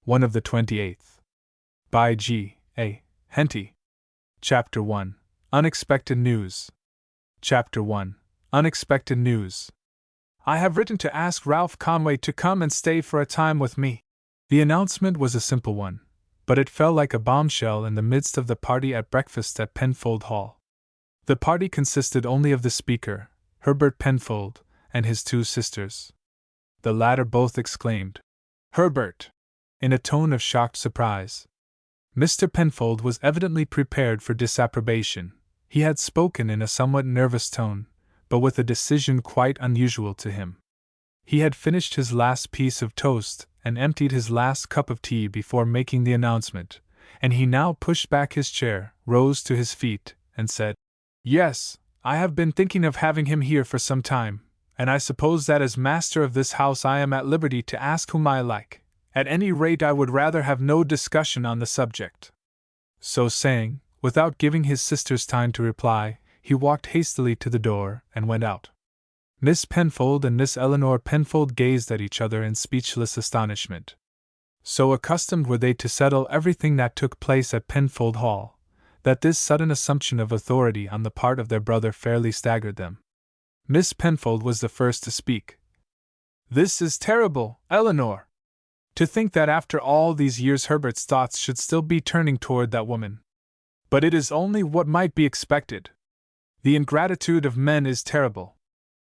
one of the 28th. By G. A. Henty. Chapter 1. Unexpected News. Chapter 1. Unexpected News. I have written to ask Ralph Conway to come and stay for a time with me. The announcement was a simple one, but it fell like a bombshell in the midst of the party at breakfast at Penfold Hall. The party consisted only of the speaker, Herbert Penfold, and his two sisters. The latter both exclaimed, "Herbert!" in a tone of shocked surprise. Mr. Penfold was evidently prepared for disapprobation. He had spoken in a somewhat nervous tone, but with a decision quite unusual to him. He had finished his last piece of toast and emptied his last cup of tea before making the announcement, and he now pushed back his chair, rose to his feet, and said, "Yes, I have been thinking of having him here for some time, and I suppose that as master of this house I am at liberty to ask whom I like. At any rate, I would rather have no discussion on the subject." So saying, without giving his sisters time to reply, he walked hastily to the door and went out. Miss Penfold and Miss Eleanor Penfold gazed at each other in speechless astonishment. So accustomed were they to settle everything that took place at Penfold Hall, that this sudden assumption of authority on the part of their brother fairly staggered them. Miss Penfold was the first to speak. "This is terrible, Eleanor! To think that after all these years Herbert's thoughts should still be turning toward that woman. But it is only what might be expected. The ingratitude of men is terrible.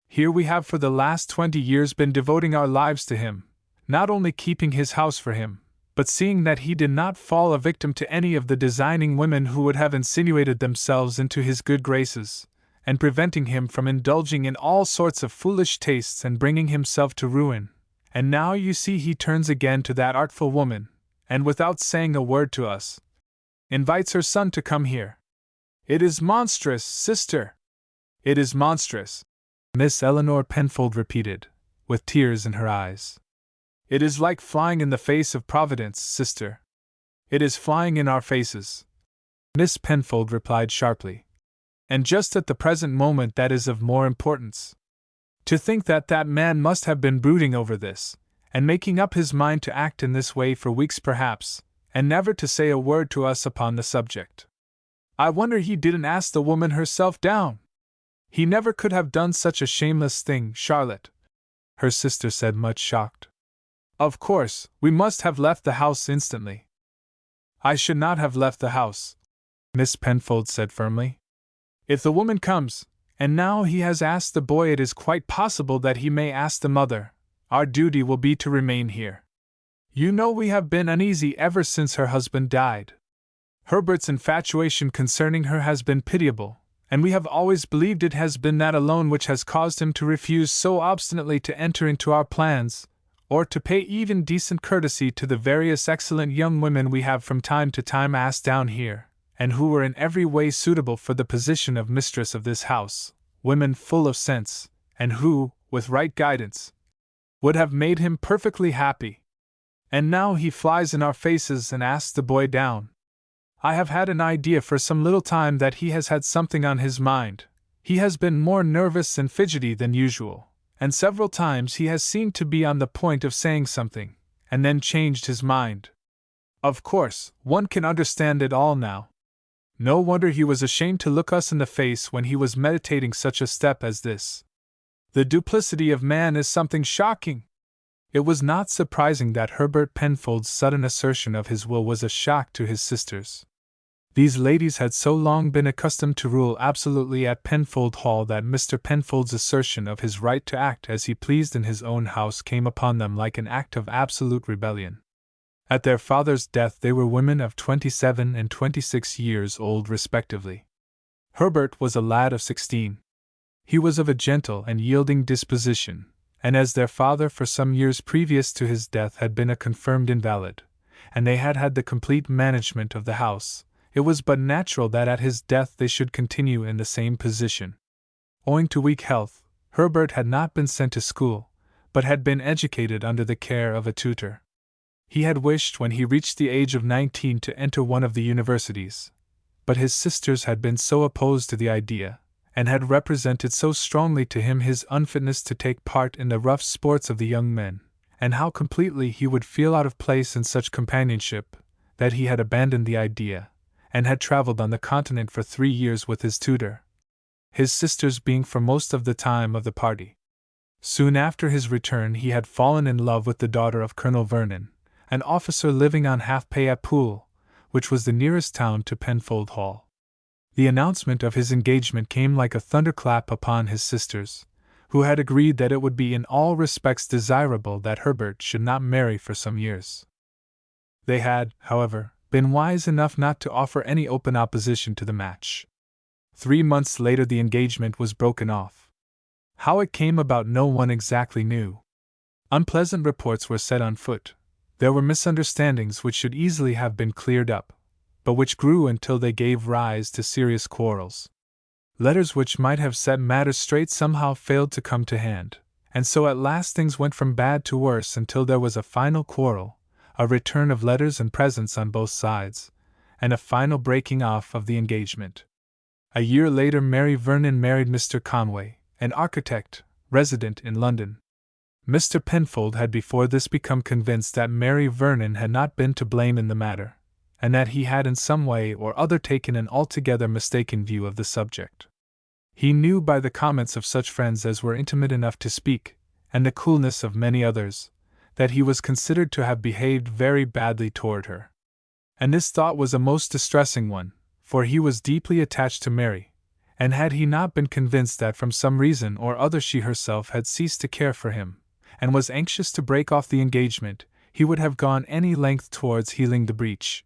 Here we have for the last 20 years been devoting our lives to him, not only keeping his house for him, but seeing that he did not fall a victim to any of the designing women who would have insinuated themselves into his good graces, and preventing him from indulging in all sorts of foolish tastes and bringing himself to ruin. And now you see he turns again to that artful woman, and without saying a word to us, invites her son to come here. It is monstrous, sister! It is monstrous!" Miss Eleanor Penfold repeated, with tears in her eyes. "It is like flying in the face of Providence, sister. It is flying in our faces." Miss Penfold replied sharply. "And just at the present moment that is of more importance. To think that that man must have been brooding over this, and making up his mind to act in this way for weeks perhaps, and never to say a word to us upon the subject. I wonder he didn't ask the woman herself down. He never could have done such a shameless thing, Charlotte," her sister said, much shocked. "Of course, we must have left the house instantly." "I should not have left the house," Miss Penfold said firmly. "If the woman comes, and now he has asked the boy, it is quite possible that he may ask the mother. Our duty will be to remain here. You know we have been uneasy ever since her husband died. Herbert's infatuation concerning her has been pitiable, and we have always believed it has been that alone which has caused him to refuse so obstinately to enter into our plans, or to pay even decent courtesy to the various excellent young women we have from time to time asked down here, and who were in every way suitable for the position of mistress of this house, women full of sense, and who, with right guidance, would have made him perfectly happy. And now he flies in our faces and asks the boy down. I have had an idea for some little time that he has had something on his mind. He has been more nervous and fidgety than usual, and several times he has seemed to be on the point of saying something, and then changed his mind. Of course, one can understand it all now. No wonder he was ashamed to look us in the face when he was meditating such a step as this. The duplicity of man is something shocking." It was not surprising that Herbert Penfold's sudden assertion of his will was a shock to his sisters. These ladies had so long been accustomed to rule absolutely at Penfold Hall that Mr. Penfold's assertion of his right to act as he pleased in his own house came upon them like an act of absolute rebellion. At their father's death they were women of 27 and 26 years old respectively. Herbert was a lad of 16. He was of a gentle and yielding disposition, and as their father for some years previous to his death had been a confirmed invalid, and they had had the complete management of the house, it was but natural that at his death they should continue in the same position. Owing to weak health, Herbert had not been sent to school, but had been educated under the care of a tutor. He had wished when he reached the age of 19 to enter one of the universities, but his sisters had been so opposed to the idea, and had represented so strongly to him his unfitness to take part in the rough sports of the young men, and how completely he would feel out of place in such companionship, that he had abandoned the idea, and had traveled on the continent for 3 years with his tutor, his sisters being for most of the time of the party. Soon after his return he had fallen in love with the daughter of Colonel Vernon, an officer living on half pay at Poole, which was the nearest town to Penfold Hall. The announcement of his engagement came like a thunderclap upon his sisters, who had agreed that it would be in all respects desirable that Herbert should not marry for some years. They had, however, been wise enough not to offer any open opposition to the match. 3 months later the engagement was broken off. How it came about no one exactly knew. Unpleasant reports were set on foot. There were misunderstandings which should easily have been cleared up, but which grew until they gave rise to serious quarrels. Letters which might have set matters straight somehow failed to come to hand, and so at last things went from bad to worse until there was a final quarrel, a return of letters and presents on both sides, and a final breaking off of the engagement. A year later Mary Vernon married Mr. Conway, an architect, resident in London. Mr. Penfold had before this become convinced that Mary Vernon had not been to blame in the matter, and that he had in some way or other taken an altogether mistaken view of the subject. He knew by the comments of such friends as were intimate enough to speak, and the coolness of many others, that he was considered to have behaved very badly toward her. And this thought was a most distressing one, for he was deeply attached to Mary, and had he not been convinced that from some reason or other she herself had ceased to care for him, and was anxious to break off the engagement, he would have gone any length towards healing the breach.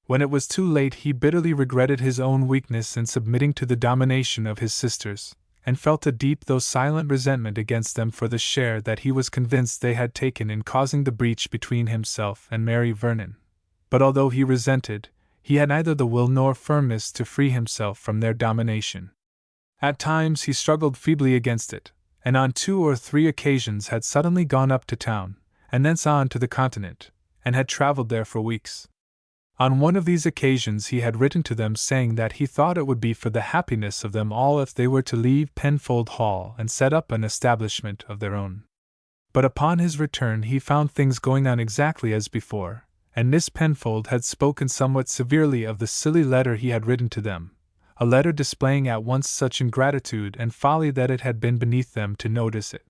When it was too late he bitterly regretted his own weakness in submitting to the domination of his sisters, and felt a deep though silent resentment against them for the share that he was convinced they had taken in causing the breach between himself and Mary Vernon. But although he resented, he had neither the will nor firmness to free himself from their domination. At times he struggled feebly against it, and on 2 or 3 occasions had suddenly gone up to town, and thence on to the continent, and had travelled there for weeks. On one of these occasions he had written to them saying that he thought it would be for the happiness of them all if they were to leave Penfold Hall and set up an establishment of their own. But upon his return he found things going on exactly as before, and Miss Penfold had spoken somewhat severely of the silly letter he had written to them, a letter displaying at once such ingratitude and folly that it had been beneath them to notice it.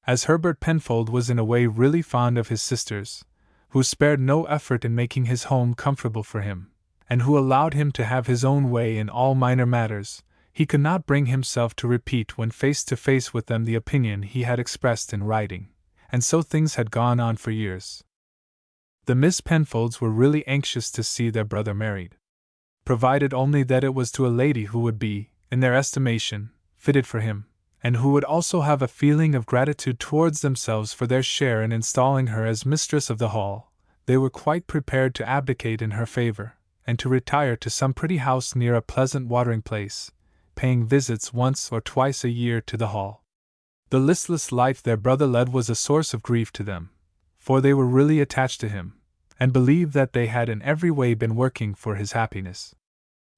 As Herbert Penfold was in a way really fond of his sisters, who spared no effort in making his home comfortable for him, and who allowed him to have his own way in all minor matters, he could not bring himself to repeat when face to face with them the opinion he had expressed in writing, and so things had gone on for years. The Miss Penfolds were really anxious to see their brother married, provided only that it was to a lady who would be, in their estimation, fitted for him, and who would also have a feeling of gratitude towards themselves for their share in installing her as mistress of the Hall. They were quite prepared to abdicate in her favor, and to retire to some pretty house near a pleasant watering place, paying visits once or twice a year to the Hall. The listless life their brother led was a source of grief to them, for they were really attached to him, and believed that they had in every way been working for his happiness.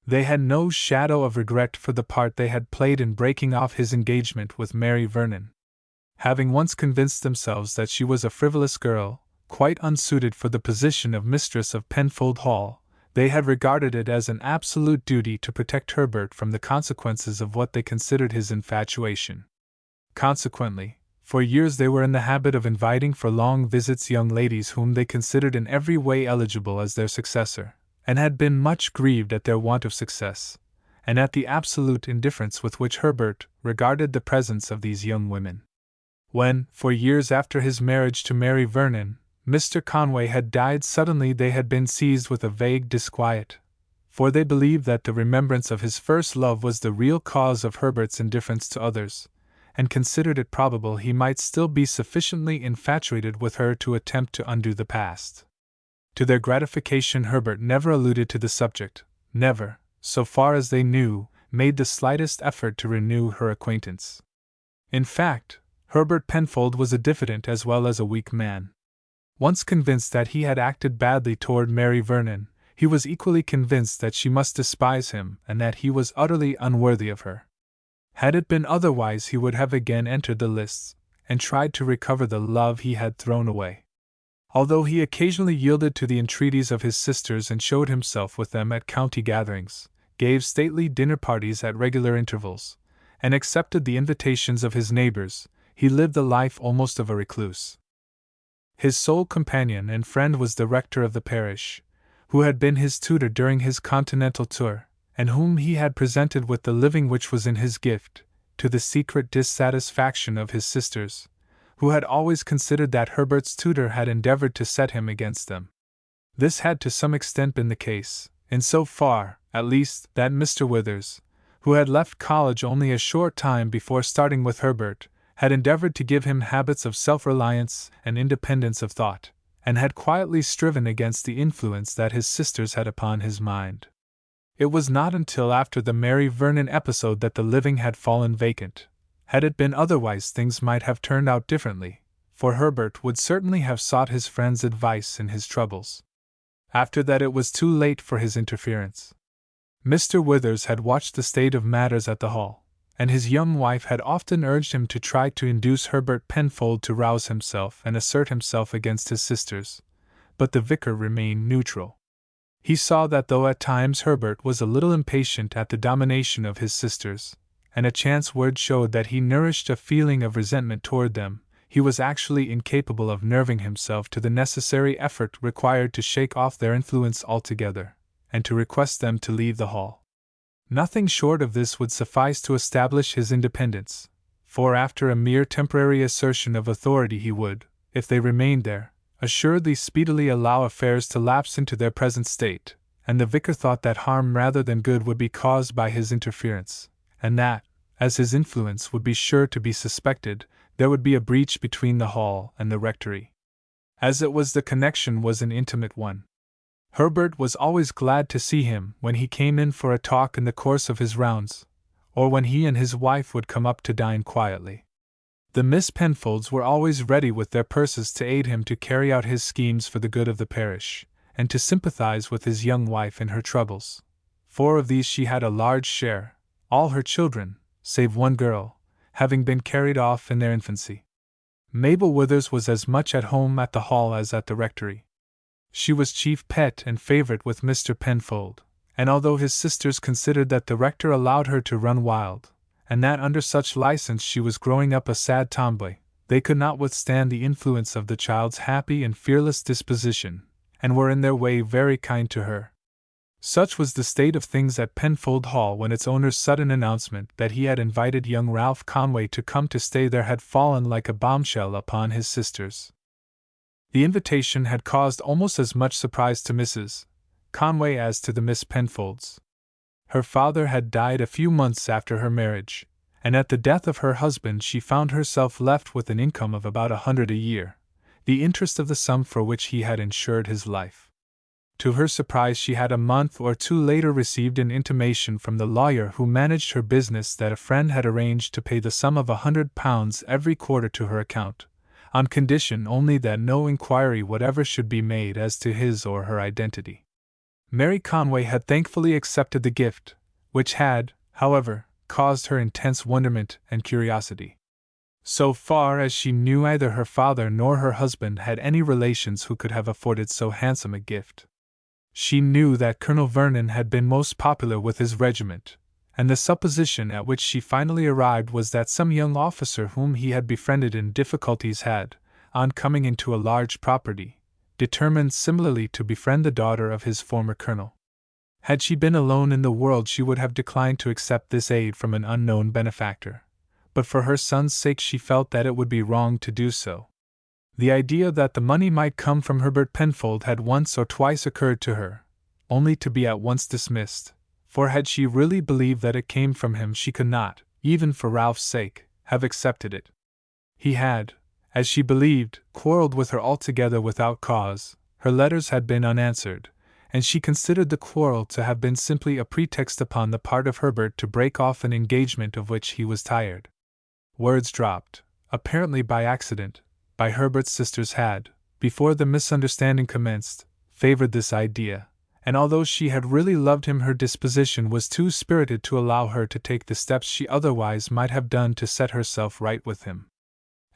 They had no shadow of regret for the part they had played in breaking off his engagement with Mary Vernon. Having once convinced themselves that she was a frivolous girl, quite unsuited for the position of mistress of Penfold Hall, they had regarded it as an absolute duty to protect Herbert from the consequences of what they considered his infatuation. Consequently, for years they were in the habit of inviting for long visits young ladies whom they considered in every way eligible as their successor, and had been much grieved at their want of success, and at the absolute indifference with which Herbert regarded the presence of these young women. When, for years after his marriage to Mary Vernon, Mr. Conway had died suddenly, they had been seized with a vague disquiet, for they believed that the remembrance of his first love was the real cause of Herbert's indifference to others, and considered it probable he might still be sufficiently infatuated with her to attempt to undo the past. To their gratification Herbert never alluded to the subject, never, so far as they knew, made the slightest effort to renew her acquaintance. In fact, Herbert Penfold was a diffident as well as a weak man. Once convinced that he had acted badly toward Mary Vernon, he was equally convinced that she must despise him and that he was utterly unworthy of her. Had it been otherwise he would have again entered the lists, and tried to recover the love he had thrown away. Although he occasionally yielded to the entreaties of his sisters and showed himself with them at county gatherings, gave stately dinner parties at regular intervals, and accepted the invitations of his neighbors, he lived the life almost of a recluse. His sole companion and friend was the rector of the parish, who had been his tutor during his continental tour, and whom he had presented with the living which was in his gift, to the secret dissatisfaction of his sisters, who had always considered that Herbert's tutor had endeavored to set him against them. This had to some extent been the case, in so far, at least, that Mr. Withers, who had left college only a short time before starting with Herbert, had endeavored to give him habits of self-reliance and independence of thought, and had quietly striven against the influence that his sisters had upon his mind. It was not until after the Mary Vernon episode that the living had fallen vacant. Had it been otherwise, things might have turned out differently, for Herbert would certainly have sought his friend's advice in his troubles. After that, it was too late for his interference. Mr. Withers had watched the state of matters at the Hall, and his young wife had often urged him to try to induce Herbert Penfold to rouse himself and assert himself against his sisters, but the vicar remained neutral. He saw that though at times Herbert was a little impatient at the domination of his sisters, and a chance word showed that he nourished a feeling of resentment toward them, he was actually incapable of nerving himself to the necessary effort required to shake off their influence altogether, and to request them to leave the Hall. Nothing short of this would suffice to establish his independence, for after a mere temporary assertion of authority he would, if they remained there, assuredly speedily allow affairs to lapse into their present state, and the vicar thought that harm rather than good would be caused by his interference, and that, as his influence would be sure to be suspected, there would be a breach between the Hall and the rectory. As it was, the connection was an intimate one. Herbert was always glad to see him when he came in for a talk in the course of his rounds, or when he and his wife would come up to dine quietly. The Miss Penfolds were always ready with their purses to aid him to carry out his schemes for the good of the parish, and to sympathize with his young wife in her troubles. 4 of these she had a large share, all her children, save one girl, having been carried off in their infancy. Mabel Withers was as much at home at the Hall as at the rectory. She was chief pet and favorite with Mr. Penfold, and although his sisters considered that the rector allowed her to run wild, and that under such license she was growing up a sad tomboy, they could not withstand the influence of the child's happy and fearless disposition, and were in their way very kind to her. Such was the state of things at Penfold Hall when its owner's sudden announcement that he had invited young Ralph Conway to come to stay there had fallen like a bombshell upon his sisters. The invitation had caused almost as much surprise to Mrs. Conway as to the Miss Penfolds. Her father had died a few months after her marriage, and at the death of her husband she found herself left with an income of about $100 a year, the interest of the sum for which he had insured his life. To her surprise, she had a month or two later received an intimation from the lawyer who managed her business that a friend had arranged to pay the sum of £100 every quarter to her account, on condition only that no inquiry whatever should be made as to his or her identity. Mary Conway had thankfully accepted the gift, which had, however, caused her intense wonderment and curiosity. So far as she knew, neither her father nor her husband had any relations who could have afforded so handsome a gift. She knew that Colonel Vernon had been most popular with his regiment, and the supposition at which she finally arrived was that some young officer whom he had befriended in difficulties had, on coming into a large property, determined similarly to befriend the daughter of his former colonel. Had she been alone in the world she would have declined to accept this aid from an unknown benefactor, but for her son's sake she felt that it would be wrong to do so. The idea that the money might come from Herbert Penfold had once or twice occurred to her, only to be at once dismissed, for had she really believed that it came from him she could not, even for Ralph's sake, have accepted it. He had, as she believed, quarreled with her altogether without cause, her letters had been unanswered, and she considered the quarrel to have been simply a pretext upon the part of Herbert to break off an engagement of which he was tired. Words dropped, apparently by accident, by Herbert's sisters had, before the misunderstanding commenced, favored this idea, and although she had really loved him her disposition was too spirited to allow her to take the steps she otherwise might have done to set herself right with him.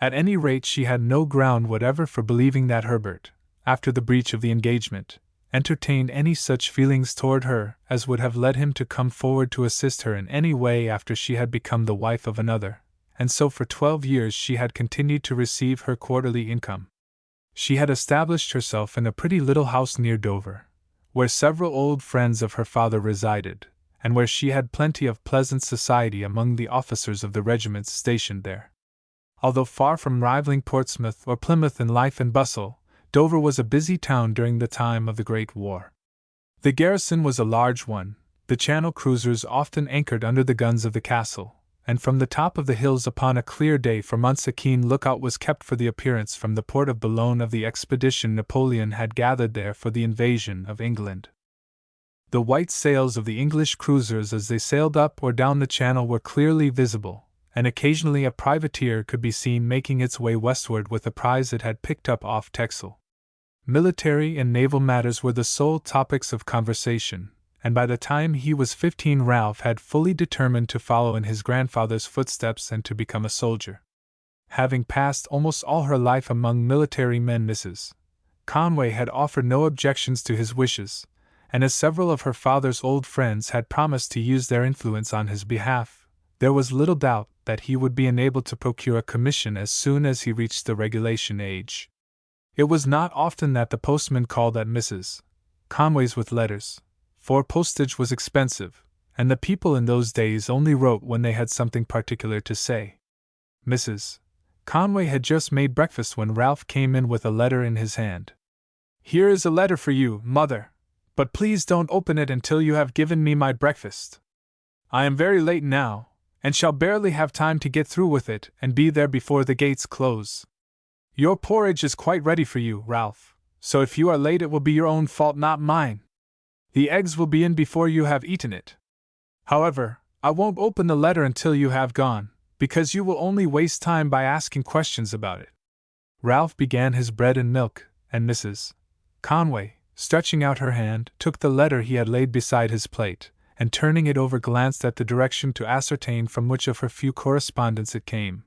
At any rate, she had no ground whatever for believing that Herbert, after the breach of the engagement, entertained any such feelings toward her as would have led him to come forward to assist her in any way after she had become the wife of another, and so for 12 years she had continued to receive her quarterly income. She had established herself in a pretty little house near Dover, where several old friends of her father resided, and where she had plenty of pleasant society among the officers of the regiments stationed there. Although far from rivaling Portsmouth or Plymouth in life and bustle, Dover was a busy town during the time of the Great War. The garrison was a large one, the Channel cruisers often anchored under the guns of the castle, and from the top of the hills upon a clear day for months a keen lookout was kept for the appearance from the port of Boulogne of the expedition Napoleon had gathered there for the invasion of England. The white sails of the English cruisers as they sailed up or down the Channel were clearly visible, and occasionally a privateer could be seen making its way westward with a prize it had picked up off Texel. Military and naval matters were the sole topics of conversation, and by the time he was 15 Ralph had fully determined to follow in his grandfather's footsteps and to become a soldier. Having passed almost all her life among military men, Mrs. Conway had offered no objections to his wishes, and as several of her father's old friends had promised to use their influence on his behalf, there was little doubt that he would be enabled to procure a commission as soon as he reached the regulation age. It was not often that the postman called at Mrs. Conway's with letters, for postage was expensive, and the people in those days only wrote when they had something particular to say. Mrs. Conway had just made breakfast when Ralph came in with a letter in his hand. "Here is a letter for you, Mother, but please don't open it until you have given me my breakfast. I am very late now, and shall barely have time to get through with it and be there before the gates close. Your porridge is quite ready for you, Ralph, so if you are late it will be your own fault, not mine. The eggs will be in before you have eaten it. However, I won't open the letter until you have gone, because you will only waste time by asking questions about it." Ralph began his bread and milk, and Mrs. Conway, stretching out her hand, took the letter he had laid beside his plate, and turning it over glanced at the direction to ascertain from which of her few correspondents it came.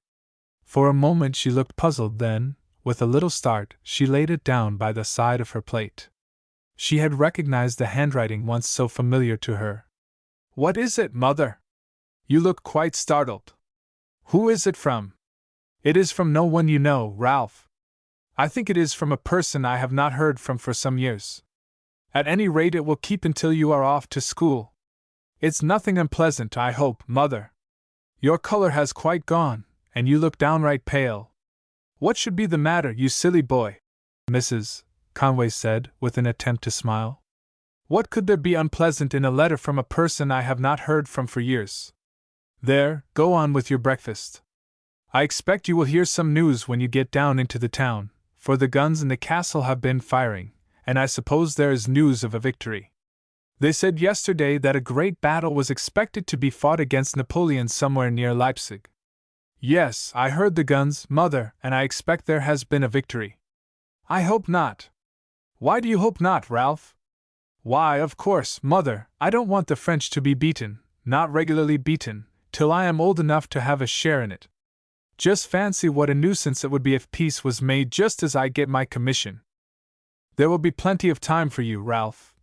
For a moment she looked puzzled, then, with a little start, she laid it down by the side of her plate. She had recognized the handwriting once so familiar to her. "What is it, Mother? You look quite startled. Who is it from?" "It is from no one you know, Ralph. I think it is from a person I have not heard from for some years. At any rate, it will keep until you are off to school. It's nothing unpleasant, I hope, Mother. Your color has quite gone, and you look downright pale. What should be the matter, you silly boy?" Mrs. Conway said, with an attempt to smile. "What could there be unpleasant in a letter from a person I have not heard from for years? There, go on with your breakfast. I expect you will hear some news when you get down into the town, for the guns in the castle have been firing, and I suppose there is news of a victory. They said yesterday that a great battle was expected to be fought against Napoleon somewhere near Leipzig." "Yes, I heard the guns, Mother, and I expect there has been a victory." "I hope not." "Why do you hope not, Ralph?" "Why, of course, Mother, I don't want the French to be beaten, not regularly beaten, till I am old enough to have a share in it. Just fancy what a nuisance it would be if peace was made just as I get my commission." "There will be plenty of time for you, Ralph,"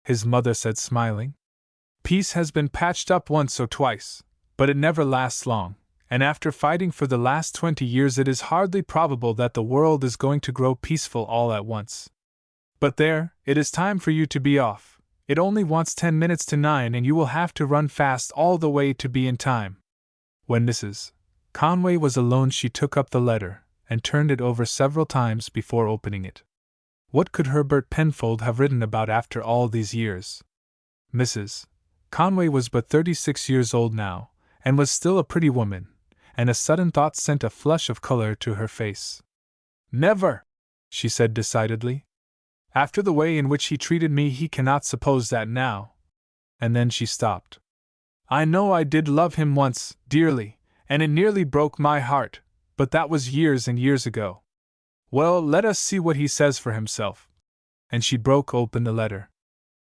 his mother said, smiling. "Peace has been patched up once or twice, but it never lasts long, and after fighting for the last 20 years it is hardly probable that the world is going to grow peaceful all at once. But there, it is time for you to be off. It only wants 10 minutes to 9 and you will have to run fast all the way to be in time." When Mrs. Conway was alone she took up the letter, and turned it over several times before opening it. What could Herbert Penfold have written about after all these years? Mrs. Conway was but 36 years old now, and was still a pretty woman, and a sudden thought sent a flush of color to her face. "Never!" she said decidedly. "After the way in which he treated me, he cannot suppose that now." And then she stopped. "I know I did love him once, dearly, and it nearly broke my heart, but that was years and years ago. Well, let us see what he says for himself." And she broke open the letter.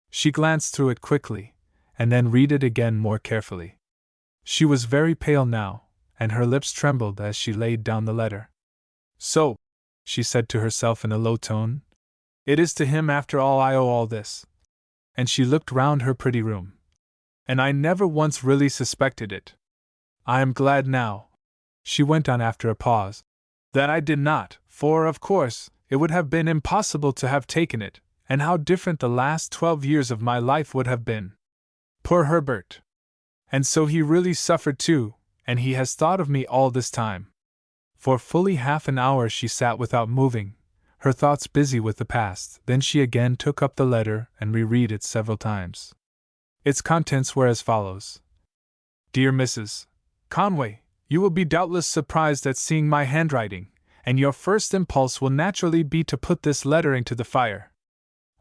She glanced through it quickly, and then read it again more carefully. She was very pale now, and her lips trembled as she laid down the letter. So, she said to herself in a low tone, it is to him after all I owe all this. And she looked round her pretty room. And I never once really suspected it. I am glad now, she went on after a pause, that I did not, for, of course, it would have been impossible to have taken it, and how different the last 12 years of my life would have been. Poor Herbert! And so he really suffered too, and he has thought of me all this time. For fully half an hour she sat without moving, her thoughts busy with the past. Then she again took up the letter and reread it several times. Its contents were as follows. Dear Mrs. Conway, you will be doubtless surprised at seeing my handwriting, and your first impulse will naturally be to put this letter into the fire.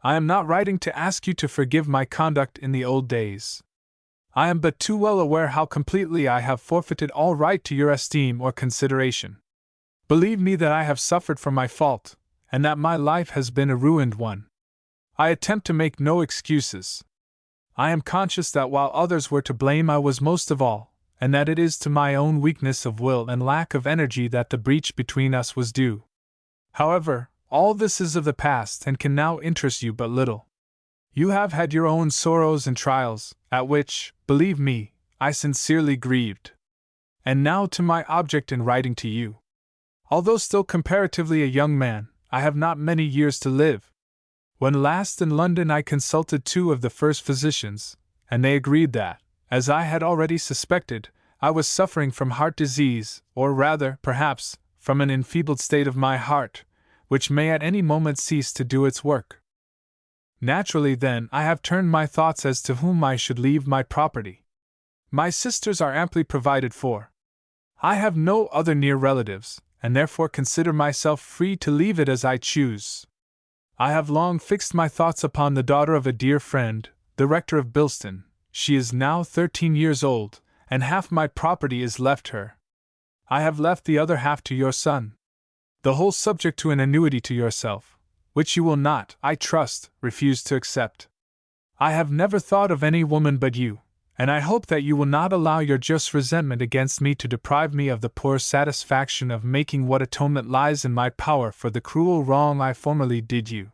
I am not writing to ask you to forgive my conduct in the old days. I am but too well aware how completely I have forfeited all right to your esteem or consideration. Believe me that I have suffered for my fault, and that my life has been a ruined one. I attempt to make no excuses. I am conscious that while others were to blame I was most of all, and that it is to my own weakness of will and lack of energy that the breach between us was due. However, all this is of the past and can now interest you but little. You have had your own sorrows and trials, at which, believe me, I sincerely grieved. And now to my object in writing to you. Although still comparatively a young man, I have not many years to live. When last in London I consulted 2 of the first physicians, and they agreed that, as I had already suspected, I was suffering from heart disease, or rather, perhaps, from an enfeebled state of my heart, which may at any moment cease to do its work. Naturally, then, I have turned my thoughts as to whom I should leave my property. My sisters are amply provided for. I have no other near relatives, and therefore consider myself free to leave it as I choose. I have long fixed my thoughts upon the daughter of a dear friend, the rector of Bilston. She is now 13 years old, and half my property is left her. I have left the other half to your son. The whole subject to an annuity to yourself, which you will not, I trust, refuse to accept. I have never thought of any woman but you, and I hope that you will not allow your just resentment against me to deprive me of the poor satisfaction of making what atonement lies in my power for the cruel wrong I formerly did you.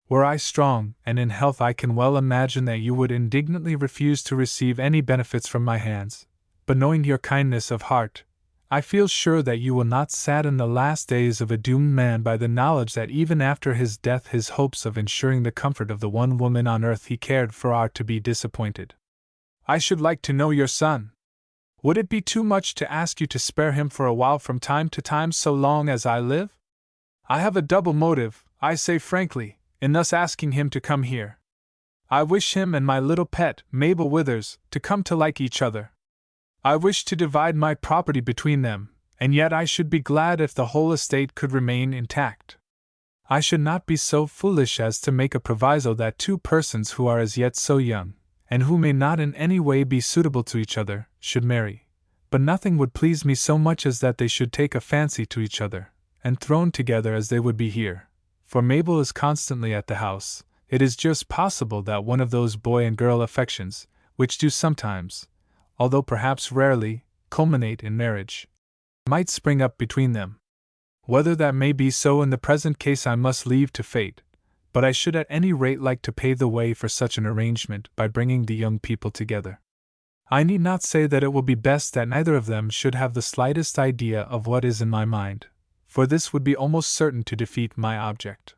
Were I strong and in health, I can well imagine that you would indignantly refuse to receive any benefits from my hands, but knowing your kindness of heart, I feel sure that you will not sadden the last days of a doomed man by the knowledge that even after his death his hopes of ensuring the comfort of the one woman on earth he cared for are to be disappointed. I should like to know your son. Would it be too much to ask you to spare him for a while from time to time so long as I live? I have a double motive, I say frankly, in thus asking him to come here. I wish him and my little pet, Mabel Withers, to come to like each other. I wish to divide my property between them, and yet I should be glad if the whole estate could remain intact. I should not be so foolish as to make a proviso that 2 persons who are as yet so young, and who may not in any way be suitable to each other, should marry. But nothing would please me so much as that they should take a fancy to each other, and thrown together as they would be here. For Mabel is constantly at the house. It is just possible that one of those boy and girl affections, which do sometimes, although perhaps rarely, culminate in marriage, might spring up between them. Whether that may be so in the present case I must leave to fate, but I should at any rate like to pave the way for such an arrangement by bringing the young people together. I need not say that it will be best that neither of them should have the slightest idea of what is in my mind, for this would be almost certain to defeat my object.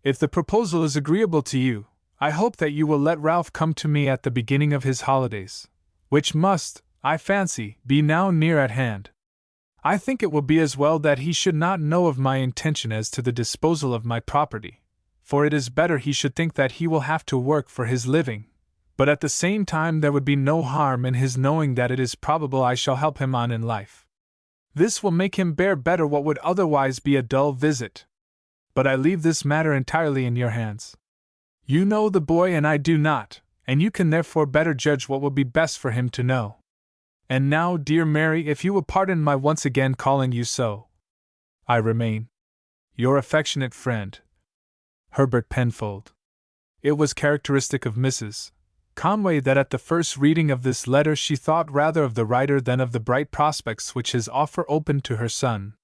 If the proposal is agreeable to you, I hope that you will let Ralph come to me at the beginning of his holidays, which must, I fancy, be now near at hand. I think it will be as well that he should not know of my intention as to the disposal of my property, for it is better he should think that he will have to work for his living, but at the same time there would be no harm in his knowing that it is probable I shall help him on in life. This will make him bear better what would otherwise be a dull visit. But I leave this matter entirely in your hands. You know the boy and I do not, and you can therefore better judge what will be best for him to know. And now, dear Mary, if you will pardon my once again calling you so, I remain your affectionate friend, Herbert Penfold. It was characteristic of Mrs. Conway that at the first reading of this letter she thought rather of the writer than of the bright prospects which his offer opened to her son.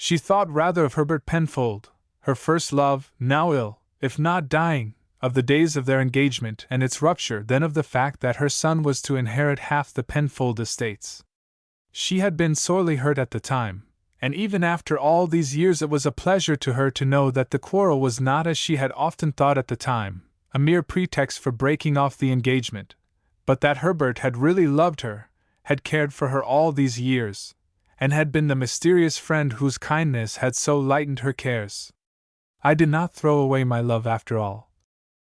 She thought rather of Herbert Penfold, her first love, now ill, if not dying, of the days of their engagement and its rupture than of the fact that her son was to inherit half the Penfold estates. She had been sorely hurt at the time, and even after all these years it was a pleasure to her to know that the quarrel was not, as she had often thought at the time, a mere pretext for breaking off the engagement, but that Herbert had really loved her, had cared for her all these years, and had been the mysterious friend whose kindness had so lightened her cares. I did not throw away my love after all,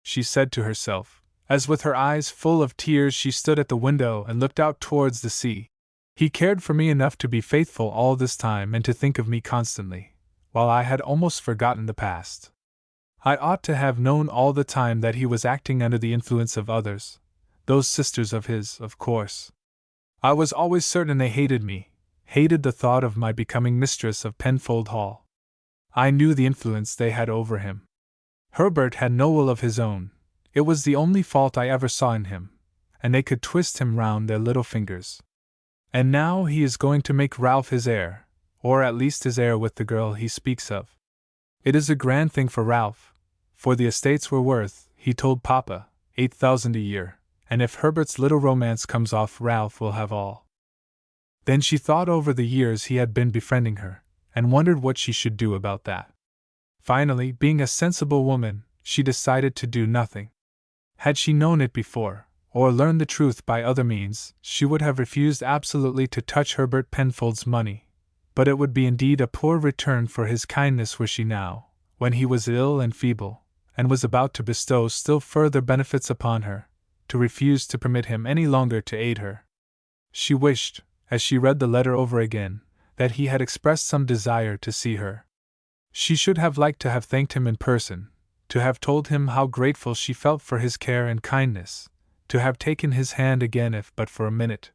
she said to herself, as with her eyes full of tears she stood at the window and looked out towards the sea. He cared for me enough to be faithful all this time and to think of me constantly, while I had almost forgotten the past. I ought to have known all the time that he was acting under the influence of others, those sisters of his, of course. I was always certain they hated me, hated the thought of my becoming mistress of Penfold Hall. I knew the influence they had over him. Herbert had no will of his own, it was the only fault I ever saw in him, and they could twist him round their little fingers. And now he is going to make Ralph his heir, or at least his heir with the girl he speaks of. It is a grand thing for Ralph, for the estates were worth, he told Papa, 8,000 a year, and if Herbert's little romance comes off, Ralph will have all. Then she thought over the years he had been befriending her, and wondered what she should do about that. Finally, being a sensible woman, she decided to do nothing. Had she known it before, or learned the truth by other means, she would have refused absolutely to touch Herbert Penfold's money, but it would be indeed a poor return for his kindness were she now, when he was ill and feeble, and was about to bestow still further benefits upon her, to refuse to permit him any longer to aid her. She wished, as she read the letter over again, that he had expressed some desire to see her. She should have liked to have thanked him in person, to have told him how grateful she felt for his care and kindness, to have taken his hand again if but for a minute.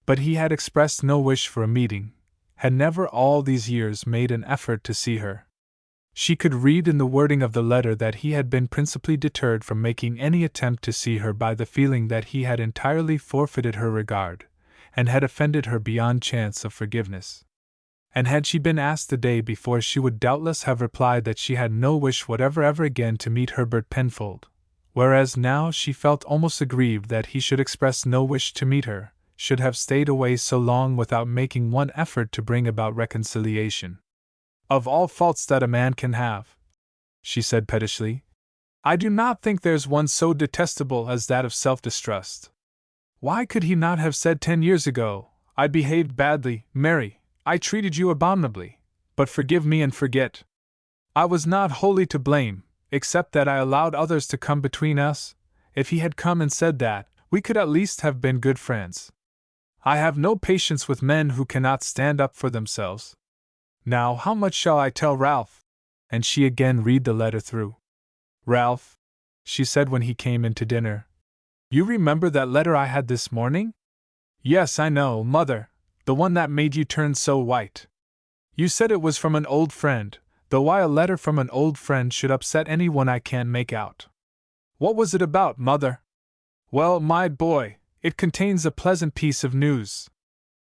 But he had expressed no wish for a meeting, had never all these years made an effort to see her. She could read in the wording of the letter that he had been principally deterred from making any attempt to see her by the feeling that he had entirely forfeited her regard, and had offended her beyond chance of forgiveness. And had she been asked the day before, she would doubtless have replied that she had no wish whatever ever again to meet Herbert Penfold, whereas now she felt almost aggrieved that he should express no wish to meet her, should have stayed away so long without making one effort to bring about reconciliation. Of all faults that a man can have, she said pettishly, I do not think there's one so detestable as that of self-distrust. Why could he not have said 10 years ago, I behaved badly, Mary, I treated you abominably, but forgive me and forget. I was not wholly to blame, except that I allowed others to come between us. If he had come and said that, we could at least have been good friends. I have no patience with men who cannot stand up for themselves. Now how much shall I tell Ralph? And she again read the letter through. Ralph, she said when he came in to dinner, you remember that letter I had this morning? Yes, I know, Mother, the one that made you turn so white. You said it was from an old friend, though why a letter from an old friend should upset anyone I can't make out. What was it about, Mother? Well, my boy, it contains a pleasant piece of news.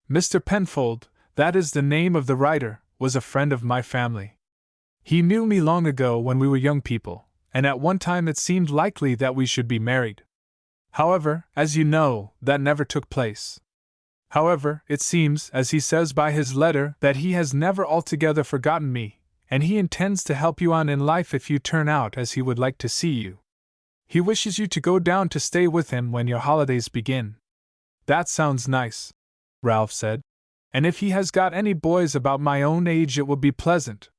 Mr. Penfold, that is the name of the writer, was a friend of my family. He knew me long ago when we were young people, and at one time it seemed likely that we should be married. However, as you know, that never took place. However, it seems, as he says by his letter, that he has never altogether forgotten me, and he intends to help you on in life if you turn out as he would like to see you. He wishes you to go down to stay with him when your holidays begin. That sounds nice, Ralph said, and if he has got any boys about my own age it will be pleasant.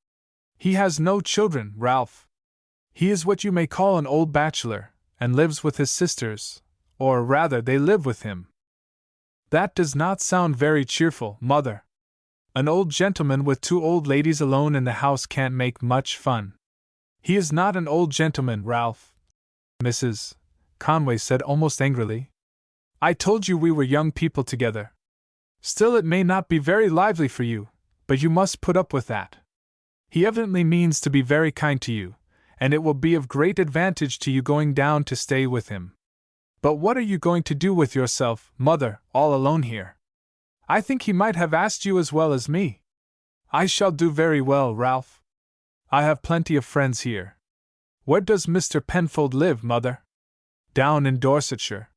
He has no children, Ralph. He is what you may call an old bachelor, and lives with his sisters, or rather they live with him. That does not sound very cheerful, Mother. An old gentleman with 2 old ladies alone in the house can't make much fun. He is not an old gentleman, Ralph, Mrs. Conway said almost angrily. I told you we were young people together. Still, it may not be very lively for you, but you must put up with that. He evidently means to be very kind to you, and it will be of great advantage to you going down to stay with him. But what are you going to do with yourself, Mother, all alone here? I think he might have asked you as well as me. I shall do very well, Ralph. I have plenty of friends here. Where does Mr. Penfold live, Mother? Down in Dorsetshire.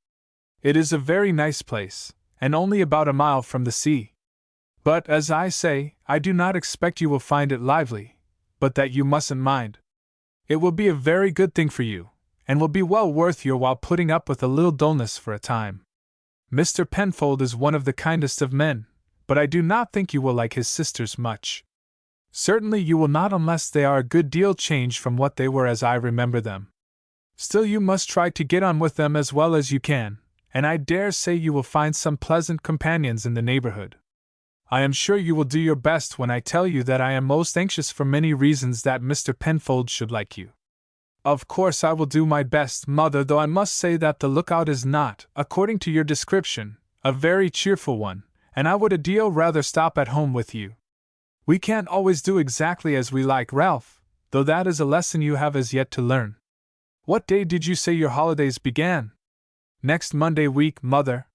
It is a very nice place, and only about a mile from the sea. But, as I say, I do not expect you will find it lively, but that you mustn't mind. It will be a very good thing for you, and will be well worth your while putting up with a little dullness for a time. Mr. Penfold is one of the kindest of men, but I do not think you will like his sisters much. Certainly you will not unless they are a good deal changed from what they were as I remember them. Still you must try to get on with them as well as you can, and I dare say you will find some pleasant companions in the neighborhood. I am sure you will do your best when I tell you that I am most anxious for many reasons that Mr. Penfold should like you. Of course I will do my best, Mother, though I must say that the lookout is not, according to your description, a very cheerful one, and I would a deal rather stop at home with you. We can't always do exactly as we like, Ralph, though that is a lesson you have as yet to learn. What day did you say your holidays began? Next Monday week, Mother.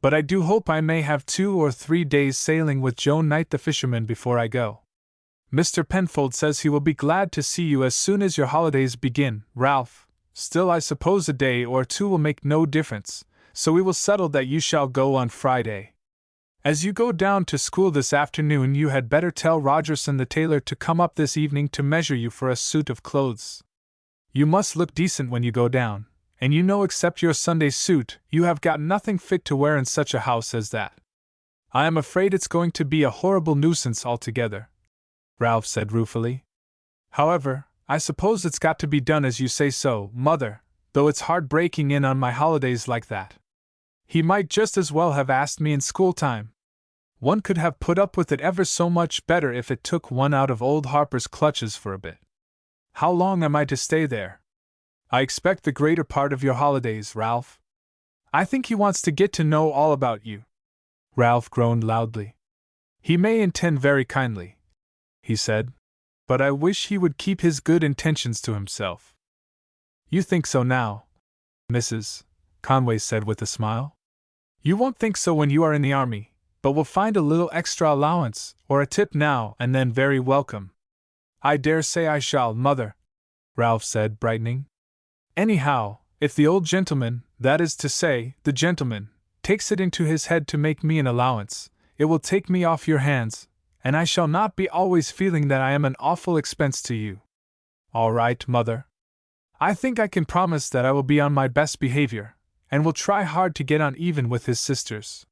But I do hope I may have 2 or 3 days sailing with Joe Knight the fisherman before I go. Mr. Penfold says he will be glad to see you as soon as your holidays begin, Ralph. Still I suppose a day or 2 will make no difference, so we will settle that you shall go on Friday. As you go down to school this afternoon you had better tell Rogerson the tailor to come up this evening to measure you for a suit of clothes. You must look decent when you go down. And you know except your Sunday suit, you have got nothing fit to wear in such a house as that. I am afraid it's going to be a horrible nuisance altogether, Ralph said ruefully. However, I suppose it's got to be done as you say so, Mother, though it's hard breaking in on my holidays like that. He might just as well have asked me in school time. One could have put up with it ever so much better if it took one out of old Harper's clutches for a bit. How long am I to stay there? I expect the greater part of your holidays, Ralph. I think he wants to get to know all about you. Ralph groaned loudly. He may intend very kindly, he said, but I wish he would keep his good intentions to himself. You think so now, Mrs. Conway said with a smile. You won't think so when you are in the army, but will find a little extra allowance or a tip now and then very welcome. I dare say I shall, Mother, Ralph said, brightening. Anyhow, if the old gentleman, that is to say, the gentleman, takes it into his head to make me an allowance, it will take me off your hands, and I shall not be always feeling that I am an awful expense to you. All right, Mother. I think I can promise that I will be on my best behavior, and will try hard to get on even with his sisters.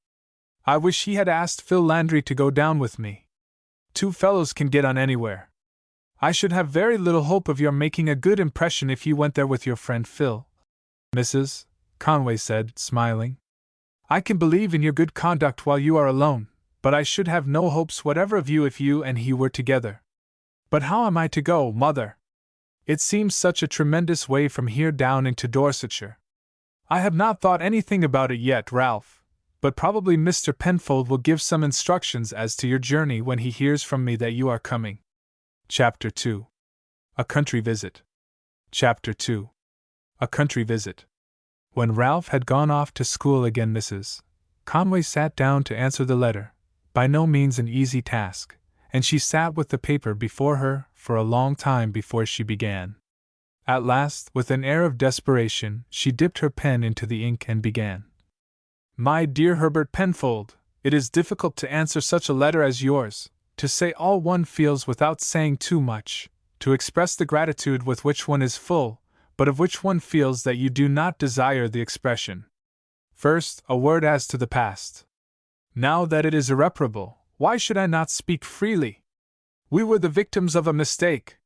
I wish he had asked Phil Landry to go down with me. 2 fellows can get on anywhere. I should have very little hope of your making a good impression if you went there with your friend Phil, Mrs. Conway said, smiling. I can believe in your good conduct while you are alone, but I should have no hopes whatever of you if you and he were together. But how am I to go, Mother? It seems such a tremendous way from here down into Dorsetshire. I have not thought anything about it yet, Ralph, but probably Mr. Penfold will give some instructions as to your journey when he hears from me that you are coming. Chapter 2. A Country Visit. Chapter 2. A Country Visit. When Ralph had gone off to school again, Mrs. Conway sat down to answer the letter, by no means an easy task, and she sat with the paper before her for a long time before she began. At last, with an air of desperation, she dipped her pen into the ink and began. My dear Herbert Penfold, it is difficult to answer such a letter as yours, to say all one feels without saying too much, to express the gratitude with which one is full, but of which one feels that you do not desire the expression. First, a word as to the past. Now that it is irreparable, why should I not speak freely? We were the victims of a mistake.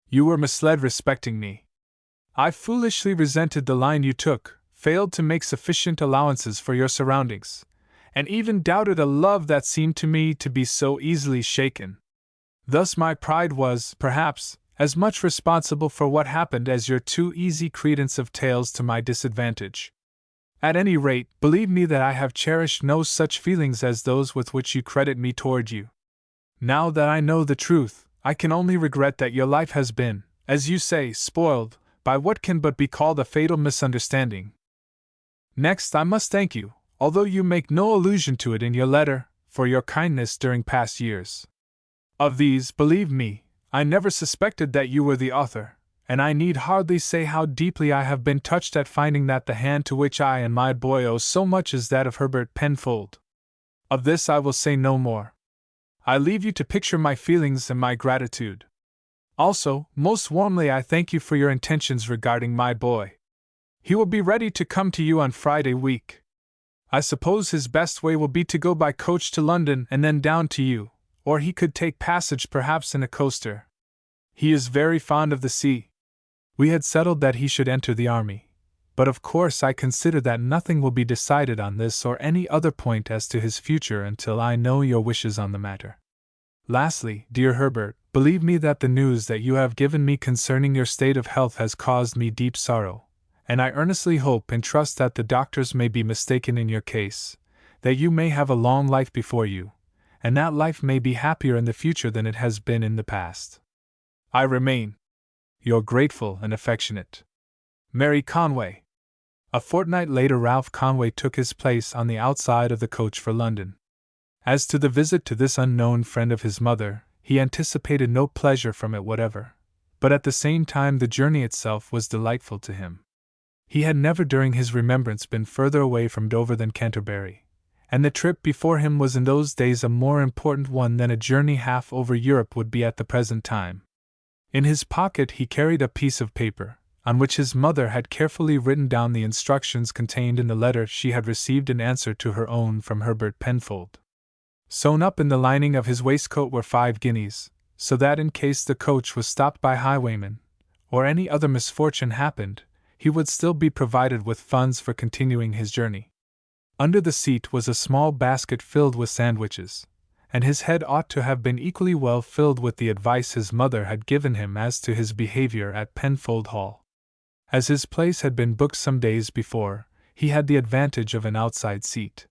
You were misled respecting me. I foolishly resented the line you took, failed to make sufficient allowances for your surroundings, and even doubted a love that seemed to me to be so easily shaken. Thus my pride was, perhaps, as much responsible for what happened as your too easy credence of tales to my disadvantage. At any rate, believe me that I have cherished no such feelings as those with which you credit me toward you. Now that I know the truth, I can only regret that your life has been, as you say, spoiled by what can but be called a fatal misunderstanding. Next, I must thank you, although you make no allusion to it in your letter, for your kindness during past years. Of these, believe me, I never suspected that you were the author, and I need hardly say how deeply I have been touched at finding that the hand to which I and my boy owe so much is that of Herbert Penfold. Of this I will say no more. I leave you to picture my feelings and my gratitude. Also, most warmly I thank you for your intentions regarding my boy. He will be ready to come to you on Friday week. I suppose his best way will be to go by coach to London and then down to you, or he could take passage perhaps in a coaster. He is very fond of the sea. We had settled that he should enter the army, but of course I consider that nothing will be decided on this or any other point as to his future until I know your wishes on the matter. Lastly, dear Herbert, believe me that the news that you have given me concerning your state of health has caused me deep sorrow, and I earnestly hope and trust that the doctors may be mistaken in your case, that you may have a long life before you, and that life may be happier in the future than it has been in the past. I remain your grateful and affectionate Mary Conway. A fortnight later Ralph Conway took his place on the outside of the coach for London. As to the visit to this unknown friend of his mother, he anticipated no pleasure from it whatever, but at the same time the journey itself was delightful to him. He had never during his remembrance been further away from Dover than Canterbury, and the trip before him was in those days a more important one than a journey half over Europe would be at the present time. In his pocket he carried a piece of paper, on which his mother had carefully written down the instructions contained in the letter she had received in answer to her own from Herbert Penfold. Sewn up in the lining of his waistcoat were 5 guineas, so that in case the coach was stopped by highwaymen, or any other misfortune happened, he would still be provided with funds for continuing his journey. Under the seat was a small basket filled with sandwiches, and his head ought to have been equally well filled with the advice his mother had given him as to his behavior at Penfold Hall. As his place had been booked some days before, he had the advantage of an outside seat.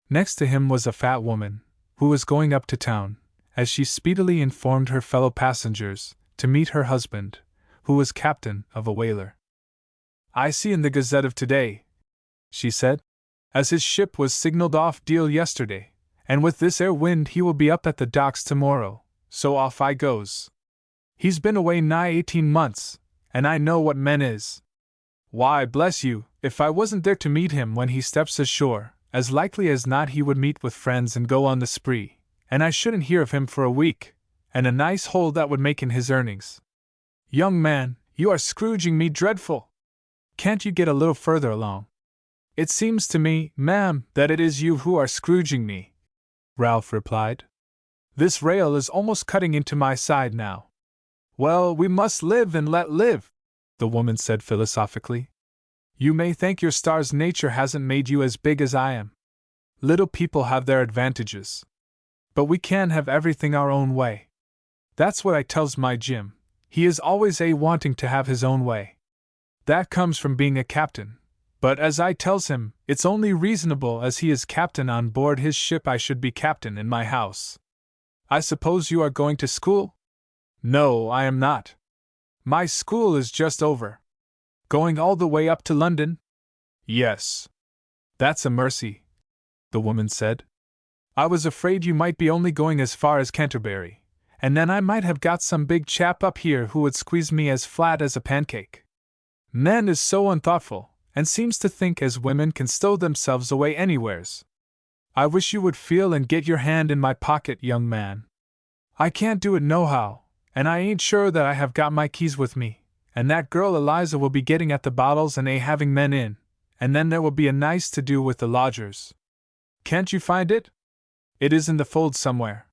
Next to him was a fat woman, who was going up to town, as she speedily informed her fellow passengers, to meet her husband, who was captain of a whaler. "I see in the Gazette of today," she said, "as his ship was signalled off Deal yesterday, and with this air wind he will be up at the docks tomorrow, so off I goes. He's been away nigh 18 months, and I know what men is. Why, bless you, if I wasn't there to meet him when he steps ashore, as likely as not he would meet with friends and go on the spree, and I shouldn't hear of him for a week, and a nice hole that would make in his earnings. Young man, you are scrooging me dreadful. Can't you get a little further along?" "It seems to me, ma'am, that it is you who are scrooging me," Ralph replied. "This rail is almost cutting into my side now." "Well, we must live and let live," the woman said philosophically. "You may thank your stars nature hasn't made you as big as I am. Little people have their advantages. But we can't have everything our own way. That's what I tells my Jim. He is always wanting to have his own way. That comes from being a captain, but as I tells him, it's only reasonable as he is captain on board his ship I should be captain in my house. I suppose you are going to school?" "No, I am not. My school is just over." "Going all the way up to London?" "Yes." "That's a mercy," the woman said. "I was afraid you might be only going as far as Canterbury, and then I might have got some big chap up here who would squeeze me as flat as a pancake. Men is so unthoughtful, and seems to think as women can stow themselves away anywheres. I wish you would feel and get your hand in my pocket, young man. I can't do it nohow, and I ain't sure that I have got my keys with me, and that girl Eliza will be getting at the bottles and having men in, and then there will be a nice to-do with the lodgers. Can't you find it? It is in the fold somewhere."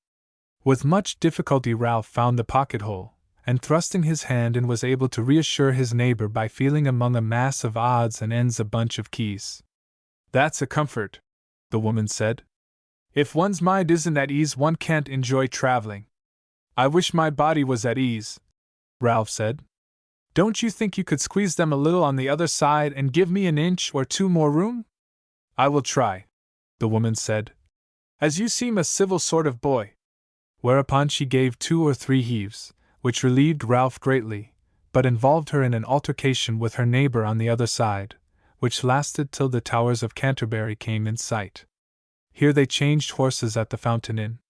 With much difficulty Ralph found the pocket-hole, and thrusting his hand in was able to reassure his neighbor by feeling among a mass of odds and ends a bunch of keys. "That's a comfort," the woman said. "If one's mind isn't at ease one can't enjoy traveling." "I wish my body was at ease," Ralph said. "Don't you think you could squeeze them a little on the other side and give me an inch or two more room?" "I will try," the woman said, "as you seem a civil sort of boy." Whereupon she gave 2 or 3 heaves, which relieved Ralph greatly, but involved her in an altercation with her neighbor on the other side, which lasted till the towers of Canterbury came in sight. Here they changed horses at the Fountain Inn.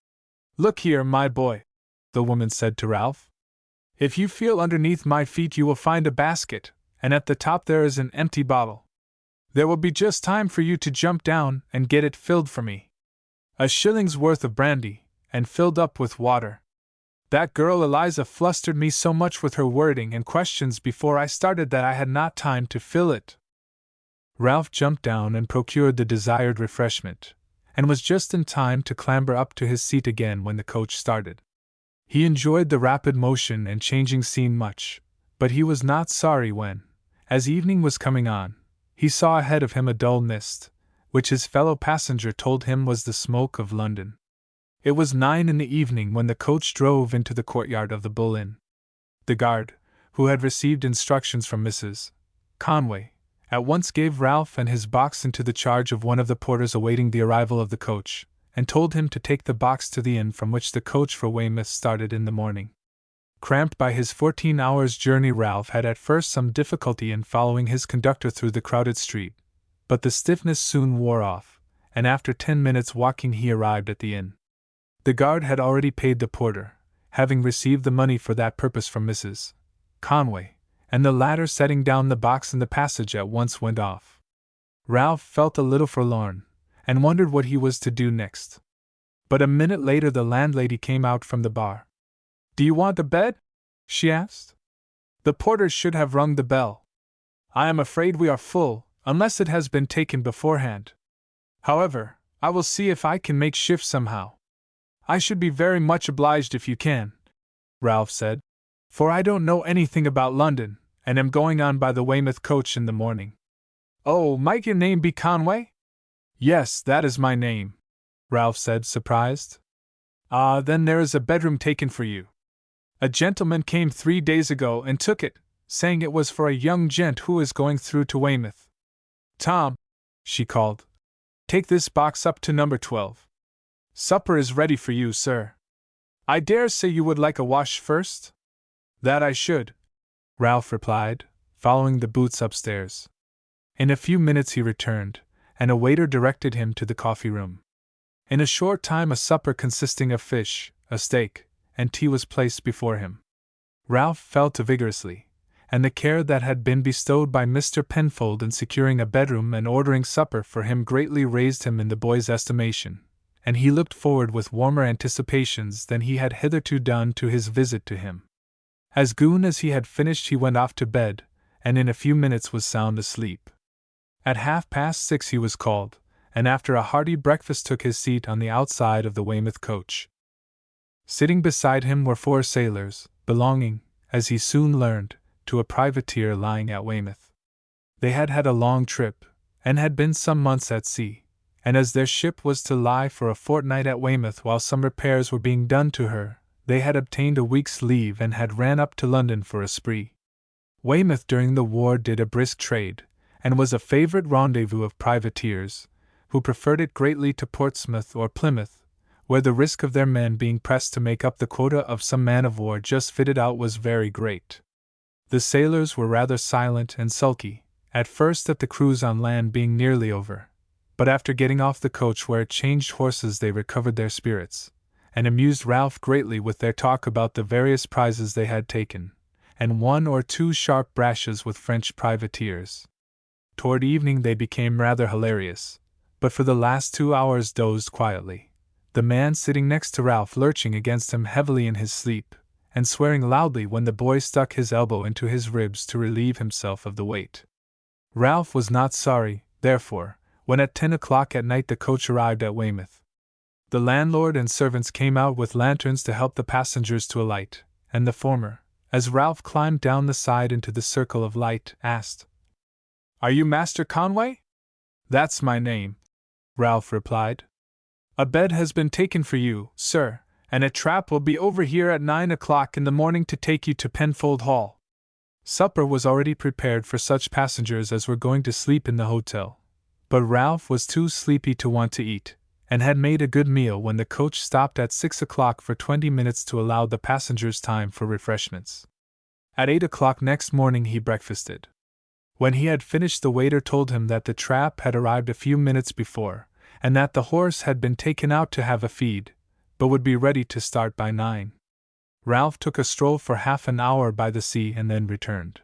"Look here, my boy," the woman said to Ralph. If you feel underneath my feet, you will find a basket, and at the top there is an empty bottle. There will be just time for you to jump down and get it filled for me. A shilling's worth of brandy, and filled up with water. That girl Eliza flustered me so much with her wording and questions before I started that I had not time to fill it. Ralph jumped down and procured the desired refreshment, and was just in time to clamber up to his seat again when the coach started. He enjoyed the rapid motion and changing scene much, but he was not sorry when, as evening was coming on, he saw ahead of him a dull mist, which his fellow passenger told him was the smoke of London. It was 9 in the evening when the coach drove into the courtyard of the Bull Inn. The guard, who had received instructions from Mrs. Conway, at once gave Ralph and his box into the charge of one of the porters awaiting the arrival of the coach, and told him to take the box to the inn from which the coach for Weymouth started in the morning. Cramped by his 14 hours' journey, Ralph had at first some difficulty in following his conductor through the crowded street, but the stiffness soon wore off, and after 10 minutes' walking he arrived at the inn. The guard had already paid the porter, having received the money for that purpose from Mrs. Conway, and the latter, setting down the box in the passage, at once went off. Ralph felt a little forlorn, and wondered what he was to do next. But a minute later the landlady came out from the bar. "Do you want a bed?" she asked. "The porter should have rung the bell. I am afraid we are full, unless it has been taken beforehand. However, I will see if I can make shift somehow." "I should be very much obliged if you can," Ralph said, "for I don't know anything about London, and am going on by the Weymouth coach in the morning." "Oh, might your name be Conway?" "Yes, that is my name," Ralph said, surprised. "Ah, then there is a bedroom taken for you. A gentleman came 3 days ago and took it, saying it was for a young gent who is going through to Weymouth. Tom," she called, "take this box up to number 12. Supper is ready for you, sir. I dare say you would like a wash first?" "That I should," Ralph replied, following the boots upstairs. In a few minutes he returned, and a waiter directed him to the coffee room. In a short time a supper consisting of fish, a steak, and tea was placed before him. Ralph felt vigorously, and the care that had been bestowed by Mr. Penfold in securing a bedroom and ordering supper for him greatly raised him in the boy's estimation, and he looked forward with warmer anticipations than he had hitherto done to his visit to him. As soon as he had finished he went off to bed, and in a few minutes was sound asleep. At 6:30 he was called, and after a hearty breakfast took his seat on the outside of the Weymouth coach. Sitting beside him were 4 sailors, belonging, as he soon learned, to a privateer lying at Weymouth. They had had a long trip, and had been some months at sea, and as their ship was to lie for a fortnight at Weymouth while some repairs were being done to her, they had obtained a week's leave and had ran up to London for a spree. Weymouth during the war did a brisk trade, and was a favourite rendezvous of privateers, who preferred it greatly to Portsmouth or Plymouth, where the risk of their men being pressed to make up the quota of some man-of-war just fitted out was very great. The sailors were rather silent and sulky, at first at the cruise on land being nearly over, but after getting off the coach where it changed horses they recovered their spirits, and amused Ralph greatly with their talk about the various prizes they had taken, and 1 or 2 sharp brashes with French privateers. Toward evening they became rather hilarious, but for the last 2 hours dozed quietly, the man sitting next to Ralph lurching against him heavily in his sleep, and swearing loudly when the boy stuck his elbow into his ribs to relieve himself of the weight. Ralph was not sorry, therefore, when at 10 o'clock at night the coach arrived at Weymouth. The landlord and servants came out with lanterns to help the passengers to alight, and the former, as Ralph climbed down the side into the circle of light, asked, "Are you Master Conway?" "That's my name," Ralph replied. "A bed has been taken for you, sir, and a trap will be over here at 9 o'clock in the morning to take you to Penfold Hall." Supper was already prepared for such passengers as were going to sleep in the hotel, but Ralph was too sleepy to want to eat, and had made a good meal when the coach stopped at 6 o'clock for 20 minutes to allow the passengers time for refreshments. At 8 o'clock next morning he breakfasted. When he had finished the waiter told him that the trap had arrived a few minutes before, and that the horse had been taken out to have a feed, but would be ready to start by 9. Ralph took a stroll for half an hour by the sea and then returned.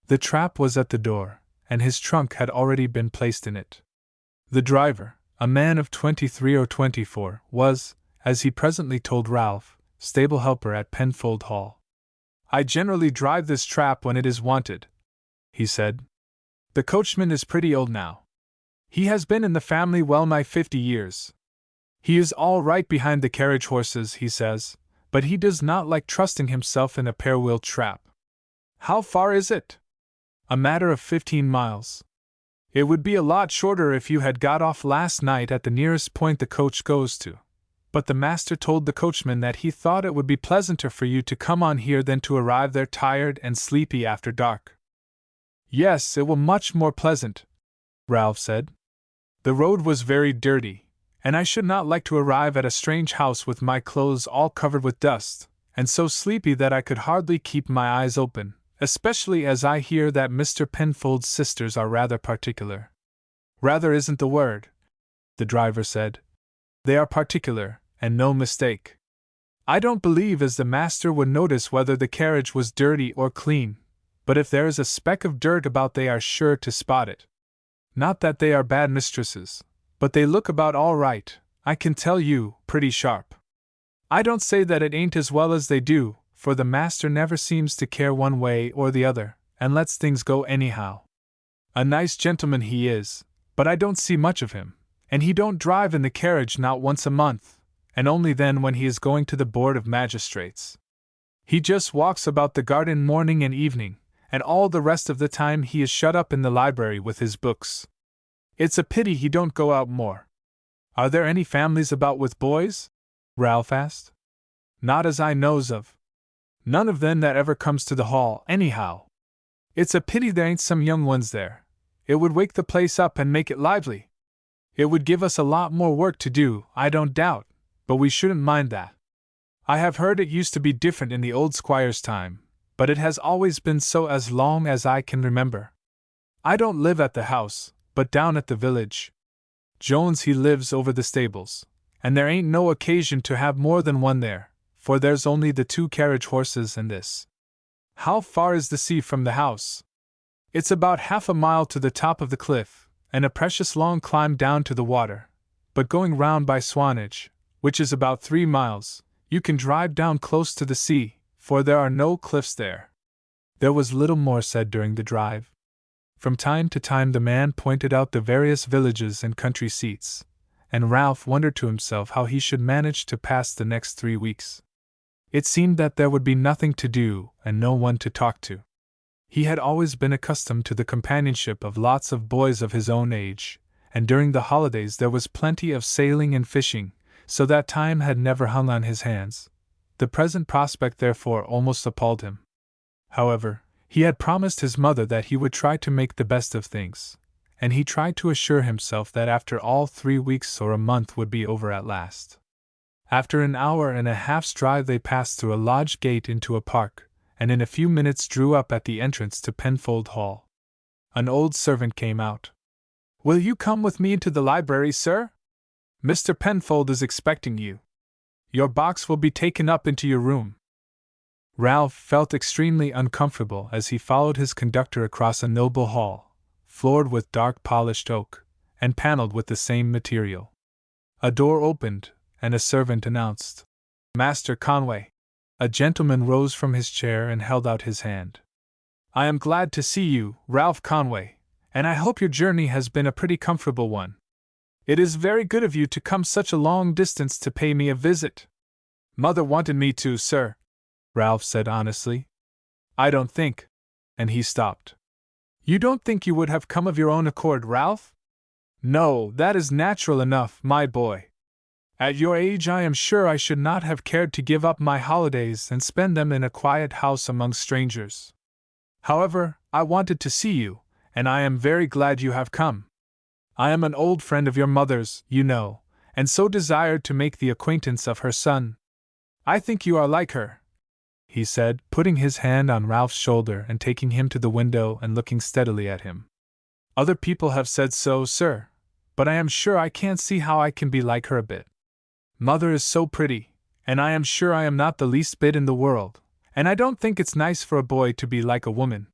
The trap was at the door, and his trunk had already been placed in it. The driver, a man of 23 or 24, was, as he presently told Ralph, stable helper at Penfold Hall. "I generally drive this trap when it is wanted," he said. "The coachman is pretty old now. He has been in the family well nigh 50 years. He is all right behind the carriage horses, he says, but he does not like trusting himself in a pair-wheeled trap." "How far is it?" "A matter of 15 miles. It would be a lot shorter if you had got off last night at the nearest point the coach goes to. But the master told the coachman that he thought it would be pleasanter for you to come on here than to arrive there tired and sleepy after dark." "Yes, it will much more pleasant," Ralph said. "The road was very dirty, and I should not like to arrive at a strange house with my clothes all covered with dust, and so sleepy that I could hardly keep my eyes open, especially as I hear that Mr. Penfold's sisters are rather particular." "Rather isn't the word," the driver said. "They are particular, and no mistake. I don't believe as the master would notice whether the carriage was dirty or clean, but if there is a speck of dirt about they are sure to spot it. Not that they are bad mistresses, but they look about all right, I can tell you, pretty sharp. I don't say that it ain't as well as they do, for the master never seems to care one way or the other, and lets things go anyhow. A nice gentleman he is, but I don't see much of him, and he don't drive in the carriage not once a month, and only then when he is going to the Board of Magistrates. He just walks about the garden morning and evening, and all the rest of the time he is shut up in the library with his books. It's a pity he don't go out more." "Are there any families about with boys?" Ralph asked. "Not as I knows of. None of them that ever comes to the hall, anyhow. It's a pity there ain't some young ones there. It would wake the place up and make it lively. It would give us a lot more work to do, I don't doubt, but we shouldn't mind that. I have heard it used to be different in the old squire's time, but it has always been so as long as I can remember. I don't live at the house, but down at the village. Jones he lives over the stables, and there ain't no occasion to have more than one there, for there's only the 2 carriage horses and this." "How far is the sea from the house?" "It's about half a mile to the top of the cliff, and a precious long climb down to the water, but going round by Swanage, which is about 3 miles, you can drive down close to the sea, for there are no cliffs there." There was little more said during the drive. From time to time the man pointed out the various villages and country seats, and Ralph wondered to himself how he should manage to pass the next 3 weeks. It seemed that there would be nothing to do and no one to talk to. He had always been accustomed to the companionship of lots of boys of his own age, and during the holidays there was plenty of sailing and fishing, so that time had never hung on his hands. The present prospect therefore almost appalled him. However, he had promised his mother that he would try to make the best of things, and he tried to assure himself that after all 3 weeks or a month would be over at last. After an hour and a half's drive they passed through a lodge gate into a park, and in a few minutes drew up at the entrance to Penfold Hall. An old servant came out. "Will you come with me into the library, sir? Mr. Penfold is expecting you. Your box will be taken up into your room." Ralph felt extremely uncomfortable as he followed his conductor across a noble hall, floored with dark polished oak, and paneled with the same material. A door opened, and a servant announced, "Master Conway." A gentleman rose from his chair and held out his hand. "I am glad to see you, Ralph Conway, and I hope your journey has been a pretty comfortable one. It is very good of you to come such a long distance to pay me a visit." "Mother wanted me to, sir," Ralph said honestly. "I don't think—" and he stopped. "You don't think you would have come of your own accord, Ralph?" "No, that is natural enough, my boy. At your age I am sure I should not have cared to give up my holidays and spend them in a quiet house among strangers. However, I wanted to see you, and I am very glad you have come. I am an old friend of your mother's, you know, and so desired to make the acquaintance of her son. I think you are like her," he said, putting his hand on Ralph's shoulder and taking him to the window and looking steadily at him. "Other people have said so, sir, but I am sure I can't see how I can be like her a bit. Mother is so pretty, and I am sure I am not the least bit in the world, and I don't think it's nice for a boy to be like a woman.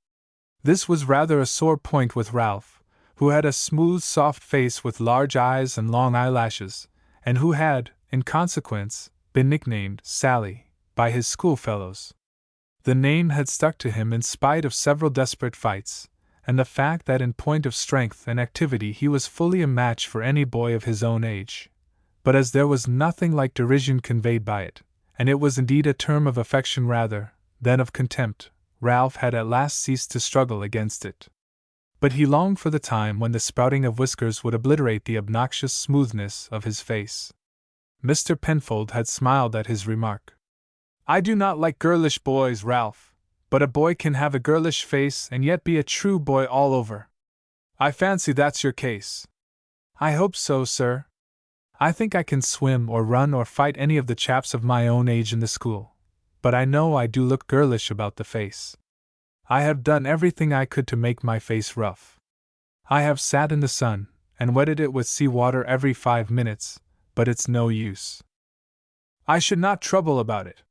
This was rather a sore point with Ralph, who had a smooth, soft face with large eyes and long eyelashes, and who had, in consequence, been nicknamed Sally by his schoolfellows. The name had stuck to him in spite of several desperate fights, and the fact that in point of strength and activity he was fully a match for any boy of his own age. But as there was nothing like derision conveyed by it, and it was indeed a term of affection rather than of contempt, Ralph had at last ceased to struggle against it. But he longed for the time when the sprouting of whiskers would obliterate the obnoxious smoothness of his face. Mr. Penfold had smiled at his remark. "I do not like girlish boys, Ralph, but a boy can have a girlish face and yet be a true boy all over. I fancy that's your case." "I hope so, sir. I think I can swim or run or fight any of the chaps of my own age in the school, but I know I do look girlish about the face. I have done everything I could to make my face rough. I have sat in the sun and wetted it with sea water every 5 minutes, but it's no use. I should not trouble about it.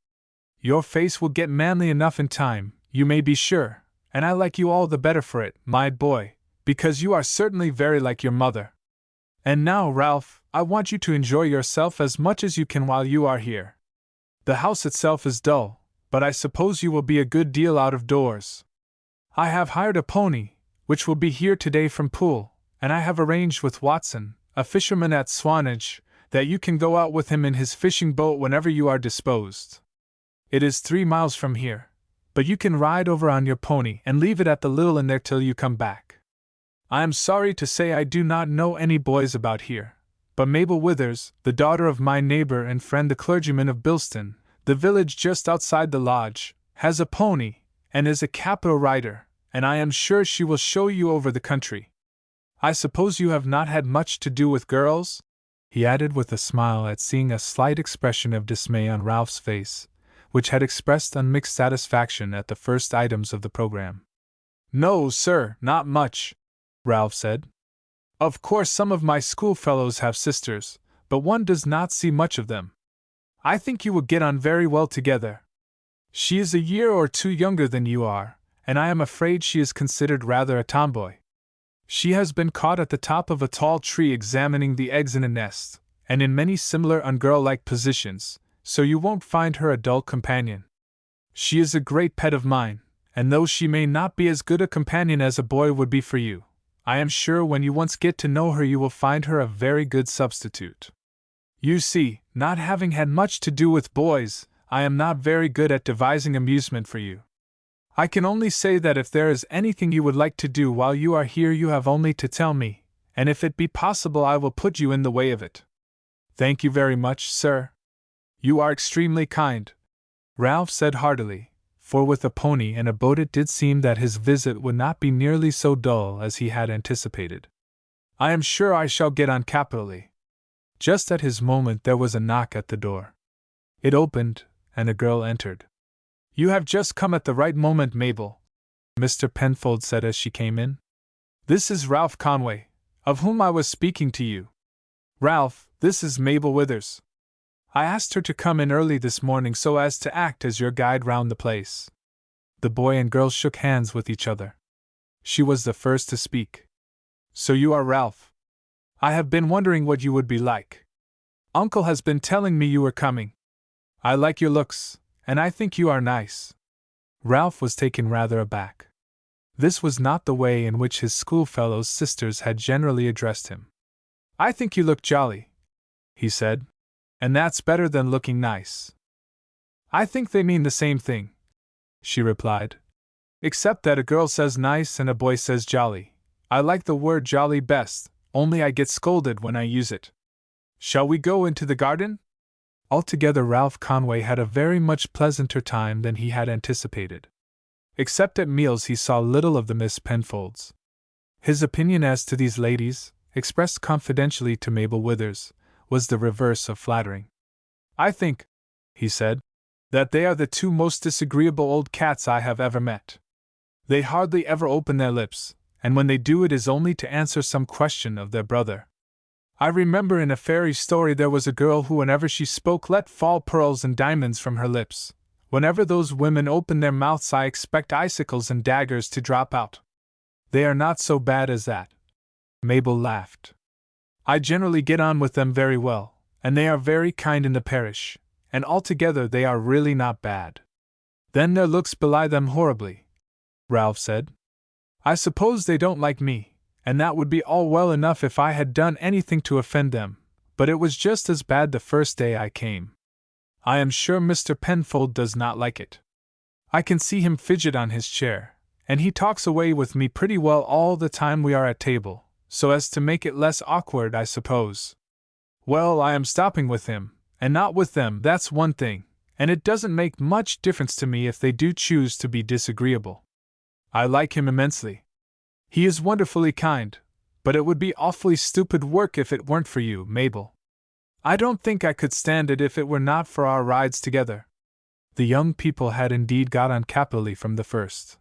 Your face will get manly enough in time, you may be sure, and I like you all the better for it, my boy, because you are certainly very like your mother. And now, Ralph, I want you to enjoy yourself as much as you can while you are here. The house itself is dull, but I suppose you will be a good deal out of doors. I have hired a pony, which will be here today from Poole, and I have arranged with Watson, a fisherman at Swanage, that you can go out with him in his fishing boat whenever you are disposed. It is 3 miles from here, but you can ride over on your pony and leave it at the little inn there till you come back. I am sorry to say I do not know any boys about here, but Mabel Withers, the daughter of my neighbor and friend the clergyman of Bilston, the village just outside the lodge, has a pony, and is a capital rider, and I am sure she will show you over the country. I suppose you have not had much to do with girls?" he added with a smile at seeing a slight expression of dismay on Ralph's face, which had expressed unmixed satisfaction at the first items of the program. "No, sir, not much," Ralph said. "Of course some of my schoolfellows have sisters, but one does not see much of them. I think you will get on very well together. She is a year or 2 younger than you are, and I am afraid she is considered rather a tomboy. She has been caught at the top of a tall tree examining the eggs in a nest, and in many similar ungirl-like positions, so you won't find her a dull companion. She is a great pet of mine, and though she may not be as good a companion as a boy would be for you, I am sure when you once get to know her you will find her a very good substitute. You see, not having had much to do with boys, I am not very good at devising amusement for you. I can only say that if there is anything you would like to do while you are here you have only to tell me, and if it be possible I will put you in the way of it." "Thank you very much, sir. You are extremely kind," Ralph said heartily, for with a pony and a boat it did seem that his visit would not be nearly so dull as he had anticipated. "I am sure I shall get on capitally." Just at his moment there was a knock at the door. It opened, and a girl entered. "You have just come at the right moment, Mabel," Mr. Penfold said as she came in. "This is Ralph Conway, of whom I was speaking to you. Ralph, this is Mabel Withers. I asked her to come in early this morning so as to act as your guide round the place." The boy and girl shook hands with each other. She was the first to speak. "So you are Ralph. I have been wondering what you would be like. Uncle has been telling me you were coming. I like your looks, and I think you are nice." Ralph was taken rather aback. This was not the way in which his schoolfellows' sisters had generally addressed him. "I think you look jolly," he said, "and that's better than looking nice." "I think they mean the same thing," she replied, "except that a girl says nice and a boy says jolly. I like the word jolly best, only I get scolded when I use it. Shall we go into the garden?" Altogether Ralph Conway had a very much pleasanter time than he had anticipated. Except at meals he saw little of the Miss Penfolds. His opinion as to these ladies, expressed confidentially to Mabel Withers, was the reverse of flattering. "I think," he said, "that they are the 2 most disagreeable old cats I have ever met. They hardly ever open their lips, and when they do it is only to answer some question of their brother. I remember in a fairy story there was a girl who, whenever she spoke, let fall pearls and diamonds from her lips. Whenever those women open their mouths, I expect icicles and daggers to drop out. They are not so bad as that. Mabel laughed. I generally get on with them very well, and they are very kind in the parish, and altogether they are really not bad. Then their looks belie them horribly, Ralph said. I suppose they don't like me, and that would be all well enough if I had done anything to offend them, but it was just as bad the first day I came. I am sure Mr. Penfold does not like it. I can see him fidget on his chair, and he talks away with me pretty well all the time we are at table, so as to make it less awkward, I suppose. Well, I am stopping with him, and not with them, that's one thing, and it doesn't make much difference to me if they do choose to be disagreeable. I like him immensely. He is wonderfully kind, but it would be awfully stupid work if it weren't for you, Mabel. I don't think I could stand it if it were not for our rides together. The young people had indeed got on capitally from the first.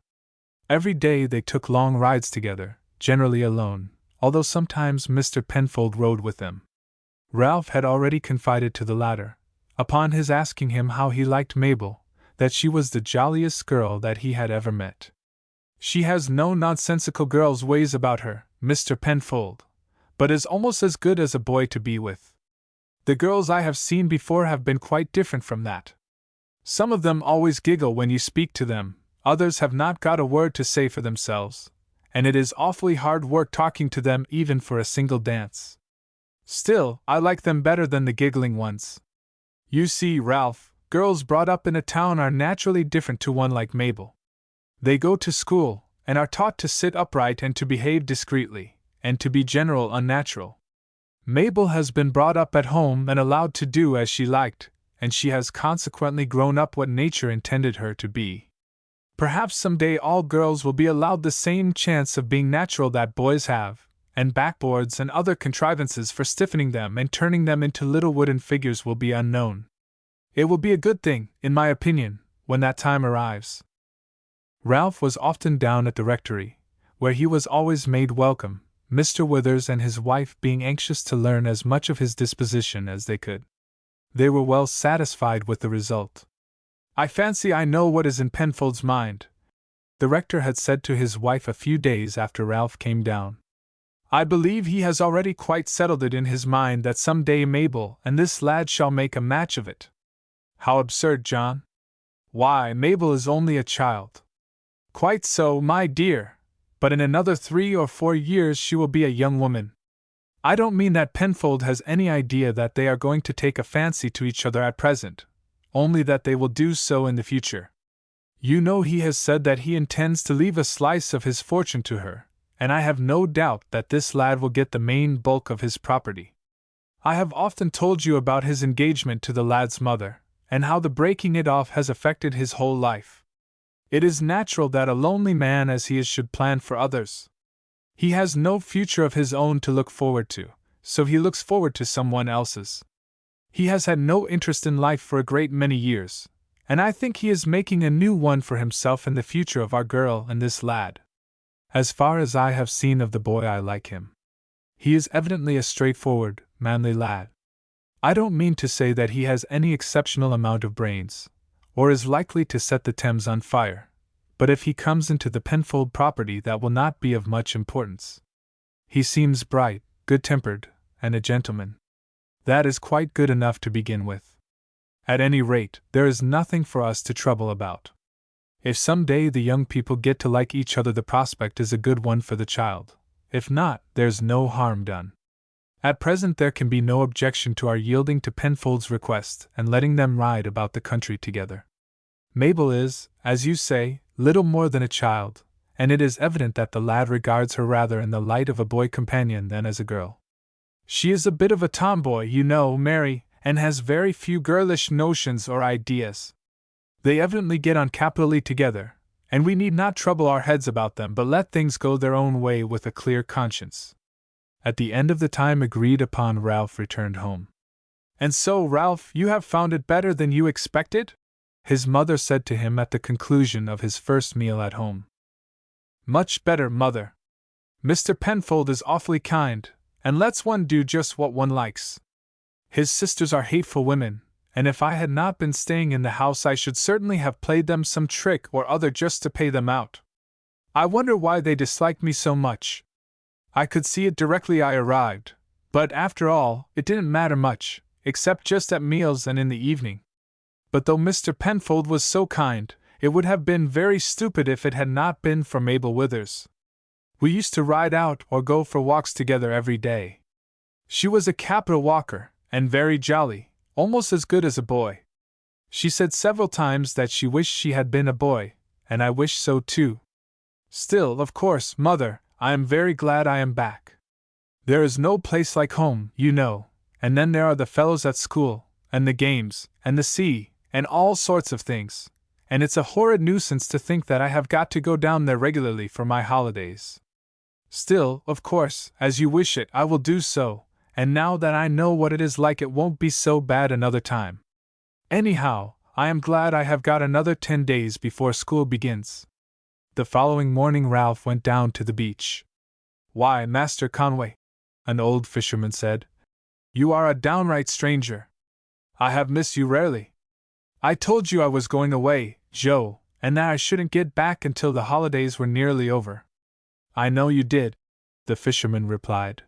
Every day they took long rides together, generally alone, although sometimes Mr. Penfold rode with them. Ralph had already confided to the latter, upon his asking him how he liked Mabel, that she was the jolliest girl that he had ever met. She has no nonsensical girl's ways about her, Mr. Penfold, but is almost as good as a boy to be with. The girls I have seen before have been quite different from that. Some of them always giggle when you speak to them, others have not got a word to say for themselves, and it is awfully hard work talking to them even for a single dance. Still, I like them better than the giggling ones. You see, Ralph, girls brought up in a town are naturally different to one like Mabel. They go to school, and are taught to sit upright and to behave discreetly, and to be general unnatural. Mabel has been brought up at home and allowed to do as she liked, and she has consequently grown up what nature intended her to be. Perhaps some day all girls will be allowed the same chance of being natural that boys have, and backboards and other contrivances for stiffening them and turning them into little wooden figures will be unknown. It will be a good thing, in my opinion, when that time arrives. Ralph was often down at the rectory, where he was always made welcome, Mr. Withers and his wife being anxious to learn as much of his disposition as they could. They were well satisfied with the result. I fancy I know what is in Penfold's mind, the rector had said to his wife a few days after Ralph came down. I believe he has already quite settled it in his mind that some day Mabel and this lad shall make a match of it. How absurd, John! Why, Mabel is only a child. Quite so, my dear, but in another 3 or 4 years she will be a young woman. I don't mean that Penfold has any idea that they are going to take a fancy to each other at present, only that they will do so in the future. You know he has said that he intends to leave a slice of his fortune to her, and I have no doubt that this lad will get the main bulk of his property. I have often told you about his engagement to the lad's mother, and how the breaking it off has affected his whole life. It is natural that a lonely man as he is should plan for others. He has no future of his own to look forward to, so he looks forward to someone else's. He has had no interest in life for a great many years, and I think he is making a new one for himself in the future of our girl and this lad. As far as I have seen of the boy, I like him. He is evidently a straightforward, manly lad. I don't mean to say that he has any exceptional amount of brains, or is likely to set the Thames on fire, but if he comes into the Penfold property that will not be of much importance. He seems bright, good-tempered, and a gentleman. That is quite good enough to begin with. At any rate, there is nothing for us to trouble about. If some day the young people get to like each other, the prospect is a good one for the child. If not, there's no harm done. At present there can be no objection to our yielding to Penfold's request and letting them ride about the country together. Mabel is, as you say, little more than a child, and it is evident that the lad regards her rather in the light of a boy companion than as a girl. She is a bit of a tomboy, you know, Mary, and has very few girlish notions or ideas. They evidently get on capitally together, and we need not trouble our heads about them but let things go their own way with a clear conscience. At the end of the time agreed upon, Ralph returned home. And so, Ralph, you have found it better than you expected? His mother said to him at the conclusion of his first meal at home. Much better, mother. Mr. Penfold is awfully kind, and lets one do just what one likes. His sisters are hateful women, and if I had not been staying in the house I should certainly have played them some trick or other just to pay them out. I wonder why they disliked me so much. I could see it directly I arrived, but after all, it didn't matter much, except just at meals and in the evening. But though Mr. Penfold was so kind, it would have been very stupid if it had not been for Mabel Withers. We used to ride out or go for walks together every day. She was a capital walker, and very jolly, almost as good as a boy. She said several times that she wished she had been a boy, and I wished so too. Still, of course, Mother, I am very glad I am back. There is no place like home, you know, and then there are the fellows at school, and the games, and the sea, and all sorts of things, and it's a horrid nuisance to think that I have got to go down there regularly for my holidays. Still, of course, as you wish it, I will do so, and now that I know what it is like it won't be so bad another time. Anyhow, I am glad I have got another 10 days before school begins. The following morning Ralph went down to the beach. Why, Master Conway, an old fisherman said, you are a downright stranger. I have missed you rarely. I told you I was going away, Joe, and that I shouldn't get back until the holidays were nearly over. I know you did, the fisherman replied.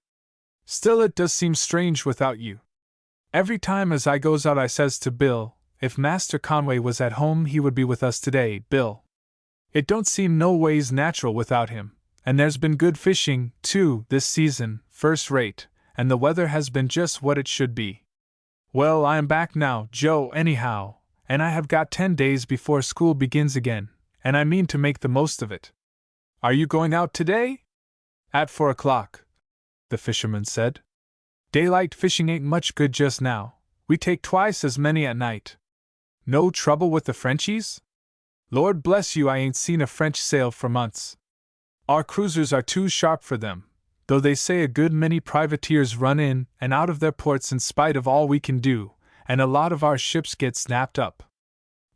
Still it does seem strange without you. Every time as I goes out I says to Bill, if Master Conway was at home he would be with us today, Bill. It don't seem no ways natural without him, and there's been good fishing, too, this season, first rate, and the weather has been just what it should be. Well, I am back now, Joe, anyhow, and I have got 10 days before school begins again, and I mean to make the most of it. Are you going out today? At 4 o'clock, the fisherman said. Daylight fishing ain't much good just now. We take twice as many at night. No trouble with the Frenchies? Lord bless you, I ain't seen a French sail for months. Our cruisers are too sharp for them, though they say a good many privateers run in and out of their ports in spite of all we can do, and a lot of our ships get snapped up.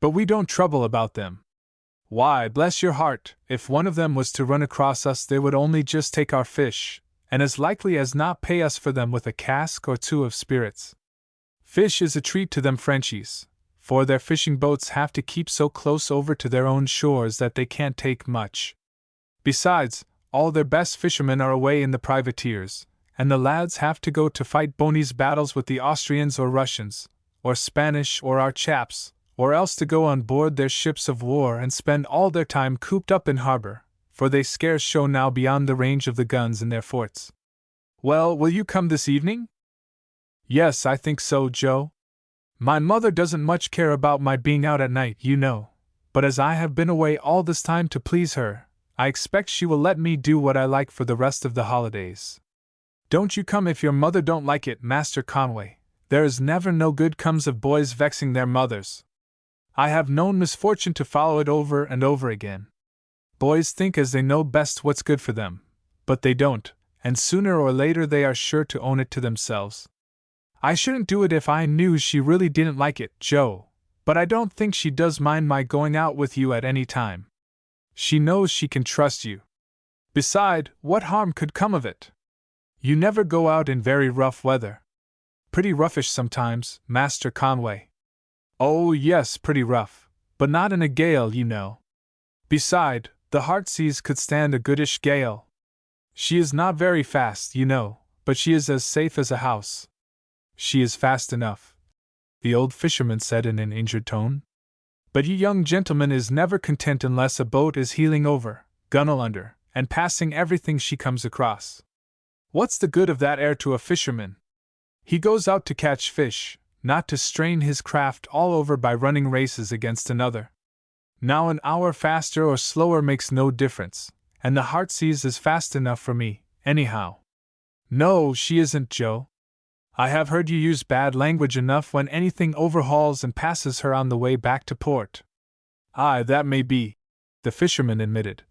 But we don't trouble about them. Why, bless your heart, if one of them was to run across us they would only just take our fish, and as likely as not pay us for them with a cask or two of spirits. Fish is a treat to them Frenchies, for their fishing boats have to keep so close over to their own shores that they can't take much. Besides, all their best fishermen are away in the privateers, and the lads have to go to fight Boney's battles with the Austrians or Russians, or Spanish or our chaps, or else to go on board their ships of war and spend all their time cooped up in harbor, for they scarce show now beyond the range of the guns in their forts. Well, will you come this evening? Yes, I think so, Joe. My mother doesn't much care about my being out at night, you know, but as I have been away all this time to please her, I expect she will let me do what I like for the rest of the holidays. Don't you come if your mother don't like it, Master Conway. There is never no good comes of boys vexing their mothers. I have known misfortune to follow it over and over again. Boys think as they know best what's good for them, but they don't, and sooner or later they are sure to own it to themselves. I shouldn't do it if I knew she really didn't like it, Joe, but I don't think she does mind my going out with you at any time. She knows she can trust you. Beside, what harm could come of it? You never go out in very rough weather. Pretty roughish sometimes, Master Conway. Oh, yes, pretty rough, but not in a gale, you know. Beside, the Heartsease could stand a goodish gale. She is not very fast, you know, but she is as safe as a house. She is fast enough, the old fisherman said in an injured tone. But you young gentlemen is never content unless a boat is heeling over, gunwale under, and passing everything she comes across. What's the good of that air to a fisherman? He goes out to catch fish, not to strain his craft all over by running races against another. Now an hour faster or slower makes no difference, and the Heartsease is fast enough for me, anyhow. No, she isn't, Joe. I have heard you use bad language enough when anything overhauls and passes her on the way back to port. Aye, that may be, the fisherman admitted.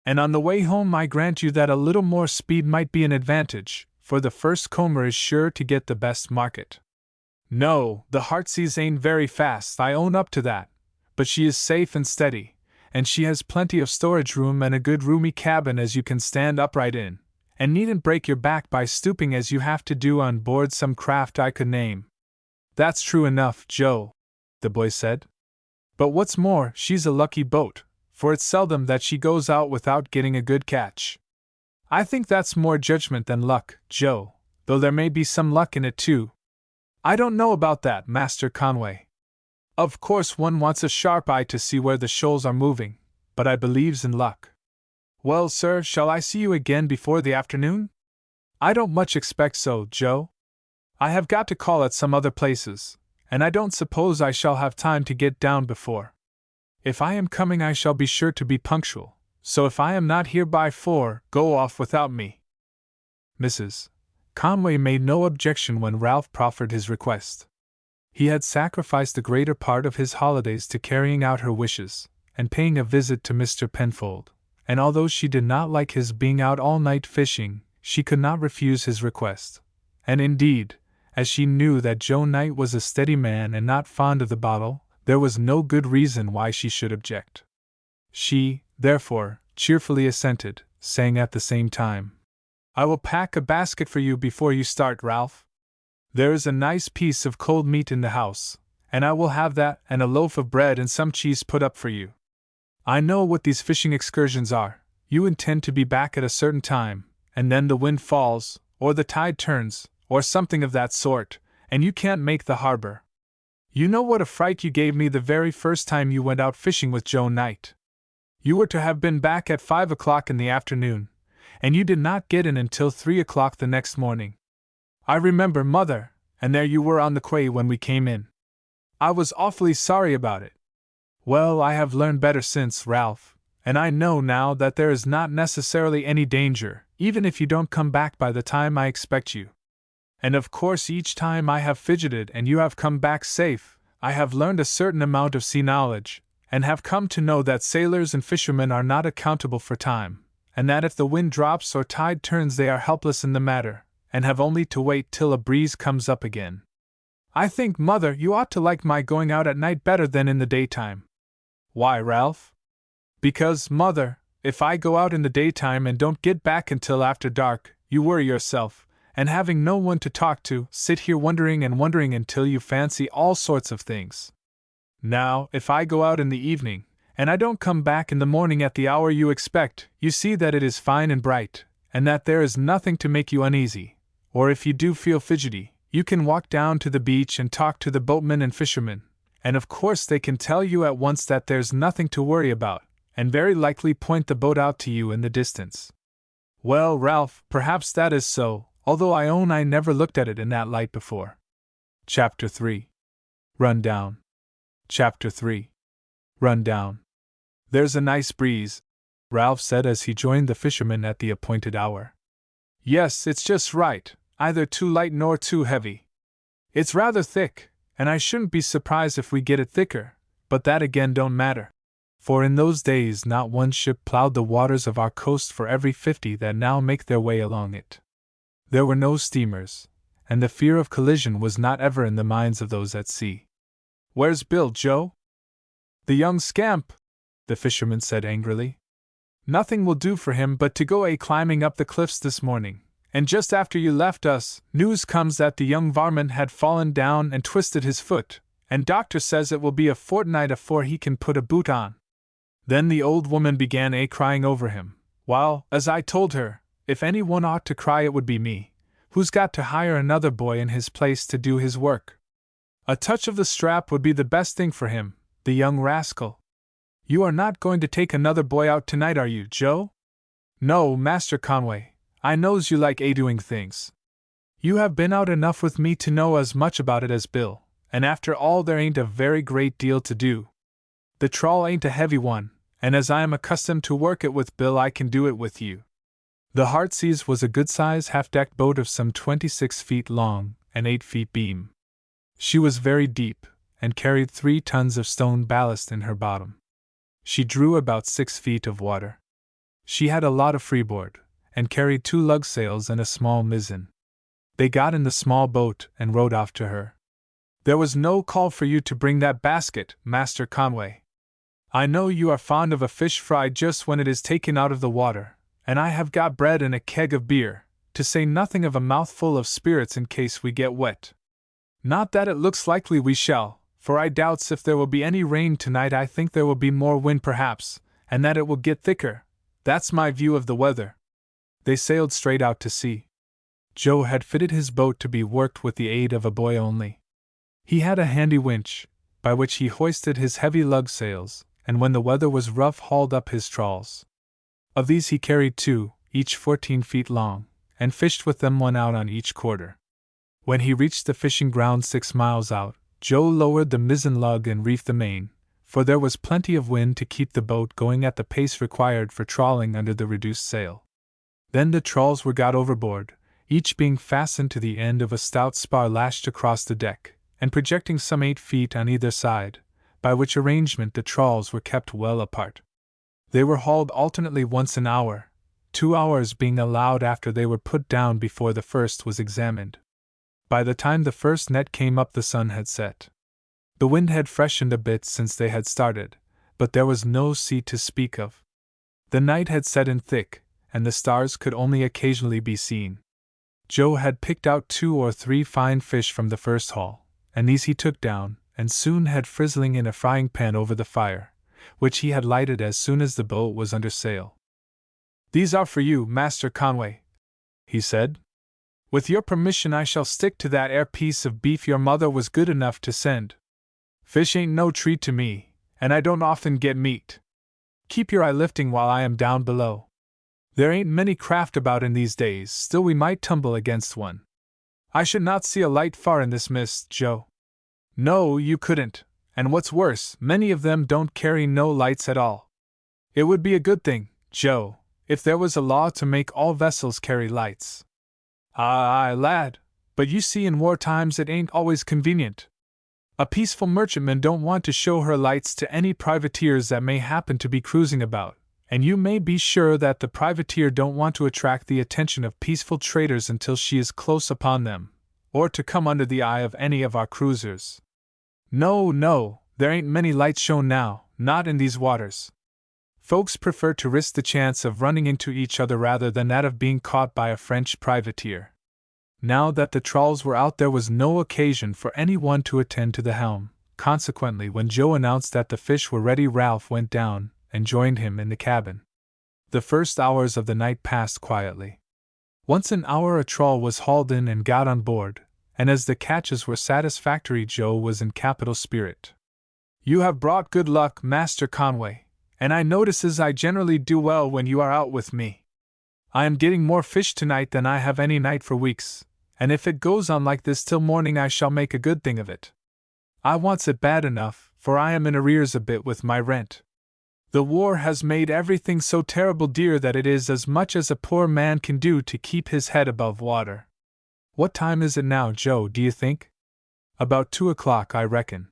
And on the way home I grant you that a little more speed might be an advantage, for the first comber is sure to get the best market. No, the Heartsease ain't very fast, I own up to that, but she is safe and steady, and she has plenty of storage room and a good roomy cabin as you can stand upright in, and needn't break your back by stooping as you have to do on board some craft I could name." "That's true enough, Joe," the boy said. "But what's more, she's a lucky boat, for it's seldom that she goes out without getting a good catch." "I think that's more judgment than luck, Joe, though there may be some luck in it too." "I don't know about that, Master Conway. Of course one wants a sharp eye to see where the shoals are moving, but I believes in luck." "Well, sir, shall I see you again before the afternoon?" "I don't much expect so, Joe. I have got to call at some other places, and I don't suppose I shall have time to get down before. If I am coming I shall be sure to be punctual, so if I am not here by 4, go off without me." Mrs. Conway made no objection when Ralph proffered his request. He had sacrificed the greater part of his holidays to carrying out her wishes, and paying a visit to Mr. Penfold, and although she did not like his being out all night fishing, she could not refuse his request. And indeed, as she knew that Joe Knight was a steady man and not fond of the bottle, there was no good reason why she should object. She, therefore, cheerfully assented, saying at the same time, "I will pack a basket for you before you start, Ralph. There is a nice piece of cold meat in the house, and I will have that and a loaf of bread and some cheese put up for you. I know what these fishing excursions are. You intend to be back at a certain time, and then the wind falls, or the tide turns, or something of that sort, and you can't make the harbor. You know what a fright you gave me the very first time you went out fishing with Joe Knight. You were to have been back at 5 o'clock in the afternoon, and you did not get in until 3 o'clock the next morning. I remember, Mother, and there you were on the quay when we came in. I was awfully sorry about it. Well, I have learned better since, Ralph, and I know now that there is not necessarily any danger, even if you don't come back by the time I expect you. And of course each time I have fidgeted and you have come back safe, I have learned a certain amount of sea knowledge, and have come to know that sailors and fishermen are not accountable for time, and that if the wind drops or tide turns they are helpless in the matter, and have only to wait till a breeze comes up again. I think, Mother, you ought to like my going out at night better than in the daytime." "Why, Ralph?" "Because, Mother, if I go out in the daytime and don't get back until after dark, you worry yourself, and having no one to talk to, sit here wondering and wondering until you fancy all sorts of things. Now, if I go out in the evening, and I don't come back in the morning at the hour you expect, you see that it is fine and bright, and that there is nothing to make you uneasy, or if you do feel fidgety, you can walk down to the beach and talk to the boatmen and fishermen, and of course they can tell you at once that there's nothing to worry about, and very likely point the boat out to you in the distance." "Well, Ralph, perhaps that is so, although I own I never looked at it in that light before." Chapter 3. Run Down. Chapter 3. Run Down. "There's a nice breeze," Ralph said as he joined the fishermen at the appointed hour. "Yes, it's just right, either too light nor too heavy. It's rather thick, and I shouldn't be surprised if we get it thicker, but that again don't matter. For in those days not one ship plowed the waters of our coast for every 50 that now make their way along it. There were no steamers, and the fear of collision was not ever in the minds of those at sea." "Where's Bill, Joe?" "The young scamp," the fisherman said angrily. "Nothing will do for him but to go climbing up the cliffs this morning, and just after you left us, news comes that the young varmint had fallen down and twisted his foot, and doctor says it will be a fortnight afore he can put a boot on." Then the old woman began crying over him, while, as I told her, if any one ought to cry it would be me, who's got to hire another boy in his place to do his work. A touch of the strap would be the best thing for him, the young rascal. "You are not going to take another boy out tonight, are you, Joe?" "No, Master Conway, I knows you like doing things. You have been out enough with me to know as much about it as Bill, and after all there ain't a very great deal to do. The trawl ain't a heavy one, and as I am accustomed to work it with Bill I can do it with you." The Heartsease was a good-sized half-decked boat of some 26 feet long and 8 feet beam. She was very deep, and carried 3 tons of stone ballast in her bottom. She drew about 6 feet of water. She had a lot of freeboard, and carried 2 lug sails and a small mizzen. They got in the small boat and rowed off to her. "There was no call for you to bring that basket, Master Conway. I know you are fond of a fish fried just when it is taken out of the water, and I have got bread and a keg of beer, to say nothing of a mouthful of spirits in case we get wet. Not that it looks likely we shall, for I doubts if there will be any rain tonight. I think there will be more wind perhaps, and that it will get thicker. That's my view of the weather." They sailed straight out to sea. Joe had fitted his boat to be worked with the aid of a boy only. He had a handy winch, by which he hoisted his heavy lug sails, and when the weather was rough hauled up his trawls. Of these he carried 2, each 14 feet long, and fished with them one out on each quarter. When he reached the fishing ground 6 miles out, Joe lowered the mizzen lug and reefed the main, for there was plenty of wind to keep the boat going at the pace required for trawling under the reduced sail. Then the trawls were got overboard, each being fastened to the end of a stout spar lashed across the deck, and projecting some 8 feet on either side, by which arrangement the trawls were kept well apart. They were hauled alternately once an hour, 2 hours being allowed after they were put down before the first was examined. By the time the first net came up the sun had set. The wind had freshened a bit since they had started, but there was no sea to speak of. The night had set in thick, and the stars could only occasionally be seen. Joe had picked out 2 or 3 fine fish from the first haul, and these he took down, and soon had frizzling in a frying pan over the fire, which he had lighted as soon as the boat was under sail. "These are for you, Master Conway," he said. "With your permission I shall stick to that 'ere piece of beef your mother was good enough to send. Fish ain't no treat to me, and I don't often get meat. Keep your eye lifting while I am down below. There ain't many craft about in these days, still we might tumble against one. I should not see a light far in this mist, Joe." "No, you couldn't, and what's worse, many of them don't carry no lights at all. It would be a good thing, Joe, if there was a law to make all vessels carry lights." "Aye, lad, but you see in war times it ain't always convenient. A peaceful merchantman don't want to show her lights to any privateers that may happen to be cruising about, and you may be sure that the privateer don't want to attract the attention of peaceful traders until she is close upon them, or to come under the eye of any of our cruisers. No, there ain't many lights shown now, not in these waters. Folks prefer to risk the chance of running into each other rather than that of being caught by a French privateer." Now that the trawls were out there was no occasion for any one to attend to the helm, consequently when Joe announced that the fish were ready Ralph went down and joined him in the cabin. The first hours of the night passed quietly. Once an hour a trawl was hauled in and got on board, and as the catches were satisfactory Joe was in capital spirit. "You have brought good luck, Master Conway, and I notices I generally do well when you are out with me. I am getting more fish tonight than I have any night for weeks, and if it goes on like this till morning I shall make a good thing of it. I wants it bad enough, for I am in arrears a bit with my rent. The war has made everything so terrible dear that it is as much as a poor man can do to keep his head above water. What time is it now, Joe, do you think?" "About 2 o'clock, I reckon.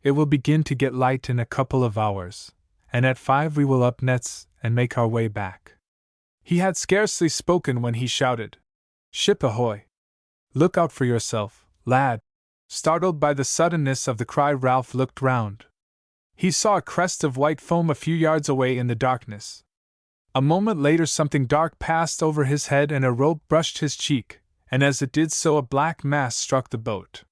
It will begin to get light in a couple of hours, and at 5 we will up nets and make our way back." He had scarcely spoken when he shouted, "Ship ahoy! Look out for yourself, lad." Startled by the suddenness of the cry, Ralph looked round. He saw a crest of white foam a few yards away in the darkness. A moment later something dark passed over his head and a rope brushed his cheek, and as it did so a black mass struck the boat.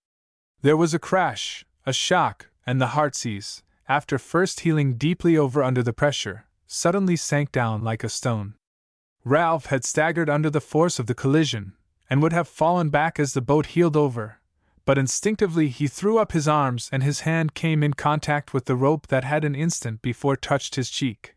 There was a crash, a shock, and the Heartsease, after first heeling deeply over under the pressure, suddenly sank down like a stone. Ralph had staggered under the force of the collision, and would have fallen back as the boat heeled over, but instinctively he threw up his arms and his hand came in contact with the rope that had an instant before touched his cheek.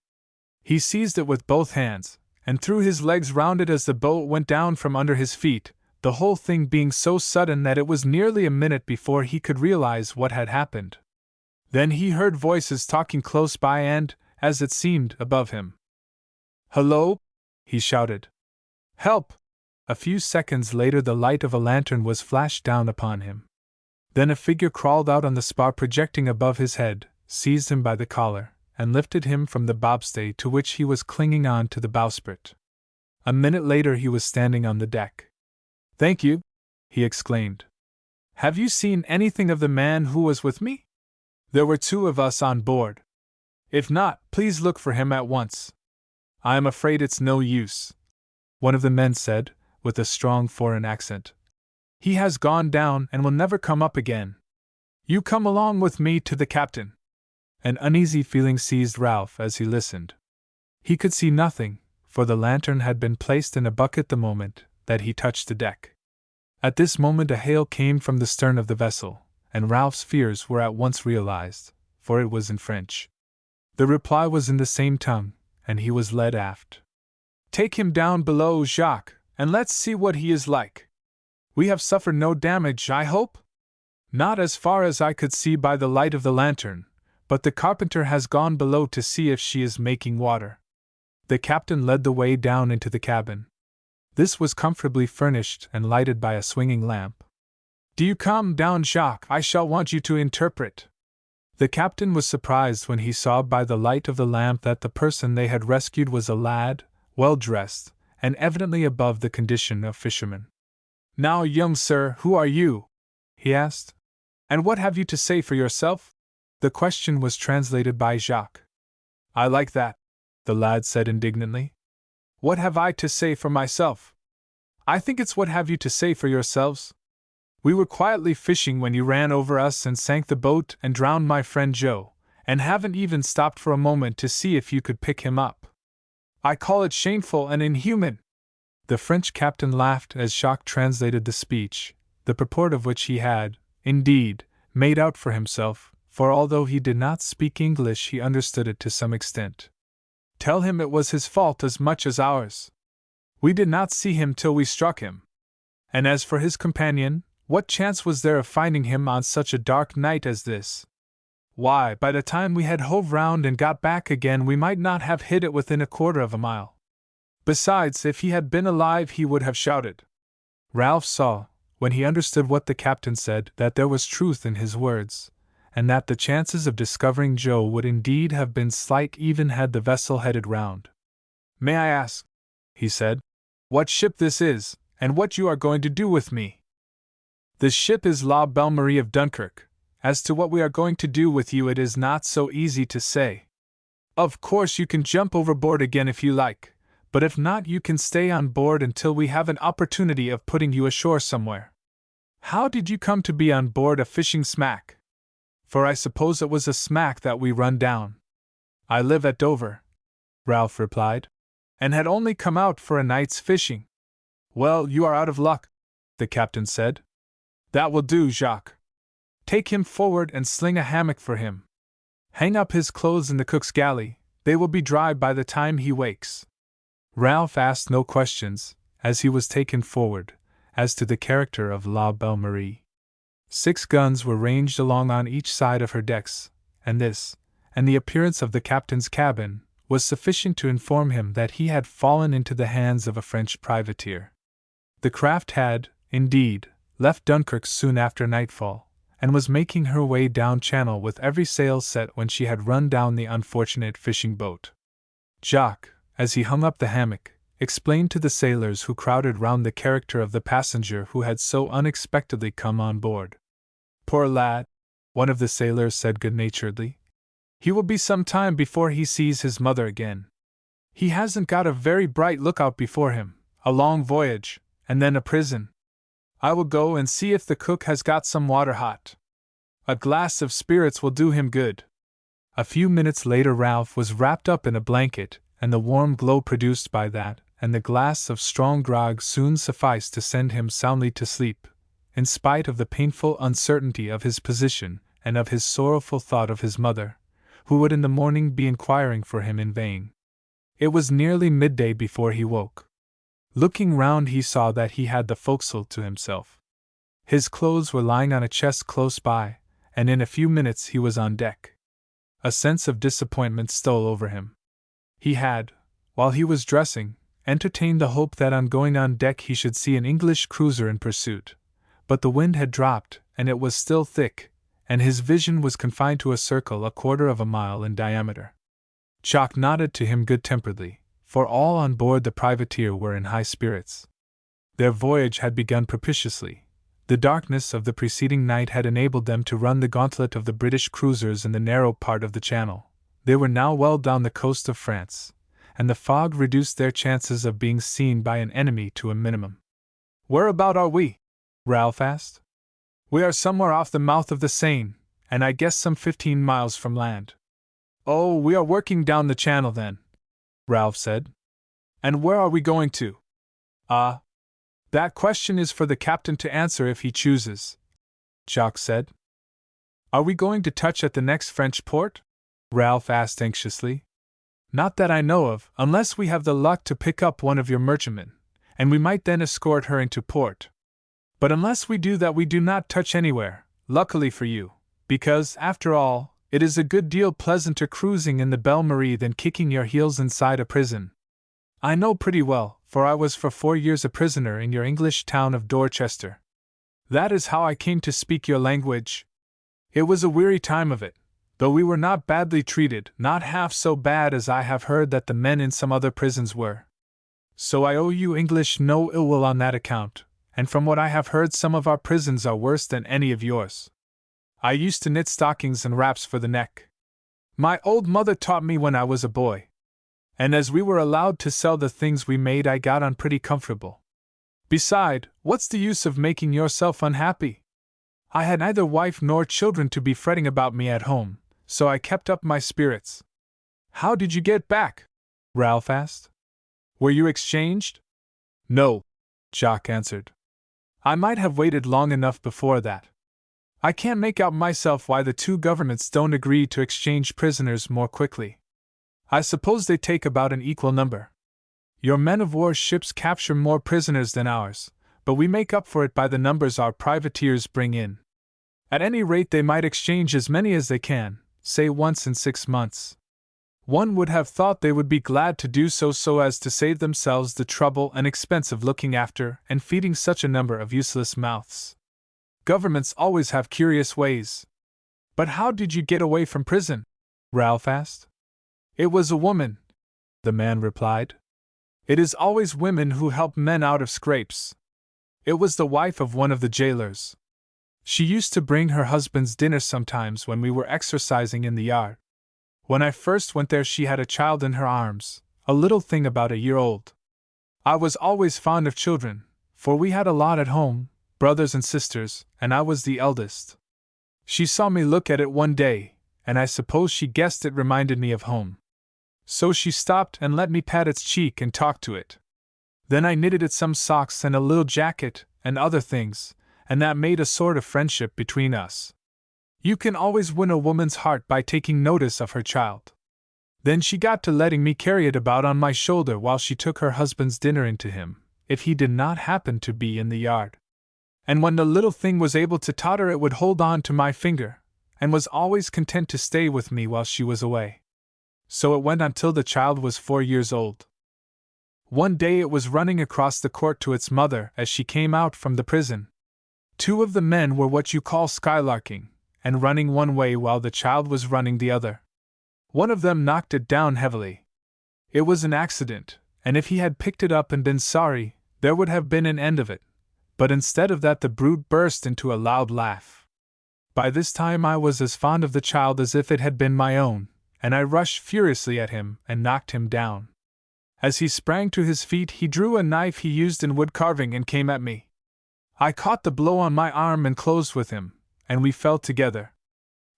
He seized it with both hands, and threw his legs round it as the boat went down from under his feet, the whole thing being so sudden that it was nearly a minute before he could realize what had happened. Then he heard voices talking close by and, as it seemed, above him. "Hello!" he shouted. "Help!" A few seconds later the light of a lantern was flashed down upon him. Then a figure crawled out on the spar projecting above his head, seized him by the collar, and lifted him from the bobstay to which he was clinging on to the bowsprit. A minute later he was standing on the deck. "Thank you," he exclaimed. "Have you seen anything of the man who was with me? There were 2 of us on board. If not, please look for him at once." "I am afraid it's no use," one of the men said, with a strong foreign accent. "He has gone down and will never come up again. You come along with me to the captain." An uneasy feeling seized Ralph as he listened. He could see nothing, for the lantern had been placed in a bucket the moment that he touched the deck. At this moment a hail came from the stern of the vessel, and Ralph's fears were at once realized, for it was in French. The reply was in the same tongue, and he was led aft. "Take him down below, Jacques, and let's see what he is like. We have suffered no damage, I hope?" "Not as far as I could see by the light of the lantern, but the carpenter has gone below to see if she is making water." The captain led the way down into the cabin. This was comfortably furnished and lighted by a swinging lamp. "Do you come down, Jacques? I shall want you to interpret." The captain was surprised when he saw by the light of the lamp that the person they had rescued was a lad, well dressed, and evidently above the condition of fishermen. "Now, young sir, who are you?" he asked. "And what have you to say for yourself?" The question was translated by Jacques. "I like that," the lad said indignantly. "What have I to say for myself?" "I think it's what have you to say for yourselves? We were quietly fishing when you ran over us and sank the boat and drowned my friend Joe, and haven't even stopped for a moment to see if you could pick him up. I call it shameful and inhuman." The French captain laughed as Jacques translated the speech, the purport of which he had, indeed, made out for himself, for although he did not speak English he understood it to some extent. "Tell him it was his fault as much as ours. We did not see him till we struck him. And as for his companion, what chance was there of finding him on such a dark night as this? Why, by the time we had hove round and got back again we might not have hit it within a quarter of a mile. Besides, if he had been alive he would have shouted." Ralph saw, when he understood what the captain said, that there was truth in his words, and that the chances of discovering Joe would indeed have been slight even had the vessel headed round. "May I ask," he said, "what ship this is, and what you are going to do with me?" "The ship is La Belle Marie of Dunkirk. As to what we are going to do with you it is not so easy to say. Of course you can jump overboard again if you like, but if not you can stay on board until we have an opportunity of putting you ashore somewhere. How did you come to be on board a fishing smack? For I suppose it was a smack that we run down." "I live at Dover," Ralph replied, "and had only come out for a night's fishing." "Well, you are out of luck," the captain said. "That will do, Jacques. Take him forward and sling a hammock for him. Hang up his clothes in the cook's galley, they will be dry by the time he wakes." Ralph asked no questions, as he was taken forward, as to the character of La Belle Marie. 6 guns were ranged along on each side of her decks, and this, and the appearance of the captain's cabin, was sufficient to inform him that he had fallen into the hands of a French privateer. The craft had, indeed, left Dunkirk soon after nightfall, and was making her way down channel with every sail set when she had run down the unfortunate fishing boat. Jacques, as he hung up the hammock, explained to the sailors who crowded round the character of the passenger who had so unexpectedly come on board. "Poor lad," one of the sailors said good-naturedly. "He will be some time before he sees his mother again. He hasn't got a very bright lookout before him, a long voyage, and then a prison. I will go and see if the cook has got some water hot. A glass of spirits will do him good." A few minutes later Ralph was wrapped up in a blanket, and the warm glow produced by that and the glass of strong grog soon sufficed to send him soundly to sleep, in spite of the painful uncertainty of his position and of his sorrowful thought of his mother, who would in the morning be inquiring for him in vain. It was nearly midday before he woke. Looking round he saw that he had the forecastle to himself. His clothes were lying on a chest close by, and in a few minutes he was on deck. A sense of disappointment stole over him. He had, while he was dressing, entertained the hope that on going on deck he should see an English cruiser in pursuit, but the wind had dropped and it was still thick, and his vision was confined to a circle a quarter of a mile in diameter. Jacques nodded to him good-temperedly, for all on board the privateer were in high spirits. Their voyage had begun propitiously. The darkness of the preceding night had enabled them to run the gauntlet of the British cruisers in the narrow part of the channel. They were now well down the coast of France, and the fog reduced their chances of being seen by an enemy to a minimum. "Whereabout are we?" Ralph asked. "We are somewhere off the mouth of the Seine, and I guess some 15 miles from land." "Oh, we are working down the channel then," Ralph said. "And where are we going to?" That question is for the captain to answer if he chooses," Jacques said. "Are we going to touch at the next French port?" Ralph asked anxiously. "Not that I know of, unless we have the luck to pick up one of your merchantmen, and we might then escort her into port. But unless we do that, we do not touch anywhere, luckily for you, because, after all, it is a good deal pleasanter cruising in the Belle Marie than kicking your heels inside a prison. I know pretty well, for I was for 4 years a prisoner in your English town of Dorchester. That is how I came to speak your language. It was a weary time of it, though we were not badly treated, not half so bad as I have heard that the men in some other prisons were. So I owe you English no ill will on that account, and from what I have heard some of our prisons are worse than any of yours. I used to knit stockings and wraps for the neck. My old mother taught me when I was a boy. And as we were allowed to sell the things we made, I got on pretty comfortable. Beside, what's the use of making yourself unhappy? I had neither wife nor children to be fretting about me at home, so I kept up my spirits." "How did you get back?" Ralph asked. "Were you exchanged?" "No," Jacques answered. "I might have waited long enough before that. I can't make out myself why the two governments don't agree to exchange prisoners more quickly. I suppose they take about an equal number. Your men-of-war ships capture more prisoners than ours, but we make up for it by the numbers our privateers bring in. At any rate, they might exchange as many as they can, say once in 6 months. One would have thought they would be glad to do so as to save themselves the trouble and expense of looking after and feeding such a number of useless mouths. Governments always have curious ways." "But how did you get away from prison?" Ralph asked. "It was a woman," the man replied. "It is always women who help men out of scrapes. It was the wife of one of the jailers. She used to bring her husband's dinner sometimes when we were exercising in the yard. When I first went there, she had a child in her arms, a little thing about a year old. I was always fond of children, for we had a lot at home, brothers and sisters, and I was the eldest. She saw me look at it one day, and I suppose she guessed it reminded me of home. So she stopped and let me pat its cheek and talk to it. Then I knitted it some socks and a little jacket and other things, and that made a sort of friendship between us. You can always win a woman's heart by taking notice of her child. Then she got to letting me carry it about on my shoulder while she took her husband's dinner into him, if he did not happen to be in the yard. And when the little thing was able to totter, it would hold on to my finger, and was always content to stay with me while she was away. So it went until the child was 4 years old. One day it was running across the court to its mother as she came out from the prison. 2 of the men were what you call skylarking, and running one way while the child was running the other. One of them knocked it down heavily. It was an accident, and if he had picked it up and been sorry, there would have been an end of it. But instead of that, the brute burst into a loud laugh. By this time I was as fond of the child as if it had been my own, and I rushed furiously at him and knocked him down. As he sprang to his feet, he drew a knife he used in wood carving and came at me. I caught the blow on my arm and closed with him, and we fell together.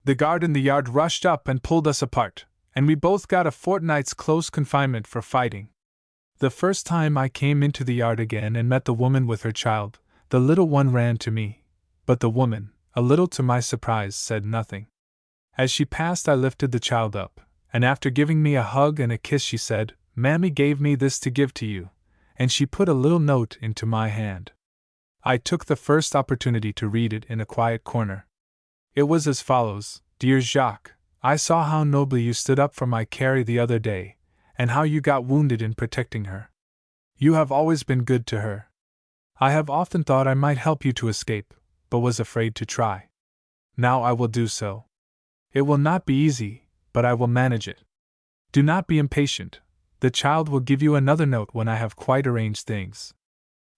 The guard in the yard rushed up and pulled us apart, and we both got a fortnight's close confinement for fighting. The first time I came into the yard again and met the woman with her child, the little one ran to me, but the woman, a little to my surprise, said nothing. As she passed, I lifted the child up, and after giving me a hug and a kiss, she said, "Mammy gave me this to give to you," and she put a little note into my hand. I took the first opportunity to read it in a quiet corner. It was as follows: "Dear Jacques, I saw how nobly you stood up for my Carrie the other day, and how you got wounded in protecting her. You have always been good to her. I have often thought I might help you to escape, but was afraid to try. Now I will do so. It will not be easy, but I will manage it. Do not be impatient. The child will give you another note when I have quite arranged things.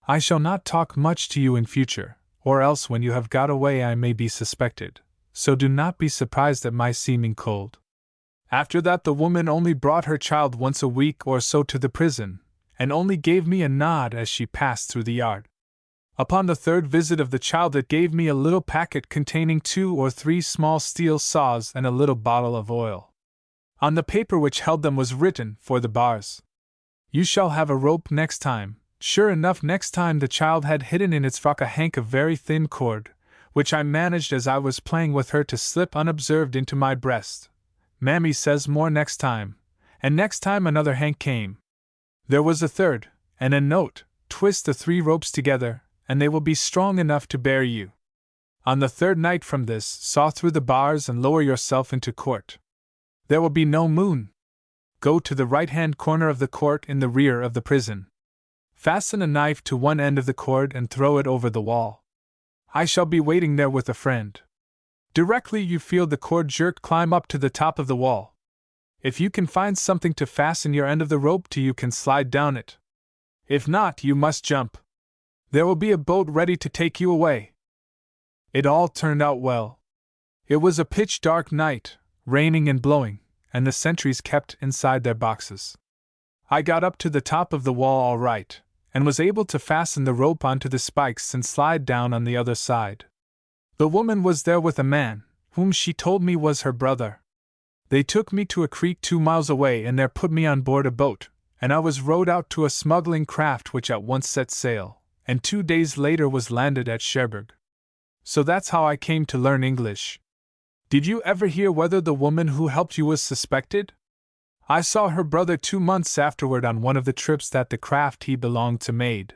I shall not talk much to you in future, or else when you have got away I may be suspected, so do not be surprised at my seeming cold. After that the woman only brought her child once a week or so to the prison, and only gave me a nod as she passed through the yard. Upon the third visit of the child it gave me a little packet containing 2 or 3 small steel saws and a little bottle of oil. On the paper which held them was written, for the bars, "You shall have a rope next time." Sure enough, next time the child had hidden in its frock a hank of very thin cord, which I managed as I was playing with her to slip unobserved into my breast. Mammy says more next time, and next time another hank came. There was a third, and a note: "Twist the 3 ropes together, and they will be strong enough to bear you. On the 3rd night from this, saw through the bars and lower yourself into court. There will be no moon. Go to the right-hand corner of the court in the rear of the prison. Fasten a knife to one end of the cord and throw it over the wall. I shall be waiting there with a friend. Directly you feel the cord jerked, climb up to the top of the wall. If you can find something to fasten your end of the rope to, you can slide down it. If not, you must jump. There will be a boat ready to take you away." It all turned out well. It was a pitch-dark night, raining and blowing, and the sentries kept inside their boxes. I got up to the top of the wall all right, and was able to fasten the rope onto the spikes and slide down on the other side. The woman was there with a man, whom she told me was her brother. They took me to a creek 2 miles away and there put me on board a boat, and I was rowed out to a smuggling craft which at once set sail, and 2 days later was landed at Cherbourg. So that's how I came to learn English. Did you ever hear whether the woman who helped you was suspected? I saw her brother 2 months afterward on one of the trips that the craft he belonged to made.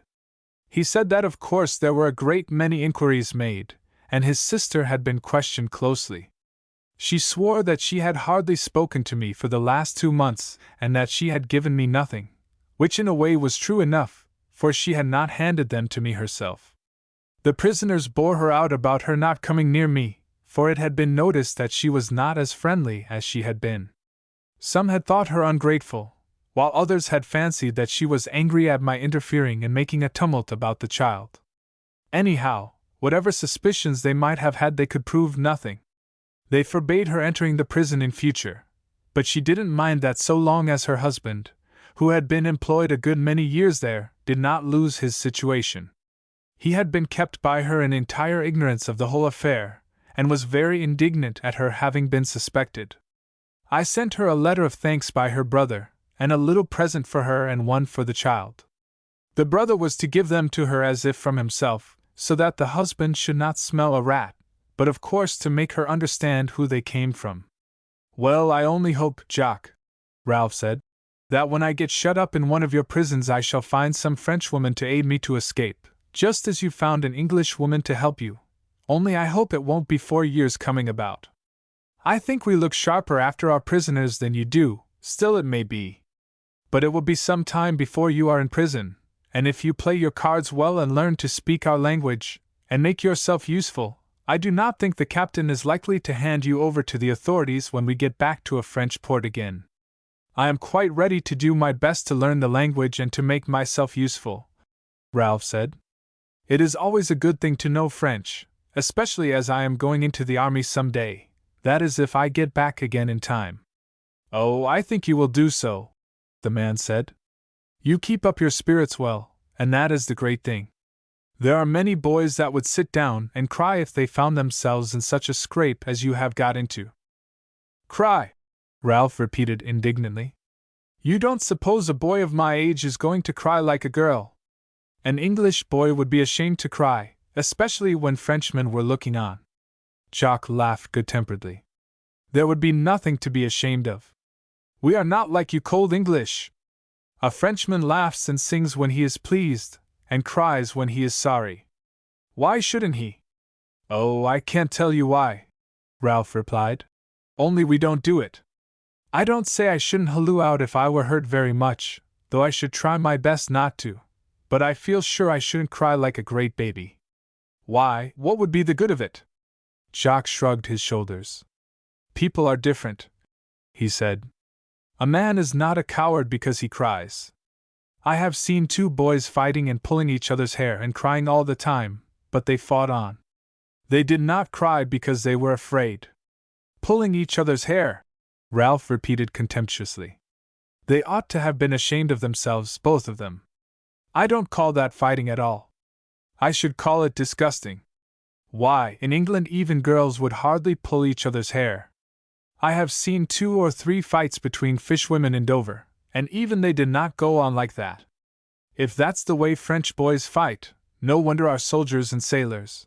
He said that of course there were a great many inquiries made, and his sister had been questioned closely. She swore that she had hardly spoken to me for the last 2 months, and that she had given me nothing, which in a way was true enough, for she had not handed them to me herself. The prisoners bore her out about her not coming near me, for it had been noticed that she was not as friendly as she had been. Some had thought her ungrateful, while others had fancied that she was angry at my interfering and making a tumult about the child. Anyhow, whatever suspicions they might have had, they could prove nothing. They forbade her entering the prison in future, but she didn't mind that so long as her husband, who had been employed a good many years there, did not lose his situation. He had been kept by her in entire ignorance of the whole affair, and was very indignant at her having been suspected. I sent her a letter of thanks by her brother, and a little present for her and one for the child. The brother was to give them to her as if from himself, so that the husband should not smell a rat, but of course to make her understand who they came from. "Well, I only hope, Jacques," Ralph said, "that when I get shut up in one of your prisons I shall find some Frenchwoman to aid me to escape, just as you found an Englishwoman to help you, only I hope it won't be 4 years coming about. I think we look sharper after our prisoners than you do, still it may be. But it will be some time before you are in prison, and if you play your cards well and learn to speak our language, and make yourself useful, I do not think the captain is likely to hand you over to the authorities when we get back to a French port again. I am quite ready to do my best to learn the language and to make myself useful," Ralph said. "It is always a good thing to know French, especially as I am going into the army some day, that is if I get back again in time." "Oh, I think you will do so," the man said. "You keep up your spirits well, and that is the great thing. There are many boys that would sit down and cry if they found themselves in such a scrape as you have got into." "Cry?" Ralph repeated indignantly. "You don't suppose a boy of my age is going to cry like a girl? An English boy would be ashamed to cry, especially when Frenchmen were looking on." Jacques laughed good-temperedly. "There would be nothing to be ashamed of. We are not like you cold English. A Frenchman laughs and sings when he is pleased, and cries when he is sorry. Why shouldn't he?" "Oh, I can't tell you why," Ralph replied. "Only we don't do it. I don't say I shouldn't halloo out if I were hurt very much, though I should try my best not to, but I feel sure I shouldn't cry like a great baby." "Why, what would be the good of it?" Jacques shrugged his shoulders. "People are different," he said. "A man is not a coward because he cries. I have seen 2 boys fighting and pulling each other's hair and crying all the time, but they fought on. They did not cry because they were afraid. Pulling each other's hair! Ralph repeated contemptuously. They ought to have been ashamed of themselves, both of them. I don't call that fighting at all. I should call it disgusting. Why, in England even girls would hardly pull each other's hair. I have seen 2 or 3 fights between fishwomen in Dover, and even they did not go on like that. If that's the way French boys fight, no wonder our soldiers and sailors.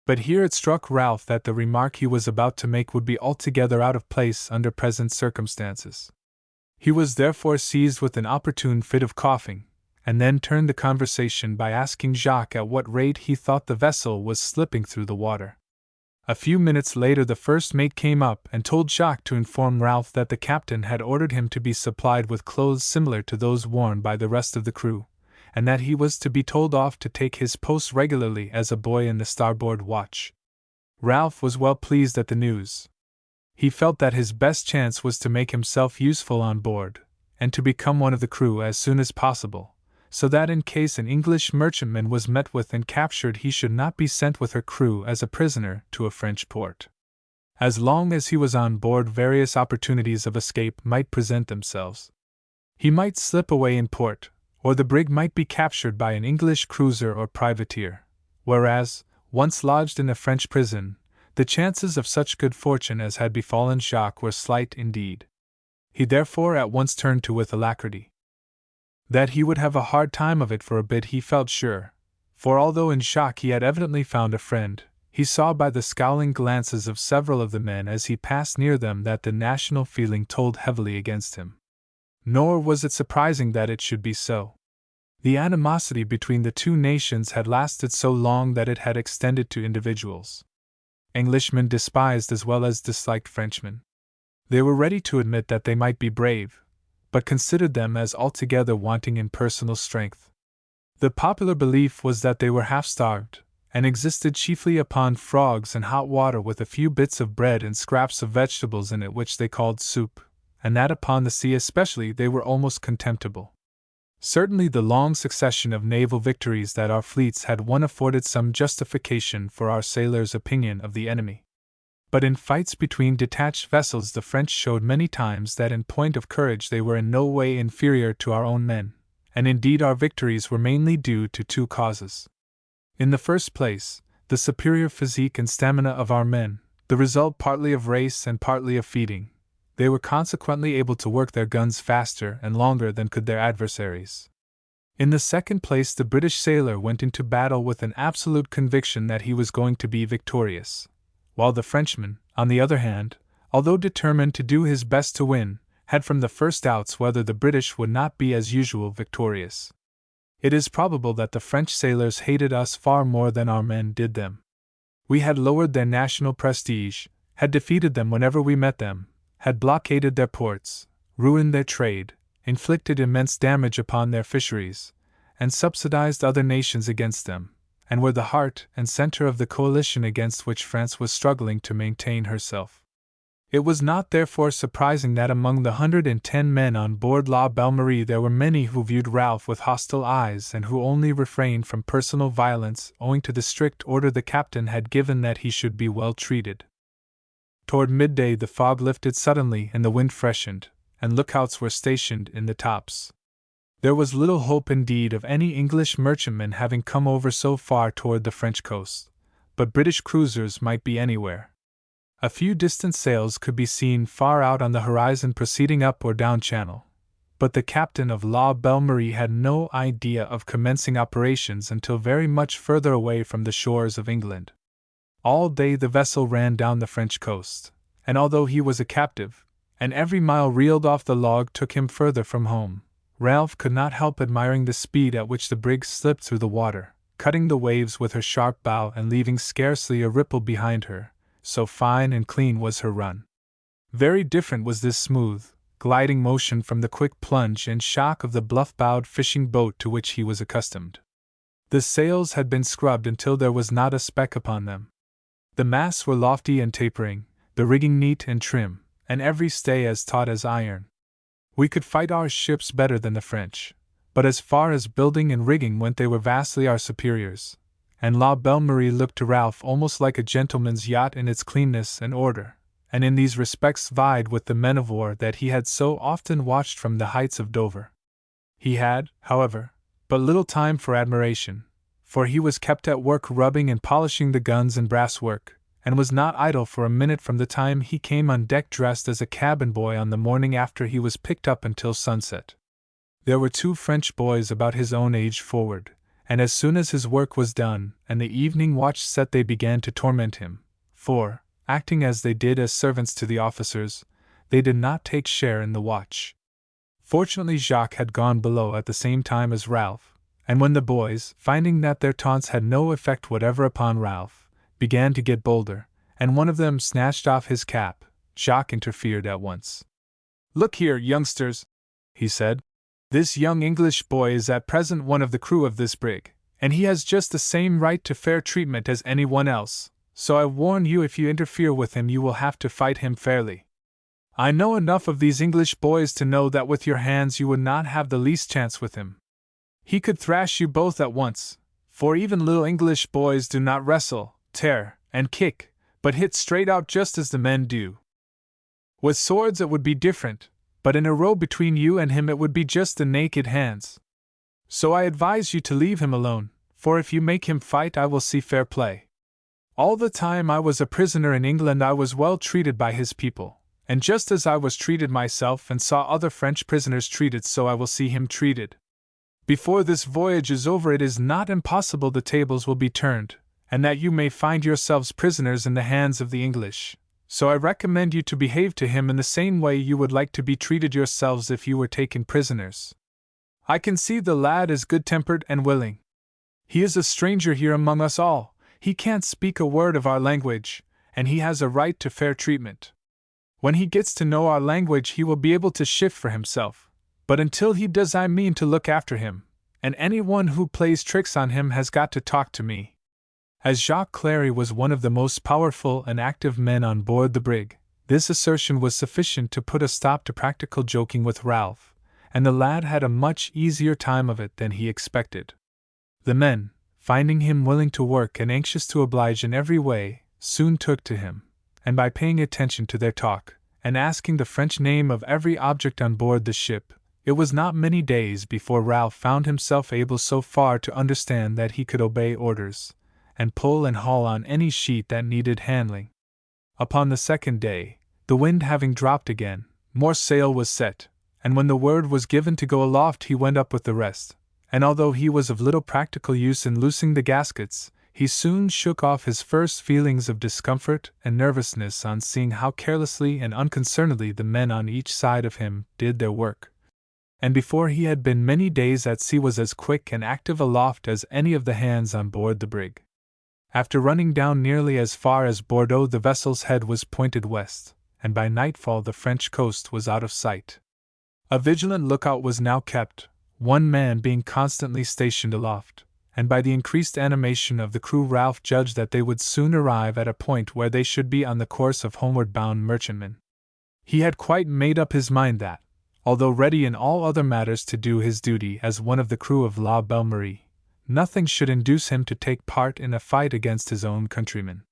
But here it struck Ralph that the remark he was about to make would be altogether out of place under present circumstances. He was therefore seized with an opportune fit of coughing, and then turned the conversation by asking Jacques at what rate he thought the vessel was slipping through the water. A few minutes later the first mate came up and told Jacques to inform Ralph that the captain had ordered him to be supplied with clothes similar to those worn by the rest of the crew, and that he was to be told off to take his post regularly as a boy in the starboard watch. Ralph was well pleased at the news. He felt that his best chance was to make himself useful on board, and to become one of the crew as soon as possible, so that in case an English merchantman was met with and captured he should not be sent with her crew as a prisoner to a French port. As long as he was on board, various opportunities of escape might present themselves. He might slip away in port, or the brig might be captured by an English cruiser or privateer, whereas, once lodged in a French prison, the chances of such good fortune as had befallen Jacques were slight indeed. He therefore at once turned to with alacrity. That he would have a hard time of it for a bit he felt sure, for although in Jacques he had evidently found a friend, he saw by the scowling glances of several of the men as he passed near them that the national feeling told heavily against him. Nor was it surprising that it should be so. The animosity between the two nations had lasted so long that it had extended to individuals. Englishmen despised as well as disliked Frenchmen. They were ready to admit that they might be brave, but considered them as altogether wanting in personal strength. The popular belief was that they were half-starved, and existed chiefly upon frogs and hot water with a few bits of bread and scraps of vegetables in it which they called soup, and that upon the sea especially they were almost contemptible. Certainly the long succession of naval victories that our fleets had won afforded some justification for our sailors' opinion of the enemy. But in fights between detached vessels the French showed many times that in point of courage they were in no way inferior to our own men, and indeed our victories were mainly due to 2 causes. In the first place, the superior physique and stamina of our men, the result partly of race and partly of feeding. They were consequently able to work their guns faster and longer than could their adversaries. In the second place, the British sailor went into battle with an absolute conviction that he was going to be victorious, while the Frenchman, on the other hand, although determined to do his best to win, had from the first doubts whether the British would not be as usual victorious. It is probable that the French sailors hated us far more than our men did them. We had lowered their national prestige, had defeated them whenever we met them, had blockaded their ports, ruined their trade, inflicted immense damage upon their fisheries, and subsidized other nations against them, and were the heart and center of the coalition against which France was struggling to maintain herself. It was not therefore surprising that among the 110 men on board La Belle Marie there were many who viewed Ralph with hostile eyes and who only refrained from personal violence owing to the strict order the captain had given that he should be well treated. Toward midday the fog lifted suddenly and the wind freshened, and lookouts were stationed in the tops. There was little hope indeed of any English merchantmen having come over so far toward the French coast, but British cruisers might be anywhere. A few distant sails could be seen far out on the horizon proceeding up or down channel, but the captain of La Belle Marie had no idea of commencing operations until very much further away from the shores of England. All day the vessel ran down the French coast, and although he was a captive, and every mile reeled off the log took him further from home, Ralph could not help admiring the speed at which the brig slipped through the water, cutting the waves with her sharp bow and leaving scarcely a ripple behind her, so fine and clean was her run. Very different was this smooth, gliding motion from the quick plunge and shock of the bluff-bowed fishing boat to which he was accustomed. The sails had been scrubbed until there was not a speck upon them. The masts were lofty and tapering, the rigging neat and trim, and every stay as taut as iron. We could fight our ships better than the French, but as far as building and rigging went they were vastly our superiors, and La Belle Marie looked to Ralph almost like a gentleman's yacht in its cleanness and order, and in these respects vied with the men of war that he had so often watched from the heights of Dover. He had, however, but little time for admiration, for he was kept at work rubbing and polishing the guns and brass work, and was not idle for a minute from the time he came on deck dressed as a cabin boy on the morning after he was picked up until sunset. There were 2 French boys about his own age forward, and as soon as his work was done and the evening watch set they began to torment him, for, acting as they did as servants to the officers, they did not take share in the watch. Fortunately Jacques had gone below at the same time as Ralph, and when the boys, finding that their taunts had no effect whatever upon Ralph, began to get bolder, and one of them snatched off his cap, Jacques interfered at once. "Look here, youngsters," he said. "This young English boy is at present one of the crew of this brig, and he has just the same right to fair treatment as anyone else, so I warn you if you interfere with him you will have to fight him fairly. I know enough of these English boys to know that with your hands you would not have the least chance with him. He could thrash you both at once, for even little English boys do not wrestle, tear, and kick, but hit straight out just as the men do. With swords it would be different, but in a row between you and him it would be just the naked hands. So I advise you to leave him alone, for if you make him fight I will see fair play. All the time I was a prisoner in England I was well treated by his people, and just as I was treated myself and saw other French prisoners treated so I will see him treated. Before this voyage is over it is not impossible the tables will be turned, and that you may find yourselves prisoners in the hands of the English, so I recommend you to behave to him in the same way you would like to be treated yourselves if you were taken prisoners. I can see the lad is good-tempered and willing. He is a stranger here among us all, he can't speak a word of our language, and he has a right to fair treatment. When he gets to know our language he will be able to shift for himself, but until he does I mean to look after him, and anyone who plays tricks on him has got to talk to me." As Jacques Clary was one of the most powerful and active men on board the brig, this assertion was sufficient to put a stop to practical joking with Ralph, and the lad had a much easier time of it than he expected. The men, finding him willing to work and anxious to oblige in every way, soon took to him, and by paying attention to their talk, and asking the French name of every object on board the ship, it was not many days before Ralph found himself able so far to understand that he could obey orders, and pull and haul on any sheet that needed handling. Upon the 2nd day, the wind having dropped again, more sail was set, and when the word was given to go aloft he went up with the rest, and although he was of little practical use in loosing the gaskets, he soon shook off his first feelings of discomfort and nervousness on seeing how carelessly and unconcernedly the men on each side of him did their work, and before he had been many days at sea was as quick and active aloft as any of the hands on board the brig. After running down nearly as far as Bordeaux the vessel's head was pointed west, and by nightfall the French coast was out of sight. A vigilant lookout was now kept, one man being constantly stationed aloft, and by the increased animation of the crew Ralph judged that they would soon arrive at a point where they should be on the course of homeward-bound merchantmen. He had quite made up his mind that, although ready in all other matters to do his duty as one of the crew of La Belle Marie, nothing should induce him to take part in a fight against his own countrymen.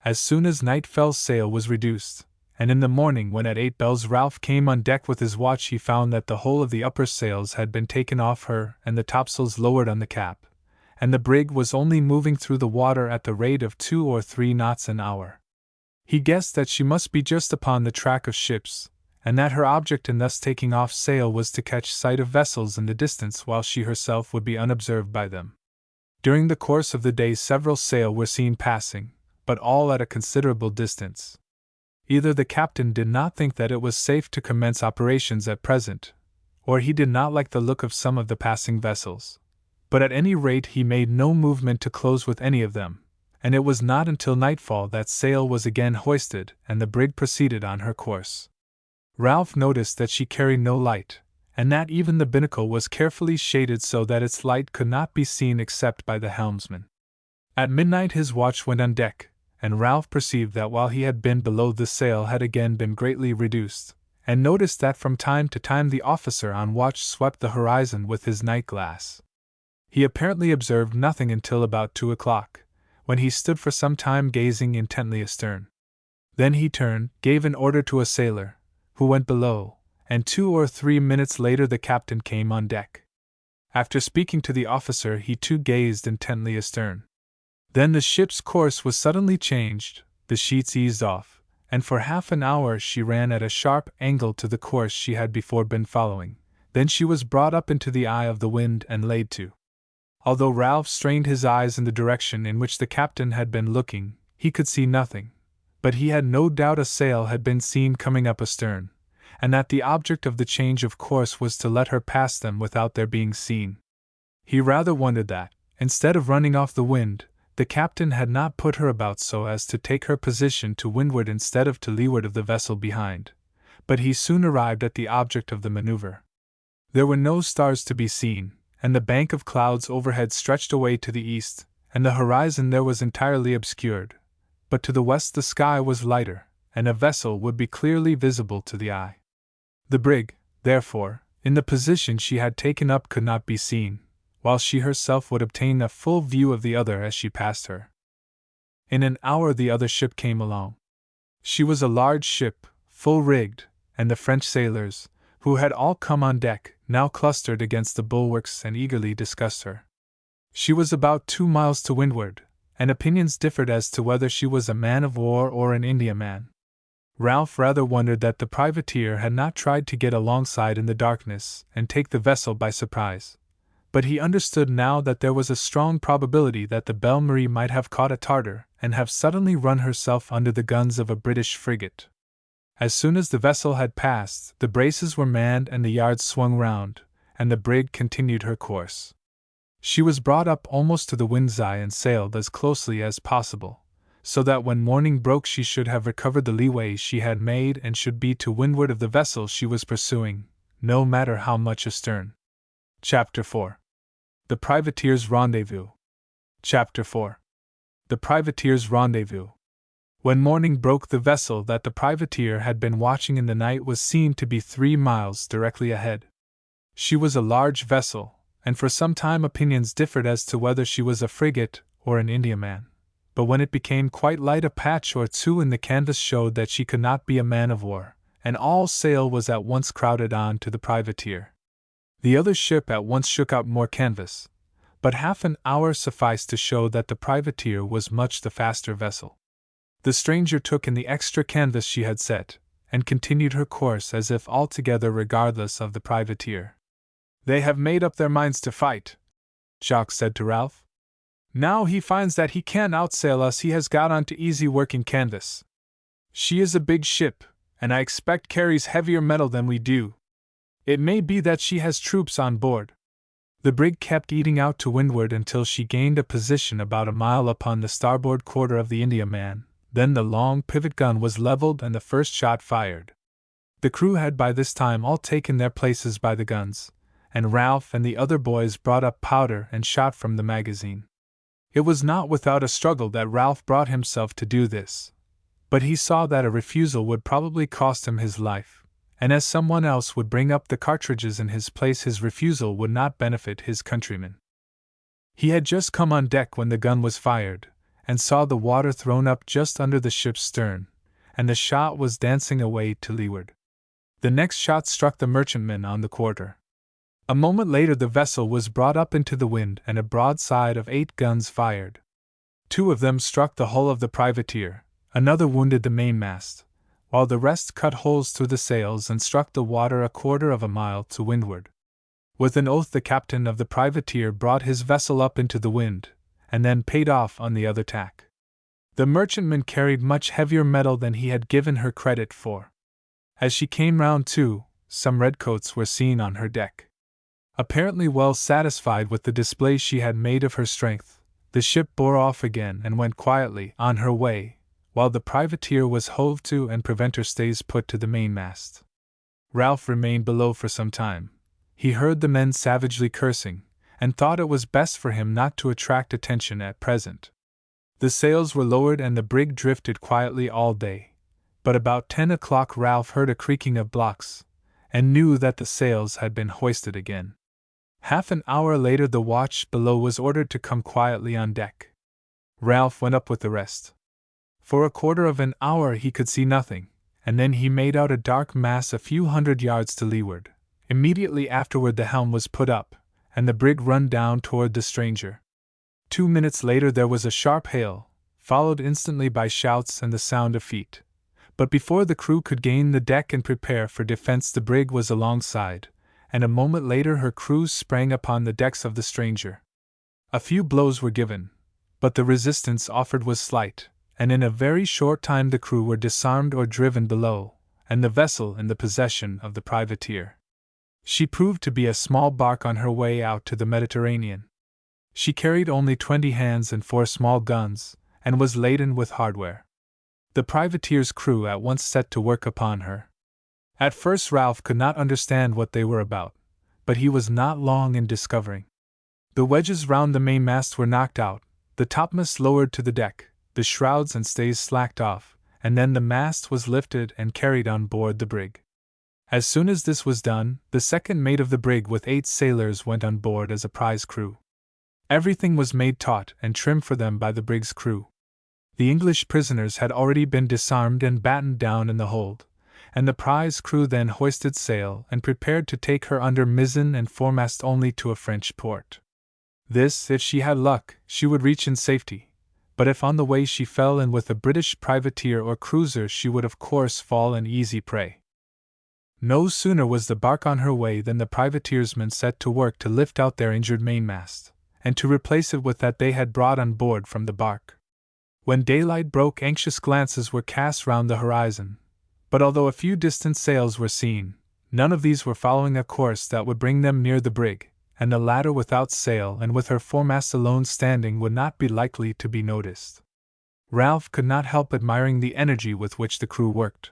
As soon as night fell sail was reduced, and in the morning when at 8 bells Ralph came on deck with his watch he found that the whole of the upper sails had been taken off her and the topsails lowered on the cap, and the brig was only moving through the water at the rate of 2 or 3 knots an hour. He guessed that she must be just upon the track of ships, and that her object in thus taking off sail was to catch sight of vessels in the distance while she herself would be unobserved by them. During the course of the day several sail were seen passing, but all at a considerable distance. Either the captain did not think that it was safe to commence operations at present, or he did not like the look of some of the passing vessels, but at any rate he made no movement to close with any of them, and it was not until nightfall that sail was again hoisted and the brig proceeded on her course. Ralph noticed that she carried no light, and that even the binnacle was carefully shaded so that its light could not be seen except by the helmsman. At midnight his watch went on deck, and Ralph perceived that while he had been below the sail had again been greatly reduced, and noticed that from time to time the officer on watch swept the horizon with his night-glass. He apparently observed nothing until about 2 o'clock, when he stood for some time gazing intently astern. Then he turned, gave an order to a sailor, who went below, and 2 or 3 minutes later the captain came on deck. After speaking to the officer, he too gazed intently astern. Then the ship's course was suddenly changed, the sheets eased off, and for half an hour she ran at a sharp angle to the course she had before been following. Then she was brought up into the eye of the wind and laid to. Although Ralph strained his eyes in the direction in which the captain had been looking, he could see nothing, but he had no doubt a sail had been seen coming up astern, and that the object of the change of course was to let her pass them without their being seen. He rather wondered that, instead of running off the wind, the captain had not put her about so as to take her position to windward instead of to leeward of the vessel behind, but he soon arrived at the object of the maneuver. There were no stars to be seen, and the bank of clouds overhead stretched away to the east, and the horizon there was entirely obscured, but to the west the sky was lighter, and a vessel would be clearly visible to the eye. The brig, therefore, in the position she had taken up could not be seen, while she herself would obtain a full view of the other as she passed her. In an hour the other ship came along. She was a large ship, full rigged, and the French sailors, who had all come on deck, now clustered against the bulwarks and eagerly discussed her. She was about 2 miles to windward, and opinions differed as to whether she was a man of war or an Indiaman. Ralph rather wondered that the privateer had not tried to get alongside in the darkness and take the vessel by surprise, but he understood now that there was a strong probability that the Belle Marie might have caught a Tartar and have suddenly run herself under the guns of a British frigate. As soon as the vessel had passed, the braces were manned and the yards swung round, and the brig continued her course. She was brought up almost to the wind's eye and sailed as closely as possible, so that when morning broke she should have recovered the leeway she had made and should be to windward of the vessel she was pursuing, no matter how much astern. Chapter 4. The Privateer's Rendezvous. Chapter 4. The Privateer's Rendezvous. When morning broke, the vessel that the privateer had been watching in the night was seen to be 3 miles directly ahead. She was a large vessel, and for some time opinions differed as to whether she was a frigate or an Indiaman, but when it became quite light a patch or two in the canvas showed that she could not be a man of war, and all sail was at once crowded on to the privateer. The other ship at once shook out more canvas, but half an hour sufficed to show that the privateer was much the faster vessel. The stranger took in the extra canvas she had set, and continued her course as if altogether regardless of the privateer. "They have made up their minds to fight," Jacques said to Ralph. "Now he finds that he can't outsail us, he has got on to easy working canvas. She is a big ship, and I expect carries heavier metal than we do. It may be that she has troops on board." The brig kept eating out to windward until she gained a position about a mile upon the starboard quarter of the Indiaman. Then the long pivot gun was leveled and the first shot fired. The crew had by this time all taken their places by the guns, and Ralph and the other boys brought up powder and shot from the magazine. It was not without a struggle that Ralph brought himself to do this, but he saw that a refusal would probably cost him his life, and as someone else would bring up the cartridges in his place, his refusal would not benefit his countrymen. He had just come on deck when the gun was fired, and saw the water thrown up just under the ship's stern, and the shot was dancing away to leeward. The next shot struck the merchantman on the quarter. A moment later the vessel was brought up into the wind and a broadside of 8 guns fired. 2 of them struck the hull of the privateer, another wounded the mainmast, while the rest cut holes through the sails and struck the water a quarter of a mile to windward. With an oath the captain of the privateer brought his vessel up into the wind, and then paid off on the other tack. The merchantman carried much heavier metal than he had given her credit for. As she came round to, some redcoats were seen on her deck. Apparently well satisfied with the display she had made of her strength, the ship bore off again and went quietly on her way, while the privateer was hove to and preventer stays put to the mainmast. Ralph remained below for some time. He heard the men savagely cursing, and thought it was best for him not to attract attention at present. The sails were lowered and the brig drifted quietly all day, but about 10 o'clock Ralph heard a creaking of blocks, and knew that the sails had been hoisted again. Half an hour later the watch below was ordered to come quietly on deck. Ralph went up with the rest. For a quarter of an hour he could see nothing, and then he made out a dark mass a few hundred yards to leeward. Immediately afterward the helm was put up, and the brig run down toward the stranger. 2 minutes later there was a sharp hail, followed instantly by shouts and the sound of feet. But before the crew could gain the deck and prepare for defense the brig was alongside, and a moment later her crews sprang upon the decks of the stranger. A few blows were given, but the resistance offered was slight, and in a very short time the crew were disarmed or driven below, and the vessel in the possession of the privateer. She proved to be a small bark on her way out to the Mediterranean. She carried only 20 hands and 4 small guns, and was laden with hardware. The privateer's crew at once set to work upon her. At first Ralph could not understand what they were about, but he was not long in discovering. The wedges round the mainmast were knocked out, the topmasts lowered to the deck, the shrouds and stays slacked off, and then the mast was lifted and carried on board the brig. As soon as this was done, the second mate of the brig with 8 sailors went on board as a prize crew. Everything was made taut and trim for them by the brig's crew. The English prisoners had already been disarmed and battened down in the hold, and the prize crew then hoisted sail and prepared to take her under mizzen and foremast only to a French port. This, if she had luck, she would reach in safety, but if on the way she fell in with a British privateer or cruiser she would of course fall an easy prey. No sooner was the bark on her way than the privateersmen set to work to lift out their injured mainmast, and to replace it with that they had brought on board from the bark. When daylight broke anxious glances were cast round the horizon, but although a few distant sails were seen, none of these were following a course that would bring them near the brig, and the latter without sail and with her foremast alone standing would not be likely to be noticed. Ralph could not help admiring the energy with which the crew worked.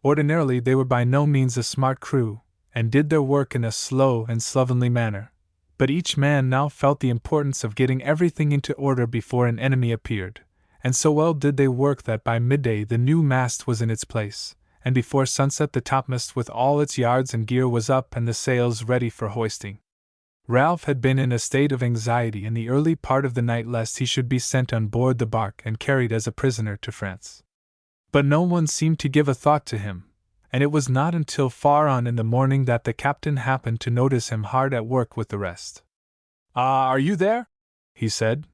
Ordinarily they were by no means a smart crew, and did their work in a slow and slovenly manner, but each man now felt the importance of getting everything into order before an enemy appeared, and so well did they work that by midday the new mast was in its place, and before sunset the topmast with all its yards and gear was up and the sails ready for hoisting. Ralph had been in a state of anxiety in the early part of the night lest he should be sent on board the bark and carried as a prisoner to France. But no one seemed to give a thought to him, and it was not until far on in the morning that the captain happened to notice him hard at work with the rest. "Ah, are you there?" he said.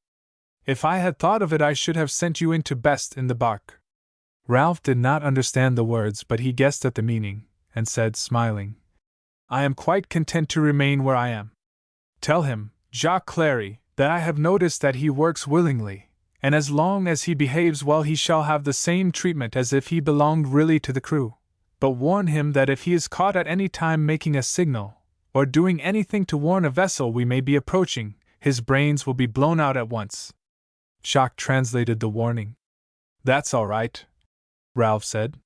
"If I had thought of it I should have sent you in to best in the bark." Ralph did not understand the words, but he guessed at the meaning, and said, smiling, "I am quite content to remain where I am. Tell him, Jacques Clary, that I have noticed that he works willingly, and as long as he behaves well he shall have the same treatment as if he belonged really to the crew. But warn him that if he is caught at any time making a signal, or doing anything to warn a vessel we may be approaching, his brains will be blown out at once." Jacques translated the warning. "That's all right," Ralph said.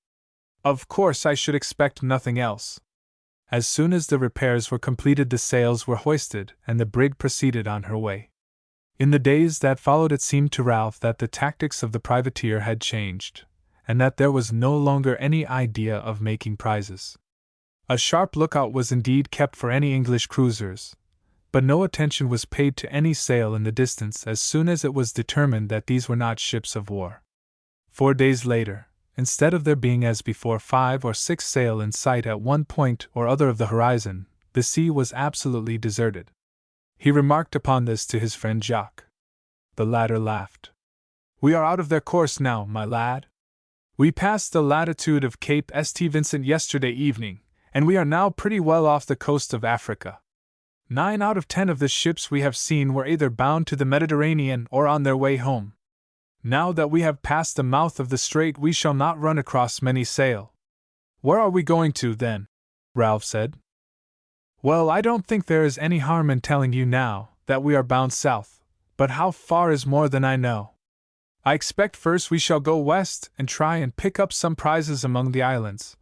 "Of course I should expect nothing else." As soon as the repairs were completed the sails were hoisted and the brig proceeded on her way. In the days that followed it seemed to Ralph that the tactics of the privateer had changed, and that there was no longer any idea of making prizes. A sharp lookout was indeed kept for any English cruisers, but no attention was paid to any sail in the distance as soon as it was determined that these were not ships of war. 4 days later, instead of there being as before 5 or 6 sail in sight at one point or other of the horizon, the sea was absolutely deserted. He remarked upon this to his friend Jacques. The latter laughed. "We are out of their course now, my lad. We passed the latitude of Cape St. Vincent yesterday evening, and we are now pretty well off the coast of Africa. 9 out of 10 of the ships we have seen were either bound to the Mediterranean or on their way home. Now that we have passed the mouth of the strait we shall not run across many sail." "Where are we going to, then?" Ralph said. "Well, I don't think there is any harm in telling you now that we are bound south, but how far is more than I know. I expect first we shall go west and try and pick up some prizes among the islands,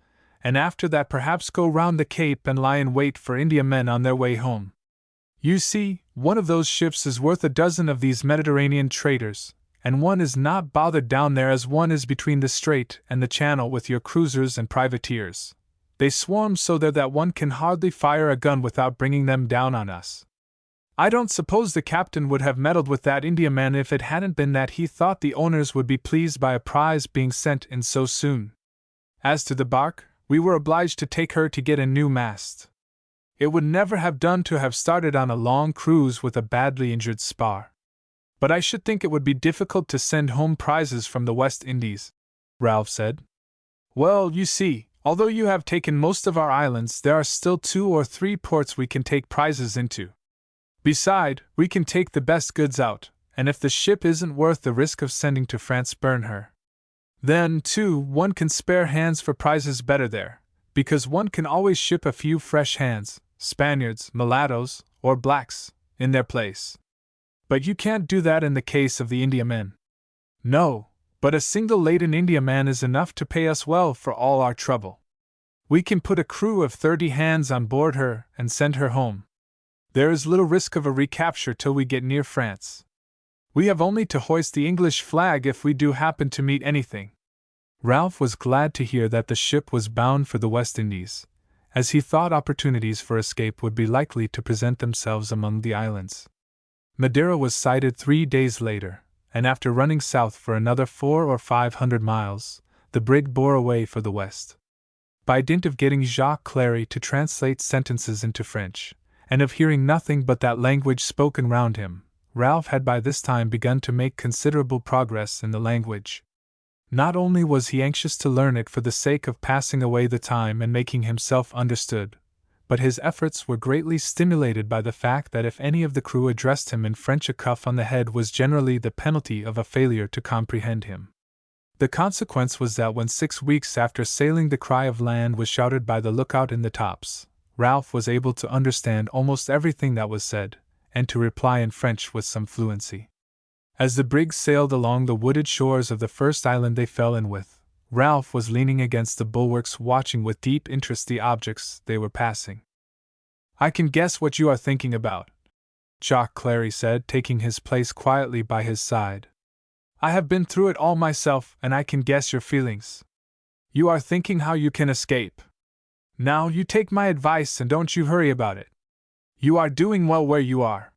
and after that perhaps go round the Cape and lie in wait for Indiamen on their way home. You see, one of those ships is worth a dozen of these Mediterranean traders, and one is not bothered down there as one is between the strait and the channel with your cruisers and privateers. They swarm so there that one can hardly fire a gun without bringing them down on us." I don't suppose the captain would have meddled with that Indiaman if it hadn't been that he thought the owners would be pleased by a prize being sent in so soon. As to the bark, we were obliged to take her to get a new mast. It would never have done to have started on a long cruise with a badly injured spar. But I should think it would be difficult to send home prizes from the West Indies, Ralph said. Well, you see, although you have taken most of our islands, there are still 2 or 3 ports we can take prizes into. Beside, we can take the best goods out, and if the ship isn't worth the risk of sending to France, burn her. Then, too, one can spare hands for prizes better there, because one can always ship a few fresh hands, Spaniards, mulattoes, or blacks, in their place. But you can't do that in the case of the Indiamen. No, but a single laden Indiaman is enough to pay us well for all our trouble. We can put a crew of 30 hands on board her and send her home. There is little risk of a recapture till we get near France. We have only to hoist the English flag if we do happen to meet anything. Ralph was glad to hear that the ship was bound for the West Indies, as he thought opportunities for escape would be likely to present themselves among the islands. Madeira was sighted 3 days later, and after running south for another 400 or 500 miles, the brig bore away for the west. By dint of getting Jacques Clary to translate sentences into French, and of hearing nothing but that language spoken round him, Ralph had by this time begun to make considerable progress in the language. Not only was he anxious to learn it for the sake of passing away the time and making himself understood, but his efforts were greatly stimulated by the fact that if any of the crew addressed him in French, a cuff on the head was generally the penalty of a failure to comprehend him. The consequence was that when 6 weeks after sailing the cry of land was shouted by the lookout in the tops, Ralph was able to understand almost everything that was said, and to reply in French with some fluency. As the brig sailed along the wooded shores of the first island they fell in with, Ralph was leaning against the bulwarks watching with deep interest the objects they were passing. I can guess what you are thinking about, Jacques Clary said, taking his place quietly by his side. I have been through it all myself, and I can guess your feelings. You are thinking how you can escape. Now you take my advice and don't you hurry about it. You are doing well where you are.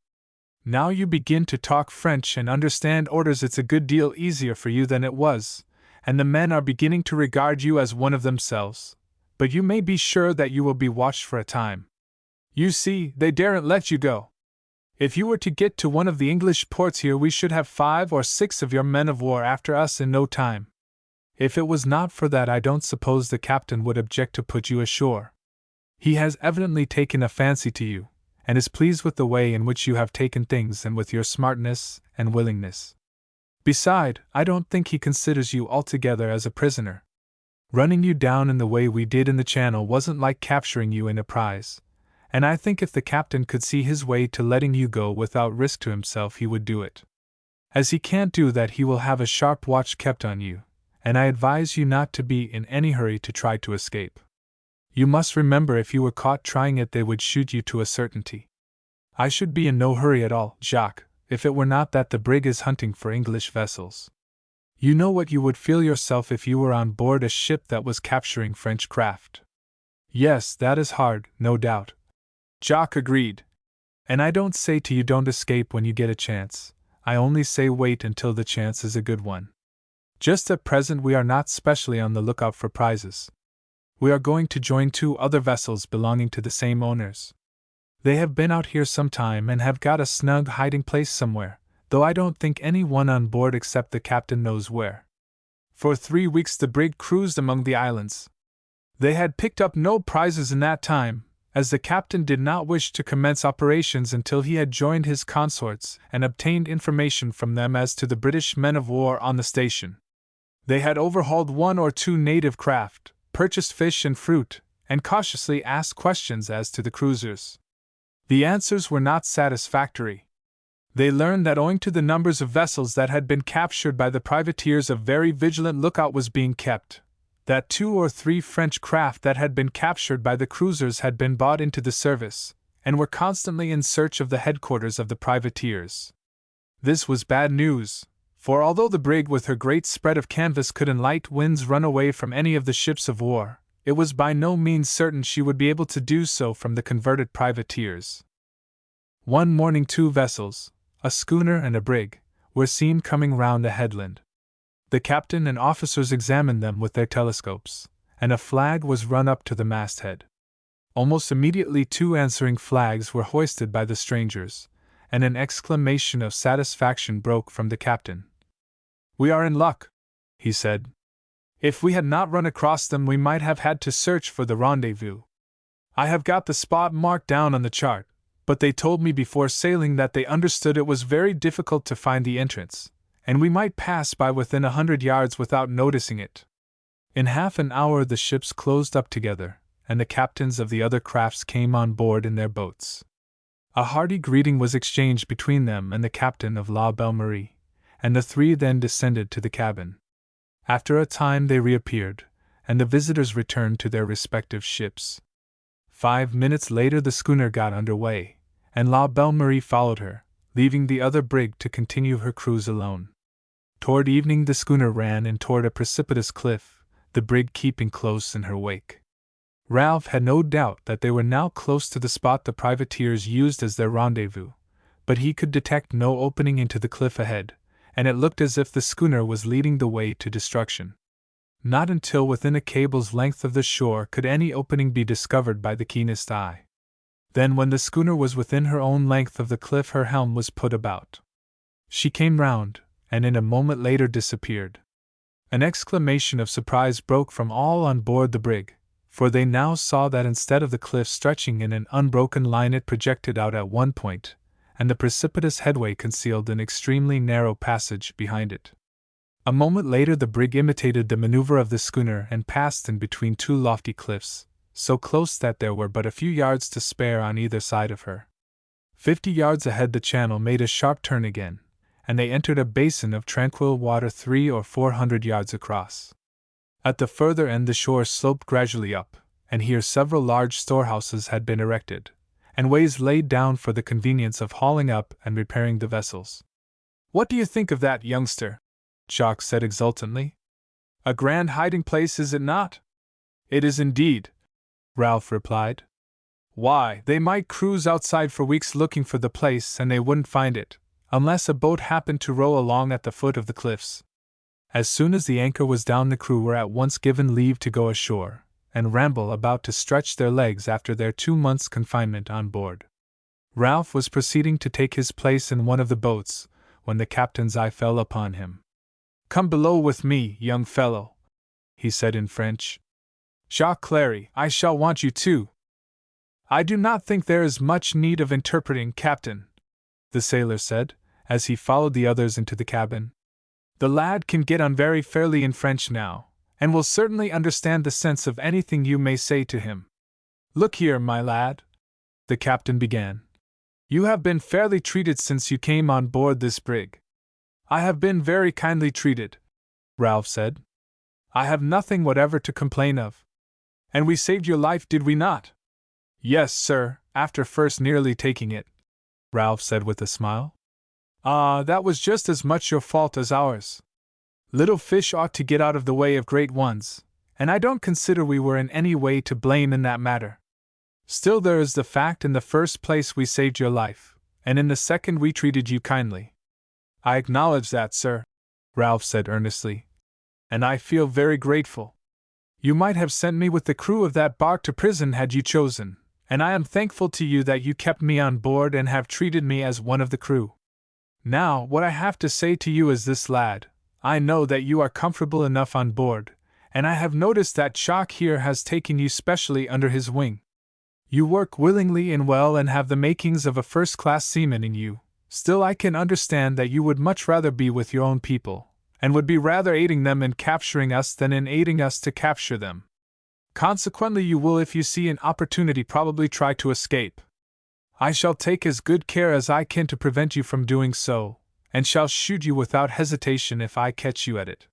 Now you begin to talk French and understand orders, it's a good deal easier for you than it was, and the men are beginning to regard you as one of themselves, but you may be sure that you will be watched for a time. You see, they daren't let you go. If you were to get to one of the English ports here, we should have 5 or 6 of your men of war after us in no time. If it was not for that, I don't suppose the captain would object to put you ashore. He has evidently taken a fancy to you, and is pleased with the way in which you have taken things and with your smartness and willingness. Beside, I don't think he considers you altogether as a prisoner. Running you down in the way we did in the Channel wasn't like capturing you in a prize, and I think if the captain could see his way to letting you go without risk to himself, he would do it. As he can't do that, he will have a sharp watch kept on you, and I advise you not to be in any hurry to try to escape. You must remember, if you were caught trying it, they would shoot you to a certainty. I should be in no hurry at all, Jacques, if it were not that the brig is hunting for English vessels. You know what you would feel yourself if you were on board a ship that was capturing French craft. Yes, that is hard, no doubt, Jacques agreed. And I don't say to you don't escape when you get a chance, I only say wait until the chance is a good one. Just at present we are not specially on the lookout for prizes. We are going to join 2 other vessels belonging to the same owners. They have been out here some time and have got a snug hiding place somewhere, though I don't think any one on board except the captain knows where. For 3 weeks the brig cruised among the islands. They had picked up no prizes in that time, as the captain did not wish to commence operations until he had joined his consorts and obtained information from them as to the British men of war on the station. They had overhauled 1 or 2 native craft, purchased fish and fruit, and cautiously asked questions as to the cruisers. The answers were not satisfactory. They learned that owing to the numbers of vessels that had been captured by the privateers, a very vigilant lookout was being kept, that 2 or 3 French craft that had been captured by the cruisers had been bought into the service, and were constantly in search of the headquarters of the privateers. This was bad news, for although the brig with her great spread of canvas could in light winds run away from any of the ships of war, it was by no means certain she would be able to do so from the converted privateers. One morning 2 vessels, a schooner and a brig, were seen coming round the headland. The captain and officers examined them with their telescopes, and a flag was run up to the masthead. Almost immediately 2 answering flags were hoisted by the strangers, and an exclamation of satisfaction broke from the captain. "We are in luck," he said. "If we had not run across them, we might have had to search for the rendezvous. I have got the spot marked down on the chart, but they told me before sailing that they understood it was very difficult to find the entrance, and we might pass by within 100 yards without noticing it." In half an hour the ships closed up together, and the captains of the other crafts came on board in their boats. A hearty greeting was exchanged between them and the captain of La Belle Marie, and the 3 then descended to the cabin. After a time they reappeared, and the visitors returned to their respective ships. 5 minutes later the schooner got under way, and La Belle Marie followed her, leaving the other brig to continue her cruise alone. Toward evening the schooner ran in toward a precipitous cliff, the brig keeping close in her wake. Ralph had no doubt that they were now close to the spot the privateers used as their rendezvous, but he could detect no opening into the cliff ahead, and it looked as if the schooner was leading the way to destruction. Not until within a cable's length of the shore could any opening be discovered by the keenest eye. Then, when the schooner was within her own length of the cliff, her helm was put about. She came round, and in a moment later disappeared. An exclamation of surprise broke from all on board the brig, for they now saw that instead of the cliff stretching in an unbroken line, it projected out at one point, and the precipitous headway concealed an extremely narrow passage behind it. A moment later the brig imitated the maneuver of the schooner and passed in between 2 lofty cliffs, so close that there were but a few yards to spare on either side of her. 50 yards ahead the channel made a sharp turn again, and they entered a basin of tranquil water 300 or 400 yards across. At the further end the shore sloped gradually up, and here several large storehouses had been erected, and ways laid down for the convenience of hauling up and repairing the vessels. "What do you think of that, youngster?" Jock said exultantly. "A grand hiding place, is it not?" "It is indeed," Ralph replied. "Why, they might cruise outside for weeks looking for the place and they wouldn't find it, unless a boat happened to row along at the foot of the cliffs." As soon as the anchor was down the crew were at once given leave to go ashore, and ramble about to stretch their legs after their 2 months' confinement on board. Ralph was proceeding to take his place in one of the boats, when the captain's eye fell upon him. "Come below with me, young fellow," he said in French. "Jacques Clary, I shall want you too." "I do not think there is much need of interpreting, Captain," the sailor said, as he followed the others into the cabin. "The lad can get on very fairly in French now, and will certainly understand the sense of anything you may say to him. Look here, my lad," the captain began. "You have been fairly treated since you came on board this brig." "I have been very kindly treated," Ralph said. "I have nothing whatever to complain of." "And we saved your life, did we not?" "Yes, sir, after first nearly taking it," Ralph said with a smile. "Ah, that was just as much your fault as ours. Little fish ought to get out of the way of great ones, and I don't consider we were in any way to blame in that matter. Still, there is the fact: in the first place we saved your life, and in the second we treated you kindly." "I acknowledge that, sir," Ralph said earnestly, "and I feel very grateful. You might have sent me with the crew of that bark to prison had you chosen, and I am thankful to you that you kept me on board and have treated me as one of the crew. Now, what I have to say to you is this, lad: I know that you are comfortable enough on board, and I have noticed that Jacques here has taken you specially under his wing. You work willingly and well and have the makings of a first-class seaman in you. Still, I can understand that you would much rather be with your own people, and would be rather aiding them in capturing us than in aiding us to capture them. Consequently, you will, if you see an opportunity, probably try to escape. I shall take as good care as I can to prevent you from doing so, and shall shoot you without hesitation if I catch you at it.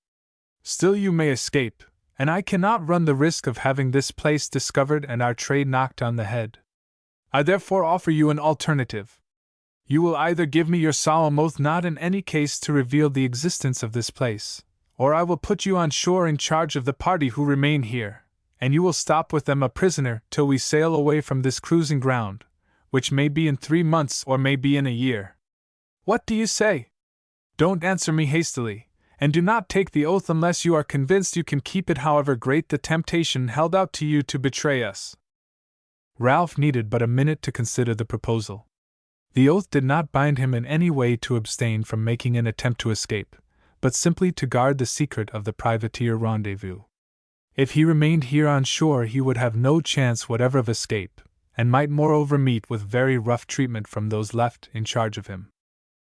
Still, you may escape, and I cannot run the risk of having this place discovered and our trade knocked on the head. I therefore offer you an alternative. You will either give me your solemn oath not in any case to reveal the existence of this place, or I will put you on shore in charge of the party who remain here, and you will stop with them a prisoner till we sail away from this cruising ground, which may be in 3 months or may be in a year. What do you say? Don't answer me hastily, and do not take the oath unless you are convinced you can keep it, however great the temptation held out to you to betray us." Ralph needed but a minute to consider the proposal. The oath did not bind him in any way to abstain from making an attempt to escape, but simply to guard the secret of the privateer rendezvous. If he remained here on shore, he would have no chance whatever of escape, and might moreover meet with very rough treatment from those left in charge of him.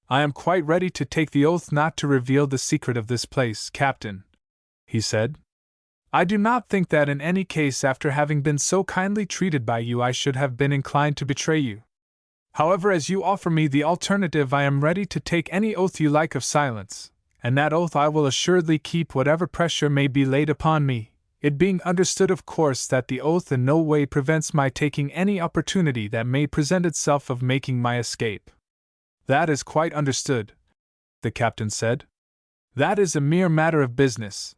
"I am quite ready to take the oath not to reveal the secret of this place, Captain," he said. "I do not think that in any case, after having been so kindly treated by you, I should have been inclined to betray you. However, as you offer me the alternative, I am ready to take any oath you like of silence, and that oath I will assuredly keep whatever pressure may be laid upon me, it being understood, of course, that the oath in no way prevents my taking any opportunity that may present itself of making my escape." "That is quite understood," the captain said. "That is a mere matter of business.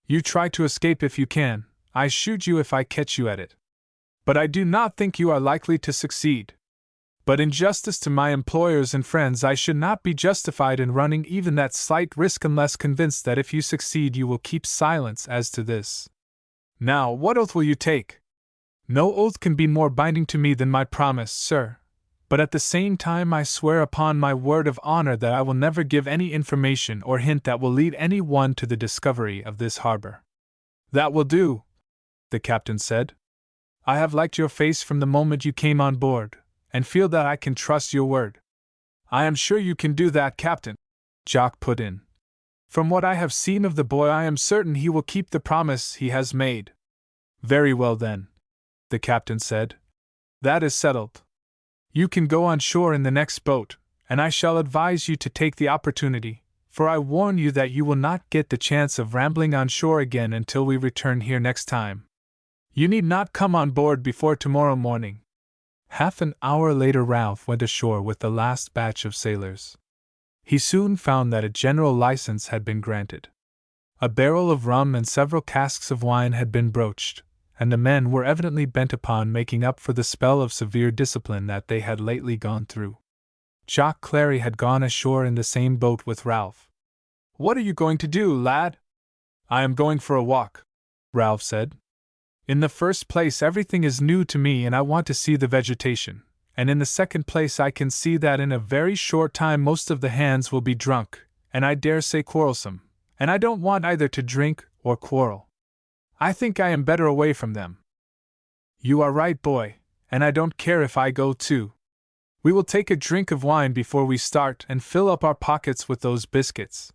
You try to escape if you can, I shoot you if I catch you at it. But I do not think you are likely to succeed. But in justice to my employers and friends, I should not be justified in running even that slight risk unless convinced that if you succeed you will keep silence as to this. Now, what oath will you take?" "No oath can be more binding to me than my promise, sir. But at the same time I swear upon my word of honor that I will never give any information or hint that will lead any one to the discovery of this harbor." "That will do," the captain said. "I have liked your face from the moment you came on board, and feel that I can trust your word." "I am sure you can do that, Captain," Jock put in. "From what I have seen of the boy, I am certain he will keep the promise he has made." "Very well then," the captain said. "That is settled. You can go on shore in the next boat, and I shall advise you to take the opportunity, for I warn you that you will not get the chance of rambling on shore again until we return here next time. You need not come on board before tomorrow morning." Half an hour later Ralph went ashore with the last batch of sailors. He soon found that a general license had been granted. A barrel of rum and several casks of wine had been broached, and the men were evidently bent upon making up for the spell of severe discipline that they had lately gone through. Jock Clary had gone ashore in the same boat with Ralph. "What are you going to do, lad?" "I am going for a walk," Ralph said. "In the first place, everything is new to me and I want to see the vegetation, and in the second place I can see that in a very short time most of the hands will be drunk, and I dare say quarrelsome, and I don't want either to drink or quarrel. I think I am better away from them." "You are right, boy, and I don't care if I go too. We will take a drink of wine before we start and fill up our pockets with those biscuits.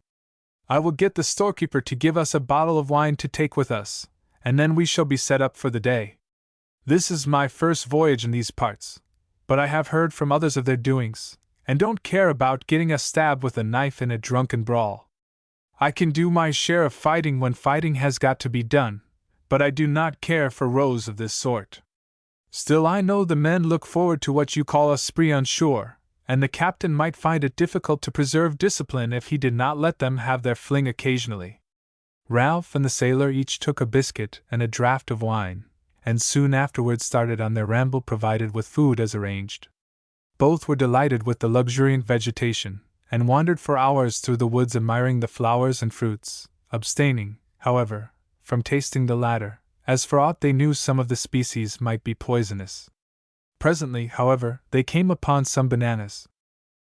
I will get the storekeeper to give us a bottle of wine to take with us, and then we shall be set up for the day. This is my first voyage in these parts, but I have heard from others of their doings, and don't care about getting a stab with a knife in a drunken brawl. I can do my share of fighting when fighting has got to be done, but I do not care for rows of this sort. Still, I know the men look forward to what you call a spree on shore, and the captain might find it difficult to preserve discipline if he did not let them have their fling occasionally." Ralph and the sailor each took a biscuit and a draught of wine, and soon afterwards started on their ramble provided with food as arranged. Both were delighted with the luxuriant vegetation, and wandered for hours through the woods admiring the flowers and fruits, abstaining, however, from tasting the latter, as for aught they knew some of the species might be poisonous. Presently, however, they came upon some bananas.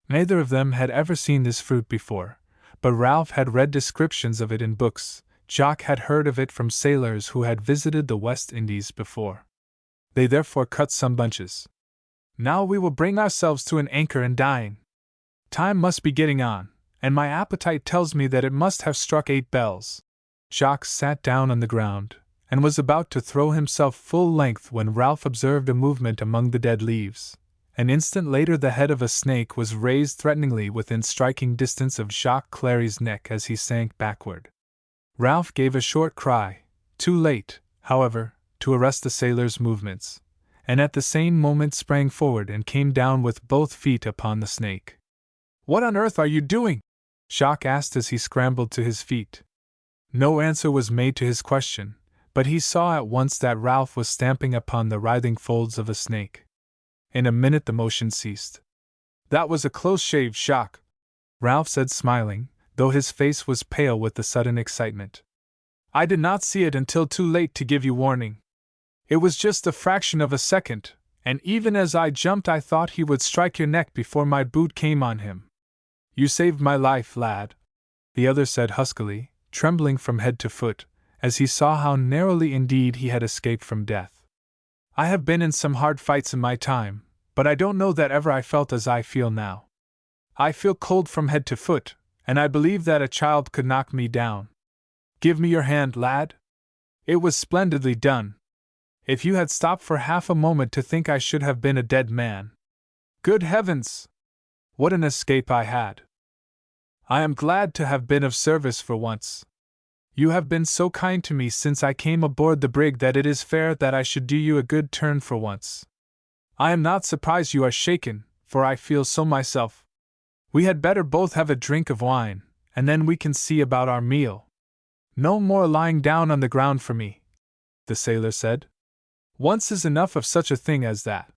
Neither of them had ever seen this fruit before, but Ralph had read descriptions of it in books. Jock had heard of it from sailors who had visited the West Indies before. They therefore cut some bunches. "Now we will bring ourselves to an anchor and dine. Time must be getting on, and my appetite tells me that it must have struck 8 bells. Jock sat down on the ground, and was about to throw himself full length when Ralph observed a movement among the dead leaves. An instant later the head of a snake was raised threateningly within striking distance of Jock Clary's neck as he sank backward. Ralph gave a short cry, too late, however, to arrest the sailor's movements, and at the same moment sprang forward and came down with both feet upon the snake. "What on earth are you doing?" Jock asked as he scrambled to his feet. No answer was made to his question, but he saw at once that Ralph was stamping upon the writhing folds of a snake. In a minute the motion ceased. That was a close shave, Jacques, Ralph said, smiling, though his face was pale with the sudden excitement. I did not see it until too late to give you warning. It was just a fraction of a second, and even as I jumped I thought he would strike your neck before my boot came on him. You saved my life, lad, the other said huskily, trembling from head to foot, as he saw how narrowly indeed he had escaped from death. I have been in some hard fights in my time, but I don't know that ever I felt as I feel now. I feel cold from head to foot, and I believe that a child could knock me down. Give me your hand, lad. It was splendidly done. If you had stopped for half a moment to think I should have been a dead man. Good heavens! What an escape I had! I am glad to have been of service for once. You have been so kind to me since I came aboard the brig that it is fair that I should do you a good turn for once. I am not surprised you are shaken, for I feel so myself. We had better both have a drink of wine, and then we can see about our meal. No more lying down on the ground for me, the sailor said. Once is enough of such a thing as that.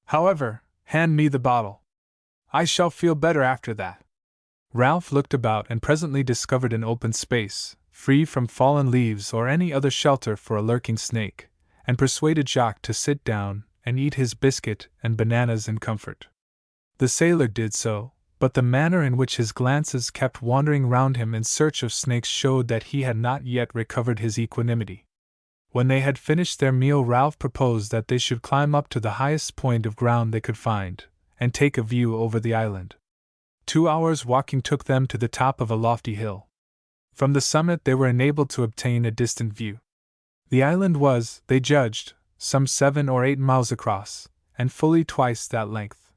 However, hand me the bottle. I shall feel better after that. Ralph looked about and presently discovered an open space, free from fallen leaves or any other shelter for a lurking snake, and persuaded Jacques to sit down and eat his biscuit and bananas in comfort. The sailor did so, but the manner in which his glances kept wandering round him in search of snakes showed that he had not yet recovered his equanimity. When they had finished their meal, Ralph proposed that they should climb up to the highest point of ground they could find, and take a view over the island. 2 hours' walking took them to the top of a lofty hill. From the summit they were enabled to obtain a distant view. The island was, they judged, some 7 or 8 miles across, and fully twice that length.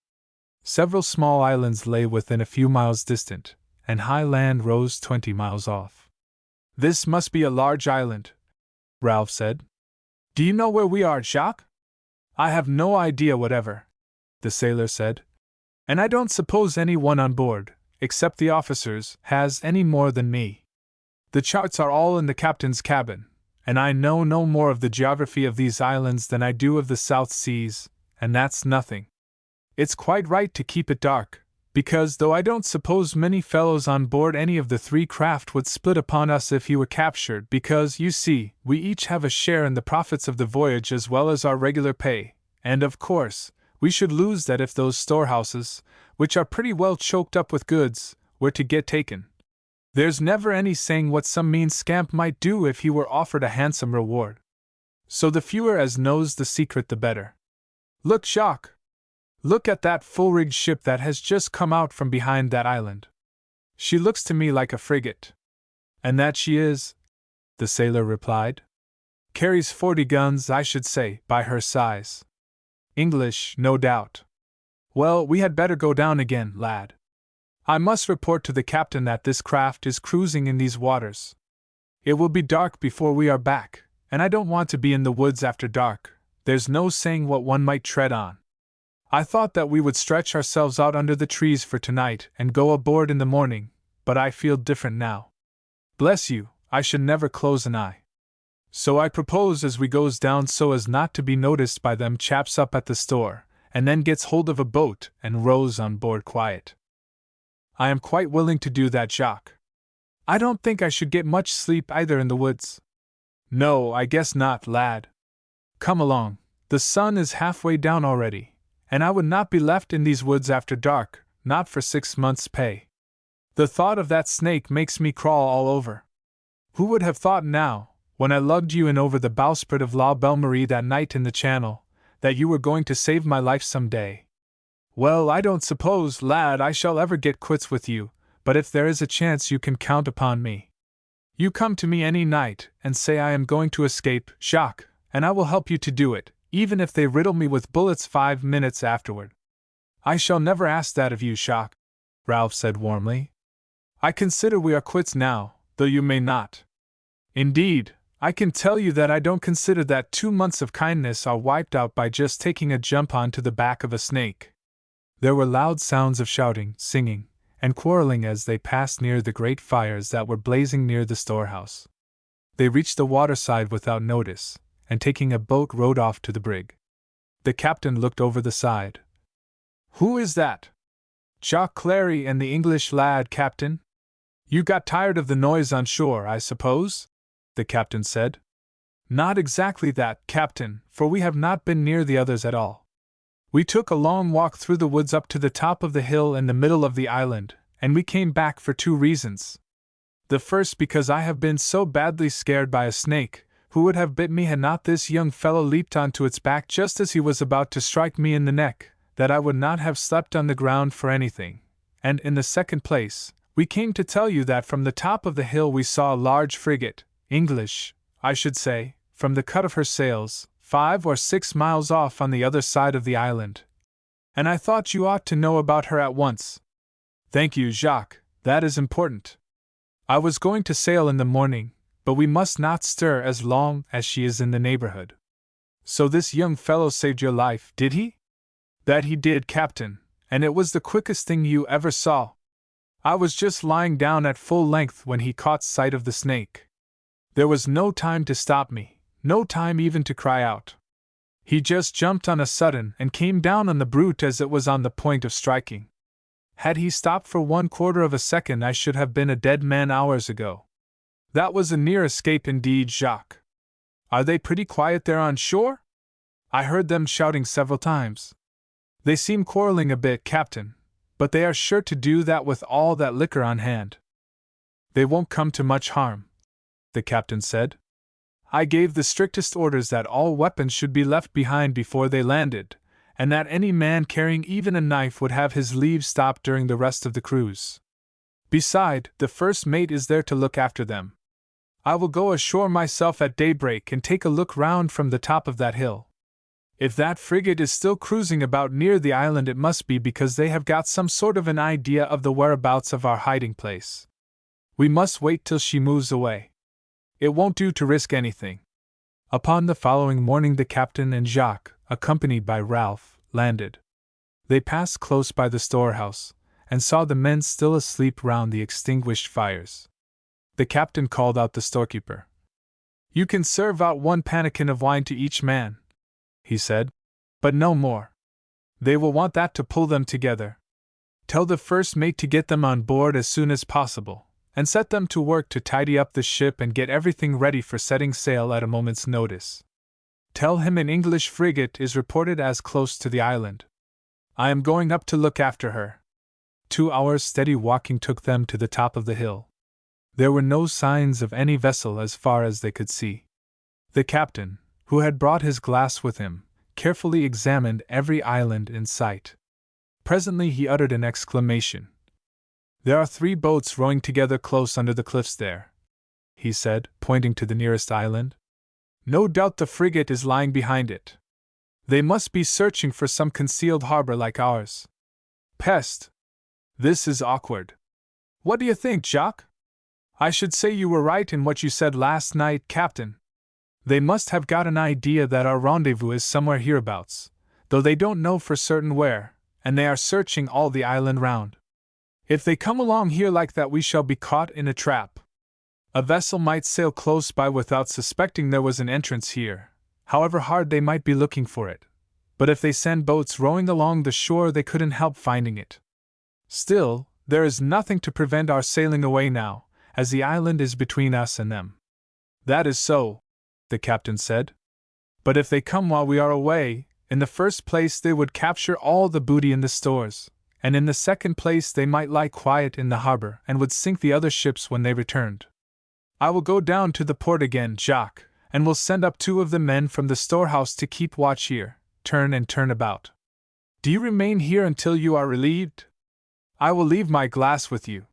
Several small islands lay within a few miles distant, and high land rose 20 miles off. This must be a large island, Ralph said. Do you know where we are, Jacques? I have no idea whatever, the sailor said. And I don't suppose anyone on board, except the officers, has any more than me. The charts are all in the captain's cabin, and I know no more of the geography of these islands than I do of the South Seas, and that's nothing. It's quite right to keep it dark, because though I don't suppose many fellows on board any of the 3 craft would split upon us if he were captured, because, you see, we each have a share in the profits of the voyage as well as our regular pay, and of course, we should lose that if those storehouses, which are pretty well choked up with goods, were to get taken. There's never any saying what some mean scamp might do if he were offered a handsome reward. So the fewer as knows the secret the better. Look, Jacques! Look at that full-rigged ship that has just come out from behind that island. She looks to me like a frigate. And that she is, the sailor replied. Carries 40 guns, I should say, by her size. English, no doubt. Well, we had better go down again, lad. I must report to the captain that this craft is cruising in these waters. It will be dark before we are back, and I don't want to be in the woods after dark. There's no saying what one might tread on. I thought that we would stretch ourselves out under the trees for tonight and go aboard in the morning, but I feel different now. Bless you, I should never close an eye. So I propose as we goes down so as not to be noticed by them chaps up at the store, and then gets hold of a boat and rows on board quiet. I am quite willing to do that, Jacques. I don't think I should get much sleep either in the woods. No, I guess not, lad. Come along, the sun is halfway down already. And I would not be left in these woods after dark, not for 6 months' pay. The thought of that snake makes me crawl all over. Who would have thought now, when I lugged you in over the bowsprit of La Belle Marie that night in the Channel, that you were going to save my life some day? Well, I don't suppose, lad, I shall ever get quits with you, but if there is a chance you can count upon me. You come to me any night and say I am going to escape, Jacques, and I will help you to do it, even if they riddle me with bullets 5 minutes afterward. I shall never ask that of you, Jacques, Ralph said warmly. I consider we are quits now, though you may not. Indeed, I can tell you that I don't consider that 2 months of kindness are wiped out by just taking a jump onto the back of a snake. There were loud sounds of shouting, singing, and quarreling as they passed near the great fires that were blazing near the storehouse. They reached the waterside without notice, and taking a boat rowed off to the brig. The captain looked over the side. Who is that? Jock Clary and the English lad, Captain? You got tired of the noise on shore, I suppose? The captain said. Not exactly that, Captain, for we have not been near the others at all. We took a long walk through the woods up to the top of the hill in the middle of the island, and we came back for 2 reasons. The first because I have been so badly scared by a snake, who would have bit me had not this young fellow leaped onto its back just as he was about to strike me in the neck, that I would not have slept on the ground for anything. And in the second place, we came to tell you that from the top of the hill we saw a large frigate, English, I should say, from the cut of her sails, 5 or 6 miles off on the other side of the island. And I thought you ought to know about her at once. Thank you, Jacques, that is important. I was going to sail in the morning, but we must not stir as long as she is in the neighborhood. So this young fellow saved your life, did he? That he did, Captain, and it was the quickest thing you ever saw. I was just lying down at full length when he caught sight of the snake. There was no time to stop me, no time even to cry out. He just jumped on a sudden and came down on the brute as it was on the point of striking. Had he stopped for 1/4 of a second, I should have been a dead man hours ago. That was a near escape indeed, Jacques. Are they pretty quiet there on shore? I heard them shouting several times. They seem quarreling a bit, Captain, but they are sure to do that with all that liquor on hand. They won't come to much harm, the captain said. I gave the strictest orders that all weapons should be left behind before they landed, and that any man carrying even a knife would have his leave stopped during the rest of the cruise. Beside, the first mate is there to look after them. I will go ashore myself at daybreak and take a look round from the top of that hill. If that frigate is still cruising about near the island, it must be because they have got some sort of an idea of the whereabouts of our hiding place. We must wait till she moves away. It won't do to risk anything. Upon the following morning the captain and Jacques, accompanied by Ralph, landed. They passed close by the storehouse, and saw the men still asleep round the extinguished fires. The captain called out the storekeeper. You can serve out 1 pannikin of wine to each man, he said, but no more. They will want that to pull them together. Tell the first mate to get them on board as soon as possible, and set them to work to tidy up the ship and get everything ready for setting sail at a moment's notice. Tell him an English frigate is reported as close to the island. I am going up to look after her. 2 hours' steady walking took them to the top of the hill. There were no signs of any vessel as far as they could see. The captain, who had brought his glass with him, carefully examined every island in sight. Presently he uttered an exclamation. There are 3 boats rowing together close under the cliffs there, he said, pointing to the nearest island. No doubt the frigate is lying behind it. They must be searching for some concealed harbor like ours. Peste! This is awkward. What do you think, Jacques? I should say you were right in what you said last night, Captain. They must have got an idea that our rendezvous is somewhere hereabouts, though they don't know for certain where, and they are searching all the island round. If they come along here like that, we shall be caught in a trap. A vessel might sail close by without suspecting there was an entrance here, however hard they might be looking for it. But if they send boats rowing along the shore, they couldn't help finding it. Still, there is nothing to prevent our sailing away now, as the island is between us and them. That is so, the captain said. But if they come while we are away, in the first place they would capture all the booty in the stores, and in the second place they might lie quiet in the harbor and would sink the other ships when they returned. I will go down to the port again, Jacques, and will send up 2 of the men from the storehouse to keep watch here, turn and turn about. Do you remain here until you are relieved? I will leave my glass with you.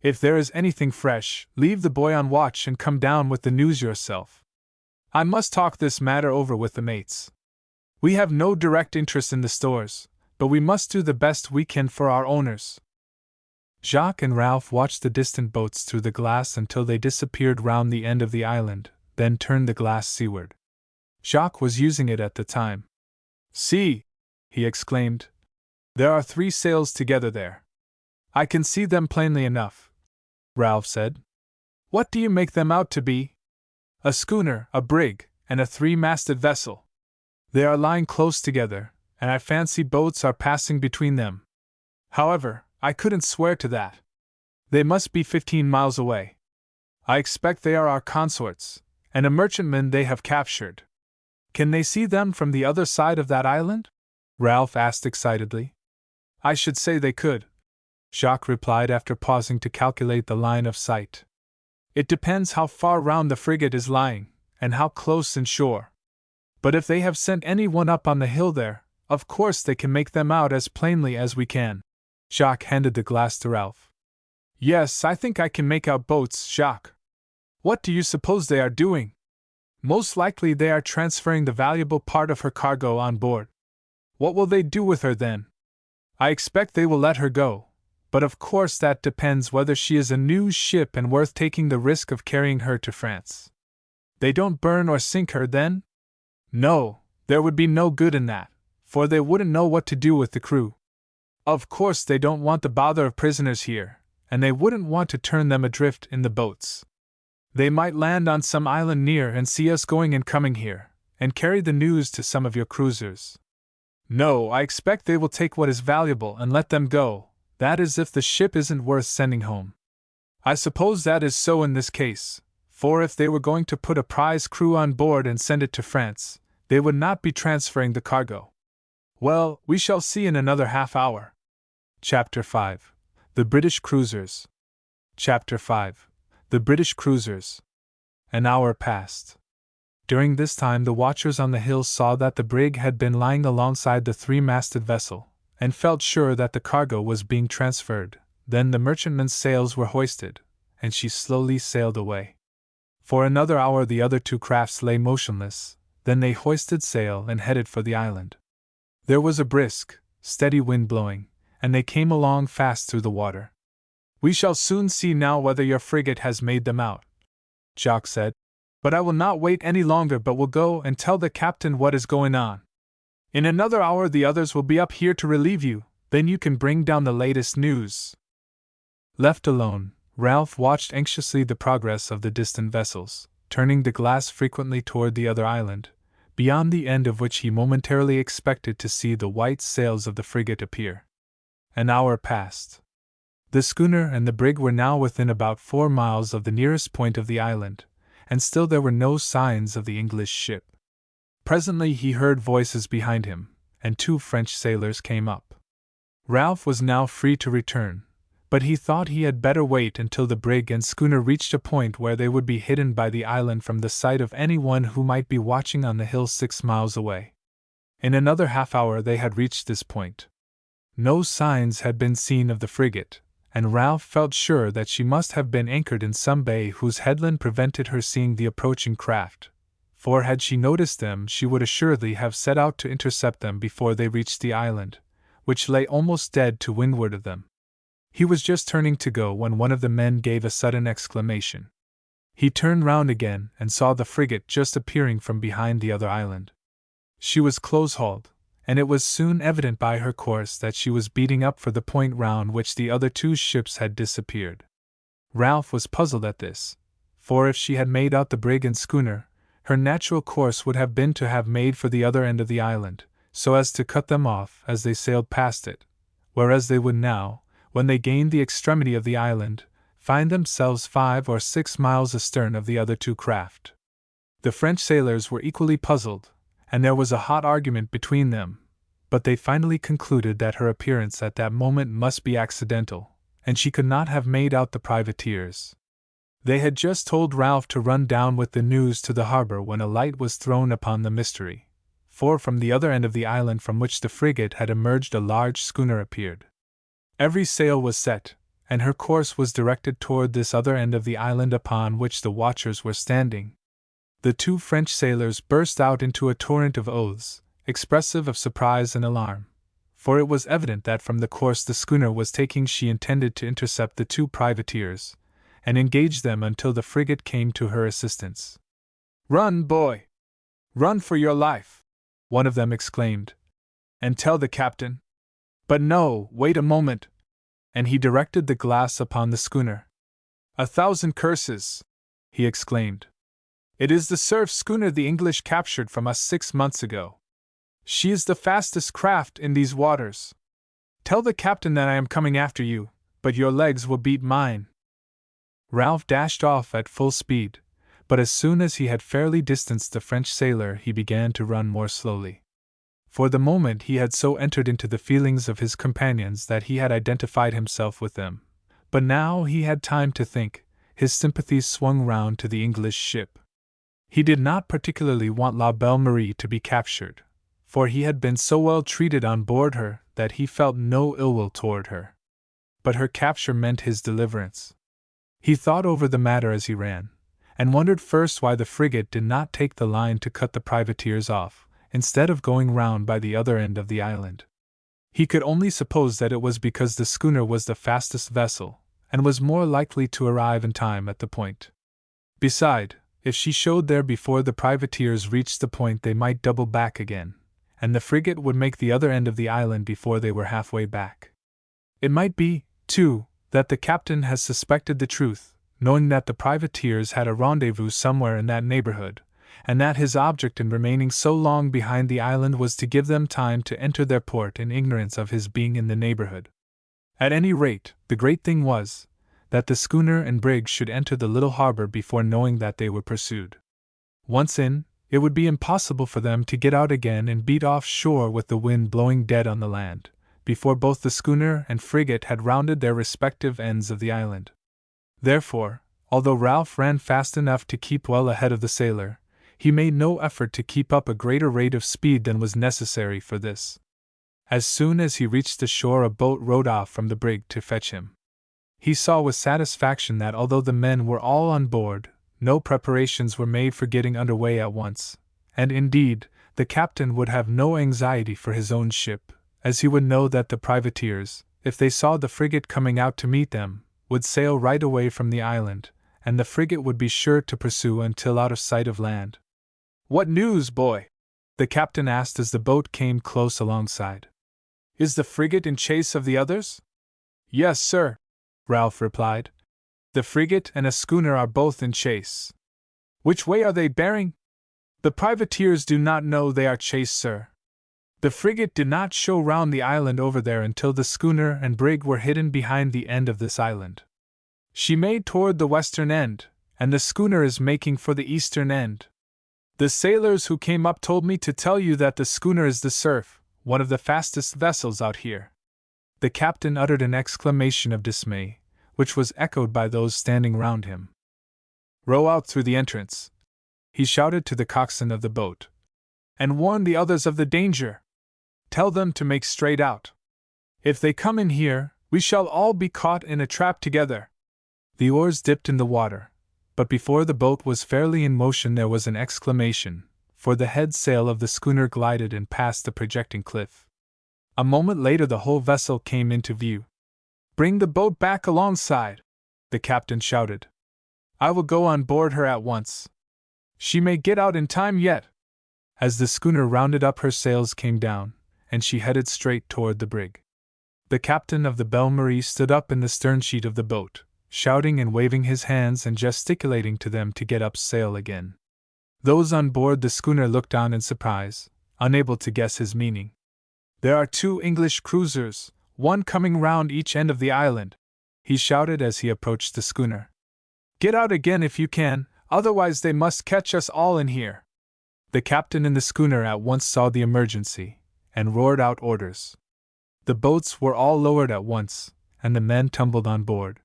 If there is anything fresh, leave the boy on watch and come down with the news yourself. I must talk this matter over with the mates. We have no direct interest in the stores, but we must do the best we can for our owners. Jacques and Ralph watched the distant boats through the glass until they disappeared round the end of the island, then turned the glass seaward. Jacques was using it at the time. See, he exclaimed. There are 3 sails together there. I can see them plainly enough, Ralph said. What do you make them out to be? A schooner, a brig, and a 3-masted vessel. They are lying close together, and I fancy boats are passing between them. However, I couldn't swear to that. They must be 15 miles away. I expect they are our consorts, and a merchantman they have captured. Can they see them from the other side of that island? Ralph asked excitedly. I should say they could, Jacques replied after pausing to calculate the line of sight. It depends how far round the frigate is lying, and how close inshore. But if they have sent any one up on the hill there, of course they can make them out as plainly as we can. Jacques handed the glass to Ralph. Yes, I think I can make out boats, Jacques. What do you suppose they are doing? Most likely they are transferring the valuable part of her cargo on board. What will they do with her then? I expect they will let her go, but of course that depends whether she is a new ship and worth taking the risk of carrying her to France. They don't burn or sink her then? No, there would be no good in that, for they wouldn't know what to do with the crew. Of course they don't want the bother of prisoners here, and they wouldn't want to turn them adrift in the boats. They might land on some island near and see us going and coming here, and carry the news to some of your cruisers. No, I expect they will take what is valuable and let them go, that is if the ship isn't worth sending home. I suppose that is so in this case, for if they were going to put a prize crew on board and send it to France, they would not be transferring the cargo. Well, we shall see in another half hour. Chapter 5. The British Cruisers. Chapter 5. The British Cruisers. An hour passed. During this time the watchers on the hill saw that the brig had been lying alongside the three-masted vessel, and felt sure that the cargo was being transferred. Then the merchantman's sails were hoisted, and she slowly sailed away. For another hour the other two crafts lay motionless, then they hoisted sail and headed for the island. There was a brisk, steady wind blowing, and they came along fast through the water. We shall soon see now whether your frigate has made them out, Jacques said. But I will not wait any longer but will go and tell the captain what is going on. In another hour the others will be up here to relieve you, then you can bring down the latest news. Left alone, Ralph watched anxiously the progress of the distant vessels, turning the glass frequently toward the other island, beyond the end of which he momentarily expected to see the white sails of the frigate appear. An hour passed. The schooner and the brig were now within about 4 miles of the nearest point of the island, and still there were no signs of the English ship. Presently he heard voices behind him, and 2 French sailors came up. Ralph was now free to return, but he thought he had better wait until the brig and schooner reached a point where they would be hidden by the island from the sight of anyone who might be watching on the hill 6 miles away. In another half hour they had reached this point. No signs had been seen of the frigate, and Ralph felt sure that she must have been anchored in some bay whose headland prevented her seeing the approaching craft, for had she noticed them she would assuredly have set out to intercept them before they reached the island, which lay almost dead to windward of them. He was just turning to go when one of the men gave a sudden exclamation. He turned round again and saw the frigate just appearing from behind the other island. She was close-hauled, and it was soon evident by her course that she was beating up for the point round which the other 2 ships had disappeared. Ralph was puzzled at this, for if she had made out the brig and schooner, her natural course would have been to have made for the other end of the island, so as to cut them off as they sailed past it, whereas they would now, when they gained the extremity of the island, find themselves 5 or 6 miles astern of the other 2 craft. The French sailors were equally puzzled, and there was a hot argument between them, but they finally concluded that her appearance at that moment must be accidental, and she could not have made out the privateers. They had just told Ralph to run down with the news to the harbor when a light was thrown upon the mystery, for from the other end of the island from which the frigate had emerged a large schooner appeared. Every sail was set, and her course was directed toward this other end of the island upon which the watchers were standing. The 2 French sailors burst out into a torrent of oaths, expressive of surprise and alarm, for it was evident that from the course the schooner was taking she intended to intercept the 2 privateers, and engage them until the frigate came to her assistance. "Run, boy! Run for your life!" one of them exclaimed. "And tell the captain." "But no, wait a moment!" and he directed the glass upon the schooner. "1,000 curses!" he exclaimed. "It is the Cerf schooner the English captured from us 6 months ago. She is the fastest craft in these waters. Tell the captain that I am coming after you, but your legs will beat mine." Ralph dashed off at full speed, but as soon as he had fairly distanced the French sailor he began to run more slowly. For the moment he had so entered into the feelings of his companions that he had identified himself with them, but now he had time to think, his sympathies swung round to the English ship. He did not particularly want La Belle Marie to be captured, for he had been so well treated on board her that he felt no ill will toward her. But her capture meant his deliverance. He thought over the matter as he ran, and wondered first why the frigate did not take the line to cut the privateers off, instead of going round by the other end of the island. He could only suppose that it was because the schooner was the fastest vessel, and was more likely to arrive in time at the point. Beside, if she showed there before the privateers reached the point they might double back again, and the frigate would make the other end of the island before they were halfway back. It might be, too, that the captain has suspected the truth, knowing that the privateers had a rendezvous somewhere in that neighborhood, and that his object in remaining so long behind the island was to give them time to enter their port in ignorance of his being in the neighborhood. At any rate, the great thing was, that the schooner and brig should enter the little harbor before knowing that they were pursued. Once in, it would be impossible for them to get out again and beat off shore with the wind blowing dead on the land, before both the schooner and frigate had rounded their respective ends of the island. Therefore, although Ralph ran fast enough to keep well ahead of the sailor, he made no effort to keep up a greater rate of speed than was necessary for this. As soon as he reached the shore, a boat rowed off from the brig to fetch him. He saw with satisfaction that although the men were all on board, no preparations were made for getting under way at once, and indeed, the captain would have no anxiety for his own ship, as he would know that the privateers, if they saw the frigate coming out to meet them, would sail right away from the island, and the frigate would be sure to pursue until out of sight of land. "What news, boy?" the captain asked as the boat came close alongside. "Is the frigate in chase of the others?" "Yes, sir," Ralph replied. "The frigate and a schooner are both in chase." "Which way are they bearing?" "The privateers do not know they are chased, sir. The frigate did not show round the island over there until the schooner and brig were hidden behind the end of this island. She made toward the western end, and the schooner is making for the eastern end. The sailors who came up told me to tell you that the schooner is the Surf, one of the fastest vessels out here." The captain uttered an exclamation of dismay, which was echoed by those standing round him. "Row out through the entrance," he shouted to the coxswain of the boat, "and warn the others of the danger. Tell them to make straight out. If they come in here, we shall all be caught in a trap together." The oars dipped in the water, but before the boat was fairly in motion there was an exclamation, for the head sail of the schooner glided and passed the projecting cliff. A moment later the whole vessel came into view. "Bring the boat back alongside," the captain shouted. "I will go on board her at once. She may get out in time yet." As the schooner rounded up, her sails came down, and she headed straight toward the brig. The captain of the Belle Marie stood up in the stern sheet of the boat, shouting and waving his hands and gesticulating to them to get up sail again. Those on board the schooner looked on in surprise, unable to guess his meaning. "There are 2 English cruisers, one coming round each end of the island," he shouted as he approached the schooner. "Get out again if you can, otherwise they must catch us all in here." The captain in the schooner at once saw the emergency, and roared out orders. The boats were all lowered at once, and the men tumbled on board.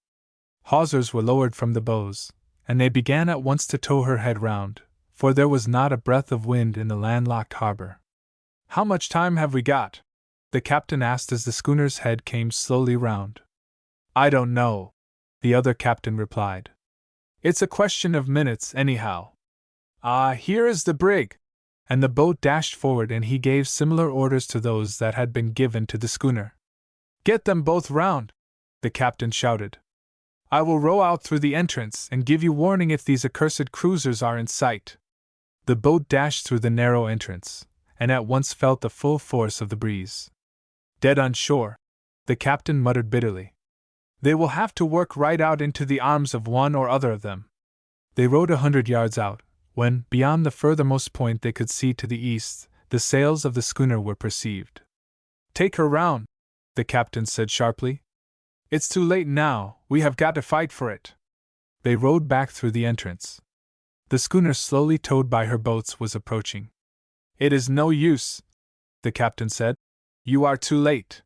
Hawsers were lowered from the bows, and they began at once to tow her head round, for there was not a breath of wind in the landlocked harbor. "How much time have we got?" the captain asked as the schooner's head came slowly round. "I don't know," the other captain replied. "It's a question of minutes, anyhow. Ah, here is the brig!" And the boat dashed forward, and he gave similar orders to those that had been given to the schooner. "Get them both round," the captain shouted. "I will row out through the entrance and give you warning if these accursed cruisers are in sight." The boat dashed through the narrow entrance, and at once felt the full force of the breeze. "Dead on shore," the captain muttered bitterly. "They will have to work right out into the arms of one or other of them." They rowed 100 yards out, when, beyond the furthermost point they could see to the east, the sails of the schooner were perceived. "Take her round," the captain said sharply. "It's too late now, we have got to fight for it." They rowed back through the entrance. The schooner, slowly towed by her boats, was approaching. "It is no use," the captain said. "You are too late.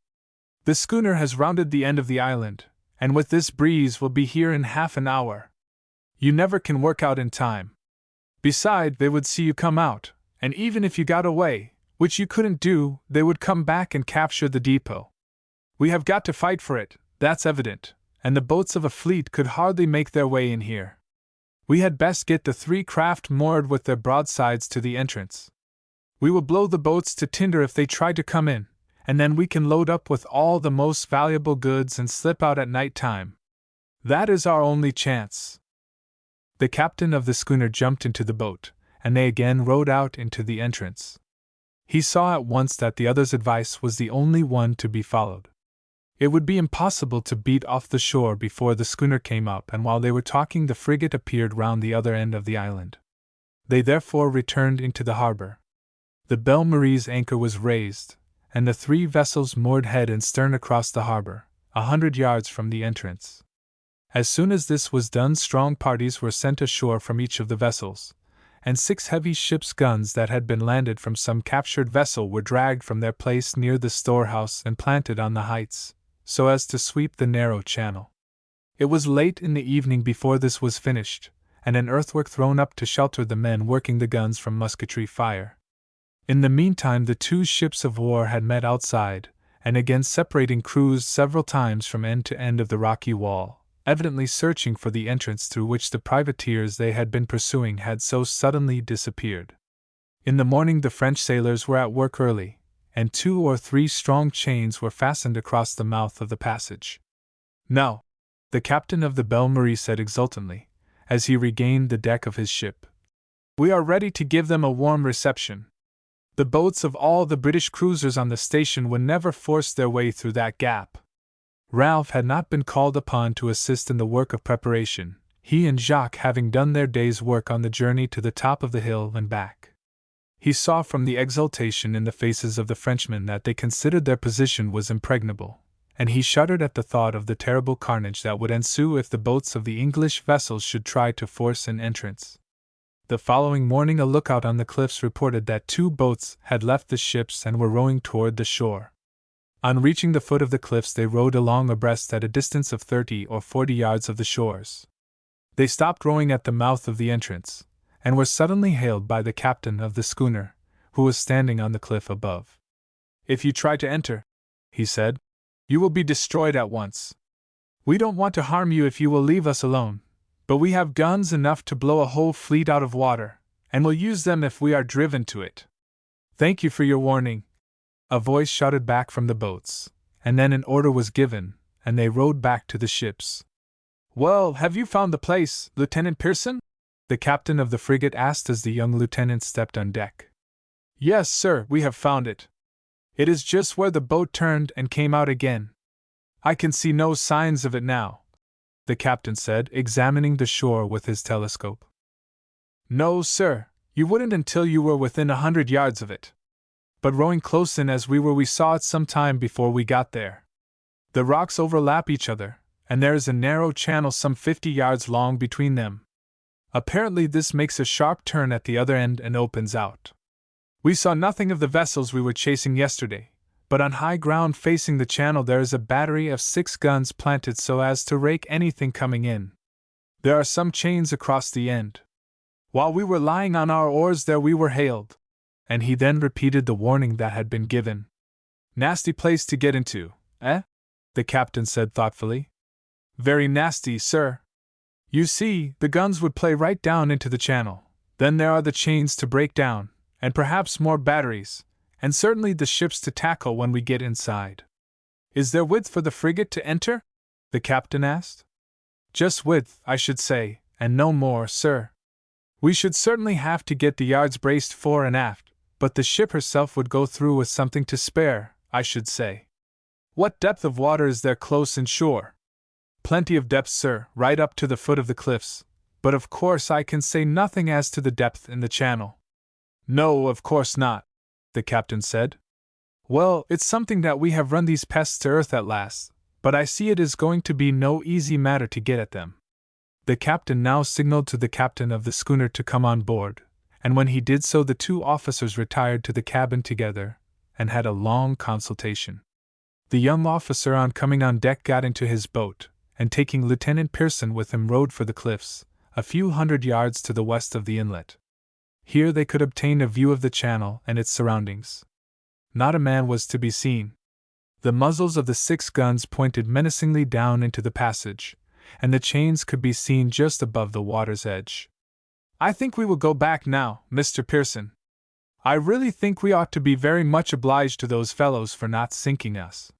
The schooner has rounded the end of the island, and with this breeze will be here in half an hour. You never can work out in time. Beside, they would see you come out, and even if you got away, which you couldn't do, they would come back and capture the depot. We have got to fight for it, that's evident, and the boats of a fleet could hardly make their way in here. We had best get the 3 craft moored with their broadsides to the entrance. We will blow the boats to tinder if they try to come in, and then we can load up with all the most valuable goods and slip out at night time. That is our only chance." The captain of the schooner jumped into the boat, and they again rowed out into the entrance. He saw at once that the other's advice was the only one to be followed. It would be impossible to beat off the shore before the schooner came up, and while they were talking the frigate appeared round the other end of the island. They therefore returned into the harbor. The Belle Marie's anchor was raised, and the 3 vessels moored head and stern across the harbor, 100 yards from the entrance. As soon as this was done, strong parties were sent ashore from each of the vessels, and 6 heavy ship's guns that had been landed from some captured vessel were dragged from their place near the storehouse and planted on the heights, so as to sweep the narrow channel. It was late in the evening before this was finished, and an earthwork thrown up to shelter the men working the guns from musketry fire. In the meantime the 2 ships of war had met outside, and again separating cruised several times from end to end of the rocky wall, evidently searching for the entrance through which the privateers they had been pursuing had so suddenly disappeared. In the morning the French sailors were at work early, and 2 or 3 strong chains were fastened across the mouth of the passage. "Now," the captain of the Belle Marie said exultantly, as he regained the deck of his ship, "we are ready to give them a warm reception. The boats of all the British cruisers on the station would never force their way through that gap." Ralph had not been called upon to assist in the work of preparation, he and Jacques having done their day's work on the journey to the top of the hill and back. He saw from the exultation in the faces of the Frenchmen that they considered their position was impregnable, and he shuddered at the thought of the terrible carnage that would ensue if the boats of the English vessels should try to force an entrance. The following morning a lookout on the cliffs reported that 2 boats had left the ships and were rowing toward the shore. On reaching the foot of the cliffs they rowed along abreast at a distance of 30 or 40 yards of the shores. They stopped rowing at the mouth of the entrance, and were suddenly hailed by the captain of the schooner, who was standing on the cliff above. "If you try to enter," he said, "you will be destroyed at once. We don't want to harm you if you will leave us alone, but we have guns enough to blow a whole fleet out of water, and will use them if we are driven to it. Thank you for your warning." A voice shouted back from the boats, and then an order was given, and they rowed back to the ships. "Well, have you found the place, Lieutenant Pearson?" the captain of the frigate asked as the young lieutenant stepped on deck. "Yes, sir, we have found it. It is just where the boat turned and came out again. I can see no signs of it now," the captain said, examining the shore with his telescope. "No, sir, you wouldn't until you were within 100 yards of it. But rowing close in as we were, we saw it some time before we got there. The rocks overlap each other, and there is a narrow channel some 50 yards long between them. Apparently this makes a sharp turn at the other end and opens out. We saw nothing of the vessels we were chasing yesterday, but on high ground facing the channel there is a battery of 6 guns planted so as to rake anything coming in. There are some chains across the end. While we were lying on our oars there we were hailed." And he then repeated the warning that had been given. "Nasty place to get into, eh?" the captain said thoughtfully. "Very nasty, sir. You see, the guns would play right down into the channel, then there are the chains to break down, and perhaps more batteries, and certainly the ships to tackle when we get inside." "Is there width for the frigate to enter?" the captain asked. "Just width, I should say, and no more, sir. We should certainly have to get the yards braced fore and aft, but the ship herself would go through with something to spare, I should say." "What depth of water is there close inshore?" "Plenty of depth, sir, right up to the foot of the cliffs, but of course I can say nothing as to the depth in the channel." "No, of course not," the captain said. Well, it's something that we have run these pests to earth at last, but I see it is going to be no easy matter to get at them. The captain now signaled to the captain of the schooner to come on board, and when he did so the two officers retired to the cabin together, and had a long consultation. The young officer on coming on deck got into his boat, and taking Lieutenant Pearson with him rowed for the cliffs, a few hundred yards to the west of the inlet. Here they could obtain a view of the channel and its surroundings. Not a man was to be seen. The muzzles of the 6 guns pointed menacingly down into the passage, and the chains could be seen just above the water's edge. I think we will go back now, Mr. Pearson. I really think we ought to be very much obliged to those fellows for not sinking us.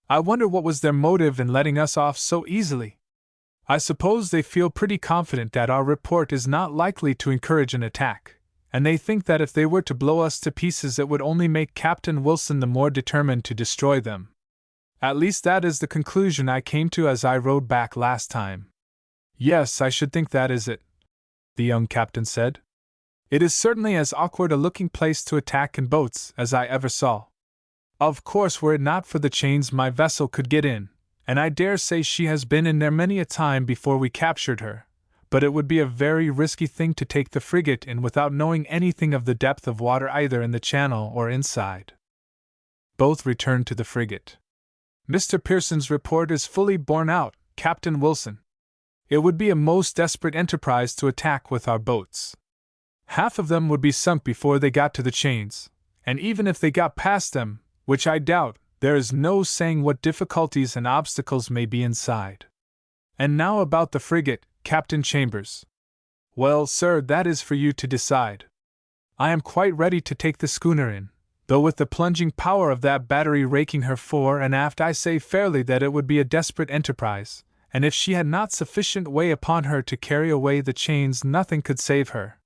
I wonder what was their motive in letting us off so easily. I suppose they feel pretty confident that our report is not likely to encourage an attack, and they think that if they were to blow us to pieces it would only make Captain Wilson the more determined to destroy them. At least that is the conclusion I came to as I rowed back last time. Yes, I should think that is it, the young captain said. It is certainly as awkward a looking place to attack in boats as I ever saw. Of course, were it not for the chains my vessel could get in, and I dare say she has been in there many a time before we captured her, but it would be a very risky thing to take the frigate in without knowing anything of the depth of water either in the channel or inside. Both returned to the frigate. Mr. Pearson's report is fully borne out, Captain Wilson. It would be a most desperate enterprise to attack with our boats. Half of them would be sunk before they got to the chains, and even if they got past them, which I doubt, there is no saying what difficulties and obstacles may be inside. And now about the frigate, Captain Chambers. Well, sir, that is for you to decide. I am quite ready to take the schooner in, though with the plunging power of that battery raking her fore and aft I say fairly that it would be a desperate enterprise, and if she had not sufficient way upon her to carry away the chains nothing could save her.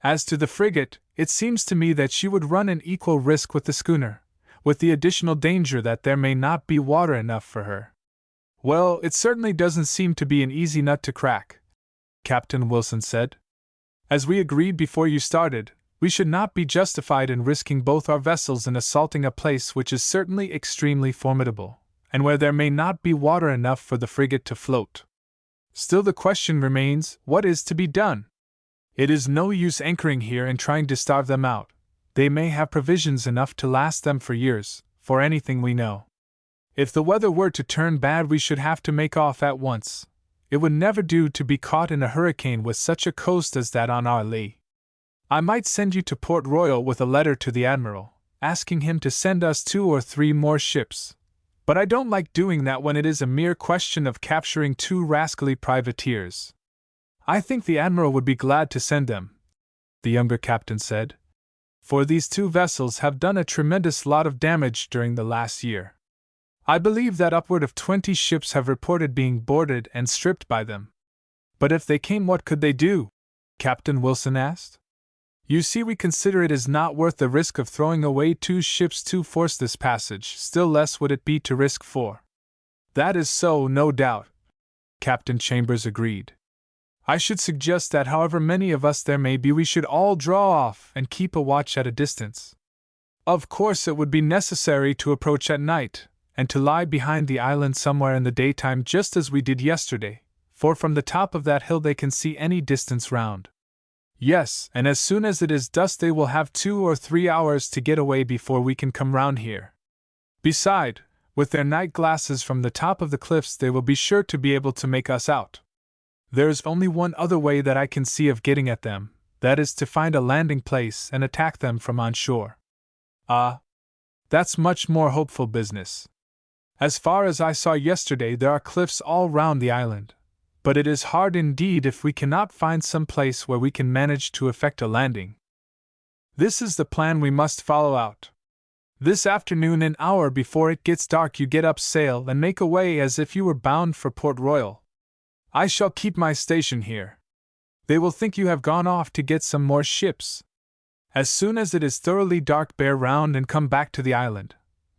As to the frigate, it seems to me that she would run an equal risk with the schooner, with the additional danger that there may not be water enough for her. Well, it certainly doesn't seem to be an easy nut to crack, Captain Wilson said. As we agreed before you started, we should not be justified in risking both our vessels in assaulting a place which is certainly extremely formidable, and where there may not be water enough for the frigate to float. Still the question remains, what is to be done? It is no use anchoring here and trying to starve them out. They may have provisions enough to last them for years, for anything we know. If the weather were to turn bad we should have to make off at once. It would never do to be caught in a hurricane with such a coast as that on our lee. I might send you to Port Royal with a letter to the Admiral, asking him to send us 2 or 3 more ships, but I don't like doing that when it is a mere question of capturing 2 rascally privateers. I think the Admiral would be glad to send them, the younger captain said, for these 2 vessels have done a tremendous lot of damage during the last year. I believe that upward of 20 ships have reported being boarded and stripped by them. But if they came, what could they do? Captain Wilson asked. You see, we consider it is not worth the risk of throwing away 2 ships to force this passage, still less would it be to risk 4. That is so, no doubt, Captain Chambers agreed. I should suggest that however many of us there may be, we should all draw off and keep a watch at a distance. Of course it would be necessary to approach at night, and to lie behind the island somewhere in the daytime just as we did yesterday, for from the top of that hill they can see any distance round. Yes, and as soon as it is dusk they will have 2 or 3 hours to get away before we can come round here. Beside, with their night glasses from the top of the cliffs they will be sure to be able to make us out. There's only one other way that I can see of getting at them, that is to find a landing place and attack them from on shore. Ah, that's much more hopeful business. As far as I saw yesterday there are cliffs all round the island, but it is hard indeed if we cannot find some place where we can manage to effect a landing. This is the plan we must follow out. This afternoon, an hour before it gets dark, you get up sail and make away as if you were bound for Port Royal. I shall keep my station here. They will think you have gone off to get some more ships. As soon as it is thoroughly dark, bear round and come back to the island.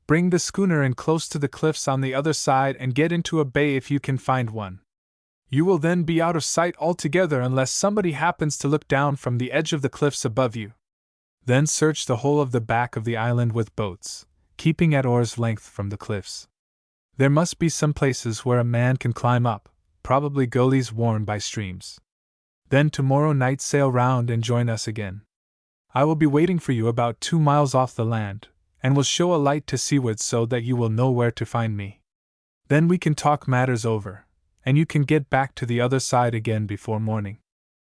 Bring the schooner in close to the cliffs on the other side and get into a bay if you can find one. You will then be out of sight altogether unless somebody happens to look down from the edge of the cliffs above you. Then search the whole of the back of the island with boats, keeping at oar's length from the cliffs. There must be some places where a man can climb up, probably gullies worn by streams. Then tomorrow night sail round and join us again. I will be waiting for you about 2 miles off the land, and will show a light to seaward so that you will know where to find me. Then we can talk matters over, and you can get back to the other side again before morning."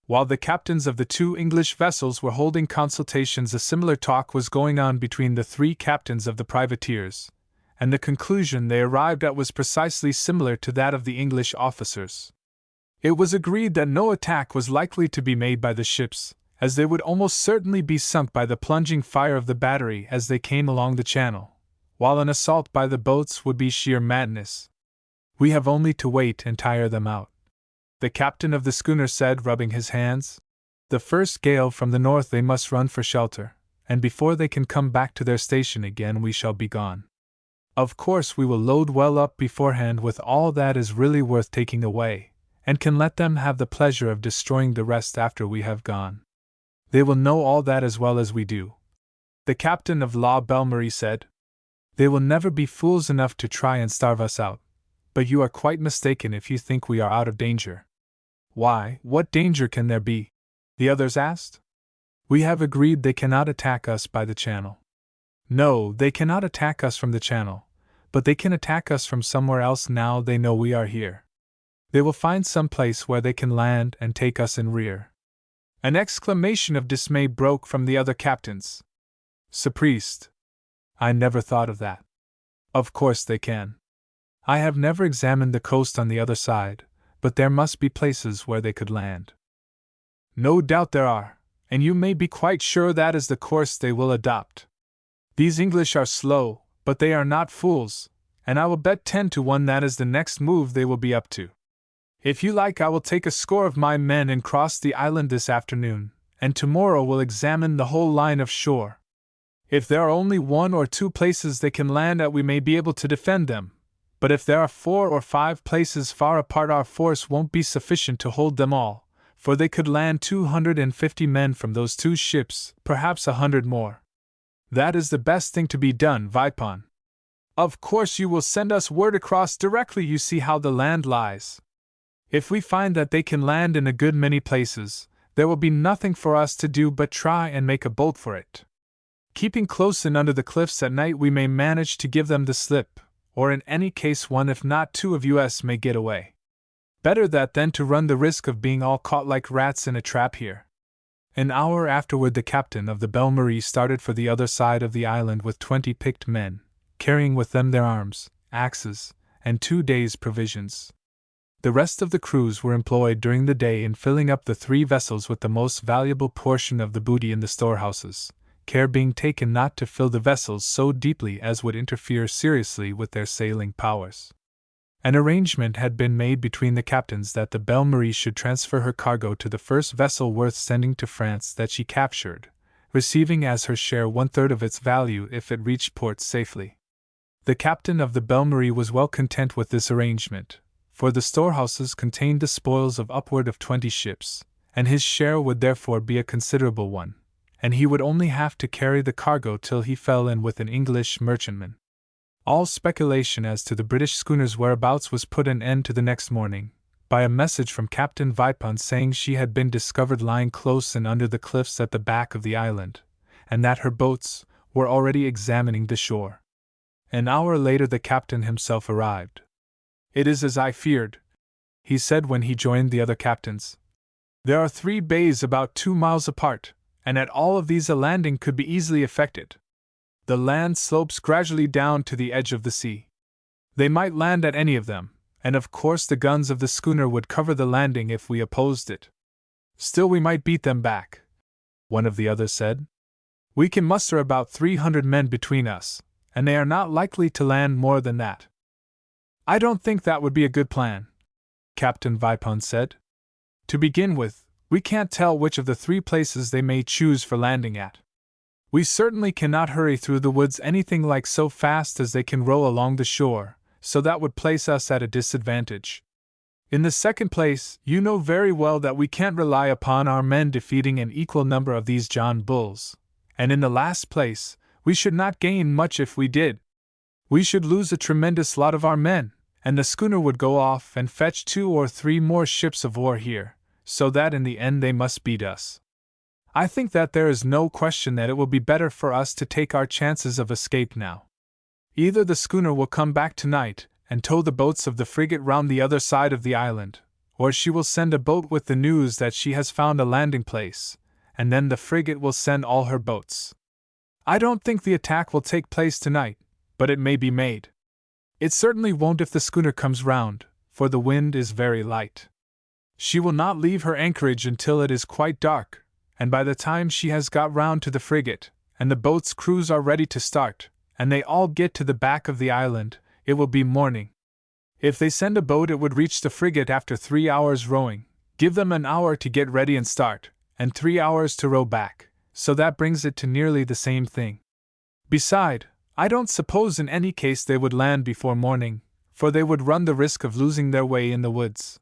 While the captains of the 2 English vessels were holding consultations, a similar talk was going on between the 3 captains of the privateers, and the conclusion they arrived at was precisely similar to that of the English officers. It was agreed that no attack was likely to be made by the ships, as they would almost certainly be sunk by the plunging fire of the battery as they came along the channel, while an assault by the boats would be sheer madness. "We have only to wait and tire them out," the captain of the schooner said, rubbing his hands. "The first gale from the north they must run for shelter, and before they can come back to their station again we shall be gone. Of course we will load well up beforehand with all that is really worth taking away, and can let them have the pleasure of destroying the rest after we have gone. They will know all that as well as we do," the captain of La Belle Marie said. "They will never be fools enough to try and starve us out, but you are quite mistaken if you think we are out of danger." "Why, what danger can there be?" the others asked. "We have agreed they cannot attack us by the channel." "No, they cannot attack us from the channel, but they can attack us from somewhere else now they know we are here. They will find some place where they can land and take us in rear." An exclamation of dismay broke from the other captains. "Sapristi! I never thought of that. Of course they can. I have never examined the coast on the other side, but there must be places where they could land." "No doubt there are, and you may be quite sure that is the course they will adopt. These English are slow, but they are not fools, and I will bet 10 to 1 that is the next move they will be up to. If you like, I will take a score of my men and cross the island this afternoon, and tomorrow we'll examine the whole line of shore. If there are only 1 or 2 places they can land at, we may be able to defend them, but if there are 4 or 5 places far apart, our force won't be sufficient to hold them all, for they could land 250 men from those 2 ships, perhaps 100 more. That is the best thing to be done, Vipon. Of course you will send us word across directly you see how the land lies. If we find that they can land in a good many places, there will be nothing for us to do but try and make a bolt for it. Keeping close in under the cliffs at night, we may manage to give them the slip, or in any case 1 if not 2 of us may get away. Better that than to run the risk of being all caught like rats in a trap here." An hour afterward the captain of the Belle Marie started for the other side of the island with 20 picked men, carrying with them their arms, axes, and 2 days' provisions. The rest of the crews were employed during the day in filling up the 3 vessels with the most valuable portion of the booty in the storehouses, care being taken not to fill the vessels so deeply as would interfere seriously with their sailing powers. An arrangement had been made between the captains that the Belle Marie should transfer her cargo to the first vessel worth sending to France that she captured, receiving as her share 1/3 of its value if it reached port safely. The captain of the Belle Marie was well content with this arrangement, for the storehouses contained the spoils of upward of 20 ships, and his share would therefore be a considerable one, and he would only have to carry the cargo till he fell in with an English merchantman. All speculation as to the British schooner's whereabouts was put an end to the next morning, by a message from Captain Vipon saying she had been discovered lying close in under the cliffs at the back of the island, and that her boats were already examining the shore. An hour later the captain himself arrived. "It is as I feared," he said when he joined the other captains. "There are 3 bays about 2 miles apart, and at all of these a landing could be easily effected. The land slopes gradually down to the edge of the sea. They might land at any of them, and of course the guns of the schooner would cover the landing if we opposed it. Still we might beat them back," one of the others said. "We can muster about 300 men between us, and they are not likely to land more than that." "I don't think that would be a good plan," Captain Vipon said. "To begin with, we can't tell which of the 3 places they may choose for landing at. We certainly cannot hurry through the woods anything like so fast as they can row along the shore, so that would place us at a disadvantage. In the second place, you know very well that we can't rely upon our men defeating an equal number of these John Bulls, and in the last place, we should not gain much if we did. We should lose a tremendous lot of our men, and the schooner would go off and fetch 2 or 3 more ships of war here, so that in the end they must beat us. I think that there is no question that it will be better for us to take our chances of escape now. Either the schooner will come back tonight and tow the boats of the frigate round the other side of the island, or she will send a boat with the news that she has found a landing place, and then the frigate will send all her boats. I don't think the attack will take place tonight, but it may be made. It certainly won't if the schooner comes round, for the wind is very light. She will not leave her anchorage until it is quite dark, and by the time she has got round to the frigate, and the boats' crews are ready to start, and they all get to the back of the island, it will be morning. If they send a boat, it would reach the frigate after 3 hours rowing, give them an hour to get ready and start, and 3 hours to row back, so that brings it to nearly the same thing. Beside, I don't suppose in any case they would land before morning, for they would run the risk of losing their way in the woods.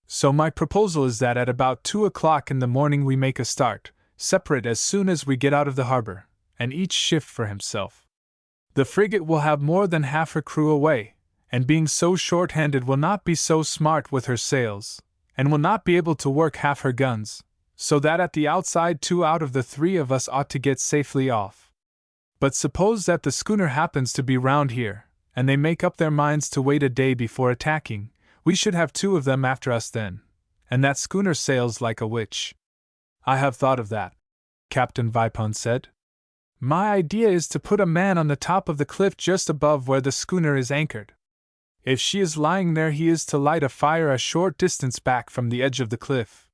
So my proposal is that at about 2 o'clock in the morning we make a start, separate as soon as we get out of the harbor, and each shift for himself. The frigate will have more than half her crew away, and being so short-handed will not be so smart with her sails, and will not be able to work half her guns, so that at the outside 2 out of the 3 of us ought to get safely off. But suppose that the schooner happens to be round here, and they make up their minds to wait a day before attacking, we should have 2 of them after us then, and that schooner sails like a witch. I have thought of that, Captain Vipon said. My idea is to put a man on the top of the cliff just above where the schooner is anchored. If she is lying there, he is to light a fire a short distance back from the edge of the cliff.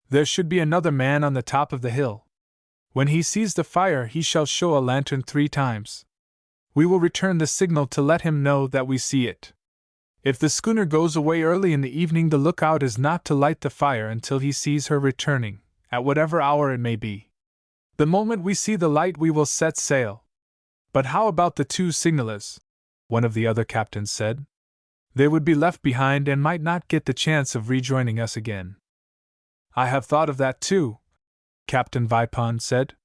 There should be another man on the top of the hill. When he sees the fire, he shall show a lantern 3 times. We will return the signal to let him know that we see it. If the schooner goes away early in the evening, the lookout is not to light the fire until he sees her returning, at whatever hour it may be. The moment we see the light, we will set sail. But how about the 2 signalers? One of the other captains said. They would be left behind and might not get the chance of rejoining us again. I have thought of that too, Captain Vipon said.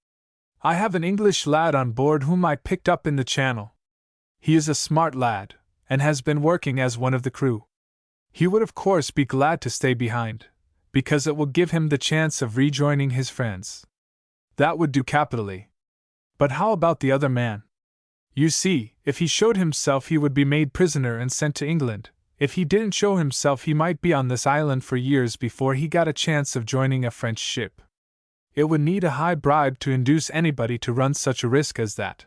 I have an English lad on board whom I picked up in the Channel. He is a smart lad, and has been working as one of the crew. He would of course be glad to stay behind, because it will give him the chance of rejoining his friends. That would do capitally. But how about the other man? You see, if he showed himself he would be made prisoner and sent to England. If he didn't show himself, he might be on this island for years before he got a chance of joining a French ship. It would need a high bribe to induce anybody to run such a risk as that.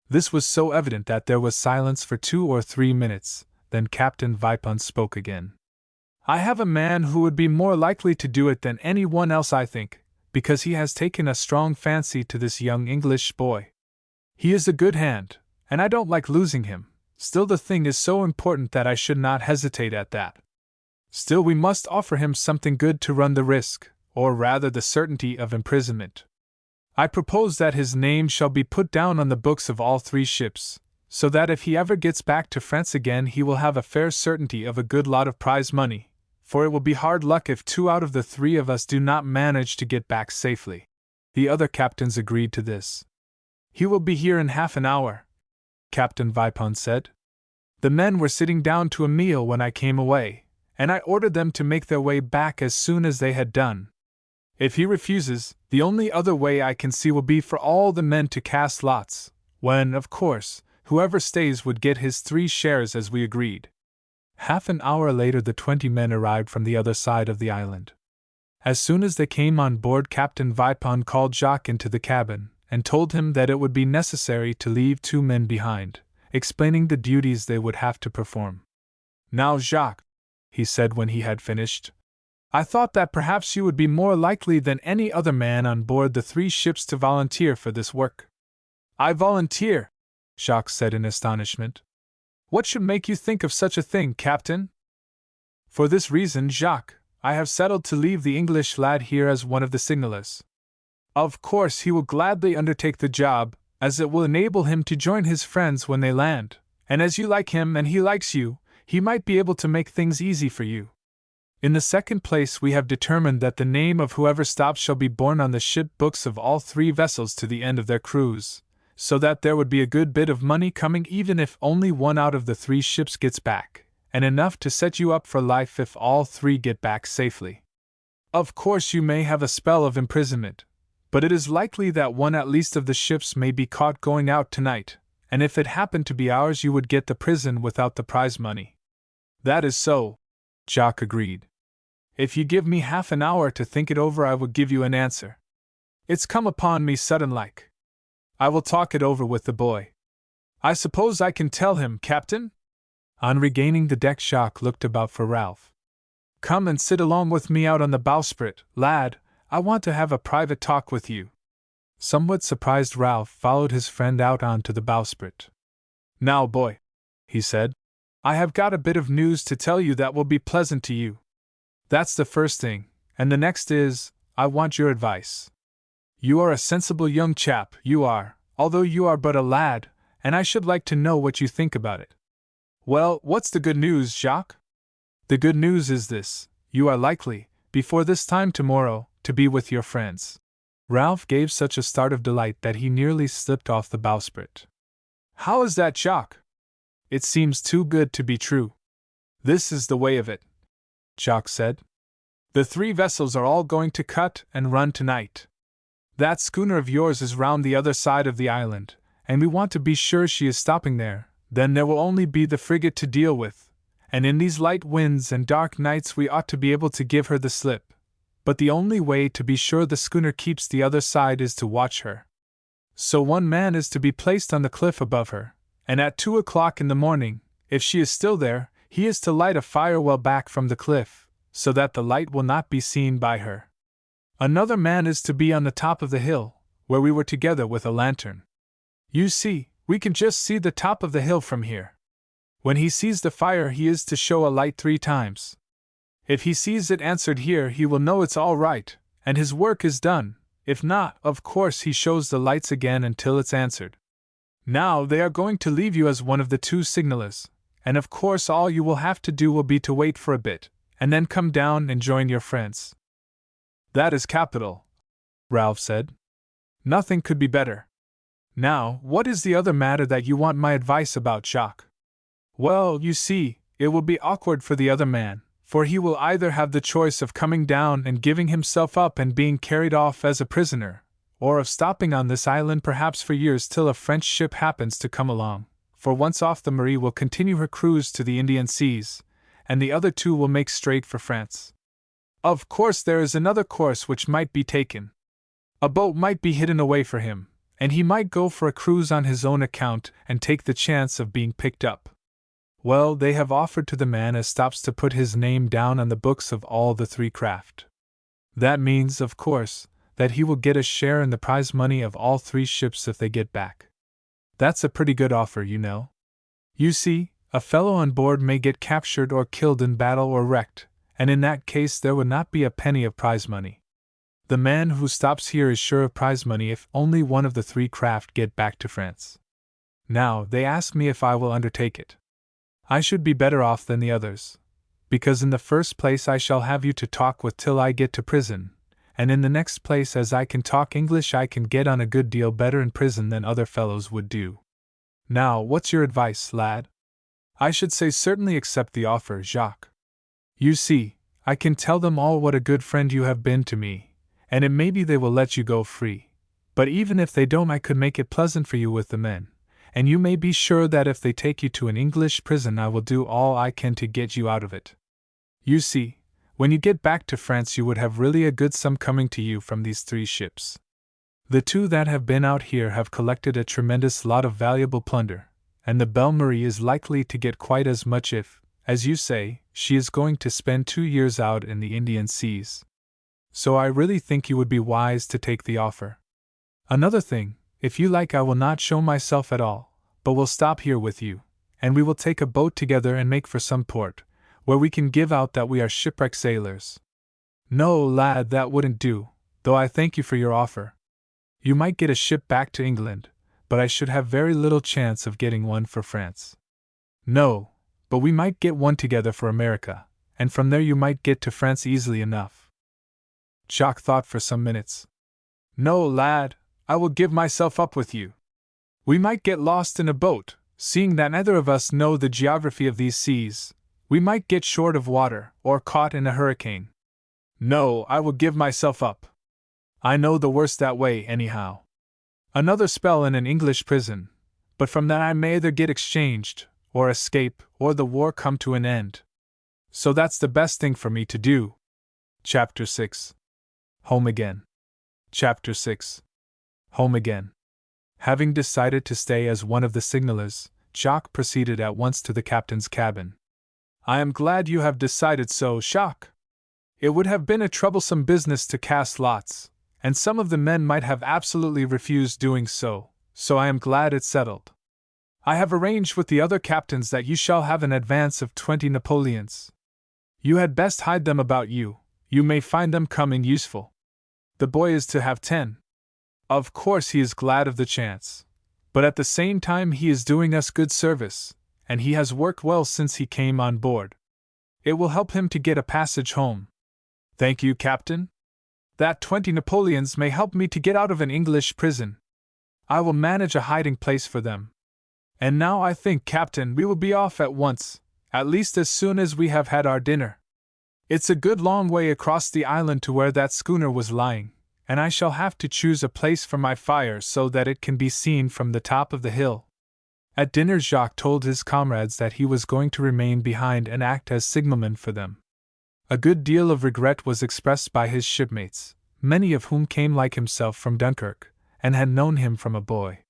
This was so evident that there was silence for 2 or 3 minutes, then Captain Vipon spoke again. I have a man who would be more likely to do it than anyone else, I think, because he has taken a strong fancy to this young English boy. He is a good hand, and I don't like losing him. Still, the thing is so important that I should not hesitate at that. Still, we must offer him something good to run the risk, or rather the certainty of imprisonment. I propose that his name shall be put down on the books of all 3 ships, so that if he ever gets back to France again, he will have a fair certainty of a good lot of prize money, for it will be hard luck if 2 out of the 3 of us do not manage to get back safely. The other captains agreed to this. He will be here in half an hour, Captain Vipon said. The men were sitting down to a meal when I came away, and I ordered them to make their way back as soon as they had done. If he refuses, the only other way I can see will be for all the men to cast lots, when, of course, whoever stays would get his 3 shares as we agreed. Half an hour later the 20 men arrived from the other side of the island. As soon as they came on board, Captain Vipon called Jacques into the cabin, and told him that it would be necessary to leave 2 men behind, explaining the duties they would have to perform. Now, Jacques, he said when he had finished, I thought that perhaps you would be more likely than any other man on board the 3 ships to volunteer for this work. I volunteer, Jacques said in astonishment. What should make you think of such a thing, Captain? For this reason, Jacques, I have settled to leave the English lad here as one of the signalers. Of course he will gladly undertake the job, as it will enable him to join his friends when they land, and as you like him and he likes you, he might be able to make things easy for you. In the second place, we have determined that the name of whoever stops shall be borne on the ship books of all 3 vessels to the end of their cruise, so that there would be a good bit of money coming even if only one out of the 3 ships gets back, and enough to set you up for life if all 3 get back safely. Of course, you may have a spell of imprisonment, but it is likely that one at least of the ships may be caught going out tonight, and if it happened to be ours, you would get the prison without the prize money. That is so, Jock agreed. If you give me half an hour to think it over, I will give you an answer. It's come upon me sudden like. I will talk it over with the boy. I suppose I can tell him, Captain? On regaining the deck, Jock looked about for Ralph. Come and sit along with me out on the bowsprit, lad. I want to have a private talk with you. Somewhat surprised, Ralph followed his friend out onto the bowsprit. Now, boy, he said, I have got a bit of news to tell you that will be pleasant to you. That's the first thing, and the next is, I want your advice. You are a sensible young chap, you are, although you are but a lad, and I should like to know what you think about it. Well, what's the good news, Jacques? The good news is this: you are likely, before this time tomorrow, to be with your friends. Ralph gave such a start of delight that he nearly slipped off the bowsprit. How is that, Jacques? It seems too good to be true. This is the way of it, Jacques said. The 3 vessels are all going to cut and run tonight. That schooner of yours is round the other side of the island, and we want to be sure she is stopping there. Then there will only be the frigate to deal with, and in these light winds and dark nights we ought to be able to give her the slip. But the only way to be sure the schooner keeps the other side is to watch her. So 1 man is to be placed on the cliff above her, and at 2 o'clock in the morning, if she is still there, he is to light a fire well back from the cliff, so that the light will not be seen by her. Another man is to be on the top of the hill, where we were together, with a lantern. You see, we can just see the top of the hill from here. When he sees the fire, he is to show a light 3 times. If he sees it answered here, he will know it's all right, and his work is done. If not, of course he shows the lights again until it's answered. Now they are going to leave you as one of the 2 signalers, and of course all you will have to do will be to wait for a bit, and then come down and join your friends. That is capital, Ralph said. Nothing could be better. Now, what is the other matter that you want my advice about, Jacques? Well, you see, it will be awkward for the other man, for he will either have the choice of coming down and giving himself up and being carried off as a prisoner, or of stopping on this island perhaps for years till a French ship happens to come along, for once off the Marie will continue her cruise to the Indian seas, and the other 2 will make straight for France. Of course there is another course which might be taken. A boat might be hidden away for him, and he might go for a cruise on his own account and take the chance of being picked up. Well, they have offered to the man as stops to put his name down on the books of all the 3 craft. That means, of course, that he will get a share in the prize money of all 3 ships if they get back. That's a pretty good offer, you know. You see, a fellow on board may get captured or killed in battle or wrecked, and in that case there would not be a penny of prize money. The man who stops here is sure of prize money if only one of the 3 craft get back to France. Now, they ask me if I will undertake it. I should be better off than the others, because in the first place I shall have you to talk with till I get to prison, and in the next place, as I can talk English, I can get on a good deal better in prison than other fellows would do. Now, what's your advice, lad? I should say certainly accept the offer, Jacques. You see, I can tell them all what a good friend you have been to me, and it may be they will let you go free. But even if they don't, I could make it pleasant for you with the men, and you may be sure that if they take you to an English prison I will do all I can to get you out of it. You see, when you get back to France you would have really a good sum coming to you from these 3 ships. The 2 that have been out here have collected a tremendous lot of valuable plunder, and the Belle Marie is likely to get quite as much if, as you say, she is going to spend 2 years out in the Indian seas. So I really think you would be wise to take the offer. Another thing, if you like I will not show myself at all, but will stop here with you, and we will take a boat together and make for some port, where we can give out that we are shipwrecked sailors. No, lad, that wouldn't do, though I thank you for your offer. You might get a ship back to England, but I should have very little chance of getting one for France. No, but we might get one together for America, and from there you might get to France easily enough. Jacques thought for some minutes. No, lad, I will give myself up with you. We might get lost in a boat, seeing that neither of us know the geography of these seas. We might get short of water, or caught in a hurricane. No, I will give myself up. I know the worst that way, anyhow. Another spell in an English prison, but from that I may either get exchanged, or escape, or the war come to an end. So that's the best thing for me to do. Chapter 6. Home again. Chapter 6. Home again. Having decided to stay as one of the signalers, Jacques proceeded at once to the captain's cabin. I am glad you have decided so, Jacques. It would have been a troublesome business to cast lots, and some of the men might have absolutely refused doing so, so I am glad it's settled. I have arranged with the other captains that you shall have an advance of 20 Napoleons. You had best hide them about you, you may find them come in useful. The boy is to have 10. Of course he is glad of the chance, but at the same time he is doing us good service, and he has worked well since he came on board. It will help him to get a passage home. Thank you, Captain. That 20 Napoleons may help me to get out of an English prison. I will manage a hiding place for them. And now I think, Captain, we will be off at once, at least as soon as we have had our dinner. It's a good long way across the island to where that schooner was lying, and I shall have to choose a place for my fire so that it can be seen from the top of the hill. At dinner Jacques told his comrades that he was going to remain behind and act as signalman for them. A good deal of regret was expressed by his shipmates, many of whom came like himself from Dunkirk, and had known him from a boy.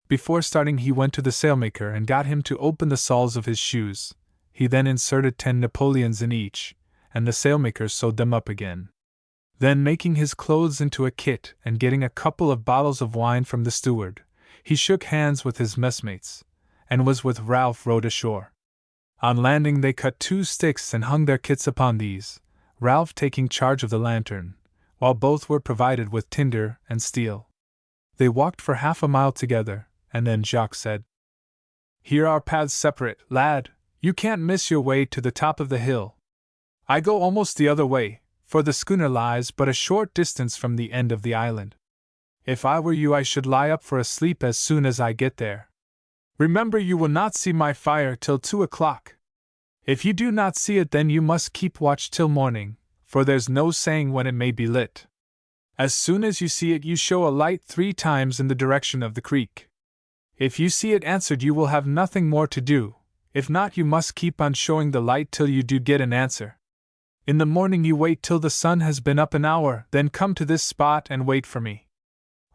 Before starting he went to the sailmaker and got him to open the soles of his shoes. He then inserted 10 Napoleons in each, and the sailmaker sewed them up again. Then making his clothes into a kit and getting a couple of bottles of wine from the steward, he shook hands with his messmates, and was with Ralph rowed ashore. On landing they cut 2 sticks and hung their kits upon these, Ralph taking charge of the lantern, while both were provided with tinder and steel. They walked for half a mile together, and then Jacques said, Here our paths separate, lad, you can't miss your way to the top of the hill. I go almost the other way, for the schooner lies but a short distance from the end of the island. If I were you I should lie up for a sleep as soon as I get there. Remember you will not see my fire till 2 o'clock. If you do not see it then you must keep watch till morning, for there's no saying when it may be lit. As soon as you see it you show a light 3 times in the direction of the creek. If you see it answered you will have nothing more to do, if not you must keep on showing the light till you do get an answer. In the morning you wait till the sun has been up an hour, then come to this spot and wait for me.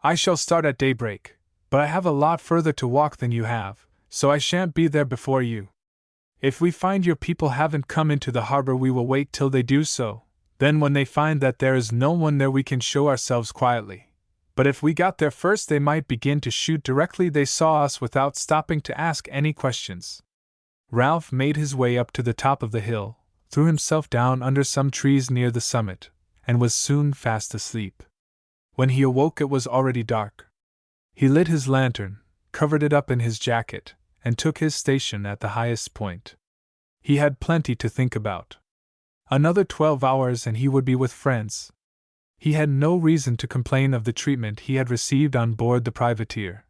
I shall start at daybreak, but I have a lot further to walk than you have, so I shan't be there before you. If we find your people haven't come into the harbor we will wait till they do so, then when they find that there is no one there we can show ourselves quietly. But if we got there first they might begin to shoot directly they saw us without stopping to ask any questions. Ralph made his way up to the top of the hill, threw himself down under some trees near the summit, and was soon fast asleep. When he awoke it was already dark. He lit his lantern, covered it up in his jacket, and took his station at the highest point. He had plenty to think about. Another 12 hours and he would be with friends. He had no reason to complain of the treatment he had received on board the privateer,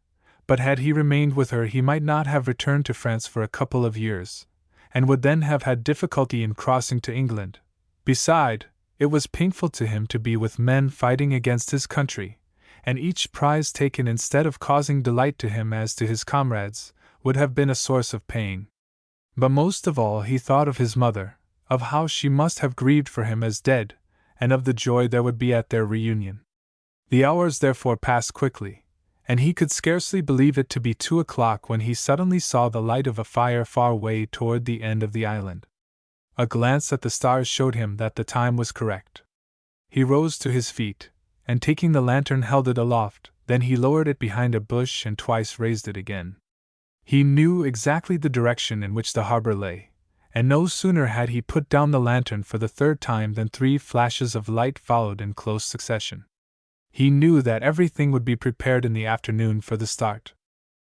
but had he remained with her he might not have returned to France for a couple of years, and would then have had difficulty in crossing to England. Beside, it was painful to him to be with men fighting against his country, and each prize taken instead of causing delight to him as to his comrades, would have been a source of pain. But most of all he thought of his mother, of how she must have grieved for him as dead, and of the joy there would be at their reunion. The hours therefore passed quickly, and he could scarcely believe it to be 2 o'clock when he suddenly saw the light of a fire far away toward the end of the island. A glance at the stars showed him that the time was correct. He rose to his feet, and taking the lantern held it aloft, then he lowered it behind a bush and twice raised it again. He knew exactly the direction in which the harbor lay, and no sooner had he put down the lantern for the 3rd time than 3 flashes of light followed in close succession. He knew that everything would be prepared in the afternoon for the start.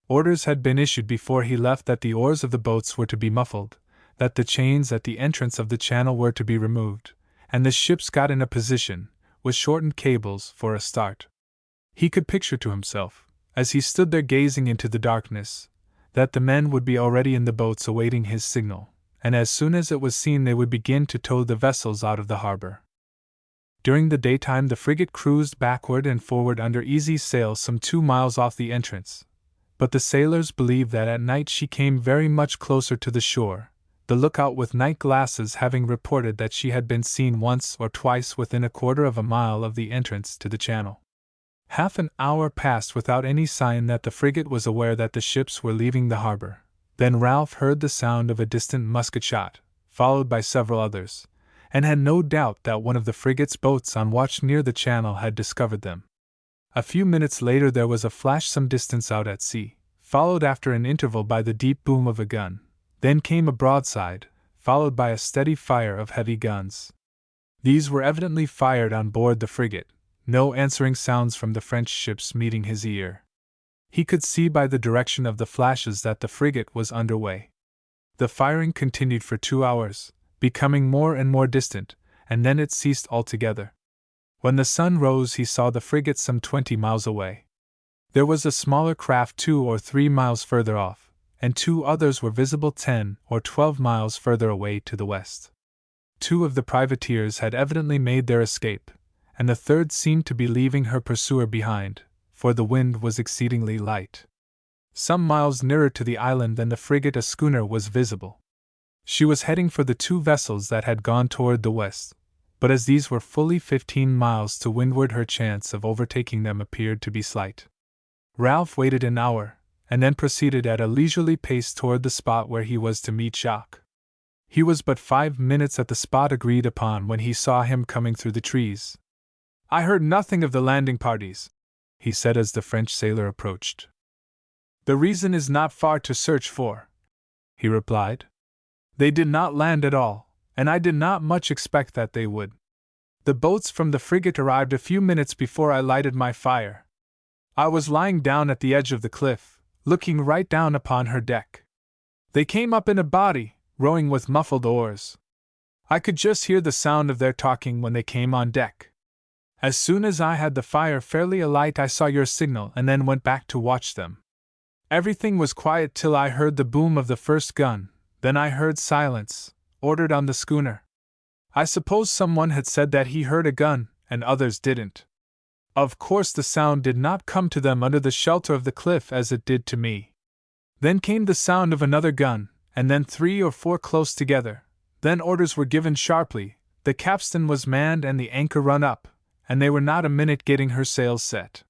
Orders had been issued before he left that the oars of the boats were to be muffled, that the chains at the entrance of the channel were to be removed, and the ships got in a position, with shortened cables, for a start. He could picture to himself, as he stood there gazing into the darkness, that the men would be already in the boats awaiting his signal, and as soon as it was seen they would begin to tow the vessels out of the harbor. During the daytime the frigate cruised backward and forward under easy sail some 2 miles off the entrance, but the sailors believed that at night she came very much closer to the shore, the lookout with night glasses having reported that she had been seen once or twice within a quarter of a mile of the entrance to the channel. Half an hour passed without any sign that the frigate was aware that the ships were leaving the harbor. Then Ralph heard the sound of a distant musket shot, followed by several others, and had no doubt that one of the frigate's boats on watch near the channel had discovered them. A few minutes later there was a flash some distance out at sea, followed after an interval by the deep boom of a gun. Then came a broadside, followed by a steady fire of heavy guns. These were evidently fired on board the frigate, no answering sounds from the French ships meeting his ear. He could see by the direction of the flashes that the frigate was under way. The firing continued for 2 hours, becoming more and more distant, and then it ceased altogether. When the sun rose he saw the frigate some 20 miles away. There was a smaller craft 2 or 3 miles further off, and 2 others were visible 10 or 12 miles further away to the west. 2 of the privateers had evidently made their escape, and the third seemed to be leaving her pursuer behind, for the wind was exceedingly light. Some miles nearer to the island than the frigate a schooner was visible. She was heading for the 2 vessels that had gone toward the west, but as these were fully 15 miles to windward her chance of overtaking them appeared to be slight. Ralph waited an hour, and then proceeded at a leisurely pace toward the spot where he was to meet Jacques. He was but 5 minutes at the spot agreed upon when he saw him coming through the trees. "I heard nothing of the landing parties," he said as the French sailor approached. "The reason is not far to search for," he replied. "They did not land at all, and I did not much expect that they would. The boats from the frigate arrived a few minutes before I lighted my fire. I was lying down at the edge of the cliff, looking right down upon her deck. They came up in a body, rowing with muffled oars. I could just hear the sound of their talking when they came on deck. As soon as I had the fire fairly alight I saw your signal and then went back to watch them. Everything was quiet till I heard the boom of the first gun, then I heard silence, ordered on the schooner. I suppose someone had said that he heard a gun, and others didn't. Of course the sound did not come to them under the shelter of the cliff as it did to me. Then came the sound of another gun, and then 3 or 4 close together. Then orders were given sharply, the capstan was manned and the anchor run up, and they were not a minute getting her sails set.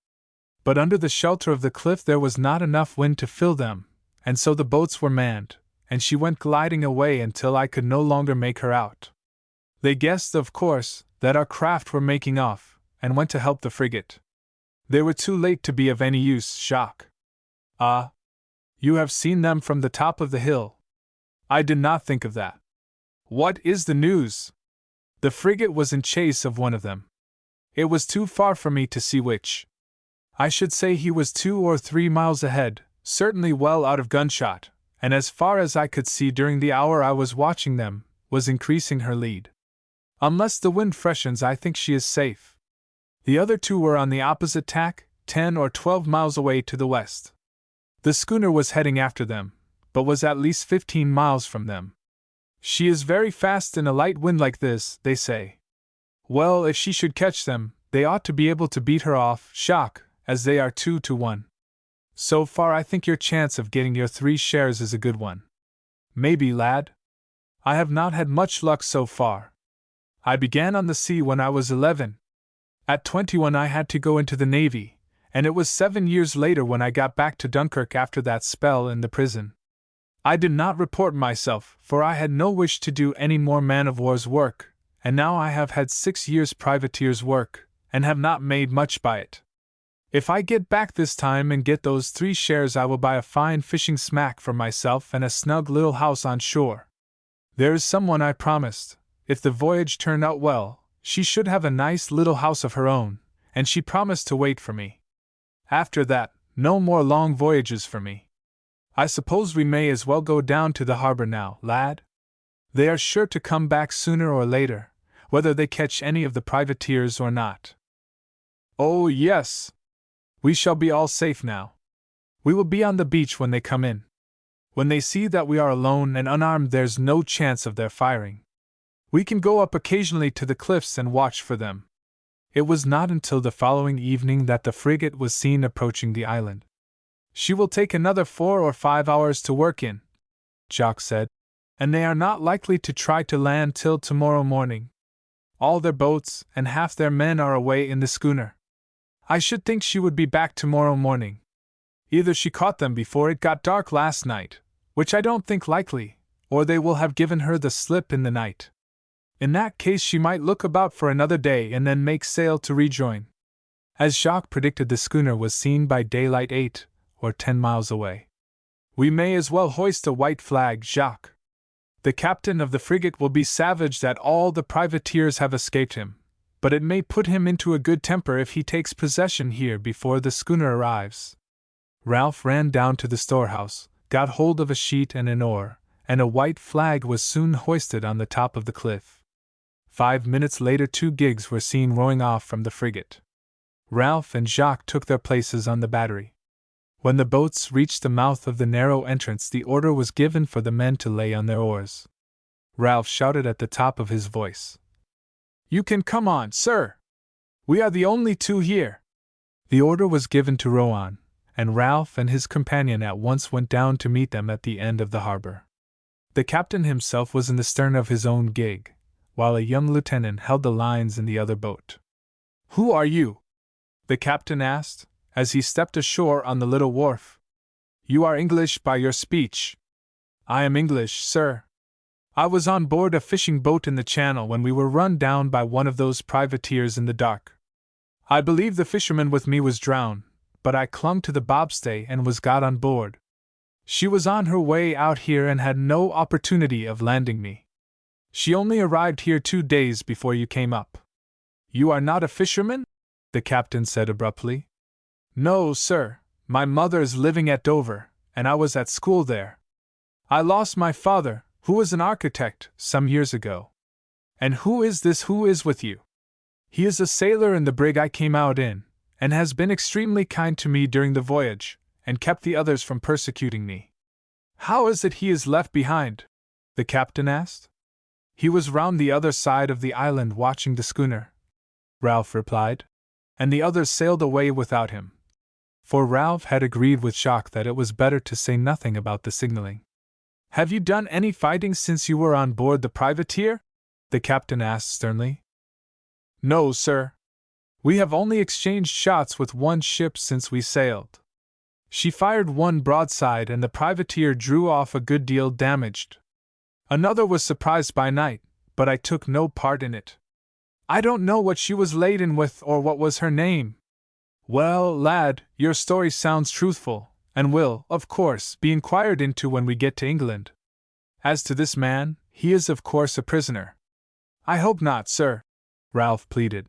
But under the shelter of the cliff there was not enough wind to fill them, and so the boats were manned, and she went gliding away until I could no longer make her out. They guessed, of course, that our craft were making off, and went to help the frigate. They were too late to be of any use, Jacques. Ah! You have seen them from the top of the hill. I did not think of that. What is the news? The frigate was in chase of one of them. It was too far for me to see which. I should say he was 2 or 3 miles ahead, certainly well out of gunshot, and as far as I could see during the hour I was watching them, was increasing her lead. Unless the wind freshens I think she is safe. The other 2 were on the opposite tack, 10 or 12 miles away to the west. The schooner was heading after them, but was at least 15 miles from them. She is very fast in a light wind like this, they say. Well, if she should catch them, they ought to be able to beat her off, Jacques, as they are 2 to 1. So far I think your chance of getting your 3 shares is a good one. Maybe, lad. I have not had much luck so far. I began on the sea when I was 11. At 21 I had to go into the Navy, and it was 7 years later when I got back to Dunkirk after that spell in the prison. I did not report myself, for I had no wish to do any more man-of-war's work, and now I have had 6 years' privateer's work, and have not made much by it. If I get back this time and get those 3 shares I will buy a fine fishing smack for myself and a snug little house on shore. There is someone I promised, if the voyage turned out well, she should have a nice little house of her own, and she promised to wait for me. After that, no more long voyages for me. I suppose we may as well go down to the harbor now, lad? They are sure to come back sooner or later, whether they catch any of the privateers or not. Oh, yes! We shall be all safe now. We will be on the beach when they come in. When they see that we are alone and unarmed, there's no chance of their firing. We can go up occasionally to the cliffs and watch for them. It was not until the following evening that the frigate was seen approaching the island. She will take another 4 or 5 hours to work in, Jock said, and they are not likely to try to land till tomorrow morning. All their boats and half their men are away in the schooner. I should think she would be back tomorrow morning. Either she caught them before it got dark last night, which I don't think likely, or they will have given her the slip in the night. In that case she might look about for another day and then make sail to rejoin. As Jacques predicted, the schooner was seen by daylight 8 or 10 miles away. We may as well hoist a white flag, Jacques. The captain of the frigate will be savage that all the privateers have escaped him, but it may put him into a good temper if he takes possession here before the schooner arrives. Ralph ran down to the storehouse, got hold of a sheet and an oar, and a white flag was soon hoisted on the top of the cliff. 5 minutes later 2 gigs were seen rowing off from the frigate. Ralph and Jacques took their places on the battery. When the boats reached the mouth of the narrow entrance, the order was given for the men to lay on their oars. Ralph shouted at the top of his voice, "You can come on, sir! We are the only 2 here!" The order was given to row on, and Ralph and his companion at once went down to meet them at the end of the harbor. The captain himself was in the stern of his own gig, while a young lieutenant held the lines in the other boat. "Who are you?" the captain asked, as he stepped ashore on the little wharf. "You are English by your speech." "I am English, sir. I was on board a fishing boat in the channel when we were run down by one of those privateers in the dark. I believe the fisherman with me was drowned, but I clung to the bobstay and was got on board. She was on her way out here and had no opportunity of landing me. She only arrived here 2 days before you came up." "You are not a fisherman?" the captain said abruptly. "No, sir. My mother is living at Dover, and I was at school there. I lost my father, who was an architect, some years ago." "And who is this who is with you?" "He is a sailor in the brig I came out in, and has been extremely kind to me during the voyage, and kept the others from persecuting me." "How is it he is left behind?" the captain asked. "He was round the other side of the island watching the schooner," Ralph replied, "and the others sailed away without him." For Ralph had agreed with Jacques that it was better to say nothing about the signaling. "Have you done any fighting since you were on board the privateer?" the captain asked sternly. "No, sir. We have only exchanged shots with one ship since we sailed. She fired one broadside and the privateer drew off a good deal damaged. Another was surprised by night, but I took no part in it. I don't know what she was laden with or what was her name." "Well, lad, your story sounds truthful, and will, of course, be inquired into when we get to England. As to this man, he is of course a prisoner." "I hope not, sir," Ralph pleaded.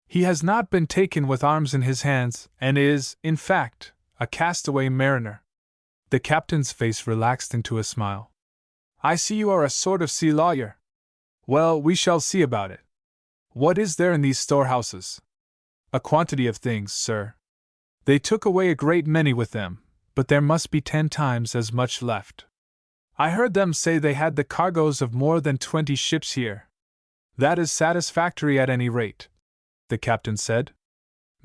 "He has not been taken with arms in his hands, and is, in fact, a castaway mariner." The captain's face relaxed into a smile. "I see you are a sort of sea lawyer. Well, we shall see about it. What is there in these storehouses?" "A quantity of things, sir. They took away a great many with them, but there must be 10 times as much left. I heard them say they had the cargoes of more than 20 ships here." "That is satisfactory at any rate," the captain said.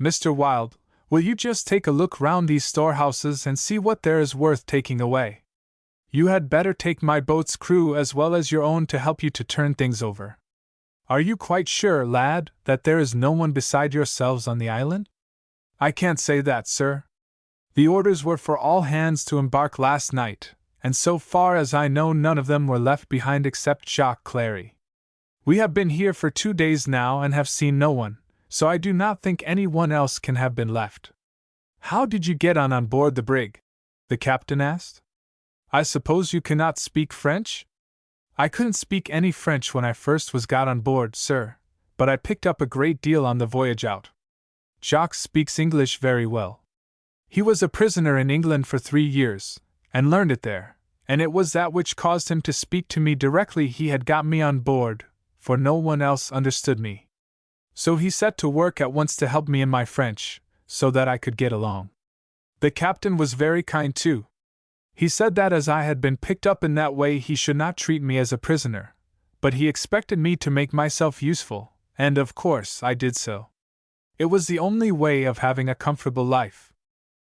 "Mr. Wilde, will you just take a look round these storehouses and see what there is worth taking away? You had better take my boat's crew as well as your own to help you to turn things over. Are you quite sure, lad, that there is no one beside yourselves on the island?" "I can't say that, sir. The orders were for all hands to embark last night, and so far as I know none of them were left behind except Jacques Clary. We have been here for 2 days now and have seen no one, so I do not think anyone else can have been left." "How did you get on board the brig?" the captain asked. "I suppose you cannot speak French?" "I couldn't speak any French when I first was got on board, sir, but I picked up a great deal on the voyage out. Jacques speaks English very well. He was a prisoner in England for 3 years, and learned it there, and it was that which caused him to speak to me directly he had got me on board, for no one else understood me. So he set to work at once to help me in my French, so that I could get along. The captain was very kind too. He said that as I had been picked up in that way he should not treat me as a prisoner, but he expected me to make myself useful, and of course I did so. It was the only way of having a comfortable life.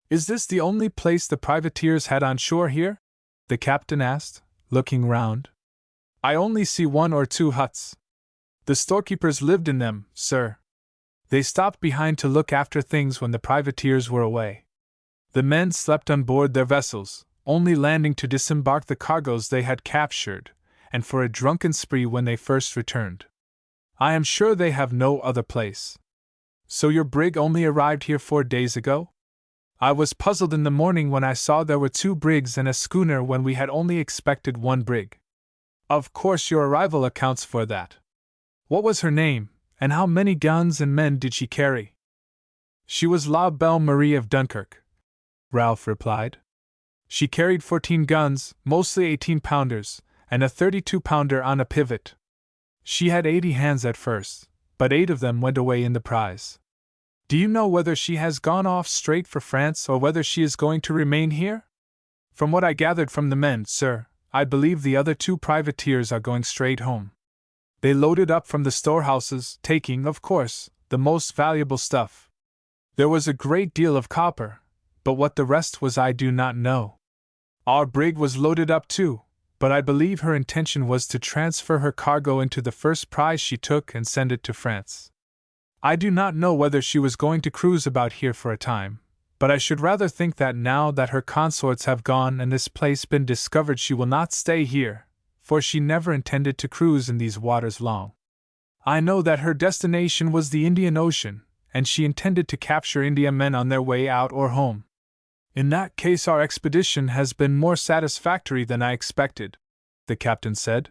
Is this the only place the privateers had on shore here? The captain asked, looking round. I only see 1 or 2 huts. The storekeepers lived in them, sir. They stopped behind to look after things when the privateers were away. The men slept on board their vessels, only landing to disembark the cargoes they had captured, and for a drunken spree when they first returned. I am sure they have no other place. So your brig only arrived here 4 days ago? I was puzzled in the morning when I saw there were 2 brigs and a schooner when we had only expected 1 brig. Of course your arrival accounts for that. What was her name, and how many guns and men did she carry? She was La Belle Marie of Dunkirk, Ralph replied. She carried 14 guns, mostly 18-pounders, and a 32-pounder on a pivot. She had 80 hands at first, but 8 of them went away in the prize. Do you know whether she has gone off straight for France or whether she is going to remain here? From what I gathered from the men, sir, I believe the other 2 privateers are going straight home. They loaded up from the storehouses, taking, of course, the most valuable stuff. There was a great deal of copper, but what the rest was I do not know. Our brig was loaded up too, but I believe her intention was to transfer her cargo into the first prize she took and send it to France. I do not know whether she was going to cruise about here for a time, but I should rather think that now that her consorts have gone and this place been discovered she will not stay here, for she never intended to cruise in these waters long. I know that her destination was the Indian Ocean, and she intended to capture Indiamen on their way out or home. In that case our expedition has been more satisfactory than I expected, the captain said.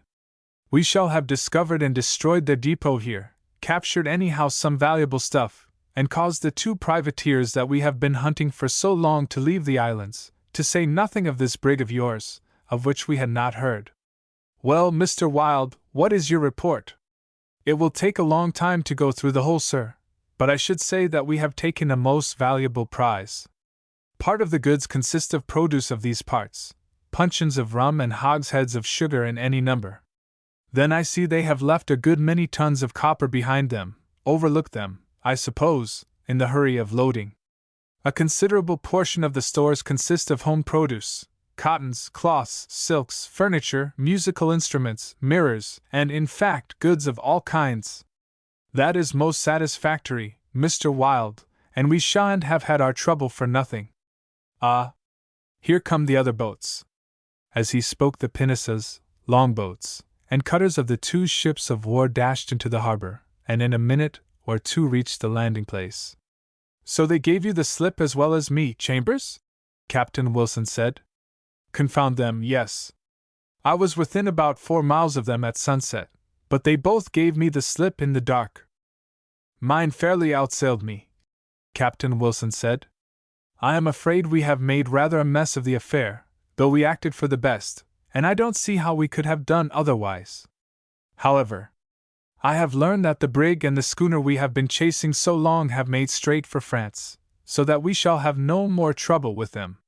We shall have discovered and destroyed their depot here, captured anyhow some valuable stuff, and caused the 2 privateers that we have been hunting for so long to leave the islands, to say nothing of this brig of yours, of which we had not heard. Well, Mr. Wilde, what is your report? It will take a long time to go through the whole, sir, but I should say that we have taken a most valuable prize. Part of the goods consist of produce of these parts, puncheons of rum and hogsheads of sugar in any number. Then I see they have left a good many tons of copper behind them, overlooked them, I suppose, in the hurry of loading. A considerable portion of the stores consist of home produce, cottons, cloths, silks, furniture, musical instruments, mirrors, and in fact goods of all kinds. That is most satisfactory, Mr. Wilde, and we shan't have had our trouble for nothing. Ah! Here come the other boats. As he spoke the pinnaces, longboats, and cutters of the 2 ships of war dashed into the harbor, and in a minute or 2 reached the landing place. So they gave you the slip as well as me, Chambers? Captain Wilson said. Confound them, yes. I was within about 4 miles of them at sunset, but they both gave me the slip in the dark. Mine fairly outsailed me, Captain Wilson said. I am afraid we have made rather a mess of the affair, though we acted for the best, and I don't see how we could have done otherwise. However, I have learned that the brig and the schooner we have been chasing so long have made straight for France, so that we shall have no more trouble with them.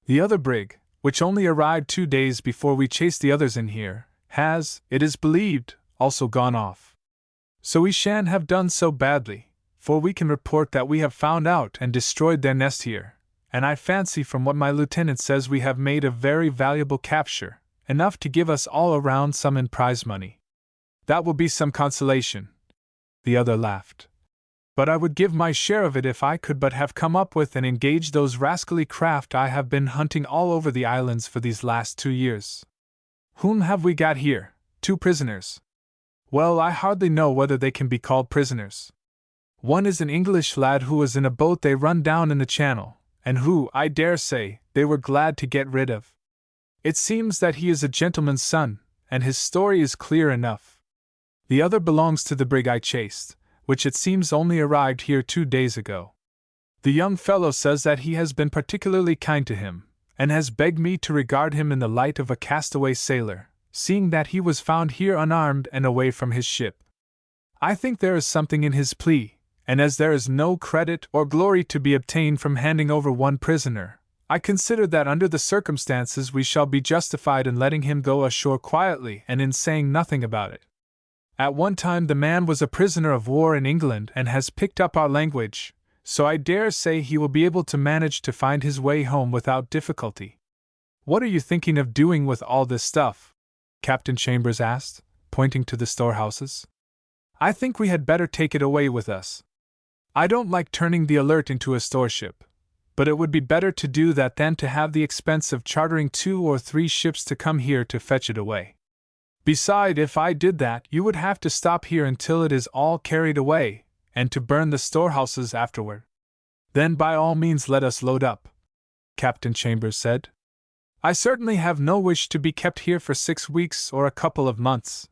The other brig, which only arrived 2 days before we chased the others in here, has, it is believed, also gone off. So we shan't have done so badly, for we can report that we have found out and destroyed their nest here, and I fancy from what my lieutenant says we have made a very valuable capture, enough to give us all around some in prize money. That will be some consolation. The other laughed. But I would give my share of it if I could but have come up with and engaged those rascally craft I have been hunting all over the islands for these last 2 years. Whom have we got here? 2 prisoners. Well, I hardly know whether they can be called prisoners. One is an English lad who was in a boat they run down in the channel, and who, I dare say, they were glad to get rid of. It seems that he is a gentleman's son, and his story is clear enough. The other belongs to the brig I chased, which it seems only arrived here 2 days ago. The young fellow says that he has been particularly kind to him, and has begged me to regard him in the light of a castaway sailor, seeing that he was found here unarmed and away from his ship. I think there is something in his plea, and as there is no credit or glory to be obtained from handing over one prisoner, I consider that under the circumstances we shall be justified in letting him go ashore quietly and in saying nothing about it. At one time the man was a prisoner of war in England and has picked up our language, so I dare say he will be able to manage to find his way home without difficulty. What are you thinking of doing with all this stuff? Captain Chambers asked, pointing to the storehouses. I think we had better take it away with us. I don't like turning the Alert into a storeship, but it would be better to do that than to have the expense of chartering 2 or 3 ships to come here to fetch it away. Besides, if I did that, you would have to stop here until it is all carried away, and to burn the storehouses afterward. Then by all means let us load up, Captain Chambers said. I certainly have no wish to be kept here for 6 weeks or a couple of months.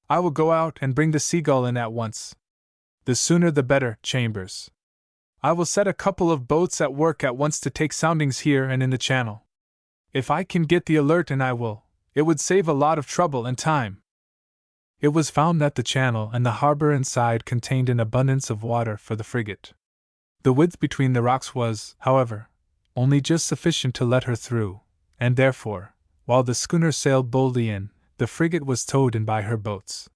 I will go out and bring the Seagull in at once. The sooner the better, Chambers. I will set a couple of boats at work at once to take soundings here and in the channel. If I can get the Alert in, I will. It would save a lot of trouble and time. It was found that the channel and the harbor inside contained an abundance of water for the frigate. The width between the rocks was, however, only just sufficient to let her through, and therefore, while the schooner sailed boldly in, the frigate was towed in by her boats.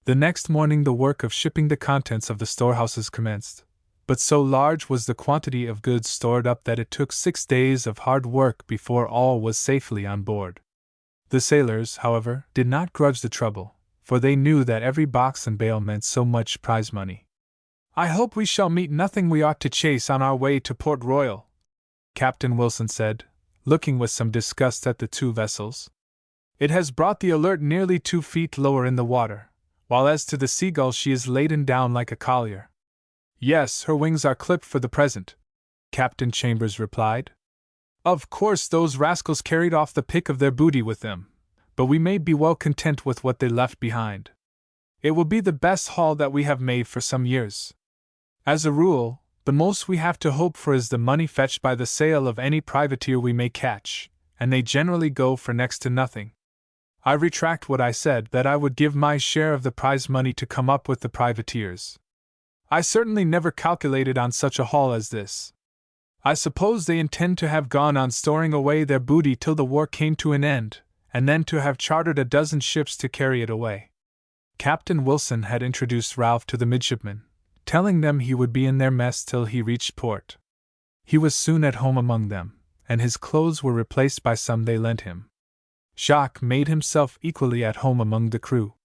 The next morning the work of shipping the contents of the storehouses commenced, but so large was the quantity of goods stored up that it took 6 days of hard work before all was safely on board. The sailors, however, did not grudge the trouble, for they knew that every box and bale meant so much prize money. I hope we shall meet nothing we ought to chase on our way to Port Royal, Captain Wilson said, looking with some disgust at the 2 vessels. It has brought the Alert nearly 2 feet lower in the water, while as to the Seagull she is laden down like a collier. Yes, her wings are clipped for the present, Captain Chambers replied. Of course those rascals carried off the pick of their booty with them, but we may be well content with what they left behind. It will be the best haul that we have made for some years. As a rule, the most we have to hope for is the money fetched by the sale of any privateer we may catch, and they generally go for next to nothing. I retract what I said that I would give my share of the prize money to come up with the privateers. I certainly never calculated on such a haul as this. I suppose they intend to have gone on storing away their booty till the war came to an end, and then to have chartered a dozen ships to carry it away. Captain Wilson had introduced Ralph to the midshipmen, telling them he would be in their mess till he reached port. He was soon at home among them, and his clothes were replaced by some they lent him. Jacques made himself equally at home among the crew.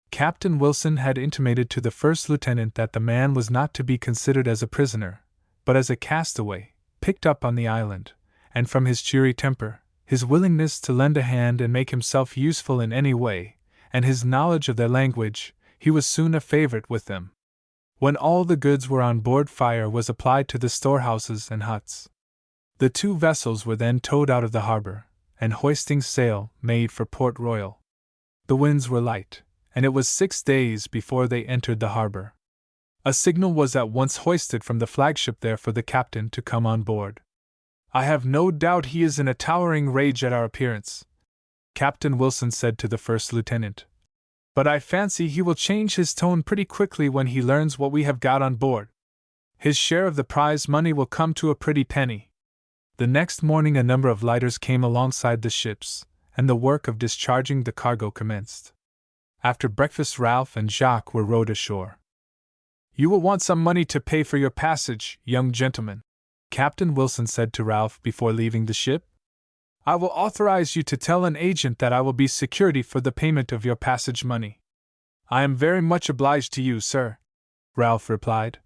Captain Wilson had intimated to the first lieutenant that the man was not to be considered as a prisoner, but as a castaway, picked up on the island, and from his cheery temper, his willingness to lend a hand and make himself useful in any way, and his knowledge of their language, he was soon a favorite with them. When all the goods were on board, fire was applied to the storehouses and huts. The 2 vessels were then towed out of the harbor, and hoisting sail, made for Port Royal. The winds were light, and it was 6 days before they entered the harbor. A signal was at once hoisted from the flagship there for the captain to come on board. I have no doubt he is in a towering rage at our appearance, Captain Wilson said to the first lieutenant. But I fancy he will change his tone pretty quickly when he learns what we have got on board. His share of the prize money will come to a pretty penny. The next morning a number of lighters came alongside the ships, and the work of discharging the cargo commenced. After breakfast Ralph and Jacques were rowed ashore. You will want some money to pay for your passage, young gentleman, Captain Wilson said to Ralph before leaving the ship. I will authorize you to tell an agent that I will be security for the payment of your passage money. I am very much obliged to you, sir, Ralph replied,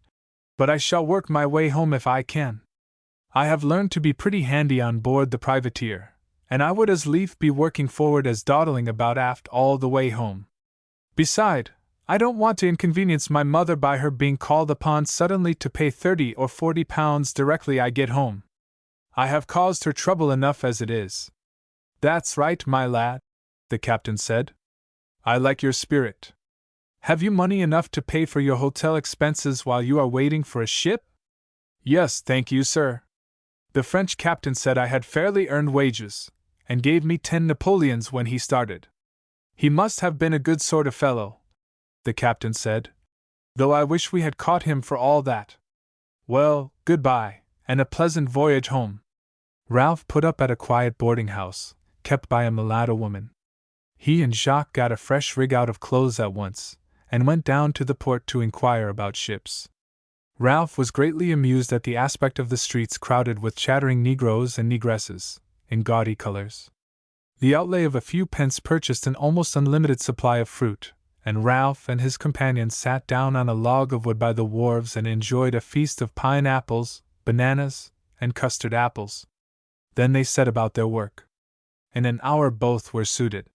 but I shall work my way home if I can. I have learned to be pretty handy on board the privateer, and I would as lief be working forward as dawdling about aft all the way home. Beside, I don't want to inconvenience my mother by her being called upon suddenly to pay 30 or 40 pounds directly I get home. I have caused her trouble enough as it is. That's right, my lad, the captain said. I like your spirit. Have you money enough to pay for your hotel expenses while you are waiting for a ship? Yes, thank you, sir. The French captain said I had fairly earned wages, and gave me 10 Napoleons when he started. He must have been a good sort of fellow, the captain said, though I wish we had caught him for all that. Well, goodbye, and a pleasant voyage home. Ralph put up at a quiet boarding house, kept by a mulatto woman. He and Jacques got a fresh rig out of clothes at once, and went down to the port to inquire about ships. Ralph was greatly amused at the aspect of the streets crowded with chattering Negroes and Negresses, in gaudy colors. The outlay of a few pence purchased an almost unlimited supply of fruit, and Ralph and his companions sat down on a log of wood by the wharves and enjoyed a feast of pineapples, bananas, and custard apples. Then they set about their work. In an hour both were suited.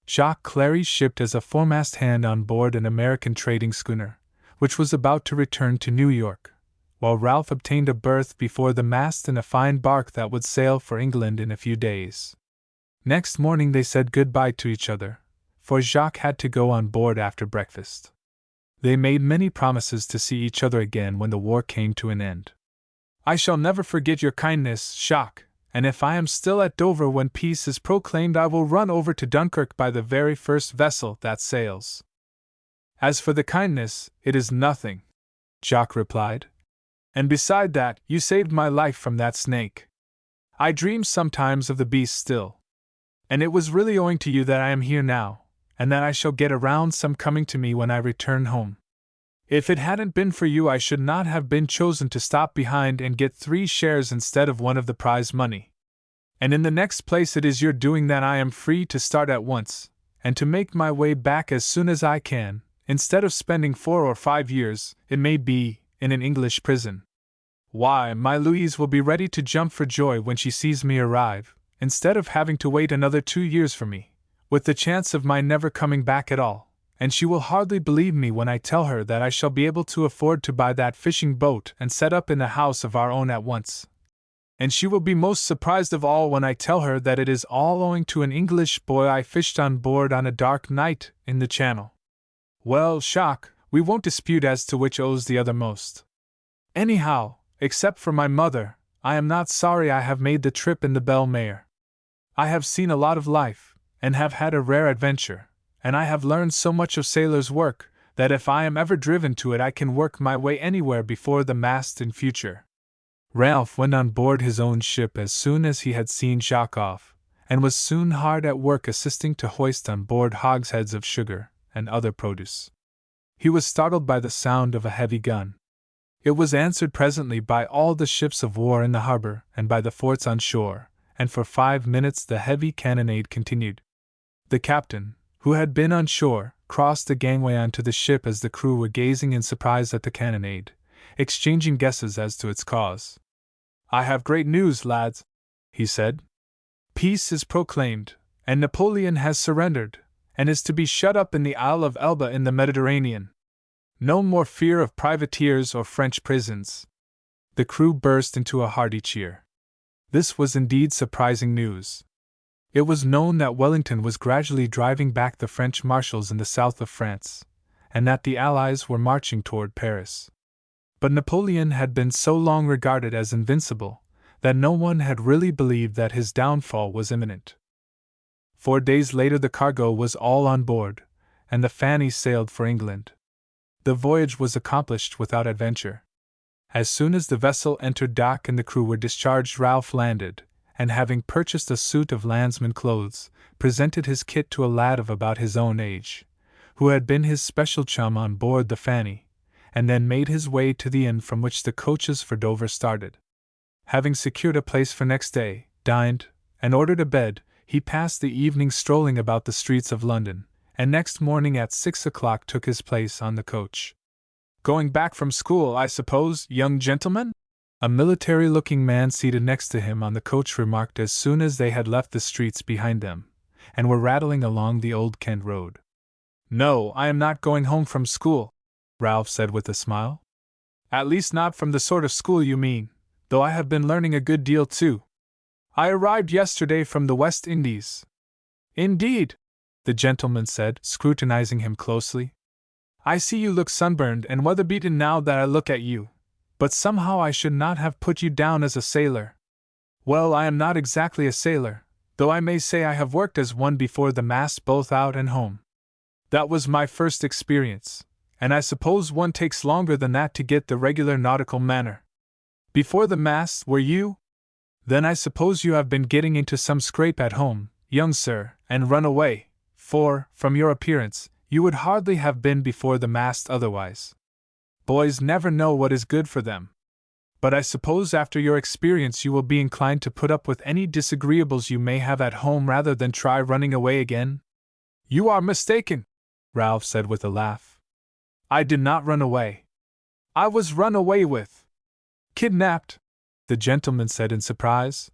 Jacques Clary shipped as a foremast hand on board an American trading schooner, which was about to return to New York, while Ralph obtained a berth before the mast in a fine bark that would sail for England in a few days. Next morning they said good-bye to each other, for Jacques had to go on board after breakfast. They made many promises to see each other again when the war came to an end. I shall never forget your kindness, Jacques, and if I am still at Dover when peace is proclaimed, I will run over to Dunkirk by the very first vessel that sails. As for the kindness, it is nothing, Jacques replied. And beside that, you saved my life from that snake. I dream sometimes of the beast still. And it was really owing to you that I am here now, and that I shall get around some coming to me when I return home. If it hadn't been for you, I should not have been chosen to stop behind and get 3 shares instead of one of the prize money. And in the next place, it is your doing that I am free to start at once, and to make my way back as soon as I can, instead of spending 4 or 5 years, it may be, in an English prison. Why, my Louise will be ready to jump for joy when she sees me arrive, instead of having to wait another 2 years for me, with the chance of my never coming back at all. And she will hardly believe me when I tell her that I shall be able to afford to buy that fishing boat and set up in a house of our own at once. And she will be most surprised of all when I tell her that it is all owing to an English boy I fished on board on a dark night in the Channel. Well, Jacques, we won't dispute as to which owes the other most. Anyhow, except for my mother, I am not sorry I have made the trip in the Belle Mare. I have seen a lot of life, and have had a rare adventure. And I have learned so much of sailor's work, that if I am ever driven to it I can work my way anywhere before the mast in future. Ralph went on board his own ship as soon as he had seen Jacques off, and was soon hard at work assisting to hoist on board hogsheads of sugar and other produce. He was startled by the sound of a heavy gun. It was answered presently by all the ships of war in the harbor and by the forts on shore, and for 5 minutes the heavy cannonade continued. The captain, who had been on shore, crossed the gangway onto the ship as the crew were gazing in surprise at the cannonade, exchanging guesses as to its cause. I have great news, lads, he said. Peace is proclaimed, and Napoleon has surrendered, and is to be shut up in the Isle of Elba in the Mediterranean. No more fear of privateers or French prisons. The crew burst into a hearty cheer. This was indeed surprising news. It was known that Wellington was gradually driving back the French marshals in the south of France, and that the Allies were marching toward Paris. But Napoleon had been so long regarded as invincible that no one had really believed that his downfall was imminent. 4 days later the cargo was all on board, and the Fanny sailed for England. The voyage was accomplished without adventure. As soon as the vessel entered dock and the crew were discharged, Ralph landed, and having purchased a suit of landsman clothes, presented his kit to a lad of about his own age, who had been his special chum on board the Fanny, and then made his way to the inn from which the coaches for Dover started. Having secured a place for next day, dined, and ordered a bed, he passed the evening strolling about the streets of London, and next morning at 6 o'clock took his place on the coach. Going back from school, I suppose, young gentleman? A military-looking man seated next to him on the coach remarked as soon as they had left the streets behind them, and were rattling along the Old Kent Road. No, I am not going home from school, Ralph said with a smile. At least not from the sort of school you mean, though I have been learning a good deal too. I arrived yesterday from the West Indies. Indeed, the gentleman said, scrutinizing him closely. I see you look sunburned and weather-beaten now that I look at you. But somehow I should not have put you down as a sailor. Well, I am not exactly a sailor, though I may say I have worked as one before the mast both out and home. That was my first experience, and I suppose one takes longer than that to get the regular nautical manner. Before the mast, were you? Then I suppose you have been getting into some scrape at home, young sir, and run away, for, from your appearance, you would hardly have been before the mast otherwise. Boys never know what is good for them. But I suppose after your experience you will be inclined to put up with any disagreeables you may have at home rather than try running away again? You are mistaken, Ralph said with a laugh. I did not run away. I was run away with. Kidnapped, the gentleman said in surprise.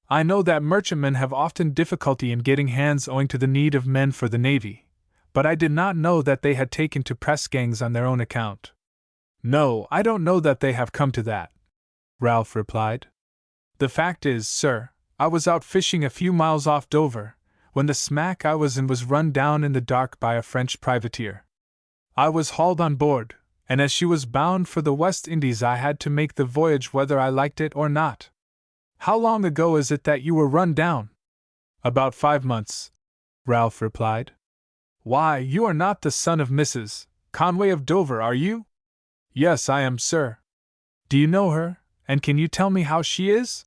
I know that merchantmen have often difficulty in getting hands owing to the need of men for the navy, but I did not know that they had taken to press gangs on their own account. No, I don't know that they have come to that, Ralph replied. The fact is, sir, I was out fishing a few miles off Dover, when the smack I was in was run down in the dark by a French privateer. I was hauled on board, and as she was bound for the West Indies I had to make the voyage whether I liked it or not. How long ago is it that you were run down? About 5 months, Ralph replied. Why, you are not the son of Mrs. Conway of Dover, are you? Yes, I am, sir. Do you know her, and can you tell me how she is?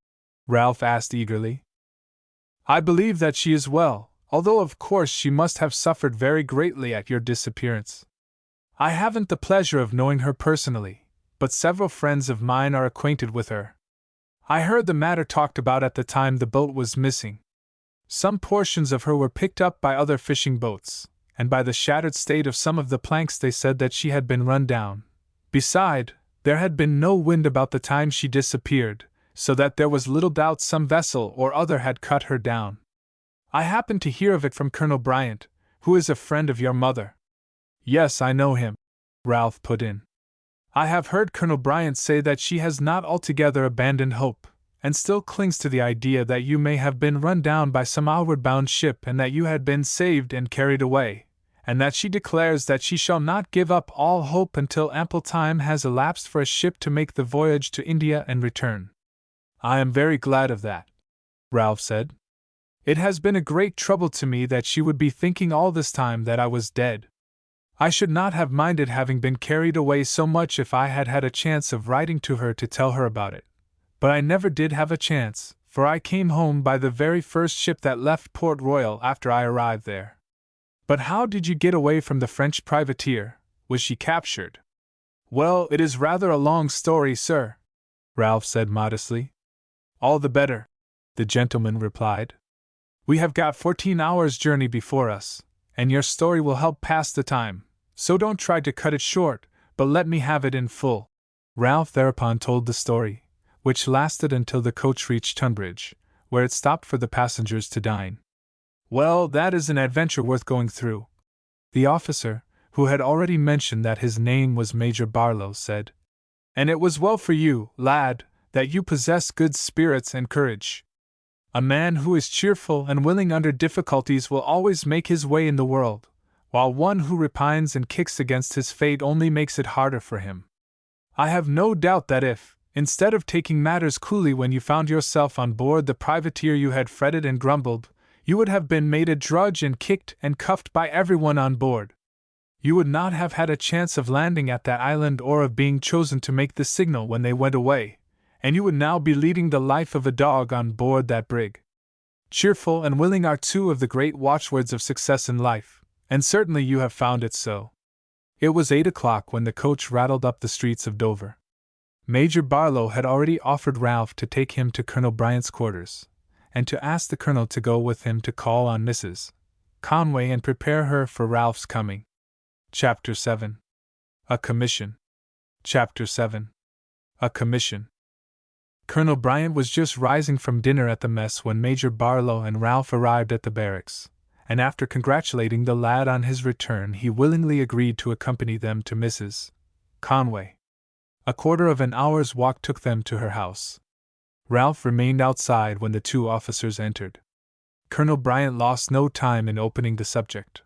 Ralph asked eagerly. I believe that she is well, although of course she must have suffered very greatly at your disappearance. I haven't the pleasure of knowing her personally, but several friends of mine are acquainted with her. I heard the matter talked about at the time the boat was missing. Some portions of her were picked up by other fishing boats, and by the shattered state of some of the planks they said that she had been run down. Beside, there had been no wind about the time she disappeared, so that there was little doubt some vessel or other had cut her down. I happened to hear of it from Colonel Bryant, who is a friend of your mother. Yes, I know him, Ralph put in. I have heard Colonel Bryant say that she has not altogether abandoned hope, and still clings to the idea that you may have been run down by some outward-bound ship and that you had been saved and carried away, and that she declares that she shall not give up all hope until ample time has elapsed for a ship to make the voyage to India and return. I am very glad of that, Ralph said. It has been a great trouble to me that she would be thinking all this time that I was dead. I should not have minded having been carried away so much if I had had a chance of writing to her to tell her about it. But I never did have a chance, for I came home by the very first ship that left Port Royal after I arrived there. But how did you get away from the French privateer? Was she captured? Well, it is rather a long story, sir, Ralph said modestly. All the better, the gentleman replied. We have got 14 hours' journey before us, and your story will help pass the time, so don't try to cut it short, but let me have it in full. Ralph thereupon told the story, which lasted until the coach reached Tunbridge, where it stopped for the passengers to dine. Well, that is an adventure worth going through, the officer, who had already mentioned that his name was Major Barlow, said. And it was well for you, lad, that you possess good spirits and courage. A man who is cheerful and willing under difficulties will always make his way in the world, while one who repines and kicks against his fate only makes it harder for him. I have no doubt that if, instead of taking matters coolly when you found yourself on board the privateer you had fretted and grumbled, you would have been made a drudge and kicked and cuffed by everyone on board. You would not have had a chance of landing at that island or of being chosen to make the signal when they went away, and you would now be leading the life of a dog on board that brig. Cheerful and willing are two of the great watchwords of success in life, and certainly you have found it so. It was 8 o'clock when the coach rattled up the streets of Dover. Major Barlow had already offered Ralph to take him to Colonel Bryant's quarters, and to ask the colonel to go with him to call on Mrs. Conway and prepare her for Ralph's coming. Chapter 7. A Commission. Chapter 7. A Commission. Colonel Bryant was just rising from dinner at the mess when Major Barlow and Ralph arrived at the barracks, and after congratulating the lad on his return he willingly agreed to accompany them to Mrs. Conway. A quarter of an hour's walk took them to her house. Ralph remained outside when the two officers entered. Colonel Bryant lost no time in opening the subject.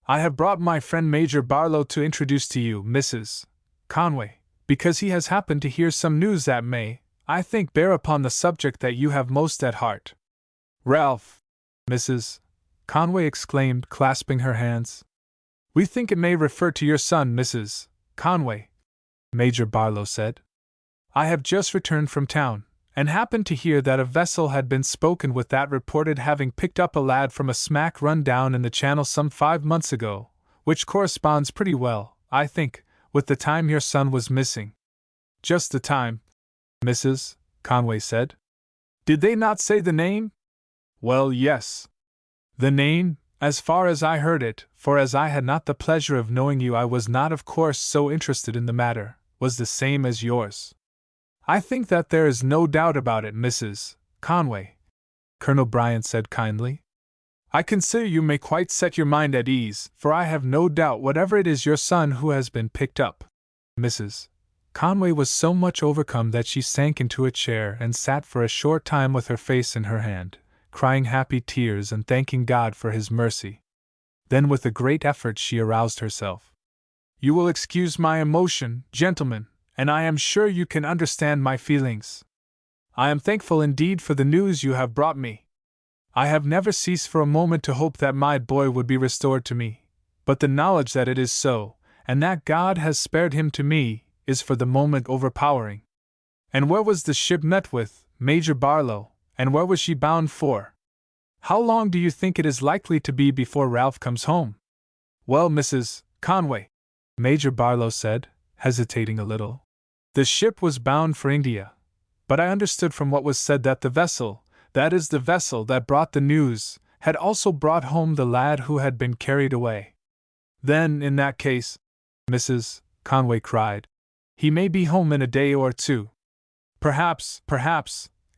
I have brought my friend Major Barlow to introduce to you, Mrs. Conway, because he has happened to hear some news that may, I think, bear upon the subject that you have most at heart. Ralph! Mrs. Conway exclaimed, clasping her hands. We think it may refer to your son, Mrs. Conway, Major Barlow said. I have just returned from town, and happened to hear that a vessel had been spoken with that reported having picked up a lad from a smack run down in the channel some 5 months ago, which corresponds pretty well, I think, with the time your son was missing. Just the time, Mrs. Conway said. Did they not say the name? Well, yes. The name, as far as I heard it, for as I had not the pleasure of knowing you, I was not of course so interested in the matter, was the same as yours. I think that there is no doubt about it, Mrs. Conway, Colonel Bryant said kindly. I consider you may quite set your mind at ease, for I have no doubt whatever it is your son who has been picked up. Mrs. Conway was so much overcome that she sank into a chair and sat for a short time with her face in her hand, crying happy tears and thanking God for His mercy. Then with a great effort she aroused herself. You will excuse my emotion, gentlemen, and I am sure you can understand my feelings. I am thankful indeed for the news you have brought me. I have never ceased for a moment to hope that my boy would be restored to me, but the knowledge that it is so, and that God has spared him to me, is for the moment overpowering. And where was the ship met with, Major Barlow, and where was she bound for? How long do you think it is likely to be before Ralph comes home? Well, Mrs. Conway, Major Barlow said, hesitating a little. The ship was bound for India, but I understood from what was said that the vessel, that is the vessel that brought the news, had also brought home the lad who had been carried away. Then, in that case, Mrs. Conway cried, he may be home in a day or two. Perhaps,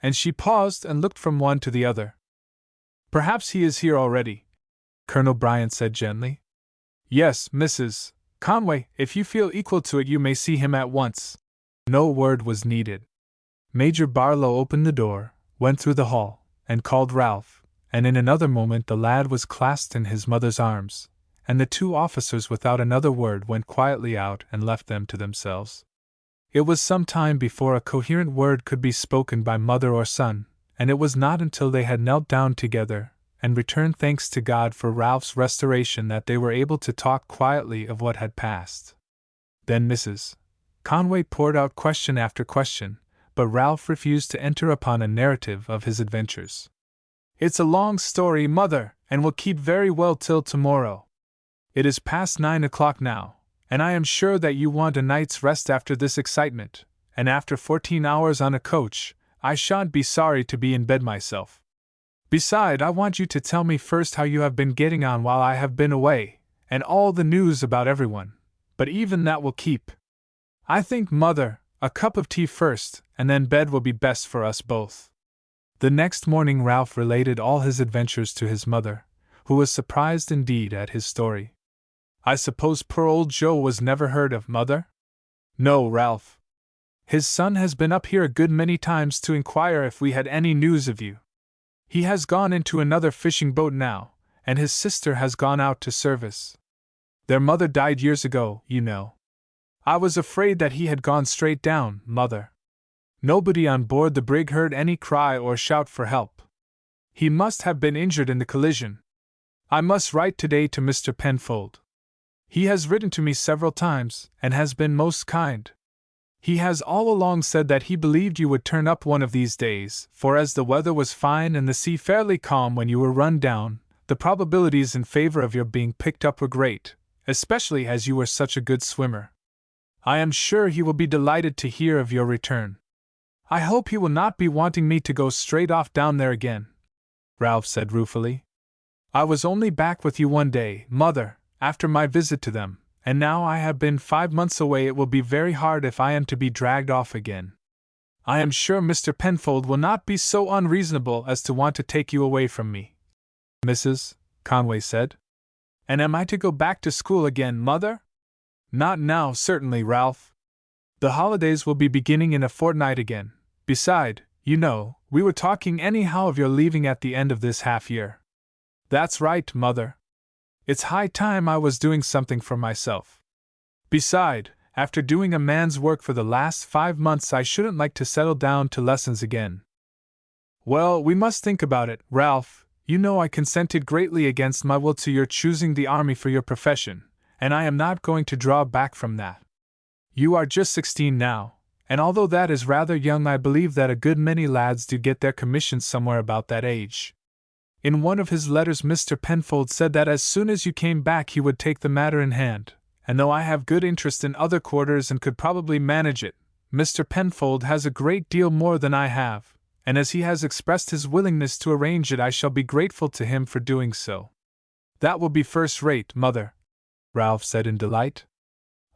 and she paused and looked from one to the other. Perhaps he is here already, Colonel Bryant said gently. Yes, Mrs. Conway, if you feel equal to it you may see him at once. No word was needed. Major Barlow opened the door, went through the hall, and called Ralph, and in another moment the lad was clasped in his mother's arms, and the two officers without another word went quietly out and left them to themselves. It was some time before a coherent word could be spoken by mother or son, and it was not until they had knelt down together and returned thanks to God for Ralph's restoration that they were able to talk quietly of what had passed. Then Mrs. Conway poured out question after question, but Ralph refused to enter upon a narrative of his adventures. It's a long story, mother, and will keep very well till tomorrow. It is past 9 o'clock now, and I am sure that you want a night's rest after this excitement, and after 14 hours on a coach, I shan't be sorry to be in bed myself. Beside, I want you to tell me first how you have been getting on while I have been away, and all the news about everyone, but even that will keep. I think, mother, a cup of tea first, and then bed will be best for us both. The next morning Ralph related all his adventures to his mother, who was surprised indeed at his story. I suppose poor old Joe was never heard of, mother? No, Ralph. His son has been up here a good many times to inquire if we had any news of you. He has gone into another fishing boat now, and his sister has gone out to service. Their mother died years ago, you know. I was afraid that he had gone straight down, mother. Nobody on board the brig heard any cry or shout for help. He must have been injured in the collision. I must write today to Mr. Penfold. He has written to me several times, and has been most kind. He has all along said that he believed you would turn up one of these days, for as the weather was fine and the sea fairly calm when you were run down, the probabilities in favor of your being picked up were great, especially as you were such a good swimmer. I am sure he will be delighted to hear of your return. I hope he will not be wanting me to go straight off down there again, Ralph said ruefully. I was only back with you one day, mother, after my visit to them, and now I have been 5 months away. It will be very hard if I am to be dragged off again. I am sure Mr. Penfold will not be so unreasonable as to want to take you away from me, Mrs. Conway said. And am I to go back to school again, mother? Not now, certainly, Ralph. The holidays will be beginning in a fortnight again. Beside, you know, we were talking anyhow of your leaving at the end of this half-year. That's right, mother. It's high time I was doing something for myself. Beside, After doing a man's work for the last 5 months, I shouldn't like to settle down to lessons again. Well, we must think about it, Ralph. You know I consented greatly against my will to your choosing the army for your profession, and I am not going to draw back from that. You are just 16 now, and although that is rather young, I believe that a good many lads do get their commissions somewhere about that age. In one of his letters, Mr. Penfold said that as soon as you came back he would take the matter in hand, and though I have good interest in other quarters and could probably manage it, Mr. Penfold has a great deal more than I have, and as he has expressed his willingness to arrange it, I shall be grateful to him for doing so. That will be first rate, Mother, Ralph said in delight.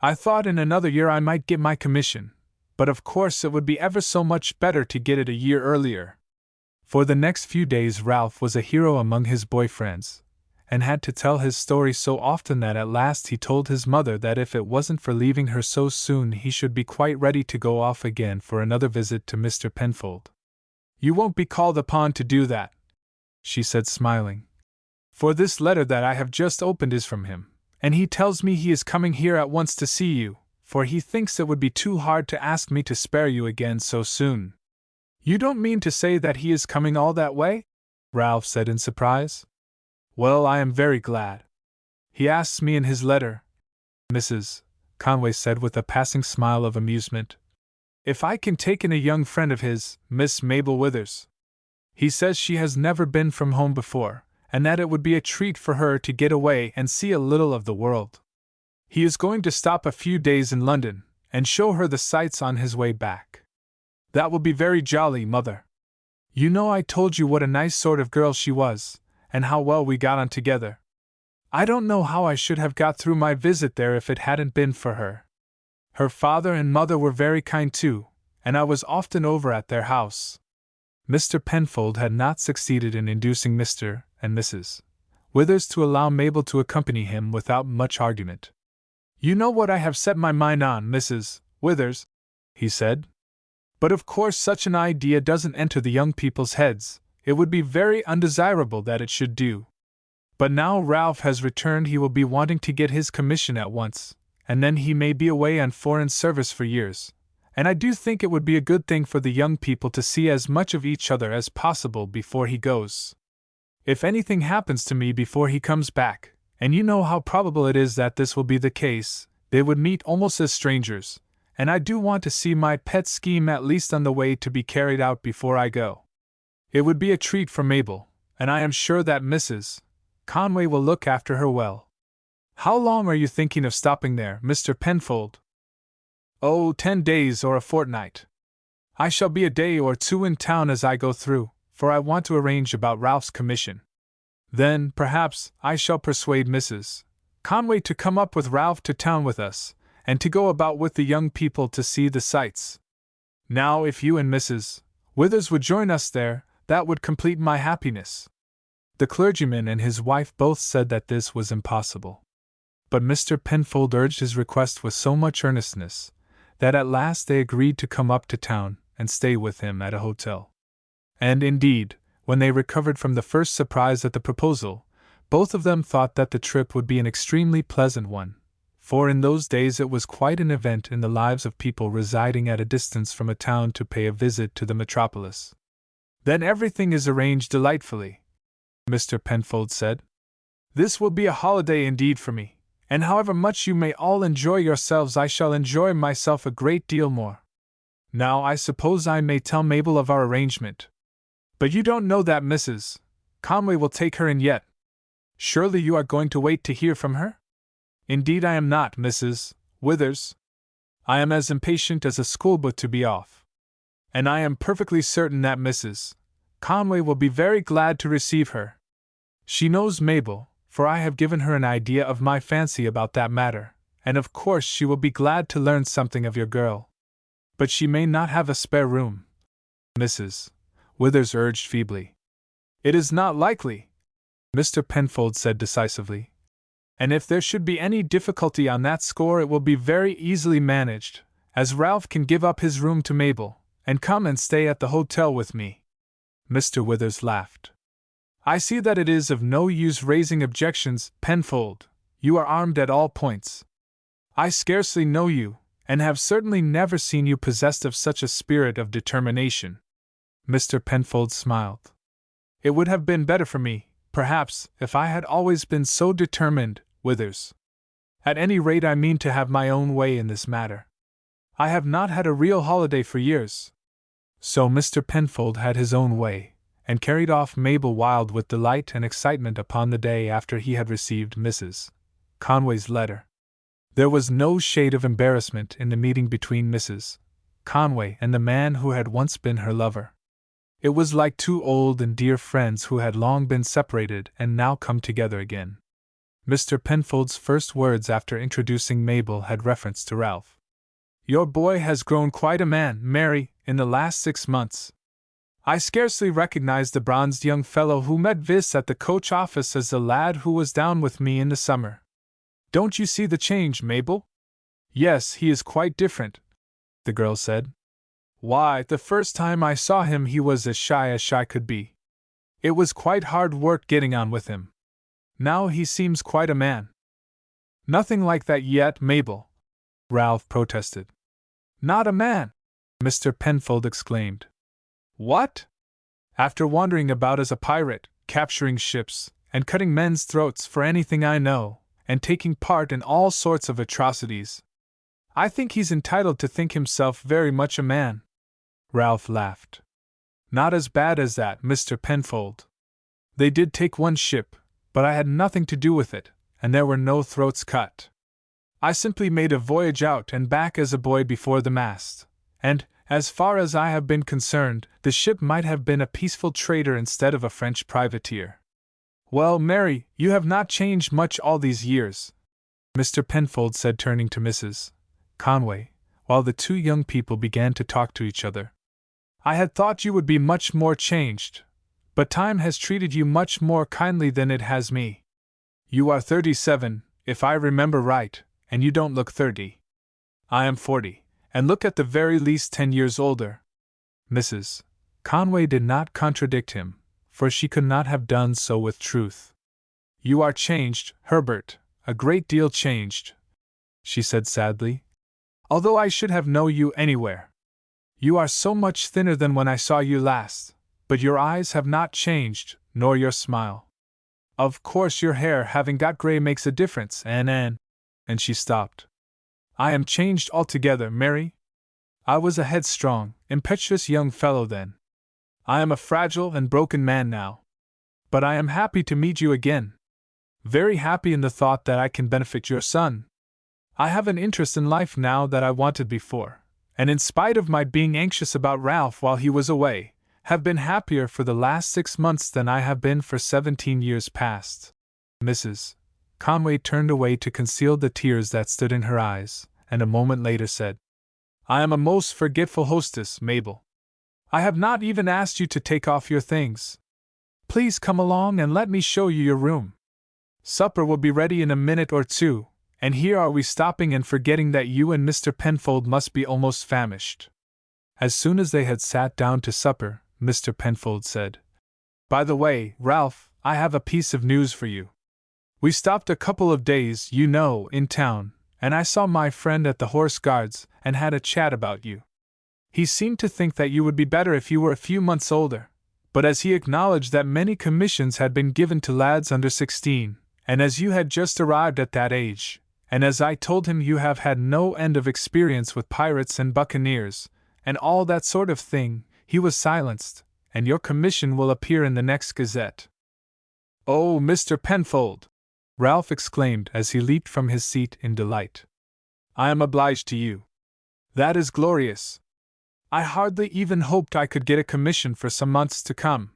I thought in another year I might get my commission, but of course it would be ever so much better to get it a year earlier. For the next few days Ralph was a hero among his boy friends, and had to tell his story so often that at last he told his mother that if it wasn't for leaving her so soon he should be quite ready to go off again for another visit to Mr. Penfold. You won't be called upon to do that, she said smiling. For this letter that I have just opened is from him, and he tells me he is coming here at once to see you, for he thinks it would be too hard to ask me to spare you again so soon. You don't mean to say that he is coming all that way? Ralph said in surprise. Well, I am very glad. He asks me in his letter, Mrs. Conway said with a passing smile of amusement, if I can take in a young friend of his, Miss Mabel Withers. He says she has never been from home before, and that it would be a treat for her to get away and see a little of the world. He is going to stop a few days in London, and show her the sights on his way back. That will be very jolly, Mother. You know I told you what a nice sort of girl she was, and how well we got on together. I don't know how I should have got through my visit there if it hadn't been for her. Her father and mother were very kind too, and I was often over at their house. Mr. Penfold had not succeeded in inducing Mr. and Mrs. Withers to allow Mabel to accompany him without much argument. You know what I have set my mind on, Mrs. Withers, he said. But of course such an idea doesn't enter the young people's heads. It would be very undesirable that it should do. But now Ralph has returned he will be wanting to get his commission at once, and then he may be away on foreign service for years, and I do think it would be a good thing for the young people to see as much of each other as possible before he goes. If anything happens to me before he comes back, and you know how probable it is that this will be the case, they would meet almost as strangers, and I do want to see my pet scheme at least on the way to be carried out before I go. It would be a treat for Mabel, and I am sure that Mrs. Conway will look after her well. How long are you thinking of stopping there, Mr. Penfold? Oh, 10 days or a fortnight. I shall be a day or two in town as I go through, for I want to arrange about Ralph's commission. Then, perhaps, I shall persuade Mrs. Conway to come up with Ralph to town with us, and to go about with the young people to see the sights. Now, if you and Mrs. Withers would join us there, that would complete my happiness. The clergyman and his wife both said that this was impossible. But Mr. Penfold urged his request with so much earnestness that at last they agreed to come up to town and stay with him at a hotel. And indeed, when they recovered from the first surprise at the proposal, both of them thought that the trip would be an extremely pleasant one, for in those days it was quite an event in the lives of people residing at a distance from a town to pay a visit to the metropolis. Then everything is arranged delightfully, Mr. Penfold said. This will be a holiday indeed for me, and however much you may all enjoy yourselves, I shall enjoy myself a great deal more. Now I suppose I may tell Mabel of our arrangement. But you don't know that Mrs. Conway will take her in yet. Surely you are going to wait to hear from her? Indeed I am not, Mrs. Withers. I am as impatient as a schoolboy to be off. And I am perfectly certain that Mrs. Conway will be very glad to receive her. She knows Mabel, for I have given her an idea of my fancy about that matter, and of course she will be glad to learn something of your girl. But she may not have a spare room, Mrs. Withers urged feebly. It is not likely, Mr. Penfold said decisively. And if there should be any difficulty on that score, it will be very easily managed, as Ralph can give up his room to Mabel, and come and stay at the hotel with me. Mr. Withers laughed. I see that it is of no use raising objections, Penfold. You are armed at all points. I scarcely know you, and have certainly never seen you possessed of such a spirit of determination. Mr. Penfold smiled. It would have been better for me, perhaps, if I had always been so determined, Withers. At any rate, I mean to have my own way in this matter. I have not had a real holiday for years. So Mr. Penfold had his own way, and carried off Mabel wild with delight and excitement upon the day after he had received Mrs. Conway's letter. There was no shade of embarrassment in the meeting between Mrs. Conway and the man who had once been her lover. It was like two old and dear friends who had long been separated and now come together again. Mr. Penfold's first words after introducing Mabel had reference to Ralph. "Your boy has grown quite a man, Mary, in the last 6 months. I scarcely recognized the bronzed young fellow who met Vis at the coach office as the lad who was down with me in the summer. Don't you see the change, Mabel?" "Yes, he is quite different," the girl said. "Why, the first time I saw him he was as shy could be. It was quite hard work getting on with him. Now he seems quite a man." "Nothing like that yet, Mabel," Ralph protested. "Not a man!" Mr. Penfold exclaimed. "What? After wandering about as a pirate, capturing ships, and cutting men's throats for anything I know, and taking part in all sorts of atrocities. I think he's entitled to think himself very much a man." Ralph laughed. "Not as bad as that, Mr. Penfold. They did take one ship, but I had nothing to do with it, and there were no throats cut. I simply made a voyage out and back as a boy before the mast, and, as far as I have been concerned, the ship might have been a peaceful trader instead of a French privateer." "Well, Mary, you have not changed much all these years," Mr. Penfold said, turning to Mrs. Conway, while the two young people began to talk to each other. "I had thought you would be much more changed, but time has treated you much more kindly than it has me. You are 37, if I remember right, and you don't look 30. I am 40, and look at the very least 10 years older." Mrs. Conway did not contradict him, for she could not have done so with truth. "You are changed, Herbert, a great deal changed," she said sadly. "Although I should have known you anywhere. You are so much thinner than when I saw you last, but your eyes have not changed, nor your smile. Of course your hair having got gray makes a difference, and she stopped. I am changed altogether, Mary. I was a headstrong, impetuous young fellow then. I am a fragile and broken man now. But I am happy to meet you again. Very happy in the thought that I can benefit your son. I have an interest in life now that I wanted before, and in spite of my being anxious about Ralph while he was away, have been happier for the last 6 months than I have been for 17 years past." Mrs. Conway turned away to conceal the tears that stood in her eyes, and a moment later said, "I am a most forgetful hostess, Mabel. I have not even asked you to take off your things. Please come along and let me show you your room. Supper will be ready in a minute or two, and here are we stopping and forgetting that you and Mr. Penfold must be almost famished." As soon as they had sat down to supper, Mr. Penfold said, "By the way, Ralph, I have a piece of news for you. We stopped a couple of days, you know, in town, and I saw my friend at the Horse Guards and had a chat about you. He seemed to think that you would be better if you were a few months older, but as he acknowledged that many commissions had been given to lads under 16, and as you had just arrived at that age, and as I told him you have had no end of experience with pirates and buccaneers, and all that sort of thing, he was silenced, and your commission will appear in the next Gazette." "Oh, Mr. Penfold!" Ralph exclaimed as he leaped from his seat in delight. "I am obliged to you. That is glorious. I hardly even hoped I could get a commission for some months to come.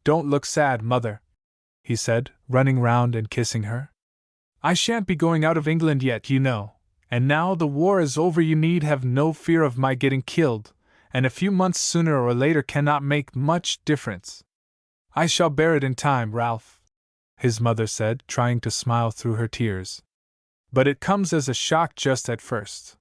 Don't look sad, Mother," he said, running round and kissing her. "I shan't be going out of England yet, you know, and now the war is over you need have no fear of my getting killed, and a few months sooner or later cannot make much difference. I shall bear it in time, Ralph," his mother said, trying to smile through her tears. "But it comes as a shock just at first."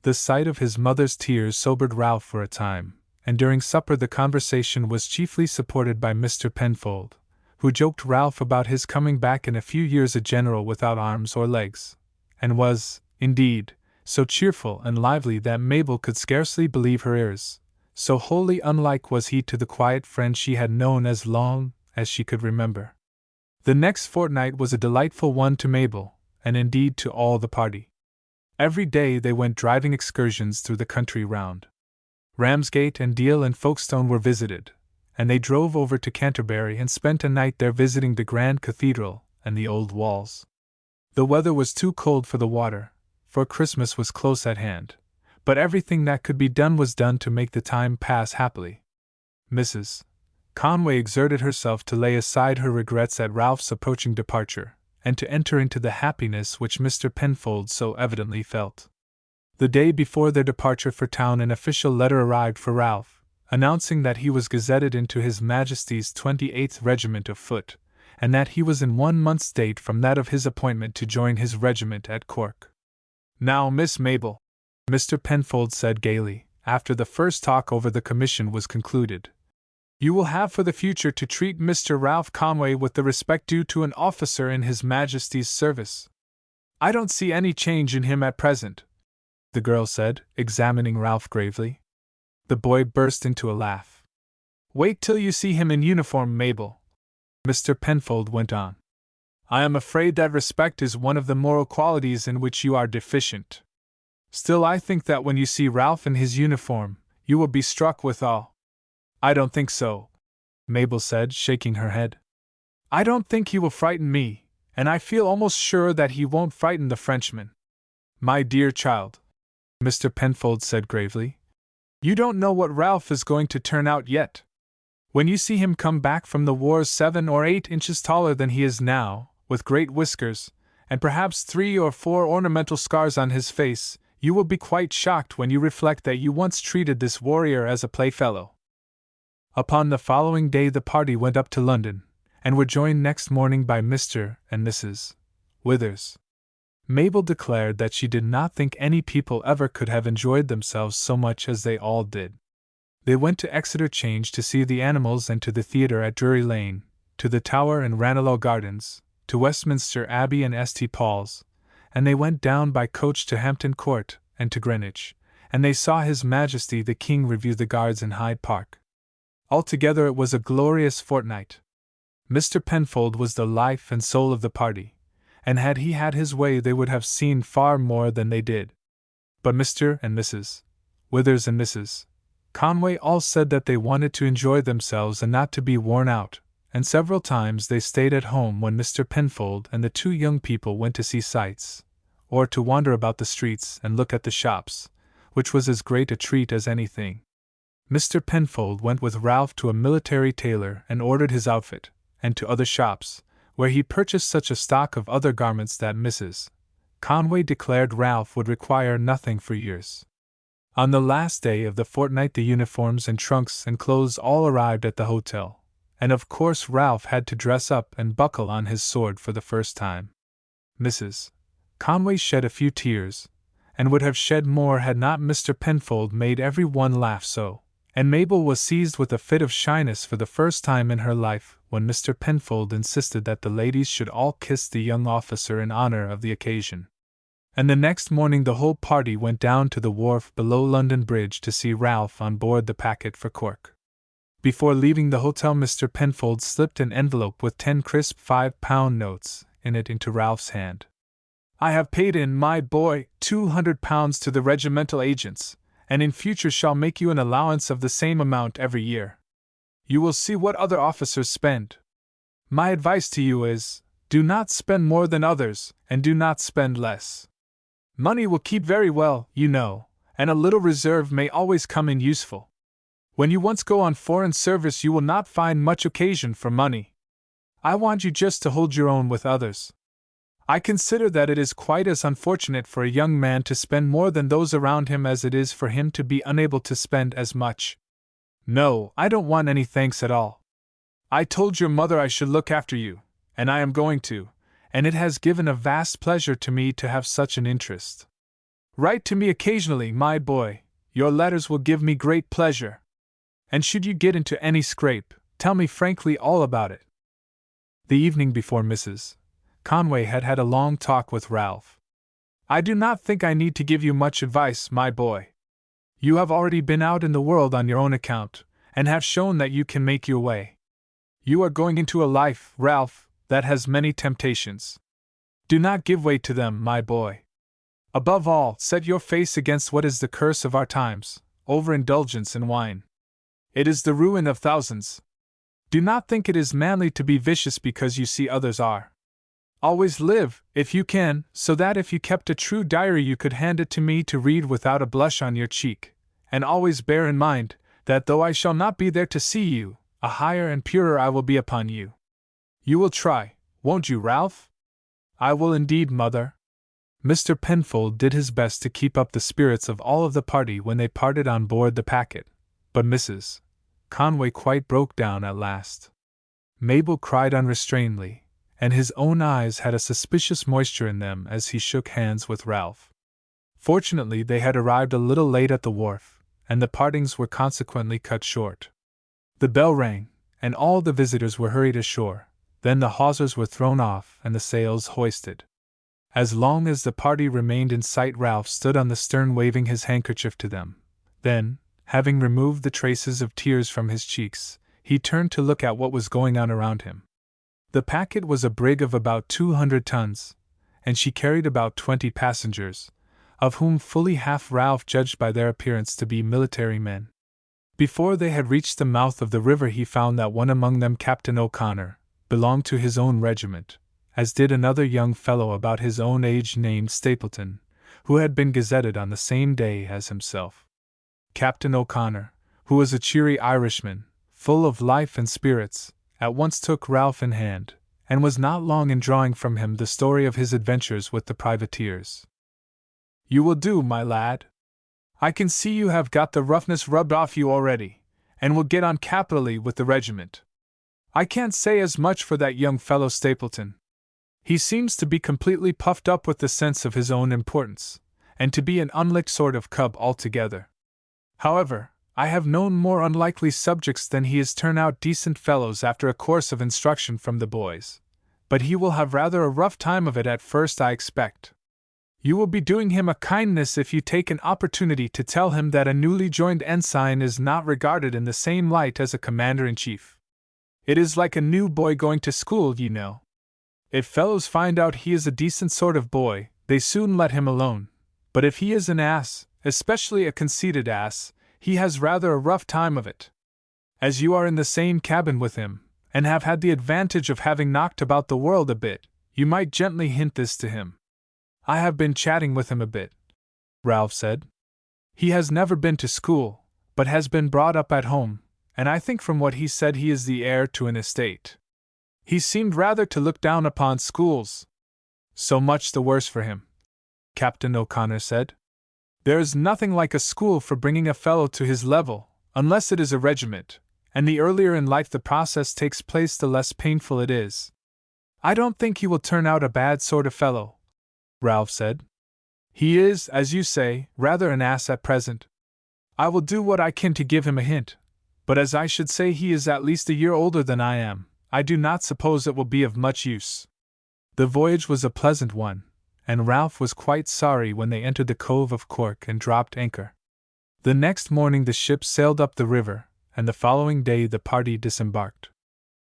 The sight of his mother's tears sobered Ralph for a time, and during supper the conversation was chiefly supported by Mr. Penfold, who joked Ralph about his coming back in a few years a general without arms or legs, and was, indeed, so cheerful and lively that Mabel could scarcely believe her ears, so wholly unlike was he to the quiet friend she had known as long as she could remember. The next fortnight was a delightful one to Mabel, and indeed to all the party. Every day they went driving excursions through the country round. Ramsgate and Deal and Folkestone were visited, and they drove over to Canterbury and spent a night there visiting the grand cathedral and the old walls. The weather was too cold for the water, for Christmas was close at hand, but everything that could be done was done to make the time pass happily. Mrs. Conway exerted herself to lay aside her regrets at Ralph's approaching departure, and to enter into the happiness which Mr. Penfold so evidently felt. The day before their departure for town an official letter arrived for Ralph, announcing that he was gazetted into His Majesty's 28th Regiment of Foot, and that he was in 1 month's date from that of his appointment to join his regiment at Cork. "Now, Miss Mabel," Mr. Penfold said gaily, after the first talk over the commission was concluded, "you will have for the future to treat Mr. Ralph Conway with the respect due to an officer in His Majesty's service. I don't see any change in him at present," the girl said, examining Ralph gravely. The boy burst into a laugh. "Wait till you see him in uniform, Mabel," Mr. Penfold went on. "I am afraid that respect is one of the moral qualities in which you are deficient. Still, I think that when you see Ralph in his uniform, you will be struck with awe." "I don't think so," Mabel said, shaking her head. "I don't think he will frighten me, and I feel almost sure that he won't frighten the Frenchman." "My dear child," Mr. Penfold said gravely, "you don't know what Ralph is going to turn out yet. When you see him come back from the wars 7 or 8 inches taller than he is now, with great whiskers, and perhaps 3 or 4 ornamental scars on his face, you will be quite shocked when you reflect that you once treated this warrior as a playfellow." Upon the following day the party went up to London, and were joined next morning by Mr. and Mrs. Withers. Mabel declared that she did not think any people ever could have enjoyed themselves so much as they all did. They went to Exeter Change to see the animals and to the theatre at Drury Lane, to the Tower and Ranelagh Gardens, to Westminster Abbey and St. Paul's, and they went down by coach to Hampton Court and to Greenwich, and they saw His Majesty the King review the Guards in Hyde Park. Altogether it was a glorious fortnight. Mr. Penfold was the life and soul of the party, and had he had his way they would have seen far more than they did. But Mr. and Mrs. Withers and Mrs. Conway all said that they wanted to enjoy themselves and not to be worn out, and several times they stayed at home when Mr. Penfold and the 2 young people went to see sights, or to wander about the streets and look at the shops, which was as great a treat as anything. Mr. Penfold went with Ralph to a military tailor and ordered his outfit, and to other shops, where he purchased such a stock of other garments that Mrs. Conway declared Ralph would require nothing for years. On the last day of the fortnight the uniforms and trunks and clothes all arrived at the hotel, and of course Ralph had to dress up and buckle on his sword for the first time. Mrs. Conway shed a few tears, and would have shed more had not Mr. Penfold made every one laugh so, and Mabel was seized with a fit of shyness for the first time in her life when Mr. Penfold insisted that the ladies should all kiss the young officer in honor of the occasion. And the next morning the whole party went down to the wharf below London Bridge to see Ralph on board the packet for Cork. Before leaving the hotel Mr. Penfold slipped an envelope with 10 crisp £5 notes in it into Ralph's hand. "I have paid in, my boy, £200 to the regimental agents, and in future shall make you an allowance of the same amount every year. You will see what other officers spend. My advice to you is, do not spend more than others, and do not spend less. Money will keep very well, you know, and a little reserve may always come in useful. When you once go on foreign service you will not find much occasion for money. I want you just to hold your own with others. I consider that it is quite as unfortunate for a young man to spend more than those around him as it is for him to be unable to spend as much. No, I don't want any thanks at all. I told your mother I should look after you, and I am going to, and it has given a vast pleasure to me to have such an interest. Write to me occasionally, my boy, your letters will give me great pleasure. And should you get into any scrape, tell me frankly all about it." The evening before Mrs. Conway had had a long talk with Ralph. I do not think I need to give you much advice, my boy. You have already been out in the world on your own account, and have shown that you can make your way. You are going into a life, Ralph, that has many temptations. Do not give way to them, my boy. Above all, set your face against what is the curse of our times, overindulgence in wine. It is the ruin of thousands. Do not think it is manly to be vicious because you see others are. Always live, if you can, so that if you kept a true diary you could hand it to me to read without a blush on your cheek, and always bear in mind that though I shall not be there to see you, a higher and purer eye will be upon you. You will try, won't you, Ralph? I will indeed, mother. Mr. Penfold did his best to keep up the spirits of all of the party when they parted on board the packet, but Mrs. Conway quite broke down at last. Mabel cried unrestrainedly, and his own eyes had a suspicious moisture in them as he shook hands with Ralph. Fortunately, they had arrived a little late at the wharf, and the partings were consequently cut short. The bell rang, and all the visitors were hurried ashore. Then the hawsers were thrown off and the sails hoisted. As long as the party remained in sight, Ralph stood on the stern waving his handkerchief to them. Then, having removed the traces of tears from his cheeks, he turned to look at what was going on around him. The packet was a brig of about 200 tons, and she carried about 20 passengers, of whom fully half Ralph judged by their appearance to be military men. Before they had reached the mouth of the river he found that one among them, Captain O'Connor, belonged to his own regiment, as did another young fellow about his own age named Stapleton, who had been gazetted on the same day as himself. Captain O'Connor, who was a cheery Irishman, full of life and spirits, at once took Ralph in hand, and was not long in drawing from him the story of his adventures with the privateers. You will do, my lad. I can see you have got the roughness rubbed off you already, and will get on capitally with the regiment. I can't say as much for that young fellow Stapleton. He seems to be completely puffed up with the sense of his own importance, and to be an unlicked sort of cub altogether. However, I have known more unlikely subjects than he is turn out decent fellows after a course of instruction from the boys, but he will have rather a rough time of it at first, I expect. You will be doing him a kindness if you take an opportunity to tell him that a newly joined ensign is not regarded in the same light as a commander-in-chief. It is like a new boy going to school, you know. If fellows find out he is a decent sort of boy, they soon let him alone, but if he is an ass, especially a conceited ass, he has rather a rough time of it. As you are in the same cabin with him, and have had the advantage of having knocked about the world a bit, you might gently hint this to him. I have been chatting with him a bit, Ralph said. He has never been to school, but has been brought up at home, and I think from what he said he is the heir to an estate. He seemed rather to look down upon schools. So much the worse for him, Captain O'Connor said. There is nothing like a school for bringing a fellow to his level, unless it is a regiment, and the earlier in life the process takes place the less painful it is. I don't think he will turn out a bad sort of fellow, Ralph said. He is, as you say, rather an ass at present. I will do what I can to give him a hint, but as I should say he is at least a year older than I am, I do not suppose it will be of much use. The voyage was a pleasant one, and Ralph was quite sorry when they entered the Cove of Cork and dropped anchor. The next morning the ship sailed up the river, and the following day the party disembarked.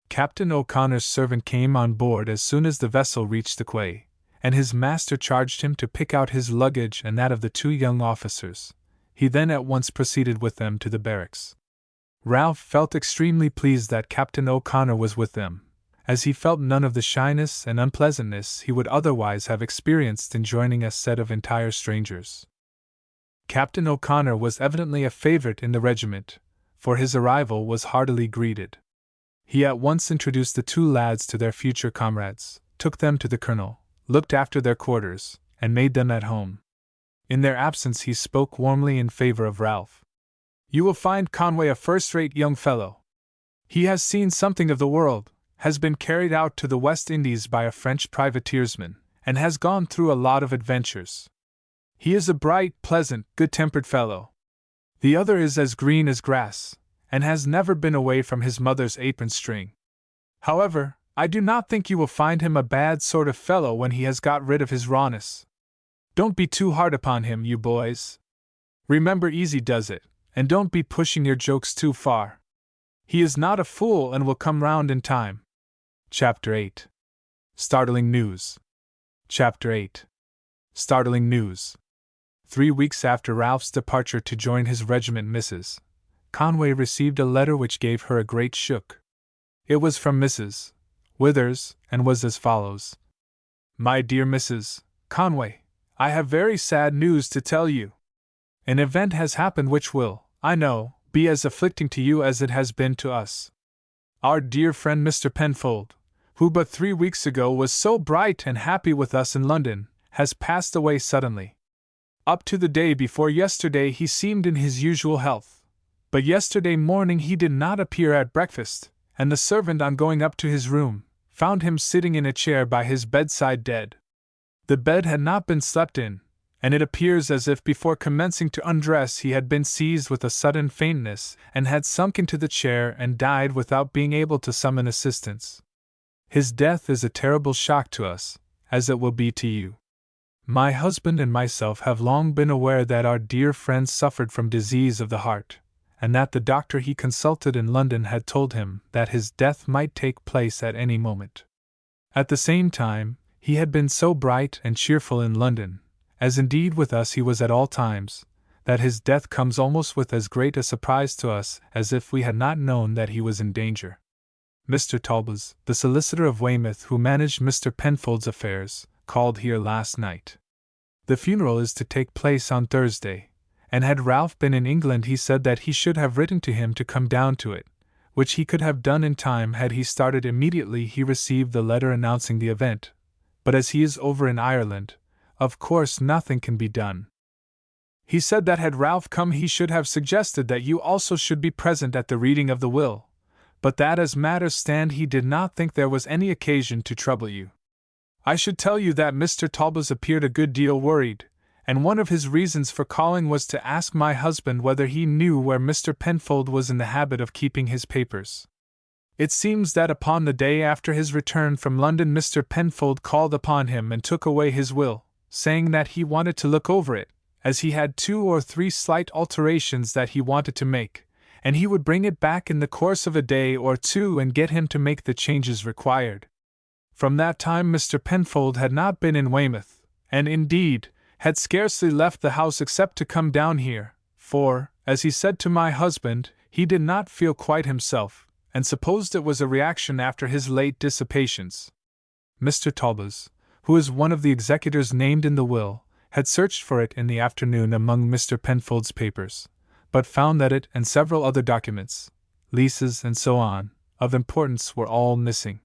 Captain O'Connor's servant came on board as soon as the vessel reached the quay, and his master charged him to pick out his luggage and that of the two young officers. He then at once proceeded with them to the barracks. Ralph felt extremely pleased that Captain O'Connor was with them, as he felt none of the shyness and unpleasantness he would otherwise have experienced in joining a set of entire strangers. Captain O'Connor was evidently a favorite in the regiment, for his arrival was heartily greeted. He at once introduced the two lads to their future comrades, took them to the colonel, looked after their quarters, and made them at home. In their absence he spoke warmly in favor of Ralph. You will find Conway a first-rate young fellow. He has seen something of the world, has been carried out to the West Indies by a French privateersman, and has gone through a lot of adventures. He is a bright, pleasant, good-tempered fellow. The other is as green as grass, and has never been away from his mother's apron string. However, I do not think you will find him a bad sort of fellow when he has got rid of his rawness. Don't be too hard upon him, you boys. Remember, easy does it, and don't be pushing your jokes too far. He is not a fool and will come round in time. Chapter 8. Startling News. Chapter 8. Startling News. 3 weeks after Ralph's departure to join his regiment, Mrs. Conway received a letter which gave her a great shock. It was from Mrs. Withers, and was as follows. My dear Mrs. Conway, I have very sad news to tell you. An event has happened which will, I know, be as afflicting to you as it has been to us. Our dear friend Mr. Penfold, who but 3 weeks ago was so bright and happy with us in London, has passed away suddenly. Up to the day before yesterday he seemed in his usual health, but yesterday morning he did not appear at breakfast, and the servant, on going up to his room, found him sitting in a chair by his bedside dead. The bed had not been slept in, and it appears as if before commencing to undress he had been seized with a sudden faintness and had sunk into the chair and died without being able to summon assistance. His death is a terrible shock to us, as it will be to you. My husband and myself have long been aware that our dear friend suffered from disease of the heart, and that the doctor he consulted in London had told him that his death might take place at any moment. At the same time, he had been so bright and cheerful in London, as indeed with us he was at all times, that his death comes almost with as great a surprise to us as if we had not known that he was in danger. Mr. Talbot, the solicitor of Weymouth who managed Mr. Penfold's affairs, called here last night. The funeral is to take place on Thursday, and had Ralph been in England he said that he should have written to him to come down to it, which he could have done in time had he started immediately he received the letter announcing the event, but as he is over in Ireland, of course nothing can be done. He said that had Ralph come he should have suggested that you also should be present at the reading of the will, but that as matters stand he did not think there was any occasion to trouble you. I should tell you that Mr. Talbot appeared a good deal worried, and one of his reasons for calling was to ask my husband whether he knew where Mr. Penfold was in the habit of keeping his papers. It seems that upon the day after his return from London Mr. Penfold called upon him and took away his will, saying that he wanted to look over it, as he had 2 or 3 slight alterations that he wanted to make, and he would bring it back in the course of a day or 2 and get him to make the changes required. From that time Mr. Penfold had not been in Weymouth, and indeed, had scarcely left the house except to come down here, for, as he said to my husband, he did not feel quite himself, and supposed it was a reaction after his late dissipations. Mr. Talbot, who is one of the executors named in the will, had searched for it in the afternoon among Mr. Penfold's papers, but found that it and several other documents, leases and so on, of importance were all missing.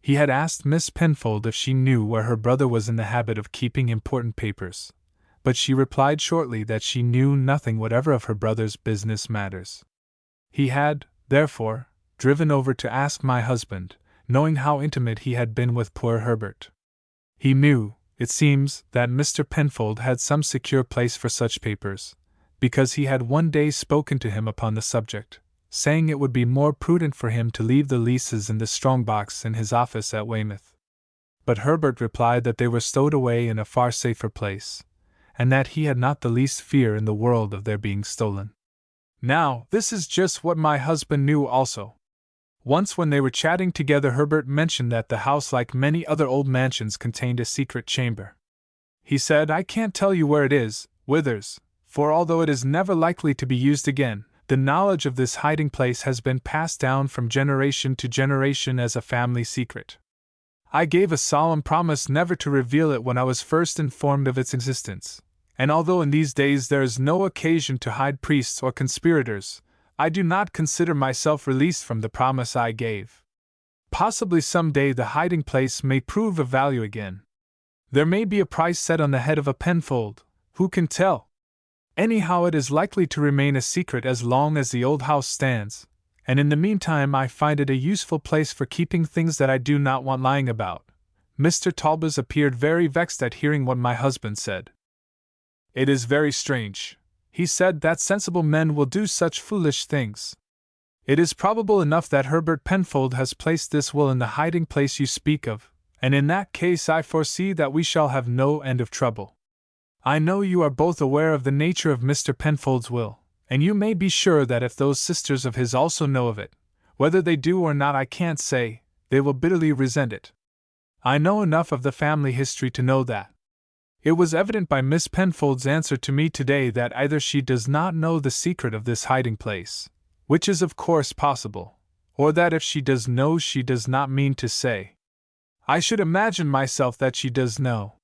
He had asked Miss Penfold if she knew where her brother was in the habit of keeping important papers, but she replied shortly that she knew nothing whatever of her brother's business matters. He had, therefore, driven over to ask my husband, knowing how intimate he had been with poor Herbert. He knew, it seems, that Mr. Penfold had some secure place for such papers, because he had one day spoken to him upon the subject, saying it would be more prudent for him to leave the leases in the strong box in his office at Weymouth. But Herbert replied that they were stowed away in a far safer place, and that he had not the least fear in the world of their being stolen. Now, this is just what my husband knew also. Once when they were chatting together Herbert mentioned that the house, like many other old mansions, contained a secret chamber. He said, "I can't tell you where it is, Withers, for although it is never likely to be used again, the knowledge of this hiding place has been passed down from generation to generation as a family secret. I gave a solemn promise never to reveal it when I was first informed of its existence, and although in these days there is no occasion to hide priests or conspirators, I do not consider myself released from the promise I gave. Possibly some day the hiding place may prove of value again. There may be a price set on the head of a Penfold, who can tell? Anyhow, it is likely to remain a secret as long as the old house stands, and in the meantime I find it a useful place for keeping things that I do not want lying about." Mr. Talbot appeared very vexed at hearing what my husband said. "It is very strange," he said, "that sensible men will do such foolish things. It is probable enough that Herbert Penfold has placed this will in the hiding place you speak of, and in that case I foresee that we shall have no end of trouble. I know you are both aware of the nature of Mr. Penfold's will, and you may be sure that if those sisters of his also know of it, whether they do or not I can't say, they will bitterly resent it. I know enough of the family history to know that. It was evident by Miss Penfold's answer to me today that either she does not know the secret of this hiding place, which is of course possible, or that if she does know she does not mean to say. I should imagine myself that she does know.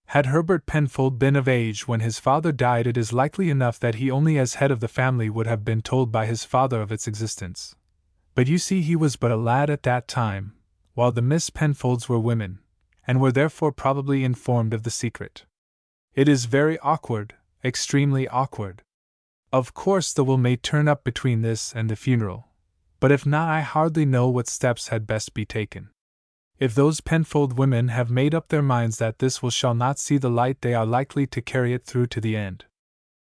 Had Herbert Penfold been of age when his father died, it is likely enough that he only as head of the family would have been told by his father of its existence. But you see he was but a lad at that time, while the Miss Penfolds were women, and were therefore probably informed of the secret. It is very awkward, extremely awkward. Of course the will may turn up between this and the funeral, but if not I hardly know what steps had best be taken. If those Penfold women have made up their minds that this will shall not see the light, they are likely to carry it through to the end.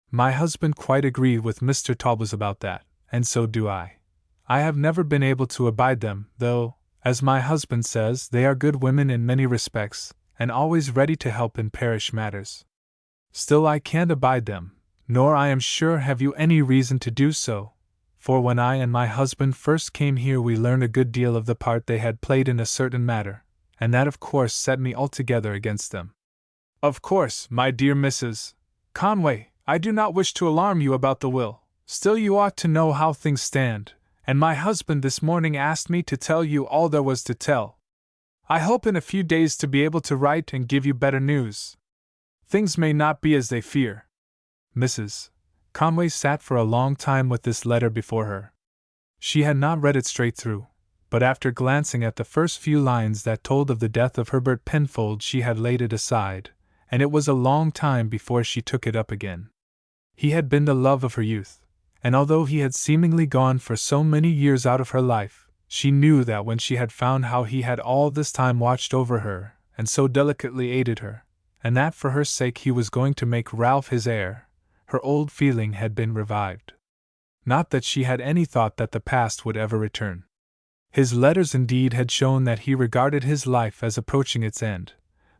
My husband quite agreed with Mr. Talbot about that, and so do I. I have never been able to abide them, though, as my husband says, they are good women in many respects, and always ready to help in parish matters. Still I can't abide them, nor I am sure have you any reason to do so, for when I and my husband first came here we learned a good deal of the part they had played in a certain matter, and that of course set me altogether against them. Of course, my dear Mrs. Conway, I do not wish to alarm you about the will, still you ought to know how things stand, and my husband this morning asked me to tell you all there was to tell. I hope in a few days to be able to write and give you better news. Things may not be as they fear. Mrs. Conway sat for a long time with this letter before her. She had not read it straight through, but after glancing at the first few lines that told of the death of Herbert Penfold she had laid it aside, and it was a long time before she took it up again. He had been the love of her youth, and although he had seemingly gone for so many years out of her life, she knew that when she had found how he had all this time watched over her, and so delicately aided her, and that for her sake he was going to make Ralph his heir, her old feeling had been revived. Not that she had any thought that the past would ever return. His letters indeed had shown that he regarded his life as approaching its end,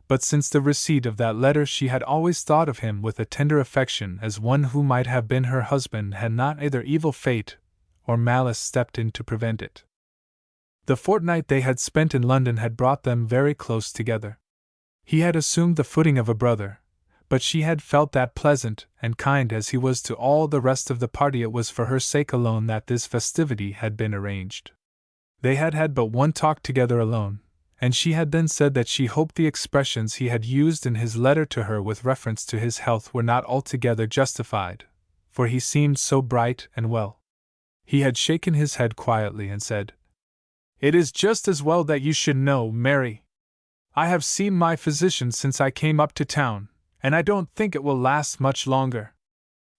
but since the receipt of that letter she had always thought of him with a tender affection as one who might have been her husband had not either evil fate or malice stepped in to prevent it. The fortnight they had spent in London had brought them very close together. He had assumed the footing of a brother, but she had felt that pleasant and kind as he was to all the rest of the party it was for her sake alone that this festivity had been arranged. They had had but one talk together alone, and she had then said that she hoped the expressions he had used in his letter to her with reference to his health were not altogether justified, for he seemed so bright and well. He had shaken his head quietly and said, "It is just as well that you should know, Mary. I have seen my physician since I came up to town, and I don't think it will last much longer.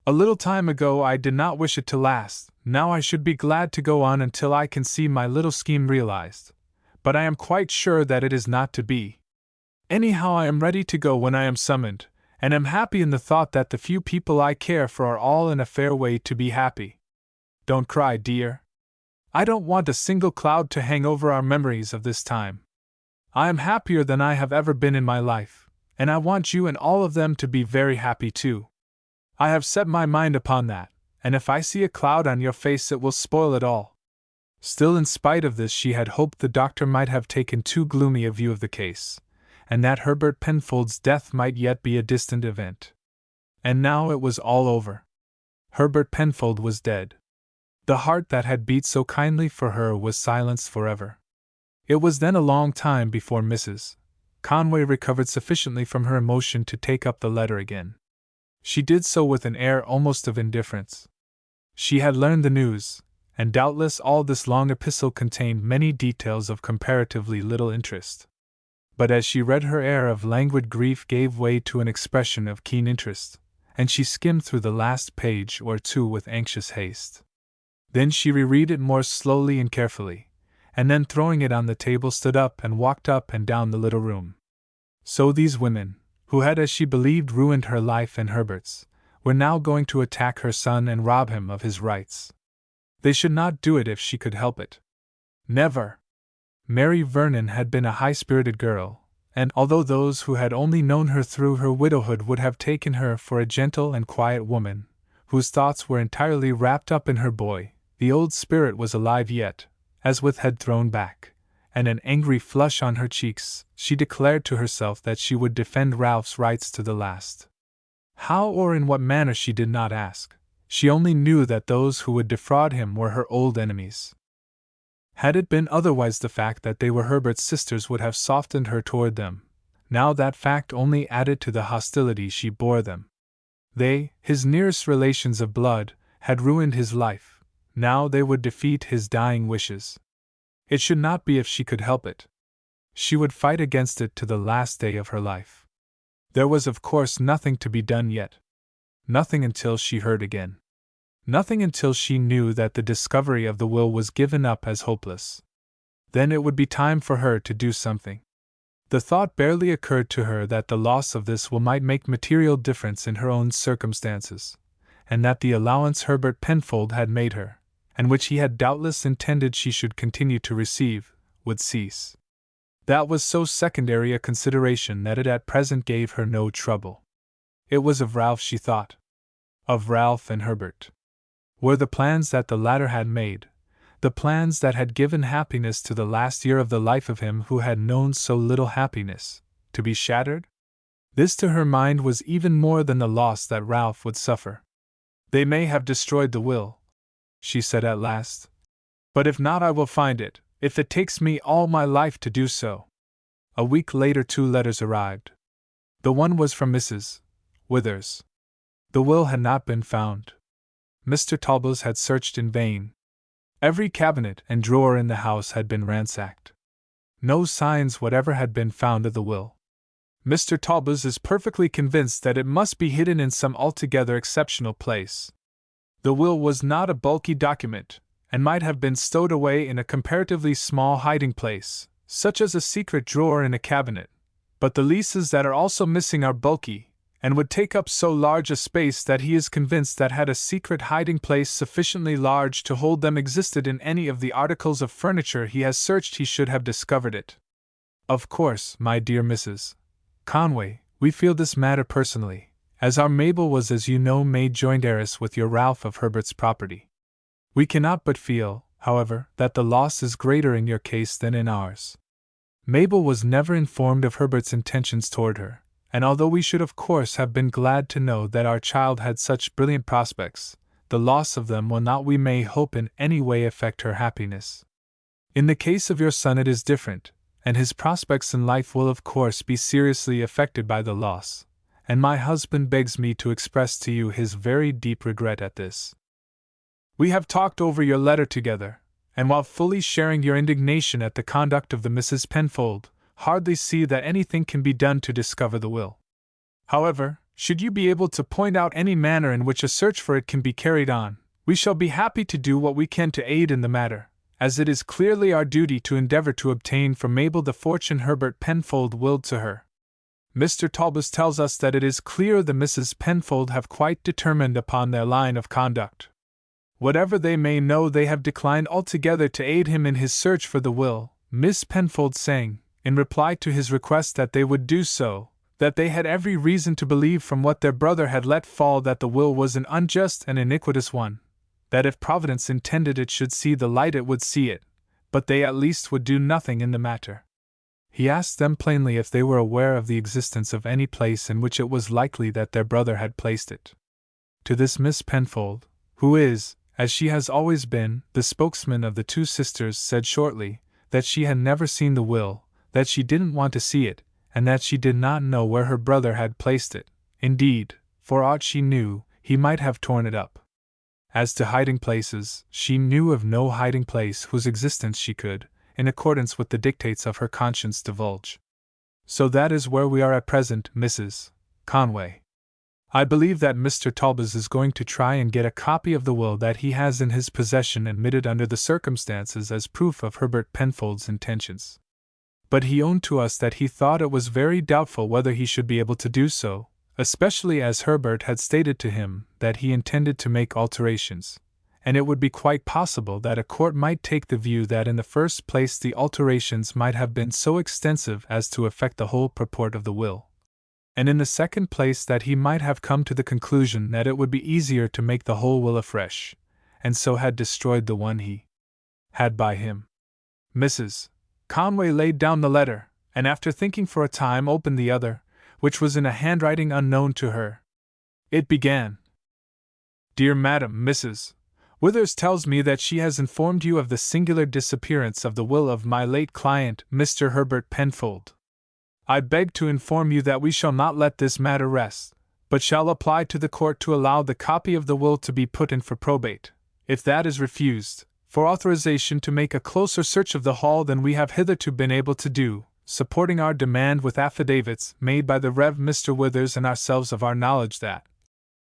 A little time ago I did not wish it to last, now I should be glad to go on until I can see my little scheme realized, but I am quite sure that it is not to be. Anyhow I am ready to go when I am summoned, and am happy in the thought that the few people I care for are all in a fair way to be happy. Don't cry, dear. I don't want a single cloud to hang over our memories of this time. I am happier than I have ever been in my life, and I want you and all of them to be very happy too. I have set my mind upon that, and if I see a cloud on your face it will spoil it all." Still, in spite of this, she had hoped the doctor might have taken too gloomy a view of the case, and that Herbert Penfold's death might yet be a distant event. And now it was all over. Herbert Penfold was dead. The heart that had beat so kindly for her was silenced forever. It was then a long time before Mrs. Conway recovered sufficiently from her emotion to take up the letter again. She did so with an air almost of indifference. She had learned the news, and doubtless all this long epistle contained many details of comparatively little interest. But as she read, her air of languid grief gave way to an expression of keen interest, and she skimmed through the last page or two with anxious haste. Then she reread it more slowly and carefully, and then throwing it on the table stood up and walked up and down the little room. So these women, who had as she believed ruined her life and Herbert's, were now going to attack her son and rob him of his rights. They should not do it if she could help it. Never! Mary Vernon had been a high-spirited girl, and although those who had only known her through her widowhood would have taken her for a gentle and quiet woman, whose thoughts were entirely wrapped up in her boy, the old spirit was alive yet, as with head thrown back, and an angry flush on her cheeks, she declared to herself that she would defend Ralph's rights to the last. How or in what manner she did not ask. She only knew that those who would defraud him were her old enemies. Had it been otherwise, the fact that they were Herbert's sisters would have softened her toward them. Now that fact only added to the hostility she bore them. They, his nearest relations of blood, had ruined his life. Now they would defeat his dying wishes. It should not be if she could help it. She would fight against it to the last day of her life. There was of course nothing to be done yet. Nothing until she heard again. Nothing until she knew that the discovery of the will was given up as hopeless. Then it would be time for her to do something. The thought barely occurred to her that the loss of this will might make material difference in her own circumstances, and that the allowance Herbert Penfold had made her, and which he had doubtless intended she should continue to receive, would cease. That was so secondary a consideration that it at present gave her no trouble. It was of Ralph she thought. Of Ralph and Herbert. Were the plans that the latter had made, the plans that had given happiness to the last year of the life of him who had known so little happiness, to be shattered? This to her mind was even more than the loss that Ralph would suffer. They may have destroyed the will, she said at last. But if not, I will find it, if it takes me all my life to do so. A week later 2 letters arrived. The one was from Mrs. Withers. The will had not been found. Mr. Talboys had searched in vain. Every cabinet and drawer in the house had been ransacked. No signs whatever had been found of the will. Mr. Talboys is perfectly convinced that it must be hidden in some altogether exceptional place. The will was not a bulky document, and might have been stowed away in a comparatively small hiding place, such as a secret drawer in a cabinet, but the leases that are also missing are bulky, and would take up so large a space that he is convinced that had a secret hiding place sufficiently large to hold them existed in any of the articles of furniture he has searched he should have discovered it. Of course, my dear Mrs. Conway, we feel this matter personally, as our Mabel was, as you know, made joint heiress with your Ralph of Herbert's property. We cannot but feel, however, that the loss is greater in your case than in ours. Mabel was never informed of Herbert's intentions toward her, and although we should of course have been glad to know that our child had such brilliant prospects, the loss of them will not, we may hope, in any way affect her happiness. In the case of your son it is different, and his prospects in life will of course be seriously affected by the loss, and my husband begs me to express to you his very deep regret at this. We have talked over your letter together, and while fully sharing your indignation at the conduct of the Misses Penfold, hardly see that anything can be done to discover the will. However, should you be able to point out any manner in which a search for it can be carried on, we shall be happy to do what we can to aid in the matter, as it is clearly our duty to endeavor to obtain from Mabel the fortune Herbert Penfold willed to her. Mr. Talboys tells us that it is clear the Misses Penfold have quite determined upon their line of conduct. Whatever they may know, they have declined altogether to aid him in his search for the will, Miss Penfold saying, in reply to his request that they would do so, that they had every reason to believe from what their brother had let fall that the will was an unjust and iniquitous one, that if Providence intended it should see the light it would see it, but they at least would do nothing in the matter. He asked them plainly if they were aware of the existence of any place in which it was likely that their brother had placed it. To this Miss Penfold, who is, as she has always been, the spokesman of the 2 sisters, said shortly, that she had never seen the will, that she didn't want to see it, and that she did not know where her brother had placed it. Indeed, for aught she knew, he might have torn it up. As to hiding places, she knew of no hiding place whose existence she could, in accordance with the dictates of her conscience, divulge. So that is where we are at present, Mrs. Conway. I believe that Mr. Talboys is going to try and get a copy of the will that he has in his possession admitted under the circumstances as proof of Herbert Penfold's intentions. But he owned to us that he thought it was very doubtful whether he should be able to do so, especially as Herbert had stated to him that he intended to make alterations, and it would be quite possible that a court might take the view that in the first place the alterations might have been so extensive as to affect the whole purport of the will, and in the second place that he might have come to the conclusion that it would be easier to make the whole will afresh, and so had destroyed the one he had by him. Mrs. Conway laid down the letter, and after thinking for a time opened the other, which was in a handwriting unknown to her. It began, "Dear Madam, Mrs. Withers tells me that she has informed you of the singular disappearance of the will of my late client, Mr. Herbert Penfold. I beg to inform you that we shall not let this matter rest, but shall apply to the court to allow the copy of the will to be put in for probate. If that is refused, for authorization to make a closer search of the hall than we have hitherto been able to do, supporting our demand with affidavits made by the Rev. Mr. Withers and ourselves of our knowledge that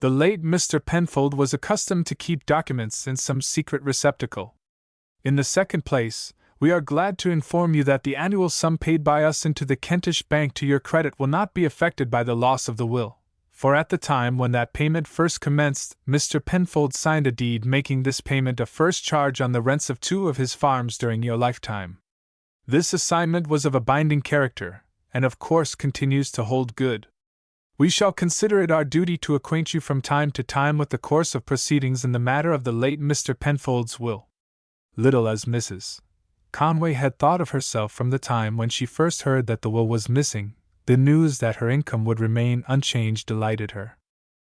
the late Mr. Penfold was accustomed to keep documents in some secret receptacle. In the second place, we are glad to inform you that the annual sum paid by us into the Kentish Bank to your credit will not be affected by the loss of the will, for at the time when that payment first commenced, Mr. Penfold signed a deed making this payment a first charge on the rents of 2 of his farms during your lifetime. This assignment was of a binding character, and of course continues to hold good. We shall consider it our duty to acquaint you from time to time with the course of proceedings in the matter of the late Mr. Penfold's will." Little as Mrs. Conway had thought of herself from the time when she first heard that the will was missing, the news that her income would remain unchanged delighted her.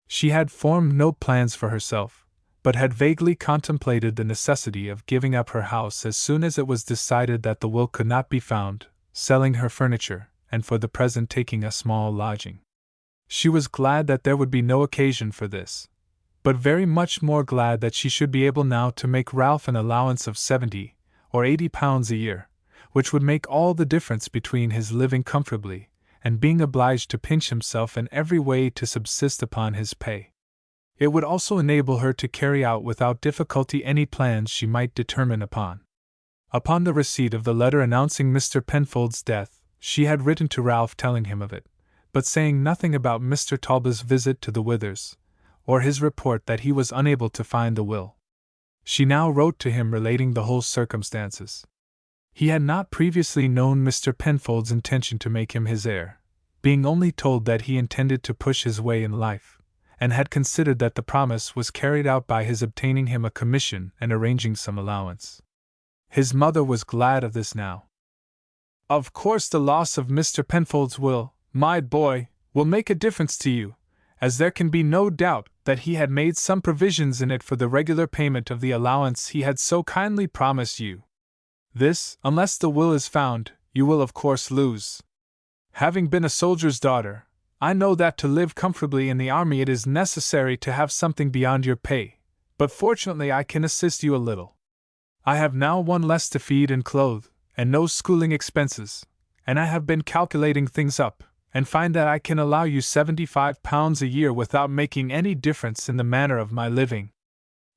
She had formed no plans for herself, but had vaguely contemplated the necessity of giving up her house as soon as it was decided that the will could not be found, selling her furniture, and for the present taking a small lodging. She was glad that there would be no occasion for this, but very much more glad that she should be able now to make Ralph an allowance of £70 or £80 a year, which would make all the difference between his living comfortably and being obliged to pinch himself in every way to subsist upon his pay. It would also enable her to carry out without difficulty any plans she might determine upon. Upon the receipt of the letter announcing Mr. Penfold's death, she had written to Ralph telling him of it, but saying nothing about Mr. Talbot's visit to the Withers, or his report that he was unable to find the will. She now wrote to him relating the whole circumstances. He had not previously known Mr. Penfold's intention to make him his heir, being only told that he intended to push his way in life, and had considered that the promise was carried out by his obtaining him a commission and arranging some allowance. His mother was glad of this now. "Of course the loss of Mr. Penfold's will, my boy, will make a difference to you, as there can be no doubt that he had made some provisions in it for the regular payment of the allowance he had so kindly promised you. This, unless the will is found, you will of course lose. Having been a soldier's daughter, I know that to live comfortably in the army it is necessary to have something beyond your pay, but fortunately I can assist you a little. I have now one less to feed and clothe, and no schooling expenses, and I have been calculating things up, and find that I can allow you £75 a year without making any difference in the manner of my living.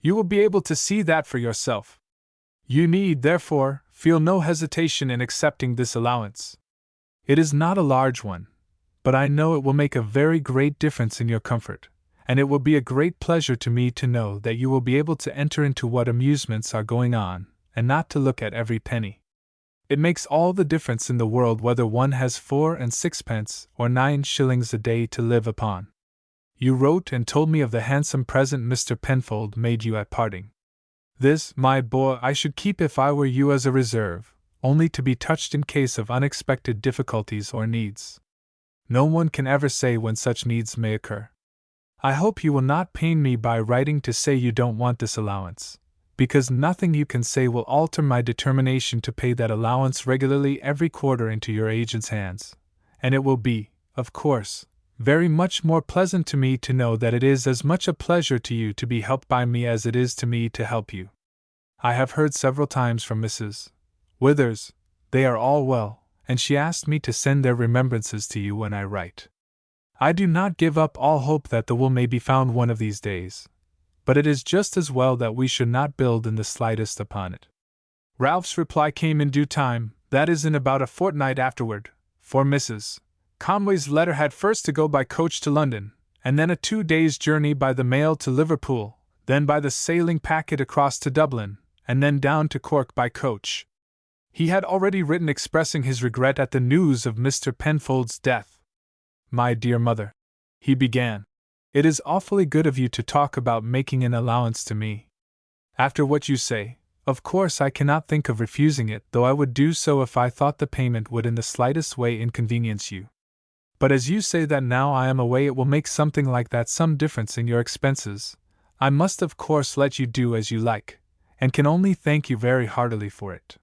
You will be able to see that for yourself. You need, therefore, feel no hesitation in accepting this allowance. It is not a large one, but I know it will make a very great difference in your comfort, and it will be a great pleasure to me to know that you will be able to enter into what amusements are going on, and not to look at every penny. It makes all the difference in the world whether one has 4 and 6 or 9 shillings a day to live upon. You wrote and told me of the handsome present Mr. Penfold made you at parting. This, my boy, I should keep if I were you as a reserve, only to be touched in case of unexpected difficulties or needs. No one can ever say when such needs may occur. I hope you will not pain me by writing to say you don't want this allowance, because nothing you can say will alter my determination to pay that allowance regularly every quarter into your agent's hands, and it will be, of course, very much more pleasant to me to know that it is as much a pleasure to you to be helped by me as it is to me to help you. I have heard several times from Mrs. Withers, they are all well, and she asked me to send their remembrances to you when I write. I do not give up all hope that the will may be found one of these days, but it is just as well that we should not build in the slightest upon it." Ralph's reply came in due time, that is in about a fortnight afterward, for Mrs. Conway's letter had first to go by coach to London, and then a 2 days' journey by the mail to Liverpool, then by the sailing packet across to Dublin, and then down to Cork by coach. He had already written expressing his regret at the news of Mr. Penfold's death. "My dear mother," he began, "it is awfully good of you to talk about making an allowance to me. After what you say, of course I cannot think of refusing it, though I would do so if I thought the payment would in the slightest way inconvenience you. But as you say that now I am away it will make something like that some difference in your expenses, I must of course let you do as you like, and can only thank you very heartily for it.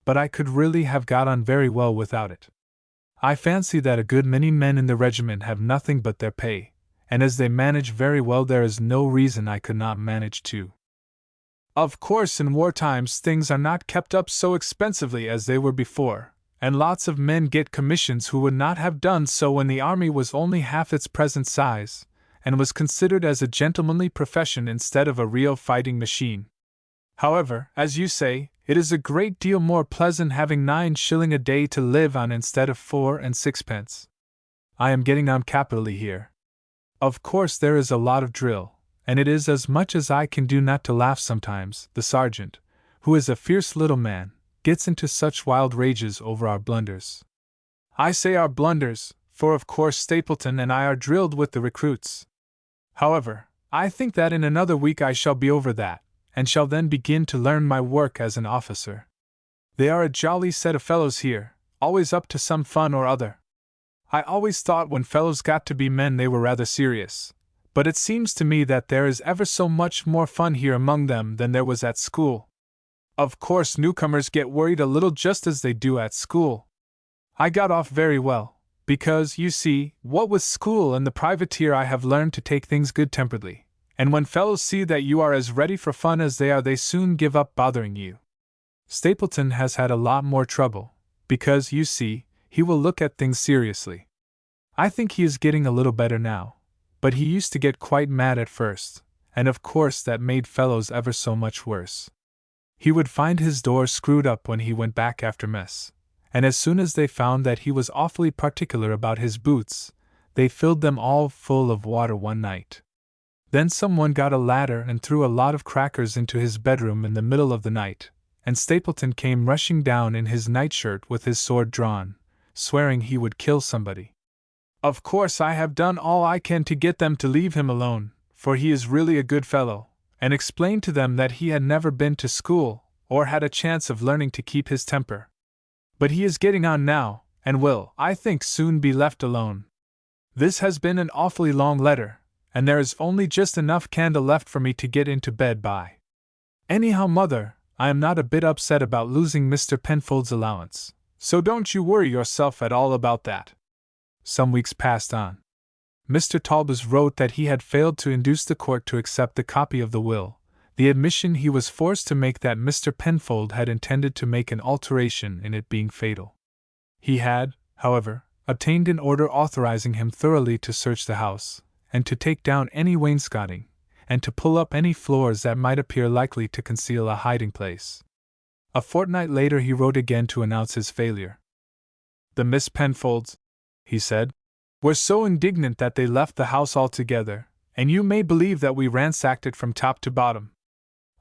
But I could really have got on very well without it. I fancy that a good many men in the regiment have nothing but their pay, and as they manage very well there is no reason I could not manage too. Of course in war times things are not kept up so expensively as they were before, and lots of men get commissions who would not have done so when the army was only half its present size, and was considered as a gentlemanly profession instead of a real fighting machine. However, as you say, it is a great deal more pleasant having 9 shillings a day to live on instead of 4 and 6pence. I am getting on capitally here. Of course there is a lot of drill, and it is as much as I can do not to laugh sometimes. The sergeant, who is a fierce little man, gets into such wild rages over our blunders. I say our blunders, for of course Stapleton and I are drilled with the recruits. However, I think that in another week I shall be over that, and shall then begin to learn my work as an officer. They are a jolly set of fellows here, always up to some fun or other. I always thought when fellows got to be men they were rather serious, but it seems to me that there is ever so much more fun here among them than there was at school. Of course newcomers get worried a little just as they do at school. I got off very well, because, you see, what with school and the privateer I have learned to take things good-temperedly. And when fellows see that you are as ready for fun as they are, they soon give up bothering you. Stapleton has had a lot more trouble, because, you see, he will look at things seriously. I think he is getting a little better now, but he used to get quite mad at first, and of course that made fellows ever so much worse. He would find his door screwed up when he went back after mess, and as soon as they found that he was awfully particular about his boots, they filled them all full of water one night. Then someone got a ladder and threw a lot of crackers into his bedroom in the middle of the night, and Stapleton came rushing down in his nightshirt with his sword drawn, swearing he would kill somebody. Of course I have done all I can to get them to leave him alone, for he is really a good fellow, and explained to them that he had never been to school, or had a chance of learning to keep his temper. But he is getting on now, and will, I think, soon be left alone. This has been an awfully long letter, and there is only just enough candle left for me to get into bed by. Anyhow, Mother, I am not a bit upset about losing Mr. Penfold's allowance, so don't you worry yourself at all about that. Some weeks passed on. Mr. Talbot wrote that he had failed to induce the court to accept the copy of the will, the admission he was forced to make that Mr. Penfold had intended to make an alteration in it being fatal. He had, however, obtained an order authorizing him thoroughly to search the house, and to take down any wainscoting, and to pull up any floors that might appear likely to conceal a hiding-place. A fortnight later he wrote again to announce his failure. The Miss Penfolds, he said, were so indignant that they left the house altogether, and you may believe that we ransacked it from top to bottom.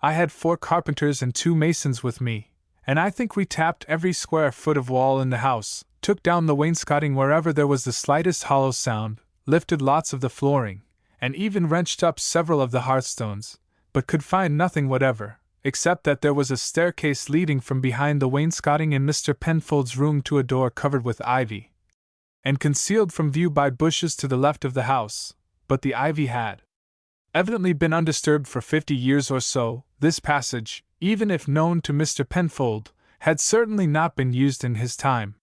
I had 4 carpenters and 2 masons with me, and I think we tapped every square foot of wall in the house, took down the wainscoting wherever there was the slightest hollow sound, lifted lots of the flooring, and even wrenched up several of the hearthstones, but could find nothing whatever, except that there was a staircase leading from behind the wainscoting in Mr. Penfold's room to a door covered with ivy, and concealed from view by bushes to the left of the house, but the ivy had evidently been undisturbed for 50 years or so. This passage, even if known to Mr. Penfold, had certainly not been used in his time.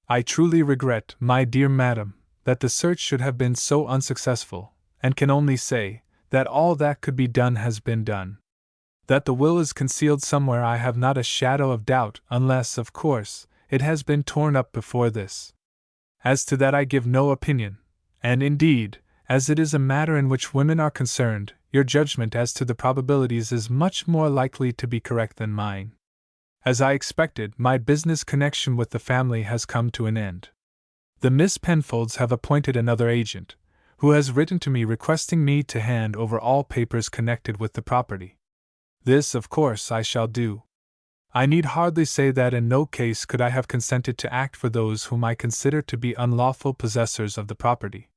I truly regret, my dear madam, that the search should have been so unsuccessful, and can only say that all that could be done has been done. That the will is concealed somewhere I have not a shadow of doubt, unless, of course, it has been torn up before this. As to that I give no opinion, and indeed, as it is a matter in which women are concerned, your judgment as to the probabilities is much more likely to be correct than mine. As I expected, my business connection with the family has come to an end. The Miss Penfolds have appointed another agent, who has written to me requesting me to hand over all papers connected with the property. This, of course, I shall do. I need hardly say that in no case could I have consented to act for those whom I consider to be unlawful possessors of the property.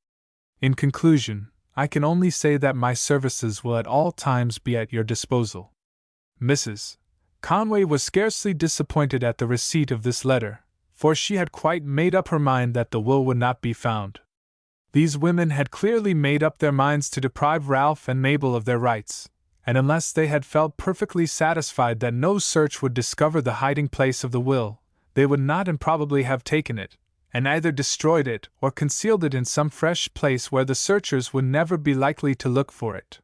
In conclusion, I can only say that my services will at all times be at your disposal. Mrs. Conway was scarcely disappointed at the receipt of this letter, for she had quite made up her mind that the will would not be found. These women had clearly made up their minds to deprive Ralph and Mabel of their rights, and unless they had felt perfectly satisfied that no search would discover the hiding place of the will, they would not improbably have taken it, and either destroyed it or concealed it in some fresh place where the searchers would never be likely to look for it.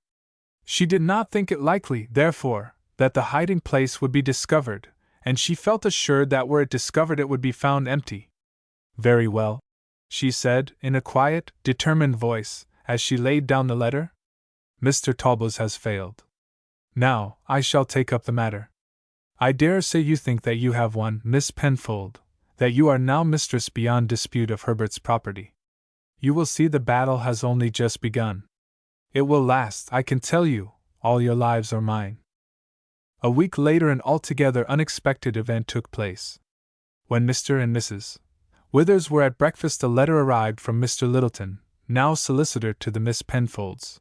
She did not think it likely, therefore, that the hiding place would be discovered, and she felt assured that were it discovered it would be found empty. Very well, she said, in a quiet, determined voice, as she laid down the letter. Mr. Talbot has failed. Now, I shall take up the matter. I dare say you think that you have won, Miss Penfold, that you are now mistress beyond dispute of Herbert's property. You will see the battle has only just begun. It will last, I can tell you, all your lives or mine. A week later an altogether unexpected event took place. When Mr. and Mrs. Withers were at breakfast a letter arrived from Mr. Littleton, now solicitor to the Miss Penfolds.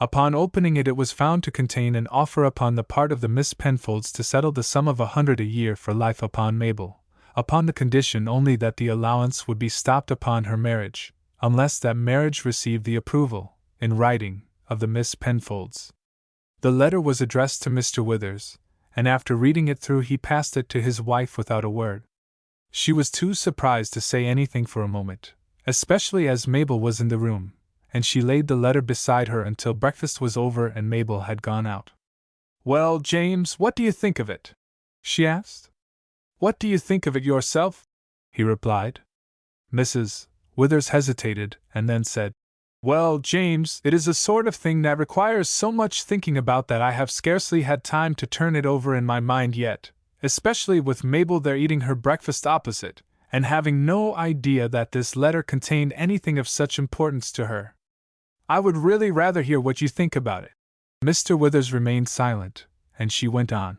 Upon opening it was found to contain an offer upon the part of the Miss Penfolds to settle the sum of £100 a year for life upon Mabel, upon the condition only that the allowance would be stopped upon her marriage, unless that marriage received the approval, in writing, of the Miss Penfolds. The letter was addressed to Mr. Withers, and after reading it through he passed it to his wife without a word. She was too surprised to say anything for a moment, especially as Mabel was in the room, and she laid the letter beside her until breakfast was over and Mabel had gone out. "Well, James, what do you think of it?" she asked. "What do you think of it yourself?" he replied. Mrs. Withers hesitated, and then said, "Well, James, it is a sort of thing that requires so much thinking about that I have scarcely had time to turn it over in my mind yet, especially with Mabel there eating her breakfast opposite, and having no idea that this letter contained anything of such importance to her. I would really rather hear what you think about it." Mr. Withers remained silent, and she went on.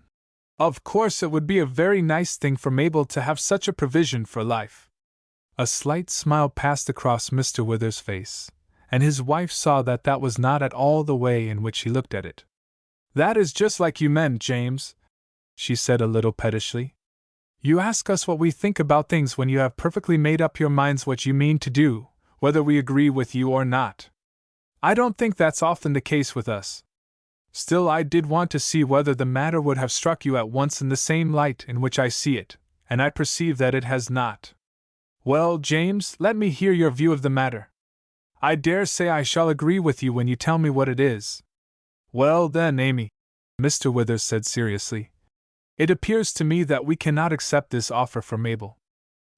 "Of course it would be a very nice thing for Mabel to have such a provision for life." A slight smile passed across Mr. Withers' face, and his wife saw that that was not at all the way in which he looked at it. "That is just like you men, James," she said a little pettishly. "You ask us what we think about things when you have perfectly made up your minds what you mean to do, whether we agree with you or not. I don't think that's often the case with us. Still, I did want to see whether the matter would have struck you at once in the same light in which I see it, and I perceive that it has not. Well, James, let me hear your view of the matter. I dare say I shall agree with you when you tell me what it is." "Well then, Amy," Mr. Withers said seriously, "it appears to me that we cannot accept this offer for Mabel."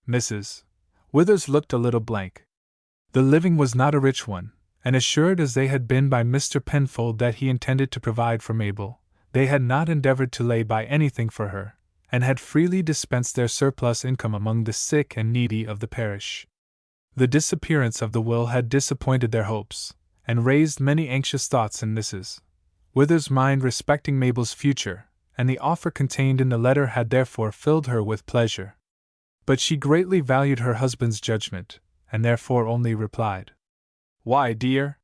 Mrs. Withers looked a little blank. The living was not a rich one, and assured as they had been by Mr. Penfold that he intended to provide for Mabel, they had not endeavored to lay by anything for her, and had freely dispensed their surplus income among the sick and needy of the parish. The disappearance of the will had disappointed their hopes, and raised many anxious thoughts in Mrs. Withers' mind respecting Mabel's future, and the offer contained in the letter had therefore filled her with pleasure. But she greatly valued her husband's judgment, and therefore only replied, "Why, dear?"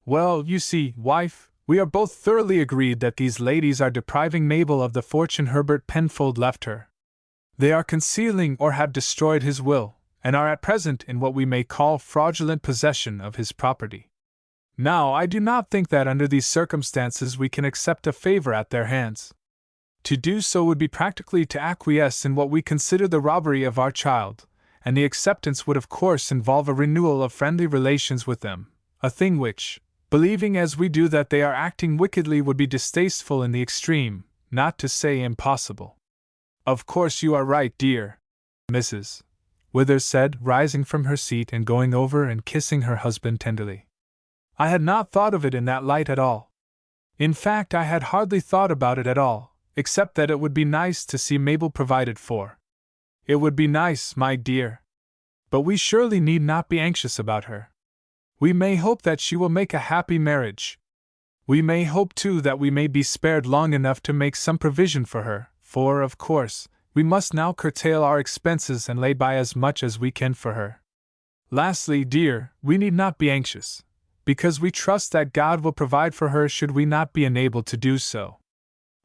"Well, you see, wife, we are both thoroughly agreed that these ladies are depriving Mabel of the fortune Herbert Penfold left her. They are concealing or have destroyed his will, and are at present in what we may call fraudulent possession of his property. Now, I do not think that under these circumstances we can accept a favor at their hands. To do so would be practically to acquiesce in what we consider the robbery of our child, and the acceptance would of course involve a renewal of friendly relations with them, a thing which, believing as we do that they are acting wickedly, would be distasteful in the extreme, not to say impossible." "Of course you are right, dear," Mrs. Withers said, rising from her seat and going over and kissing her husband tenderly. "I had not thought of it in that light at all. In fact, I had hardly thought about it at all, except that it would be nice to see Mabel provided for. It would be nice, my dear. But we surely need not be anxious about her. We may hope that she will make a happy marriage. We may hope, too, that we may be spared long enough to make some provision for her, for, of course, we must now curtail our expenses and lay by as much as we can for her. Lastly, dear, we need not be anxious, because we trust that God will provide for her should we not be enabled to do so.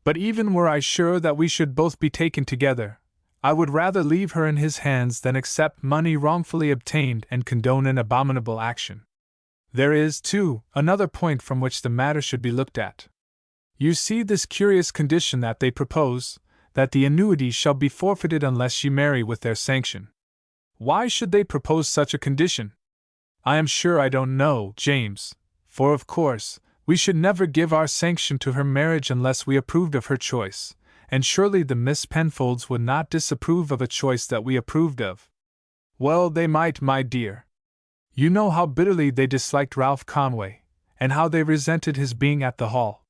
But even were I sure that we should both be taken together, I would rather leave her in His hands than accept money wrongfully obtained and condone an abominable action. There is, too, another point from which the matter should be looked at. You see this curious condition that they propose, that the annuity shall be forfeited unless you marry with their sanction. Why should they propose such a condition? I am sure I don't know, James, for of course, we should never give our sanction to her marriage unless we approved of her choice, and surely the Miss Penfolds would not disapprove of a choice that we approved of. Well, they might, my dear. You know how bitterly they disliked Ralph Conway, and how they resented his being at the Hall.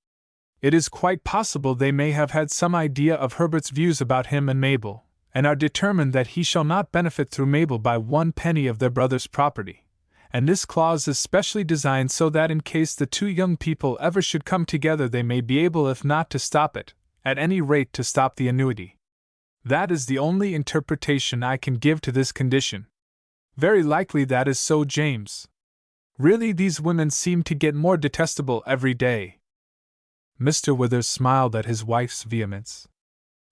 It is quite possible they may have had some idea of Herbert's views about him and Mabel, and are determined that he shall not benefit through Mabel by 1 penny of their brother's property. And this clause is specially designed so that in case the two young people ever should come together they may be able, if not to stop it, at any rate to stop the annuity. That is the only interpretation I can give to this condition. Very likely that is so, James. Really, these women seem to get more detestable every day. Mr. Withers smiled at his wife's vehemence.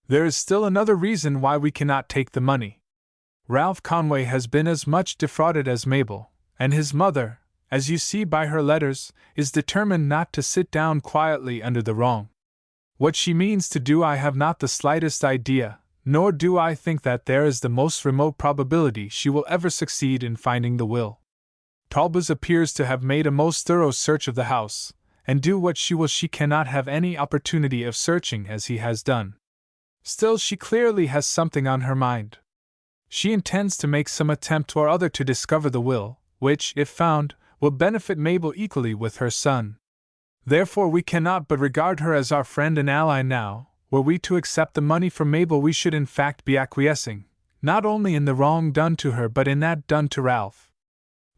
There is still another reason why we cannot take the money. Ralph Conway has been as much defrauded as Mabel, and his mother, as you see by her letters, is determined not to sit down quietly under the wrong. What she means to do I have not the slightest idea, nor do I think that there is the most remote probability she will ever succeed in finding the will. Talbot appears to have made a most thorough search of the house, and do what she will she cannot have any opportunity of searching as he has done. Still, she clearly has something on her mind. She intends to make some attempt or other to discover the will, which, if found, will benefit Mabel equally with her son. Therefore we cannot but regard her as our friend and ally now. Were we to accept the money from Mabel we should in fact be acquiescing, not only in the wrong done to her but in that done to Ralph.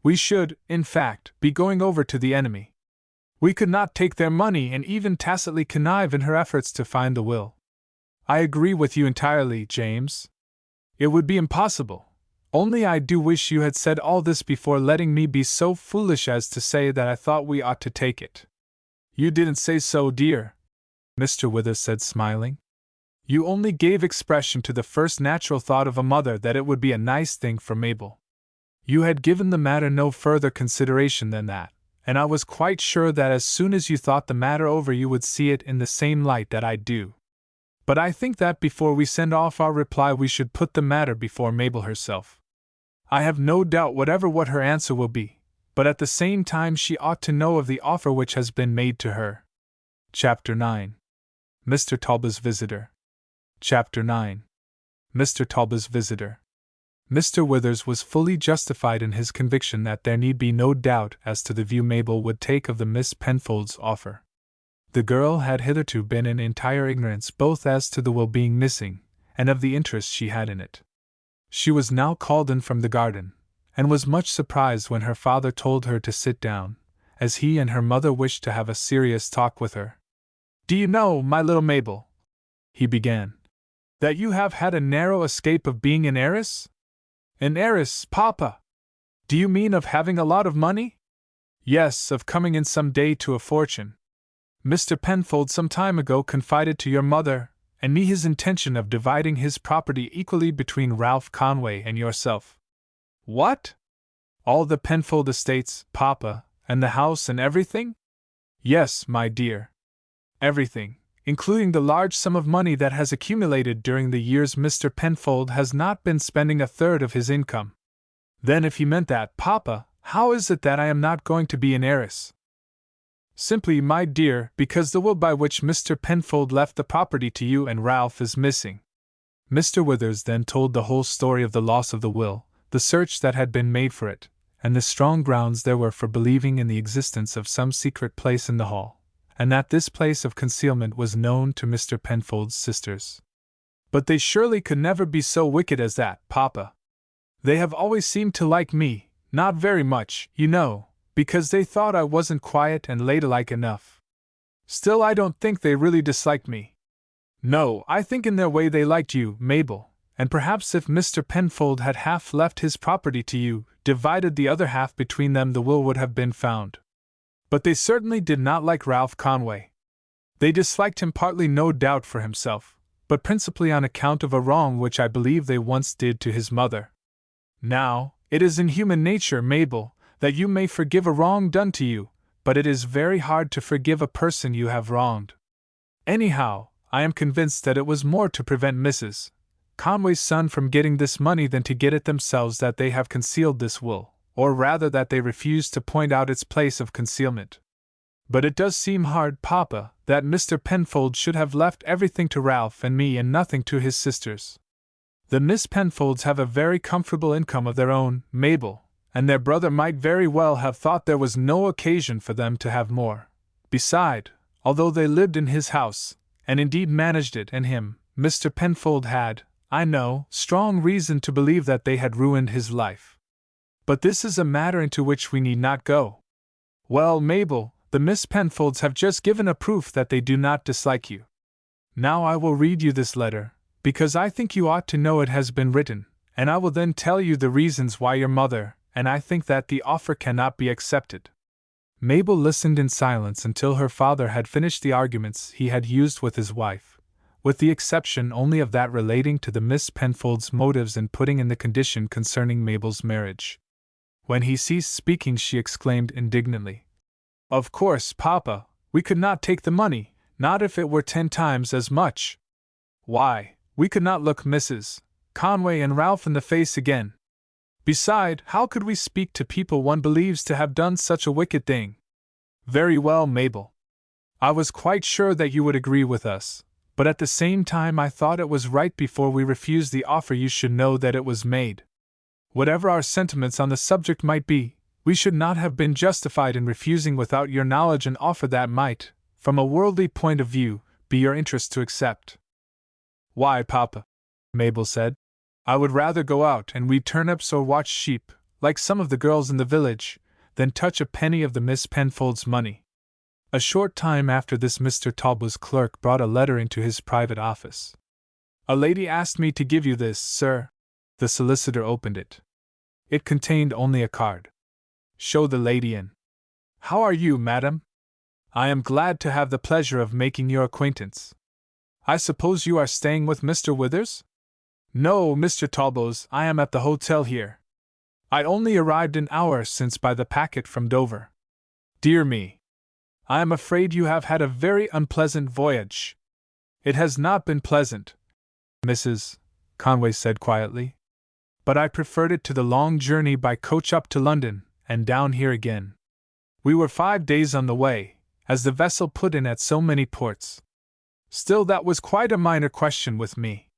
We should, in fact, be going over to the enemy. We could not take their money and even tacitly connive in her efforts to find the will. I agree with you entirely, James. It would be impossible. Only I do wish you had said all this before letting me be so foolish as to say that I thought we ought to take it. You didn't say so, dear, Mr. Withers said, smiling. You only gave expression to the first natural thought of a mother that it would be a nice thing for Mabel. You had given the matter no further consideration than that, and I was quite sure that as soon as you thought the matter over you would see it in the same light that I do. But I think that before we send off our reply we should put the matter before Mabel herself. I have no doubt whatever what her answer will be, but at the same time she ought to know of the offer which has been made to her. Chapter 9. Mr. Talbot's Visitor. Chapter 9. Mr. Talbot's Visitor. Mr. Withers was fully justified in his conviction that there need be no doubt as to the view Mabel would take of the Miss Penfolds' offer. The girl had hitherto been in entire ignorance both as to the will being missing, and of the interest she had in it. She was now called in from the garden, and was much surprised when her father told her to sit down, as he and her mother wished to have a serious talk with her. "Do you know, my little Mabel," he began, "that you have had a narrow escape of being an heiress?" "An heiress, Papa? Do you mean of having a lot of money?" "Yes, of coming in some day to a fortune. Mr. Penfold some time ago confided to your mother and me his intention of dividing his property equally between Ralph Conway and yourself." "What? All the Penfold estates, Papa, and the house and everything?" "Yes, my dear. Everything, including the large sum of money that has accumulated during the years Mr. Penfold has not been spending a third of his income." "Then if he meant that, Papa, how is it that I am not going to be an heiress?" "Simply, my dear, because the will by which Mr. Penfold left the property to you and Ralph is missing." Mr. Withers then told the whole story of the loss of the will, the search that had been made for it, and the strong grounds there were for believing in the existence of some secret place in the Hall, and that this place of concealment was known to Mr. Penfold's sisters. "But they surely could never be so wicked as that, Papa. They have always seemed to like me, not very much, you know, because they thought I wasn't quiet and ladylike enough. Still, I don't think they really disliked me. No, I think in their way they liked you, Mabel, and perhaps if Mr. Penfold had half left his property to you, divided the other half between them, the will would have been found. But they certainly did not like Ralph Conway. They disliked him partly, no doubt, for himself, but principally on account of a wrong which I believe they once did to his mother. Now, it is in human nature, Mabel, that you may forgive a wrong done to you, but it is very hard to forgive a person you have wronged. Anyhow, I am convinced that it was more to prevent Mrs. Conway's son from getting this money than to get it themselves that they have concealed this will, or rather that they refused to point out its place of concealment. But it does seem hard, Papa, that Mr. Penfold should have left everything to Ralph and me and nothing to his sisters. The Miss Penfolds have a very comfortable income of their own, Mabel, and their brother might very well have thought there was no occasion for them to have more. Beside, although they lived in his house, and indeed managed it, and him, Mr. Penfold had, I know, strong reason to believe that they had ruined his life. But this is a matter into which we need not go. Well, Mabel, the Miss Penfolds have just given a proof that they do not dislike you. Now I will read you this letter, because I think you ought to know it has been written, and I will then tell you the reasons why your mother, and I think that the offer cannot be accepted. Mabel listened in silence until her father had finished the arguments he had used with his wife, with the exception only of that relating to the Miss Penfold's motives in putting in the condition concerning Mabel's marriage. When he ceased speaking, she exclaimed indignantly, "Of course, Papa, we could not take the money, not if it were 10 times as much. Why, we could not look Mrs. Conway and Ralph in the face again. Beside, how could we speak to people one believes to have done such a wicked thing?" "Very well, Mabel. I was quite sure that you would agree with us, but at the same time I thought it was right before we refused the offer you should know that it was made. Whatever our sentiments on the subject might be, we should not have been justified in refusing without your knowledge an offer that might, from a worldly point of view, be your interest to accept." "Why, Papa," Mabel said, "I would rather go out and weed turnips or watch sheep, like some of the girls in the village, than touch a penny of the Miss Penfold's money." A short time after this Mr. Talbot's clerk brought a letter into his private office. "A lady asked me to give you this, sir." The solicitor opened it. It contained only a card. "Show the lady in." "How are you, madam? I am glad to have the pleasure of making your acquaintance. I suppose you are staying with Mr. Withers?" "No, Mr. Talbot, I am at the hotel here. I only arrived an hour since by the packet from Dover." "Dear me. I am afraid you have had a very unpleasant voyage." "It has not been pleasant," Mrs. Conway said quietly. "But I preferred it to the long journey by coach up to London, and down here again. We were 5 days on the way, as the vessel put in at so many ports. Still, that was quite a minor question with me.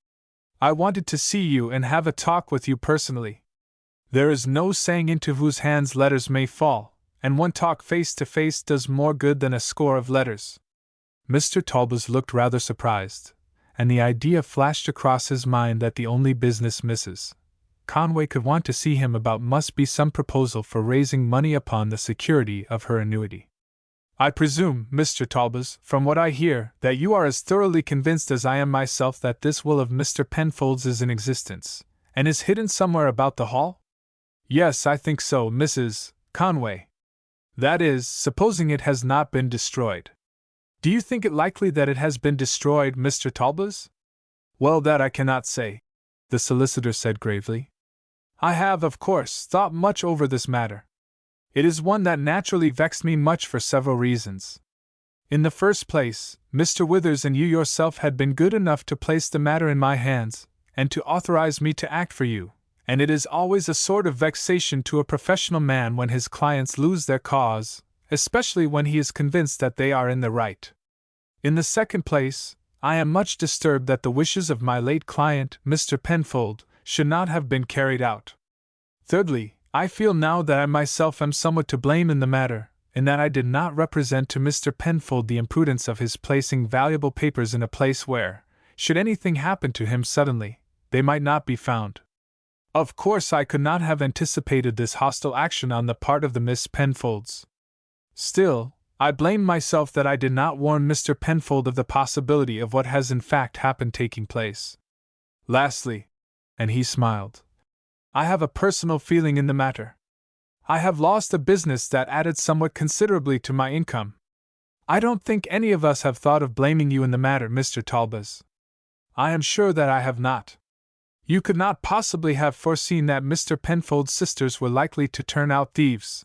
I wanted to see you and have a talk with you personally. There is no saying into whose hands letters may fall, and one talk face to face does more good than a score of letters." Mr. Talbot looked rather surprised, and the idea flashed across his mind that the only business Mrs. Conway could want to see him about must be some proposal for raising money upon the security of her annuity. "I presume, Mr. Talbot, from what I hear, that you are as thoroughly convinced as I am myself that this will of Mr. Penfold's is in existence, and is hidden somewhere about the Hall?" "Yes, I think so, Mrs. Conway. That is, supposing it has not been destroyed." "Do you think it likely that it has been destroyed, Mr. Talbot?" "Well, that I cannot say," the solicitor said gravely. "I have, of course, thought much over this matter. It is one that naturally vexed me much for several reasons. In the first place, Mr. Withers and you yourself had been good enough to place the matter in my hands, and to authorize me to act for you, and it is always a sort of vexation to a professional man when his clients lose their cause, especially when he is convinced that they are in the right. In the second place, I am much disturbed that the wishes of my late client, Mr. Penfold, should not have been carried out. Thirdly, I feel now that I myself am somewhat to blame in the matter, in that I did not represent to Mr. Penfold the imprudence of his placing valuable papers in a place where, should anything happen to him suddenly, they might not be found. Of course I could not have anticipated this hostile action on the part of the Miss Penfolds. Still, I blame myself that I did not warn Mr. Penfold of the possibility of what has in fact happened taking place. Lastly, and he smiled, I have a personal feeling in the matter. I have lost a business that added somewhat considerably to my income. I don't think any of us have thought of blaming you in the matter, Mr. Talbot. I am sure that I have not. You could not possibly have foreseen that Mr. Penfold's sisters were likely to turn out thieves.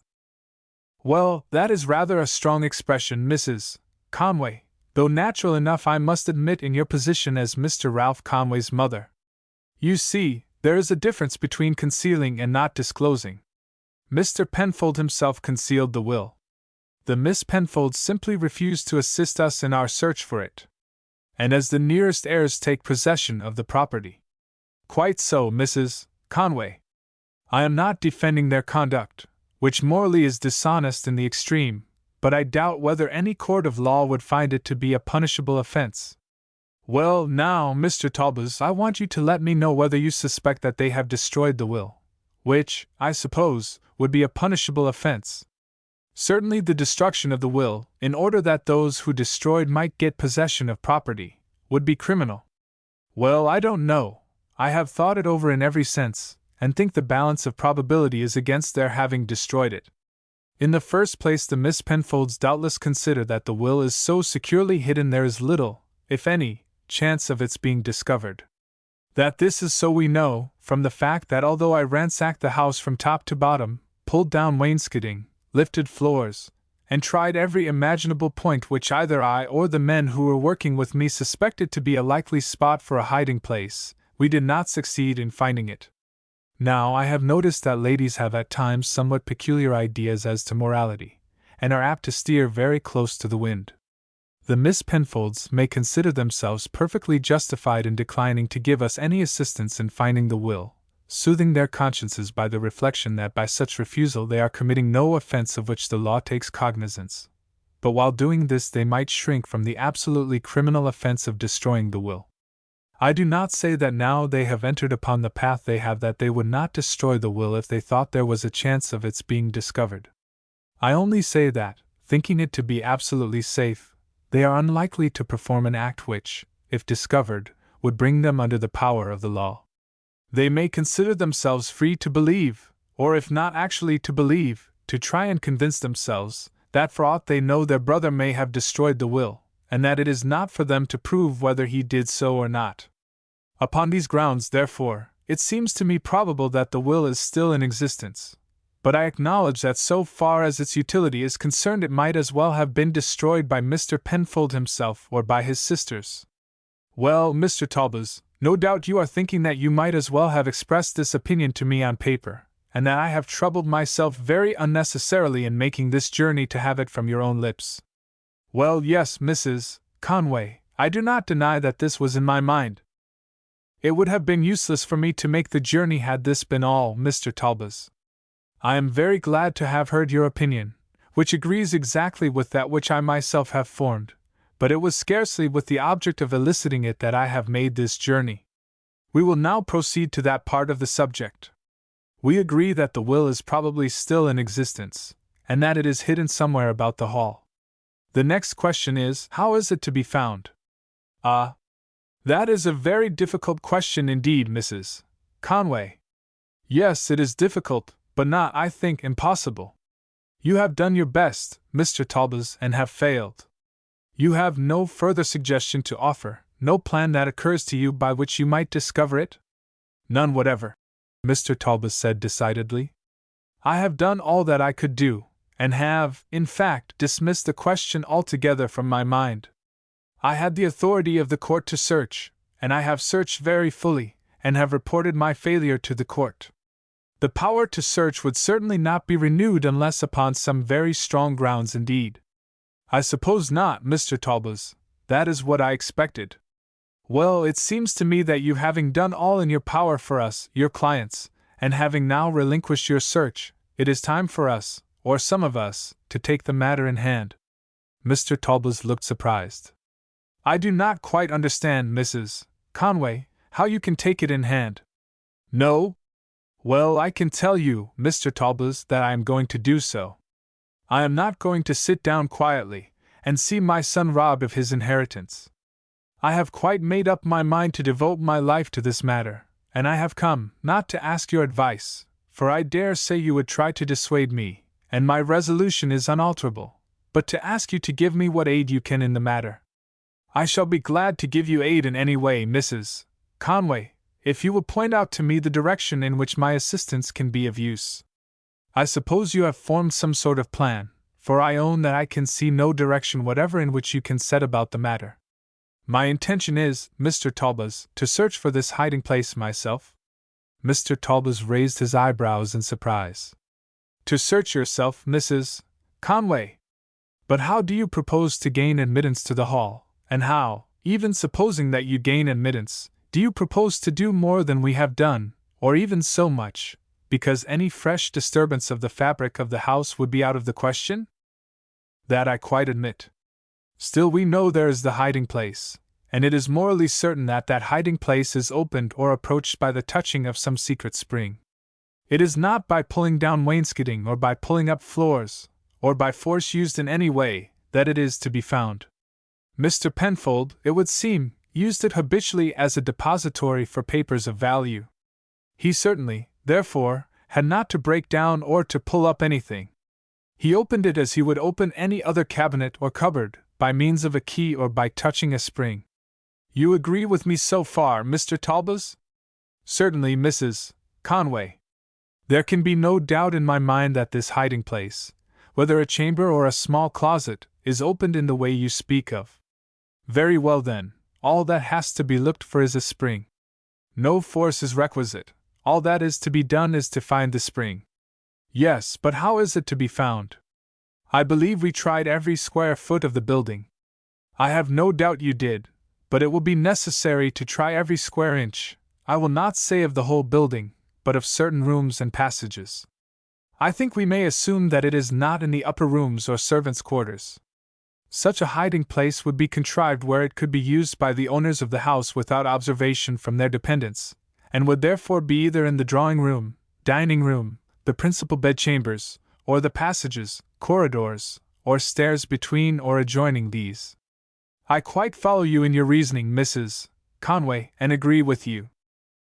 Well, that is rather a strong expression, Mrs. Conway, though natural enough I must admit in your position as Mr. Ralph Conway's mother. You see, there is a difference between concealing and not disclosing. Mr. Penfold himself concealed the will. The Miss Penfolds simply refused to assist us in our search for it, and as the nearest heirs take possession of the property. Quite so, Mrs. Conway. I am not defending their conduct, which morally is dishonest in the extreme, but I doubt whether any court of law would find it to be a punishable offense. Well, now, Mr. Talbot, I want you to let me know whether you suspect that they have destroyed the will, which, I suppose, would be a punishable offense. Certainly the destruction of the will, in order that those who destroyed might get possession of property, would be criminal. Well, I don't know. I have thought it over in every sense, and think the balance of probability is against their having destroyed it. In the first place, the Miss Penfolds doubtless consider that the will is so securely hidden there is little, if any, chance of its being discovered. That this is so we know, from the fact that although I ransacked the house from top to bottom, pulled down wainscoting, lifted floors, and tried every imaginable point which either I or the men who were working with me suspected to be a likely spot for a hiding place, we did not succeed in finding it. Now, I have noticed that ladies have at times somewhat peculiar ideas as to morality, and are apt to steer very close to the wind. The Miss Penfolds may consider themselves perfectly justified in declining to give us any assistance in finding the will, soothing their consciences by the reflection that by such refusal they are committing no offense of which the law takes cognizance. But while doing this they might shrink from the absolutely criminal offense of destroying the will. I do not say that now they have entered upon the path they have that they would not destroy the will if they thought there was a chance of its being discovered. I only say that, thinking it to be absolutely safe, they are unlikely to perform an act which, if discovered, would bring them under the power of the law. They may consider themselves free to believe, or if not actually to believe, to try and convince themselves, that for aught they know their brother may have destroyed the will, and that it is not for them to prove whether he did so or not. Upon these grounds, therefore, it seems to me probable that the will is still in existence, but I acknowledge that so far as its utility is concerned it might as well have been destroyed by Mr. Penfold himself or by his sisters. Well, Mr. Talbot, no doubt you are thinking that you might as well have expressed this opinion to me on paper, and that I have troubled myself very unnecessarily in making this journey to have it from your own lips. Well, yes, Mrs. Conway, I do not deny that this was in my mind. It would have been useless for me to make the journey had this been all, Mr. Talbot. I am very glad to have heard your opinion, which agrees exactly with that which I myself have formed, but it was scarcely with the object of eliciting it that I have made this journey. We will now proceed to that part of the subject. We agree that the will is probably still in existence, and that it is hidden somewhere about the hall. The next question is, how is it to be found? That is a very difficult question indeed, Mrs. Conway. Yes, it is difficult, but not, I think, impossible. You have done your best, Mr. Talbot, and have failed. You have no further suggestion to offer, no plan that occurs to you by which you might discover it? None whatever, Mr. Talbot said decidedly. I have done all that I could do, and have, in fact, dismissed the question altogether from my mind. I had the authority of the court to search, and I have searched very fully, and have reported my failure to the court. The power to search would certainly not be renewed unless upon some very strong grounds indeed. I suppose not, Mr. Talbot. That is what I expected. Well, it seems to me that you having done all in your power for us, your clients, and having now relinquished your search, it is time for us, or some of us, to take the matter in hand. Mr. Talbot looked surprised. I do not quite understand, Mrs. Conway, how you can take it in hand. No? Well, I can tell you, Mr. Talbot, that I am going to do so. I am not going to sit down quietly and see my son robbed of his inheritance. I have quite made up my mind to devote my life to this matter, and I have come, not to ask your advice, for I dare say you would try to dissuade me, and my resolution is unalterable, but to ask you to give me what aid you can in the matter. I shall be glad to give you aid in any way, Mrs. Conway, if you will point out to me the direction in which my assistance can be of use. I suppose you have formed some sort of plan, for I own that I can see no direction whatever in which you can set about the matter. My intention is, Mr. Talbot, to search for this hiding place myself. Mr. Talbot raised his eyebrows in surprise. To search yourself, Mrs. Conway? But how do you propose to gain admittance to the hall, and how, even supposing that you gain admittance, do you propose to do more than we have done, or even so much, because any fresh disturbance of the fabric of the house would be out of the question? That I quite admit. Still, we know there is the hiding place, and it is morally certain that that hiding place is opened or approached by the touching of some secret spring. It is not by pulling down wainscoting or by pulling up floors, or by force used in any way, that it is to be found. Mr. Penfold, it would seem, used it habitually as a depository for papers of value. He certainly, therefore, had not to break down or to pull up anything. He opened it as he would open any other cabinet or cupboard, by means of a key or by touching a spring. You agree with me so far, Mr. Talbot? Certainly, Mrs. Conway. There can be no doubt in my mind that this hiding place, whether a chamber or a small closet, is opened in the way you speak of. Very well then, all that has to be looked for is a spring. No force is requisite, all that is to be done is to find the spring. Yes, but how is it to be found? I believe we tried every square foot of the building. I have no doubt you did, but it will be necessary to try every square inch, I will not say of the whole building, but of certain rooms and passages. I think we may assume that it is not in the upper rooms or servants' quarters. Such a hiding place would be contrived where it could be used by the owners of the house without observation from their dependents, and would therefore be either in the drawing-room, dining-room, the principal bedchambers, or the passages, corridors, or stairs between or adjoining these. I quite follow you in your reasoning, Mrs. Conway, and agree with you.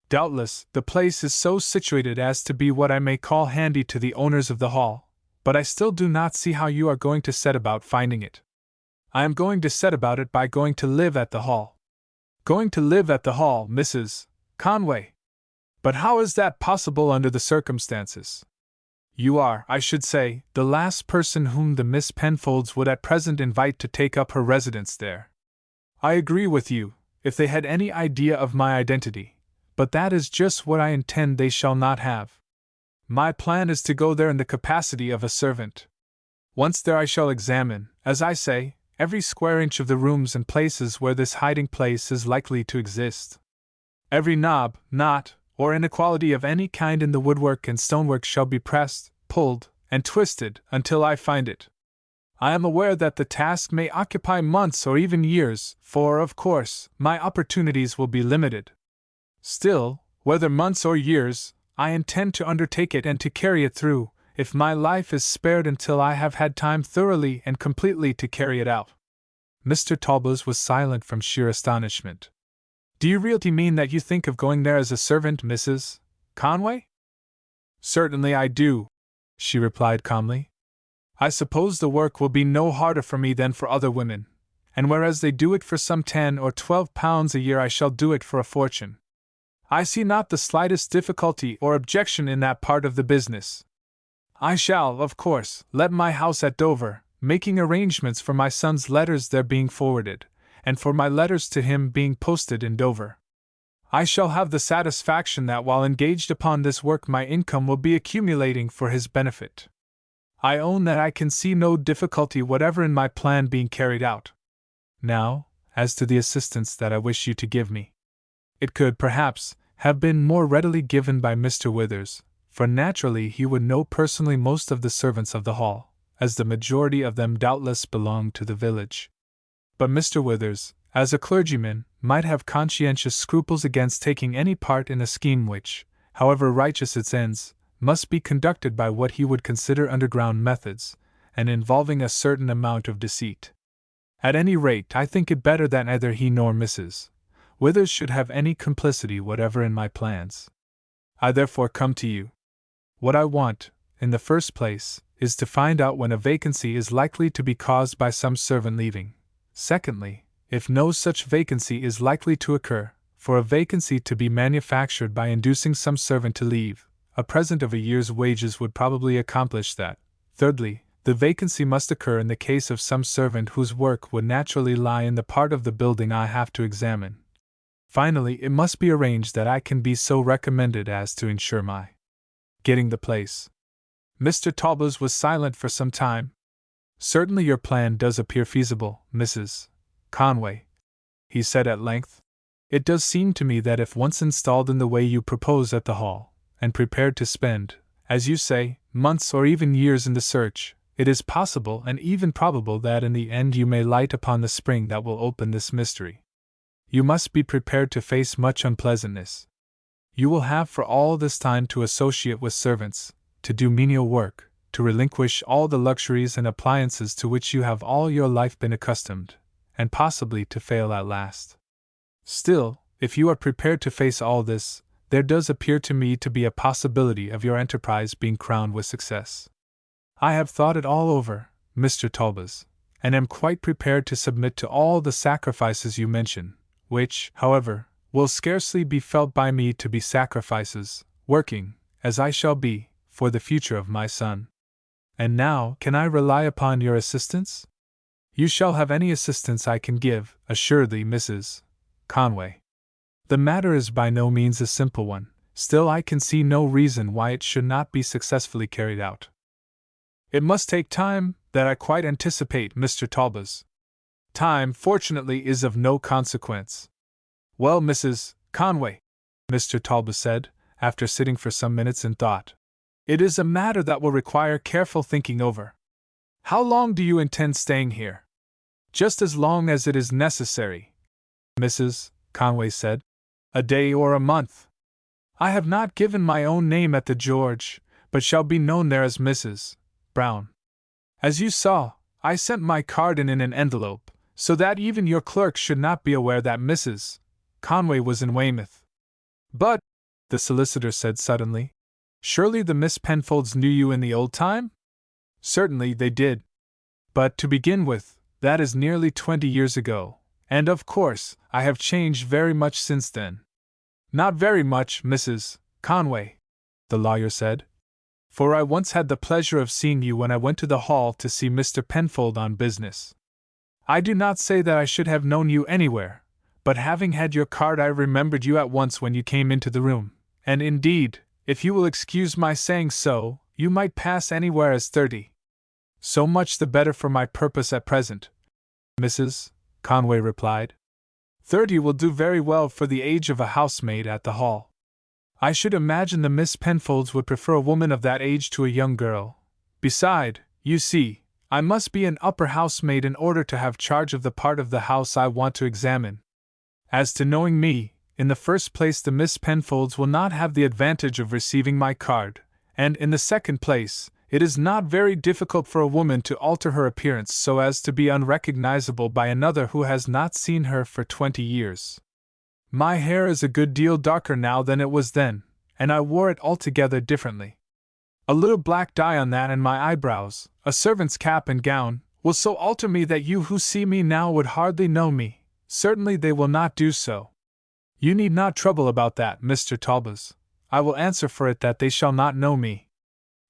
Doubtless, the place is so situated as to be what I may call handy to the owners of the hall, but I still do not see how you are going to set about finding it. I am going to set about it by going to live at the hall. Going to live at the hall, Mrs. Conway? But how is that possible under the circumstances? You are, I should say, the last person whom the Miss Penfolds would at present invite to take up her residence there. I agree with you, if they had any idea of my identity, but that is just what I intend they shall not have. My plan is to go there in the capacity of a servant. Once there I shall examine, as I say, every square inch of the rooms and places where this hiding place is likely to exist. Every knob, knot, or inequality of any kind in the woodwork and stonework shall be pressed, pulled, and twisted until I find it. I am aware that the task may occupy months or even years, for, of course, my opportunities will be limited. Still, whether months or years, I intend to undertake it and to carry it through, if my life is spared until I have had time thoroughly and completely to carry it out. Mr. Talbot was silent from sheer astonishment. Do you really mean that you think of going there as a servant, Mrs. Conway? Certainly I do, she replied calmly. I suppose the work will be no harder for me than for other women, and whereas they do it for some £10 or £12 a year, I shall do it for a fortune. I see not the slightest difficulty or objection in that part of the business. I shall, of course, let my house at Dover, making arrangements for my son's letters there being forwarded, and for my letters to him being posted in Dover. I shall have the satisfaction that while engaged upon this work my income will be accumulating for his benefit. I own that I can see no difficulty whatever in my plan being carried out. Now, as to the assistance that I wish you to give me. It could, perhaps, have been more readily given by Mr. Withers, for naturally he would know personally most of the servants of the hall, as the majority of them doubtless belonged to the village. But Mr. Withers, as a clergyman, might have conscientious scruples against taking any part in a scheme which, however righteous its ends, must be conducted by what he would consider underground methods, and involving a certain amount of deceit. At any rate, I think it better that neither he nor Mrs. Withers should have any complicity whatever in my plans. I therefore come to you. What I want, in the first place, is to find out when a vacancy is likely to be caused by some servant leaving. Secondly, if no such vacancy is likely to occur, for a vacancy to be manufactured by inducing some servant to leave, a present of a year's wages would probably accomplish that. Thirdly, the vacancy must occur in the case of some servant whose work would naturally lie in the part of the building I have to examine. Finally, it must be arranged that I can be so recommended as to ensure my getting the place. Mr. Talbot was silent for some time. Certainly your plan does appear feasible, Mrs. Conway, he said at length. It does seem to me that if once installed in the way you propose at the Hall, and prepared to spend, as you say, months or even years in the search, it is possible and even probable that in the end you may light upon the spring that will open this mystery. You must be prepared to face much unpleasantness. You will have for all this time to associate with servants, to do menial work, to relinquish all the luxuries and appliances to which you have all your life been accustomed, and possibly to fail at last. Still, if you are prepared to face all this, there does appear to me to be a possibility of your enterprise being crowned with success. I have thought it all over, Mr. Talbot, and am quite prepared to submit to all the sacrifices you mention, which, however, will scarcely be felt by me to be sacrifices, working, as I shall be, for the future of my son. And now, can I rely upon your assistance? You shall have any assistance I can give, assuredly, Mrs. Conway. The matter is by no means a simple one, still I can see no reason why it should not be successfully carried out. It must take time, that I quite anticipate, Mr. Talbot. Time, fortunately, is of no consequence. Well, Mrs. Conway, Mr. Talbot said, after sitting for some minutes in thought, it is a matter that will require careful thinking over. How long do you intend staying here? Just as long as it is necessary, Mrs. Conway said. A day or a month? I have not given my own name at the George, but shall be known there as Mrs. Brown. As you saw, I sent my card in an envelope, so that even your clerk should not be aware that Mrs. Conway was in Weymouth. But, the solicitor said suddenly, surely the Miss Penfolds knew you in the old time? Certainly they did. But to begin with, that is nearly 20 years ago, and of course, I have changed very much since then. Not very much, Mrs. Conway, the lawyer said. For I once had the pleasure of seeing you when I went to the Hall to see Mr. Penfold on business. I do not say that I should have known you anywhere, but having had your card I remembered you at once when you came into the room, and indeed, if you will excuse my saying so, you might pass anywhere as 30. So much the better for my purpose at present, Mrs. Conway replied. 30 will do very well for the age of a housemaid at the Hall. I should imagine the Miss Penfolds would prefer a woman of that age to a young girl. Beside, you see, I must be an upper housemaid in order to have charge of the part of the house I want to examine. As to knowing me, in the first place the Miss Penfolds will not have the advantage of receiving my card, and in the second place, it is not very difficult for a woman to alter her appearance so as to be unrecognizable by another who has not seen her for 20 years. My hair is a good deal darker now than it was then, and I wore it altogether differently. A little black dye on that and my eyebrows, a servant's cap and gown, will so alter me that you who see me now would hardly know me. Certainly they will not do so. You need not trouble about that, Mr. Talbot. I will answer for it that they shall not know me.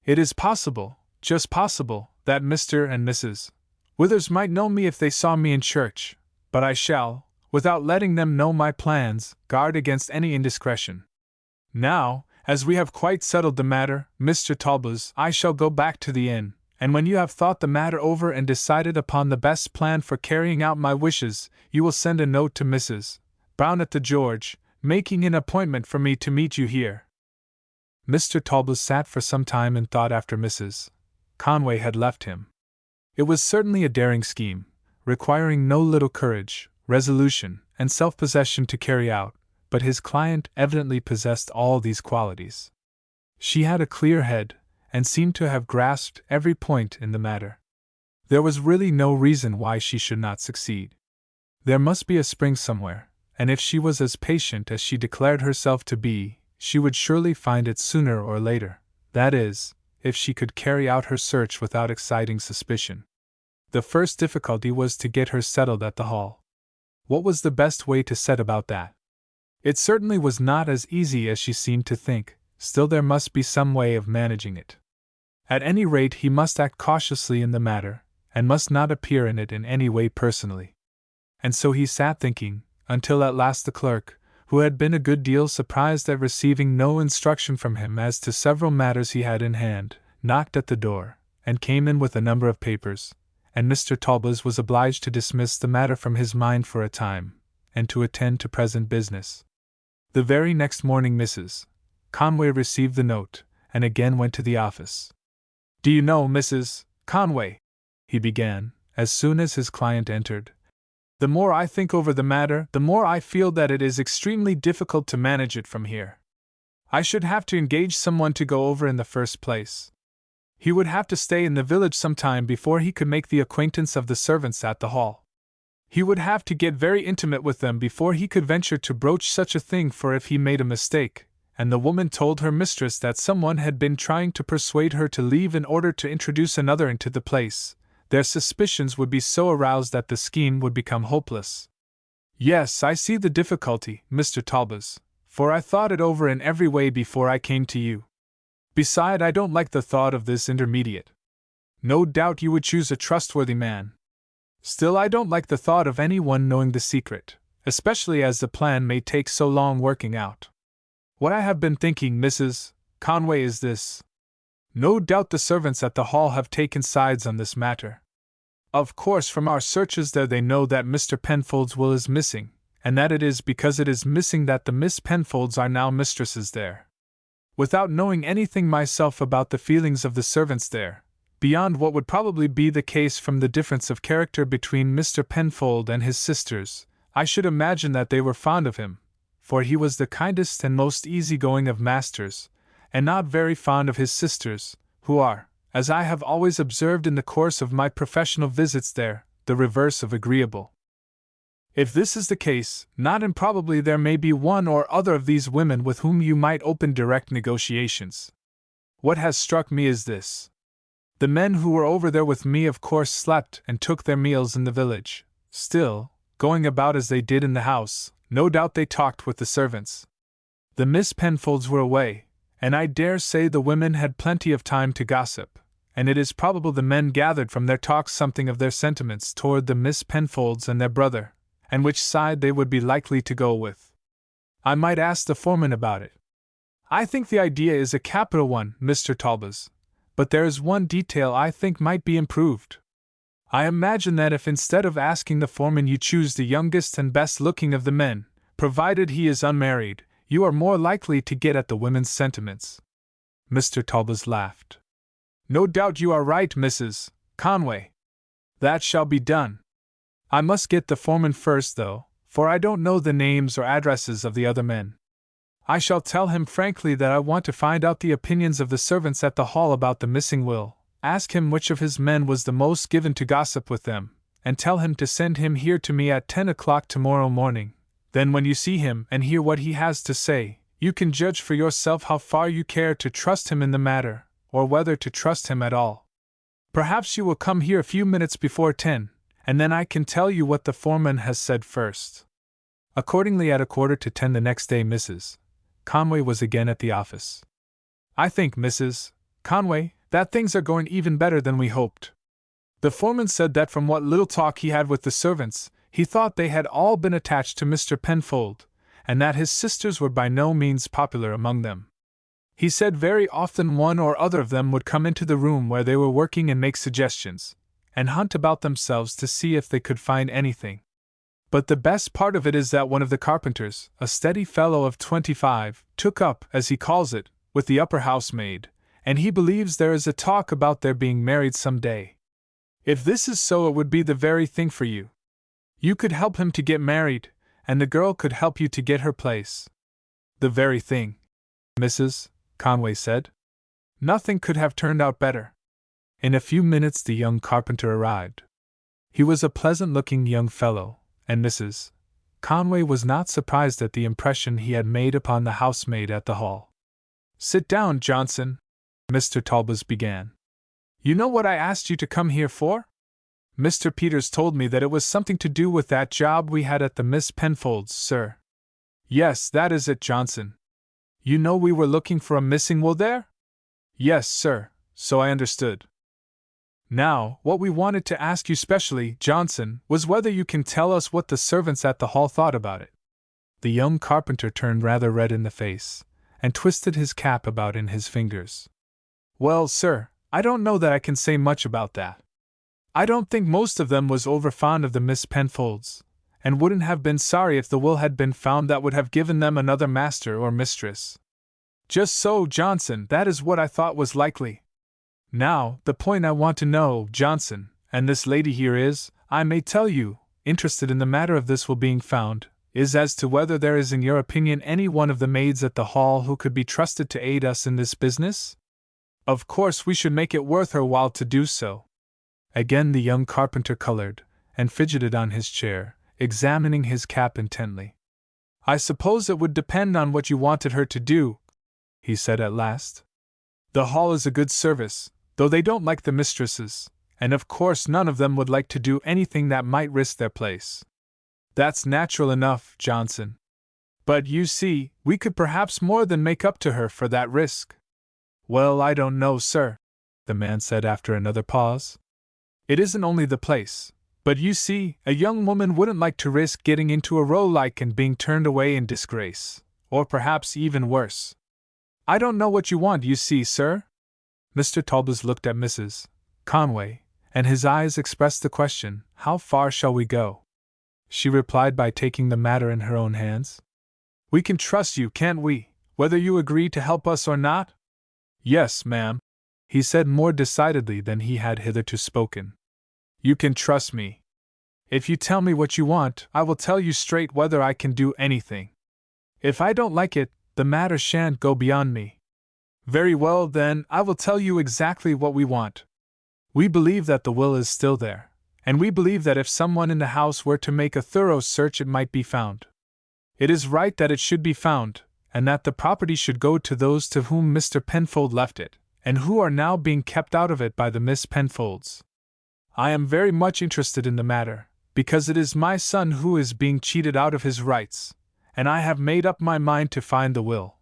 It is possible, just possible, that Mr. and Mrs. Withers might know me if they saw me in church, but I shall, without letting them know my plans, guard against any indiscretion. Now, as we have quite settled the matter, Mr. Talbot, I shall go back to the inn, and when you have thought the matter over and decided upon the best plan for carrying out my wishes, you will send a note to Mrs. Brown at the George, making an appointment for me to meet you here. Mr. Talbot sat for some time in thought after Mrs. Conway had left him. It was certainly a daring scheme, requiring no little courage, resolution, and self-possession to carry out, but his client evidently possessed all these qualities. She had a clear head, and seemed to have grasped every point in the matter. There was really no reason why she should not succeed. There must be a spring somewhere, and if she was as patient as she declared herself to be, she would surely find it sooner or later, that is, if she could carry out her search without exciting suspicion. The first difficulty was to get her settled at the Hall. What was the best way to set about that? It certainly was not as easy as she seemed to think, still there must be some way of managing it. At any rate, he must act cautiously in the matter, and must not appear in it in any way personally. And so he sat thinking, until at last the clerk, who had been a good deal surprised at receiving no instruction from him as to several matters he had in hand, knocked at the door, and came in with a number of papers, and Mr. Talbot was obliged to dismiss the matter from his mind for a time, and to attend to present business. The very next morning Mrs. Conway received the note, and again went to the office. "Do you know, Mrs. Conway," he began, as soon as his client entered, "the more I think over the matter, the more I feel that it is extremely difficult to manage it from here. I should have to engage someone to go over in the first place. He would have to stay in the village some time before he could make the acquaintance of the servants at the Hall. He would have to get very intimate with them before he could venture to broach such a thing, for if he made a mistake, and the woman told her mistress that someone had been trying to persuade her to leave in order to introduce another into the place, their suspicions would be so aroused that the scheme would become hopeless. Yes, I see the difficulty, Mr. Talbot, for I thought it over in every way before I came to you. Beside, I don't like the thought of this intermediate. No doubt you would choose a trustworthy man. Still, I don't like the thought of anyone knowing the secret, especially as the plan may take so long working out. What I have been thinking, Mrs. Conway, is this. No doubt the servants at the Hall have taken sides on this matter. Of course, from our searches there they know that Mr. Penfold's will is missing, and that it is because it is missing that the Miss Penfolds are now mistresses there. Without knowing anything myself about the feelings of the servants there, beyond what would probably be the case from the difference of character between Mr. Penfold and his sisters, I should imagine that they were fond of him, for he was the kindest and most easy-going of masters, and not very fond of his sisters, who are, as I have always observed in the course of my professional visits there, the reverse of agreeable. If this is the case, not improbably there may be one or other of these women with whom you might open direct negotiations. What has struck me is this. The men who were over there with me of course slept and took their meals in the village. Still, going about as they did in the house, no doubt they talked with the servants. The Miss Penfolds were away, and I dare say the women had plenty of time to gossip, and it is probable the men gathered from their talk something of their sentiments toward the Miss Penfolds and their brother, and which side they would be likely to go with. I might ask the foreman about it. I think the idea is a capital one, Mr. Talbot, but there is one detail I think might be improved. I imagine that if instead of asking the foreman you choose the youngest and best-looking of the men, provided he is unmarried, you are more likely to get at the women's sentiments. Mr. Talbot laughed. No doubt you are right, Mrs. Conway. That shall be done. I must get the foreman first, though, for I don't know the names or addresses of the other men. I shall tell him frankly that I want to find out the opinions of the servants at the Hall about the missing will, ask him which of his men was the most given to gossip with them, and tell him to send him here to me at 10 o'clock tomorrow morning. Then when you see him and hear what he has to say, you can judge for yourself how far you care to trust him in the matter, or whether to trust him at all. Perhaps you will come here a few minutes before 10, and then I can tell you what the foreman has said first. Accordingly, at 9:45 the next day, Mrs. Conway was again at the office. I think, Mrs. Conway, that things are going even better than we hoped. The foreman said that from what little talk he had with the servants, he thought they had all been attached to Mr. Penfold, and that his sisters were by no means popular among them. He said very often one or other of them would come into the room where they were working and make suggestions, and hunt about themselves to see if they could find anything. But the best part of it is that one of the carpenters, a steady fellow of 25, took up, as he calls it, with the upper housemaid, and he believes there is a talk about their being married some day. If this is so, it would be the very thing for you. You could help him to get married, and the girl could help you to get her place. The very thing, Mrs. Conway said. Nothing could have turned out better. In a few minutes the young carpenter arrived. He was a pleasant-looking young fellow, and Mrs. Conway was not surprised at the impression he had made upon the housemaid at the Hall. "Sit down, Johnson," Mr. Talbot began. "You know what I asked you to come here for? Mr. Peters told me that it was something to do with that job we had at the Miss Penfolds', sir." "Yes, that is it, Johnson. You know we were looking for a missing will there?" "Yes, sir, so I understood." "Now, what we wanted to ask you specially, Johnson, was whether you can tell us what the servants at the Hall thought about it." The young carpenter turned rather red in the face, and twisted his cap about in his fingers. "Well, sir, I don't know that I can say much about that. I don't think most of them was over fond of the Miss Penfolds, and wouldn't have been sorry if the will had been found that would have given them another master or mistress." "Just so, Johnson, that is what I thought was likely. Now, the point I want to know, Johnson, and this lady here is, I may tell you, interested in the matter of this will being found, is as to whether there is in your opinion any one of the maids at the Hall who could be trusted to aid us in this business? Of course we should make it worth her while to do so." Again the young carpenter colored, and fidgeted on his chair, examining his cap intently. "I suppose it would depend on what you wanted her to do," he said at last. "The Hall is a good service, though they don't like the mistresses, and of course none of them would like to do anything that might risk their place." "That's natural enough, Johnson. But you see, we could perhaps more than make up to her for that risk." "Well, I don't know, sir," the man said after another pause. "It isn't only the place, but you see, a young woman wouldn't like to risk getting into a row like and being turned away in disgrace, or perhaps even worse. I don't know what you want, you see, sir." Mr. Talbot looked at Mrs. Conway, and his eyes expressed the question, "How far shall we go?" She replied by taking the matter in her own hands. "We can trust you, can't we, whether you agree to help us or not?" "Yes, ma'am," he said more decidedly than he had hitherto spoken. "You can trust me. If you tell me what you want, I will tell you straight whether I can do anything. If I don't like it, the matter shan't go beyond me." "Very well, then, I will tell you exactly what we want. We believe that the will is still there, and we believe that if someone in the house were to make a thorough search it might be found. It is right that it should be found, and that the property should go to those to whom Mr. Penfold left it, and who are now being kept out of it by the Miss Penfolds. I am very much interested in the matter, because it is my son who is being cheated out of his rights, and I have made up my mind to find the will.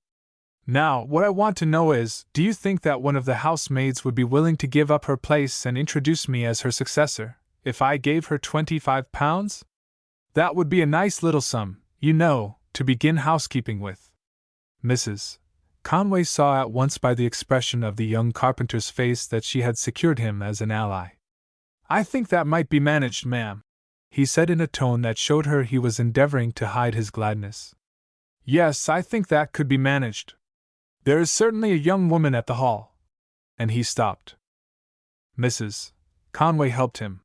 Now, what I want to know is, do you think that one of the housemaids would be willing to give up her place and introduce me as her successor, if I gave her £25? That would be a nice little sum, you know, to begin housekeeping with." Mrs. Conway saw at once by the expression of the young carpenter's face that she had secured him as an ally. "I think that might be managed, ma'am," he said in a tone that showed her he was endeavoring to hide his gladness. "Yes, I think that could be managed. There is certainly a young woman at the Hall." And he stopped. Mrs. Conway helped him.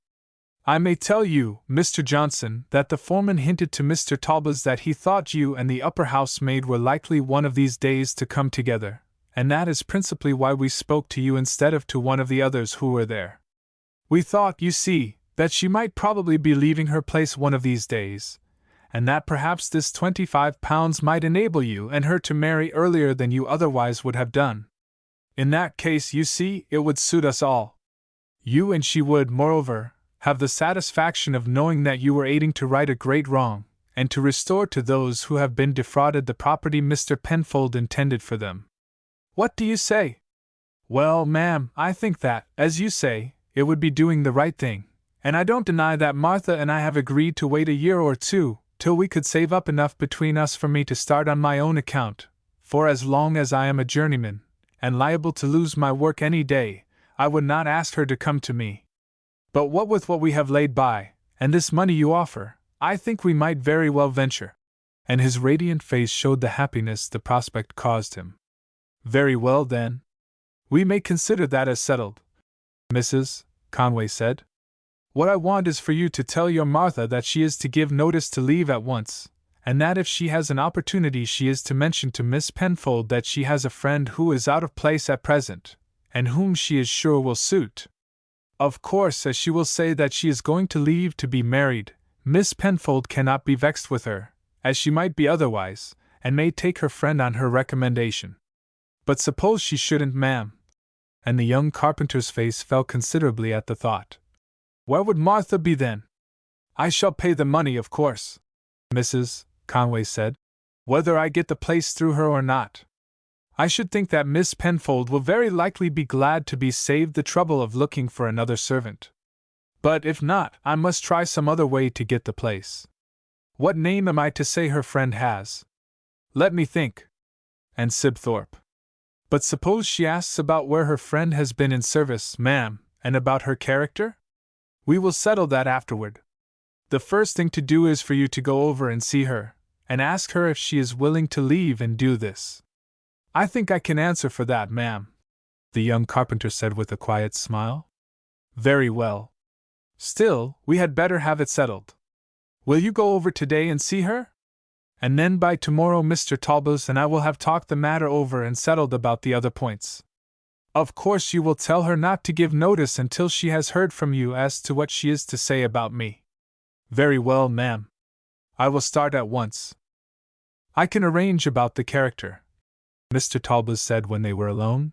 "I may tell you, Mr. Johnson, that the foreman hinted to Mr. Talbot that he thought you and the upper housemaid were likely one of these days to come together, and that is principally why we spoke to you instead of to one of the others who were there. We thought, you see, that she might probably be leaving her place one of these days, and that perhaps this £25 might enable you and her to marry earlier than you otherwise would have done. In that case, you see, it would suit us all. You and she would, moreover, have the satisfaction of knowing that you were aiding to right a great wrong, and to restore to those who have been defrauded the property Mr. Penfold intended for them. What do you say?" "Well, ma'am, I think that, as you say, it would be doing the right thing, and I don't deny that Martha and I have agreed to wait a year or two, till we could save up enough between us for me to start on my own account, for as long as I am a journeyman, and liable to lose my work any day, I would not ask her to come to me. But what with what we have laid by, and this money you offer, I think we might very well venture." And his radiant face showed the happiness the prospect caused him. "Very well, then. We may consider that as settled," Mrs. Conway said. "What I want is for you to tell your Martha that she is to give notice to leave at once, and that if she has an opportunity she is to mention to Miss Penfold that she has a friend who is out of place at present, and whom she is sure will suit. Of course, as she will say that she is going to leave to be married, Miss Penfold cannot be vexed with her, as she might be otherwise, and may take her friend on her recommendation. But suppose she shouldn't, ma'am? And the young carpenter's face fell considerably at the thought. Where would Martha be then? I shall pay the money, of course, Mrs. Conway said, whether I get the place through her or not. I should think that Miss Penfold will very likely be glad to be saved the trouble of looking for another servant. But if not, I must try some other way to get the place. What name am I to say her friend has? Let me think. And Sibthorpe. But suppose she asks about where her friend has been in service, ma'am, and about her character? We will settle that afterward. The first thing to do is for you to go over and see her, and ask her if she is willing to leave and do this. I think I can answer for that, ma'am, the young carpenter said with a quiet smile. Very well. Still, we had better have it settled. Will you go over today and see her? And then by tomorrow Mr. Talbot and I will have talked the matter over and settled about the other points. Of course you will tell her not to give notice until she has heard from you as to what she is to say about me. Very well, ma'am. I will start at once. I can arrange about the character, Mr. Talbot said when they were alone.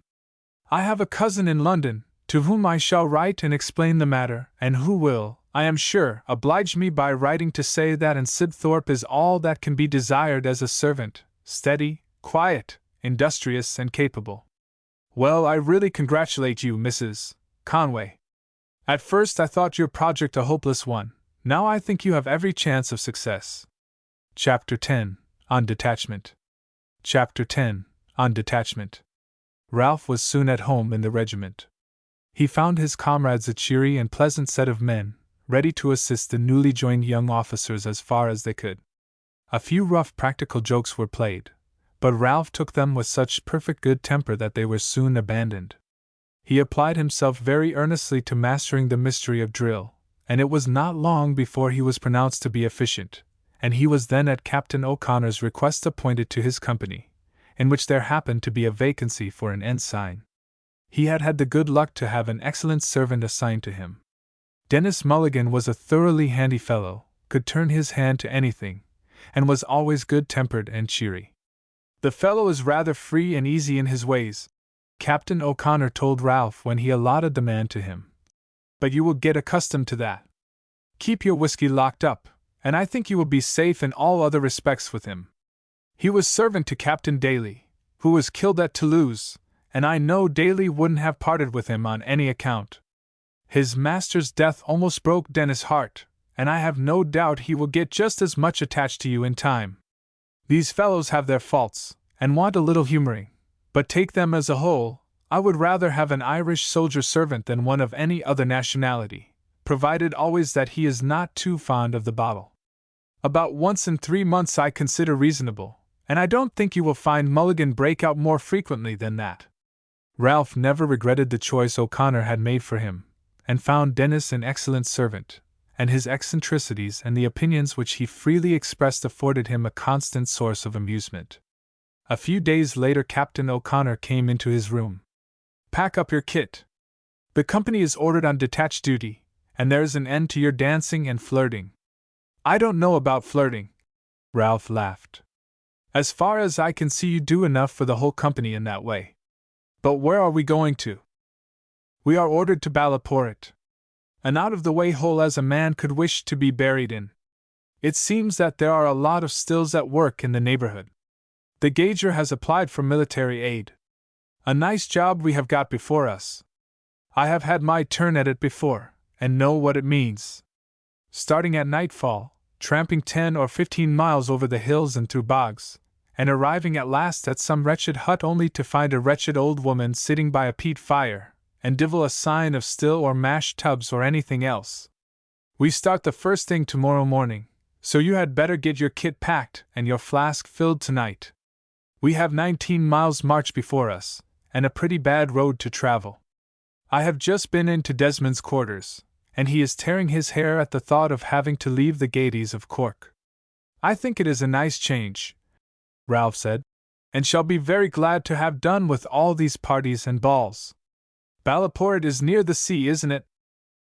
I have a cousin in London, to whom I shall write and explain the matter, and who will, I am sure, oblige me by writing to say that Sibthorpe is all that can be desired as a servant, steady, quiet, industrious, and capable. Well, I really congratulate you, Mrs. Conway. At first I thought your project a hopeless one, now I think you have every chance of success. Chapter 10. On Detachment. Chapter 10. On Detachment. Ralph was soon at home in the regiment. He found his comrades a cheery and pleasant set of men, ready to assist the newly joined young officers as far as they could. A few rough practical jokes were played, but Ralph took them with such perfect good temper that they were soon abandoned. He applied himself very earnestly to mastering the mystery of drill, and it was not long before he was pronounced to be efficient, and he was then at Captain O'Connor's request appointed to his company, in which there happened to be a vacancy for an ensign. He had had the good luck to have an excellent servant assigned to him. Dennis Mulligan was a thoroughly handy fellow, could turn his hand to anything, and was always good-tempered and cheery. The fellow is rather free and easy in his ways, Captain O'Connor told Ralph when he allotted the man to him. But you will get accustomed to that. Keep your whiskey locked up, and I think you will be safe in all other respects with him. He was servant to Captain Daly, who was killed at Toulouse, and I know Daly wouldn't have parted with him on any account. His master's death almost broke Dennis' heart, and I have no doubt he will get just as much attached to you in time. These fellows have their faults, and want a little humoring, but take them as a whole, I would rather have an Irish soldier servant than one of any other nationality, provided always that he is not too fond of the bottle. About once in 3 months I consider reasonable, and I don't think you will find Mulligan break out more frequently than that. Ralph never regretted the choice O'Connor had made for him, and found Dennis an excellent servant, and his eccentricities and the opinions which he freely expressed afforded him a constant source of amusement. A few days later Captain O'Connor came into his room. Pack up your kit. The company is ordered on detached duty, and there's an end to your dancing and flirting. I don't know about flirting, Ralph laughed. As far as I can see you do enough for the whole company in that way. But where are we going to? We are ordered to Ballaport. An out-of-the-way hole as a man could wish to be buried in. It seems that there are a lot of stills at work in the neighborhood. The gauger has applied for military aid. A nice job we have got before us. I have had my turn at it before, and know what it means. Starting at nightfall, tramping 10 or 15 miles over the hills and through bogs, and arriving at last at some wretched hut only to find a wretched old woman sitting by a peat fire, and divil a sign of still or mashed tubs or anything else. We start the first thing tomorrow morning, so you had better get your kit packed and your flask filled tonight. We have 19 miles march before us, and a pretty bad road to travel. I have just been into Desmond's quarters, and he is tearing his hair at the thought of having to leave the gaieties of Cork. "I think it is a nice change," Ralph said, "and shall be very glad to have done with all these parties and balls. Ballaport is near the sea, isn't it?"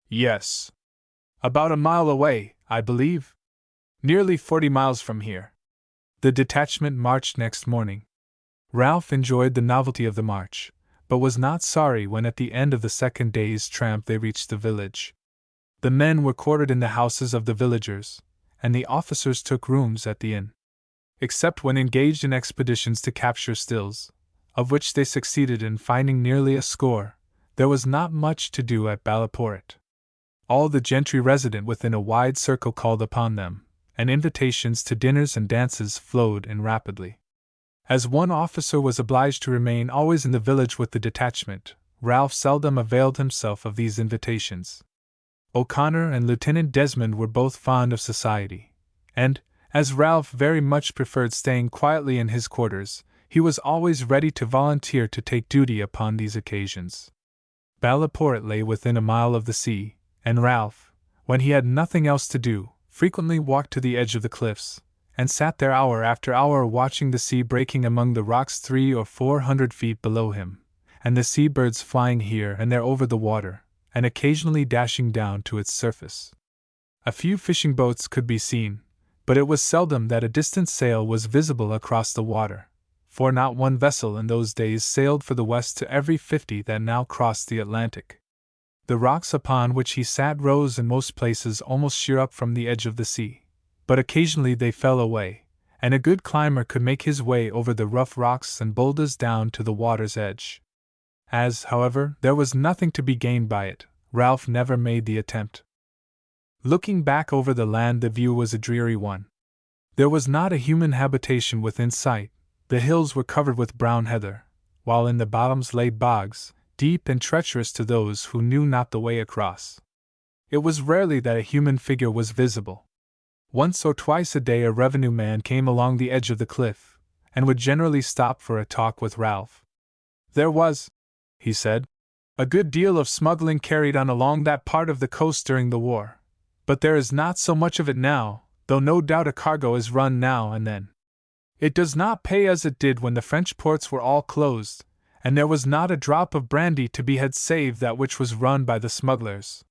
"Yes. About a mile away, I believe. Nearly 40 miles from here." The detachment marched next morning. Ralph enjoyed the novelty of the march, but was not sorry when at the end of the second day's tramp they reached the village. The men were quartered in the houses of the villagers, and the officers took rooms at the inn. Except when engaged in expeditions to capture stills, of which they succeeded in finding nearly a score, there was not much to do at Ballaport. All the gentry resident within a wide circle called upon them, and invitations to dinners and dances flowed in rapidly. As one officer was obliged to remain always in the village with the detachment, Ralph seldom availed himself of these invitations. O'Connor and Lieutenant Desmond were both fond of society, and, as Ralph very much preferred staying quietly in his quarters, he was always ready to volunteer to take duty upon these occasions. Ballaport lay within a mile of the sea, and Ralph, when he had nothing else to do, frequently walked to the edge of the cliffs, and sat there hour after hour watching the sea breaking among the rocks 300 or 400 feet below him, and the sea birds flying here and there over the water, and occasionally dashing down to its surface. A few fishing boats could be seen, but it was seldom that a distant sail was visible across the water, for not one vessel in those days sailed for the west to every 50 that now crossed the Atlantic. The rocks upon which he sat rose in most places almost sheer up from the edge of the sea, but occasionally they fell away, and a good climber could make his way over the rough rocks and boulders down to the water's edge. As, however, there was nothing to be gained by it, Ralph never made the attempt. Looking back over the land, the view was a dreary one. There was not a human habitation within sight. The hills were covered with brown heather, while in the bottoms lay bogs, deep and treacherous to those who knew not the way across. It was rarely that a human figure was visible. Once or twice a day a revenue man came along the edge of the cliff, and would generally stop for a talk with Ralph. "There was," he said, "a good deal of smuggling carried on along that part of the coast during the war, but there is not so much of it now, though no doubt a cargo is run now and then. It does not pay as it did when the French ports were all closed, and there was not a drop of brandy to be had save that which was run by the smugglers.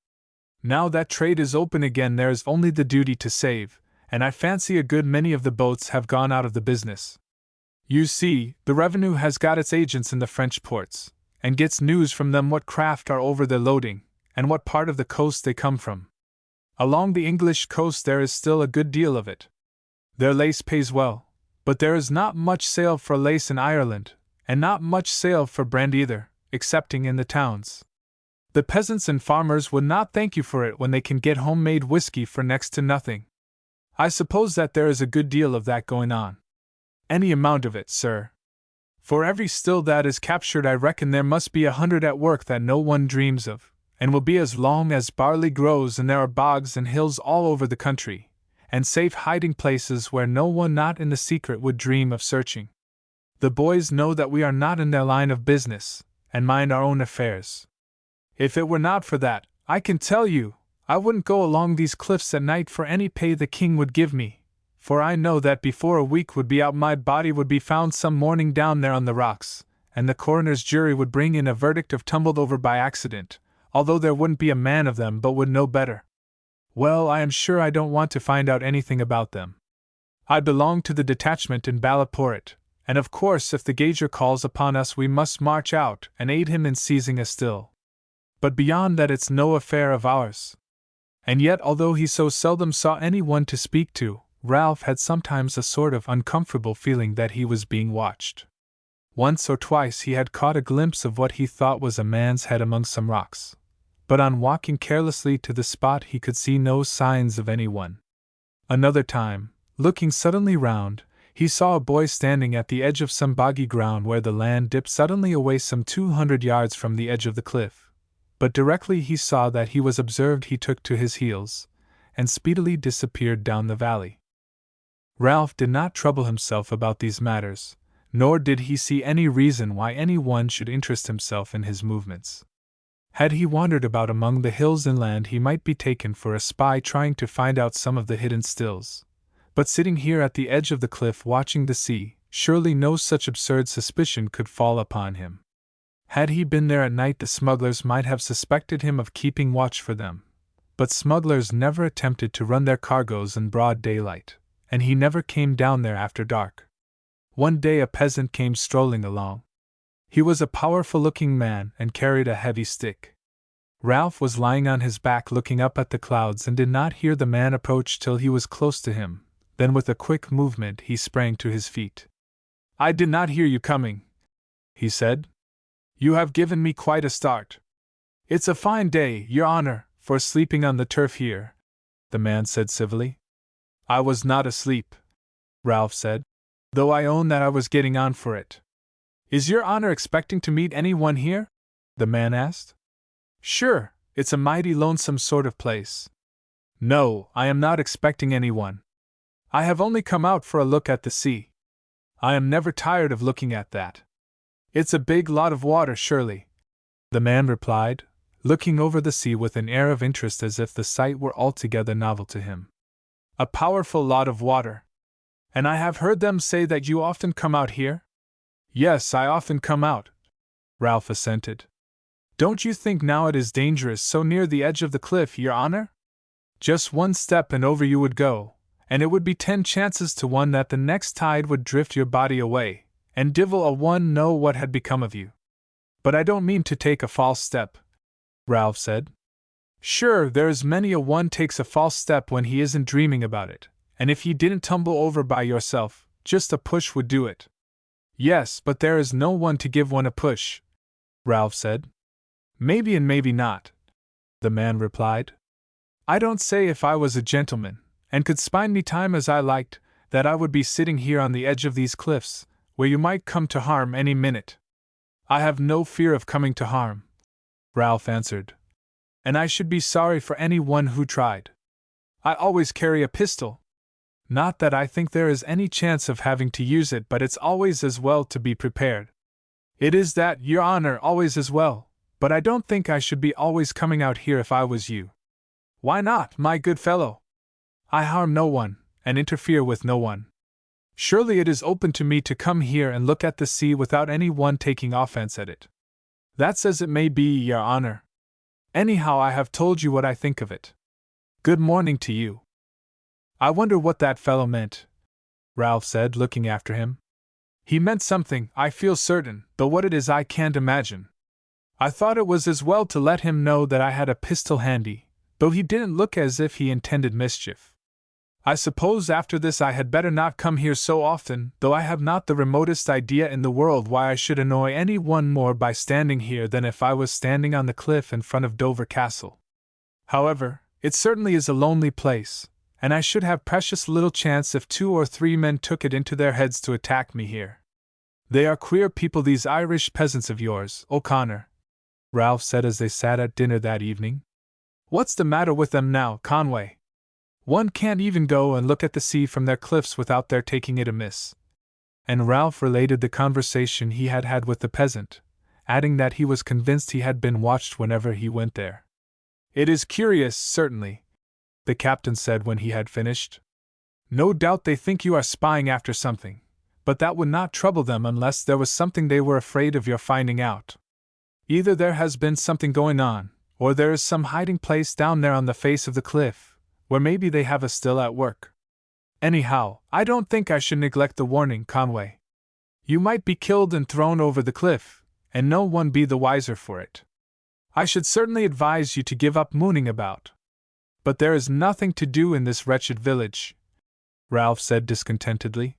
Now that trade is open again, there is only the duty to save, and I fancy a good many of the boats have gone out of the business. You see, the revenue has got its agents in the French ports, and gets news from them what craft are over their loading, and what part of the coast they come from. Along the English coast there is still a good deal of it. Their lace pays well, but there is not much sale for lace in Ireland, and not much sale for brand either, excepting in the towns. The peasants and farmers would not thank you for it when they can get homemade whiskey for next to nothing. I suppose that there is a good deal of that going on. Any amount of it, sir. For every still that is captured I reckon there must be 100 at work that no one dreams of, and will be as long as barley grows, and there are bogs and hills all over the country, and safe hiding places where no one not in the secret would dream of searching. The boys know that we are not in their line of business, and mind our own affairs. If it were not for that, I can tell you, I wouldn't go along these cliffs at night for any pay the king would give me, for I know that before a week would be out my body would be found some morning down there on the rocks, and the coroner's jury would bring in a verdict of tumbled over by accident, although there wouldn't be a man of them but would know better. Well, I am sure I don't want to find out anything about them. I belong to the detachment in Ballaport, and of course if the gauger calls upon us we must march out and aid him in seizing a still. But beyond that it's no affair of ours." And yet, although he so seldom saw anyone to speak to, Ralph had sometimes a sort of uncomfortable feeling that he was being watched. Once or twice he had caught a glimpse of what he thought was a man's head among some rocks, but on walking carelessly to the spot he could see no signs of anyone. Another time, looking suddenly round, he saw a boy standing at the edge of some boggy ground where the land dipped suddenly away some 200 yards from the edge of the cliff. But directly he saw that he was observed he took to his heels, and speedily disappeared down the valley. Ralph did not trouble himself about these matters, nor did he see any reason why any one should interest himself in his movements. Had he wandered about among the hills inland he might be taken for a spy trying to find out some of the hidden stills, But sitting here at the edge of the cliff watching the sea, surely no such absurd suspicion could fall upon him. Had he been there at night, the smugglers might have suspected him of keeping watch for them. But smugglers never attempted to run their cargoes in broad daylight, and he never came down there after dark. One day a peasant came strolling along. He was a powerful-looking man and carried a heavy stick. Ralph was lying on his back looking up at the clouds and did not hear the man approach till he was close to him. Then with a quick movement he sprang to his feet. "I did not hear you coming," he said. "You have given me quite a start." "It's a fine day, your honor, for sleeping on the turf here," the man said civilly. "I was not asleep," Ralph said, "though I own that I was getting on for it." "Is your honor expecting to meet anyone here?" the man asked. "Sure, it's a mighty lonesome sort of place." "No, I am not expecting anyone. I have only come out for a look at the sea. I am never tired of looking at that." "It's a big lot of water, surely," the man replied, looking over the sea with an air of interest as if the sight were altogether novel to him. "A powerful lot of water. And I have heard them say that you often come out here?" "Yes, I often come out," Ralph assented. "Don't you think now it is dangerous so near the edge of the cliff, your honor? Just one step and over you would go, and it would be 10 chances to 1 that the next tide would drift your body away, and divil a one know what had become of you." "But I don't mean to take a false step," Ralph said. "Sure, there's many a one takes a false step when he isn't dreaming about it, and if ye didn't tumble over by yourself, just a push would do it." "Yes, but there is no one to give one a push," Ralph said. "Maybe and maybe not," the man replied. "I don't say if I was a gentleman, and could spend me time as I liked, that I would be sitting here on the edge of these cliffs, where you might come to harm any minute." "I have no fear of coming to harm," Ralph answered. "And I should be sorry for any one who tried. I always carry a pistol. Not that I think there is any chance of having to use it, but it's always as well to be prepared." "It is that, your honor, always as well, but I don't think I should be always coming out here if I was you." "Why not, my good fellow? I harm no one, and interfere with no one. Surely it is open to me to come here and look at the sea without any one taking offense at it." "That's as it may be, your honor. Anyhow, I have told you what I think of it. Good morning to you." "I wonder what that fellow meant," Ralph said, looking after him. "He meant something, I feel certain, though what it is I can't imagine. I thought it was as well to let him know that I had a pistol handy, though he didn't look as if he intended mischief. I suppose after this I had better not come here so often, though I have not the remotest idea in the world why I should annoy any one more by standing here than if I was standing on the cliff in front of Dover Castle. However, it certainly is a lonely place, and I should have precious little chance if 2 or 3 men took it into their heads to attack me here. They are queer people, these Irish peasants of yours, O'Connor," Ralph said as they sat at dinner that evening. "What's the matter with them now, Conway? One can't even go and look at the sea from their cliffs without their taking it amiss." And Ralph related the conversation he had had with the peasant, adding that he was convinced he had been watched whenever he went there. "It is curious, certainly," the captain said when he had finished. "No doubt they think you are spying after something, but that would not trouble them unless there was something they were afraid of your finding out. Either there has been something going on, or there is some hiding place down there on the face of the cliff, where maybe they have us still at work. Anyhow, I don't think I should neglect the warning, Conway. You might be killed and thrown over the cliff, and no one be the wiser for it. I should certainly advise you to give up mooning about. But there is nothing to do in this wretched village," Ralph said discontentedly.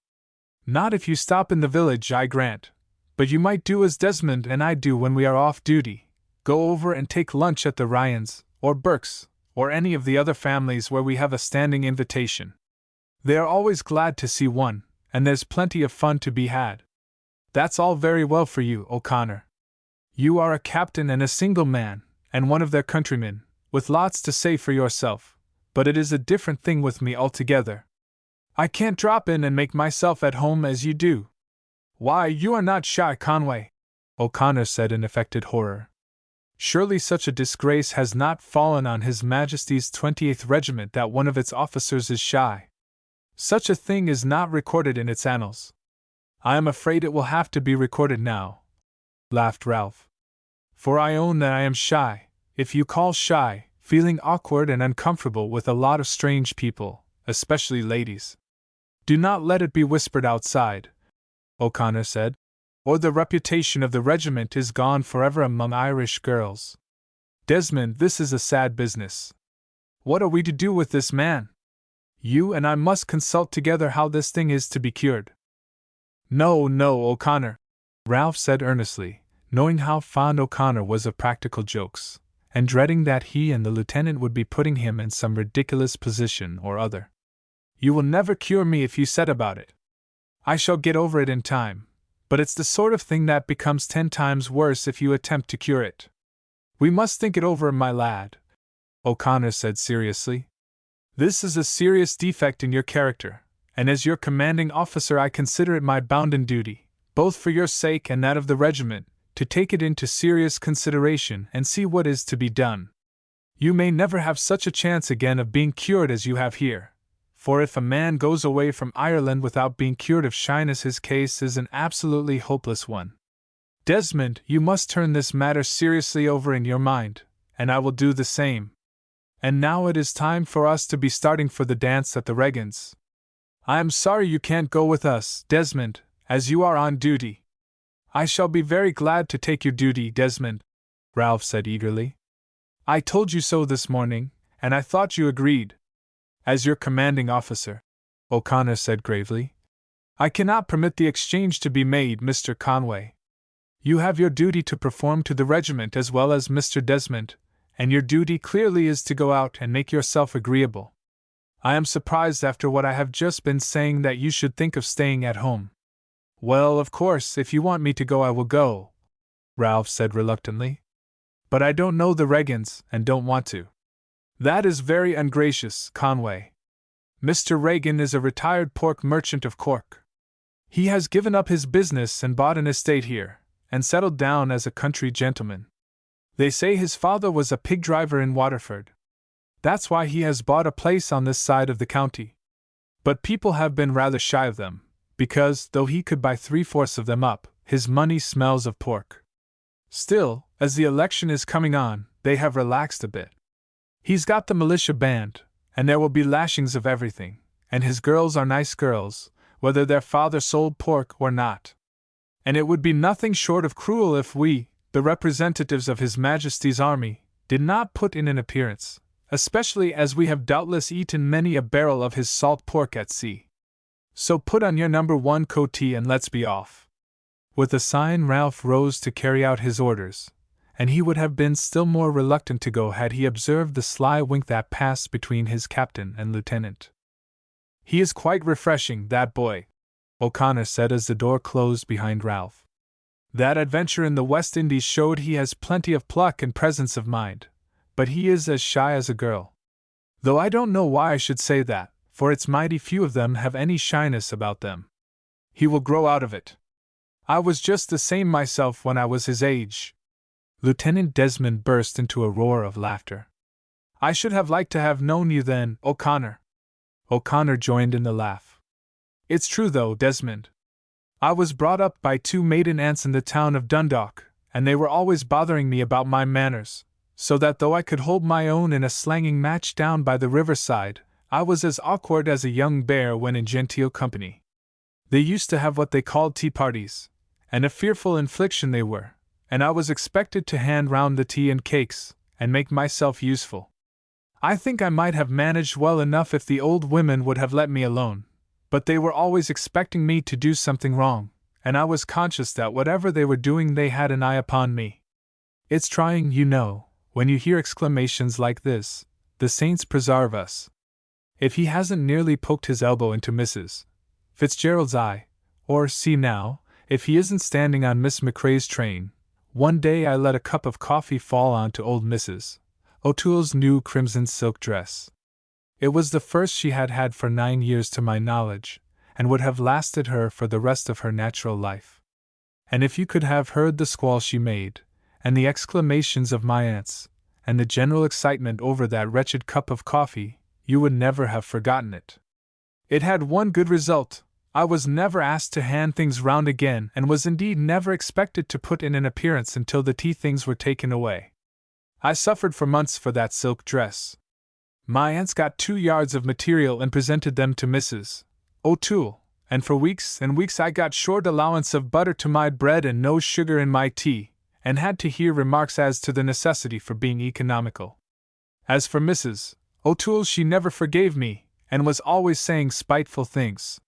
"Not if you stop in the village, I grant, but you might do as Desmond and I do when we are off duty, go over and take lunch at the Ryans, or Burke's, or any of the other families where we have a standing invitation. They are always glad to see one, and there's plenty of fun to be had. That's all very well for you, O'Connor. You are a captain and a single man, and one of their countrymen, with lots to say for yourself, but it is a different thing with me altogether. I can't drop in and make myself at home as you do." "Why, you are not shy, Conway," O'Connor said in affected horror. "Surely such a disgrace has not fallen on His Majesty's 28th Regiment that one of its officers is shy." Such a thing is not recorded in its annals. I am afraid it will have to be recorded now, laughed Ralph. For I own that I am shy, if you call shy, feeling awkward and uncomfortable with a lot of strange people, especially ladies. Do not let it be whispered outside, O'Connor said, or the reputation of the regiment is gone forever among Irish girls. Desmond, this is a sad business. What are we to do with this man? You and I must consult together how this thing is to be cured. No, O'Connor, Ralph said earnestly, knowing how fond O'Connor was of practical jokes, and dreading that he and the lieutenant would be putting him in some ridiculous position or other. You will never cure me if you set about it. I shall get over it in time, but it's the sort of thing that becomes 10 times worse if you attempt to cure it. We must think it over, my lad, O'Connor said seriously. This is a serious defect in your character, and as your commanding officer I consider it my bounden duty, both for your sake and that of the regiment, to take it into serious consideration and see what is to be done. You may never have such a chance again of being cured as you have here, for if a man goes away from Ireland without being cured of shyness, his case is an absolutely hopeless one. Desmond, you must turn this matter seriously over in your mind, and I will do the same. And now it is time for us to be starting for the dance at the Regans. I am sorry you can't go with us, Desmond, as you are on duty. I shall be very glad to take your duty, Desmond, Ralph said eagerly. I told you so this morning, and I thought you agreed. As your commanding officer, O'Connor said gravely, I cannot permit the exchange to be made, Mr. Conway. You have your duty to perform to the regiment as well as Mr. Desmond, and your duty clearly is to go out and make yourself agreeable. I am surprised after what I have just been saying that you should think of staying at home. Well, of course, if you want me to go I will go, Ralph said reluctantly. But I don't know the Regans and don't want to. That is very ungracious, Conway. Mr. Regan is a retired pork merchant of Cork. He has given up his business and bought an estate here, and settled down as a country gentleman. They say his father was a pig driver in Waterford. That's why he has bought a place on this side of the county. But people have been rather shy of them, because, though he could buy 3/4 of them up, his money smells of pork. Still, as the election is coming on, they have relaxed a bit. He's got the militia band, and there will be lashings of everything, and his girls are nice girls, whether their father sold pork or not. And it would be nothing short of cruel if we, the representatives of His Majesty's army, did not put in an appearance, especially as we have doubtless eaten many a barrel of his salt pork at sea. So put on your number 1 coatee and let's be off. With a sign Ralph rose to carry out his orders, and he would have been still more reluctant to go had he observed the sly wink that passed between his captain and lieutenant. He is quite refreshing, that boy, O'Connor said as the door closed behind Ralph. That adventure in the West Indies showed he has plenty of pluck and presence of mind, but he is as shy as a girl. Though I don't know why I should say that, for it's mighty few of them have any shyness about them. He will grow out of it. I was just the same myself when I was his age. Lieutenant Desmond burst into a roar of laughter. I should have liked to have known you then, O'Connor. O'Connor joined in the laugh. It's true though, Desmond. I was brought up by 2 maiden aunts in the town of Dundalk, and they were always bothering me about my manners, so that though I could hold my own in a slanging match down by the riverside, I was as awkward as a young bear when in genteel company. They used to have what they called tea parties, and a fearful infliction they were, and I was expected to hand round the tea and cakes, and make myself useful. I think I might have managed well enough if the old women would have let me alone, but they were always expecting me to do something wrong, and I was conscious that whatever they were doing they had an eye upon me. It's trying, you know, when you hear exclamations like this, "The saints preserve us." If he hasn't nearly poked his elbow into Mrs. Fitzgerald's eye, or, see now, if he isn't standing on Miss McCrae's train. One day I let a cup of coffee fall onto old Mrs. O'Toole's new crimson silk dress. It was the first she had had for 9 years to my knowledge, and would have lasted her for the rest of her natural life. And if you could have heard the squall she made, and the exclamations of my aunts, and the general excitement over that wretched cup of coffee, you would never have forgotten it. It had one good result. I was never asked to hand things round again and was indeed never expected to put in an appearance until the tea things were taken away. I suffered for months for that silk dress. My aunts got 2 yards of material and presented them to Mrs. O'Toole, and for weeks and weeks I got short allowance of butter to my bread and no sugar in my tea, and had to hear remarks as to the necessity for being economical. As for Mrs. O'Toole, she never forgave me, and was always saying spiteful things.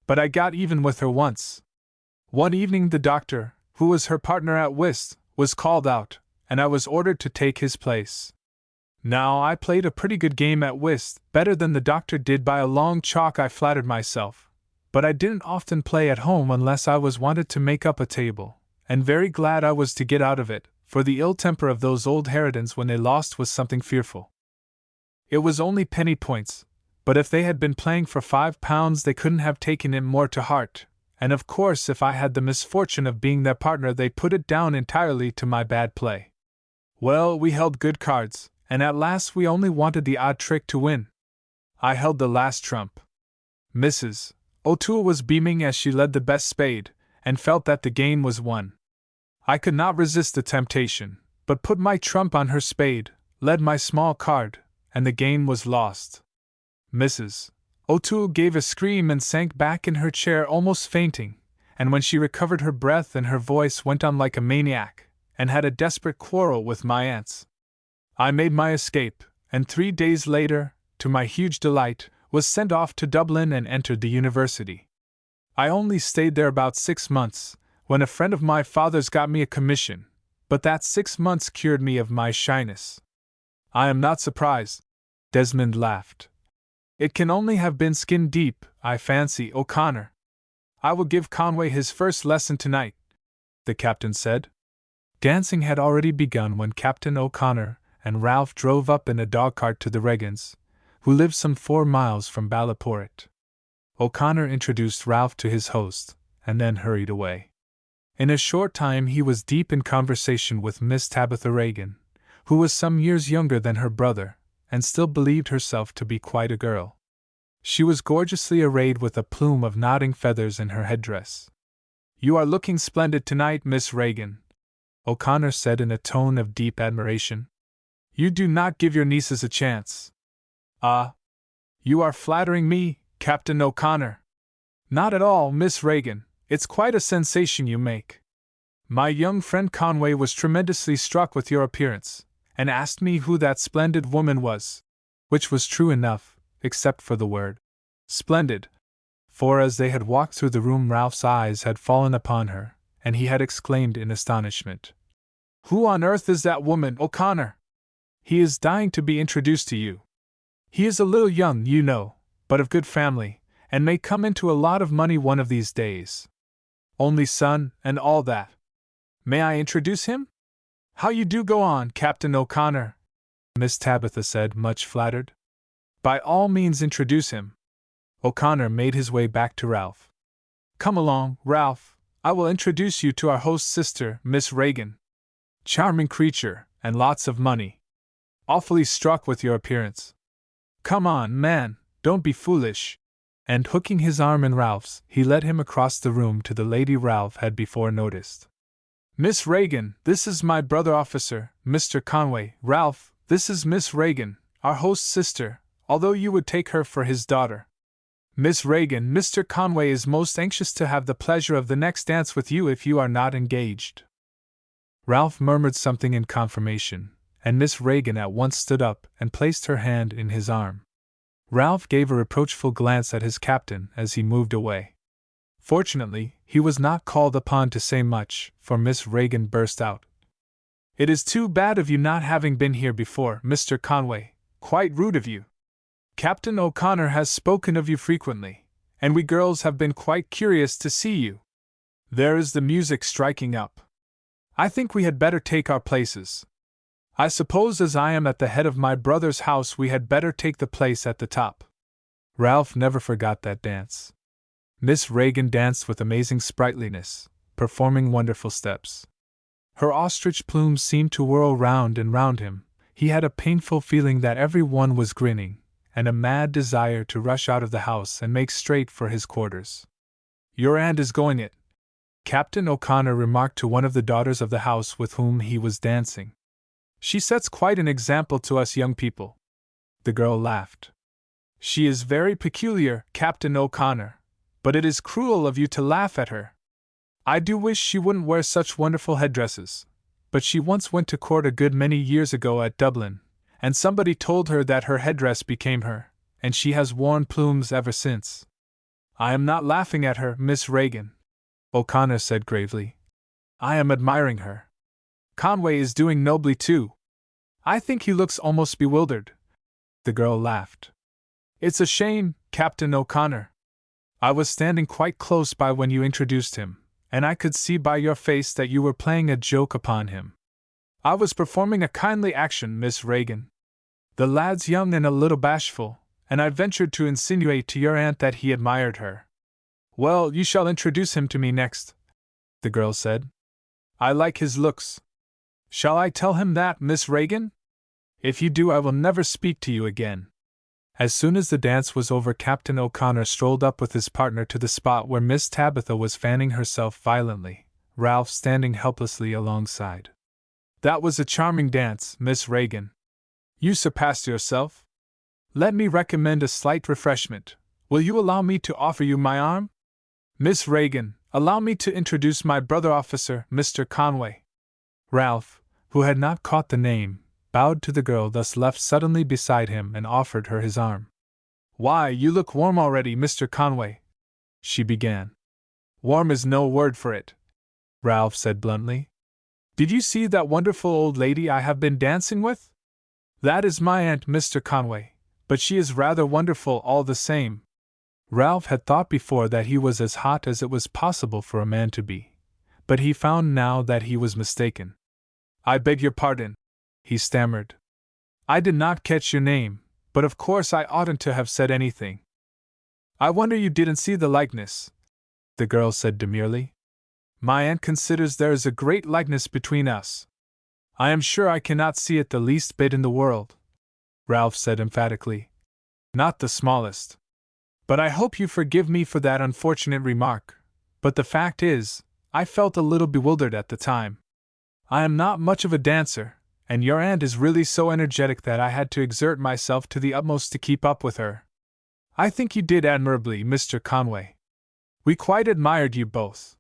But I got even with her once. One evening the doctor, who was her partner at whist, was called out, and I was ordered to take his place. Now, I played a pretty good game at whist, better than the doctor did by a long chalk, I flattered myself, but I didn't often play at home unless I was wanted to make up a table, and very glad I was to get out of it, for the ill temper of those old harridans when they lost was something fearful. It was only penny points, but if they had been playing for £5 they couldn't have taken it more to heart, and of course if I had the misfortune of being their partner they put it down entirely to my bad play. Well, we held good cards, and at last we only wanted the odd trick to win. I held the last trump. Mrs. O'Toole was beaming as she led the best spade, and felt that the game was won. I could not resist the temptation, but put my trump on her spade, led my small card, and the game was lost. Mrs. O'Toole gave a scream and sank back in her chair almost fainting, and when she recovered her breath and her voice went on like a maniac, and had a desperate quarrel with my aunts. I made my escape, and 3 days later, to my huge delight, was sent off to Dublin and entered the university. I only stayed there about 6 months, when a friend of my father's got me a commission, but that 6 months cured me of my shyness. I am not surprised. Desmond laughed. It can only have been skin deep, I fancy, O'Connor. I will give Conway his first lesson tonight, the captain said. Dancing had already begun when Captain O'Connor and Ralph drove up in a dog-cart to the Regans, who lived some 4 miles from Ballyporrit. O'Connor introduced Ralph to his host, and then hurried away. In a short time he was deep in conversation with Miss Tabitha Regan, who was some years younger than her brother, and still believed herself to be quite a girl. She was gorgeously arrayed with a plume of nodding feathers in her headdress. "You are looking splendid tonight, Miss Regan," O'Connor said in a tone of deep admiration. "You do not give your nieces a chance." "Ah, you are flattering me, Captain O'Connor." "Not at all, Miss Regan, it's quite a sensation you make. My young friend Conway was tremendously struck with your appearance, and asked me who that splendid woman was," which was true enough, except for the word splendid, for as they had walked through the room Ralph's eyes had fallen upon her, and he had exclaimed in astonishment, "Who on earth is that woman, O'Connor? He is dying to be introduced to you. He is a little young, you know, but of good family, and may come into a lot of money one of these days. Only son, and all that. May I introduce him?" "How you do go on, Captain O'Connor," Miss Tabitha said, much flattered. "By all means introduce him." O'Connor made his way back to Ralph. "Come along, Ralph, I will introduce you to our host's sister, Miss Regan. Charming creature, and lots of money. Awfully struck with your appearance. Come on, man, don't be foolish." And hooking his arm in Ralph's, he led him across the room to the lady Ralph had before noticed. "Miss Regan, this is my brother officer, Mr. Conway. Ralph, this is Miss Regan, our host's sister, although you would take her for his daughter. Miss Regan, Mr. Conway is most anxious to have the pleasure of the next dance with you if you are not engaged." Ralph murmured something in confirmation, and Miss Regan at once stood up and placed her hand in his arm. Ralph gave a reproachful glance at his captain as he moved away. Fortunately, he was not called upon to say much, for Miss Regan burst out, "It is too bad of you not having been here before, Mr. Conway, quite rude of you. Captain O'Connor has spoken of you frequently, and we girls have been quite curious to see you. There is the music striking up. I think we had better take our places. I suppose as I am at the head of my brother's house we had better take the place at the top." Ralph never forgot that dance. Miss Regan danced with amazing sprightliness, performing wonderful steps. Her ostrich plumes seemed to whirl round and round him. He had a painful feeling that every one was grinning, and a mad desire to rush out of the house and make straight for his quarters. "Your aunt is going it," Captain O'Connor remarked to one of the daughters of the house with whom he was dancing. "She sets quite an example to us young people." The girl laughed. "She is very peculiar, Captain O'Connor, but it is cruel of you to laugh at her. I do wish she wouldn't wear such wonderful headdresses, but she once went to court a good many years ago at Dublin, and somebody told her that her headdress became her, and she has worn plumes ever since." "I am not laughing at her, Miss Regan," O'Connor said gravely. "I am admiring her. Conway is doing nobly too. I think he looks almost bewildered." The girl laughed. "It's a shame, Captain O'Connor. I was standing quite close by when you introduced him, and I could see by your face that you were playing a joke upon him." "I was performing a kindly action, Miss Regan. The lad's young and a little bashful, and I ventured to insinuate to your aunt that he admired her." "Well, you shall introduce him to me next," the girl said. "I like his looks. Shall I tell him that, Miss Regan? If you do, I will never speak to you again." As soon as the dance was over, Captain O'Connor strolled up with his partner to the spot where Miss Tabitha was fanning herself violently, Ralph standing helplessly alongside. "That was a charming dance, Miss Regan. You surpassed yourself. Let me recommend a slight refreshment. Will you allow me to offer you my arm? Miss Regan, allow me to introduce my brother officer, Mr. Conway." Ralph, who had not caught the name, bowed to the girl thus left suddenly beside him and offered her his arm. "Why, you look warm already, Mr. Conway," she began. "Warm is no word for it," Ralph said bluntly. "Did you see that wonderful old lady I have been dancing with? That is my aunt, Mr. Conway, but she is rather wonderful all the same." Ralph had thought before that he was as hot as it was possible for a man to be, but he found now that he was mistaken. "I beg your pardon," he stammered. "I did not catch your name, but of course I oughtn't to have said anything." "I wonder you didn't see the likeness," the girl said demurely. "My aunt considers there is a great likeness between us." "I am sure I cannot see it the least bit in the world," Ralph said emphatically. "Not the smallest. But I hope you forgive me for that unfortunate remark, but the fact is, I felt a little bewildered at the time. I am not much of a dancer, and your aunt is really so energetic that I had to exert myself to the utmost to keep up with her. I think you did admirably, Mr. Conway. We quite admired you both.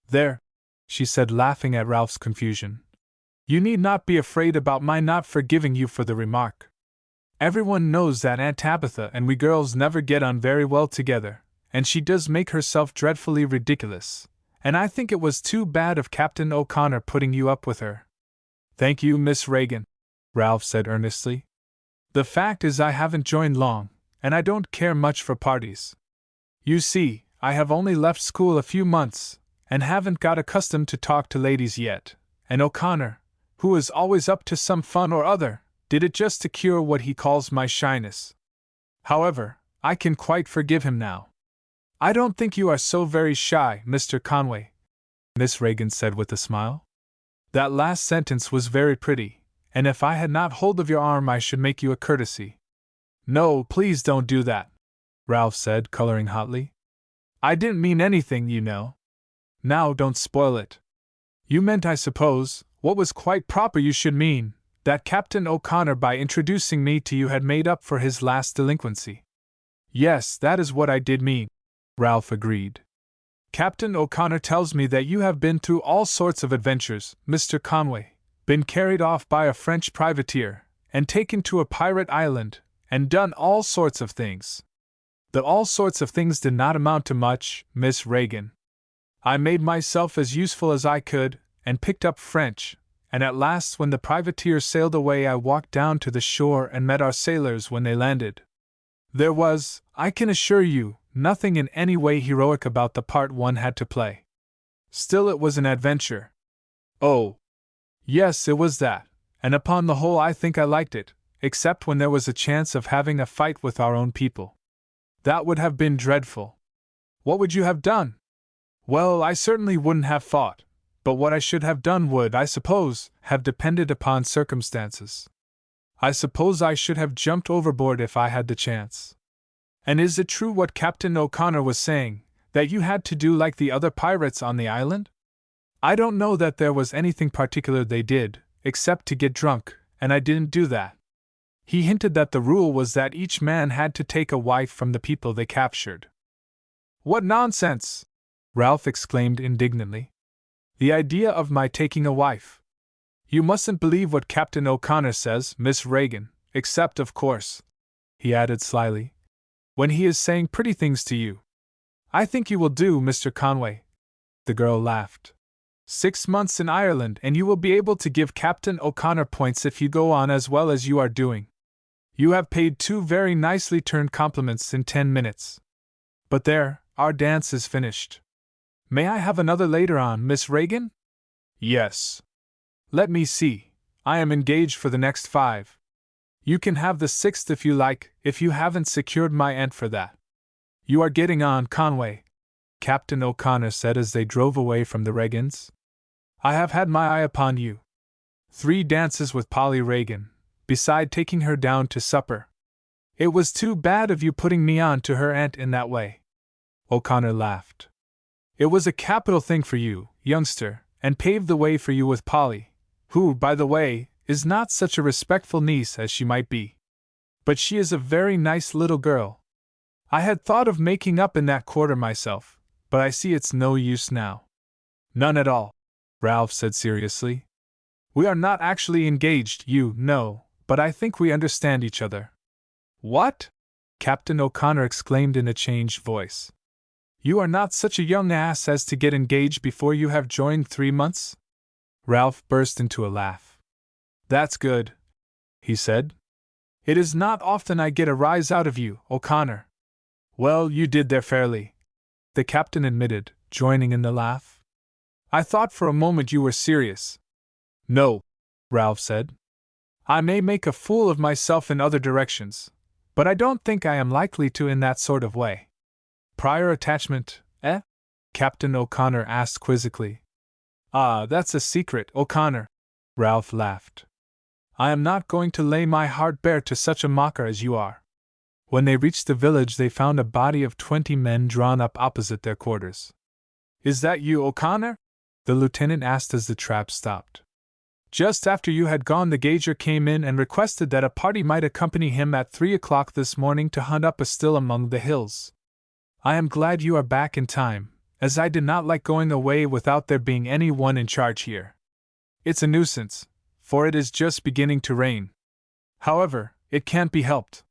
There," she said, laughing at Ralph's confusion. "You need not be afraid about my not forgiving you for the remark. Everyone knows that Aunt Tabitha and we girls never get on very well together, and she does make herself dreadfully ridiculous, and I think it was too bad of Captain O'Connor putting you up with her." "Thank you, Miss Regan," Ralph said earnestly. "The fact is I haven't joined long, and I don't care much for parties. You see, I have only left school a few months, and haven't got accustomed to talk to ladies yet, and O'Connor, who is always up to some fun or other, did it just to cure what he calls my shyness. However, I can quite forgive him now." "I don't think you are so very shy, Mr. Conway," Miss Regan said with a smile. "That last sentence was very pretty, and if I had not hold of your arm I should make you a courtesy." "No, please don't do that," Ralph said, coloring hotly. "I didn't mean anything, you know. Now don't spoil it. You meant, I suppose, what was quite proper you should mean, that Captain O'Connor by introducing me to you had made up for his last delinquency." "Yes, that is what I did mean," Ralph agreed. "Captain O'Connor tells me that you have been through all sorts of adventures, Mr. Conway, been carried off by a French privateer, and taken to a pirate island, and done all sorts of things. The all sorts of things did not amount to much, Miss Regan. I made myself as useful as I could, and picked up French, and at last when the privateer sailed away I walked down to the shore and met our sailors when they landed. There was, I can assure you, nothing in any way heroic about the part one had to play. Still it was an adventure. Oh, yes, it was that, and upon the whole I think I liked it, except when there was a chance of having a fight with our own people. That would have been dreadful." "What would you have done?" "Well, I certainly wouldn't have fought, but what I should have done would, I suppose, have depended upon circumstances. I suppose I should have jumped overboard if I had the chance. And is it true what Captain O'Connor was saying, that you had to do like the other pirates on the island? I don't know that there was anything particular they did, except to get drunk, and I didn't do that. He hinted that the rule was that each man had to take a wife from the people they captured. What nonsense! Ralph exclaimed indignantly. The idea of my taking a wife! You mustn't believe what Captain O'Connor says, Miss Reagan, except, of course, he added slyly, when he is saying pretty things to you. I think you will do, Mr. Conway. The girl laughed. 6 months in Ireland and you will be able to give Captain O'Connor points if you go on as well as you are doing. You have paid 2 very nicely turned compliments in 10 minutes. But there, our dance is finished. May I have another later on, Miss Reagan? Yes. Let me see, I am engaged for the next 5. You can have the 6th if you like, if you haven't secured my aunt for that. You are getting on, Conway, Captain O'Connor said as they drove away from the Reagans. I have had my eye upon you. 3 dances with Polly Reagan, beside taking her down to supper. It was too bad of you putting me on to her aunt in that way. O'Connor laughed. It was a capital thing for you, youngster, and paved the way for you with Polly, who, by the way, is not such a respectful niece as she might be. But she is a very nice little girl. I had thought of making up in that quarter myself, but I see it's no use now. None at all, Ralph said seriously. We are not actually engaged, you know, but I think we understand each other. What? Captain O'Connor exclaimed in a changed voice. You are not such a young ass as to get engaged before you have joined 3 months? Ralph burst into a laugh. That's good, he said. It is not often I get a rise out of you, O'Connor. Well, you did there fairly, the captain admitted, joining in the laugh. I thought for a moment you were serious. No, Ralph said. I may make a fool of myself in other directions, but I don't think I am likely to in that sort of way. Prior attachment, eh? Captain O'Connor asked quizzically. Ah, that's a secret, O'Connor, Ralph laughed. I am not going to lay my heart bare to such a mocker as you are. When they reached the village they found a body of 20 men drawn up opposite their quarters. Is that you, O'Connor? The lieutenant asked as the trap stopped. Just after you had gone the gauger came in and requested that a party might accompany him at 3 o'clock this morning to hunt up a still among the hills. I am glad you are back in time, as I did not like going away without there being any one in charge here. It's a nuisance, for it is just beginning to rain. However, it can't be helped.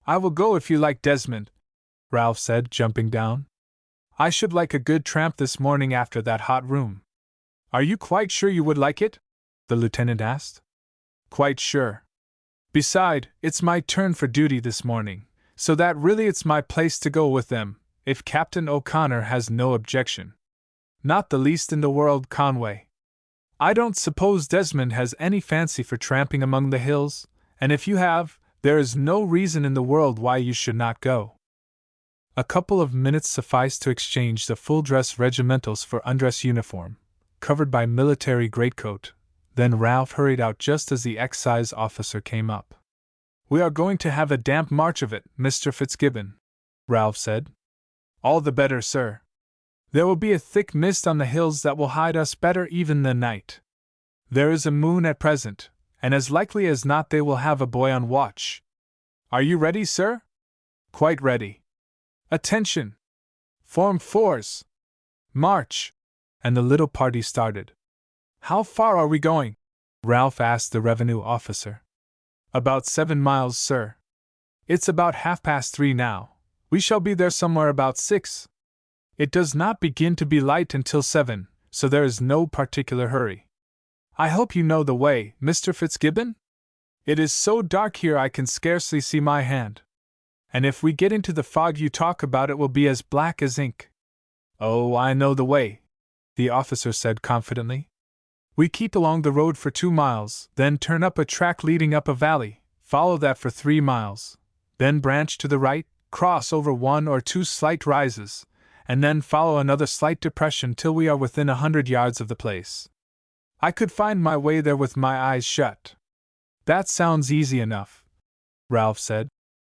I will go if you like, Desmond, Ralph said, jumping down. I should like a good tramp this morning after that hot room. Are you quite sure you would like it? The lieutenant asked. Quite sure. Beside, it's my turn for duty this morning, so that really it's my place to go with them, if Captain O'Connor has no objection. Not the least in the world, Conway. I don't suppose Desmond has any fancy for tramping among the hills, and if you have, there is no reason in the world why you should not go. A couple of minutes sufficed to exchange the full-dress regimentals for undress uniform, covered by military greatcoat. Then Ralph hurried out just as the excise officer came up. We are going to have a damp march of it, Mr. Fitzgibbon, Ralph said. All the better, sir. There will be a thick mist on the hills that will hide us better even than night. There is a moon at present, and as likely as not they will have a boy on watch. Are you ready, sir? Quite ready. Attention! Form 4s! March! And the little party started. How far are we going? Ralph asked the revenue officer. About 7 miles, sir. It's about 3:30 now. We shall be there somewhere about 6. It does not begin to be light until 7, so there is no particular hurry. I hope you know the way, Mr. Fitzgibbon? It is so dark here I can scarcely see my hand. And if we get into the fog you talk about it will be as black as ink. Oh, I know the way, the officer said confidently. We keep along the road for 2 miles, then turn up a track leading up a valley, follow that for 3 miles, then branch to the right, cross over 1 or 2 slight rises, and then follow another slight depression till we are within 100 yards of the place. I could find my way there with my eyes shut. That sounds easy enough, Ralph said,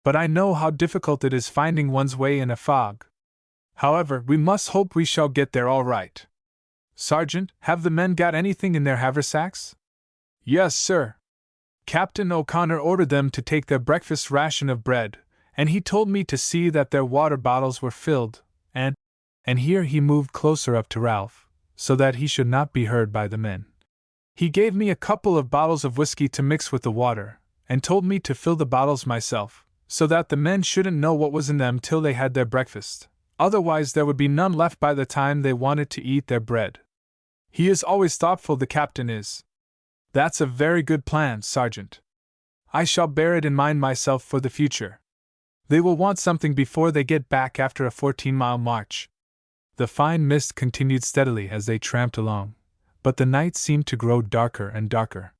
but I know how difficult it is finding one's way in a fog. However, we must hope we shall get there all right. Sergeant, have the men got anything in their haversacks? Yes, sir. Captain O'Connor ordered them to take their breakfast ration of bread, and he told me to see that their water bottles were filled, and here he moved closer up to Ralph, so that he should not be heard by the men. He gave me a couple of bottles of whiskey to mix with the water, and told me to fill the bottles myself, so that the men shouldn't know what was in them till they had their breakfast. Otherwise there would be none left by the time they wanted to eat their bread. He is always thoughtful, the captain is. That's a very good plan, Sergeant. I shall bear it in mind myself for the future. They will want something before they get back after a 14-mile march. The fine mist continued steadily as they tramped along, but the night seemed to grow darker and darker.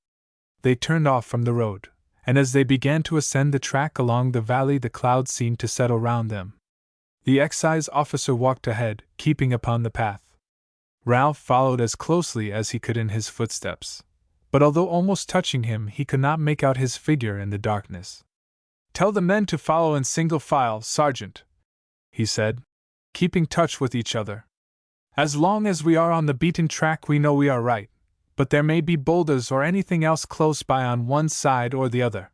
They turned off from the road, and as they began to ascend the track along the valley, the clouds seemed to settle round them. The excise officer walked ahead, keeping upon the path. Ralph followed as closely as he could in his footsteps, but although almost touching him, he could not make out his figure in the darkness. Tell the men to follow in single file, Sergeant, he said, keeping touch with each other. As long as we are on the beaten track, we know we are right, but there may be boulders or anything else close by on one side or the other.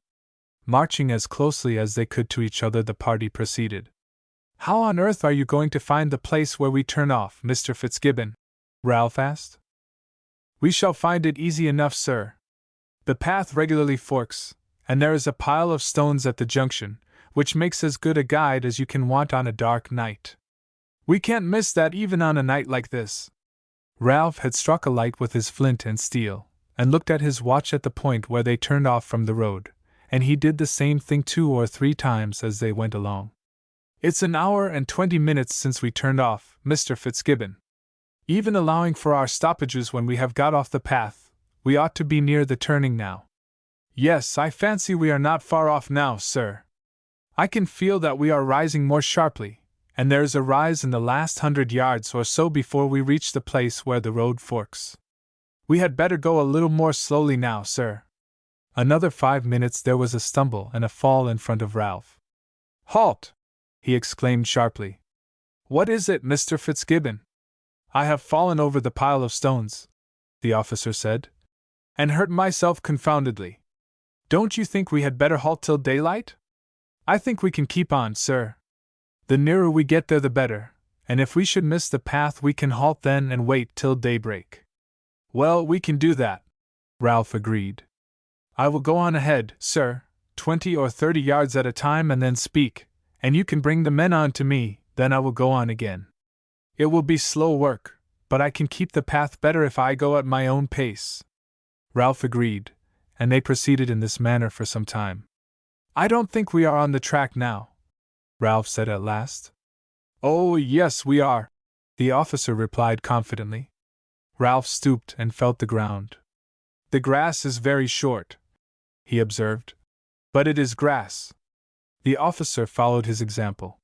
Marching as closely as they could to each other, the party proceeded. How on earth are you going to find the place where we turn off, Mr. Fitzgibbon? Ralph asked. We shall find it easy enough, sir. The path regularly forks, and there is a pile of stones at the junction, which makes as good a guide as you can want on a dark night. We can't miss that even on a night like this. Ralph had struck a light with his flint and steel, and looked at his watch at the point where they turned off from the road, and he did the same thing 2 or 3 times as they went along. It's an hour and 20 minutes since we turned off, Mr. Fitzgibbon. Even allowing for our stoppages when we have got off the path, we ought to be near the turning now. Yes, I fancy we are not far off now, sir. I can feel that we are rising more sharply, and there is a rise in the last 100 yards or so before we reach the place where the road forks. We had better go a little more slowly now, sir. Another 5 minutes there was a stumble and a fall in front of Ralph. Halt! He exclaimed sharply. What is it, Mr. Fitzgibbon? I have fallen over the pile of stones, the officer said, and hurt myself confoundedly. Don't you think we had better halt till daylight? I think we can keep on, sir. The nearer we get there the better, and if we should miss the path we can halt then and wait till daybreak. Well, we can do that, Ralph agreed. I will go on ahead, sir, 20 or 30 yards at a time and then speak, and you can bring the men on to me, then I will go on again. It will be slow work, but I can keep the path better if I go at my own pace. Ralph agreed, and they proceeded in this manner for some time. I don't think we are on the track now, Ralph said at last. Oh, yes, we are, the officer replied confidently. Ralph stooped and felt the ground. The grass is very short, he observed, but it is grass. The officer followed his example.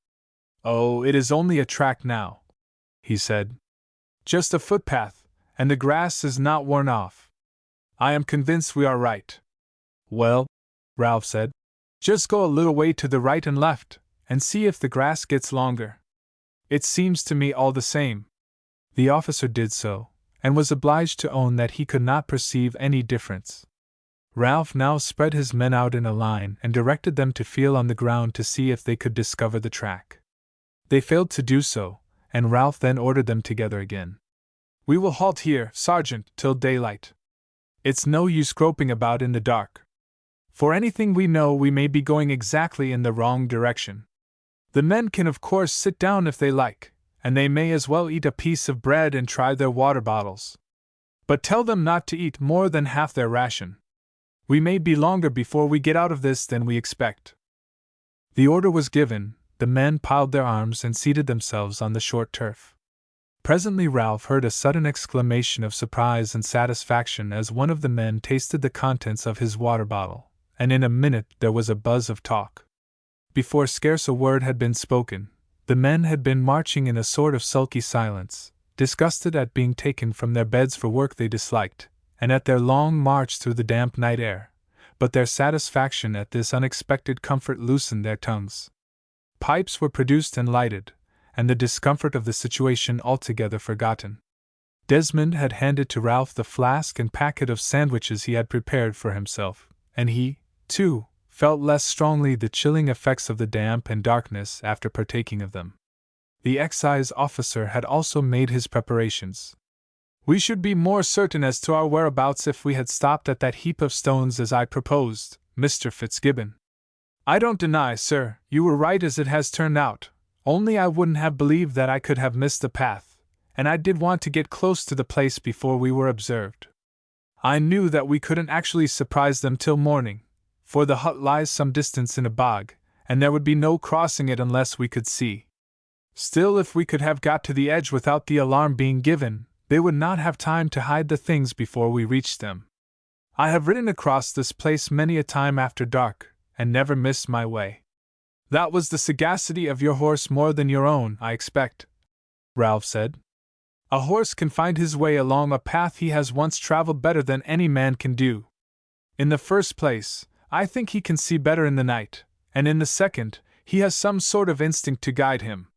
Oh, it is only a track now, he said. Just a footpath, and the grass is not worn off. I am convinced we are right. Well, Ralph said, just go a little way to the right and left, and see if the grass gets longer. It seems to me all the same. The officer did so, and was obliged to own that he could not perceive any difference. Ralph now spread his men out in a line and directed them to feel on the ground to see if they could discover the track. They failed to do so, and Ralph then ordered them together again. We will halt here, Sergeant, till daylight. It's no use groping about in the dark. For anything we know, we may be going exactly in the wrong direction. The men can of course sit down if they like, and they may as well eat a piece of bread and try their water bottles. But tell them not to eat more than half their ration. We may be longer before we get out of this than we expect. The order was given, the men piled their arms and seated themselves on the short turf. Presently Ralph heard a sudden exclamation of surprise and satisfaction as one of the men tasted the contents of his water bottle, and in a minute there was a buzz of talk. Before scarce a word had been spoken, the men had been marching in a sort of sulky silence, disgusted at being taken from their beds for work they disliked, and at their long march through the damp night air, but their satisfaction at this unexpected comfort loosened their tongues. Pipes were produced and lighted, and the discomfort of the situation altogether forgotten. Desmond had handed to Ralph the flask and packet of sandwiches he had prepared for himself, and he, too, felt less strongly the chilling effects of the damp and darkness after partaking of them. The excise officer had also made his preparations. "We should be more certain as to our whereabouts if we had stopped at that heap of stones as I proposed, Mr. Fitzgibbon. I don't deny, sir, you were right as it has turned out, only I wouldn't have believed that I could have missed the path, and I did want to get close to the place before we were observed. I knew that we couldn't actually surprise them till morning, for the hut lies some distance in a bog, and there would be no crossing it unless we could see. Still, if we could have got to the edge without the alarm being given, they would not have time to hide the things before we reached them. I have ridden across this place many a time after dark, and never missed my way." "That was the sagacity of your horse more than your own, I expect," Ralph said. "A horse can find his way along a path he has once traveled better than any man can do. In the first place, I think he can see better in the night, and in the second, he has some sort of instinct to guide him.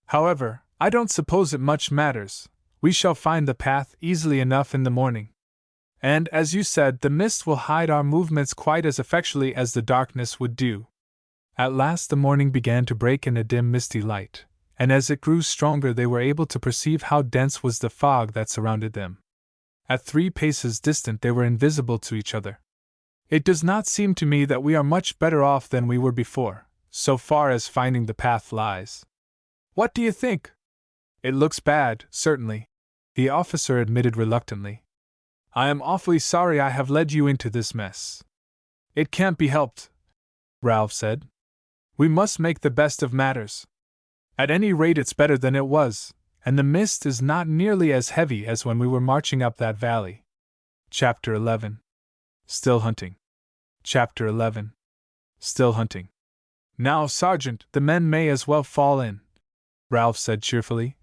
However, I don't suppose it much matters. We shall find the path easily enough in the morning. And, as you said, the mist will hide our movements quite as effectually as the darkness would do." At last the morning began to break in a dim misty light, and as it grew stronger they were able to perceive how dense was the fog that surrounded them. At 3 paces distant they were invisible to each other. "It does not seem to me that we are much better off than we were before, so far as finding the path lies. What do you think?" "It looks bad, certainly," the officer admitted reluctantly. "I am awfully sorry I have led you into this mess." "It can't be helped," Ralph said. "We must make the best of matters. At any rate it's better than it was, and the mist is not nearly as heavy as when we were marching up that valley." Chapter 11. Still hunting. Chapter 11. Still hunting. "Now, Sergeant, the men may as well fall in," Ralph said cheerfully,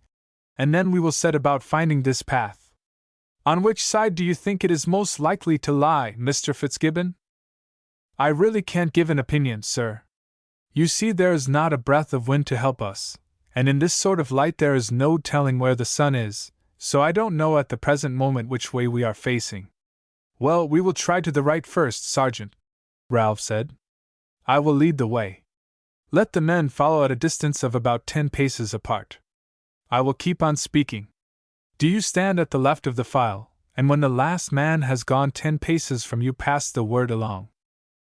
"and then we will set about finding this path. On which side do you think it is most likely to lie, Mr. Fitzgibbon?" "I really can't give an opinion, sir. You see, there is not a breath of wind to help us, and in this sort of light there is no telling where the sun is, so I don't know at the present moment which way we are facing." "Well, we will try to the right first, Sergeant," Ralph said. "I will lead the way. Let the men follow at a distance of about 10 paces apart. I will keep on speaking. Do you stand at the left of the file, and when the last man has gone 10 paces from you pass the word along.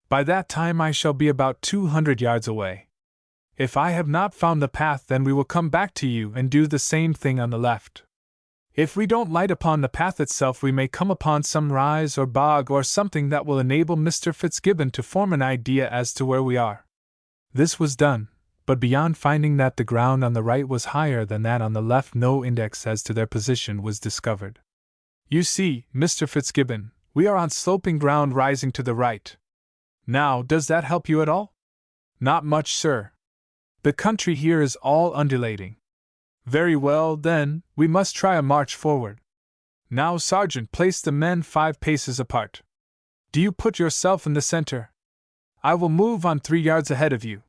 By that time I shall be about 200 yards away. If I have not found the path, then we will come back to you and do the same thing on the left. If we don't light upon the path itself, we may come upon some rise or bog or something that will enable Mr. Fitzgibbon to form an idea as to where we are." This was done, but beyond finding that the ground on the right was higher than that on the left, no index as to their position was discovered. "You see, Mr. Fitzgibbon, we are on sloping ground rising to the right. Now, does that help you at all?" "Not much, sir. The country here is all undulating." "Very well, then, we must try a march forward. Now, Sergeant, place the men 5 paces apart. Do you put yourself in the center. I will move on 3 yards ahead of you.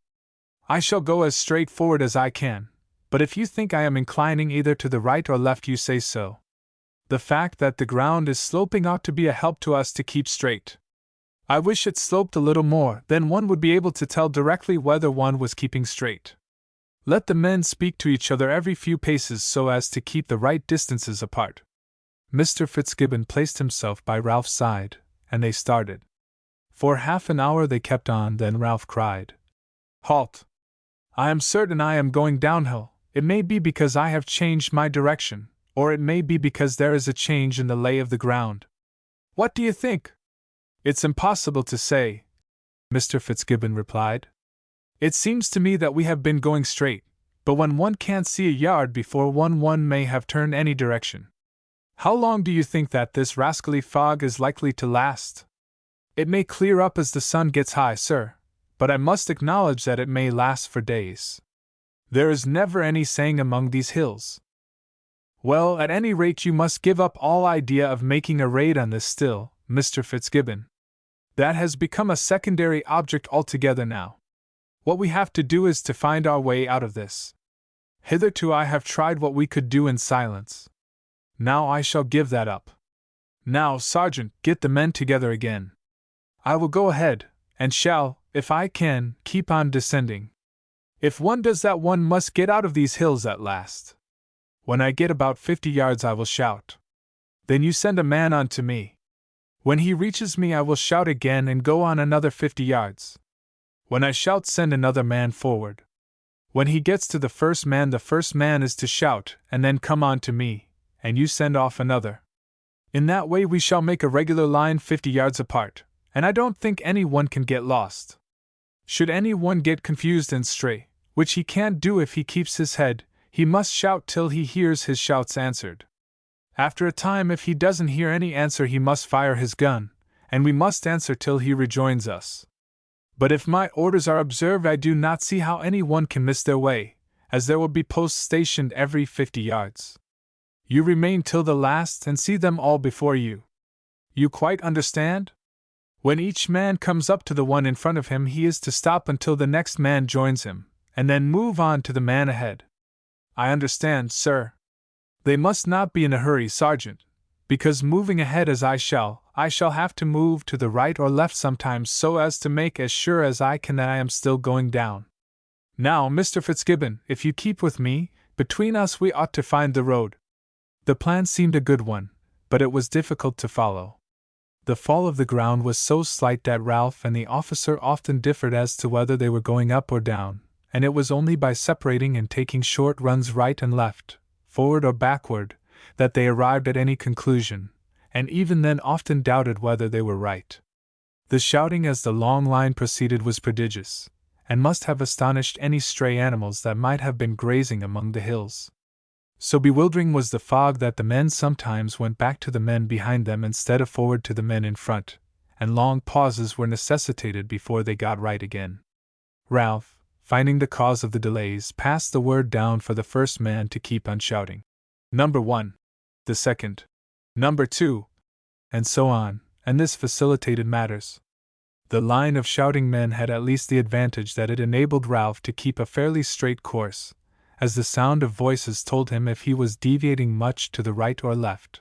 I shall go as straight forward as I can, but if you think I am inclining either to the right or left, you say so. The fact that the ground is sloping ought to be a help to us to keep straight. I wish it sloped a little more, then one would be able to tell directly whether one was keeping straight. Let the men speak to each other every few paces so as to keep the right distances apart." Mr. Fitzgibbon placed himself by Ralph's side, and they started. For half an hour they kept on, then Ralph cried, "Halt! I am certain I am going downhill. It may be because I have changed my direction, or it may be because there is a change in the lay of the ground. What do you think?" "It's impossible to say," Mr. Fitzgibbon replied. "It seems to me that we have been going straight, but when one can't see a yard before one may have turned any direction. How long do you think that this rascally fog is likely to last?" "It may clear up as the sun gets high, sir, but I must acknowledge that it may last for days. There is never any saying among these hills." "Well, at any rate you must give up all idea of making a raid on this still, Mr. Fitzgibbon. That has become a secondary object altogether now. What we have to do is to find our way out of this. Hitherto I have tried what we could do in silence. Now I shall give that up. Now, Sergeant, get the men together again. I will go ahead, and shall, if I can, keep on descending. If one does that, one must get out of these hills at last. When I get about 50 yards I will shout. Then you send a man on to me. When he reaches me I will shout again and go on another 50 yards. When I shout, send another man forward. When he gets to the first man is to shout and then come on to me, and you send off another. In that way we shall make a regular line 50 yards apart, and I don't think any one can get lost. Should any one get confused and stray, which he can't do if he keeps his head, he must shout till he hears his shouts answered. After a time, if he doesn't hear any answer, he must fire his gun, and we must answer till he rejoins us. But if my orders are observed, I do not see how any one can miss their way, as there will be posts stationed every 50 yards. You remain till the last and see them all before you. You quite understand? When each man comes up to the one in front of him, he is to stop until the next man joins him, and then move on to the man ahead. I understand, sir. They must not be in a hurry, Sergeant, because moving ahead as I shall have to move to the right or left sometimes so as to make as sure as I can that I am still going down. Now, Mr. Fitzgibbon, if you keep with me, between us we ought to find the road. The plan seemed a good one, but it was difficult to follow. The fall of the ground was so slight that Ralph and the officer often differed as to whether they were going up or down, and it was only by separating and taking short runs right and left, forward or backward, that they arrived at any conclusion, and even then often doubted whether they were right. The shouting as the long line proceeded was prodigious, and must have astonished any stray animals that might have been grazing among the hills. So bewildering was the fog that the men sometimes went back to the men behind them instead of forward to the men in front, and long pauses were necessitated before they got right again. Ralph, finding the cause of the delays, passed the word down for the first man to keep on shouting. Number 1. The second. Number 2. And so on, and this facilitated matters. The line of shouting men had at least the advantage that it enabled Ralph to keep a fairly straight course, as the sound of voices told him if he was deviating much to the right or left.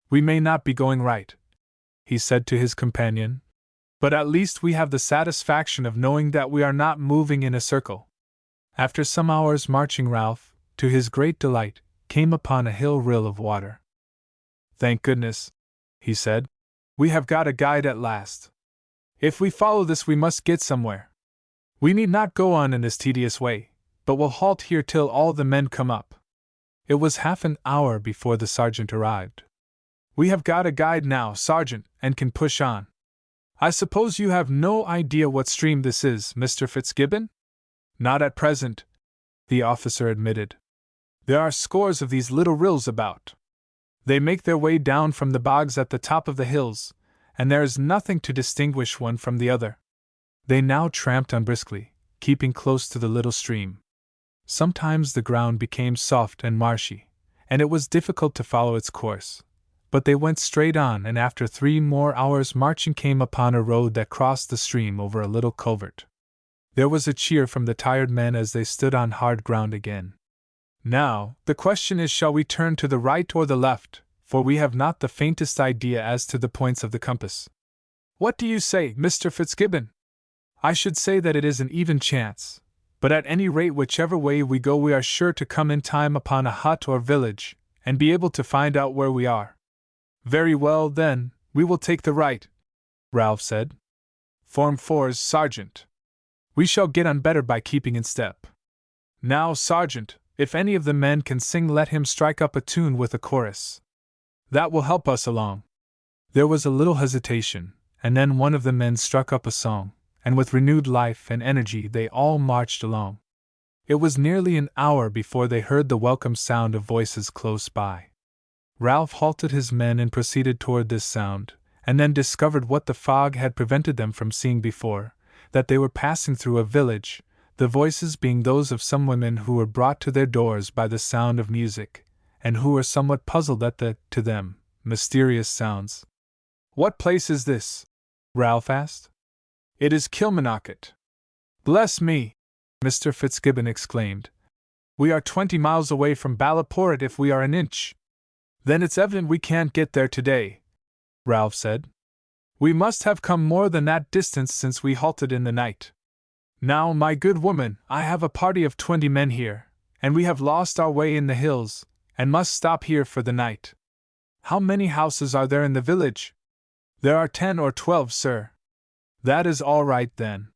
We may not be going right, he said to his companion, but at least we have the satisfaction of knowing that we are not moving in a circle. After some hours' marching, Ralph, to his great delight, came upon a hill rill of water. Thank goodness, he said, we have got a guide at last. If we follow this we must get somewhere. We need not go on in this tedious way, but will halt here till all the men come up. It was half an hour before the sergeant arrived. We have got a guide now, Sergeant, and can push on. I suppose you have no idea what stream this is, Mr. Fitzgibbon? Not at present, the officer admitted. There are scores of these little rills about. They make their way down from the bogs at the top of the hills, and there is nothing to distinguish one from the other. They now tramped on briskly, keeping close to the little stream. Sometimes the ground became soft and marshy, and it was difficult to follow its course. But they went straight on, and after 3 more hours' marching came upon a road that crossed the stream over a little culvert. There was a cheer from the tired men as they stood on hard ground again. Now, the question is, shall we turn to the right or the left, for we have not the faintest idea as to the points of the compass. What do you say, Mr. Fitzgibbon? I should say that it is an even chance, but at any rate whichever way we go we are sure to come in time upon a hut or village, and be able to find out where we are. Very well, then, we will take the right, Ralph said. Form 4's Sergeant. We shall get on better by keeping in step. Now, Sergeant, if any of the men can sing, let him strike up a tune with a chorus. That will help us along. There was a little hesitation, and then one of the men struck up a song, and with renewed life and energy they all marched along. It was nearly an hour before they heard the welcome sound of voices close by. Ralph halted his men and proceeded toward this sound, and then discovered what the fog had prevented them from seeing before, that they were passing through a village, the voices being those of some women who were brought to their doors by the sound of music, and who were somewhat puzzled at the, to them, mysterious sounds. What place is this? Ralph asked. It is Kilmarnocket. Bless me! Mr. Fitzgibbon exclaimed. We are 20 miles away from Ballaporet if we are an inch. Then it's evident we can't get there today, Ralph said. We must have come more than that distance since we halted in the night. Now, my good woman, I have a party of 20 men here, and we have lost our way in the hills, and must stop here for the night. How many houses are there in the village? There are 10 or 12, sir. That is all right, then.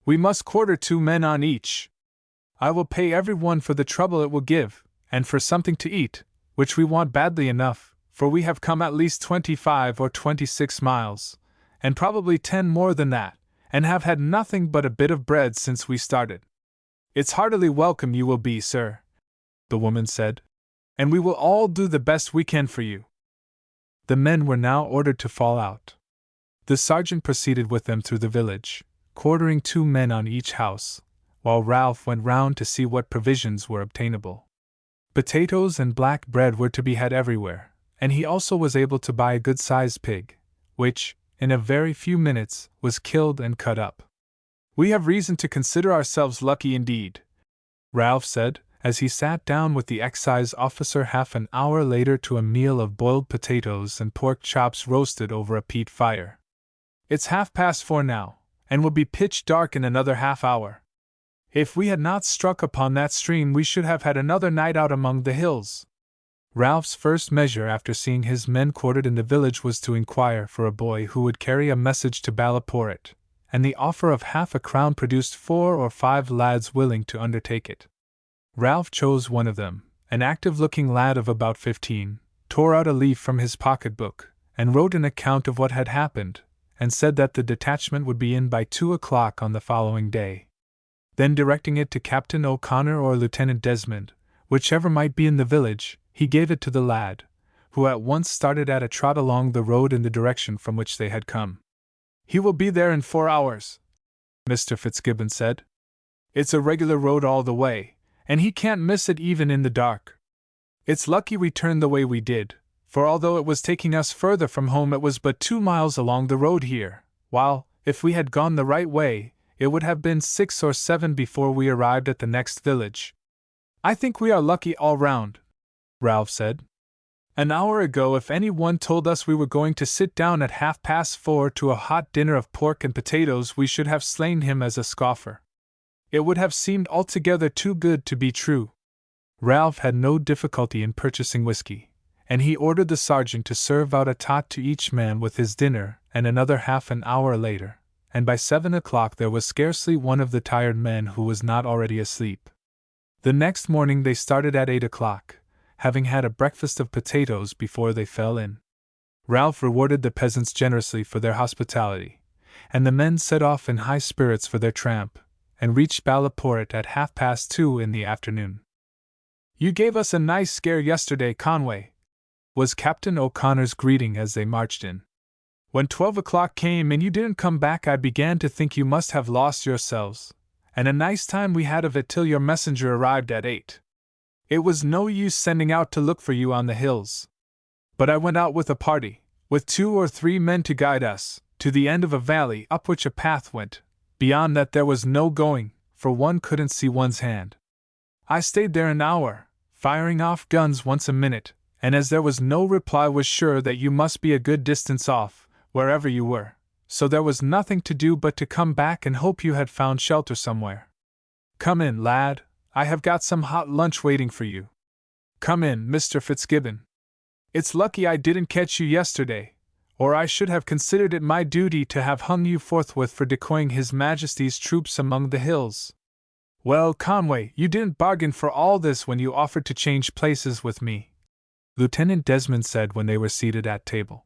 We must quarter 2 men on each. I will pay every one for the trouble it will give, and for something to eat, which we want badly enough, for we have come at least 25 or 26 miles, and probably 10 more than that, and have had nothing but a bit of bread since we started. It's heartily welcome you will be, sir, the woman said, and we will all do the best we can for you. The men were now ordered to fall out. The sergeant proceeded with them through the village, quartering 2 men on each house, while Ralph went round to see what provisions were obtainable. Potatoes and black bread were to be had everywhere, and he also was able to buy a good-sized pig, which, in a very few minutes, was killed and cut up. We have reason to consider ourselves lucky indeed, Ralph said, as he sat down with the excise officer half an hour later to a meal of boiled potatoes and pork chops roasted over a peat fire. It's 4:30 now, and will be pitch dark in another half hour. If we had not struck upon that stream we should have had another night out among the hills. Ralph's first measure after seeing his men quartered in the village was to inquire for a boy who would carry a message to Ballaporet, and the offer of £50 produced 4 or 5 lads willing to undertake it. Ralph chose one of them, an active-looking lad of about 15, tore out a leaf from his pocket-book, and wrote an account of what had happened, and said that the detachment would be in by 2 o'clock on the following day. Then directing it to Captain O'Connor or Lieutenant Desmond, whichever might be in the village, he gave it to the lad, who at once started at a trot along the road in the direction from which they had come. He will be there in 4 hours, Mr. Fitzgibbon said. It's a regular road all the way, and he can't miss it even in the dark. It's lucky we turned the way we did, for although it was taking us further from home it was but 2 miles along the road here, while, if we had gone the right way, it would have been 6 or 7 before we arrived at the next village. I think we are lucky all round, Ralph said. An hour ago if any one told us we were going to sit down at 4:30 to a hot dinner of pork and potatoes we should have slain him as a scoffer. It would have seemed altogether too good to be true. Ralph had no difficulty in purchasing whiskey, and he ordered the sergeant to serve out a tot to each man with his dinner, and another half an hour later, and by 7 o'clock there was scarcely one of the tired men who was not already asleep. The next morning they started at 8 o'clock, having had a breakfast of potatoes before they fell in. Ralph rewarded the peasants generously for their hospitality, and the men set off in high spirits for their tramp, and reached Ballaporet at 2:30 in the afternoon. You gave us a nice scare yesterday, Conway, was Captain O'Connor's greeting as they marched in. When 12 o'clock came and you didn't come back I began to think you must have lost yourselves, and a nice time we had of it till your messenger arrived at 8. It was no use sending out to look for you on the hills. But I went out with a party, with 2 or 3 men to guide us, to the end of a valley up which a path went. Beyond that there was no going, for one couldn't see one's hand. I stayed there an hour, firing off guns once a minute, and as there was no reply was sure that you must be a good distance off, wherever you were, so there was nothing to do but to come back and hope you had found shelter somewhere. Come in, lad, I have got some hot lunch waiting for you. Come in, Mr. Fitzgibbon. It's lucky I didn't catch you yesterday, or I should have considered it my duty to have hung you forthwith for decoying His Majesty's troops among the hills. Well, Conway, you didn't bargain for all this when you offered to change places with me, Lieutenant Desmond said when they were seated at table.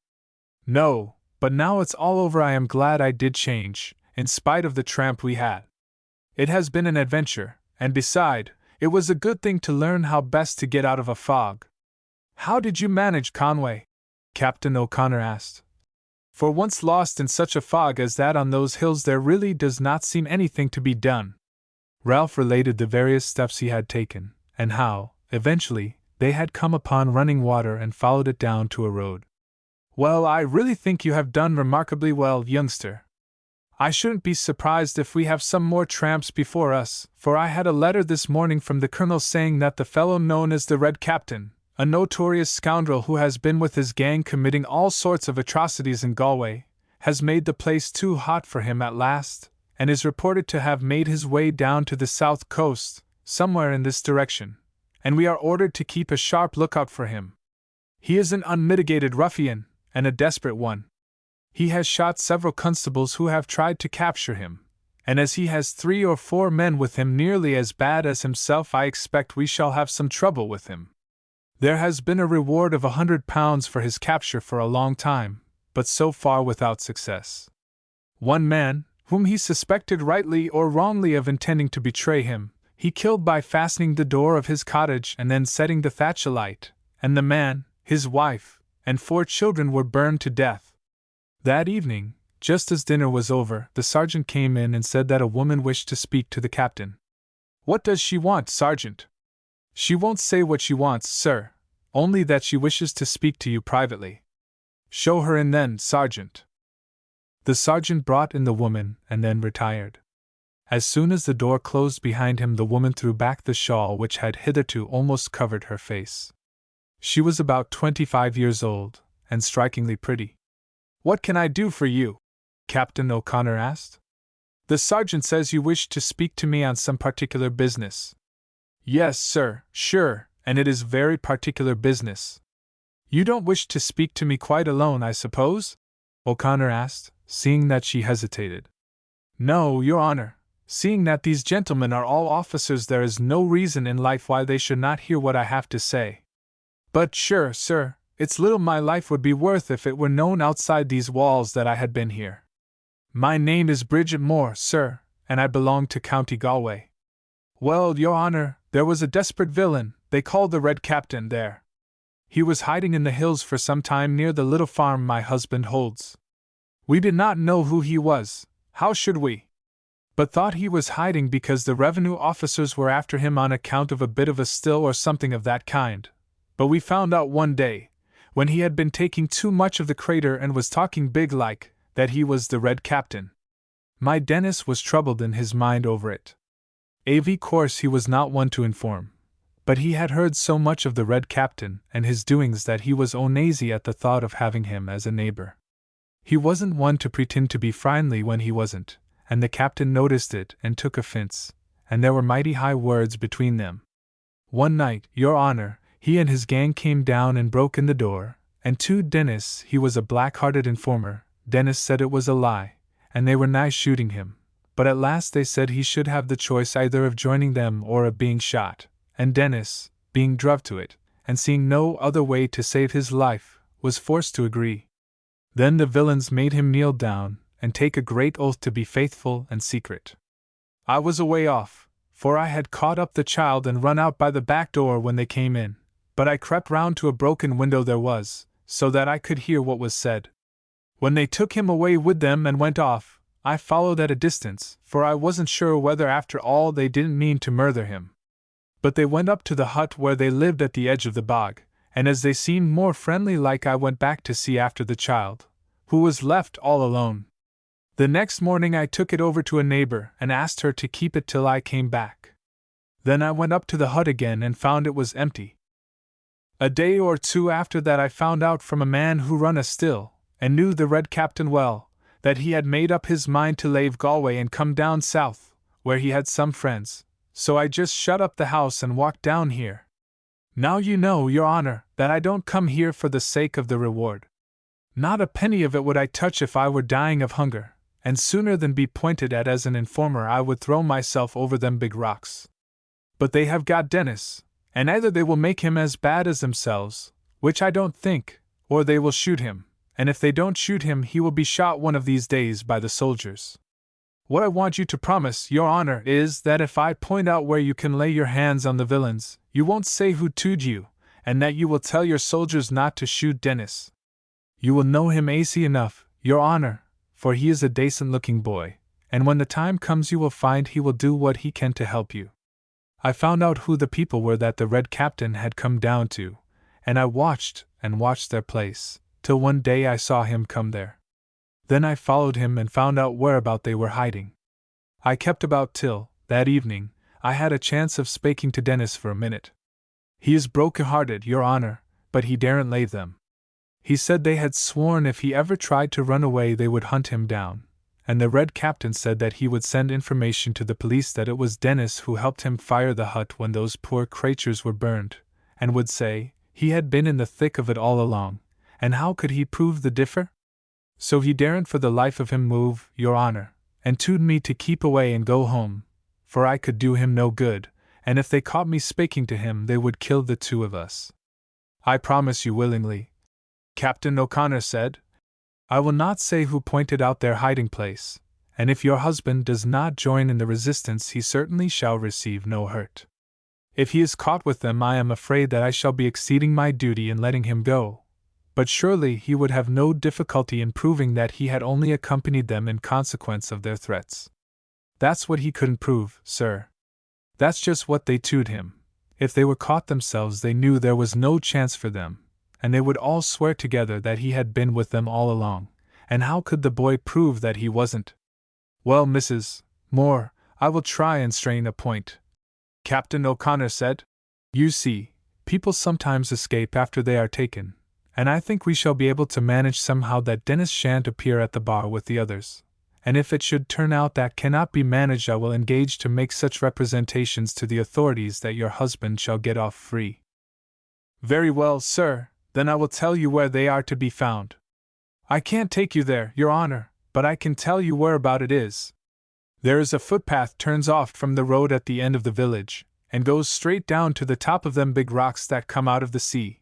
No, but now it's all over I am glad I did change, in spite of the tramp we had. It has been an adventure, and beside, it was a good thing to learn how best to get out of a fog. How did you manage, Conway? Captain O'Connor asked. For once lost in such a fog as that on those hills there really does not seem anything to be done. Ralph related the various steps he had taken, and how, eventually, they had come upon running water and followed it down to a road. Well, I really think you have done remarkably well, youngster. I shouldn't be surprised if we have some more tramps before us, for I had a letter this morning from the colonel saying that the fellow known as the Red Captain, a notorious scoundrel who has been with his gang committing all sorts of atrocities in Galway, has made the place too hot for him at last, and is reported to have made his way down to the south coast, somewhere in this direction, and we are ordered to keep a sharp lookout for him. He is an unmitigated ruffian, and a desperate one. He has shot several constables who have tried to capture him, and as he has 3 or 4 men with him nearly as bad as himself, I expect we shall have some trouble with him. There has been a reward of £100 for his capture for a long time, but so far without success. One man, whom he suspected rightly or wrongly of intending to betray him, he killed by fastening the door of his cottage and then setting the thatch alight, and the man, his wife, and 4 children were burned to death. That evening, just as dinner was over, the sergeant came in and said that a woman wished to speak to the captain. What does she want, sergeant? She won't say what she wants, sir, only that she wishes to speak to you privately. Show her in then, sergeant. The sergeant brought in the woman and then retired. As soon as the door closed behind him, the woman threw back the shawl which had hitherto almost covered her face. She was about 25 years old, and strikingly pretty. What can I do for you? Captain O'Connor asked. The sergeant says you wish to speak to me on some particular business. Yes, sir, sure, and it is very particular business. You don't wish to speak to me quite alone, I suppose? O'Connor asked, seeing that she hesitated. No, your honor. Seeing that these gentlemen are all officers, there is no reason in life why they should not hear what I have to say. But sure, sir, it's little my life would be worth if it were known outside these walls that I had been here. My name is Bridget Moore, sir, and I belong to County Galway. Well, your honor, there was a desperate villain, they called the Red Captain, there. He was hiding in the hills for some time near the little farm my husband holds. We did not know who he was, how should we? But thought he was hiding because the revenue officers were after him on account of a bit of a still or something of that kind. But we found out one day, when he had been taking too much of the crater and was talking big like, that he was the Red Captain. My Dennis was troubled in his mind over it. Of course he was not one to inform, but he had heard so much of the Red Captain and his doings that he was uneasy at the thought of having him as a neighbor. He wasn't one to pretend to be friendly when he wasn't, and the captain noticed it and took offense, and there were mighty high words between them. One night, your honor, he and his gang came down and broke in the door, and to Dennis, he was a black-hearted informer. Dennis said it was a lie, and they were nigh shooting him, but at last they said he should have the choice either of joining them or of being shot, and Dennis, being druv to it, and seeing no other way to save his life, was forced to agree. Then the villains made him kneel down, and take a great oath to be faithful and secret. I was away off, for I had caught up the child and run out by the back door when they came in, but I crept round to a broken window there was, so that I could hear what was said. When they took him away with them and went off, I followed at a distance, for I wasn't sure whether after all they didn't mean to murder him. But they went up to the hut where they lived at the edge of the bog, and as they seemed more friendly like, I went back to see after the child, who was left all alone. The next morning I took it over to a neighbor and asked her to keep it till I came back. Then I went up to the hut again and found it was empty. A day or 2 after that I found out from a man who run a still, and knew the Red Captain well, that he had made up his mind to leave Galway and come down south, where he had some friends, so I just shut up the house and walked down here. Now you know, your honor, that I don't come here for the sake of the reward. Not a penny of it would I touch if I were dying of hunger, and sooner than be pointed at as an informer I would throw myself over them big rocks. But they have got Dennis, and either they will make him as bad as themselves, which I don't think, or they will shoot him, and if they don't shoot him he will be shot one of these days by the soldiers. What I want you to promise, your honor, is that if I point out where you can lay your hands on the villains, you won't say who told you, and that you will tell your soldiers not to shoot Dennis. You will know him easy enough, your honor, for he is a decent-looking boy, and when the time comes you will find he will do what he can to help you. I found out who the people were that the Red Captain had come down to, and I watched and watched their place, till one day I saw him come there. Then I followed him and found out whereabout they were hiding. I kept about till, that evening, I had a chance of spaking to Dennis for a minute. He is broken-hearted, your honor, but he daren't lay them. He said they had sworn if he ever tried to run away they would hunt him down, and the Red Captain said that he would send information to the police that it was Dennis who helped him fire the hut when those poor creatures were burned, and would say he had been in the thick of it all along, and how could he prove the differ? So he daren't for the life of him move, your honor, and told me to keep away and go home, for I could do him no good, and if they caught me speaking to him they would kill the two of us. I promise you willingly, Captain O'Connor said. I will not say who pointed out their hiding place, and if your husband does not join in the resistance he certainly shall receive no hurt. If he is caught with them I am afraid that I shall be exceeding my duty in letting him go, but surely he would have no difficulty in proving that he had only accompanied them in consequence of their threats. That's what he couldn't prove, sir. That's just what they told him. If they were caught themselves they knew there was no chance for them, and they would all swear together that he had been with them all along, and how could the boy prove that he wasn't? Well, Mrs. Moore, I will try and strain a point, Captain O'Connor said. You see, people sometimes escape after they are taken, and I think we shall be able to manage somehow that Dennis shan't appear at the bar with the others, and if it should turn out that cannot be managed I will engage to make such representations to the authorities that your husband shall get off free. Very well, sir. Then I will tell you where they are to be found. I can't take you there, your honor, but I can tell you whereabout it is. There is a footpath turns off from the road at the end of the village, and goes straight down to the top of them big rocks that come out of the sea.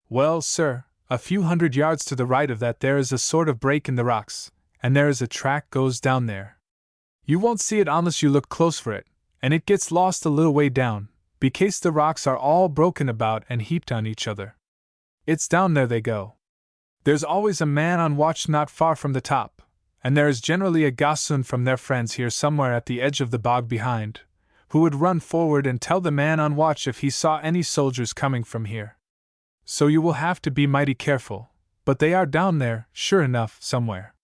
Well, sir, a few 100 yards to the right of that there is a sort of break in the rocks, and there is a track goes down there. You won't see it unless you look close for it, and it gets lost a little way down, because the rocks are all broken about and heaped on each other. It's down there they go. There's always a man on watch not far from the top, and there is generally a gossoon from their friends here somewhere at the edge of the bog behind, who would run forward and tell the man on watch if he saw any soldiers coming from here. So you will have to be mighty careful, but they are down there, sure enough, somewhere.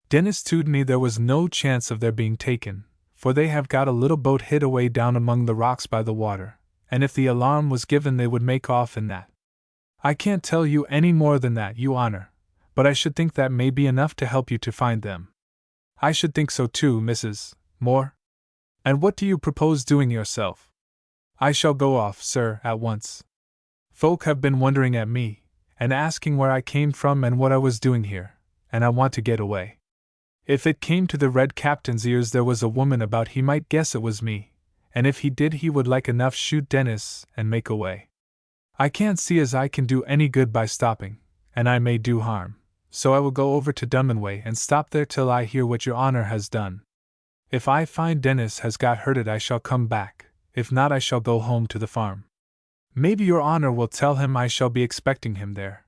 Dennis told me there was no chance of their being taken, for they have got a little boat hid away down among the rocks by the water, and if the alarm was given they would make off in that. I can't tell you any more than that, you honor, but I should think that may be enough to help you to find them. I should think so too, Mrs. Moore. And what do you propose doing yourself? I shall go off, sir, at once. Folk have been wondering at me, and asking where I came from and what I was doing here, and I want to get away. If it came to the Red Captain's ears there was a woman about he might guess it was me, and if he did he would like enough shoot Dennis and make away. I can't see as I can do any good by stopping, and I may do harm, so I will go over to Dunmanway and stop there till I hear what your honor has done. If I find Dennis has got hurted I shall come back, if not I shall go home to the farm. Maybe your honor will tell him I shall be expecting him there.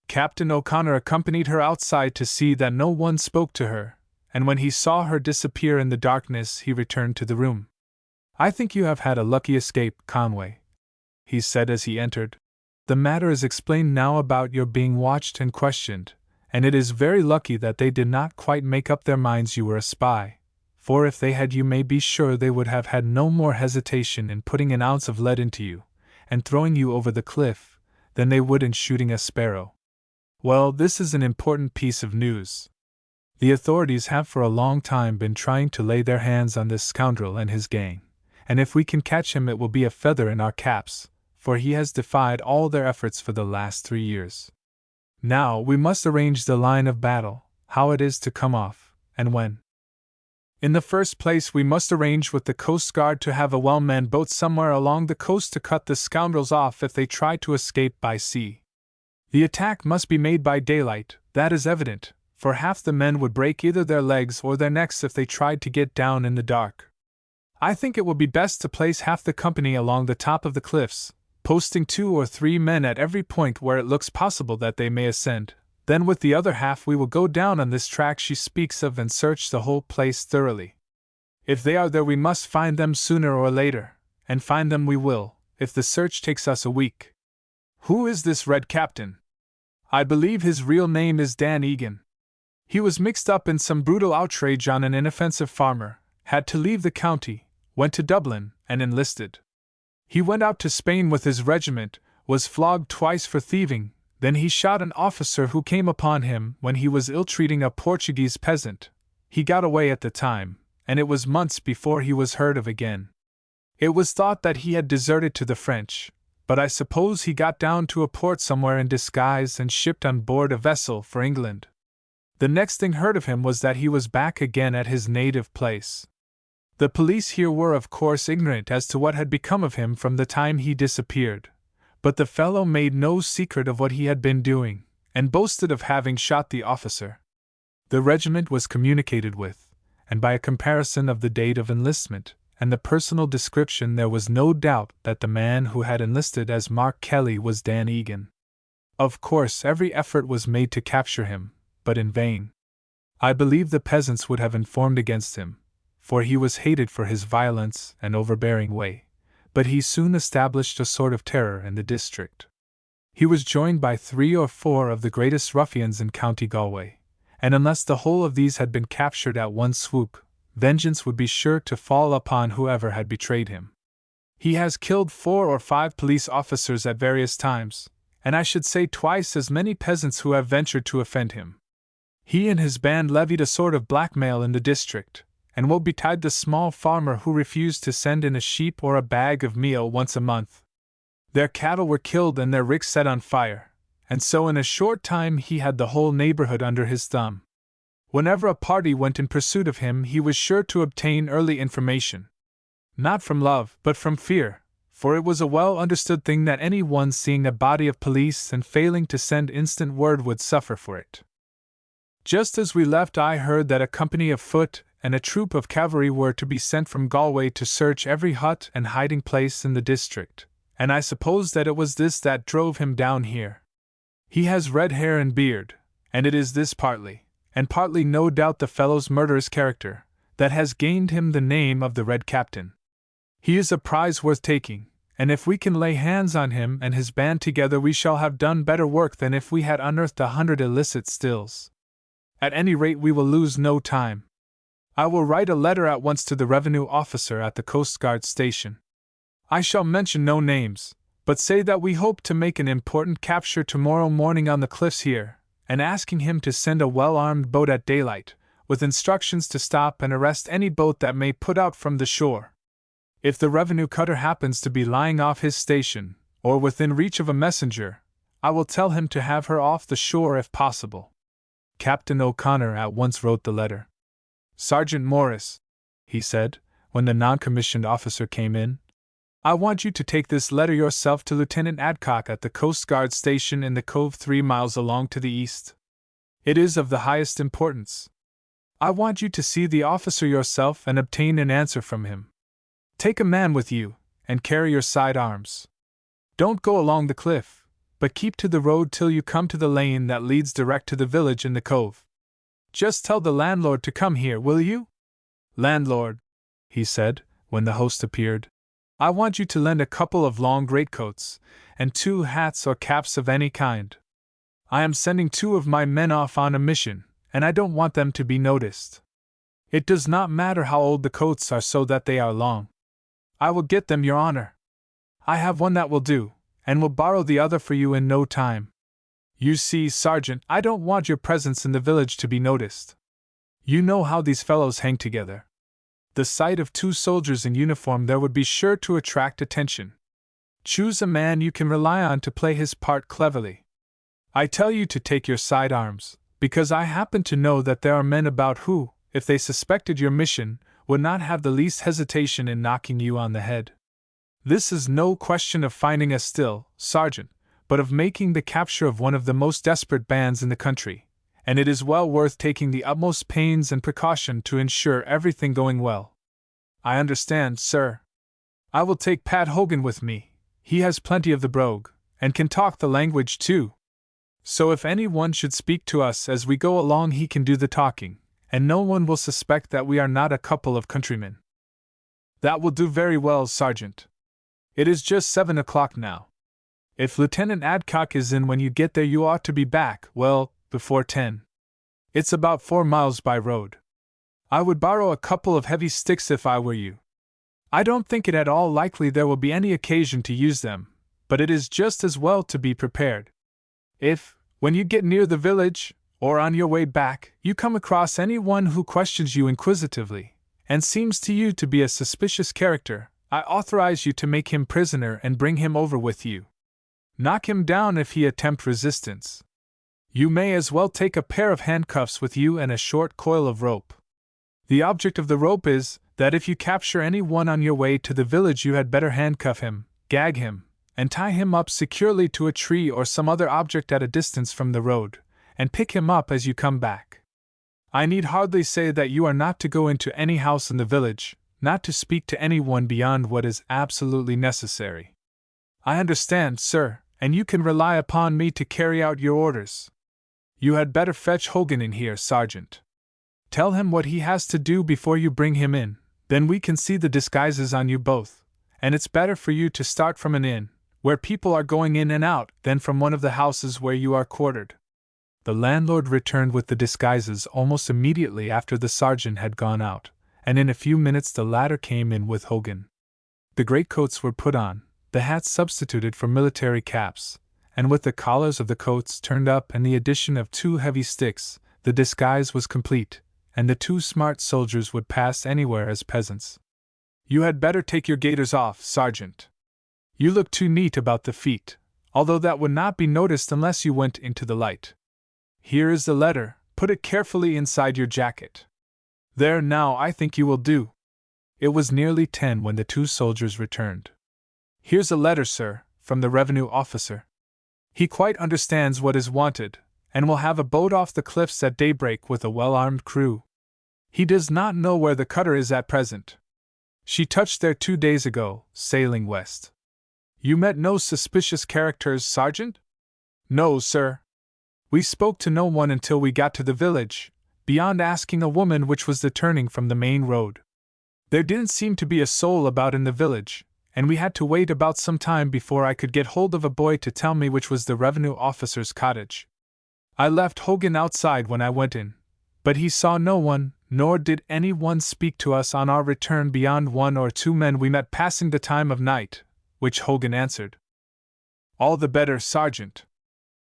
Captain O'Connor accompanied her outside to see that no one spoke to her, and when he saw her disappear in the darkness he returned to the room. I think you have had a lucky escape, Conway, he said as he entered. The matter is explained now about your being watched and questioned, and it is very lucky that they did not quite make up their minds you were a spy, for if they had you may be sure they would have had no more hesitation in putting an ounce of lead into you, and throwing you over the cliff, than they would in shooting a sparrow. Well, this is an important piece of news. The authorities have for a long time been trying to lay their hands on this scoundrel and his gang, and if we can catch him it will be a feather in our caps, for he has defied all their efforts for the last 3 years. Now we must arrange the line of battle, how it is to come off, and when. In the first place we must arrange with the Coast Guard to have a well-manned boat somewhere along the coast to cut the scoundrels off if they try to escape by sea. The attack must be made by daylight, that is evident, for half the men would break either their legs or their necks if they tried to get down in the dark. I think it will be best to place half the company along the top of the cliffs, posting 2 or 3 men at every point where it looks possible that they may ascend. Then with the other half we will go down on this track she speaks of and search the whole place thoroughly. If they are there we must find them sooner or later, and find them we will, if the search takes us a week. Who is this Red Captain? I believe his real name is Dan Egan. He was mixed up in some brutal outrage on an inoffensive farmer, had to leave the county, went to Dublin, and enlisted. He went out to Spain with his regiment, was flogged twice for thieving, then he shot an officer who came upon him when he was ill-treating a Portuguese peasant. He got away at the time, and it was months before he was heard of again. It was thought that he had deserted to the French, but I suppose he got down to a port somewhere in disguise and shipped on board a vessel for England. The next thing heard of him was that he was back again at his native place. The police here were of course ignorant as to what had become of him from the time he disappeared, but the fellow made no secret of what he had been doing, and boasted of having shot the officer. The regiment was communicated with, and by a comparison of the date of enlistment and the personal description there was no doubt that the man who had enlisted as Mark Kelly was Dan Egan. Of course every effort was made to capture him, but in vain. I believe the peasants would have informed against him, for he was hated for his violence and overbearing way, but he soon established a sort of terror in the district. He was joined by 3 or 4 of the greatest ruffians in County Galway, and unless the whole of these had been captured at one swoop, vengeance would be sure to fall upon whoever had betrayed him. He has killed 4 or 5 police officers at various times, and I should say twice as many peasants who have ventured to offend him. He and his band levied a sort of blackmail in the district, and woe betide the small farmer who refused to send in a sheep or a bag of meal once a month. Their cattle were killed and their ricks set on fire, and so in a short time he had the whole neighborhood under his thumb. Whenever a party went in pursuit of him he was sure to obtain early information. Not from love, but from fear, for it was a well understood thing that any one seeing a body of police and failing to send instant word would suffer for it. Just as we left I heard that a company of foot and a troop of cavalry were to be sent from Galway to search every hut and hiding place in the district, and I suppose that it was this that drove him down here. He has red hair and beard, and it is this partly, and partly no doubt the fellow's murderous character, that has gained him the name of the Red Captain. He is a prize worth taking, and if we can lay hands on him and his band together we shall have done better work than if we had unearthed 100 illicit stills. At any rate we will lose no time. I will write a letter at once to the revenue officer at the Coast Guard station. I shall mention no names, but say that we hope to make an important capture tomorrow morning on the cliffs here, and asking him to send a well-armed boat at daylight, with instructions to stop and arrest any boat that may put out from the shore. If the revenue cutter happens to be lying off his station, or within reach of a messenger, I will tell him to have her off the shore if possible. Captain O'Connor at once wrote the letter. Sergeant Morris, he said, when the non-commissioned officer came in, I want you to take this letter yourself to Lieutenant Adcock at the Coast Guard station in the cove 3 miles along to the east. It is of the highest importance. I want you to see the officer yourself and obtain an answer from him. Take a man with you, and carry your sidearms. Don't go along the cliff, but keep to the road till you come to the lane that leads direct to the village in the cove. Just tell the landlord to come here, will you? Landlord, he said, when the host appeared, I want you to lend a couple of long greatcoats, and 2 hats or caps of any kind. I am sending 2 of my men off on a mission, and I don't want them to be noticed. It does not matter how old the coats are so that they are long. I will get them, your honor. I have one that will do, and will borrow the other for you in no time. You see, Sergeant, I don't want your presence in the village to be noticed. You know how these fellows hang together. The sight of 2 soldiers in uniform there would be sure to attract attention. Choose a man you can rely on to play his part cleverly. I tell you to take your sidearms, because I happen to know that there are men about who, if they suspected your mission, would not have the least hesitation in knocking you on the head. This is no question of finding a still, Sergeant, but of making the capture of one of the most desperate bands in the country, and it is well worth taking the utmost pains and precaution to ensure everything going well. I understand, sir. I will take Pat Hogan with me. He has plenty of the brogue, and can talk the language too. So if any one should speak to us as we go along he can do the talking, and no one will suspect that we are not a couple of countrymen. That will do very well, Sergeant. It is just 7 o'clock now. If Lieutenant Adcock is in when you get there, you ought to be back, well, before 10. It's about 4 miles by road. I would borrow a couple of heavy sticks if I were you. I don't think it at all likely there will be any occasion to use them, but it is just as well to be prepared. If, when you get near the village, or on your way back, you come across anyone who questions you inquisitively, and seems to you to be a suspicious character, I authorize you to make him prisoner and bring him over with you. Knock him down if he attempt resistance. You may as well take a pair of handcuffs with you and a short coil of rope. The object of the rope is that if you capture anyone on your way to the village, you had better handcuff him, gag him, and tie him up securely to a tree or some other object at a distance from the road, and pick him up as you come back. I need hardly say that you are not to go into any house in the village, not to speak to anyone beyond what is absolutely necessary. I understand, sir, and you can rely upon me to carry out your orders. You had better fetch Hogan in here, Sergeant. Tell him what he has to do before you bring him in, then we can see the disguises on you both, and it's better for you to start from an inn, where people are going in and out, than from one of the houses where you are quartered. The landlord returned with the disguises almost immediately after the sergeant had gone out, and in a few minutes the latter came in with Hogan. The greatcoats were put on, the hats substituted for military caps, and with the collars of the coats turned up and the addition of 2 heavy sticks, the disguise was complete, and the 2 smart soldiers would pass anywhere as peasants. You had better take your gaiters off, Sergeant. You look too neat about the feet, although that would not be noticed unless you went into the light. Here is the letter, put it carefully inside your jacket. There now, I think you will do. It was nearly 10 when the 2 soldiers returned. Here's a letter, sir, from the revenue officer. He quite understands what is wanted, and will have a boat off the cliffs at daybreak with a well-armed crew. He does not know where the cutter is at present. She touched there 2 days ago, sailing west. You met no suspicious characters, Sergeant? No, sir. We spoke to no one until we got to the village, beyond asking a woman which was the turning from the main road. There didn't seem to be a soul about in the village, and we had to wait about some time before I could get hold of a boy to tell me which was the revenue officer's cottage. I left Hogan outside when I went in, but he saw no one, nor did any one speak to us on our return beyond 1 or 2 men we met passing the time of night, which Hogan answered. All the better, Sergeant.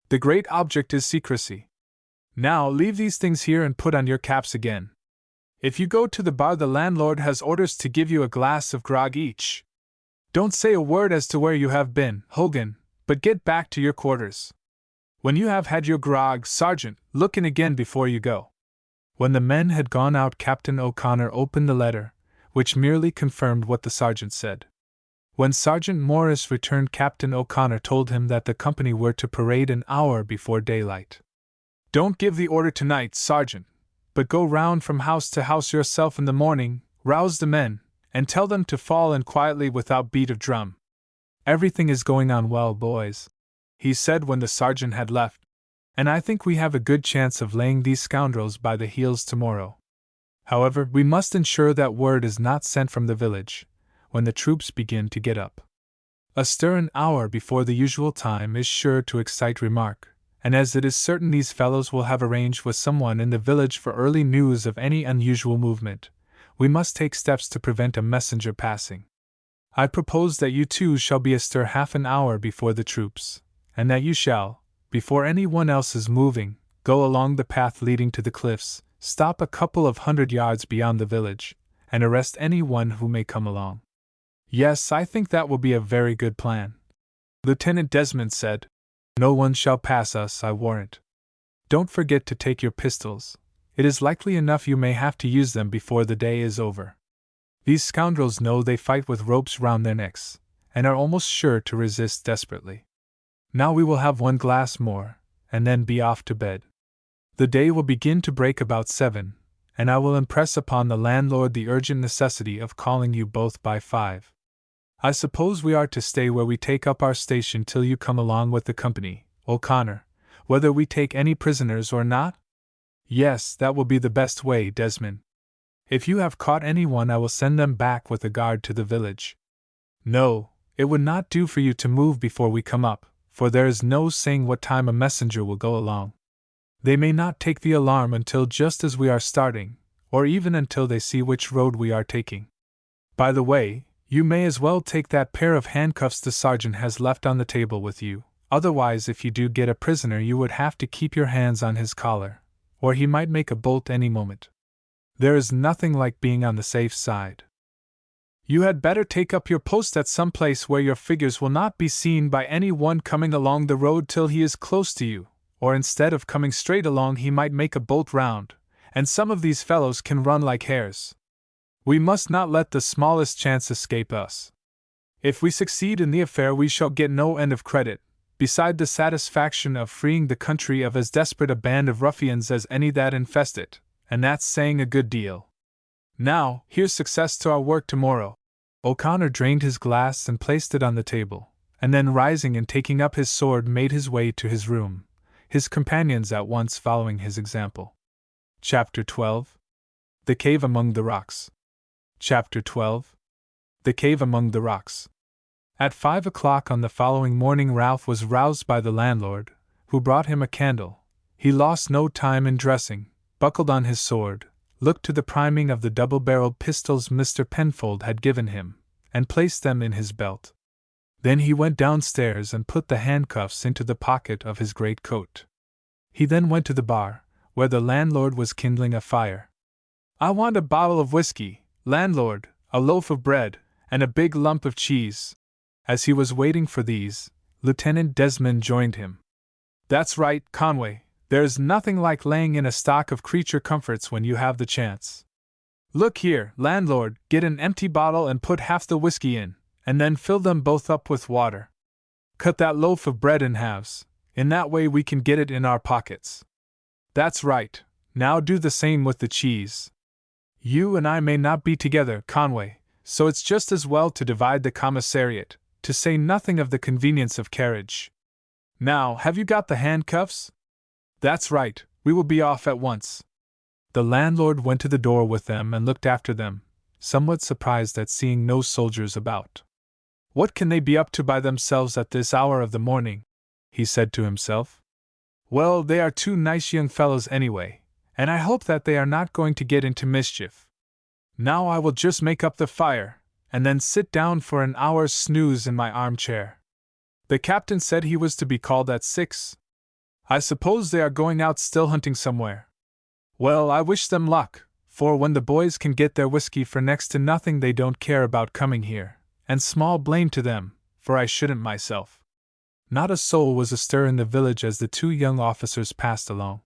The great object is secrecy. Now leave these things here and put on your caps again. If you go to the bar, the landlord has orders to give you a glass of grog each. Don't say a word as to where you have been, Hogan, but get back to your quarters. When you have had your grog, Sergeant, look in again before you go. When the men had gone out, Captain O'Connor opened the letter, which merely confirmed what the sergeant said. When Sergeant Morris returned, Captain O'Connor told him that the company were to parade an hour before daylight. Don't give the order tonight, Sergeant, but go round from house to house yourself in the morning, rouse the men, and tell them to fall in quietly without beat of drum. Everything is going on well, boys, he said when the sergeant had left, and I think we have a good chance of laying these scoundrels by the heels tomorrow. However, we must ensure that word is not sent from the village, when the troops begin to get up. A stir an hour before the usual time is sure to excite remark, and as it is certain these fellows will have arranged with someone in the village for early news of any unusual movement, we must take steps to prevent a messenger passing. I propose that you two shall be astir half an hour before the troops, and that you shall, before anyone else is moving, go along the path leading to the cliffs, stop a couple of 100 yards beyond the village, and arrest anyone who may come along. Yes, I think that will be a very good plan, Lieutenant Desmond said. No one shall pass us, I warrant. Don't forget to take your pistols. It is likely enough you may have to use them before the day is over. These scoundrels know they fight with ropes round their necks, and are almost sure to resist desperately. Now we will have 1 glass more, and then be off to bed. The day will begin to break about 7, and I will impress upon the landlord the urgent necessity of calling you both by 5. I suppose we are to stay where we take up our station till you come along with the company, O'Connor, whether we take any prisoners or not? Yes, that will be the best way, Desmond. If you have caught anyone, I will send them back with a guard to the village. No, it would not do for you to move before we come up, for there is no saying what time a messenger will go along. They may not take the alarm until just as we are starting, or even until they see which road we are taking. By the way, you may as well take that pair of handcuffs the sergeant has left on the table with you, otherwise if you do get a prisoner you would have to keep your hands on his collar, or he might make a bolt any moment. There is nothing like being on the safe side. You had better take up your post at some place where your figures will not be seen by any one coming along the road till he is close to you, or instead of coming straight along he might make a bolt round, and some of these fellows can run like hares. We must not let the smallest chance escape us. If we succeed in the affair we shall get no end of credit, beside the satisfaction of freeing the country of as desperate a band of ruffians as any that infest it, and that's saying a good deal. Now, here's success to our work tomorrow. O'Connor drained his glass and placed it on the table, and then rising and taking up his sword made his way to his room, his companions at once following his example. Chapter 12. The Cave Among the Rocks. Chapter 12. The Cave Among the Rocks. At 5 o'clock on the following morning Ralph was roused by the landlord, who brought him a candle. He lost no time in dressing, buckled on his sword, looked to the priming of the double-barreled pistols Mr. Penfold had given him, and placed them in his belt. Then he went downstairs and put the handcuffs into the pocket of his great coat. He then went to the bar, where the landlord was kindling a fire. "I want a bottle of whiskey, landlord, a loaf of bread, and a big lump of cheese." As he was waiting for these, Lieutenant Desmond joined him. "That's right, Conway. There's nothing like laying in a stock of creature comforts when you have the chance. Look here, landlord, get an empty bottle and put half the whiskey in, and then fill them both up with water. Cut that loaf of bread in halves, in that way we can get it in our pockets. That's right, now do the same with the cheese. You and I may not be together, Conway, so it's just as well to divide the commissariat, to say nothing of the convenience of carriage. Now, have you got the handcuffs? That's right, we will be off at once." The landlord went to the door with them and looked after them, somewhat surprised at seeing no soldiers about. "What can they be up to by themselves at this hour of the morning?" he said to himself. "Well, they are two nice young fellows anyway, and I hope that they are not going to get into mischief. Now I will just make up the fire, and then sit down for an hour's snooze in my armchair. The captain said he was to be called at 6. I suppose they are going out still hunting somewhere. Well, I wish them luck, for when the boys can get their whiskey for next to nothing they don't care about coming here, and small blame to them, for I shouldn't myself." Not a soul was astir in the village as the two young officers passed along.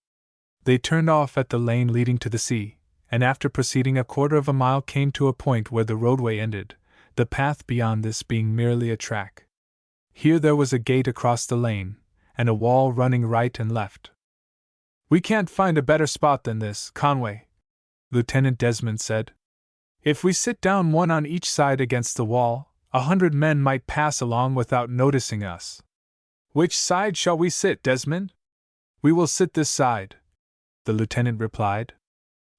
They turned off at the lane leading to the sea, and after proceeding a quarter of a mile came to a point where the roadway ended, the path beyond this being merely a track. Here there was a gate across the lane, and a wall running right and left. "We can't find a better spot than this, Conway," Lieutenant Desmond said. "If we sit down one on each side against the wall, 100 men might pass along without noticing us." "Which side shall we sit, Desmond?" "We will sit this side," the lieutenant replied.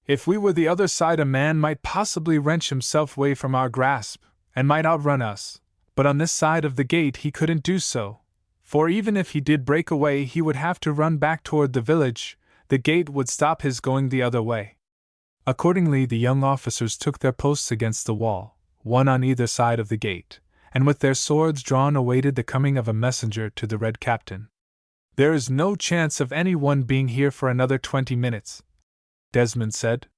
"If we were the other side a man might possibly wrench himself away from our grasp, and might outrun us, but on this side of the gate he couldn't do so. For even if he did break away he would have to run back toward the village, the gate would stop his going the other way." Accordingly the young officers took their posts against the wall, one on either side of the gate, and with their swords drawn awaited the coming of a messenger to the Red Captain. "There is no chance of any one being here for another 20 minutes, Desmond said.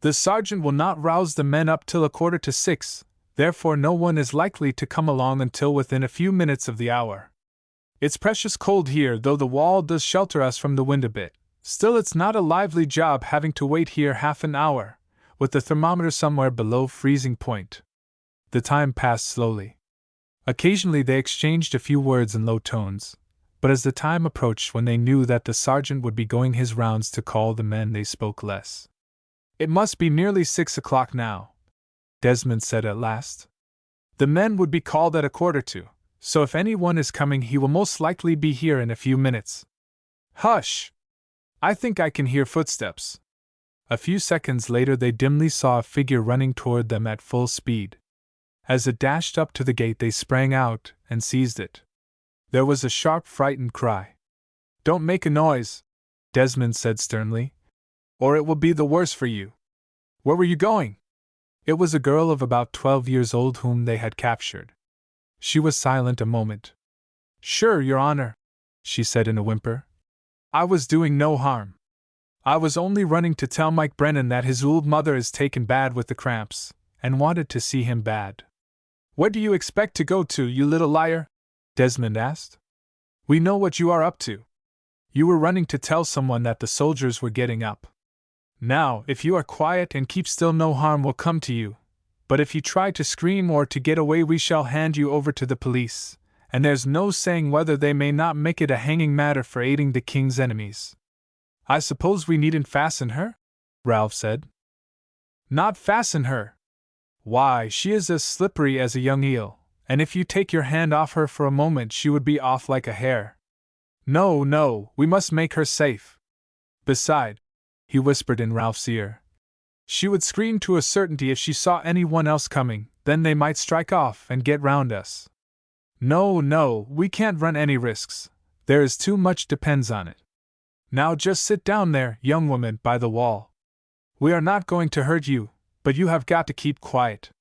"The sergeant will not rouse the men up till 5:45, therefore no one is likely to come along until within a few minutes of the hour. It's precious cold here, though the wall does shelter us from the wind a bit. Still it's not a lively job having to wait here half an hour, with the thermometer somewhere below freezing point." The time passed slowly. Occasionally they exchanged a few words in low tones, but as the time approached when they knew that the sergeant would be going his rounds to call the men they spoke less. "It must be nearly 6 o'clock now," Desmond said at last. "The men would be called at 1:45. So if anyone is coming he will most likely be here in a few minutes. Hush! I think I can hear footsteps." A few seconds later they dimly saw a figure running toward them at full speed. As it dashed up to the gate they sprang out and seized it. There was a sharp, frightened cry. "Don't make a noise," Desmond said sternly, "or it will be the worse for you. Where were you going?" It was a girl of about 12 years old whom they had captured. She was silent a moment. "Sure, Your Honor," she said in a whimper. "I was doing no harm. I was only running to tell Mike Brennan that his old mother is taken bad with the cramps, and wanted to see him bad." "Where do you expect to go to, you little liar?" Desmond asked. "We know what you are up to. You were running to tell someone that the soldiers were getting up. Now, if you are quiet and keep still, no harm will come to you, but if you try to scream or to get away, we shall hand you over to the police, and there's no saying whether they may not make it a hanging matter for aiding the king's enemies." "I suppose we needn't fasten her?" Ralph said. "Not fasten her? Why, she is as slippery as a young eel, and if you take your hand off her for a moment she would be off like a hare. No, no, we must make her safe. Beside," he whispered in Ralph's ear, "she would scream to a certainty if she saw anyone else coming, then they might strike off and get round us. No, no, we can't run any risks, there is too much depends on it. Now just sit down there, young woman, by the wall. We are not going to hurt you, but you have got to keep quiet.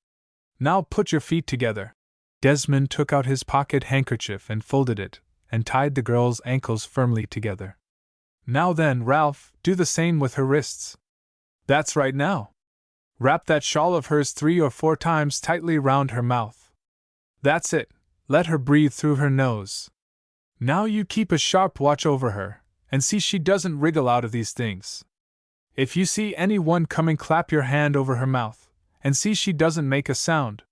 Now put your feet together." Desmond took out his pocket handkerchief and folded it, and tied the girl's ankles firmly together. "Now then, Ralph, do the same with her wrists. That's right now. Wrap that shawl of hers 3 or 4 times tightly round her mouth. That's it, let her breathe through her nose. Now you keep a sharp watch over her, and see she doesn't wriggle out of these things. If you see any one coming, clap your hand over her mouth, and see she doesn't make a sound.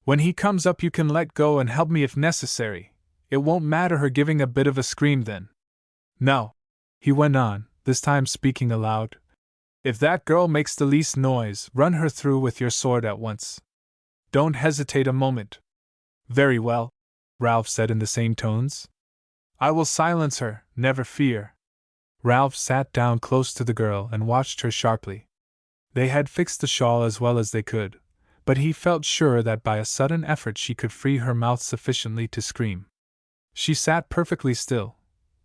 When he comes up you can let go and help me if necessary. It won't matter her giving a bit of a scream then. Now," he went on, this time speaking aloud, "if that girl makes the least noise, run her through with your sword at once. Don't hesitate a moment." "Very well," Ralph said in the same tones. "I will silence her, never fear." Ralph sat down close to the girl and watched her sharply. They had fixed the shawl as well as they could, but he felt sure that by a sudden effort she could free her mouth sufficiently to scream. She sat perfectly still,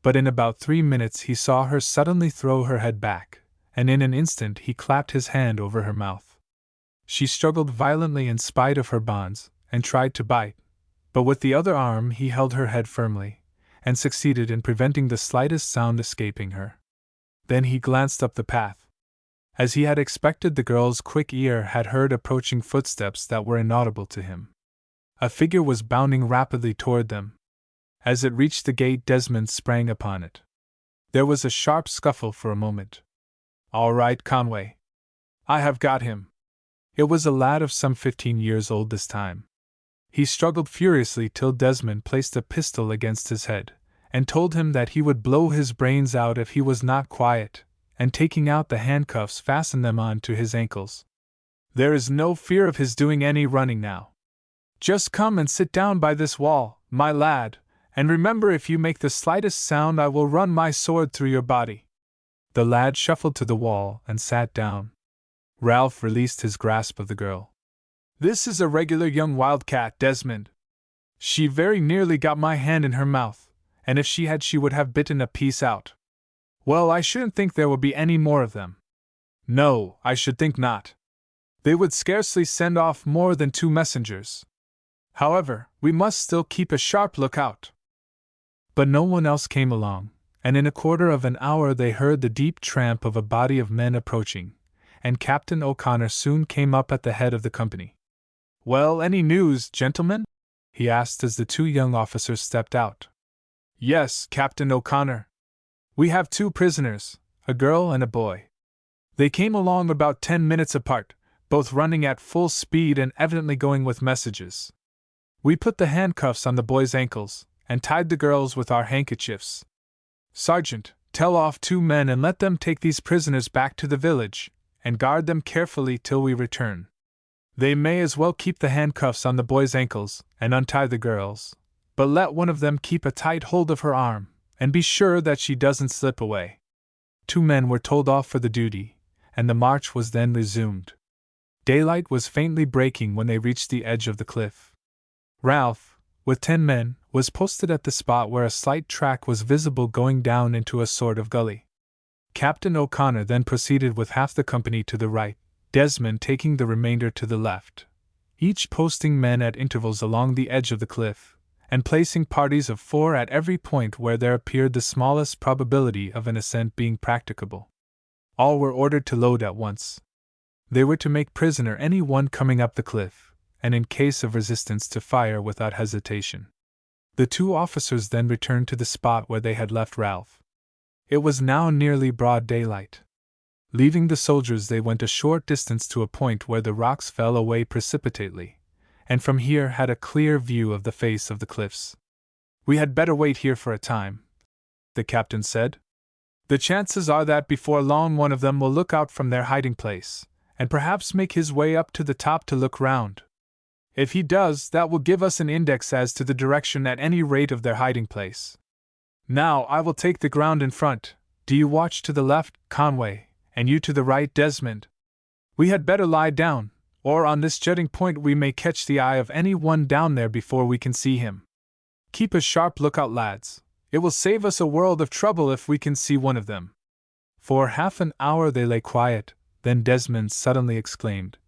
but in about 3 minutes he saw her suddenly throw her head back, and in an instant he clapped his hand over her mouth. She struggled violently in spite of her bonds, and tried to bite, but with the other arm he held her head firmly, and succeeded in preventing the slightest sound escaping her. Then he glanced up the path. As he had expected, the girl's quick ear had heard approaching footsteps that were inaudible to him. A figure was bounding rapidly toward them. As it reached the gate, Desmond sprang upon it. There was a sharp scuffle for a moment. "All right, Conway. I have got him." It was a lad of some 15 years old this time. He struggled furiously till Desmond placed a pistol against his head, and told him that he would blow his brains out if he was not quiet, and taking out the handcuffs fastened them on to his ankles. "There is no fear of his doing any running now. Just come and sit down by this wall, my lad, and remember, if you make the slightest sound I will run my sword through your body." The lad shuffled to the wall and sat down. Ralph released his grasp of the girl. "This is a regular young wildcat, Desmond. She very nearly got my hand in her mouth, and if she had she would have bitten a piece out. Well, I shouldn't think there will be any more of them. No, I should think not. They would scarcely send off more than 2 messengers. However, we must still keep a sharp lookout." But no one else came along, and in a quarter of an hour they heard the deep tramp of a body of men approaching, and Captain O'Connor soon came up at the head of the company. "Well, any news, gentlemen?" he asked as the 2 young officers stepped out. "Yes, Captain O'Connor. We have 2 prisoners, a girl and a boy. They came along about 10 minutes apart, both running at full speed and evidently going with messages. We put the handcuffs on the boy's ankles, and tied the girls with our handkerchiefs. Sergeant, tell off 2 men and let them take these prisoners back to the village, and guard them carefully till we return. They may as well keep the handcuffs on the boy's ankles, and untie the girls, but let one of them keep a tight hold of her arm, and be sure that she doesn't slip away." 2 men were told off for the duty, and the march was then resumed. Daylight was faintly breaking when they reached the edge of the cliff. Ralph, with 10 men, was posted at the spot where a slight track was visible going down into a sort of gully. Captain O'Connor then proceeded with half the company to the right, Desmond taking the remainder to the left, each posting men at intervals along the edge of the cliff, and placing parties of 4 at every point where there appeared the smallest probability of an ascent being practicable. All were ordered to load at once. They were to make prisoner any one coming up the cliff, and in case of resistance to fire without hesitation. The 2 officers then returned to the spot where they had left Ralph. It was now nearly broad daylight. Leaving the soldiers, they went a short distance to a point where the rocks fell away precipitately, and from here had a clear view of the face of the cliffs. "We had better wait here for a time," the captain said. "The chances are that before long one of them will look out from their hiding place, and perhaps make his way up to the top to look round. If he does, that will give us an index as to the direction at any rate of their hiding place. Now I will take the ground in front. Do you watch to the left, Conway, and you to the right, Desmond. We had better lie down, or on this jutting point we may catch the eye of any one down there before we can see him. Keep a sharp lookout, lads. It will save us a world of trouble if we can see one of them." For half an hour they lay quiet, then Desmond suddenly exclaimed,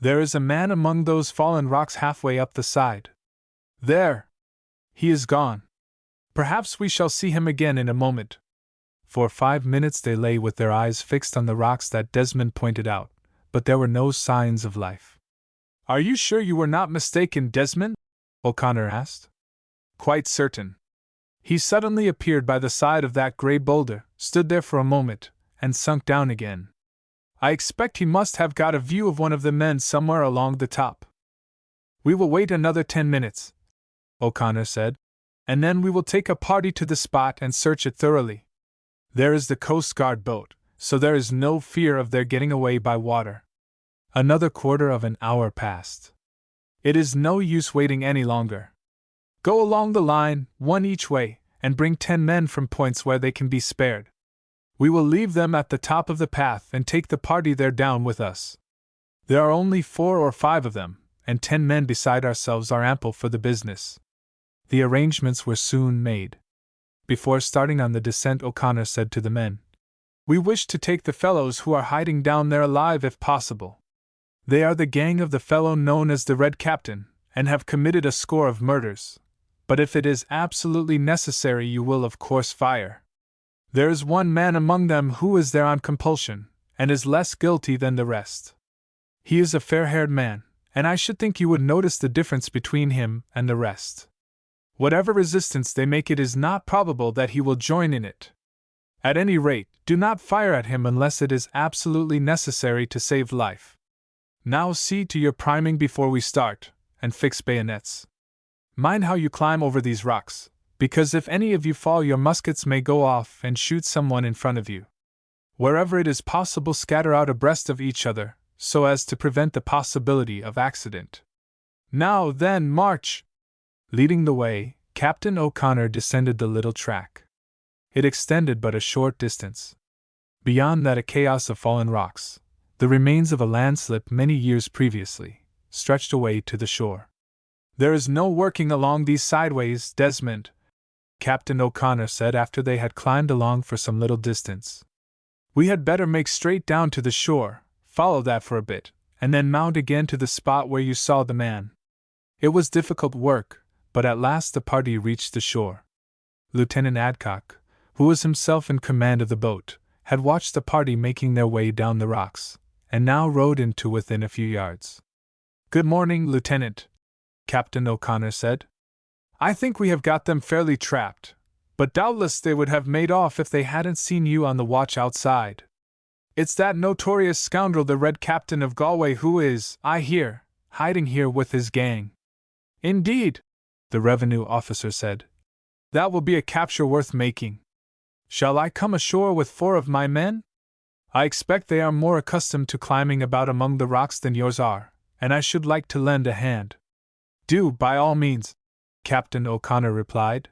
"There is a man among those fallen rocks halfway up the side. There! He is gone. Perhaps we shall see him again in a moment." For 5 minutes they lay with their eyes fixed on the rocks that Desmond pointed out, but there were no signs of life. "Are you sure you were not mistaken, Desmond?" O'Connor asked. "Quite certain. He suddenly appeared by the side of that grey boulder, stood there for a moment, and sunk down again. I expect he must have got a view of one of the men somewhere along the top." "We will wait another 10 minutes," O'Connor said, "and then we will take a party to the spot and search it thoroughly. There is the Coast Guard boat, so there is no fear of their getting away by water." Another quarter of an hour passed. "It is no use waiting any longer. Go along the line, 1 each way, and bring 10 men from points where they can be spared. We will leave them at the top of the path and take the party there down with us. There are only 4 or 5 of them, and 10 men beside ourselves are ample for the business." The arrangements were soon made. Before starting on the descent, O'Connor said to the men, "We wish to take the fellows who are hiding down there alive if possible. They are the gang of the fellow known as the Red Captain, and have committed a score of murders. But if it is absolutely necessary, you will of course fire. There is one man among them who is there on compulsion, and is less guilty than the rest. He is a fair-haired man, and I should think you would notice the difference between him and the rest. Whatever resistance they make, it is not probable that he will join in it. At any rate, do not fire at him unless it is absolutely necessary to save life. Now see to your priming before we start, and fix bayonets. Mind how you climb over these rocks, because if any of you fall, your muskets may go off and shoot someone in front of you. Wherever it is possible, scatter out abreast of each other, so as to prevent the possibility of accident. Now then, march!" Leading the way, Captain O'Connor descended the little track. It extended but a short distance. Beyond that, a chaos of fallen rocks, the remains of a landslip many years previously, stretched away to the shore. "There is no working along these sideways, Desmond," Captain O'Connor said after they had climbed along for some little distance. "We had better make straight down to the shore, follow that for a bit, and then mount again to the spot where you saw the man." It was difficult work, but at last the party reached the shore. Lieutenant Adcock, who was himself in command of the boat, had watched the party making their way down the rocks, and now rowed in to within a few yards. "Good morning, Lieutenant," Captain O'Connor said. "I think we have got them fairly trapped, but doubtless they would have made off if they hadn't seen you on the watch outside. It's that notorious scoundrel, the Red Captain of Galway, who is, I hear, hiding here with his gang." "Indeed," the revenue officer said. "That will be a capture worth making. Shall I come ashore with 4 of my men? I expect they are more accustomed to climbing about among the rocks than yours are, and I should like to lend a hand." "Do, by all means," Captain O'Connor replied.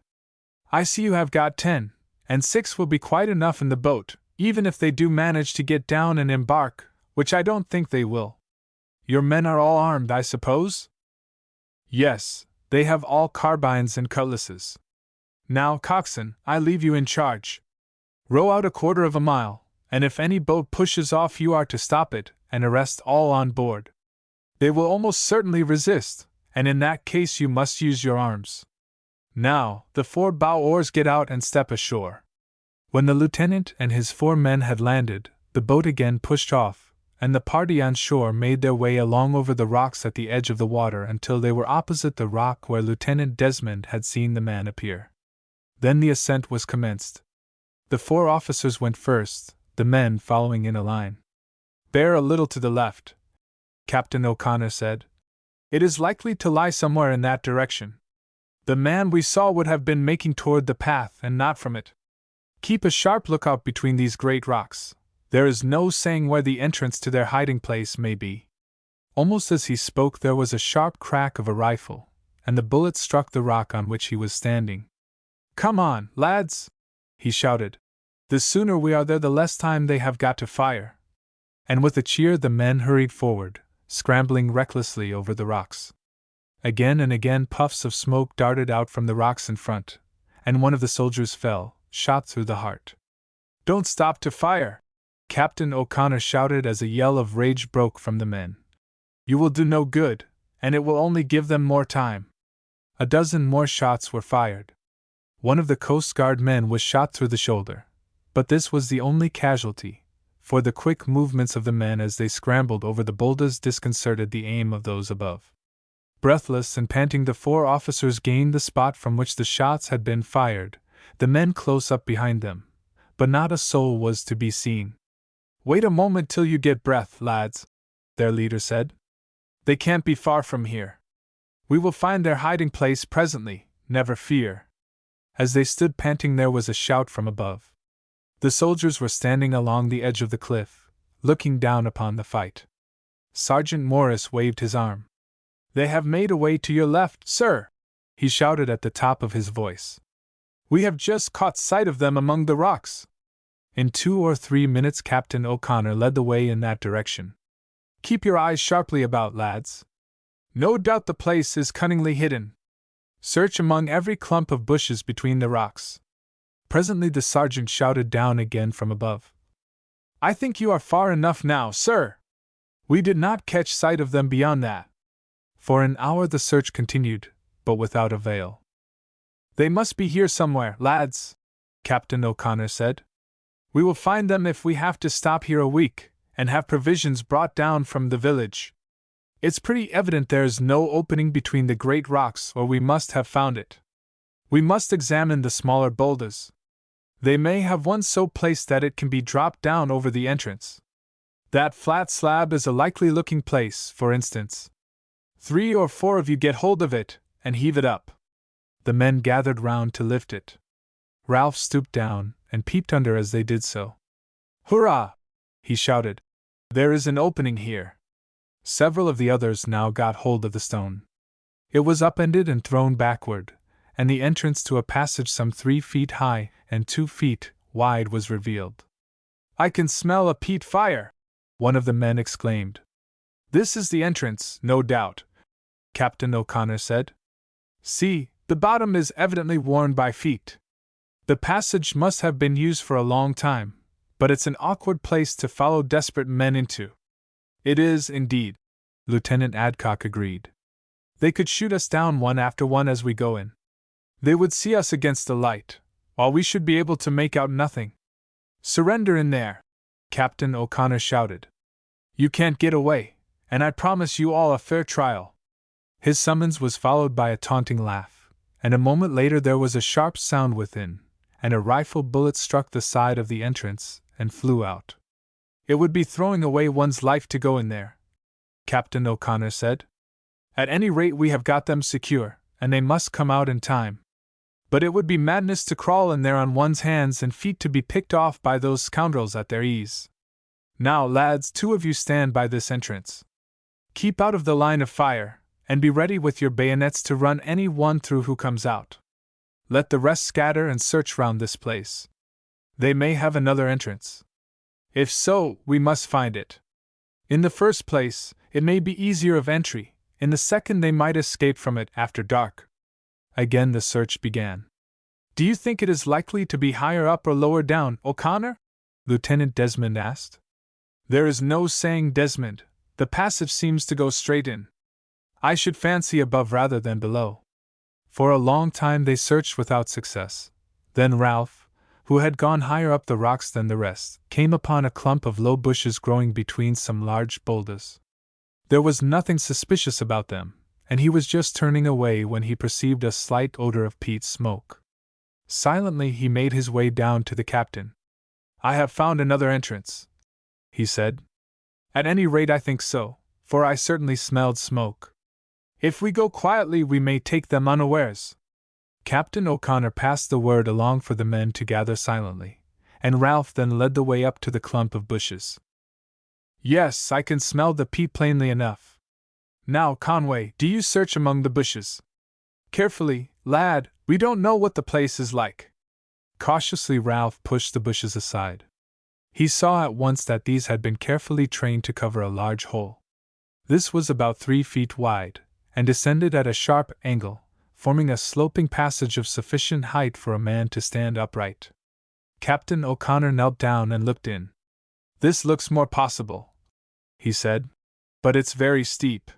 "I see you have got 10, and 6 will be quite enough in the boat, even if they do manage to get down and embark, which I don't think they will. Your men are all armed, I suppose?" "Yes, They have all carbines and cutlasses. Now, coxswain, I leave you in charge. Row out 1/4 of a mile, and if any boat pushes off you are to stop it and arrest all on board. They will almost certainly resist, and in that case you must use your arms. Now, the 4 bow oars get out and step ashore." When the lieutenant and his 4 men had landed, the boat again pushed off, and the party on shore made their way along over the rocks at the edge of the water until they were opposite the rock where Lieutenant Desmond had seen the man appear. Then the ascent was commenced. The 4 officers went first, the men following in a line. "Bear a little to the left," Captain O'Connor said. "It is likely to lie somewhere in that direction. The man we saw would have been making toward the path and not from it. Keep a sharp lookout between these great rocks. There is no saying where the entrance to their hiding place may be." Almost as he spoke there was a sharp crack of a rifle, and the bullet struck the rock on which he was standing. "Come on, lads!" he shouted. "The sooner we are there the less time they have got to fire." And with a cheer the men hurried forward, scrambling recklessly over the rocks. Again and again puffs of smoke darted out from the rocks in front, and one of the soldiers fell, shot through the heart. "Don't stop to fire!" Captain O'Connor shouted as a yell of rage broke from the men. "You will do no good, and it will only give them more time." A dozen more shots were fired. One of the Coast Guard men was shot through the shoulder, but this was the only casualty, for the quick movements of the men as they scrambled over the boulders disconcerted the aim of those above. Breathless and panting, the 4 officers gained the spot from which the shots had been fired, the men close up behind them, but not a soul was to be seen. "Wait a moment till you get breath, lads," their leader said. "They can't be far from here. We will find their hiding place presently, never fear." As they stood panting there was a shout from above. The soldiers were standing along the edge of the cliff, looking down upon the fight. Sergeant Morris waved his arm. "They have made away to your left, sir," he shouted at the top of his voice. "We have just caught sight of them among the rocks." In 2 or 3 minutes Captain O'Connor led the way in that direction. "Keep your eyes sharply about, lads. No doubt the place is cunningly hidden. Search among every clump of bushes between the rocks." Presently the sergeant shouted down again from above. "I think you are far enough now, sir. We did not catch sight of them beyond that." For an hour the search continued, but without avail. "They must be here somewhere, lads," Captain O'Connor said. "We will find them if we have to stop here a week, and have provisions brought down from the village. It's pretty evident there's no opening between the great rocks, or we must have found it. We must examine the smaller boulders. They may have one so placed that it can be dropped down over the entrance. That flat slab is a likely-looking place, for instance. 3 or 4 of you get hold of it, and heave it up." The men gathered round to lift it. Ralph stooped down, and peeped under as they did so. "Hurrah!" he shouted. "There is an opening here." Several of the others now got hold of the stone. It was upended and thrown backward, and the entrance to a passage some 3 feet high and 2 feet wide was revealed. "I can smell a peat fire!" one of the men exclaimed. "This is the entrance, no doubt," Captain O'Connor said. "See, the bottom is evidently worn by feet. The passage must have been used for a long time, but it's an awkward place to follow desperate men into." "It is, indeed," Lieutenant Adcock agreed. "They could shoot us down one after one as we go in. They would see us against the light, while we should be able to make out nothing." "Surrender in there!" Captain O'Connor shouted. "You can't get away, and I promise you all a fair trial." His summons was followed by a taunting laugh, and a moment later there was a sharp sound within, and a rifle bullet struck the side of the entrance and flew out. "It would be throwing away one's life to go in there," Captain O'Connor said. "At any rate we have got them secure, and they must come out in time. But it would be madness to crawl in there on one's hands and feet to be picked off by those scoundrels at their ease. Now, lads, 2 of you stand by this entrance. Keep out of the line of fire, and be ready with your bayonets to run any one through who comes out. Let the rest scatter and search round this place. They may have another entrance. If so, we must find it. In the first place, it may be easier of entry, in the second they might escape from it after dark. Again the search began. Do you think it is likely to be higher up or lower down, O'Connor? Lieutenant Desmond asked. There is no saying, Desmond. The passage seems to go straight in. I should fancy above rather than below. For a long time they searched without success. Then Ralph, who had gone higher up the rocks than the rest, came upon a clump of low bushes growing between some large boulders. There was nothing suspicious about them, and he was just turning away when he perceived a slight odor of peat smoke. Silently he made his way down to the captain. I have found another entrance, he said. At any rate I think so, for I certainly smelled smoke. If we go quietly we may take them unawares. Captain O'Connor passed the word along for the men to gather silently, and Ralph then led the way up to the clump of bushes. Yes, I can smell the peat plainly enough. Now, Conway, do you search among the bushes? Carefully, lad, we don't know what the place is like. Cautiously Ralph pushed the bushes aside. He saw at once that these had been carefully trained to cover a large hole. This was about 3 feet wide, and descended at a sharp angle, forming a sloping passage of sufficient height for a man to stand upright. Captain O'Connor knelt down and looked in. This looks more possible, he said, but it's very steep.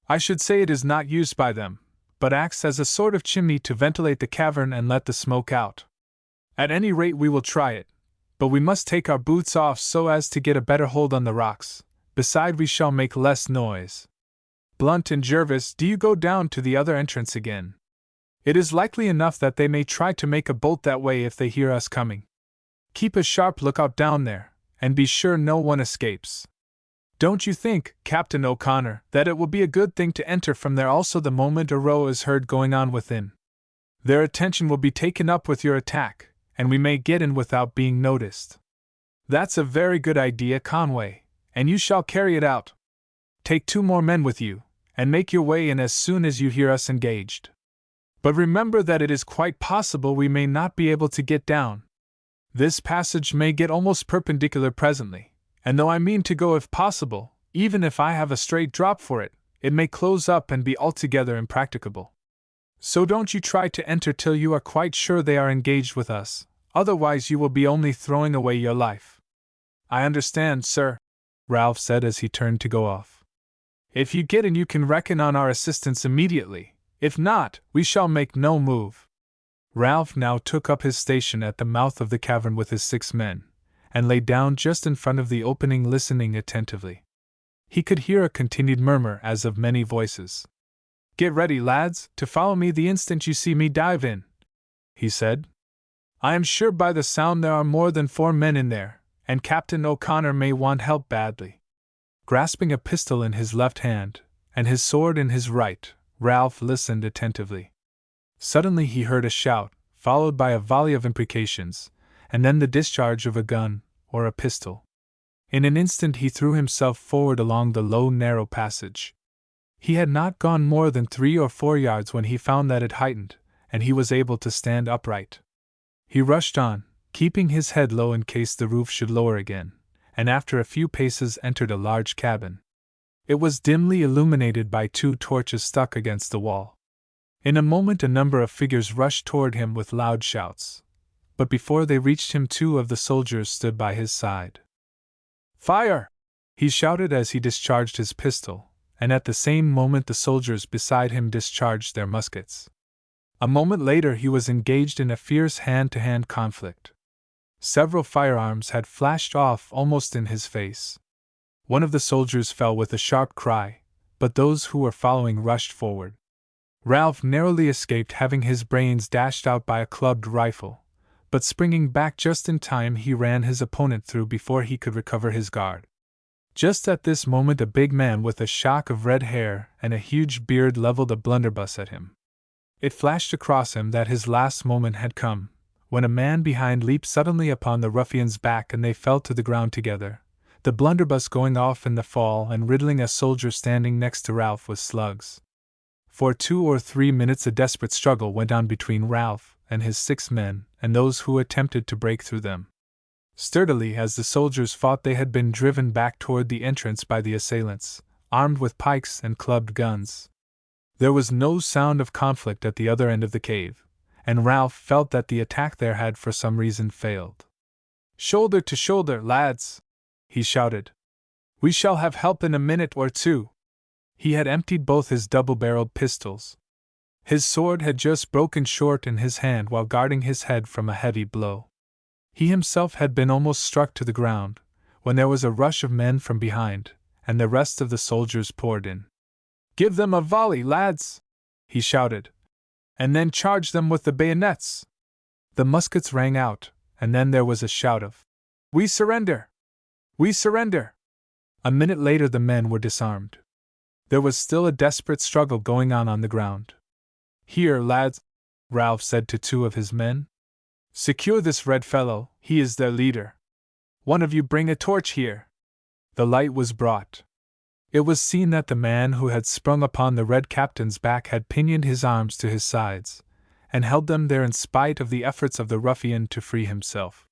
I should say it is not used by them, but acts as a sort of chimney to ventilate the cavern and let the smoke out. At any rate we will try it, but we must take our boots off so as to get a better hold on the rocks, beside we shall make less noise. Blunt and Jervis, do you go down to the other entrance again? It is likely enough that they may try to make a bolt that way if they hear us coming. Keep a sharp lookout down there, and be sure no one escapes. Don't you think, Captain O'Connor, that it will be a good thing to enter from there also the moment a row is heard going on within? Their attention will be taken up with your attack, and we may get in without being noticed. That's a very good idea, Conway, and you shall carry it out. Take 2 more men with you, and make your way in as soon as you hear us engaged. But remember that it is quite possible we may not be able to get down. This passage may get almost perpendicular presently, and though I mean to go if possible, even if I have a straight drop for it, it may close up and be altogether impracticable. So don't you try to enter till you are quite sure they are engaged with us, otherwise you will be only throwing away your life. I understand, sir, Ralph said as he turned to go off. If you get in you can reckon on our assistance immediately, if not, we shall make no move. Ralph now took up his station at the mouth of the cavern with his 6 men, and lay down just in front of the opening listening attentively. He could hear a continued murmur as of many voices. Get ready, lads, to follow me the instant you see me dive in, he said. I am sure by the sound there are more than 4 men in there, and Captain O'Connor may want help badly. Grasping a pistol in his left hand, and his sword in his right, Ralph listened attentively. Suddenly he heard a shout, followed by a volley of imprecations, and then the discharge of a gun, or a pistol. In an instant he threw himself forward along the low, narrow passage. He had not gone more than 3 or 4 yards when he found that it heightened, and he was able to stand upright. He rushed on, keeping his head low in case the roof should lower again, and after a few paces entered a large cabin. It was dimly illuminated by 2 torches stuck against the wall. In a moment a number of figures rushed toward him with loud shouts, but before they reached him 2 of the soldiers stood by his side. Fire! He shouted as he discharged his pistol, and at the same moment the soldiers beside him discharged their muskets. A moment later he was engaged in a fierce hand-to-hand conflict. Several firearms had flashed off almost in his face. One of the soldiers fell with a sharp cry, but those who were following rushed forward. Ralph narrowly escaped having his brains dashed out by a clubbed rifle, but springing back just in time he ran his opponent through before he could recover his guard. Just at this moment a big man with a shock of red hair and a huge beard leveled a blunderbuss at him. It flashed across him that his last moment had come, when a man behind leaped suddenly upon the ruffian's back and they fell to the ground together, the blunderbuss going off in the fall and riddling a soldier standing next to Ralph with slugs. For 2 or 3 minutes a desperate struggle went on between Ralph and his 6 men and those who attempted to break through them. Sturdily as the soldiers fought they had been driven back toward the entrance by the assailants, armed with pikes and clubbed guns. There was no sound of conflict at the other end of the cave, and Ralph felt that the attack there had for some reason failed. "Shoulder to shoulder, lads!" he shouted. "We shall have help in a minute or two." He had emptied both his double-barreled pistols. His sword had just broken short in his hand while guarding his head from a heavy blow. He himself had been almost struck to the ground, when there was a rush of men from behind, and the rest of the soldiers poured in. "Give them a volley, lads!" he shouted. "And then charge them with the bayonets!" The muskets rang out, and then there was a shout of, "We surrender! We surrender!" A minute later the men were disarmed. There was still a desperate struggle going on the ground. "Here, lads," Ralph said to two of his men. "Secure this red fellow, he is their leader. One of you bring a torch here." The light was brought. It was seen that the man who had sprung upon the red captain's back had pinioned his arms to his sides, and held them there in spite of the efforts of the ruffian to free himself.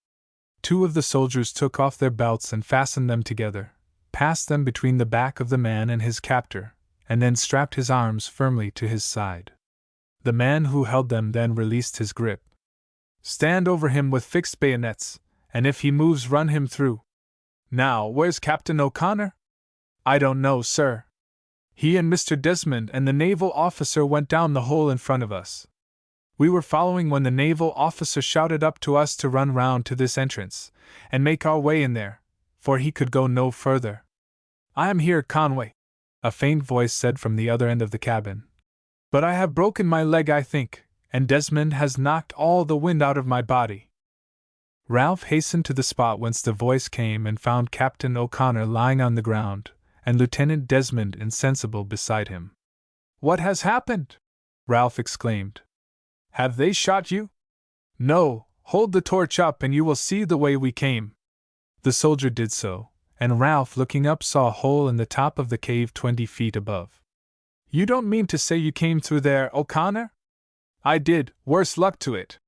Two of the soldiers took off their belts and fastened them together, passed them between the back of the man and his captor, and then strapped his arms firmly to his side. The man who held them then released his grip. "Stand over him with fixed bayonets, and if he moves, run him through." "Now, where's Captain O'Connor?" "I don't know, sir. He and Mr. Desmond and the naval officer went down the hole in front of us. We were following when the naval officer shouted up to us to run round to this entrance, and make our way in there, for he could go no further." "I am here, Conway," a faint voice said from the other end of the cabin. "But I have broken my leg, I think, and Desmond has knocked all the wind out of my body." Ralph hastened to the spot whence the voice came and found Captain O'Connor lying on the ground, and Lieutenant Desmond insensible beside him. "What has happened?" Ralph exclaimed. "Have they shot you?" "No, hold the torch up and you will see the way we came." The soldier did so, and Ralph, looking up, saw a hole in the top of the cave 20 feet above. "You don't mean to say you came through there, O'Connor?" "I did, worse luck to it,"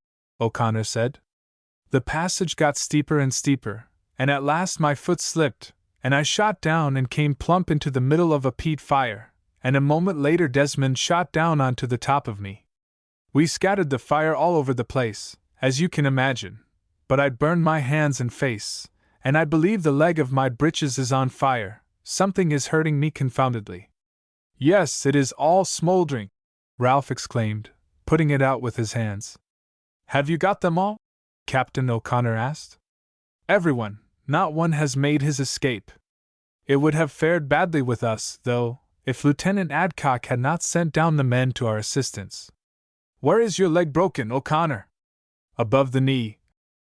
O'Connor said. "The passage got steeper and steeper, and at last my foot slipped, and I shot down and came plump into the middle of a peat fire, and a moment later Desmond shot down onto the top of me. We scattered the fire all over the place, as you can imagine, but I burned my hands and face, and I believe the leg of my breeches is on fire. Something is hurting me confoundedly." "Yes, it is all smoldering," Ralph exclaimed, putting it out with his hands. "Have you got them all?" Captain O'Connor asked. "Everyone, not one has made his escape. It would have fared badly with us, though, if Lieutenant Adcock had not sent down the men to our assistance." "Where is your leg broken, O'Connor?" "Above the knee,"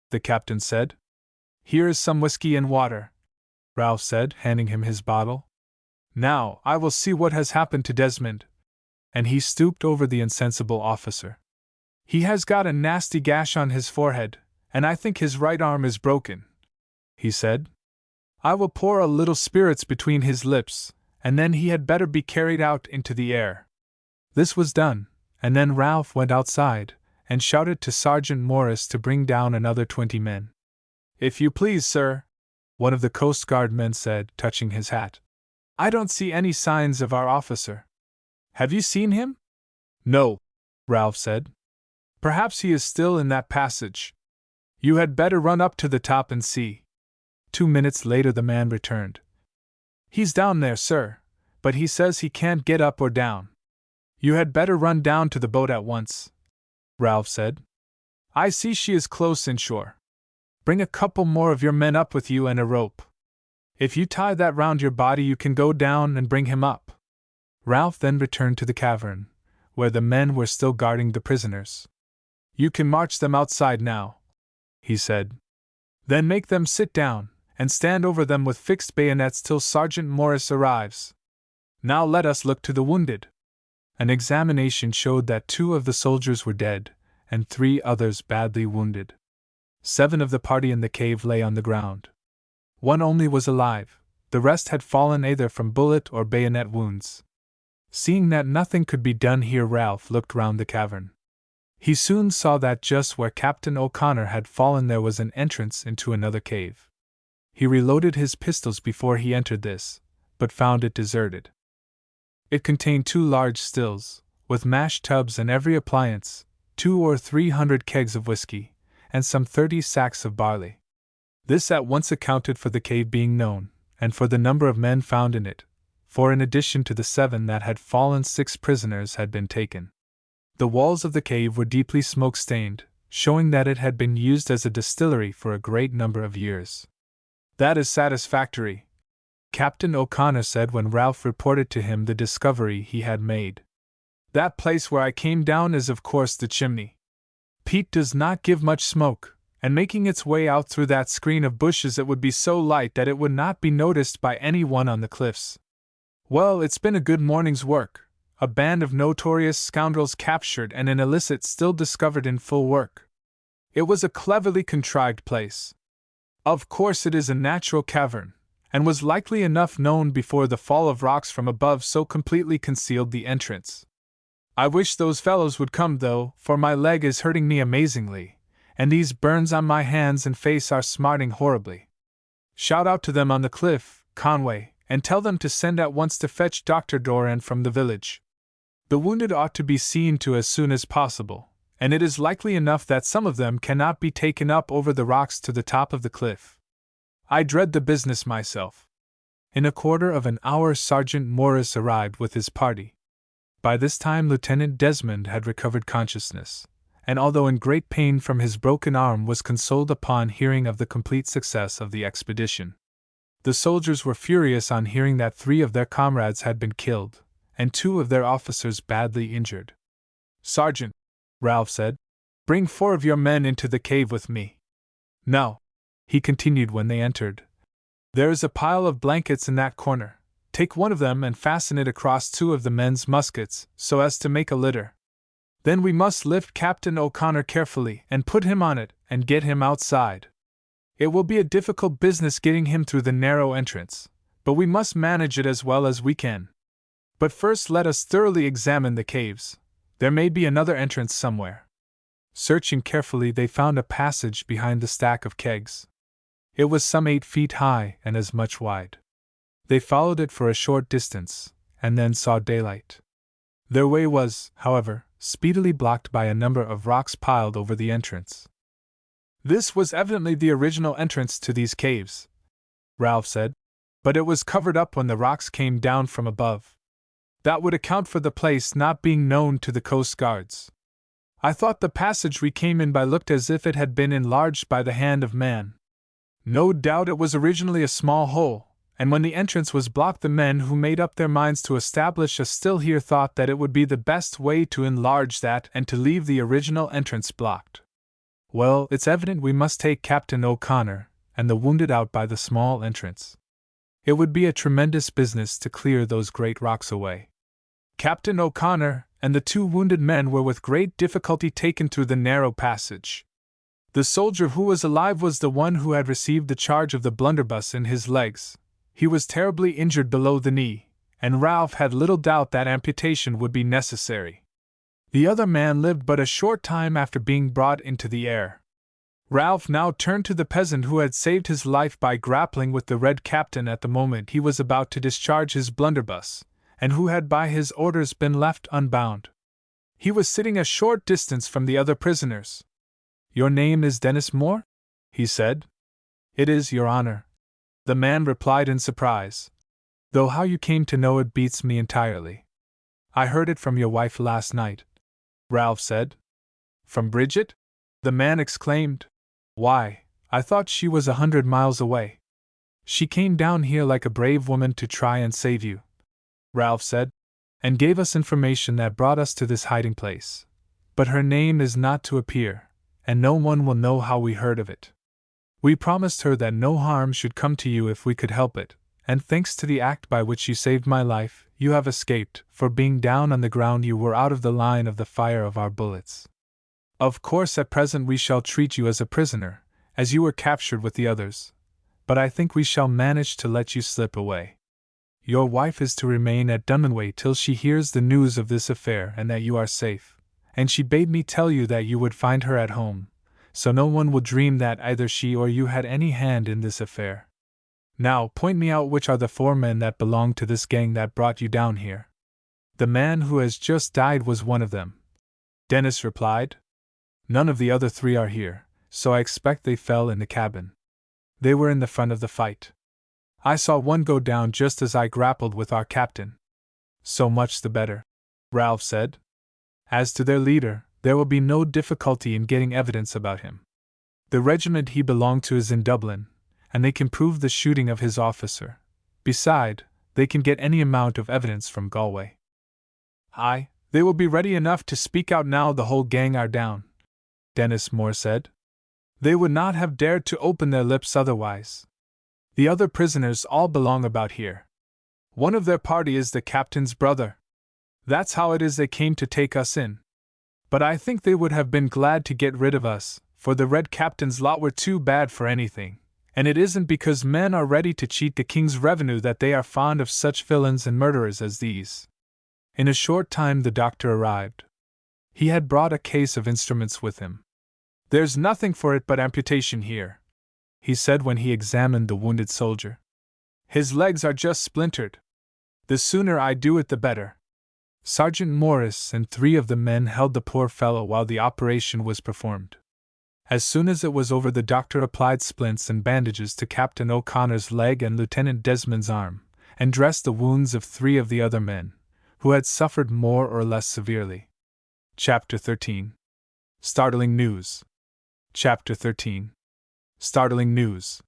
the captain said. "Here is some whiskey and water," Ralph said, handing him his bottle. "Now, I will see what has happened to Desmond." And he stooped over the insensible officer. "He has got a nasty gash on his forehead, and I think his right arm is broken," he said. "I will pour a little spirits between his lips, and then he had better be carried out into the air." This was done, and then Ralph went outside, and shouted to Sergeant Morris to bring down another 20 men. "If you please, sir," one of the Coast Guard men said, touching his hat. "I don't see any signs of our officer. Have you seen him?" "No," Ralph said. "Perhaps he is still in that passage. You had better run up to the top and see." 2 minutes later the man returned. "He's down there, sir, but he says he can't get up or down." "You had better run down to the boat at once," Ralph said. "I see she is close inshore. Bring a couple more of your men up with you and a rope. If you tie that round your body you can go down and bring him up." Ralph then returned to the cavern, where the men were still guarding the prisoners. "You can march them outside now," he said. "Then make them sit down, and stand over them with fixed bayonets till Sergeant Morris arrives. Now let us look to the wounded." An examination showed that 2 of the soldiers were dead, and 3 others badly wounded. 7 of the party in the cave lay on the ground. 1 only was alive, the rest had fallen either from bullet or bayonet wounds. Seeing that nothing could be done here, Ralph looked round the cavern. He soon saw that just where Captain O'Connor had fallen there was an entrance into another cave. He reloaded his pistols before he entered this, but found it deserted. It contained 2 large stills, with mash tubs and every appliance, 200 or 300 kegs of whiskey, and some 30 sacks of barley. This at once accounted for the cave being known, and for the number of men found in it, for in addition to the 7 that had fallen 6 prisoners had been taken. The walls of the cave were deeply smoke-stained, showing that it had been used as a distillery for a great number of years. "That is satisfactory," Captain O'Connor said when Ralph reported to him the discovery he had made. "That place where I came down is of course the chimney. Peat does not give much smoke, and making its way out through that screen of bushes it would be so light that it would not be noticed by any one on the cliffs. Well, it's been a good morning's work. A band of notorious scoundrels captured and an illicit still discovered in full work. It was a cleverly contrived place. Of course it is a natural cavern, and was likely enough known before the fall of rocks from above so completely concealed the entrance. I wish those fellows would come though, for my leg is hurting me amazingly, and these burns on my hands and face are smarting horribly. Shout out to them on the cliff, Conway, and tell them to send at once to fetch Dr. Doran from the village. The wounded ought to be seen to as soon as possible, and it is likely enough that some of them cannot be taken up over the rocks to the top of the cliff. I dread the business myself." In a quarter of an hour Sergeant Morris arrived with his party. By this time Lieutenant Desmond had recovered consciousness, and although in great pain from his broken arm was consoled upon hearing of the complete success of the expedition. The soldiers were furious on hearing that 3 of their comrades had been killed, and 2 of their officers badly injured. "Sergeant," Ralph said, "bring 4 of your men into the cave with me. Now," he continued when they entered, "there is a pile of blankets in that corner. Take one of them and fasten it across 2 of the men's muskets, so as to make a litter. Then we must lift Captain O'Connor carefully and put him on it and get him outside. It will be a difficult business getting him through the narrow entrance, but we must manage it as well as we can. But first let us thoroughly examine the caves. There may be another entrance somewhere." Searching carefully they found a passage behind the stack of kegs. It was some 8 feet high and as much wide. They followed it for a short distance, and then saw daylight. Their way was, however, speedily blocked by a number of rocks piled over the entrance. "This was evidently the original entrance to these caves," Ralph said, "but it was covered up when the rocks came down from above. That would account for the place not being known to the coast guards. I thought the passage we came in by looked as if it had been enlarged by the hand of man. No doubt it was originally a small hole, and when the entrance was blocked the men who made up their minds to establish a still here thought that it would be the best way to enlarge that and to leave the original entrance blocked. Well, it's evident we must take Captain O'Connor and the wounded out by the small entrance. It would be a tremendous business to clear those great rocks away." Captain O'Connor and the 2 wounded men were with great difficulty taken through the narrow passage. The soldier who was alive was the one who had received the charge of the blunderbuss in his legs. He was terribly injured below the knee, and Ralph had little doubt that amputation would be necessary. The other man lived but a short time after being brought into the air. Ralph now turned to the peasant who had saved his life by grappling with the Red Captain at the moment he was about to discharge his blunderbuss, and who had by his orders been left unbound. He was sitting a short distance from the other prisoners. "Your name is Dennis Moore?" he said. "It is, Your Honor," the man replied in surprise, "though how you came to know it beats me entirely." "I heard it from your wife last night," Ralph said. "From Bridget?" the man exclaimed. "Why, I thought she was 100 miles away." "She came down here like a brave woman to try and save you," Ralph said, "and gave us information that brought us to this hiding place. But her name is not to appear, and no one will know how we heard of it. We promised her that no harm should come to you if we could help it, and thanks to the act by which you saved my life, you have escaped, for being down on the ground you were out of the line of the fire of our bullets. Of course at present we shall treat you as a prisoner, as you were captured with the others, but I think we shall manage to let you slip away. Your wife is to remain at Dunmanway till she hears the news of this affair and that you are safe, and she bade me tell you that you would find her at home, so no one will dream that either she or you had any hand in this affair." Now, point me out which are the 4 men that belong to this gang that brought you down here. The man who has just died was one of them, Dennis replied. None of the other 3 are here, so I expect they fell in the cabin. They were in the front of the fight. I saw one go down just as I grappled with our captain. So much the better, Ralph said. As to their leader, there will be no difficulty in getting evidence about him. The regiment he belonged to is in Dublin, and they can prove the shooting of his officer. Beside, they can get any amount of evidence from Galway. Aye, they will be ready enough to speak out now the whole gang are down, Dennis Moore said. They would not have dared to open their lips otherwise. The other prisoners all belong about here. One of their party is the captain's brother. That's how it is they came to take us in. But I think they would have been glad to get rid of us, for the Red Captain's lot were too bad for anything, and it isn't because men are ready to cheat the king's revenue that they are fond of such villains and murderers as these. In a short time the doctor arrived. He had brought a case of instruments with him. There's nothing for it but amputation here, he said when he examined the wounded soldier. His legs are just splintered. The sooner I do it the better. Sergeant Morris and 3 of the men held the poor fellow while the operation was performed. As soon as it was over, the doctor applied splints and bandages to Captain O'Connor's leg and Lieutenant Desmond's arm, and dressed the wounds of 3 of the other men, who had suffered more or less severely. Chapter 13. Startling News. Chapter 13. Startling News.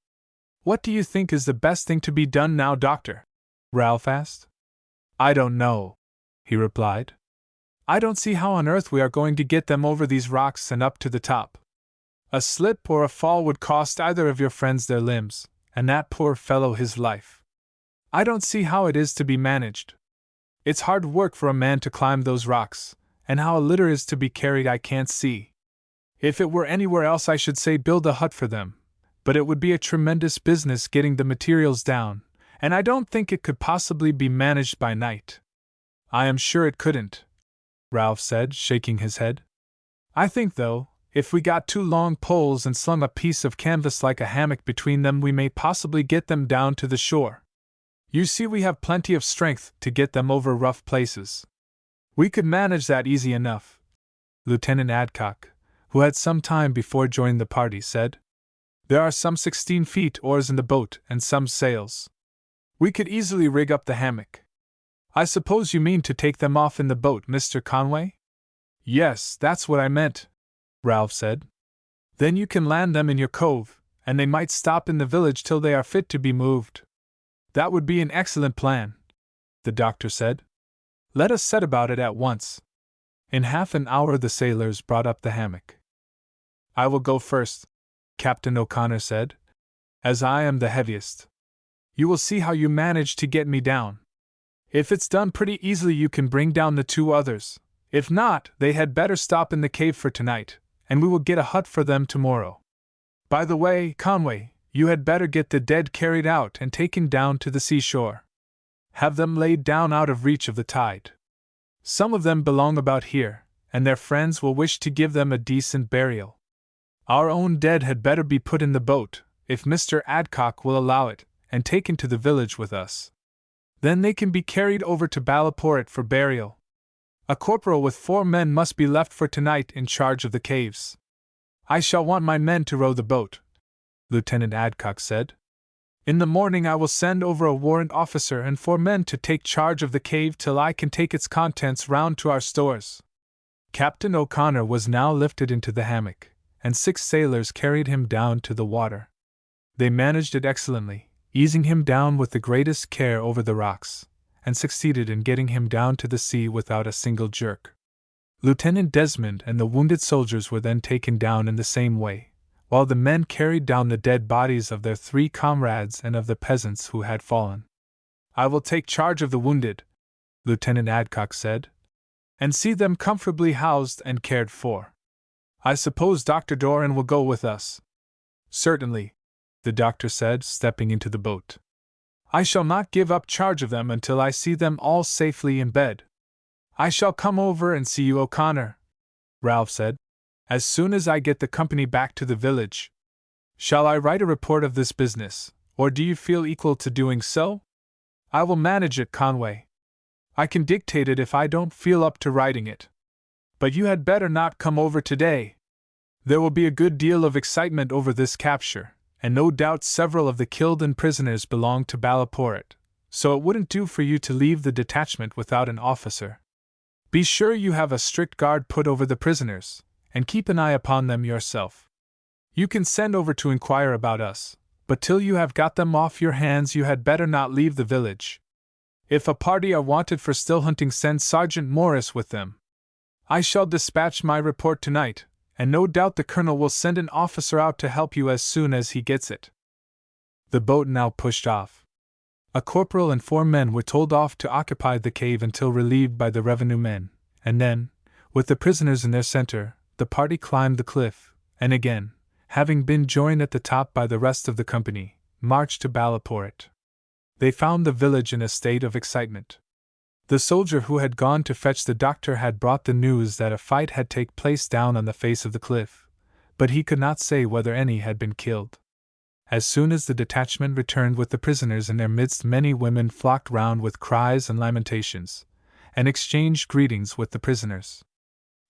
What do you think is the best thing to be done now, Doctor? Ralph asked. I don't know, he replied. I don't see how on earth we are going to get them over these rocks and up to the top. A slip or a fall would cost either of your friends their limbs, and that poor fellow his life. I don't see how it is to be managed. It's hard work for a man to climb those rocks, and how a litter is to be carried I can't see. If it were anywhere else I should say build a hut for them, but it would be a tremendous business getting the materials down, and I don't think it could possibly be managed by night. I am sure it couldn't, Ralph said, shaking his head. I think, though, if we got 2 long poles and slung a piece of canvas like a hammock between them, we may possibly get them down to the shore. You see, we have plenty of strength to get them over rough places. We could manage that easy enough, Lieutenant Adcock, who had some time before joined the party, said. There are some 16 feet oars in the boat and some sails. We could easily rig up the hammock. I suppose you mean to take them off in the boat, Mr. Conway? Yes, that's what I meant, Ralph said. Then you can land them in your cove, and they might stop in the village till they are fit to be moved. That would be an excellent plan, the doctor said. Let us set about it at once. In half an hour the sailors brought up the hammock. I will go first, Captain O'Connor said, as I am the heaviest. You will see how you manage to get me down. If it's done pretty easily you can bring down the 2 others. If not, they had better stop in the cave for tonight, and we will get a hut for them tomorrow. By the way, Conway, you had better get the dead carried out and taken down to the seashore. Have them laid down out of reach of the tide. Some of them belong about here, and their friends will wish to give them a decent burial. Our own dead had better be put in the boat, if Mr. Adcock will allow it, and taken to the village with us. Then they can be carried over to Ballaport for burial. A corporal with 4 men must be left for tonight in charge of the caves. I shall want my men to row the boat, Lieutenant Adcock said. In the morning I will send over a warrant officer and 4 men to take charge of the cave till I can take its contents round to our stores. Captain O'Connor was now lifted into the hammock, and 6 sailors carried him down to the water. They managed it excellently, easing him down with the greatest care over the rocks, and succeeded in getting him down to the sea without a single jerk. Lieutenant Desmond and the wounded soldiers were then taken down in the same way, while the men carried down the dead bodies of their 3 comrades and of the peasants who had fallen. I will take charge of the wounded, Lieutenant Adcock said, and see them comfortably housed and cared for. I suppose Dr. Doran will go with us. Certainly, the doctor said, stepping into the boat. I shall not give up charge of them until I see them all safely in bed. I shall come over and see you, O'Connor, Ralph said, as soon as I get the company back to the village. Shall I write a report of this business, Or do you feel equal to doing so? I will manage it, Conway. I can dictate it if I don't feel up to writing it. But you had better not come over today. There will be a good deal of excitement over this capture, and no doubt several of the killed and prisoners belong to Ballaport, so it wouldn't do for you to leave the detachment without an officer. Be sure you have a strict guard put over the prisoners, and keep an eye upon them yourself. You can send over to inquire about us, but till you have got them off your hands you had better not leave the village. If a party are wanted for still hunting, send Sergeant Morris with them. I shall dispatch my report tonight, and no doubt the colonel will send an officer out to help you as soon as he gets it. The boat now pushed off. A corporal and 4 men were told off to occupy the cave until relieved by the revenue men, and then, with the prisoners in their center, the party climbed the cliff, and again, having been joined at the top by the rest of the company, marched to Ballaport. They found the village in a state of excitement. The soldier who had gone to fetch the doctor had brought the news that a fight had taken place down on the face of the cliff, but he could not say whether any had been killed. As soon as the detachment returned with the prisoners in their midst, many women flocked round with cries and lamentations, and exchanged greetings with the prisoners.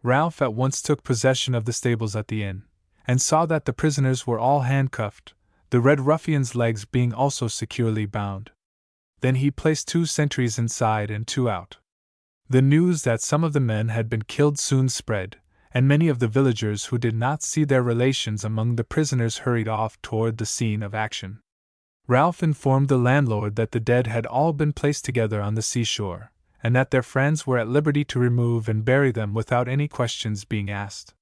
Ralph at once took possession of the stables at the inn, and saw that the prisoners were all handcuffed, the Red Ruffian's legs being also securely bound. Then he placed 2 sentries inside and 2 out. The news that some of the men had been killed soon spread, and many of the villagers who did not see their relations among the prisoners hurried off toward the scene of action. Ralph informed the landlord that the dead had all been placed together on the seashore, and that their friends were at liberty to remove and bury them without any questions being asked.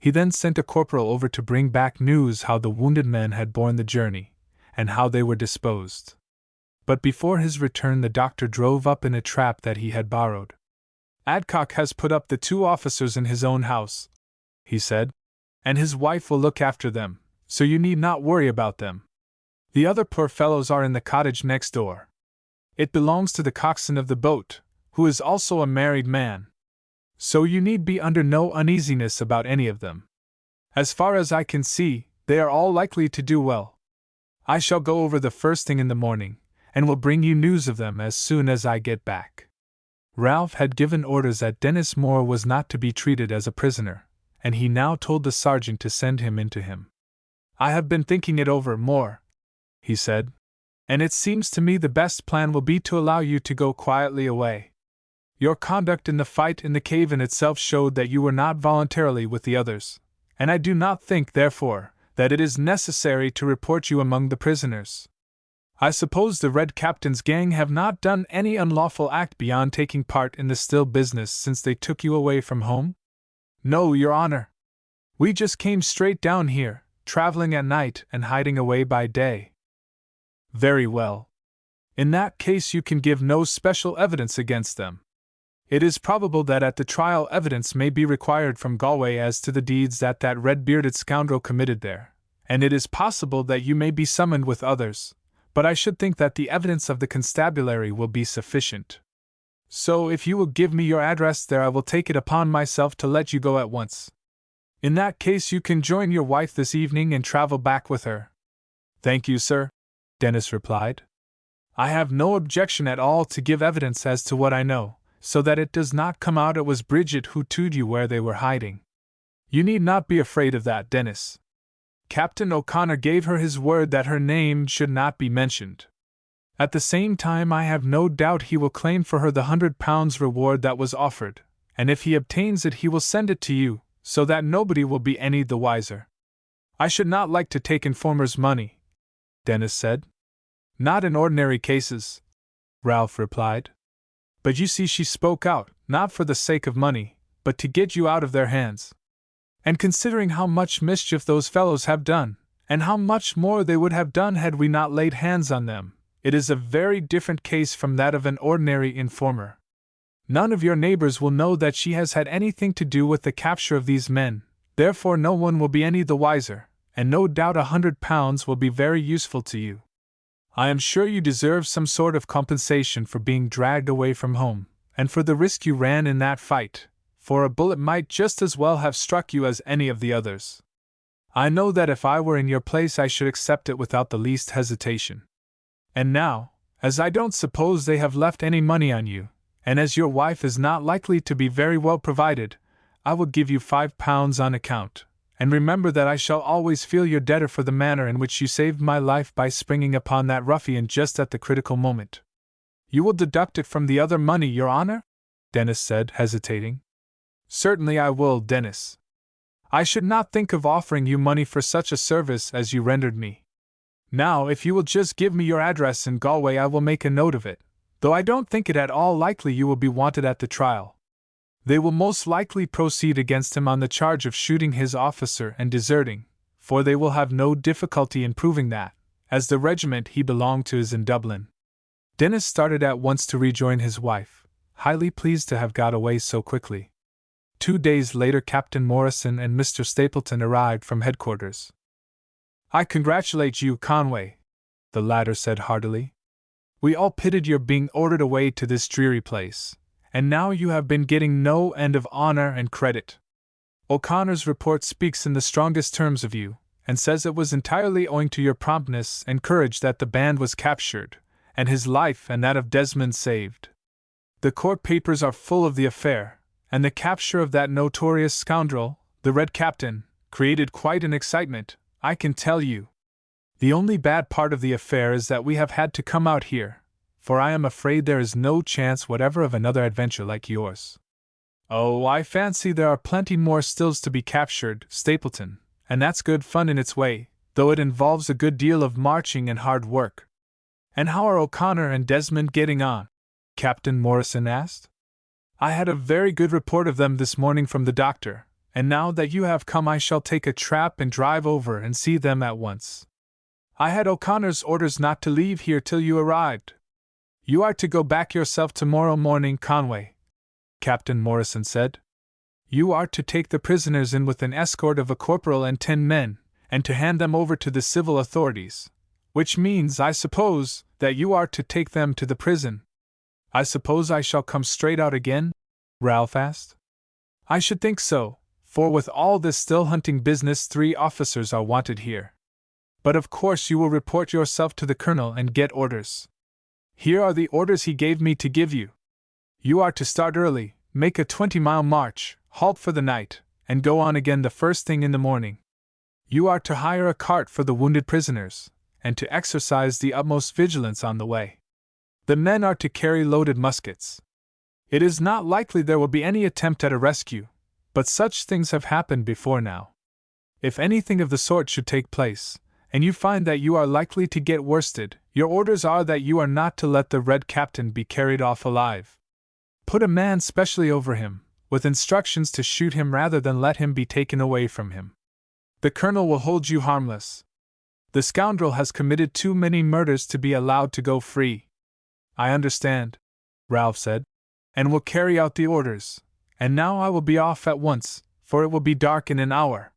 He then sent a corporal over to bring back news how the wounded men had borne the journey, and how they were disposed. But before his return the doctor drove up in a trap that he had borrowed. Adcock has put up the 2 officers in his own house, he said, and his wife will look after them, so you need not worry about them. The other poor fellows are in the cottage next door. It belongs to the coxswain of the boat, who is also a married man. So you need be under no uneasiness about any of them. As far as I can see, they are all likely to do well. I shall go over the first thing in the morning, and will bring you news of them as soon as I get back. Ralph had given orders that Dennis Moore was not to be treated as a prisoner, and he now told the sergeant to send him into him. I have been thinking it over, Moore, he said, and it seems to me the best plan will be to allow you to go quietly away. Your conduct in the fight in the cave in itself showed that you were not voluntarily with the others, and I do not think, therefore, that it is necessary to report you among the prisoners. I suppose the Red Captain's gang have not done any unlawful act beyond taking part in the still business since they took you away from home? No, Your Honor. We just came straight down here, traveling at night and hiding away by day. Very well. In that case you can give no special evidence against them. It is probable that at the trial evidence may be required from Galway as to the deeds that red-bearded scoundrel committed there, and it is possible that you may be summoned with others, but I should think that the evidence of the constabulary will be sufficient. So if you will give me your address there I will take it upon myself to let you go at once. In that case you can join your wife this evening and travel back with her. Thank you, sir, Dennis replied. I have no objection at all to give evidence as to what I know, so that it does not come out it was Bridget who told you where they were hiding. You need not be afraid of that, Dennis. Captain O'Connor gave her his word that her name should not be mentioned. At the same time I have no doubt he will claim for her the £100 reward that was offered, and if he obtains it he will send it to you, so that nobody will be any the wiser. I should not like to take informers' money, Dennis said. Not in ordinary cases, Ralph replied. But you see she spoke out, not for the sake of money, but to get you out of their hands. And considering how much mischief those fellows have done, and how much more they would have done had we not laid hands on them, it is a very different case from that of an ordinary informer. None of your neighbors will know that she has had anything to do with the capture of these men, therefore no one will be any the wiser, and no doubt £100 will be very useful to you. I am sure you deserve some sort of compensation for being dragged away from home, and for the risk you ran in that fight, for a bullet might just as well have struck you as any of the others. I know that if I were in your place I should accept it without the least hesitation. And now, as I don't suppose they have left any money on you, and as your wife is not likely to be very well provided, I will give you £5 on account, and remember that I shall always feel your debtor for the manner in which you saved my life by springing upon that ruffian just at the critical moment. You will deduct it from the other money, Your Honor? Dennis said, hesitating. Certainly I will, Dennis. I should not think of offering you money for such a service as you rendered me. Now, if you will just give me your address in Galway, I will make a note of it, though I don't think it at all likely you will be wanted at the trial. They will most likely proceed against him on the charge of shooting his officer and deserting, for they will have no difficulty in proving that, as the regiment he belonged to is in Dublin. Dennis started at once to rejoin his wife, highly pleased to have got away so quickly. 2 days later Captain Morrison and Mr. Stapleton arrived from headquarters. I congratulate you, Conway, the latter said heartily. We all pitied your being ordered away to this dreary place, and now you have been getting no end of honor and credit. O'Connor's report speaks in the strongest terms of you, and says it was entirely owing to your promptness and courage that the band was captured, and his life and that of Desmond saved. The court papers are full of the affair, and the capture of that notorious scoundrel, the Red Captain, created quite an excitement, I can tell you. The only bad part of the affair is that we have had to come out here, for I am afraid there is no chance whatever of another adventure like yours. Oh, I fancy there are plenty more stills to be captured, Stapleton, and that's good fun in its way, though it involves a good deal of marching and hard work. And how are O'Connor and Desmond getting on? Captain Morrison asked. I had a very good report of them this morning from the doctor, and now that you have come I shall take a trap and drive over and see them at once. I had O'Connor's orders not to leave here till you arrived. You are to go back yourself tomorrow morning, Conway, Captain Morrison said. You are to take the prisoners in with an escort of a corporal and 10 men, and to hand them over to the civil authorities, which means, I suppose, that you are to take them to the prison. I suppose I shall come straight out again? Ralph asked. I should think so, for with all this still hunting business 3 officers are wanted here. But of course you will report yourself to the colonel and get orders. Here are the orders he gave me to give you. You are to start early, make a 20-mile march, halt for the night, and go on again the first thing in the morning. You are to hire a cart for the wounded prisoners, and to exercise the utmost vigilance on the way. The men are to carry loaded muskets. It is not likely there will be any attempt at a rescue, but such things have happened before now. If anything of the sort should take place, and you find that you are likely to get worsted, your orders are that you are not to let the Red Captain be carried off alive. Put a man specially over him, with instructions to shoot him rather than let him be taken away from him. The colonel will hold you harmless. The scoundrel has committed too many murders to be allowed to go free. I understand, Ralph said, and will carry out the orders, and now I will be off at once, for it will be dark in an hour.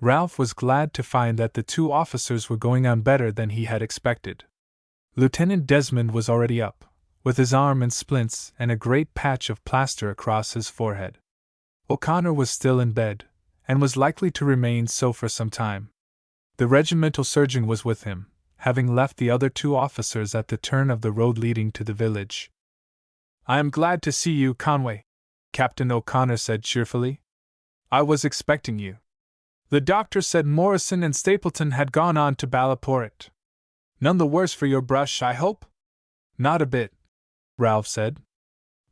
Ralph was glad to find that the 2 officers were going on better than he had expected. Lieutenant Desmond was already up, with his arm in splints and a great patch of plaster across his forehead. O'Connor was still in bed, and was likely to remain so for some time. The regimental surgeon was with him, having left the other 2 officers at the turn of the road leading to the village. I am glad to see you, Conway, Captain O'Connor said cheerfully. I was expecting you. The doctor said Morrison and Stapleton had gone on to Ballaport. None the worse for your brush, I hope? Not a bit, Ralph said.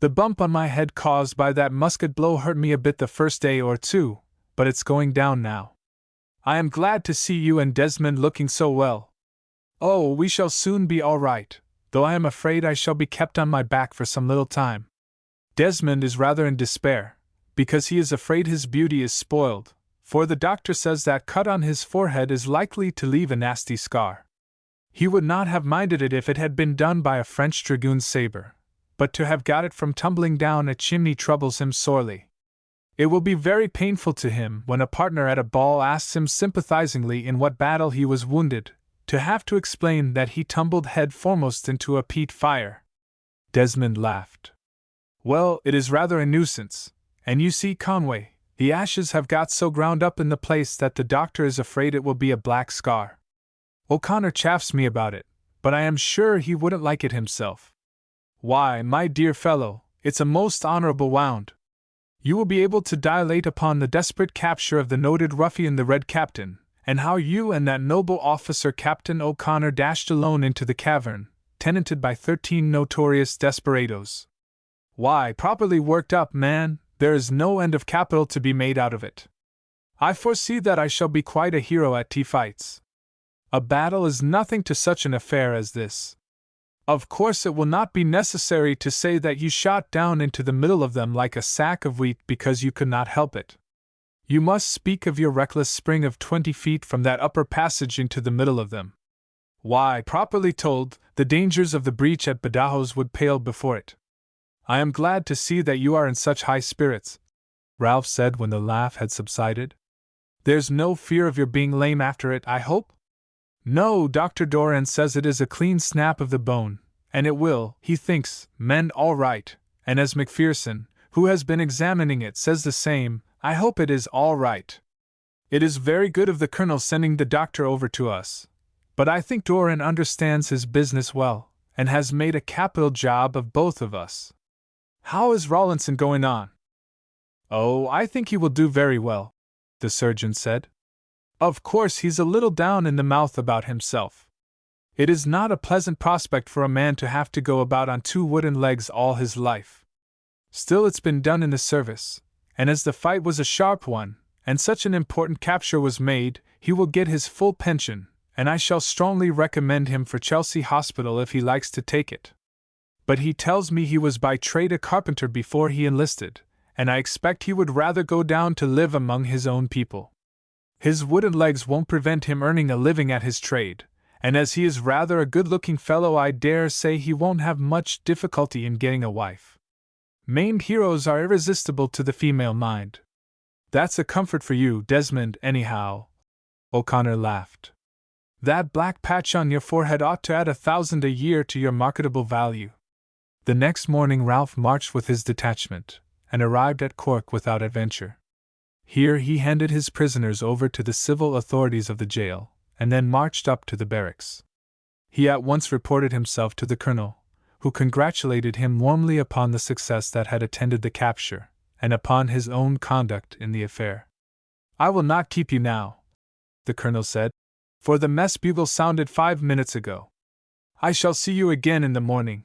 The bump on my head caused by that musket blow hurt me a bit the first day or 2, but it's going down now. I am glad to see you and Desmond looking so well. Oh, we shall soon be all right, though I am afraid I shall be kept on my back for some little time. Desmond is rather in despair, because he is afraid his beauty is spoiled, for the doctor says that cut on his forehead is likely to leave a nasty scar. He would not have minded it if it had been done by a French dragoon's sabre, but to have got it from tumbling down a chimney troubles him sorely. It will be very painful to him when a partner at a ball asks him sympathizingly in what battle he was wounded, to have to explain that he tumbled head foremost into a peat fire. Desmond laughed. Well, it is rather a nuisance, and you see, Conway, The ashes have got so ground up in the place that the doctor is afraid it will be a black scar. O'Connor chaffs me about it, but I am sure he wouldn't like it himself. Why, my dear fellow, it's a most honorable wound. You will be able to dilate upon the desperate capture of the noted ruffian the Red Captain, and how you and that noble officer Captain O'Connor dashed alone into the cavern, tenanted by 13 notorious desperadoes. Why, properly worked up, man, there is no end of capital to be made out of it. I foresee that I shall be quite a hero at tea fights. A battle is nothing to such an affair as this. Of course it will not be necessary to say that you shot down into the middle of them like a sack of wheat because you could not help it. You must speak of your reckless spring of 20 feet from that upper passage into the middle of them. Why, properly told, the dangers of the breach at Badajos would pale before it. I am glad to see that you are in such high spirits, Ralph said when the laugh had subsided. There's no fear of your being lame after it, I hope? No, Dr. Doran says it is a clean snap of the bone, and it will, he thinks, mend all right, and as Macpherson, who has been examining it, says the same, I hope it is all right. It is very good of the Colonel sending the doctor over to us, but I think Doran understands his business well, and has made a capital job of both of us. How is Rawlinson going on? Oh, I think he will do very well, the surgeon said. Of course he's a little down in the mouth about himself. It is not a pleasant prospect for a man to have to go about on 2 wooden legs all his life. Still, it's been done in the service, and as the fight was a sharp one, and such an important capture was made, he will get his full pension, and I shall strongly recommend him for Chelsea Hospital if he likes to take it. But he tells me he was by trade a carpenter before he enlisted, and I expect he would rather go down to live among his own people. His wooden legs won't prevent him earning a living at his trade, and as he is rather a good-looking fellow, I dare say he won't have much difficulty in getting a wife. Maimed heroes are irresistible to the female mind. That's a comfort for you, Desmond, anyhow. O'Connor laughed. That black patch on your forehead ought to add 1,000 a year to your marketable value. The next morning Ralph marched with his detachment, and arrived at Cork without adventure. Here he handed his prisoners over to the civil authorities of the jail, and then marched up to the barracks. He at once reported himself to the colonel, who congratulated him warmly upon the success that had attended the capture, and upon his own conduct in the affair. I will not keep you now, the colonel said, for the mess bugle sounded 5 minutes ago. I shall see you again in the morning.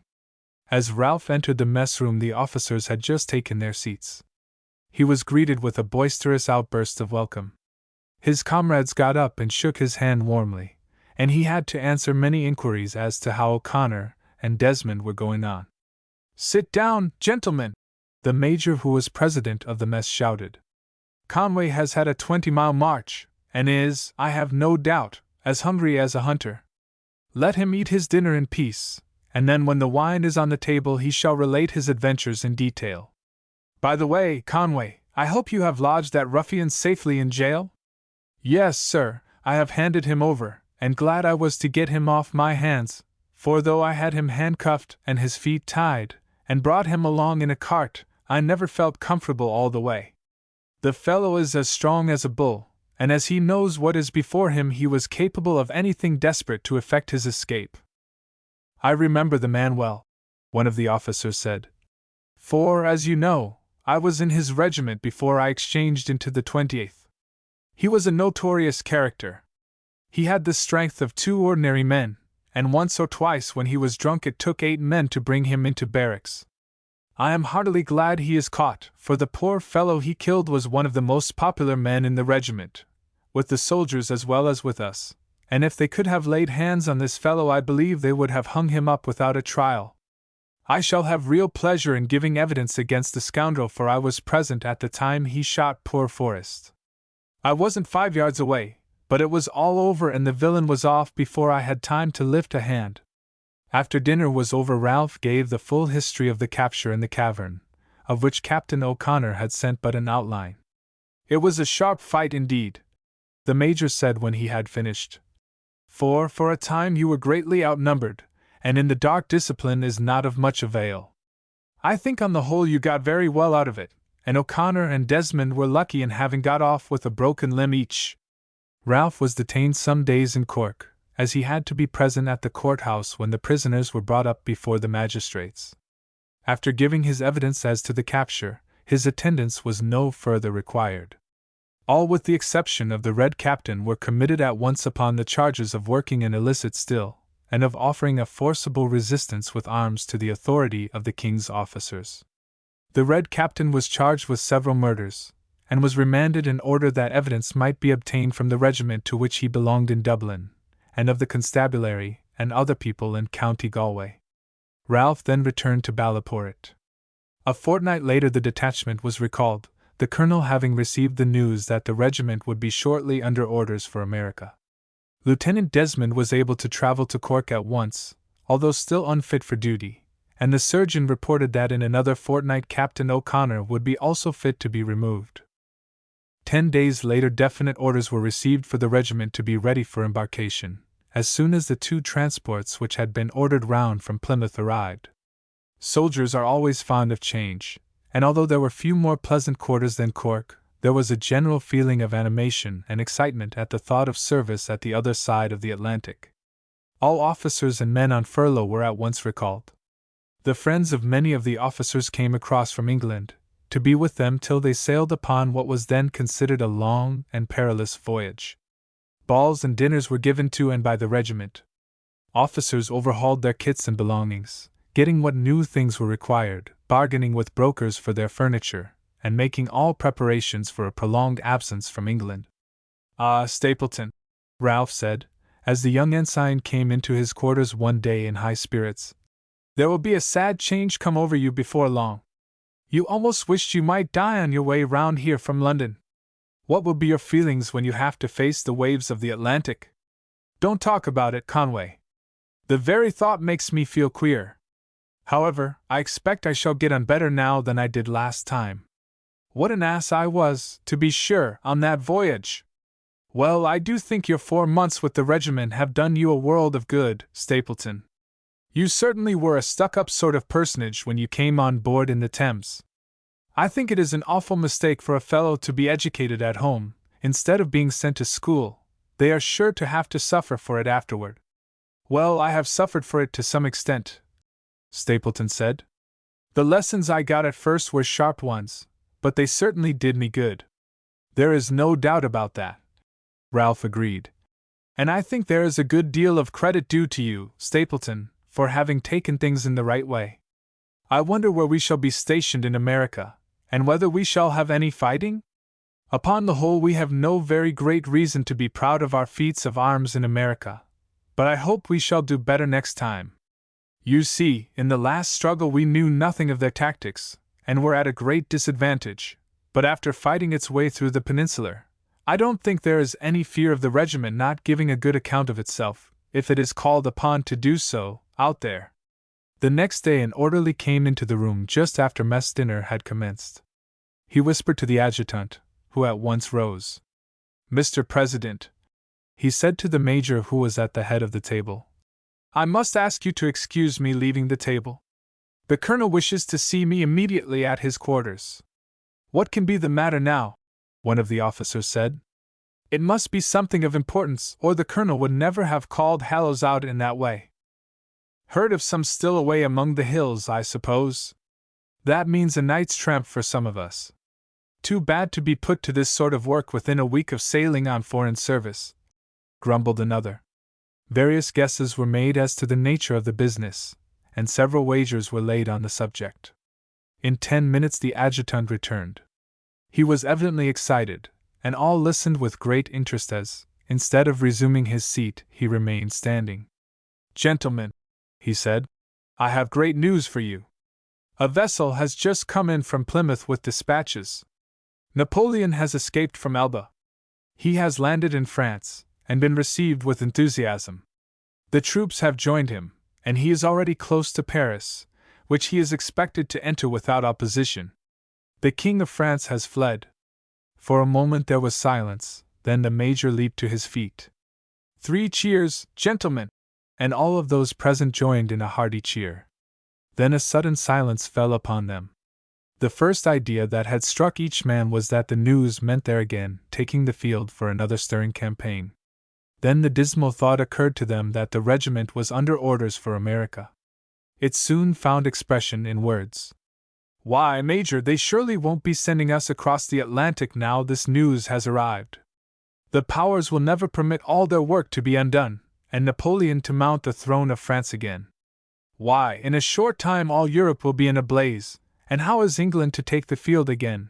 As Ralph entered the mess room, the officers had just taken their seats. He was greeted with a boisterous outburst of welcome. His comrades got up and shook his hand warmly, and he had to answer many inquiries as to how O'Connor and Desmond were going on. Sit down, gentlemen, the major who was president of the mess shouted. Conway has had a 20-mile march, and is, I have no doubt, as hungry as a hunter. Let him eat his dinner in peace, and then when the wine is on the table he shall relate his adventures in detail. By the way, Conway, I hope you have lodged that ruffian safely in jail? Yes, sir, I have handed him over, and glad I was to get him off my hands, for though I had him handcuffed and his feet tied, and brought him along in a cart, I never felt comfortable all the way. The fellow is as strong as a bull, and as he knows what is before him, he was capable of anything desperate to effect his escape. I remember the man well, one of the officers said. For, as you know, I was in his regiment before I exchanged into the 28th. He was a notorious character. He had the strength of 2 ordinary men, and once or twice when he was drunk it took 8 men to bring him into barracks. I am heartily glad he is caught, for the poor fellow he killed was one of the most popular men in the regiment, with the soldiers as well as with us, and if they could have laid hands on this fellow I believe they would have hung him up without a trial. I shall have real pleasure in giving evidence against the scoundrel, for I was present at the time he shot poor Forrest. I wasn't 5 yards away, but it was all over and the villain was off before I had time to lift a hand. After dinner was over, Ralph gave the full history of the capture in the cavern, of which Captain O'Connor had sent but an outline. It was a sharp fight indeed, the major said when he had finished. For a time you were greatly outnumbered, and in the dark discipline is not of much avail. I think on the whole you got very well out of it, and O'Connor and Desmond were lucky in having got off with a broken limb each. Ralph was detained some days in Cork, as he had to be present at the courthouse when the prisoners were brought up before the magistrates. After giving his evidence as to the capture, his attendance was no further required. All with the exception of the Red Captain were committed at once upon the charges of working an illicit still, and of offering a forcible resistance with arms to the authority of the King's officers. The Red Captain was charged with several murders, and was remanded in order that evidence might be obtained from the regiment to which he belonged in Dublin, and of the constabulary and other people in County Galway. Ralph then returned to Ballaport. A fortnight later the detachment was recalled, the colonel having received the news that the regiment would be shortly under orders for America. Lieutenant Desmond was able to travel to Cork at once, although still unfit for duty, and the surgeon reported that in another fortnight Captain O'Connor would be also fit to be removed. 10 days later definite orders were received for the regiment to be ready for embarkation, as soon as the 2 transports which had been ordered round from Plymouth arrived. Soldiers are always fond of change, and although there were few more pleasant quarters than Cork, there was a general feeling of animation and excitement at the thought of service at the other side of the Atlantic. All officers and men on furlough were at once recalled. The friends of many of the officers came across from England, to be with them till they sailed upon what was then considered a long and perilous voyage. Balls and dinners were given to and by the regiment. Officers overhauled their kits and belongings, getting what new things were required, bargaining with brokers for their furniture, and making all preparations for a prolonged absence from England. "Ah, Stapleton," Ralph said, as the young ensign came into his quarters one day in high spirits, "there will be a sad change come over you before long. You almost wished you might die on your way round here from London. What will be your feelings when you have to face the waves of the Atlantic? Don't talk about it, Conway. The very thought makes me feel queer. However, I expect I shall get on better now than I did last time. What an ass I was, to be sure, on that voyage! Well, I do think your 4 months with the regiment have done you a world of good, Stapleton. You certainly were a stuck-up sort of personage when you came on board in the Thames. I think it is an awful mistake for a fellow to be educated at home, instead of being sent to school. They are sure to have to suffer for it afterward." "Well, I have suffered for it to some extent," Stapleton said. "The lessons I got at first were sharp ones, but they certainly did me good." "There is no doubt about that," Ralph agreed. "And I think there is a good deal of credit due to you, Stapleton, for having taken things in the right way. I wonder where we shall be stationed in America, and whether we shall have any fighting? Upon the whole, we have no very great reason to be proud of our feats of arms in America, but I hope we shall do better next time. You see, in the last struggle we knew nothing of their tactics, and were at a great disadvantage, but after fighting its way through the peninsula, I don't think there is any fear of the regiment not giving a good account of itself, if it is called upon to do so, out there." The next day an orderly came into the room just after mess dinner had commenced. He whispered to the adjutant, who at once rose. "Mr. President," he said to the major who was at the head of the table, "I must ask you to excuse me leaving the table. The colonel wishes to see me immediately at his quarters." "What can be the matter now?" one of the officers said. "It must be something of importance, or the colonel would never have called Hallows out in that way." "Heard of some still away among the hills, I suppose? That means a night's tramp for some of us. Too bad to be put to this sort of work within a week of sailing on foreign service," grumbled another. Various guesses were made as to the nature of the business, and several wagers were laid on the subject. In 10 minutes the adjutant returned. He was evidently excited, and all listened with great interest as, instead of resuming his seat, he remained standing. "Gentlemen," he said, "I have great news for you. A vessel has just come in from Plymouth with dispatches. Napoleon has escaped from Elba. He has landed in France, and been received with enthusiasm. The troops have joined him, and he is already close to Paris, which he is expected to enter without opposition. The King of France has fled." For a moment there was silence, then the major leaped to his feet. "3 cheers, gentlemen!" And all of those present joined in a hearty cheer. Then a sudden silence fell upon them. The first idea that had struck each man was that the news meant their again taking the field for another stirring campaign. Then the dismal thought occurred to them that the regiment was under orders for America. It soon found expression in words. "Why, Major, they surely won't be sending us across the Atlantic now this news has arrived. The powers will never permit all their work to be undone, and Napoleon to mount the throne of France again. Why, in a short time all Europe will be in a blaze, and how is England to take the field again?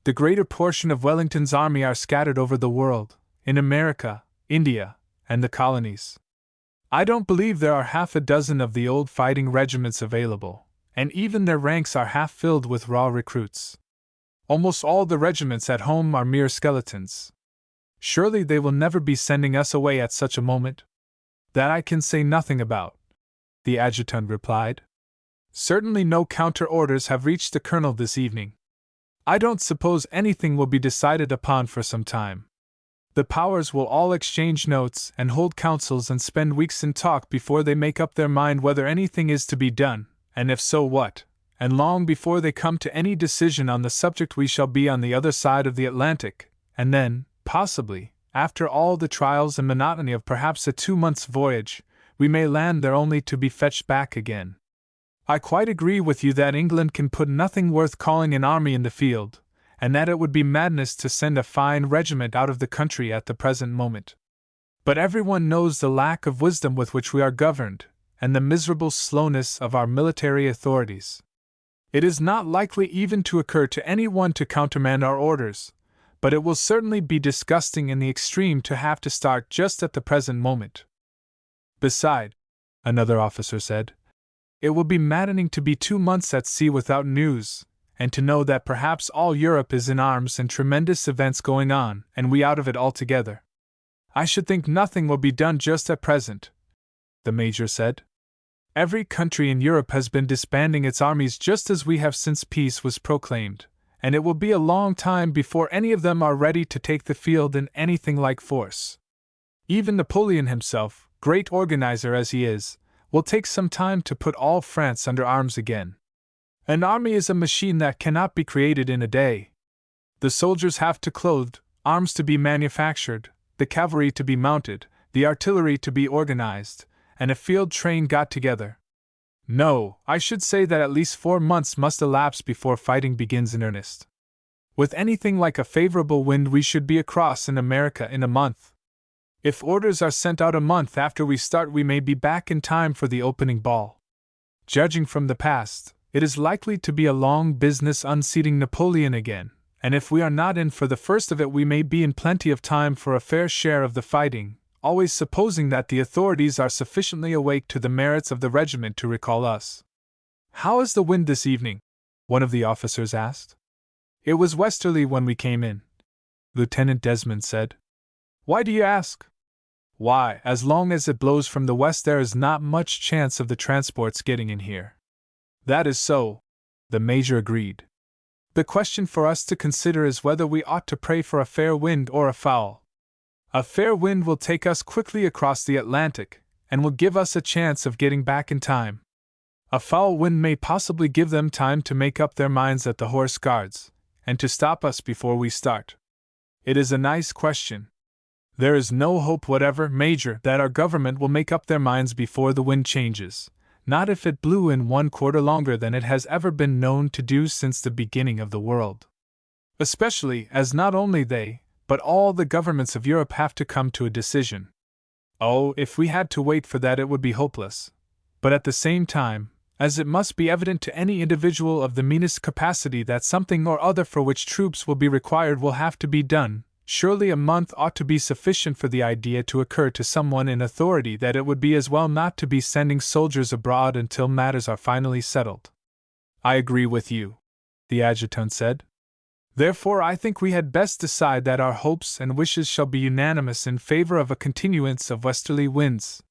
The greater portion of Wellington's army are scattered over the world, in America, India, and the colonies. I don't believe there are half a dozen of the old fighting regiments available, and even their ranks are half filled with raw recruits. Almost all the regiments at home are mere skeletons. Surely they will never be sending us away at such a moment?" "That I can say nothing about," the adjutant replied. "Certainly no counter orders have reached the colonel this evening. I don't suppose anything will be decided upon for some time. The powers will all exchange notes and hold councils and spend weeks in talk before they make up their mind whether anything is to be done, and if so what, and long before they come to any decision on the subject we shall be on the other side of the Atlantic, and then, possibly, after all the trials and monotony of perhaps a 2 months' voyage, we may land there only to be fetched back again. I quite agree with you that England can put nothing worth calling an army in the field, and that it would be madness to send a fine regiment out of the country at the present moment. But everyone knows the lack of wisdom with which we are governed, and the miserable slowness of our military authorities. It is not likely even to occur to anyone to countermand our orders, but it will certainly be disgusting in the extreme to have to start just at the present moment. Beside, another officer said, it will be maddening to be 2 months at sea without news, and to know that perhaps all Europe is in arms and tremendous events going on, and we out of it altogether. I should think nothing will be done just at present, the Major said. Every country in Europe has been disbanding its armies just as we have since peace was proclaimed, and it will be a long time before any of them are ready to take the field in anything like force. Even Napoleon himself, great organizer as he is, will take some time to put all France under arms again. An army is a machine that cannot be created in a day. The soldiers have to be clothed, arms to be manufactured, the cavalry to be mounted, the artillery to be organized, and a field train got together. No, I should say that at least 4 months must elapse before fighting begins in earnest. With anything like a favorable wind we should be across in America in a month. If orders are sent out a month after we start we may be back in time for the opening ball. Judging from the past, it is likely to be a long business unseating Napoleon again, and if we are not in for the first of it we may be in plenty of time for a fair share of the fighting, always supposing that the authorities are sufficiently awake to the merits of the regiment to recall us. How is the wind this evening? One of the officers asked. It was westerly when we came in, Lieutenant Desmond said. Why do you ask? Why, as long as it blows from the west there is not much chance of the transports getting in here. That is so, the Major agreed. The question for us to consider is whether we ought to pray for a fair wind or a foul. A fair wind will take us quickly across the Atlantic, and will give us a chance of getting back in time. A foul wind may possibly give them time to make up their minds at the Horse Guards, and to stop us before we start. It is a nice question. There is no hope whatever, Major, that our government will make up their minds before the wind changes, not if it blew in 1 quarter longer than it has ever been known to do since the beginning of the world. Especially as not only they, but all the governments of Europe have to come to a decision. Oh, if we had to wait for that it would be hopeless. But at the same time, as it must be evident to any individual of the meanest capacity that something or other for which troops will be required will have to be done, surely a month ought to be sufficient for the idea to occur to someone in authority that it would be as well not to be sending soldiers abroad until matters are finally settled. I agree with you, the adjutant said. Therefore I think we had best decide that our hopes and wishes shall be unanimous in favor of a continuance of westerly winds.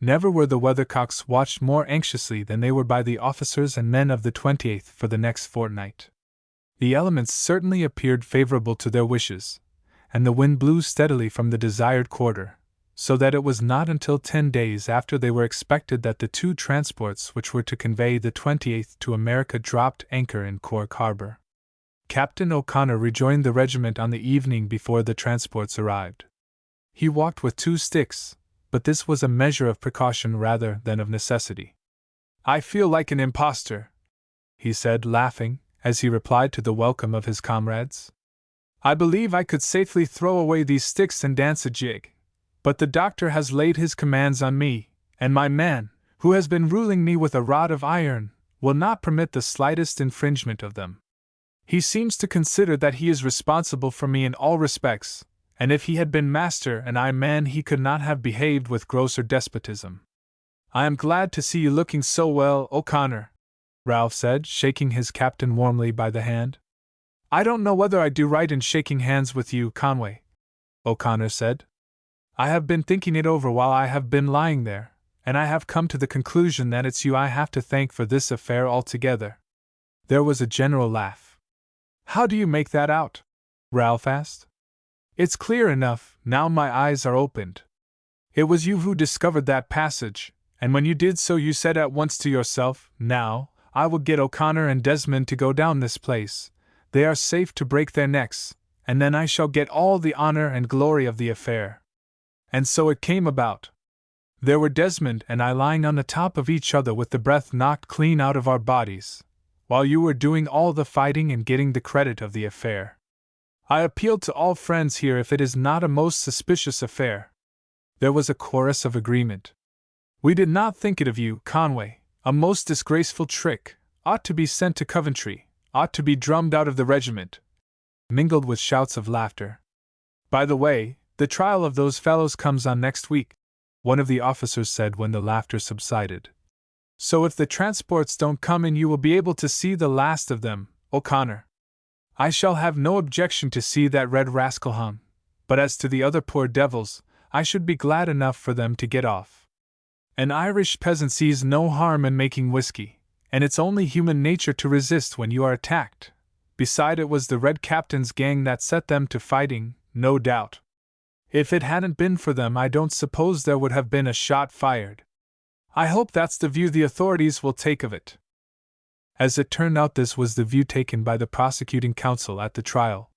Never were the weathercocks watched more anxiously than they were by the officers and men of the 28th for the next fortnight. The elements certainly appeared favorable to their wishes, and the wind blew steadily from the desired quarter, so that it was not until 10 days after they were expected that the two transports which were to convey the 28th to America dropped anchor in Cork Harbor. Captain O'Connor rejoined the regiment on the evening before the transports arrived. He walked with 2 sticks, but this was a measure of precaution rather than of necessity. "I feel like an impostor," he said, laughing, as he replied to the welcome of his comrades. "I believe I could safely throw away these sticks and dance a jig. But the doctor has laid his commands on me, and my man, who has been ruling me with a rod of iron, will not permit the slightest infringement of them. He seems to consider that he is responsible for me in all respects, and if he had been master and I man he could not have behaved with grosser despotism." "I am glad to see you looking so well, O'Connor," Ralph said, shaking his captain warmly by the hand. "I don't know whether I do right in shaking hands with you, Conway," O'Connor said. "I have been thinking it over while I have been lying there, and I have come to the conclusion that it's you I have to thank for this affair altogether." There was a general laugh. "How do you make that out?" Ralph asked. "It's clear enough, now my eyes are opened. It was you who discovered that passage, and when you did so you said at once to yourself, 'Now, I will get O'Connor and Desmond to go down this place. They are safe to break their necks, and then I shall get all the honor and glory of the affair.' And so it came about. There were Desmond and I lying on the top of each other with the breath knocked clean out of our bodies, while you were doing all the fighting and getting the credit of the affair. I appeal to all friends here if it is not a most suspicious affair." There was a chorus of agreement. "We did not think it of you, Conway. A most disgraceful trick, ought to be sent to Coventry, ought to be drummed out of the regiment," mingled with shouts of laughter. "By the way, the trial of those fellows comes on next week," one of the officers said when the laughter subsided. "So if the transports don't come in you will be able to see the last of them, O'Connor. I shall have no objection to see that red rascal hung, but as to the other poor devils, I should be glad enough for them to get off. An Irish peasant sees no harm in making whiskey, and it's only human nature to resist when you are attacked. Beside, it was the Red Captain's gang that set them to fighting, no doubt. If it hadn't been for them I don't suppose there would have been a shot fired. I hope that's the view the authorities will take of it." As it turned out, this was the view taken by the prosecuting counsel at the trial.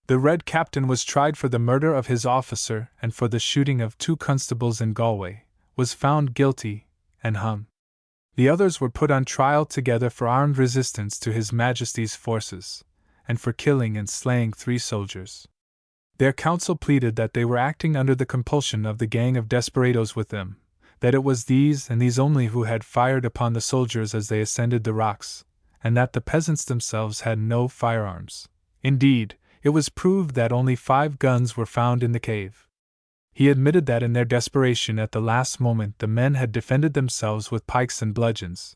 The Red Captain was tried for the murder of his officer and for the shooting of 2 constables in Galway, was found guilty, and hung. The others were put on trial together for armed resistance to His Majesty's forces, and for killing and slaying 3 soldiers. Their counsel pleaded that they were acting under the compulsion of the gang of desperadoes with them, that it was these and these only who had fired upon the soldiers as they ascended the rocks, and that the peasants themselves had no firearms. Indeed, it was proved that only 5 guns were found in the cave. He admitted that in their desperation at the last moment the men had defended themselves with pikes and bludgeons,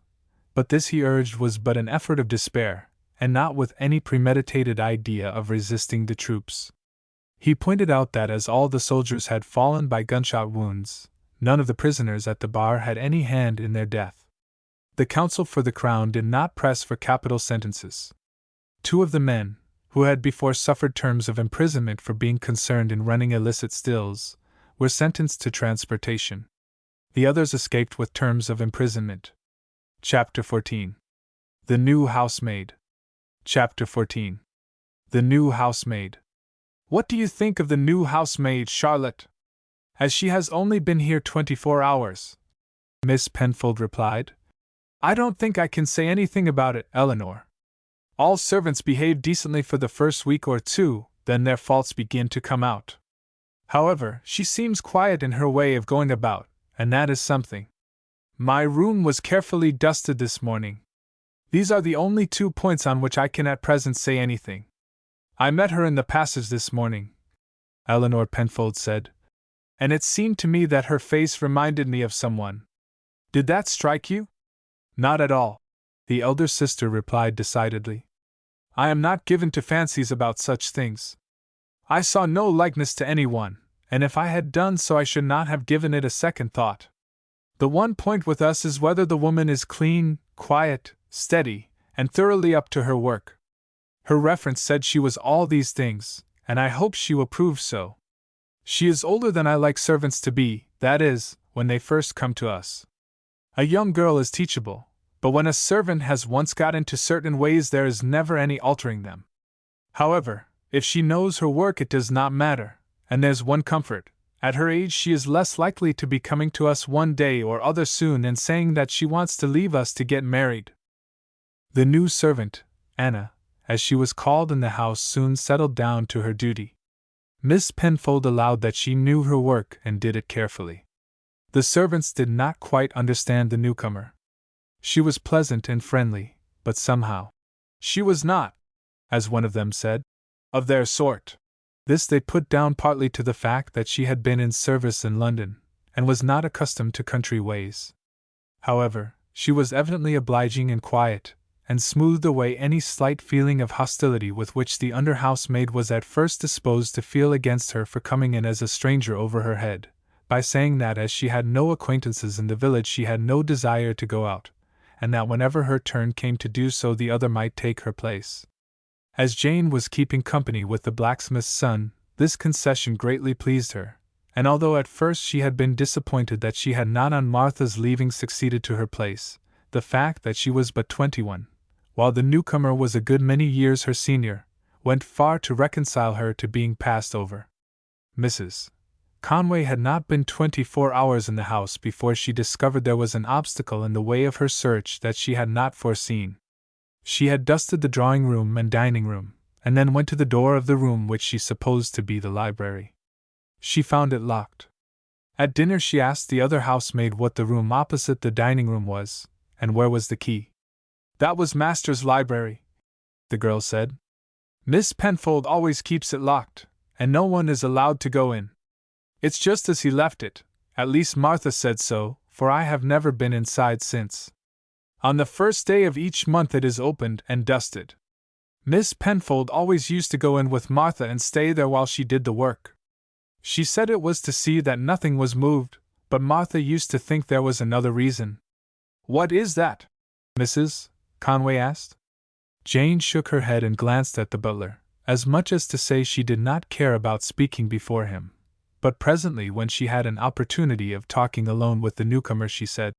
but this he urged was but an effort of despair, and not with any premeditated idea of resisting the troops. He pointed out that as all the soldiers had fallen by gunshot wounds, none of the prisoners at the bar had any hand in their death. The counsel for the Crown did not press for capital sentences. 2 of the men, who had before suffered terms of imprisonment for being concerned in running illicit stills, were sentenced to transportation. The others escaped with terms of imprisonment. Chapter 14. The New Housemaid. Chapter 14. The New Housemaid. "What do you think of the new housemaid, Charlotte?" "As she has only been here 24 hours," Miss Penfold replied. "I don't think I can say anything about it, Eleanor. All servants behave decently for the first week or 2, then their faults begin to come out. However, she seems quiet in her way of going about, and that is something. My room was carefully dusted this morning. These are the only 2 points on which I can at present say anything. I met her in the passage this morning," Eleanor Penfold said, "and it seemed to me that her face reminded me of someone. Did that strike you?" "Not at all," the elder sister replied decidedly. "I am not given to fancies about such things. I saw no likeness to anyone, and if I had done so I should not have given it a second thought. The one point with us is whether the woman is clean, quiet, steady, and thoroughly up to her work. Her reference said she was all these things, and I hope she will prove so. She is older than I like servants to be, that is, when they first come to us. A young girl is teachable, but when a servant has once got into certain ways there is never any altering them. However, if she knows her work it does not matter, and there's one comfort. At her age she is less likely to be coming to us one day or other soon and saying that she wants to leave us to get married. The new servant, Anna, as she was called in the house, soon settled down to her duty. Miss Penfold allowed that she knew her work and did it carefully. The servants did not quite understand the newcomer. She was pleasant and friendly, but somehow she was not, as one of them said, of their sort. This they put down partly to the fact that she had been in service in London, and was not accustomed to country ways. However, she was evidently obliging and quiet, and smoothed away any slight feeling of hostility with which the under housemaid was at first disposed to feel against her for coming in as a stranger over her head, by saying that as she had no acquaintances in the village she had no desire to go out, and that whenever her turn came to do so the other might take her place. As Jane was keeping company with the blacksmith's son, this concession greatly pleased her, and although at first she had been disappointed that she had not on Martha's leaving succeeded to her place, the fact that she was but 21, while the newcomer was a good many years her senior, went far to reconcile her to being passed over. Mrs. Conway had not been 24 hours in the house before she discovered there was an obstacle in the way of her search that she had not foreseen. She had dusted the drawing-room and dining-room, and then went to the door of the room which she supposed to be the library. She found it locked. At dinner she asked the other housemaid what the room opposite the dining-room was, and where was the key. "That was Master's library," the girl said. "Miss Penfold always keeps it locked, and no one is allowed to go in. It's just as he left it, at least Martha said so, for I have never been inside since. On the first day of each month it is opened and dusted. Miss Penfold always used to go in with Martha and stay there while she did the work. She said it was to see that nothing was moved, but Martha used to think there was another reason." "What is that?" Mrs. Conway asked. Jane shook her head and glanced at the butler, as much as to say she did not care about speaking before him. But presently, when she had an opportunity of talking alone with the newcomer, she said,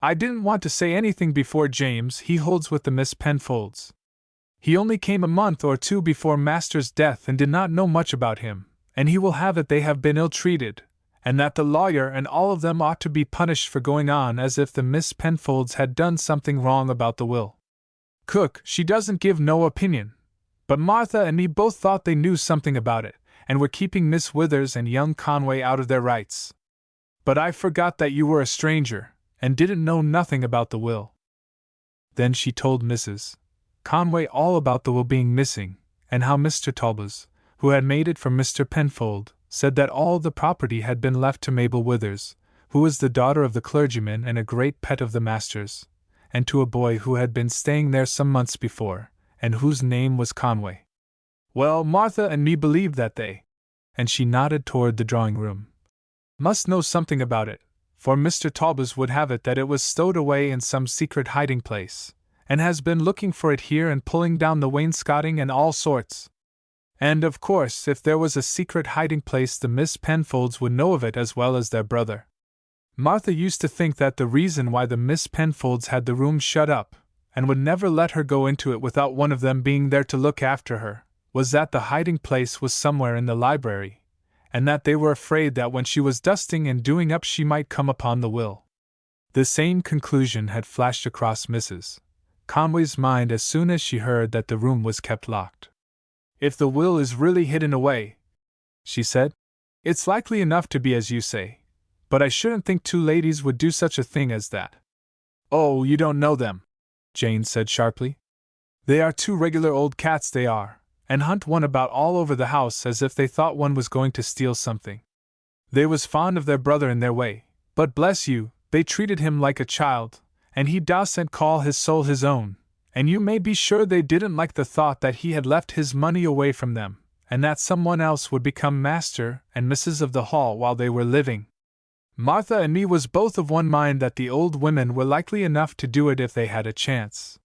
"I didn't want to say anything before James. He holds with the Miss Penfolds. He only came a month or two before Master's death and did not know much about him, and he will have it they have been ill-treated, and that the lawyer and all of them ought to be punished for going on as if the Miss Penfolds had done something wrong about the will. Cook, she doesn't give no opinion, but Martha and me both thought they knew something about it, and were keeping Miss Withers and young Conway out of their rights. But I forgot that you were a stranger, and didn't know nothing about the will." Then she told Mrs. Conway all about the will being missing, and how Mr. Talbot, who had made it for Mr. Penfold, said that all the property had been left to Mabel Withers, who was the daughter of the clergyman and a great pet of the master's, and to a boy who had been staying there some months before, and whose name was Conway. "Well, Martha and me believed that they," and she nodded toward the drawing-room, "must know something about it, for Mr. Talbot would have it that it was stowed away in some secret hiding-place, and has been looking for it here and pulling down the wainscoting and all sorts. And, of course, if there was a secret hiding-place the Miss Penfolds would know of it as well as their brother. Martha used to think that the reason why the Miss Penfolds had the room shut up, and would never let her go into it without one of them being there to look after her, was that the hiding-place was somewhere in the library, and that they were afraid that when she was dusting and doing up she might come upon the will." The same conclusion had flashed across Mrs. Conway's mind as soon as she heard that the room was kept locked. "If the will is really hidden away," she said, "it's likely enough to be as you say, but I shouldn't think two ladies would do such a thing as that." "Oh, you don't know them," Jane said sharply. "They are two regular old cats, they are, and hunt one about all over the house as if they thought one was going to steal something. They was fond of their brother in their way, but bless you, they treated him like a child, and he dasn't call his soul his own, and you may be sure they didn't like the thought that he had left his money away from them, and that someone else would become master and missus of the hall while they were living. Martha and me was both of one mind that the old women were likely enough to do it if they had a chance.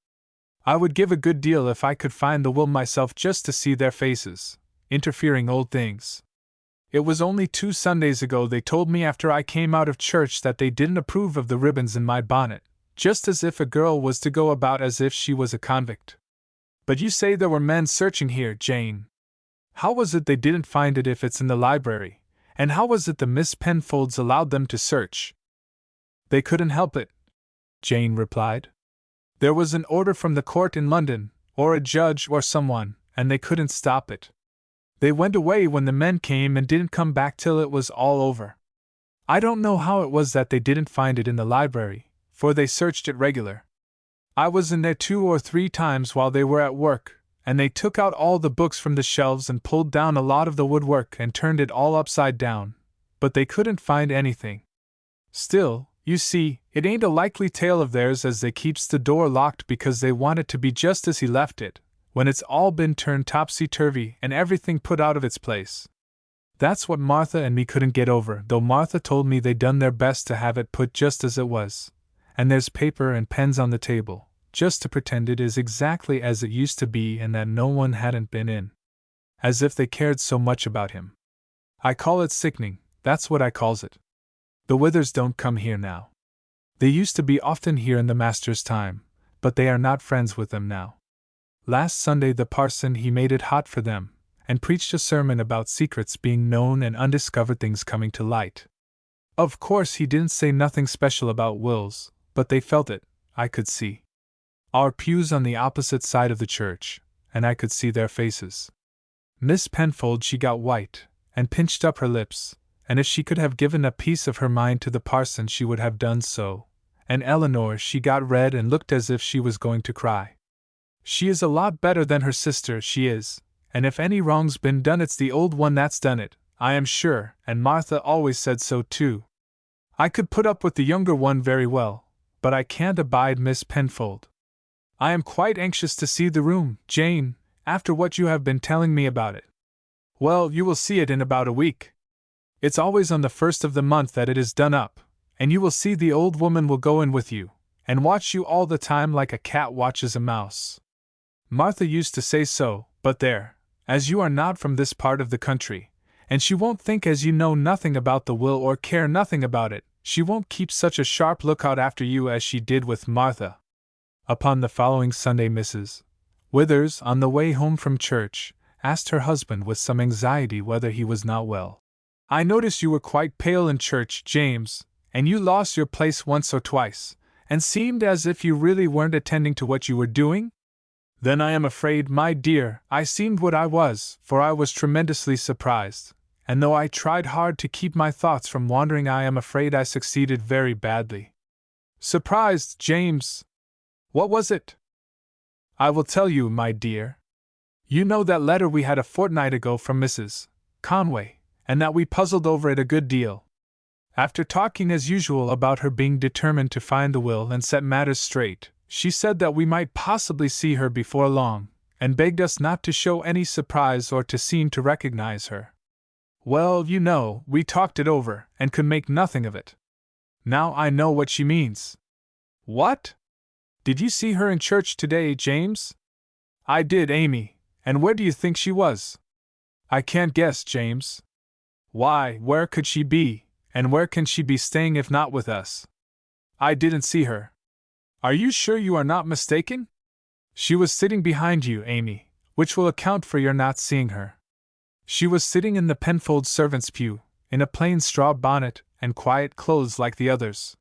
I would give a good deal if I could find the will myself just to see their faces, interfering old things. It was only 2 Sundays ago they told me after I came out of church that they didn't approve of the ribbons in my bonnet, just as if a girl was to go about as if she was a convict. But you say there were men searching here, Jane. How was it they didn't find it if it's in the library, and how was it the Miss Penfolds allowed them to search? They couldn't help it, Jane replied. There was an order from the court in London, or a judge or someone, and they couldn't stop it. They went away when the men came and didn't come back till it was all over. I don't know how it was that they didn't find it in the library, for they searched it regular. I was in there 2 or 3 times while they were at work, and they took out all the books from the shelves and pulled down a lot of the woodwork and turned it all upside down, but they couldn't find anything. Still, you see, it ain't a likely tale of theirs as they keeps the door locked because they want it to be just as he left it, when it's all been turned topsy-turvy and everything put out of its place. That's what Martha and me couldn't get over, though Martha told me they'd done their best to have it put just as it was, and there's paper and pens on the table, just to pretend it is exactly as it used to be and that no one hadn't been in. As if they cared so much about him. I call it sickening, that's what I calls it. The Withers don't come here now. They used to be often here in the master's time, but they are not friends with them now. Last Sunday the parson he made it hot for them, and preached a sermon about secrets being known and undiscovered things coming to light. Of course he didn't say nothing special about wills, but they felt it, I could see. Our pews on the opposite side of the church, and I could see their faces. Miss Penfold she got white, and pinched up her lips, and if she could have given a piece of her mind to the parson she would have done so, and Eleanor she got red and looked as if she was going to cry. She is a lot better than her sister, she is, and if any wrong's been done it's the old one that's done it, I am sure, and Martha always said so too. I could put up with the younger one very well, but I can't abide Miss Penfold. I am quite anxious to see the room, Jane, after what you have been telling me about it. Well, you will see it in about a week. It's always on the 1st of the month that it is done up, and you will see the old woman will go in with you, and watch you all the time like a cat watches a mouse. Martha used to say so, but there, as you are not from this part of the country, and she won't think as you know nothing about the will or care nothing about it, she won't keep such a sharp lookout after you as she did with Martha. Upon the following Sunday Mrs. Withers, on the way home from church, asked her husband with some anxiety whether he was not well. I noticed you were quite pale in church, James, and you lost your place once or twice, and seemed as if you really weren't attending to what you were doing? Then I am afraid, my dear, I seemed what I was, for I was tremendously surprised, and though I tried hard to keep my thoughts from wandering I am afraid I succeeded very badly. Surprised, James? What was it? I will tell you, my dear. You know that letter we had a fortnight ago from Mrs. Conway, and that we puzzled over it a good deal. After talking as usual about her being determined to find the will and set matters straight, she said that we might possibly see her before long, and begged us not to show any surprise or to seem to recognize her. Well, you know, we talked it over, and could make nothing of it. Now I know what she means. What? Did you see her in church today, James? I did, Amy, and where do you think she was? I can't guess, James. Why, where could she be, and where can she be staying if not with us? I didn't see her. Are you sure you are not mistaken? She was sitting behind you, Amy, which will account for your not seeing her. She was sitting in the Penfold servants' pew, in a plain straw bonnet and quiet clothes like the others.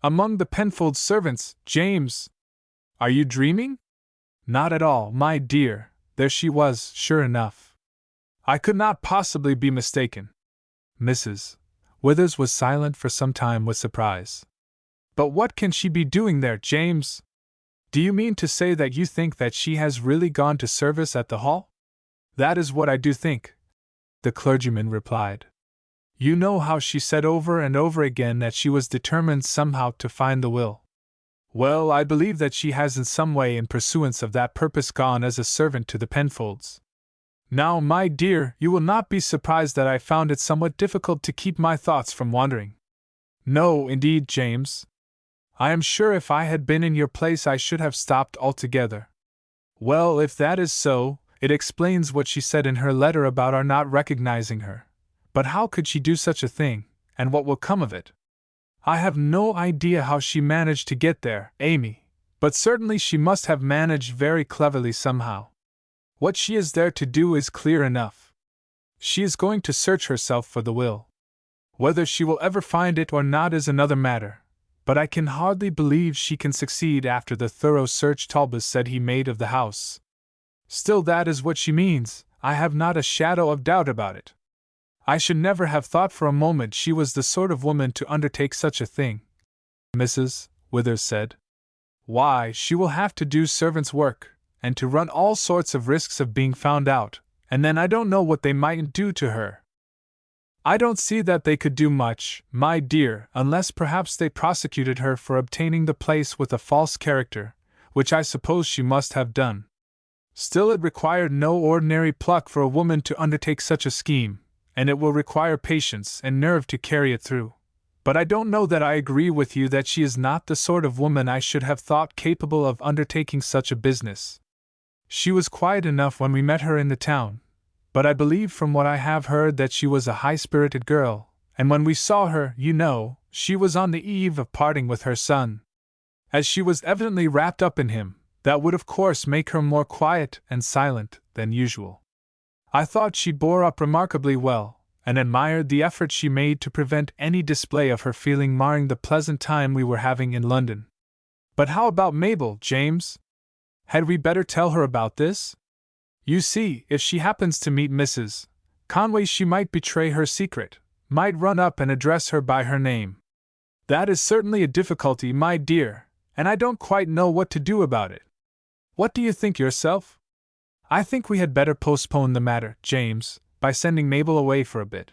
Among the Penfold servants, James. Are you dreaming? Not at all, my dear, there she was, sure enough. I could not possibly be mistaken. Mrs. Withers was silent for some time with surprise. But what can she be doing there, James? Do you mean to say that you think that she has really gone to service at the hall? That is what I do think, the clergyman replied. You know how she said over and over again that she was determined somehow to find the will. Well, I believe that she has in some way in pursuance of that purpose gone as a servant to the Penfolds. Now, my dear, you will not be surprised that I found it somewhat difficult to keep my thoughts from wandering. No, indeed, James. I am sure if I had been in your place I should have stopped altogether. Well, if that is so, it explains what she said in her letter about our not recognizing her. But how could she do such a thing, and what will come of it? I have no idea how she managed to get there, Amy, but certainly she must have managed very cleverly somehow. What she is there to do is clear enough. She is going to search herself for the will. Whether she will ever find it or not is another matter, but I can hardly believe she can succeed after the thorough search Talbot said he made of the house. Still, that is what she means, I have not a shadow of doubt about it. I should never have thought for a moment she was the sort of woman to undertake such a thing, Mrs. Withers said. Why, she will have to do servant's work, and to run all sorts of risks of being found out, and then I don't know what they mightn't do to her. I don't see that they could do much, my dear, unless perhaps they prosecuted her for obtaining the place with a false character, which I suppose she must have done. Still, it required no ordinary pluck for a woman to undertake such a scheme, and it will require patience and nerve to carry it through. But I don't know that I agree with you that she is not the sort of woman I should have thought capable of undertaking such a business. She was quiet enough when we met her in the town, but I believe from what I have heard that she was a high-spirited girl, and when we saw her, you know, she was on the eve of parting with her son. As she was evidently wrapped up in him, that would of course make her more quiet and silent than usual. I thought she bore up remarkably well, and admired the effort she made to prevent any display of her feeling marring the pleasant time we were having in London. But how about Mabel, James? Had we better tell her about this? You see, if she happens to meet Mrs. Conway, she might betray her secret, might run up and address her by her name. That is certainly a difficulty, my dear, and I don't quite know what to do about it. What do you think yourself? I think we had better postpone the matter, James, by sending Mabel away for a bit.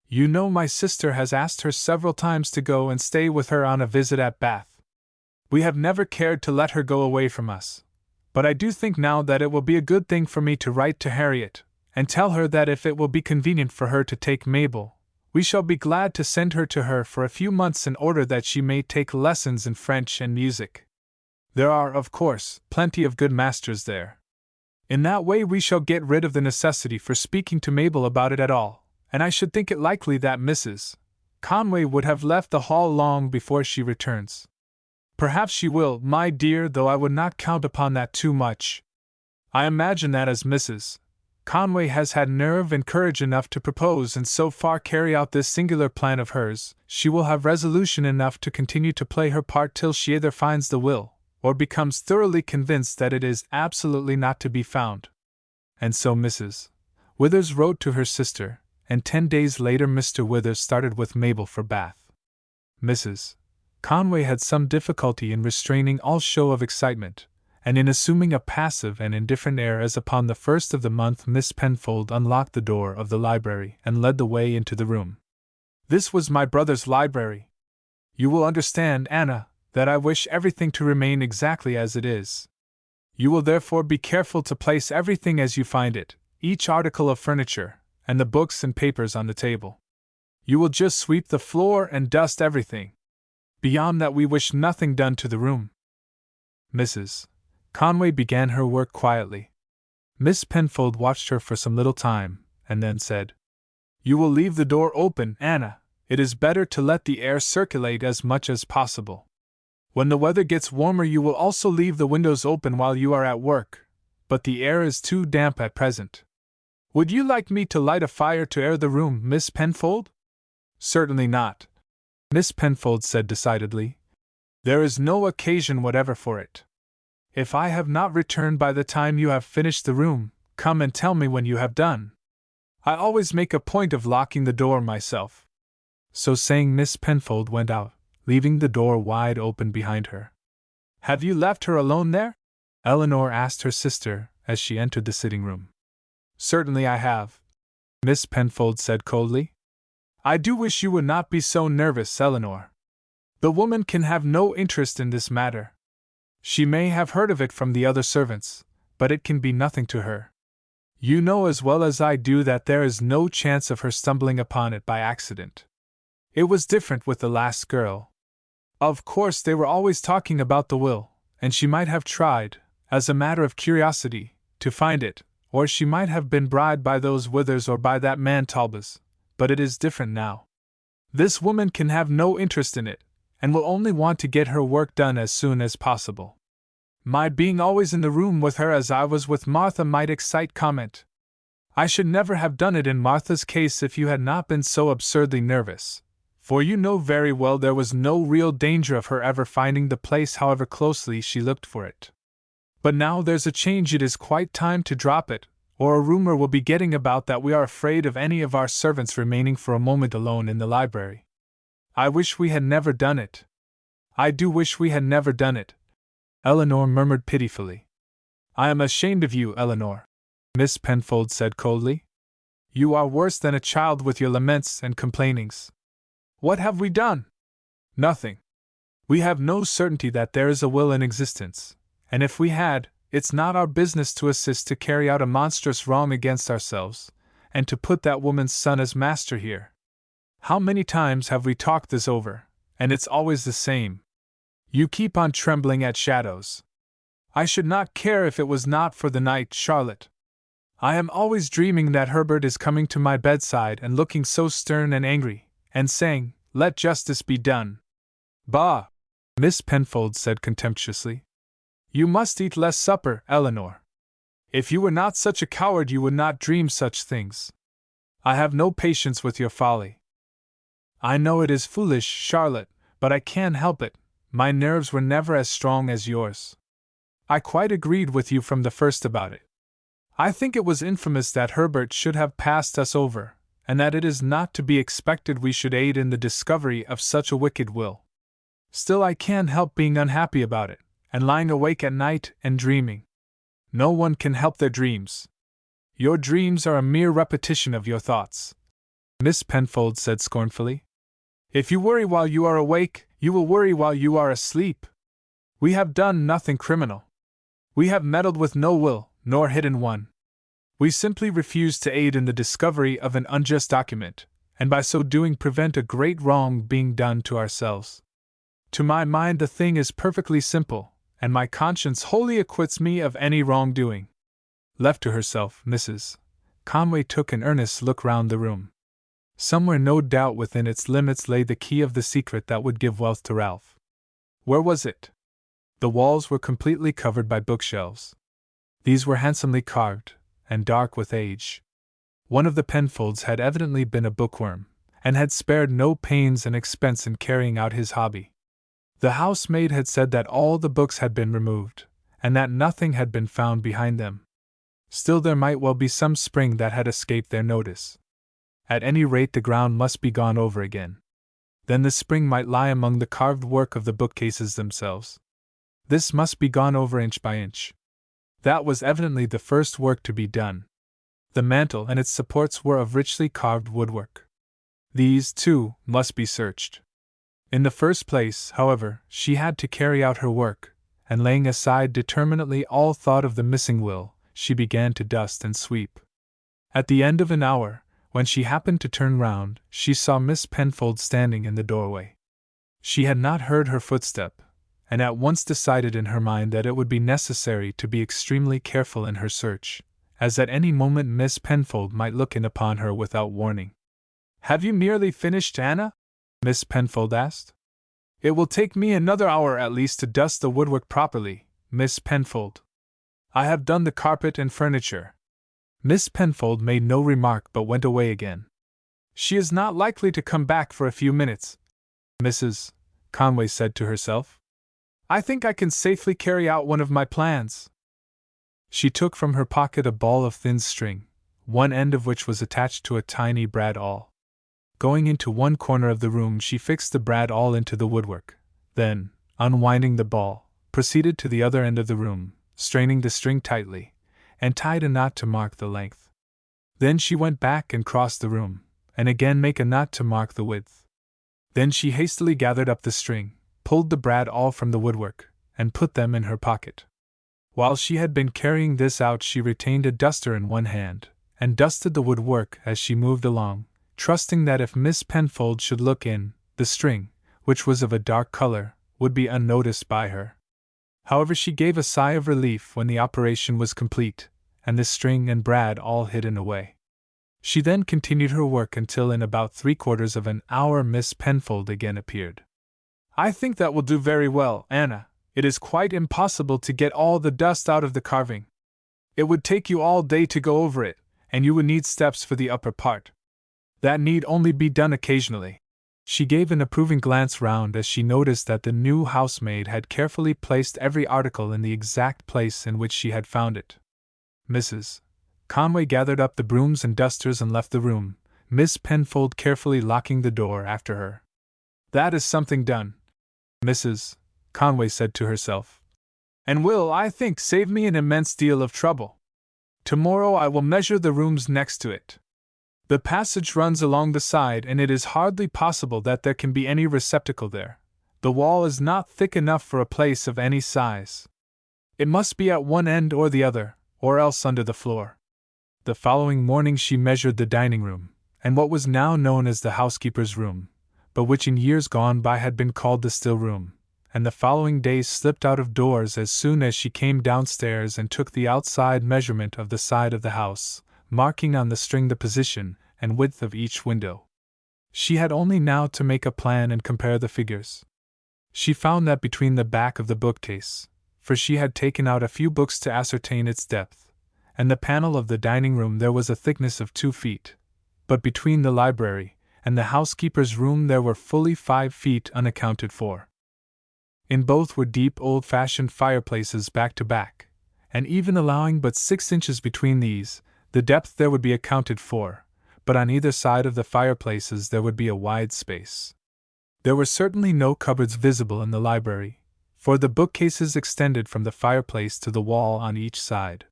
You know my sister has asked her several times to go and stay with her on a visit at Bath. We have never cared to let her go away from us, but I do think now that it will be a good thing for me to write to Harriet, and tell her that if it will be convenient for her to take Mabel, we shall be glad to send her to her for a few months in order that she may take lessons in French and music. There are, of course, plenty of good masters there. In that way we shall get rid of the necessity for speaking to Mabel about it at all, and I should think it likely that Mrs. Conway would have left the hall long before she returns. Perhaps she will, my dear, though I would not count upon that too much. I imagine that as Mrs. Conway has had nerve and courage enough to propose and so far carry out this singular plan of hers, she will have resolution enough to continue to play her part till she either finds the will, or becomes thoroughly convinced that it is absolutely not to be found. And so Mrs. Withers wrote to her sister, and 10 days later Mr. Withers started with Mabel for Bath. Mrs. Conway had some difficulty in restraining all show of excitement, and in assuming a passive and indifferent air as upon the first of the month Miss Penfold unlocked the door of the library and led the way into the room. This was my brother's library. You will understand, Anna, that I wish everything to remain exactly as it is. You will therefore be careful to place everything as you find it, each article of furniture, and the books and papers on the table. You will just sweep the floor and dust everything. Beyond that we wish nothing done to the room. Mrs. Conway began her work quietly. Miss Penfold watched her for some little time, and then said, "You will leave the door open, Anna. It is better to let the air circulate as much as possible. When the weather gets warmer you will also leave the windows open while you are at work, but the air is too damp at present. Would you like me to light a fire to air the room, Miss Penfold?" "Certainly not," Miss Penfold said decidedly. "There is no occasion whatever for it. If I have not returned by the time you have finished the room, come and tell me when you have done. I always make a point of locking the door myself." So saying, Miss Penfold went out, leaving the door wide open behind her. "Have you left her alone there?" Eleanor asked her sister as she entered the sitting-room. "Certainly I have," Miss Penfold said coldly. "I do wish you would not be so nervous, Eleanor. The woman can have no interest in this matter. She may have heard of it from the other servants, but it can be nothing to her. You know as well as I do that there is no chance of her stumbling upon it by accident. It was different with the last girl. Of course they were always talking about the will, and she might have tried, as a matter of curiosity, to find it, or she might have been bribed by those Withers or by that man Talbot, but it is different now. This woman can have no interest in it, and will only want to get her work done as soon as possible. My being always in the room with her as I was with Martha might excite comment. I should never have done it in Martha's case if you had not been so absurdly nervous, for you know very well there was no real danger of her ever finding the place however closely she looked for it. But now there's a change, it is quite time to drop it, or a rumor will be getting about that we are afraid of any of our servants remaining for a moment alone in the library. I wish we had never done it. I do wish we had never done it, Eleanor murmured pitifully. I am ashamed of you, Eleanor, Miss Penfold said coldly. You are worse than a child with your laments and complainings. What have we done? Nothing. We have no certainty that there is a will in existence, and if we had, it's not our business to assist to carry out a monstrous wrong against ourselves, and to put that woman's son as master here. How many times have we talked this over, and it's always the same. You keep on trembling at shadows. I should not care if it was not for the night, Charlotte. I am always dreaming that Herbert is coming to my bedside and looking so stern and angry, and saying, "Let justice be done." Bah! Miss Penfold said contemptuously. You must eat less supper, Eleanor. If you were not such a coward you would not dream such things. I have no patience with your folly. I know it is foolish, Charlotte, but I can't help it. My nerves were never as strong as yours. I quite agreed with you from the first about it. I think it was infamous that Herbert should have passed us over, and that it is not to be expected we should aid in the discovery of such a wicked will. Still, I can't help being unhappy about it, and lying awake at night and dreaming. No one can help their dreams. Your dreams are a mere repetition of your thoughts, Miss Penfold said scornfully. If you worry while you are awake, you will worry while you are asleep. We have done nothing criminal. We have meddled with no will, nor hidden one. We simply refuse to aid in the discovery of an unjust document, and by so doing prevent a great wrong being done to ourselves. To my mind the thing is perfectly simple, and my conscience wholly acquits me of any wrongdoing. Left to herself, Mrs. Conway took an earnest look round the room. Somewhere, no doubt, within its limits lay the key of the secret that would give wealth to Ralph. Where was it? The walls were completely covered by bookshelves. These were handsomely carved, and dark with age. One of the Penfolds had evidently been a bookworm, and had spared no pains and expense in carrying out his hobby. The housemaid had said that all the books had been removed, and that nothing had been found behind them. Still, there might well be some spring that had escaped their notice. At any rate, the ground must be gone over again. Then the spring might lie among the carved work of the bookcases themselves. This must be gone over inch by inch. That was evidently the first work to be done. The mantel and its supports were of richly carved woodwork. These, too, must be searched. In the first place, however, she had to carry out her work, and laying aside determinately all thought of the missing will, she began to dust and sweep. At the end of an hour, when she happened to turn round, she saw Miss Penfold standing in the doorway. She had not heard her footstep, and at once decided in her mind that it would be necessary to be extremely careful in her search, as at any moment Miss Penfold might look in upon her without warning. "Have you nearly finished, Anna?" Miss Penfold asked. "It will take me another hour at least to dust the woodwork properly, Miss Penfold. I have done the carpet and furniture." Miss Penfold made no remark but went away again. "She is not likely to come back for a few minutes," Mrs. Conway said to herself. "I think I can safely carry out one of my plans." She took from her pocket a ball of thin string, one end of which was attached to a tiny bradawl. Going into one corner of the room, she fixed the bradawl into the woodwork, then, unwinding the ball, proceeded to the other end of the room, straining the string tightly, and tied a knot to mark the length. Then she went back and crossed the room, and again make a knot to mark the width. Then she hastily gathered up the string, pulled the bradawl from the woodwork, and put them in her pocket. While she had been carrying this out, she retained a duster in one hand, and dusted the woodwork as she moved along, trusting that if Miss Penfold should look in, the string, which was of a dark color, would be unnoticed by her. However, she gave a sigh of relief when the operation was complete, and the string and bradawl hidden away. She then continued her work until in about 3/4 of an hour Miss Penfold again appeared. "I think that will do very well, Anna. It is quite impossible to get all the dust out of the carving. It would take you all day to go over it, and you would need steps for the upper part. That need only be done occasionally." She gave an approving glance round as she noticed that the new housemaid had carefully placed every article in the exact place in which she had found it. Mrs. Conway gathered up the brooms and dusters and left the room, Miss Penfold carefully locking the door after her. "That is something done," Mrs. Conway said to herself, "and will, I think, save me an immense deal of trouble. Tomorrow I will measure the rooms next to it. The passage runs along the side, and it is hardly possible that there can be any receptacle there. The wall is not thick enough for a place of any size. It must be at one end or the other, or else under the floor." The following morning she measured the dining room, and what was now known as the housekeeper's room, but which in years gone by had been called the still room, and the following day slipped out of doors as soon as she came downstairs and took the outside measurement of the side of the house, marking on the string the position and width of each window. She had only now to make a plan and compare the figures. She found that between the back of the bookcase, for she had taken out a few books to ascertain its depth, and the panel of the dining room there was a thickness of 2 feet, but between the library and the housekeeper's room there were fully 5 feet unaccounted for. In both were deep old-fashioned fireplaces back to back, and even allowing but 6 inches between these, the depth there would be accounted for, but on either side of the fireplaces there would be a wide space. There were certainly no cupboards visible in the library, for the bookcases extended from the fireplace to the wall on each side.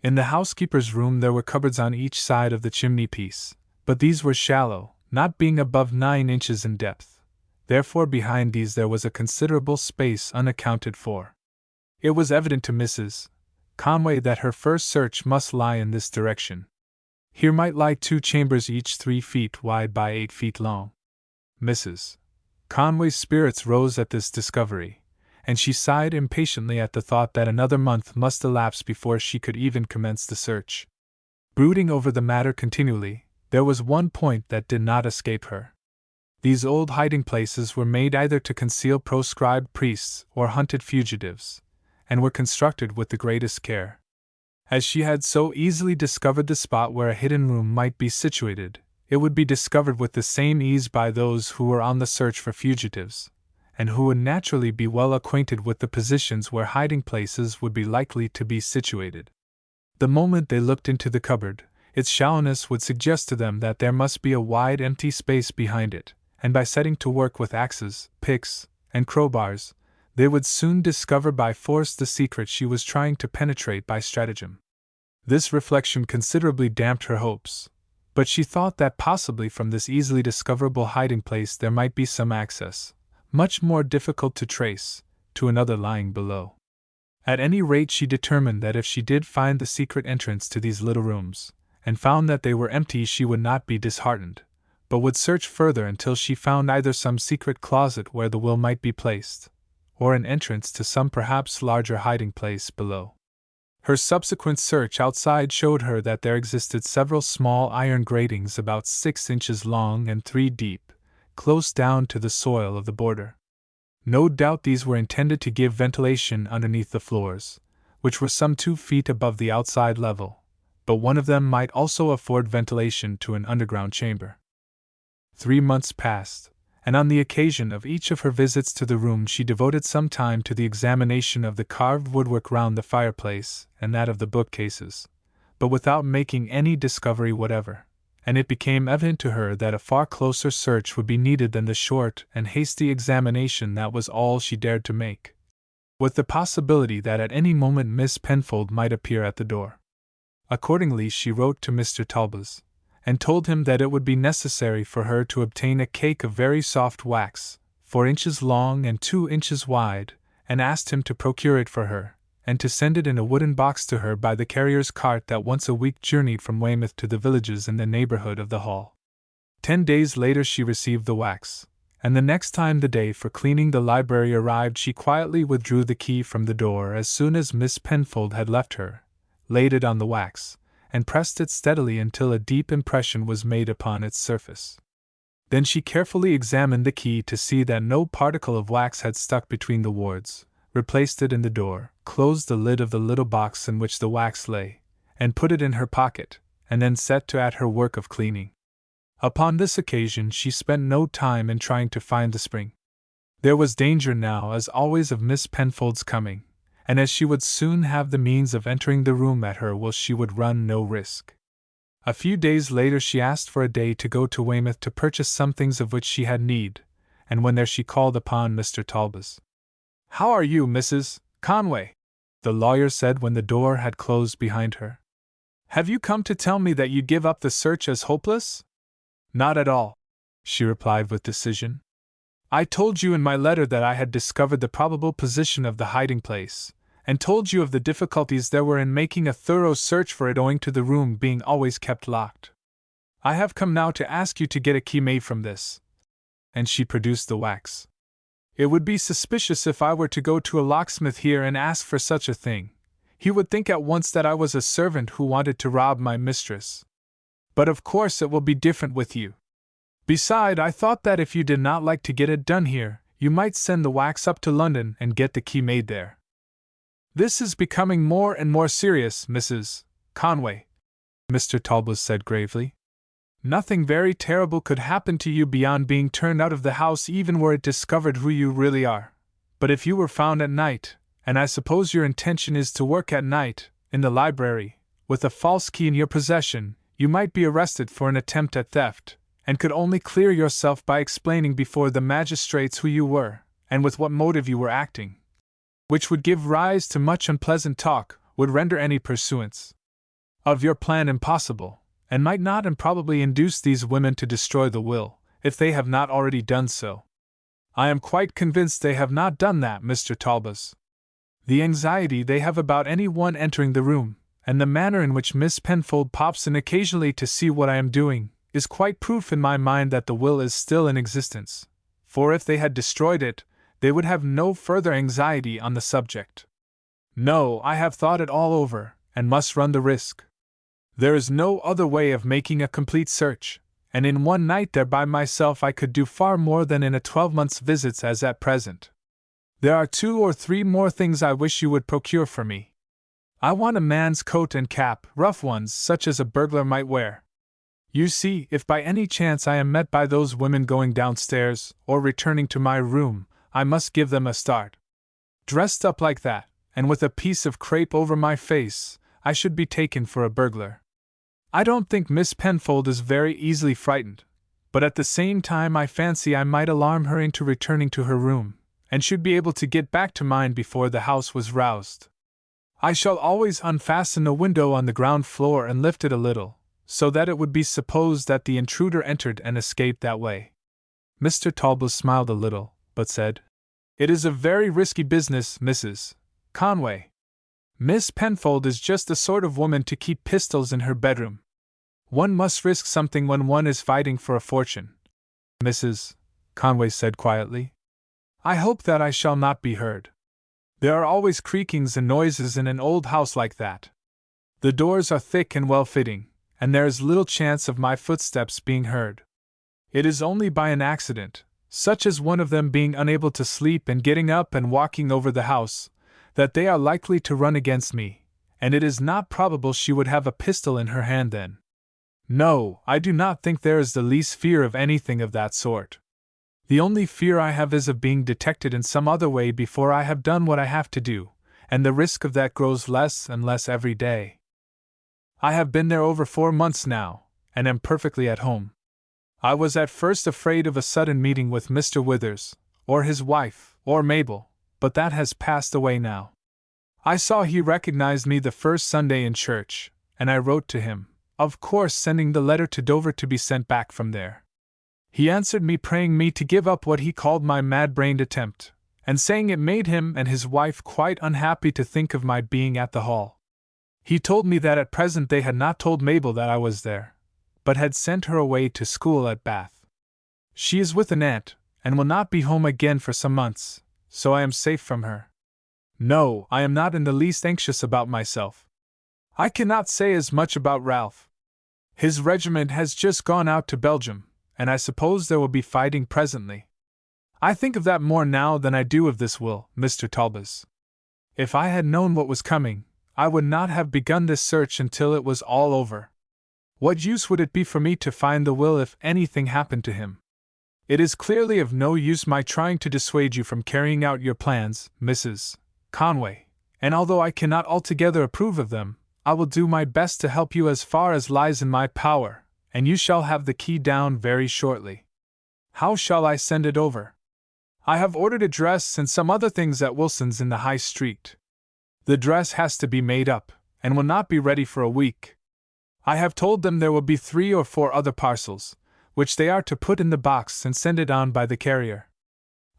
In the housekeeper's room there were cupboards on each side of the chimney-piece, but these were shallow, not being above 9 inches in depth. Therefore behind these there was a considerable space unaccounted for. It was evident to Mrs. Conway that her first search must lie in this direction. Here might lie 2 chambers each 3 feet wide by 8 feet long. Mrs. Conway's spirits rose at this discovery, and she sighed impatiently at the thought that another month must elapse before she could even commence the search. Brooding over the matter continually, there was one point that did not escape her. These old hiding-places were made either to conceal proscribed priests or hunted fugitives, and were constructed with the greatest care. As she had so easily discovered the spot where a hidden room might be situated, it would be discovered with the same ease by those who were on the search for fugitives, and who would naturally be well acquainted with the positions where hiding-places would be likely to be situated. The moment they looked into the cupboard, its shallowness would suggest to them that there must be a wide empty space behind it, and by setting to work with axes, picks, and crowbars, they would soon discover by force the secret she was trying to penetrate by stratagem. This reflection considerably damped her hopes, but she thought that possibly from this easily discoverable hiding-place there might be some access, much more difficult to trace, to another lying below. At any rate she determined that if she did find the secret entrance to these little rooms, and found that they were empty, she would not be disheartened, but would search further until she found either some secret closet where the will might be placed, or an entrance to some perhaps larger hiding-place below. Her subsequent search outside showed her that there existed several small iron gratings about 6 inches long and 3 deep, close down to the soil of the border. No doubt these were intended to give ventilation underneath the floors, which were some 2 feet above the outside level, but one of them might also afford ventilation to an underground chamber. 3 months passed, and on the occasion of each of her visits to the room she devoted some time to the examination of the carved woodwork round the fireplace and that of the bookcases, but without making any discovery whatever, and it became evident to her that a far closer search would be needed than the short and hasty examination that was all she dared to make, with the possibility that at any moment Miss Penfold might appear at the door. Accordingly she wrote to Mr. Talbot, and told him that it would be necessary for her to obtain a cake of very soft wax, 4 inches long and 2 inches wide, and asked him to procure it for her, and to send it in a wooden box to her by the carrier's cart that once a week journeyed from Weymouth to the villages in the neighborhood of the Hall. 10 days later she received the wax, and the next time the day for cleaning the library arrived she quietly withdrew the key from the door as soon as Miss Penfold had left her, laid it on the wax, and pressed it steadily until a deep impression was made upon its surface. Then she carefully examined the key to see that no particle of wax had stuck between the wards, replaced it in the door, closed the lid of the little box in which the wax lay, and put it in her pocket, and then set to at her work of cleaning. Upon this occasion she spent no time in trying to find the spring. There was danger now, as always, of Miss Penfold's coming, and as she would soon have the means of entering the room at her will, she would run no risk. A few days later she asked for a day to go to Weymouth to purchase some things of which she had need, and when there she called upon Mr. Talbot. "How are you, Mrs. Conway?" the lawyer said when the door had closed behind her. "Have you come to tell me that you give up the search as hopeless?" "Not at all," she replied with decision. "I told you in my letter that I had discovered the probable position of the hiding place, and told you of the difficulties there were in making a thorough search for it owing to the room being always kept locked. I have come now to ask you to get a key made from this." And she produced the wax. "It would be suspicious if I were to go to a locksmith here and ask for such a thing. He would think at once that I was a servant who wanted to rob my mistress. But of course it will be different with you. Beside, I thought that if you did not like to get it done here, you might send the wax up to London and get the key made there." "This is becoming more and more serious, Mrs. Conway," Mr. Talbot said gravely. "Nothing very terrible could happen to you beyond being turned out of the house even were it discovered who you really are. But if you were found at night, and I suppose your intention is to work at night, in the library, with a false key in your possession, you might be arrested for an attempt at theft, and could only clear yourself by explaining before the magistrates who you were, and with what motive you were acting, which would give rise to much unpleasant talk, would render any pursuance of your plan impossible, and might not improbably induce these women to destroy the will, if they have not already done so. I am quite convinced they have not done that, Mr. Talbot. The anxiety they have about any one entering the room, and the manner in which Miss Penfold pops in occasionally to see what I am doing, is quite proof in my mind that the will is still in existence, for if they had destroyed it, they would have no further anxiety on the subject. No, I have thought it all over, and must run the risk. There is no other way of making a complete search, and in one night there by myself I could do far more than in a 12-month's visits as at present. There are 2 or 3 more things I wish you would procure for me. I want a man's coat and cap, rough ones such as a burglar might wear. You see, if by any chance I am met by those women going downstairs, or returning to my room, I must give them a start. Dressed up like that, and with a piece of crape over my face, I should be taken for a burglar. I don't think Miss Penfold is very easily frightened, but at the same time I fancy I might alarm her into returning to her room, and should be able to get back to mine before the house was roused. I shall always unfasten a window on the ground floor and lift it a little, so that it would be supposed that the intruder entered and escaped that way." Mr. Talbot smiled a little, but said, "It is a very risky business, Mrs. Conway. Miss Penfold is just the sort of woman to keep pistols in her bedroom. One must risk something when one is fighting for a fortune." Mrs. Conway said quietly, "I hope that I shall not be heard. There are always creakings and noises in an old house like that. The doors are thick and well-fitting, and there is little chance of my footsteps being heard. It is only by an accident, such as one of them being unable to sleep and getting up and walking over the house, that they are likely to run against me, and it is not probable she would have a pistol in her hand then. No, I do not think there is the least fear of anything of that sort. The only fear I have is of being detected in some other way before I have done what I have to do, and the risk of that grows less and less every day. I have been there over 4 months now, and am perfectly at home. I was at first afraid of a sudden meeting with Mr. Withers, or his wife, or Mabel, but that has passed away now. I saw he recognized me the first Sunday in church, and I wrote to him, of course sending the letter to Dover to be sent back from there. He answered me praying me to give up what he called my mad-brained attempt, and saying it made him and his wife quite unhappy to think of my being at the Hall. He told me that at present they had not told Mabel that I was there, but had sent her away to school at Bath. She is with an aunt, and will not be home again for some months, so I am safe from her. No, I am not in the least anxious about myself. I cannot say as much about Ralph. His regiment has just gone out to Belgium, and I suppose there will be fighting presently. I think of that more now than I do of this will, Mr. Talbot. If I had known what was coming, I would not have begun this search until it was all over. What use would it be for me to find the will if anything happened to him? It is clearly of no use my trying to dissuade you from carrying out your plans, Mrs. Conway, and although I cannot altogether approve of them, I will do my best to help you as far as lies in my power, and you shall have the key down very shortly. How shall I send it over? I have ordered a dress and some other things at Wilson's in the High Street. The dress has to be made up, and will not be ready for a week. I have told them there will be 3 or 4 other parcels, which they are to put in the box and send it on by the carrier.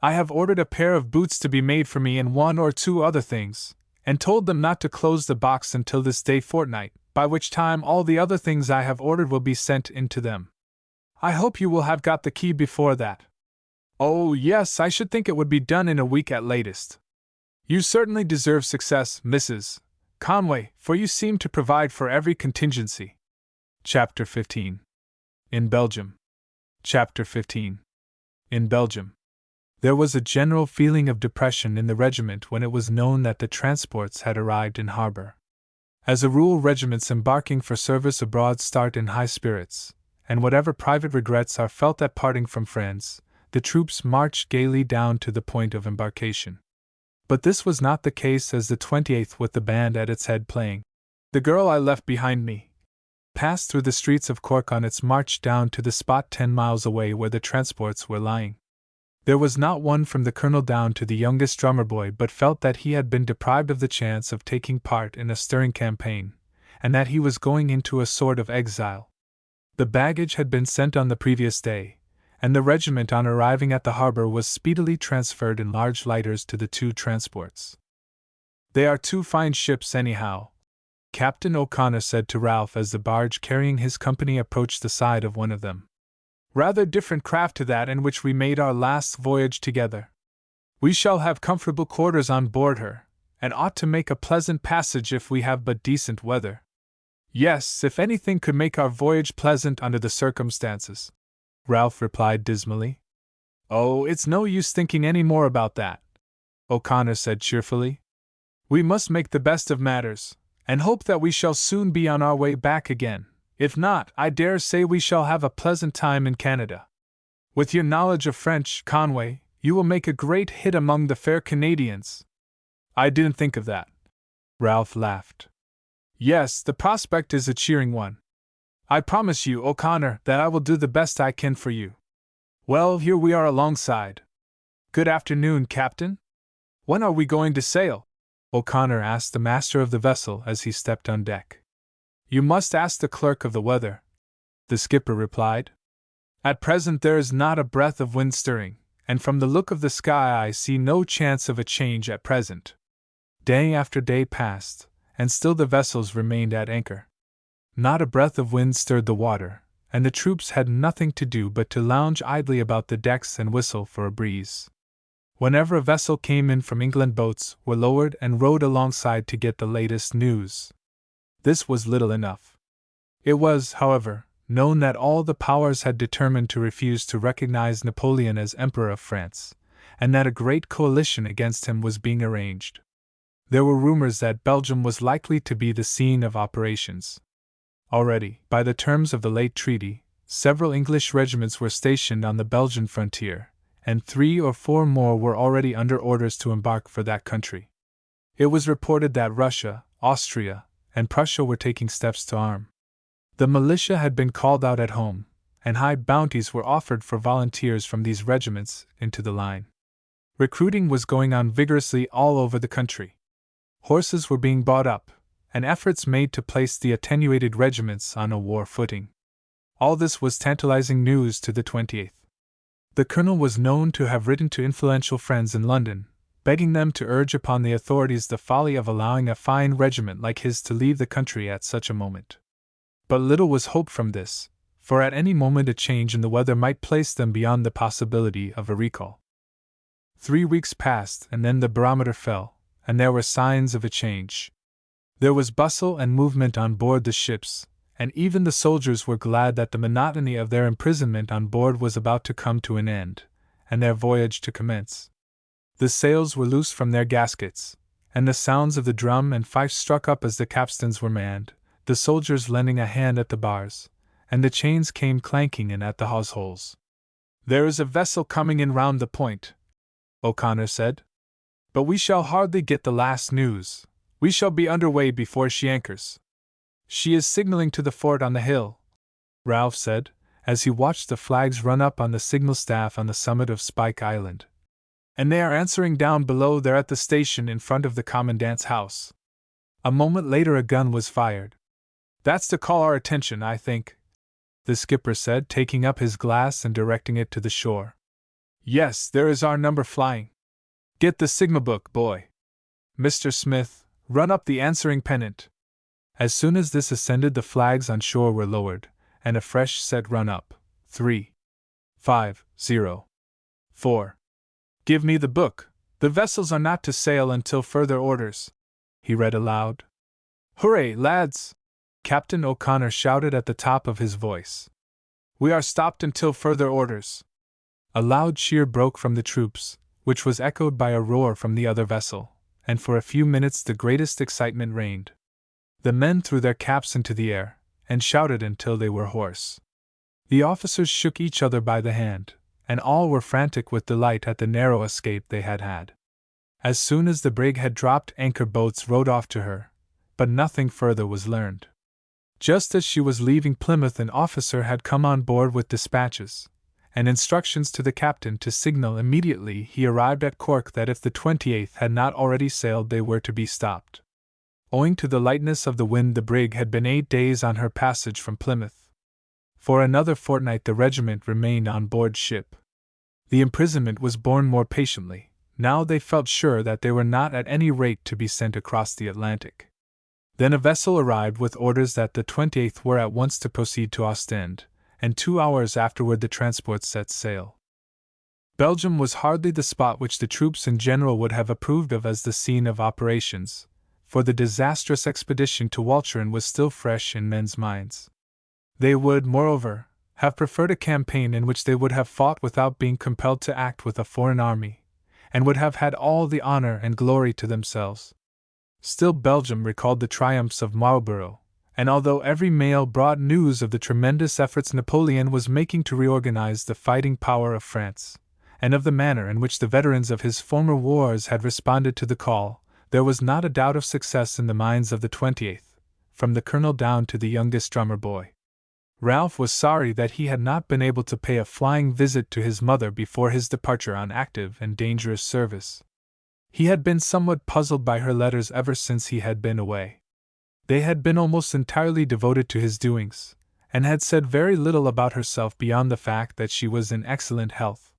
I have ordered a pair of boots to be made for me and 1 or 2 other things, and told them not to close the box until this day fortnight, by which time all the other things I have ordered will be sent in to them. I hope you will have got the key before that. Oh, yes, I should think it would be done in a week at latest. You certainly deserve success, Mrs. Conway, for you seem to provide for every contingency. Chapter 15. In Belgium. Chapter 15. In Belgium. There was a general feeling of depression in the regiment when it was known that the transports had arrived in harbor. As a rule, regiments embarking for service abroad start in high spirits, and whatever private regrets are felt at parting from friends, the troops march gaily down to the point of embarkation. But this was not the case as the 28th, with the band at its head playing "The Girl I Left Behind Me," passed through the streets of Cork on its march down to the spot 10 miles away where the transports were lying. There was not one from the colonel down to the youngest drummer boy but felt that he had been deprived of the chance of taking part in a stirring campaign, and that he was going into a sort of exile. The baggage had been sent on the previous day, and the regiment on arriving at the harbor was speedily transferred in large lighters to the 2 transports. "They are 2 fine ships anyhow," Captain O'Connor said to Ralph as the barge carrying his company approached the side of one of them. "Rather different craft to that in which we made our last voyage together. We shall have comfortable quarters on board her, and ought to make a pleasant passage if we have but decent weather." "Yes, if anything could make our voyage pleasant under the circumstances," Ralph replied dismally. "Oh, it's no use thinking any more about that," O'Connor said cheerfully. "We must make the best of matters, and hope that we shall soon be on our way back again. If not, I dare say we shall have a pleasant time in Canada. With your knowledge of French, Conway, you will make a great hit among the fair Canadians." "I didn't think of that," Ralph laughed. "Yes, the prospect is a cheering one. I promise you, O'Connor, that I will do the best I can for you. Well, here we are alongside. Good afternoon, Captain. When are we going to sail?" O'Connor asked the master of the vessel as he stepped on deck. "You must ask the clerk of the weather," the skipper replied. "At present there is not a breath of wind stirring, and from the look of the sky I see no chance of a change at present." Day after day passed, and still the vessels remained at anchor. Not a breath of wind stirred the water, and the troops had nothing to do but to lounge idly about the decks and whistle for a breeze. Whenever a vessel came in from England, boats were lowered and rowed alongside to get the latest news. This was little enough. It was, however, known that all the powers had determined to refuse to recognize Napoleon as Emperor of France, and that a great coalition against him was being arranged. There were rumors that Belgium was likely to be the scene of operations. Already, by the terms of the late treaty, several English regiments were stationed on the Belgian frontier, and 3 or 4 more were already under orders to embark for that country. It was reported that Russia, Austria, and Prussia were taking steps to arm. The militia had been called out at home, and high bounties were offered for volunteers from these regiments into the line. Recruiting was going on vigorously all over the country. Horses were being bought up, and efforts made to place the attenuated regiments on a war footing. All this was tantalizing news to the 28th. The colonel was known to have written to influential friends in London, begging them to urge upon the authorities the folly of allowing a fine regiment like his to leave the country at such a moment. But little was hoped from this, for at any moment a change in the weather might place them beyond the possibility of a recall. 3 weeks passed, and then the barometer fell, and there were signs of a change. There was bustle and movement on board the ships, and even the soldiers were glad that the monotony of their imprisonment on board was about to come to an end, and their voyage to commence. The sails were loosed from their gaskets, and the sounds of the drum and fife struck up as the capstans were manned, the soldiers lending a hand at the bars, and the chains came clanking in at the hawse-holes. "There is a vessel coming in round the point," O'Connor said. "But we shall hardly get the last news. We shall be under way before she anchors." "She is signaling to the fort on the hill," Ralph said, as he watched the flags run up on the signal staff on the summit of Spike Island. "And they are answering down below there at the station in front of the commandant's house." A moment later a gun was fired. "That's to call our attention, I think," the skipper said, taking up his glass and directing it to the shore. "Yes, there is our number flying. Get the signal book, boy. Mr. Smith, run up the answering pennant." As soon as this ascended, the flags on shore were lowered, and a fresh set run up. 3, 5, 0, 4. "Give me the book. The vessels are not to sail until further orders," he read aloud. "Hooray, lads!" Captain O'Connor shouted at the top of his voice. "We are stopped until further orders." A loud cheer broke from the troops, which was echoed by a roar from the other vessel, and for a few minutes the greatest excitement reigned. The men threw their caps into the air, and shouted until they were hoarse. The officers shook each other by the hand, and all were frantic with delight at the narrow escape they had had. As soon as the brig had dropped anchor, boats rowed off to her, but nothing further was learned. Just as she was leaving Plymouth, an officer had come on board with dispatches, and instructions to the captain to signal immediately he arrived at Cork that if the 28th had not already sailed they were to be stopped. Owing to the lightness of the wind, the brig had been 8 days on her passage from Plymouth. For another fortnight the regiment remained on board ship. The imprisonment was borne more patiently. Now they felt sure that they were not at any rate to be sent across the Atlantic. Then a vessel arrived with orders that the 28th were at once to proceed to Ostend, and 2 hours afterward the transport set sail. Belgium was hardly the spot which the troops in general would have approved of as the scene of operations, for the disastrous expedition to Walcheren was still fresh in men's minds. They would, moreover, have preferred a campaign in which they would have fought without being compelled to act with a foreign army, and would have had all the honor and glory to themselves. Still, Belgium recalled the triumphs of Marlborough, and although every mail brought news of the tremendous efforts Napoleon was making to reorganize the fighting power of France, and of the manner in which the veterans of his former wars had responded to the call, there was not a doubt of success in the minds of the 28th, from the colonel down to the youngest drummer boy. Ralph was sorry that he had not been able to pay a flying visit to his mother before his departure on active and dangerous service. He had been somewhat puzzled by her letters ever since he had been away. They had been almost entirely devoted to his doings, and had said very little about herself beyond the fact that she was in excellent health.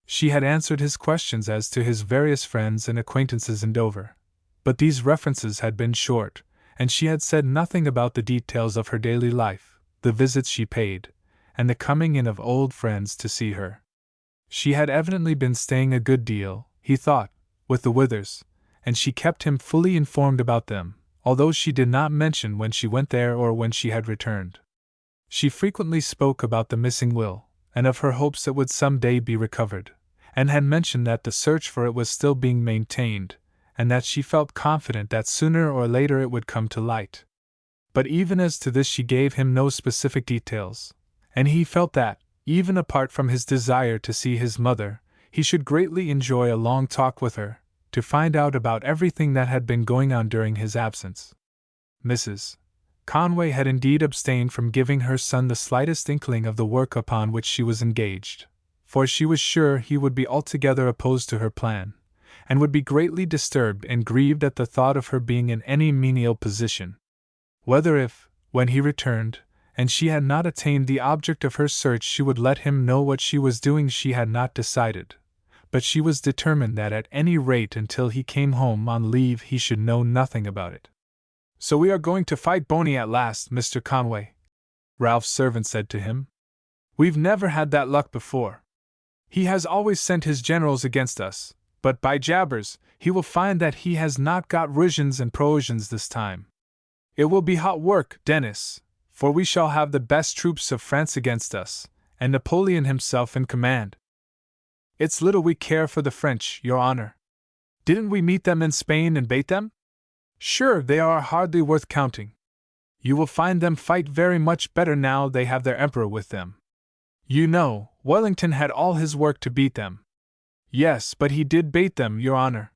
She had answered his questions as to his various friends and acquaintances in Dover, but these references had been short, and she had said nothing about the details of her daily life, the visits she paid, and the coming in of old friends to see her. She had evidently been staying a good deal, he thought, with the Withers, and she kept him fully informed about them, although she did not mention when she went there or when she had returned. She frequently spoke about the missing will, and of her hopes it would some day be recovered, and had mentioned that the search for it was still being maintained, and that she felt confident that sooner or later it would come to light. But even as to this she gave him no specific details, and he felt that, even apart from his desire to see his mother, he should greatly enjoy a long talk with her, to find out about everything that had been going on during his absence. Mrs. Conway had indeed abstained from giving her son the slightest inkling of the work upon which she was engaged, for she was sure he would be altogether opposed to her plan, and would be greatly disturbed and grieved at the thought of her being in any menial position. Whether if, when he returned, and she had not attained the object of her search, she would let him know what she was doing, she had not decided, but she was determined that at any rate until he came home on leave he should know nothing about it. "So we are going to fight Boney at last, Mr. Conway," Ralph's servant said to him. "We've never had that luck before. He has always sent his generals against us, but by jabbers, he will find that he has not got Rügens and Provisions this time. It will be hot work, Dennis, for we shall have the best troops of France against us, and Napoleon himself in command. It's little we care for the French, your honor. Didn't we meet them in Spain and bait them? Sure, they are hardly worth counting. You will find them fight very much better now they have their emperor with them. You know, Wellington had all his work to beat them. Yes, but he did bait them, your honor.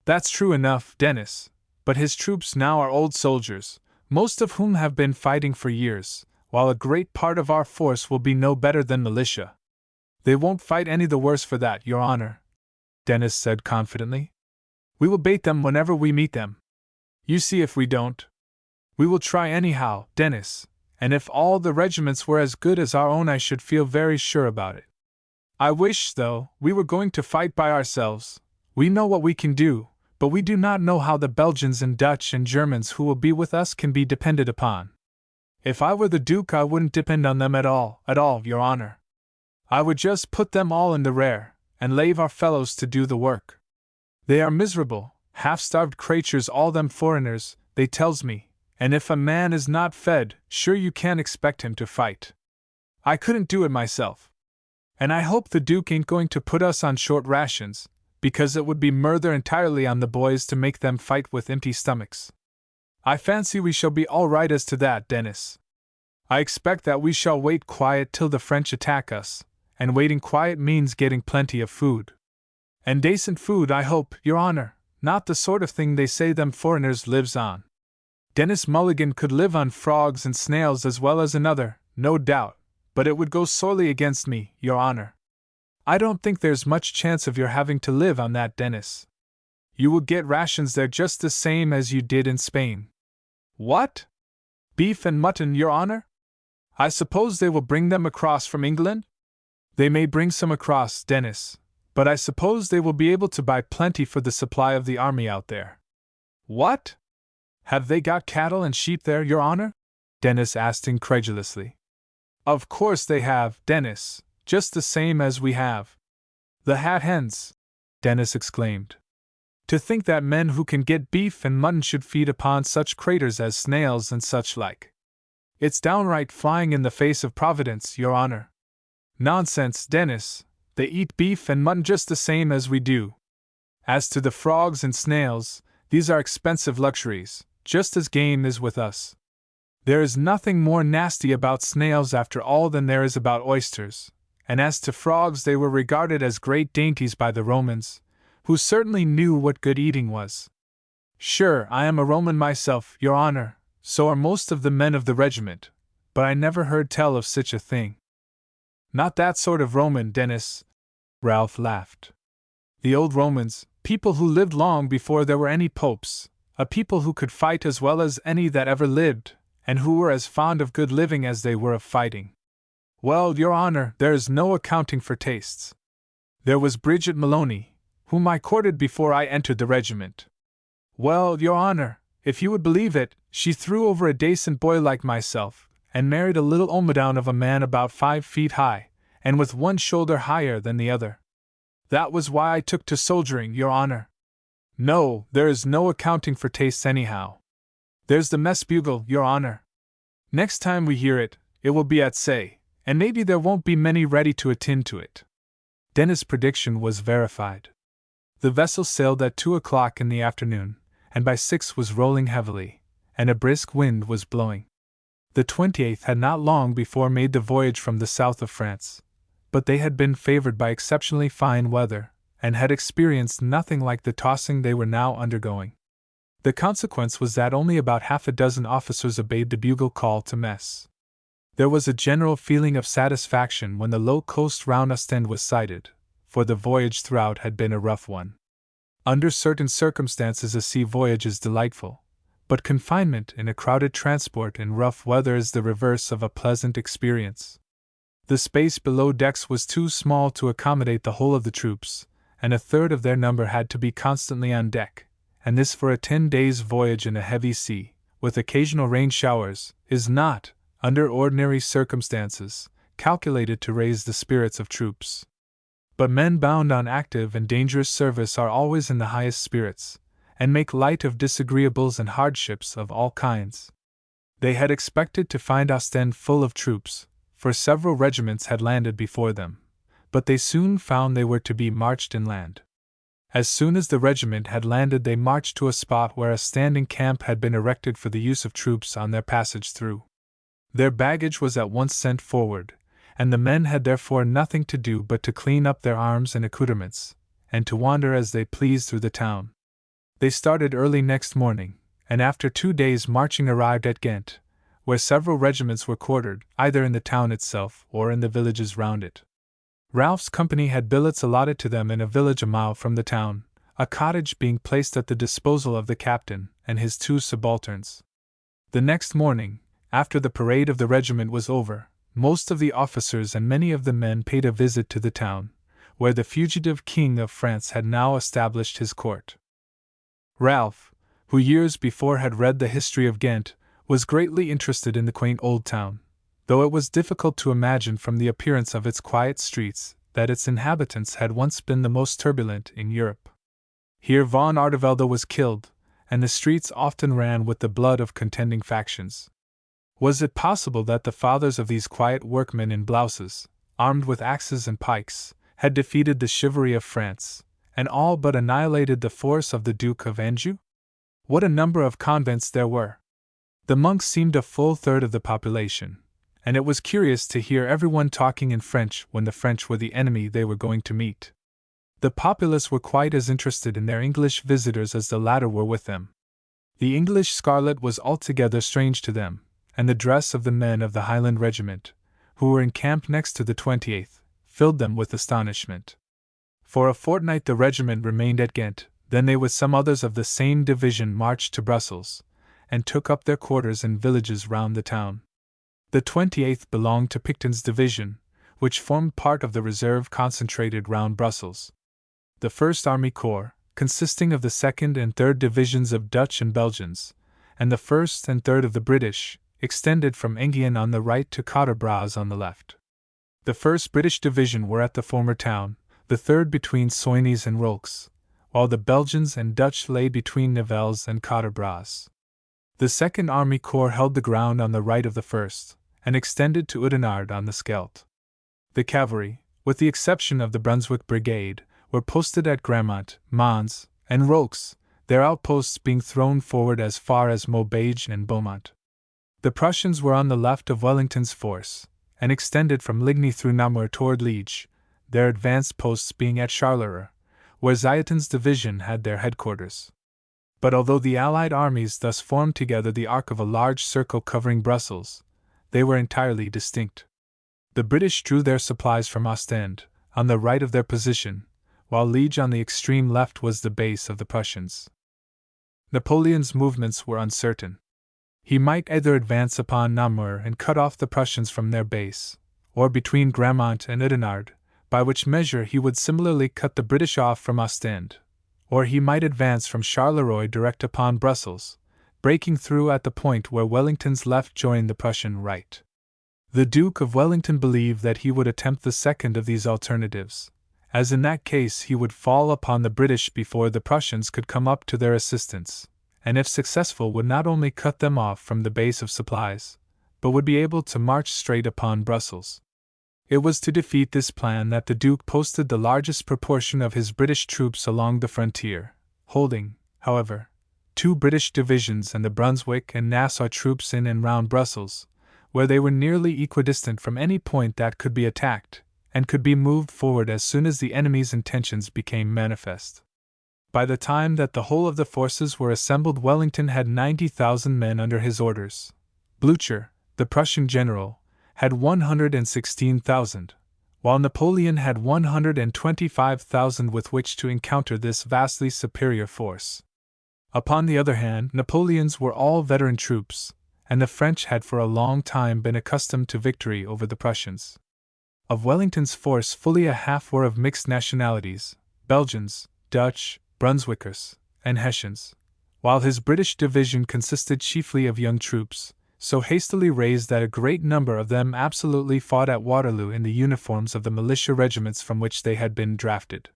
That's true enough, Dennis, but his troops now are old soldiers, most of whom have been fighting for years, while a great part of our force will be no better than militia. They won't fight any the worse for that, your honor, Dennis said confidently. We will bait them whenever we meet them. You see if we don't. We will try anyhow, Dennis, and if all the regiments were as good as our own I should feel very sure about it. I wish, though, we were going to fight by ourselves. We know what we can do, but we do not know how the Belgians and Dutch and Germans who will be with us can be depended upon. If I were the Duke I wouldn't depend on them at all, your honor. I would just put them all in the rear, and leave our fellows to do the work. They are miserable, half-starved creatures all them foreigners, they tells me, and if a man is not fed, sure you can't expect him to fight. I couldn't do it myself. And I hope the Duke ain't going to put us on short rations, because it would be murder entirely on the boys to make them fight with empty stomachs. I fancy we shall be all right as to that, Dennis. I expect that we shall wait quiet till the French attack us, and waiting quiet means getting plenty of food. And decent food, I hope, your honor, not the sort of thing they say them foreigners lives on. Dennis Mulligan could live on frogs and snails as well as another, no doubt, but it would go sorely against me, your honor. I don't think there's much chance of your having to live on that, Dennis. You will get rations there just the same as you did in Spain. What? Beef and mutton, your honor? I suppose they will bring them across from England? They may bring some across, Dennis, but I suppose they will be able to buy plenty for the supply of the army out there. What? Have they got cattle and sheep there, your honor? Dennis asked incredulously. Of course they have, Dennis, just the same as we have. The hat hens, Dennis exclaimed. To think that men who can get beef and mutton should feed upon such craters as snails and such like. It's downright flying in the face of Providence, your honor. Nonsense, Dennis, they eat beef and mutton just the same as we do. As to the frogs and snails, these are expensive luxuries, just as game is with us. There is nothing more nasty about snails after all than there is about oysters, and as to frogs they were regarded as great dainties by the Romans, who certainly knew what good eating was. Sure, I am a Roman myself, your honor, so are most of the men of the regiment, but I never heard tell of such a thing. Not that sort of Roman, Dennis, Ralph laughed. The old Romans, people who lived long before there were any popes, a people who could fight as well as any that ever lived, and who were as fond of good living as they were of fighting. Well, your honor, there is no accounting for tastes. There was Bridget Maloney, whom I courted before I entered the regiment. Well, your honor, if you would believe it, she threw over a decent boy like myself, and married a little omadhaun of a man about 5 feet high, and with one shoulder higher than the other. That was why I took to soldiering, your honor. No, there is no accounting for tastes anyhow. There's the mess bugle, your honor. Next time we hear it, it will be at say, and maybe there won't be many ready to attend to it. Dennis' prediction was verified. The vessel sailed at 2 o'clock in the afternoon, and by 6 was rolling heavily, and a brisk wind was blowing. The 28th had not long before made the voyage from the south of France, but they had been favored by exceptionally fine weather, and had experienced nothing like the tossing they were now undergoing. The consequence was that only about half a dozen officers obeyed the bugle call to mess. There was a general feeling of satisfaction when the low coast round Ostend was sighted, for the voyage throughout had been a rough one. Under certain circumstances a sea voyage is delightful, but confinement in a crowded transport in rough weather is the reverse of a pleasant experience. The space below decks was too small to accommodate the whole of the troops, and a third of their number had to be constantly on deck, and this for a 10 days' voyage in a heavy sea, with occasional rain showers, is not, under ordinary circumstances, calculated to raise the spirits of troops. But men bound on active and dangerous service are always in the highest spirits, and make light of disagreeables and hardships of all kinds. They had expected to find Ostend full of troops, for several regiments had landed before them, but they soon found they were to be marched inland. As soon as the regiment had landed, they marched to a spot where a standing camp had been erected for the use of troops on their passage through. Their baggage was at once sent forward, and the men had therefore nothing to do but to clean up their arms and accoutrements, and to wander as they pleased through the town. They started early next morning, and after 2 days' marching arrived at Ghent, where several regiments were quartered, either in the town itself or in the villages round it. Ralph's company had billets allotted to them in a village a mile from the town, a cottage being placed at the disposal of the captain and his 2 subalterns. The next morning, after the parade of the regiment was over, most of the officers and many of the men paid a visit to the town, where the fugitive King of France had now established his court. Ralph, who years before had read the history of Ghent, was greatly interested in the quaint old town, though it was difficult to imagine from the appearance of its quiet streets that its inhabitants had once been the most turbulent in Europe. Here von Artevelde was killed, and the streets often ran with the blood of contending factions. Was it possible that the fathers of these quiet workmen in blouses, armed with axes and pikes, had defeated the chivalry of France, and all but annihilated the force of the Duke of Anjou? What a number of convents there were! The monks seemed a full third of the population, and it was curious to hear everyone talking in French when the French were the enemy they were going to meet. The populace were quite as interested in their English visitors as the latter were with them. The English scarlet was altogether strange to them, and the dress of the men of the Highland Regiment, who were encamped next to the 28th, filled them with astonishment. For a fortnight the regiment remained at Ghent, then they with some others of the same division marched to Brussels, and took up their quarters in villages round the town. The 28th belonged to Picton's division, which formed part of the reserve concentrated round Brussels. The 1st Army Corps, consisting of the 2nd and 3rd divisions of Dutch and Belgians, and the 1st and 3rd of the British, extended from Enghien on the right to Quatre-Bras on the left. The 1st British Division were at the former town, the 3rd between Soignies and Rolks, while the Belgians and Dutch lay between Nivelles and Quatre-Bras. The 2nd Army Corps held the ground on the right of the 1st, and extended to Oudenarde on the Scheldt. The cavalry, with the exception of the Brunswick Brigade, were posted at Grammont, Mons, and Rolks, their outposts being thrown forward as far as Maubeuge and Beaumont. The Prussians were on the left of Wellington's force, and extended from Ligny through Namur toward Liege, their advanced posts being at Charleroi, where Ziethen's division had their headquarters. But although the Allied armies thus formed together the arc of a large circle covering Brussels, they were entirely distinct. The British drew their supplies from Ostend, on the right of their position, while Liege on the extreme left was the base of the Prussians. Napoleon's movements were uncertain. He might either advance upon Namur and cut off the Prussians from their base, or between Grammont and Oudenarde, by which measure he would similarly cut the British off from Ostend, or he might advance from Charleroi direct upon Brussels, breaking through at the point where Wellington's left joined the Prussian right. The Duke of Wellington believed that he would attempt the second of these alternatives, as in that case he would fall upon the British before the Prussians could come up to their assistance, and if successful would not only cut them off from the base of supplies, but would be able to march straight upon Brussels. It was to defeat this plan that the Duke posted the largest proportion of his British troops along the frontier, holding, however, 2 British divisions and the Brunswick and Nassau troops in and round Brussels, where they were nearly equidistant from any point that could be attacked, and could be moved forward as soon as the enemy's intentions became manifest. By the time that the whole of the forces were assembled, Wellington had 90,000 men under his orders. Blücher, the Prussian general, had 116,000, while Napoleon had 125,000 with which to encounter this vastly superior force. Upon the other hand, Napoleon's were all veteran troops, and the French had for a long time been accustomed to victory over the Prussians. Of Wellington's force fully a half were of mixed nationalities, Belgians, Dutch, Brunswickers, and Hessians, while his British division consisted chiefly of young troops, so hastily raised that a great number of them absolutely fought at Waterloo in the uniforms of the militia regiments from which they had been drafted.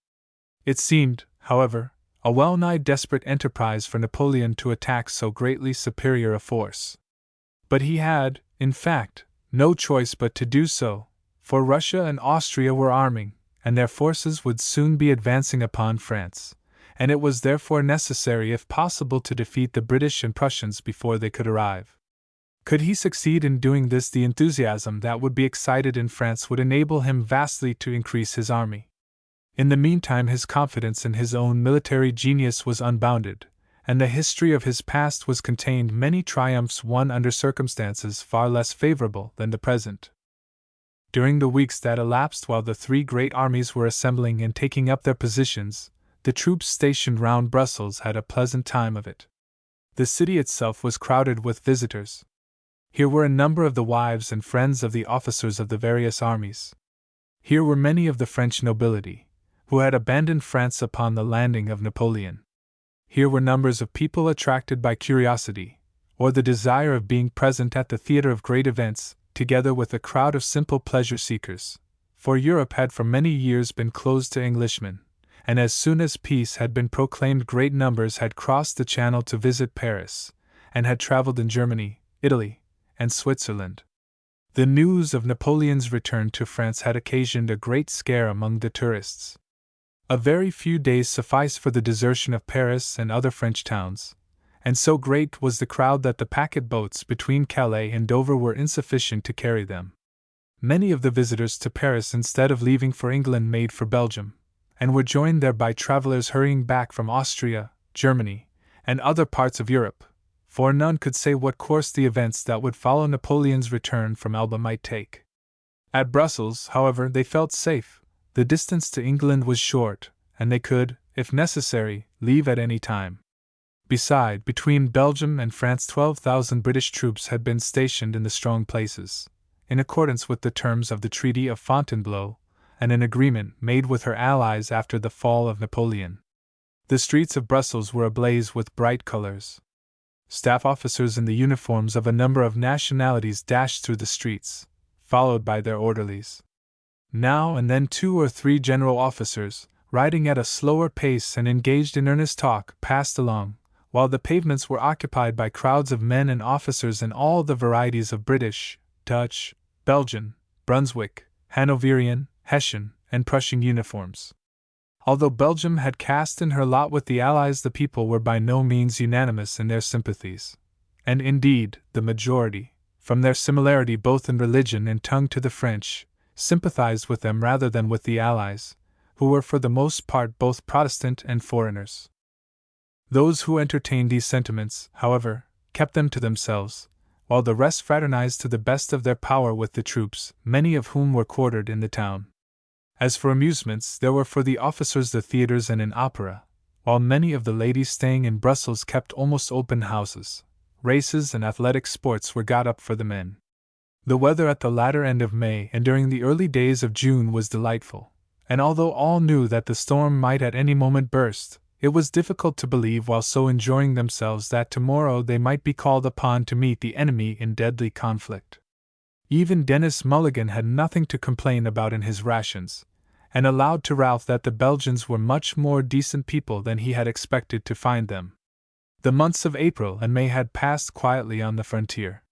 It seemed, however, a well-nigh desperate enterprise for Napoleon to attack so greatly superior a force. But he had, in fact, no choice but to do so, for Russia and Austria were arming, and their forces would soon be advancing upon France, and it was therefore necessary if possible to defeat the British and Prussians before they could arrive. Could he succeed in doing this, the enthusiasm that would be excited in France would enable him vastly to increase his army. In the meantime, his confidence in his own military genius was unbounded, and the history of his past was contained many triumphs won under circumstances far less favorable than the present. During the weeks that elapsed while the three great armies were assembling and taking up their positions, the troops stationed round Brussels had a pleasant time of it. The city itself was crowded with visitors. Here were a number of the wives and friends of the officers of the various armies. Here were many of the French nobility, who had abandoned France upon the landing of Napoleon. Here were numbers of people attracted by curiosity, or the desire of being present at the theater of great events, together with a crowd of simple pleasure seekers, for Europe had for many years been closed to Englishmen, and as soon as peace had been proclaimed great numbers had crossed the Channel to visit Paris, and had traveled in Germany, Italy, and Switzerland. The news of Napoleon's return to France had occasioned a great scare among the tourists. A very few days sufficed for the desertion of Paris and other French towns, and so great was the crowd that the packet boats between Calais and Dover were insufficient to carry them. Many of the visitors to Paris, instead of leaving for England, made for Belgium, and were joined there by travelers hurrying back from Austria, Germany, and other parts of Europe, for none could say what course the events that would follow Napoleon's return from Elba might take. At Brussels, however, they felt safe. The distance to England was short, and they could, if necessary, leave at any time. Beside, between Belgium and France 12,000 British troops had been stationed in the strong places, in accordance with the terms of the Treaty of Fontainebleau, and an agreement made with her allies after the fall of Napoleon. The streets of Brussels were ablaze with bright colors. Staff officers in the uniforms of a number of nationalities dashed through the streets, followed by their orderlies. Now and then 2 or 3 general officers, riding at a slower pace and engaged in earnest talk, passed along, while the pavements were occupied by crowds of men and officers in all the varieties of British, Dutch, Belgian, Brunswick, Hanoverian, Hessian, and Prussian uniforms. Although Belgium had cast in her lot with the Allies, the people were by no means unanimous in their sympathies, and indeed, the majority, from their similarity both in religion and tongue to the French, sympathized with them rather than with the Allies, who were for the most part both Protestant and foreigners. Those who entertained these sentiments, however, kept them to themselves, while the rest fraternized to the best of their power with the troops, many of whom were quartered in the town. As for amusements, there were for the officers the theaters and an opera, while many of the ladies staying in Brussels kept almost open houses. Races and athletic sports were got up for the men. The weather at the latter end of May and during the early days of June was delightful, and although all knew that the storm might at any moment burst, it was difficult to believe while so enjoying themselves that tomorrow they might be called upon to meet the enemy in deadly conflict. Even Dennis Mulligan had nothing to complain about in his rations, and allowed to Ralph that the Belgians were much more decent people than he had expected to find them. The months of April and May had passed quietly on the frontier.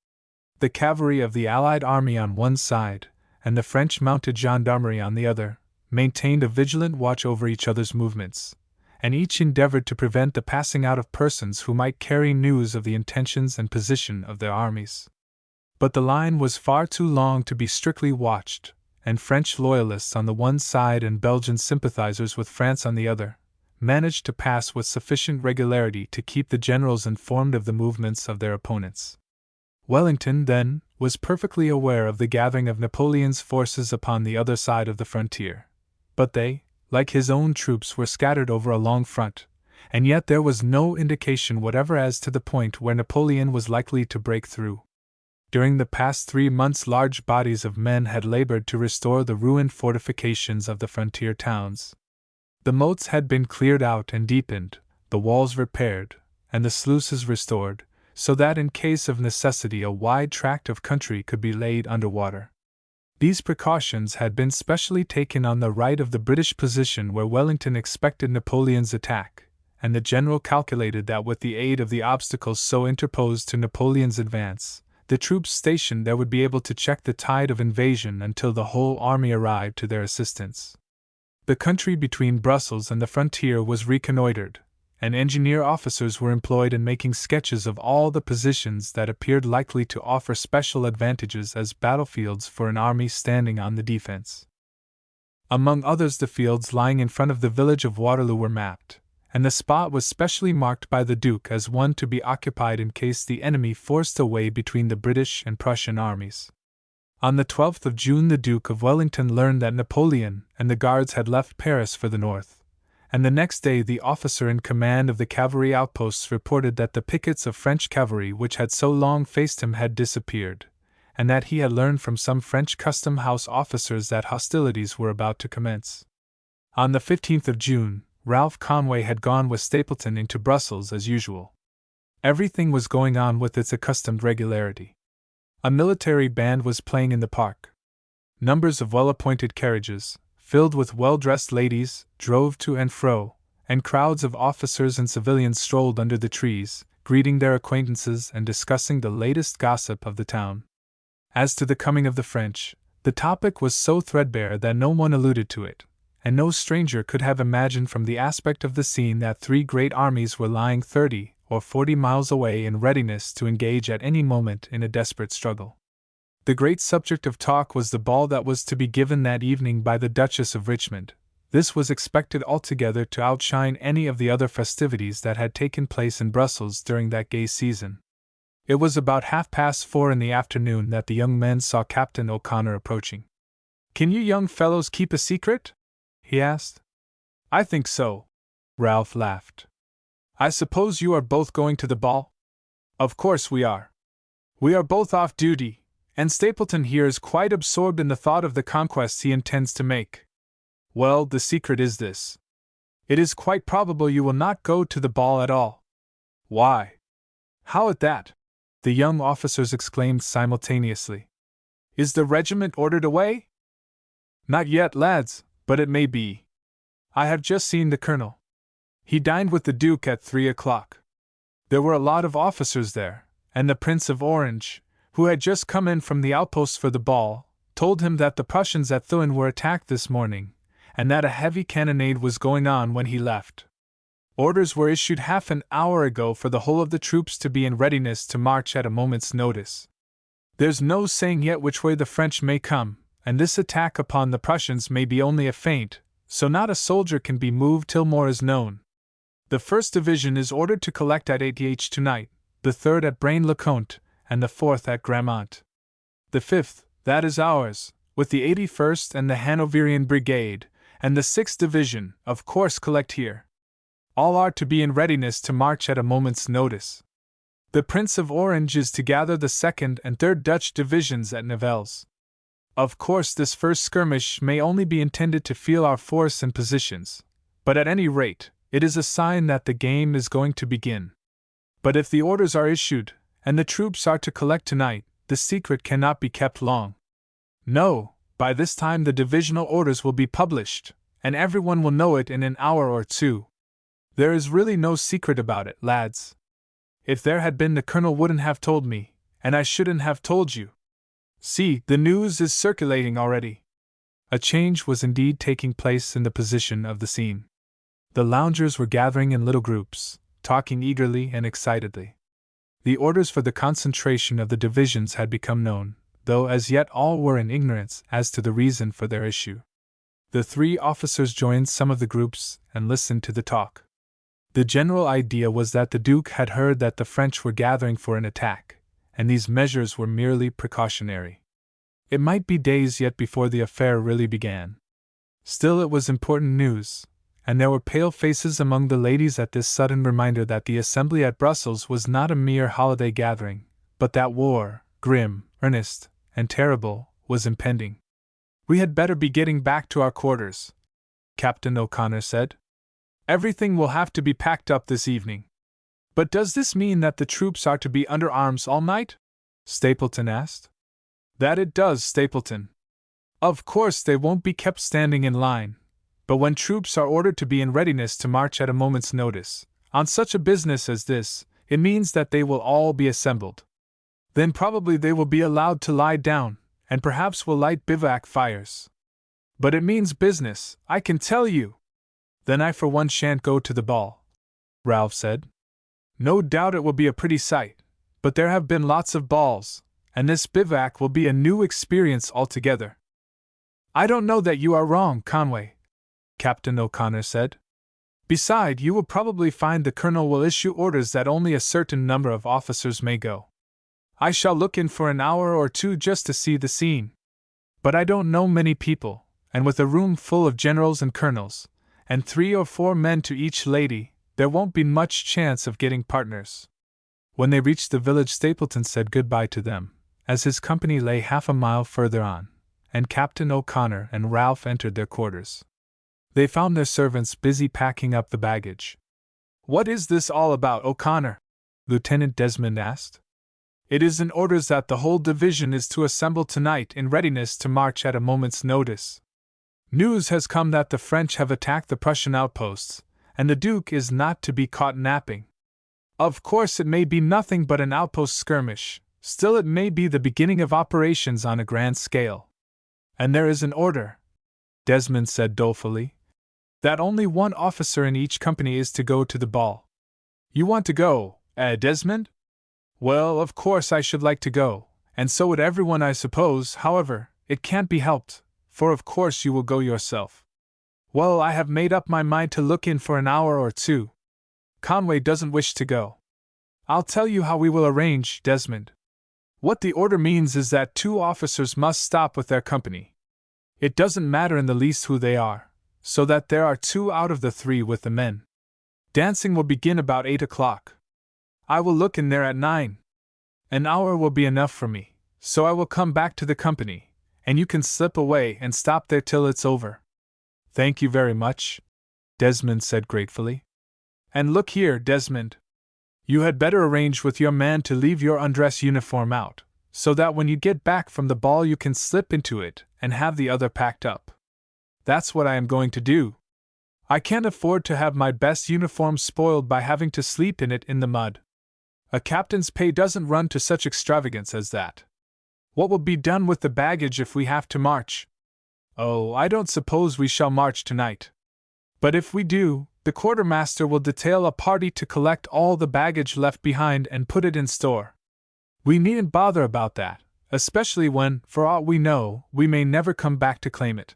The cavalry of the Allied army on one side, and the French mounted gendarmerie on the other, maintained a vigilant watch over each other's movements, and each endeavored to prevent the passing out of persons who might carry news of the intentions and position of their armies. But the line was far too long to be strictly watched, and French loyalists on the one side and Belgian sympathizers with France on the other, managed to pass with sufficient regularity to keep the generals informed of the movements of their opponents. Wellington, then, was perfectly aware of the gathering of Napoleon's forces upon the other side of the frontier, but they, like his own troops, were scattered over a long front, and yet there was no indication whatever as to the point where Napoleon was likely to break through. During the past 3 months large bodies of men had labored to restore the ruined fortifications of the frontier towns. The moats had been cleared out and deepened, the walls repaired, and the sluices restored, so that in case of necessity a wide tract of country could be laid under water. These precautions had been specially taken on the right of the British position where Wellington expected Napoleon's attack, and the general calculated that with the aid of the obstacles so interposed to Napoleon's advance, the troops stationed there would be able to check the tide of invasion until the whole army arrived to their assistance. The country between Brussels and the frontier was reconnoitered, and engineer officers were employed in making sketches of all the positions that appeared likely to offer special advantages as battlefields for an army standing on the defense. Among others, the fields lying in front of the village of Waterloo were mapped, and the spot was specially marked by the Duke as one to be occupied in case the enemy forced a way between the British and Prussian armies. On the 12th of June, the Duke of Wellington learned that Napoleon and the Guards had left Paris for the north, and the next day the officer in command of the cavalry outposts reported that the pickets of French cavalry which had so long faced him had disappeared, and that he had learned from some French custom house officers that hostilities were about to commence. On the 15th of June, Ralph Conway had gone with Stapleton into Brussels as usual. Everything was going on with its accustomed regularity. A military band was playing in the park. Numbers of well-appointed carriages, filled with well-dressed ladies, drove to and fro, and crowds of officers and civilians strolled under the trees, greeting their acquaintances and discussing the latest gossip of the town. As to the coming of the French, the topic was so threadbare that no one alluded to it, and no stranger could have imagined from the aspect of the scene that three great armies were lying 30 or 40 miles away in readiness to engage at any moment in a desperate struggle. The great subject of talk was the ball that was to be given that evening by the Duchess of Richmond. This was expected altogether to outshine any of the other festivities that had taken place in Brussels during that gay season. It was about 4:30 in the afternoon that the young men saw Captain O'Connor approaching. "Can you young fellows keep a secret?" he asked. "I think so." Ralph laughed. "I suppose you are both going to the ball?" "Of course we are. We are both off duty, and Stapleton here is quite absorbed in the thought of the conquests he intends to make. Well, the secret is this. It is quite probable you will not go to the ball at all." "Why?" "How at that?" the young officers exclaimed simultaneously. "Is the regiment ordered away?" "Not yet, lads, but it may be. I have just seen the colonel. He dined with the Duke at 3 o'clock. There were a lot of officers there, and the Prince of Orange, who had just come in from the outposts for the ball, told him that the Prussians at Thuin were attacked this morning, and that a heavy cannonade was going on when he left. Orders were issued half an hour ago for the whole of the troops to be in readiness to march at a moment's notice. There's no saying yet which way the French may come, and this attack upon the Prussians may be only a feint, so not a soldier can be moved till more is known. The 1st Division is ordered to collect at 8h tonight, the 3rd at Braine-le-Comte, and the 4th at Grammont. The 5th, that is ours, with the 81st and the Hanoverian Brigade, and the 6th Division, of course collect here. All are to be in readiness to march at a moment's notice. The Prince of Orange is to gather the 2nd and 3rd Dutch divisions at Nivelles. Of course this first skirmish may only be intended to feel our force and positions, but at any rate, it is a sign that the game is going to begin. But if the orders are issued, and the troops are to collect tonight, the secret cannot be kept long. No, by this time the divisional orders will be published, and everyone will know it in an hour or two. There is really no secret about it, lads. If there had been, the colonel wouldn't have told me, and I shouldn't have told you. See, the news is circulating already." A change was indeed taking place in the position of the scene. The loungers were gathering in little groups, talking eagerly and excitedly. The orders for the concentration of the divisions had become known, though as yet all were in ignorance as to the reason for their issue. The three officers joined some of the groups and listened to the talk. The general idea was that the Duke had heard that the French were gathering for an attack, and these measures were merely precautionary. It might be days yet before the affair really began. Still, it was important news, and there were pale faces among the ladies at this sudden reminder that the assembly at Brussels was not a mere holiday gathering, but that war, grim, earnest, and terrible, was impending. "We had better be getting back to our quarters," Captain O'Connor said. "Everything will have to be packed up this evening." "But does this mean that the troops are to be under arms all night?" Stapleton asked. "That it does, Stapleton. Of course they won't be kept standing in line, but when troops are ordered to be in readiness to march at a moment's notice, On such a business as this, it means that they will all be assembled. Then probably they will be allowed to lie down, and perhaps will light bivouac fires. But it means business, I can tell you. Then I for one shan't go to the ball, Ralph said. No doubt it will be a pretty sight, but there have been lots of balls, and this bivouac will be a new experience altogether. I don't know that you are wrong, Conway, Captain O'Connor said. Beside, you will probably find the Colonel will issue orders that only a certain number of officers may go. I shall look in for an hour or two just to see the scene. But I don't know many people, and with a room full of generals and colonels, and 3 or 4 men to each lady, there won't be much chance of getting partners. When they reached the village, Stapleton said goodbye to them, as his company lay half a mile further on, and Captain O'Connor and Ralph entered their quarters. They found their servants busy packing up the baggage. What is this all about, O'Connor? Lieutenant Desmond asked. It is in orders that the whole division is to assemble tonight in readiness to march at a moment's notice. News has come that the French have attacked the Prussian outposts, and the Duke is not to be caught napping. Of course it may be nothing but an outpost skirmish, still it may be the beginning of operations on a grand scale. And there is an order, Desmond said dolefully, that only one officer in each company is to go to the ball. You want to go, Desmond? Well, of course I should like to go, and so would everyone, I suppose. However, it can't be helped, for of course you will go yourself. Well, I have made up my mind to look in for an hour or two. Conway doesn't wish to go. I'll tell you how we will arrange, Desmond. What the order means is that 2 officers must stop with their company. It doesn't matter in the least who they are, so that there are 2 out of the 3 with the men. Dancing will begin about 8 o'clock. I will look in there at 9. An hour will be enough for me, so I will come back to the company, and you can slip away and stop there till it's over. Thank you very much, Desmond said gratefully. And look here, Desmond. You had better arrange with your man to leave your undress uniform out, so that when you get back from the ball you can slip into it and have the other packed up. That's what I am going to do. I can't afford to have my best uniform spoiled by having to sleep in it in the mud. A captain's pay doesn't run to such extravagance as that. What will be done with the baggage if we have to march? Oh, I don't suppose we shall march tonight. But if we do, the quartermaster will detail a party to collect all the baggage left behind and put it in store. We needn't bother about that, especially when, for aught we know, we may never come back to claim it.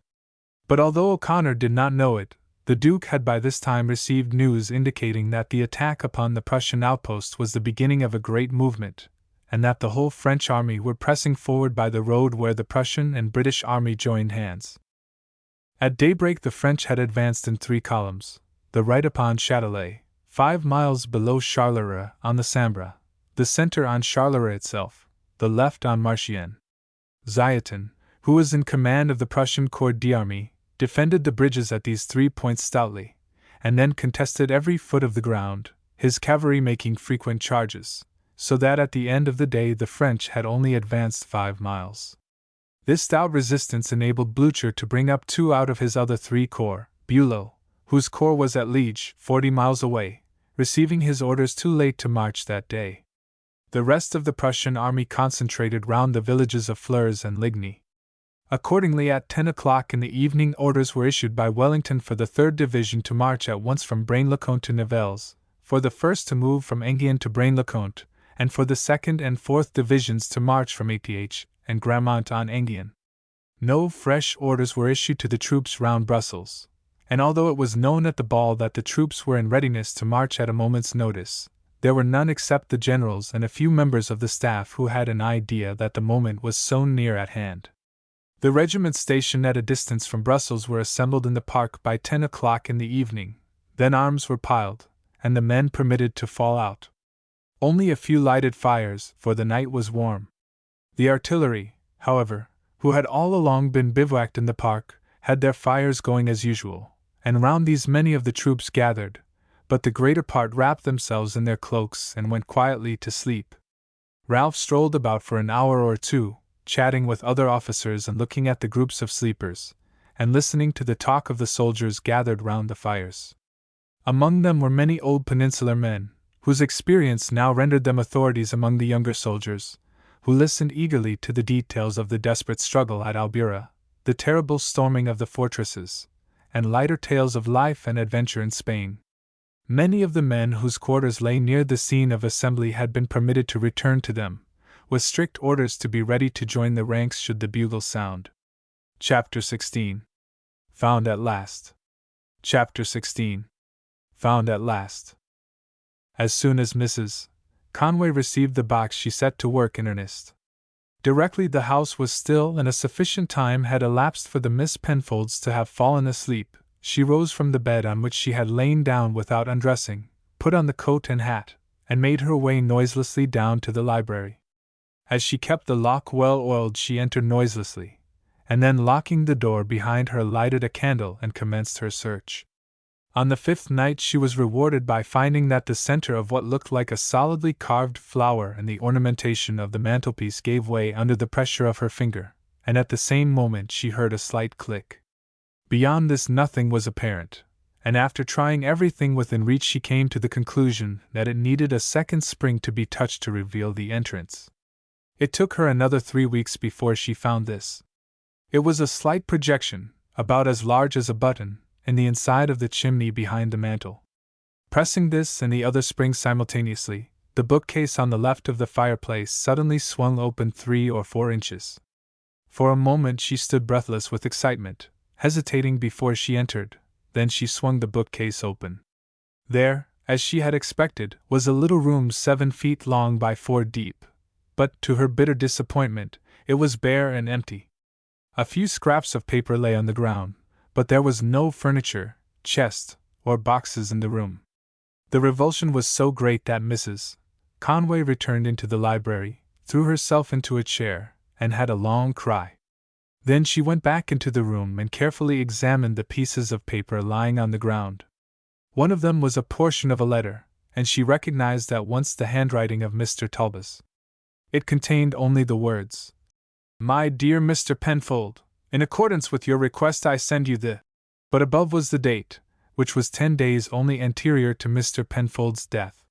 But although O'Connor did not know it, the Duke had by this time received news indicating that the attack upon the Prussian outposts was the beginning of a great movement, and that the whole French army were pressing forward by the road where the Prussian and British army joined hands. At daybreak the French had advanced in 3 columns, the right upon Châtelet, 5 miles below Charleroi on the Sambre, the center on Charleroi itself, the left on Marchiennes. Zieten, who was in command of the Prussian corps d'armée, defended the bridges at these 3 points stoutly, and then contested every foot of the ground, his cavalry making frequent charges, so that at the end of the day the French had only advanced 5 miles. This stout resistance enabled Blücher to bring up 2 out of his other 3 corps, Bülow, whose corps was at Liege, 40 miles away, receiving his orders too late to march that day. The rest of the Prussian army concentrated round the villages of Flers and Ligny. Accordingly, at 10 o'clock in the evening, orders were issued by Wellington for the 3rd Division to march at once from Braine-le-Comte to Nivelles, for the 1st to move from Enghien to Braine-le-Comte, and for the 2nd and 4th Divisions to march from Étienne and Grammont on Enghien. No fresh orders were issued to the troops round Brussels, and although it was known at the ball that the troops were in readiness to march at a moment's notice, there were none except the generals and a few members of the staff who had an idea that the moment was so near at hand. The regiments stationed at a distance from Brussels were assembled in the park by 10 o'clock in the evening, then arms were piled, and the men permitted to fall out. Only a few lighted fires, for the night was warm. The artillery, however, who had all along been bivouacked in the park, had their fires going as usual, and round these many of the troops gathered, but the greater part wrapped themselves in their cloaks and went quietly to sleep. Ralph strolled about for an hour or two, chatting with other officers and looking at the groups of sleepers, and listening to the talk of the soldiers gathered round the fires. Among them were many old peninsular men, whose experience now rendered them authorities among the younger soldiers, who listened eagerly to the details of the desperate struggle at Albura, the terrible storming of the fortresses, and lighter tales of life and adventure in Spain. Many of the men whose quarters lay near the scene of assembly had been permitted to return to them, with strict orders to be ready to join the ranks should the bugle sound. Chapter 16. Found at last. Chapter 16. Found at last. As soon as Mrs. Conway received the box, she set to work in earnest. Directly the house was still and a sufficient time had elapsed for the Miss Penfolds to have fallen asleep, she rose from the bed on which she had lain down without undressing, put on the coat and hat, and made her way noiselessly down to the library. As she kept the lock well oiled, she entered noiselessly, and then locking the door behind her lighted a candle and commenced her search. On the 5th night she was rewarded by finding that the center of what looked like a solidly carved flower and the ornamentation of the mantelpiece gave way under the pressure of her finger, and at the same moment she heard a slight click. Beyond this nothing was apparent, and after trying everything within reach she came to the conclusion that it needed a second spring to be touched to reveal the entrance. It took her another 3 weeks before she found this. It was a slight projection, about as large as a button, in the inside of the chimney behind the mantel. Pressing this and the other springs simultaneously, the bookcase on the left of the fireplace suddenly swung open 3 or 4 inches. For a moment she stood breathless with excitement, hesitating before she entered, then she swung the bookcase open. There, as she had expected, was a little room 7 feet long by 4 deep, but, to her bitter disappointment, it was bare and empty. A few scraps of paper lay on the ground, but there was no furniture, chest, or boxes in the room. The revulsion was so great that Mrs. Conway returned into the library, threw herself into a chair, and had a long cry. Then she went back into the room and carefully examined the pieces of paper lying on the ground. One of them was a portion of a letter, and she recognized at once the handwriting of Mr. Talbot. It contained only the words, "My dear Mr. Penfold, in accordance with your request I send you the..." But above was the date, which was 10 days only anterior to Mr. Penfold's death.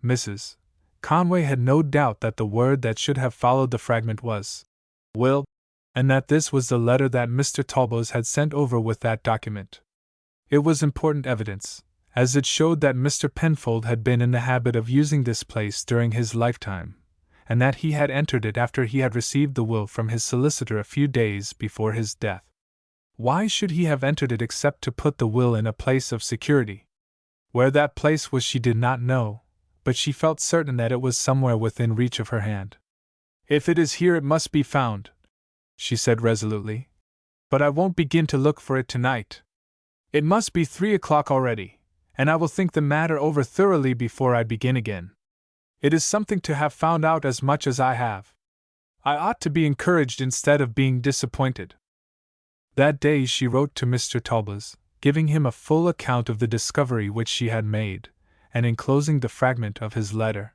Mrs. Conway had no doubt that the word that should have followed the fragment was "will," and that this was the letter that Mr. Talbot had sent over with that document. It was important evidence, as it showed that Mr. Penfold had been in the habit of using this place during his lifetime, and that he had entered it after he had received the will from his solicitor a few days before his death. Why should he have entered it except to put the will in a place of security? Where that place was she did not know, but she felt certain that it was somewhere within reach of her hand. "If it is here it must be found," she said resolutely. "But I won't begin to look for it tonight. It must be 3 o'clock already, and I will think the matter over thoroughly before I begin again. It is something to have found out as much as I have. I ought to be encouraged instead of being disappointed." That day she wrote to Mr. Talbot, giving him a full account of the discovery which she had made, and enclosing the fragment of his letter.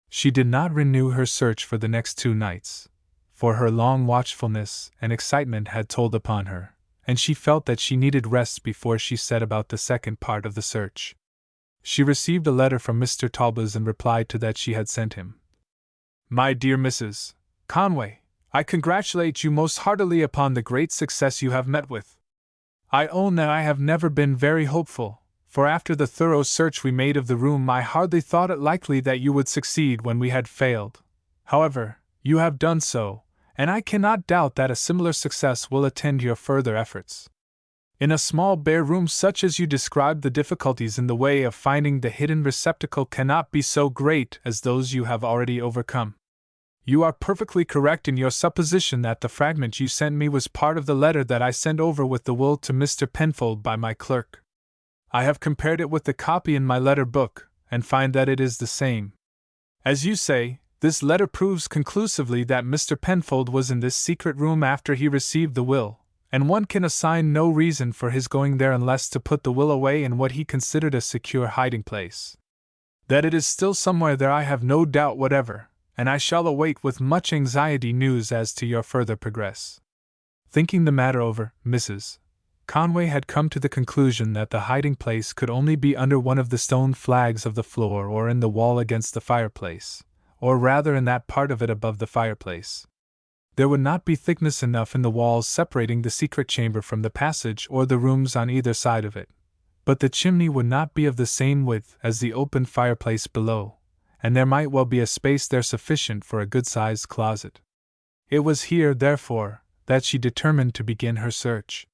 She did not renew her search for the next 2 nights, for her long watchfulness and excitement had told upon her, and she felt that she needed rest before she set about the second part of the search. She received a letter from Mr. Talbot and replied to that she had sent him. "My dear Mrs. Conway, I congratulate you most heartily upon the great success you have met with. I own that I have never been very hopeful, for after the thorough search we made of the room I hardly thought it likely that you would succeed when we had failed. However, you have done so, and I cannot doubt that a similar success will attend your further efforts. In a small bare room such as you describe, the difficulties in the way of finding the hidden receptacle cannot be so great as those you have already overcome. You are perfectly correct in your supposition that the fragment you sent me was part of the letter that I sent over with the will to Mr. Penfold by my clerk. I have compared it with the copy in my letter book, and find that it is the same. As you say, this letter proves conclusively that Mr. Penfold was in this secret room after he received the will, and one can assign no reason for his going there unless to put the will away in what he considered a secure hiding place. That it is still somewhere there I have no doubt whatever, and I shall await with much anxiety news as to your further progress." Thinking the matter over, Mrs. Conway had come to the conclusion that the hiding place could only be under one of the stone flags of the floor or in the wall against the fireplace, or rather in that part of it above the fireplace. There would not be thickness enough in the walls separating the secret chamber from the passage or the rooms on either side of it, but the chimney would not be of the same width as the open fireplace below, and there might well be a space there sufficient for a good-sized closet. It was here, therefore, that she determined to begin her search.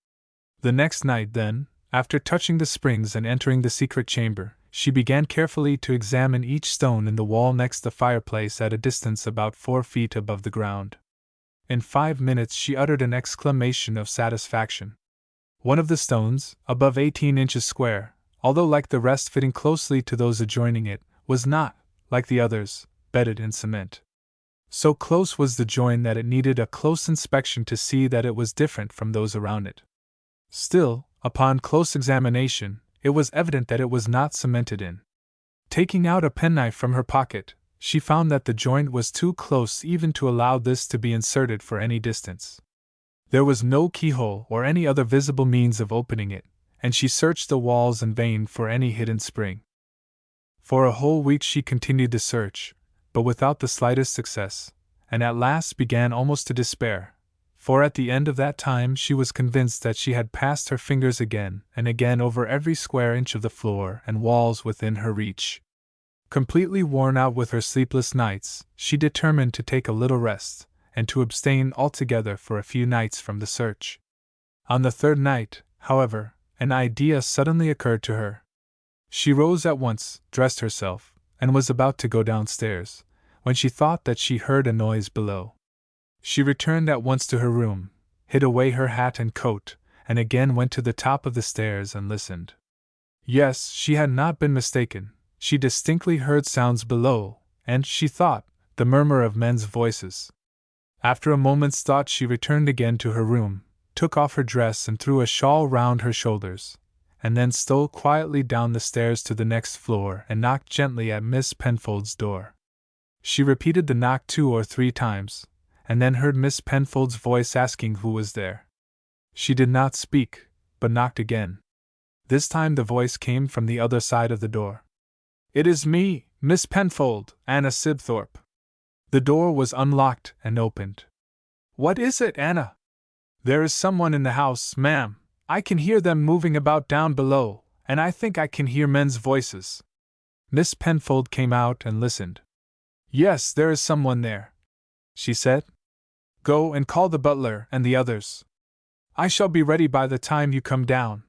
The next night, then, after touching the springs and entering the secret chamber, she began carefully to examine each stone in the wall next the fireplace at a distance about 4 feet above the ground. In 5 minutes she uttered an exclamation of satisfaction. One of the stones, above 18 inches square, although like the rest fitting closely to those adjoining it, was not, like the others, bedded in cement. So close was the join that it needed a close inspection to see that it was different from those around it. Still, upon close examination, it was evident that it was not cemented in. Taking out a penknife from her pocket, she found that the joint was too close even to allow this to be inserted for any distance. There was no keyhole or any other visible means of opening it, and she searched the walls in vain for any hidden spring. For a whole week she continued the search, but without the slightest success, and at last began almost to despair, for at the end of that time she was convinced that she had passed her fingers again and again over every square inch of the floor and walls within her reach. Completely worn out with her sleepless nights, she determined to take a little rest, and to abstain altogether for a few nights from the search. On the third night, however, an idea suddenly occurred to her. She rose at once, dressed herself, and was about to go downstairs, when she thought that she heard a noise below. She returned at once to her room, hid away her hat and coat, and again went to the top of the stairs and listened. Yes, she had not been mistaken. She distinctly heard sounds below, and, she thought, the murmur of men's voices. After a moment's thought she returned again to her room, took off her dress and threw a shawl round her shoulders, and then stole quietly down the stairs to the next floor and knocked gently at Miss Penfold's door. She repeated the knock 2 or 3 times, and then heard Miss Penfold's voice asking who was there. She did not speak, but knocked again. This time the voice came from the other side of the door. "It is me, Miss Penfold, Anna Sibthorpe." The door was unlocked and opened. "What is it, Anna?" "There is someone in the house, ma'am. I can hear them moving about down below, and I think I can hear men's voices." Miss Penfold came out and listened. "Yes, there is someone there," she said. "Go and call the butler and the others. I shall be ready by the time you come down."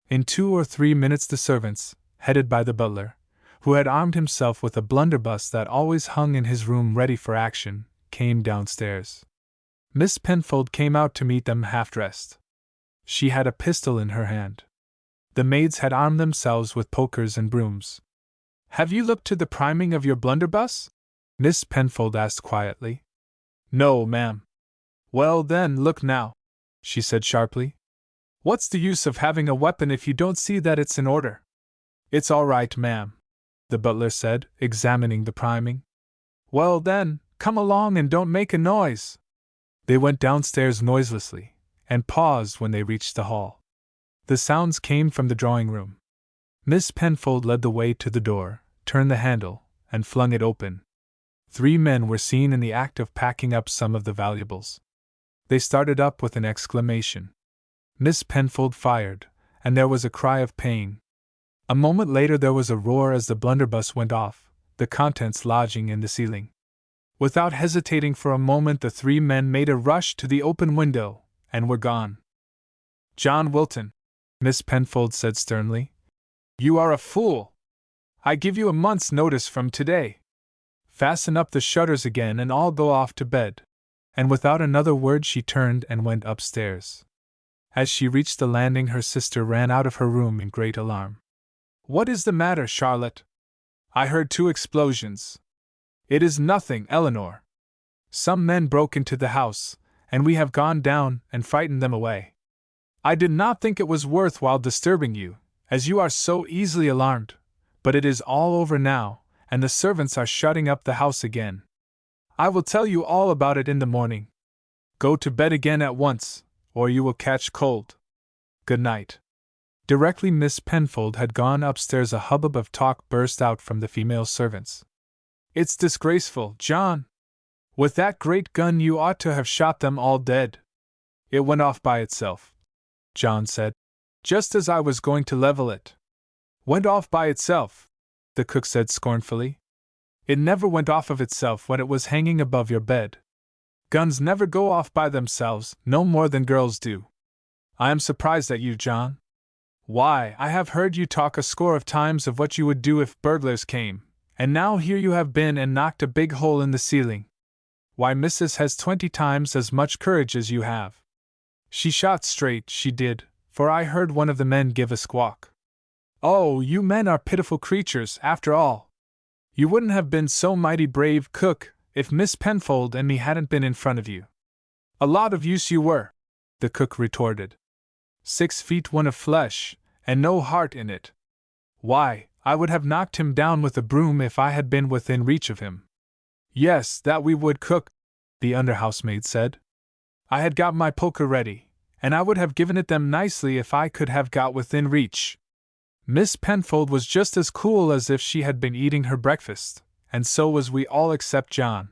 In 2 or 3 minutes the servants, headed by the butler, who had armed himself with a blunderbuss that always hung in his room ready for action, came downstairs. Miss Penfold came out to meet them half-dressed. She had a pistol in her hand. The maids had armed themselves with pokers and brooms. "Have you looked to the priming of your blunderbuss?" Miss Penfold asked quietly. "No, ma'am." "Well, then, look now," she said sharply. "What's the use of having a weapon if you don't see that it's in order?" "It's all right, ma'am," the butler said, examining the priming. "Well, then, come along and don't make a noise." They went downstairs noiselessly, and paused when they reached the hall. The sounds came from the drawing-room. Miss Penfold led the way to the door, turned the handle, and flung it open. 3 men were seen in the act of packing up some of the valuables. They started up with an exclamation. Miss Penfold fired, and there was a cry of pain. A moment later there was a roar as the blunderbuss went off, the contents lodging in the ceiling. Without hesitating for a moment the 3 men made a rush to the open window, and were gone. "John Wilton," Miss Penfold said sternly, "you are a fool. I give you a month's notice from today. Fasten up the shutters again and I'll go off to bed." And without another word she turned and went upstairs. As she reached the landing her sister ran out of her room in great alarm. "What is the matter, Charlotte? I heard 2 explosions." "It is nothing, Eleanor. Some men broke into the house, and we have gone down and frightened them away. I did not think it was worth while disturbing you, as you are so easily alarmed, but it is all over now, and the servants are shutting up the house again. I will tell you all about it in the morning. Go to bed again at once, or you will catch cold." Good night. Directly Miss Penfold had gone upstairs, a hubbub of talk burst out from the female servants. It's disgraceful, John! With that great gun you ought to have shot them all dead. It went off by itself, John said, just as I was going to level it. Went off by itself, the cook said scornfully. It never went off of itself when it was hanging above your bed. Guns never go off by themselves, no more than girls do. I am surprised at you, John. Why, I have heard you talk a score of times of what you would do if burglars came, and now here you have been and knocked a big hole in the ceiling. Why, Mrs. has 20 times as much courage as you have. She shot straight, she did, for I heard one of the men give a squawk. Oh, you men are pitiful creatures, after all. You wouldn't have been so mighty brave, cook, if Miss Penfold and me hadn't been in front of you. A lot of use you were, the cook retorted. 6 feet 1 of flesh, and no heart in it. Why, I would have knocked him down with a broom if I had been within reach of him. Yes, that we would, cook, the under-housemaid said. I had got my poker ready, and I would have given it them nicely if I could have got within reach. Miss Penfold was just as cool as if she had been eating her breakfast, and so was we all except John.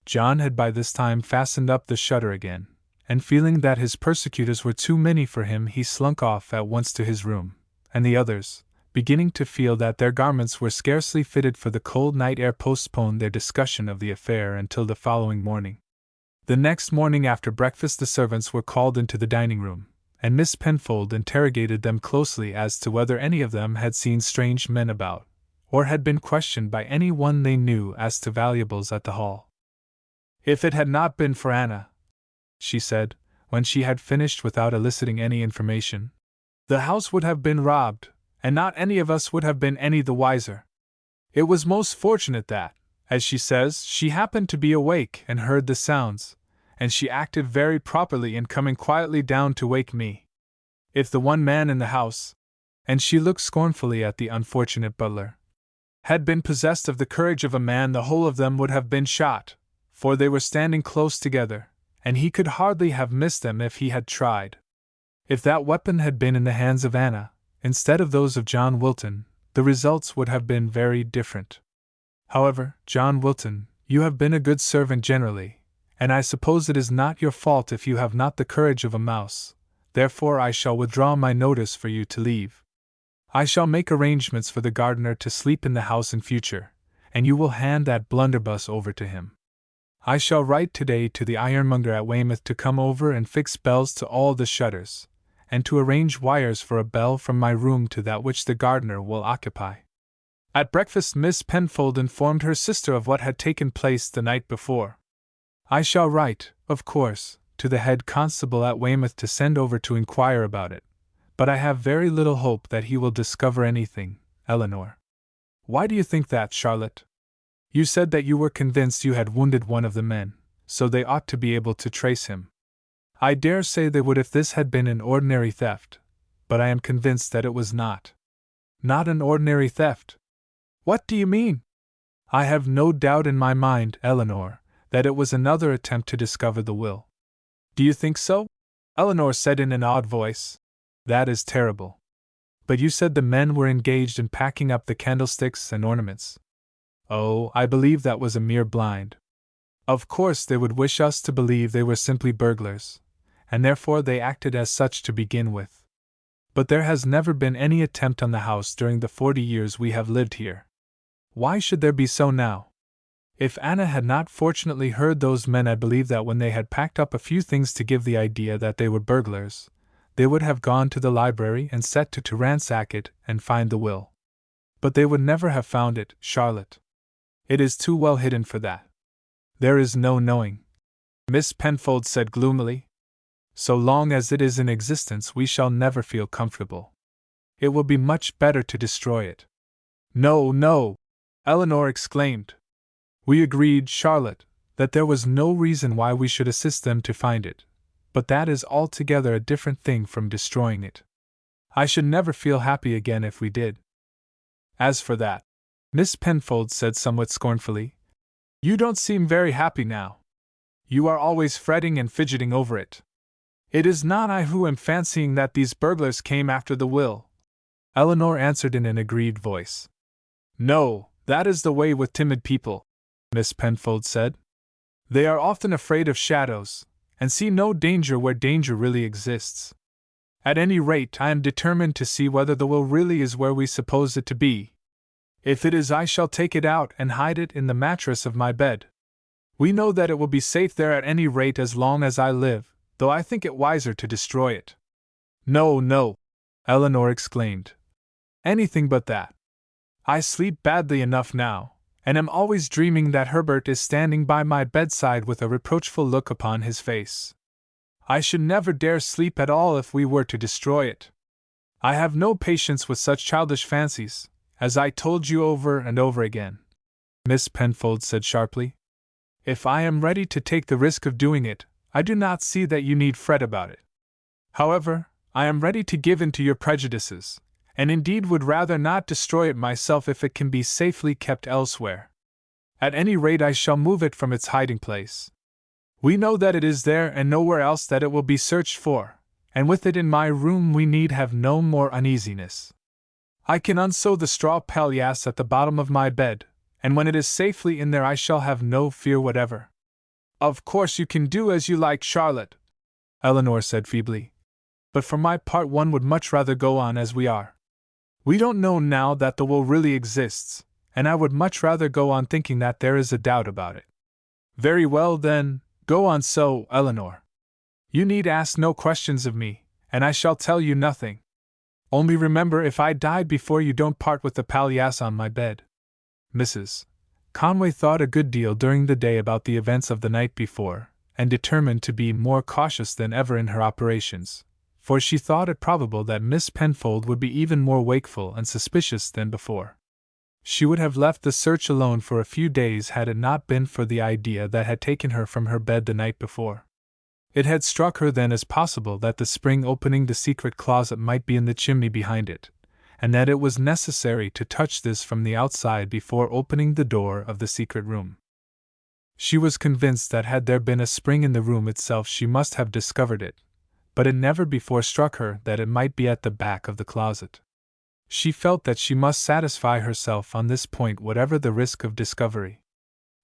John had by this time fastened up the shutter again, and feeling that his persecutors were too many for him, he slunk off at once to his room, and the others, beginning to feel that their garments were scarcely fitted for the cold night air, postponed their discussion of the affair until the following morning. The next morning after breakfast the servants were called into the dining room, and Miss Penfold interrogated them closely as to whether any of them had seen strange men about, or had been questioned by any one they knew as to valuables at the hall. If it had not been for Anna, she said, when she had finished without eliciting any information, the house would have been robbed, and not any of us would have been any the wiser. It was most fortunate that, as she says, she happened to be awake and heard the sounds, and she acted very properly in coming quietly down to wake me. If the one man in the house, and she looked scornfully at the unfortunate butler, had been possessed of the courage of a man, the whole of them would have been shot, for they were standing close together, and he could hardly have missed them if he had tried. If that weapon had been in the hands of Anna, instead of those of John Wilton, the results would have been very different. However, John Wilton, you have been a good servant generally, and I suppose it is not your fault if you have not the courage of a mouse, therefore I shall withdraw my notice for you to leave. I shall make arrangements for the gardener to sleep in the house in future, and you will hand that blunderbuss over to him. I shall write today to the ironmonger at Weymouth to come over and fix bells to all the shutters, and to arrange wires for a bell from my room to that which the gardener will occupy. At breakfast Miss Penfold informed her sister of what had taken place the night before. I shall write, of course, to the head constable at Weymouth to send over to inquire about it, but I have very little hope that he will discover anything, Eleanor. Why do you think that, Charlotte? You said that you were convinced you had wounded one of the men, so they ought to be able to trace him. I dare say they would if this had been an ordinary theft, but I am convinced that it was not. Not an ordinary theft? What do you mean? I have no doubt in my mind, Eleanor, that it was another attempt to discover the will. Do you think so? Eleanor said in an odd voice. That is terrible. But you said the men were engaged in packing up the candlesticks and ornaments. Oh, I believe that was a mere blind. Of course they would wish us to believe they were simply burglars, and therefore they acted as such to begin with. But there has never been any attempt on the house during the 40 years we have lived here. Why should there be so now? If Anna had not fortunately heard those men, I believe that when they had packed up a few things to give the idea that they were burglars, they would have gone to the library and set to ransack it and find the will. But they would never have found it, Charlotte. It is too well hidden for that. There is no knowing, Miss Penfold said gloomily. So long as it is in existence, we shall never feel comfortable. It will be much better to destroy it. No, no, Eleanor exclaimed. We agreed, Charlotte, that there was no reason why we should assist them to find it, but that is altogether a different thing from destroying it. I should never feel happy again if we did. As for that, Miss Penfold said somewhat scornfully, you don't seem very happy now. You are always fretting and fidgeting over it. It is not I who am fancying that these burglars came after the will, Eleanor answered in an aggrieved voice. No, that is the way with timid people, Miss Penfold said. They are often afraid of shadows, and see no danger where danger really exists. At any rate, I am determined to see whether the will really is where we suppose it to be. If it is, I shall take it out and hide it in the mattress of my bed. We know that it will be safe there at any rate as long as I live, though I think it wiser to destroy it. No, no, Eleanor exclaimed. Anything but that. I sleep badly enough now, and am always dreaming that Herbert is standing by my bedside with a reproachful look upon his face. I should never dare sleep at all if we were to destroy it. I have no patience with such childish fancies, as I told you over and over again, Miss Penfold said sharply. If I am ready to take the risk of doing it, I do not see that you need fret about it. However, I am ready to give in to your prejudices, and indeed would rather not destroy it myself if it can be safely kept elsewhere. At any rate, I shall move it from its hiding place. We know that it is there and nowhere else that it will be searched for, and with it in my room we need have no more uneasiness. I can unsew the straw palliasse at the bottom of my bed, and when it is safely in there I shall have no fear whatever. Of course you can do as you like, Charlotte, Eleanor said feebly. But for my part one would much rather go on as we are. We don't know now that the will really exists, and I would much rather go on thinking that there is a doubt about it. Very well then, go on so, Eleanor. You need ask no questions of me, and I shall tell you nothing. Only remember, if I die before you, don't part with the palliasse on my bed. Mrs. Conway thought a good deal during the day about the events of the night before, and determined to be more cautious than ever in her operations, for she thought it probable that Miss Penfold would be even more wakeful and suspicious than before. She would have left the search alone for a few days had it not been for the idea that had taken her from her bed the night before. It had struck her then as possible that the spring opening the secret closet might be in the chimney behind it, and that it was necessary to touch this from the outside before opening the door of the secret room. She was convinced that had there been a spring in the room itself she must have discovered it, but it never before struck her that it might be at the back of the closet. She felt that she must satisfy herself on this point whatever the risk of discovery.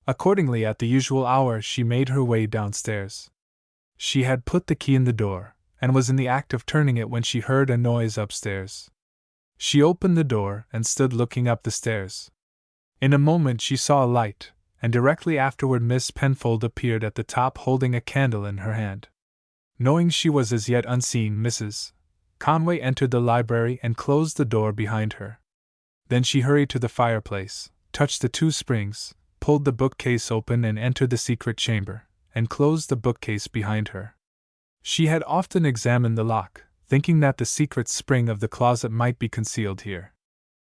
Accordingly, at the usual hour she made her way downstairs. She had put the key in the door, and was in the act of turning it when she heard a noise upstairs. She opened the door and stood looking up the stairs. In a moment she saw a light, and directly afterward Miss Penfold appeared at the top holding a candle in her hand. Knowing she was as yet unseen, Mrs. Conway entered the library and closed the door behind her. Then she hurried to the fireplace, touched the two springs, pulled the bookcase open and entered the secret chamber, and closed the bookcase behind her. She had often examined the lock, thinking that the secret spring of the closet might be concealed here.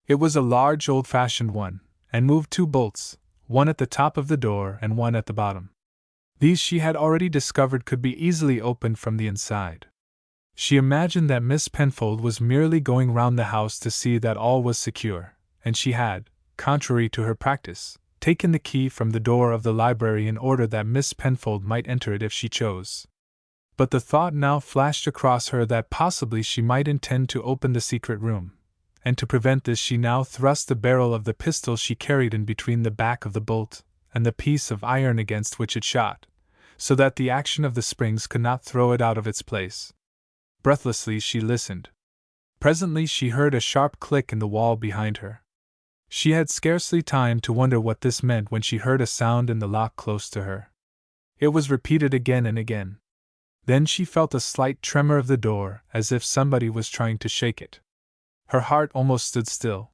It was a large old-fashioned one, and moved two bolts, one at the top of the door and one at the bottom. These she had already discovered could be easily opened from the inside. She imagined that Miss Penfold was merely going round the house to see that all was secure, and she had, contrary to her practice, taken the key from the door of the library in order that Miss Penfold might enter it if she chose. But the thought now flashed across her that possibly she might intend to open the secret room, and to prevent this she now thrust the barrel of the pistol she carried in between the back of the bolt and the piece of iron against which it shot, so that the action of the springs could not throw it out of its place. Breathlessly she listened. Presently she heard a sharp click in the wall behind her. She had scarcely time to wonder what this meant when she heard a sound in the lock close to her. It was repeated again and again. Then she felt a slight tremor of the door, as if somebody was trying to shake it. Her heart almost stood still.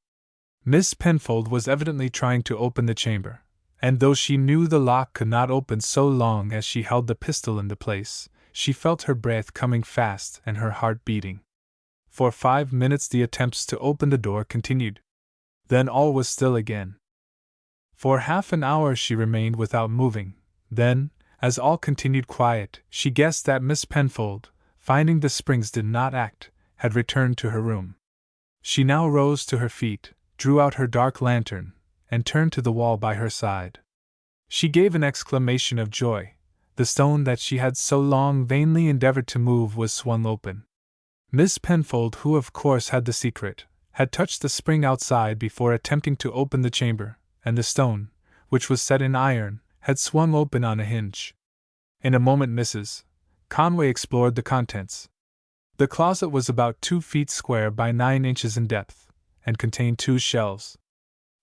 Miss Penfold was evidently trying to open the chamber, and though she knew the lock could not open so long as she held the pistol in the place, she felt her breath coming fast and her heart beating. For 5 minutes the attempts to open the door continued. Then all was still again. For half an hour she remained without moving. Then, as all continued quiet, she guessed that Miss Penfold, finding the springs did not act, had returned to her room. She now rose to her feet, drew out her dark lantern, and turned to the wall by her side. She gave an exclamation of joy. The stone that she had so long vainly endeavored to move was swung open. Miss Penfold, who of course had the secret, had touched the spring outside before attempting to open the chamber, and the stone, which was set in iron, had swung open on a hinge. In a moment Mrs. Conway explored the contents. The closet was about 2 feet square by 9 inches in depth, and contained 2 shelves.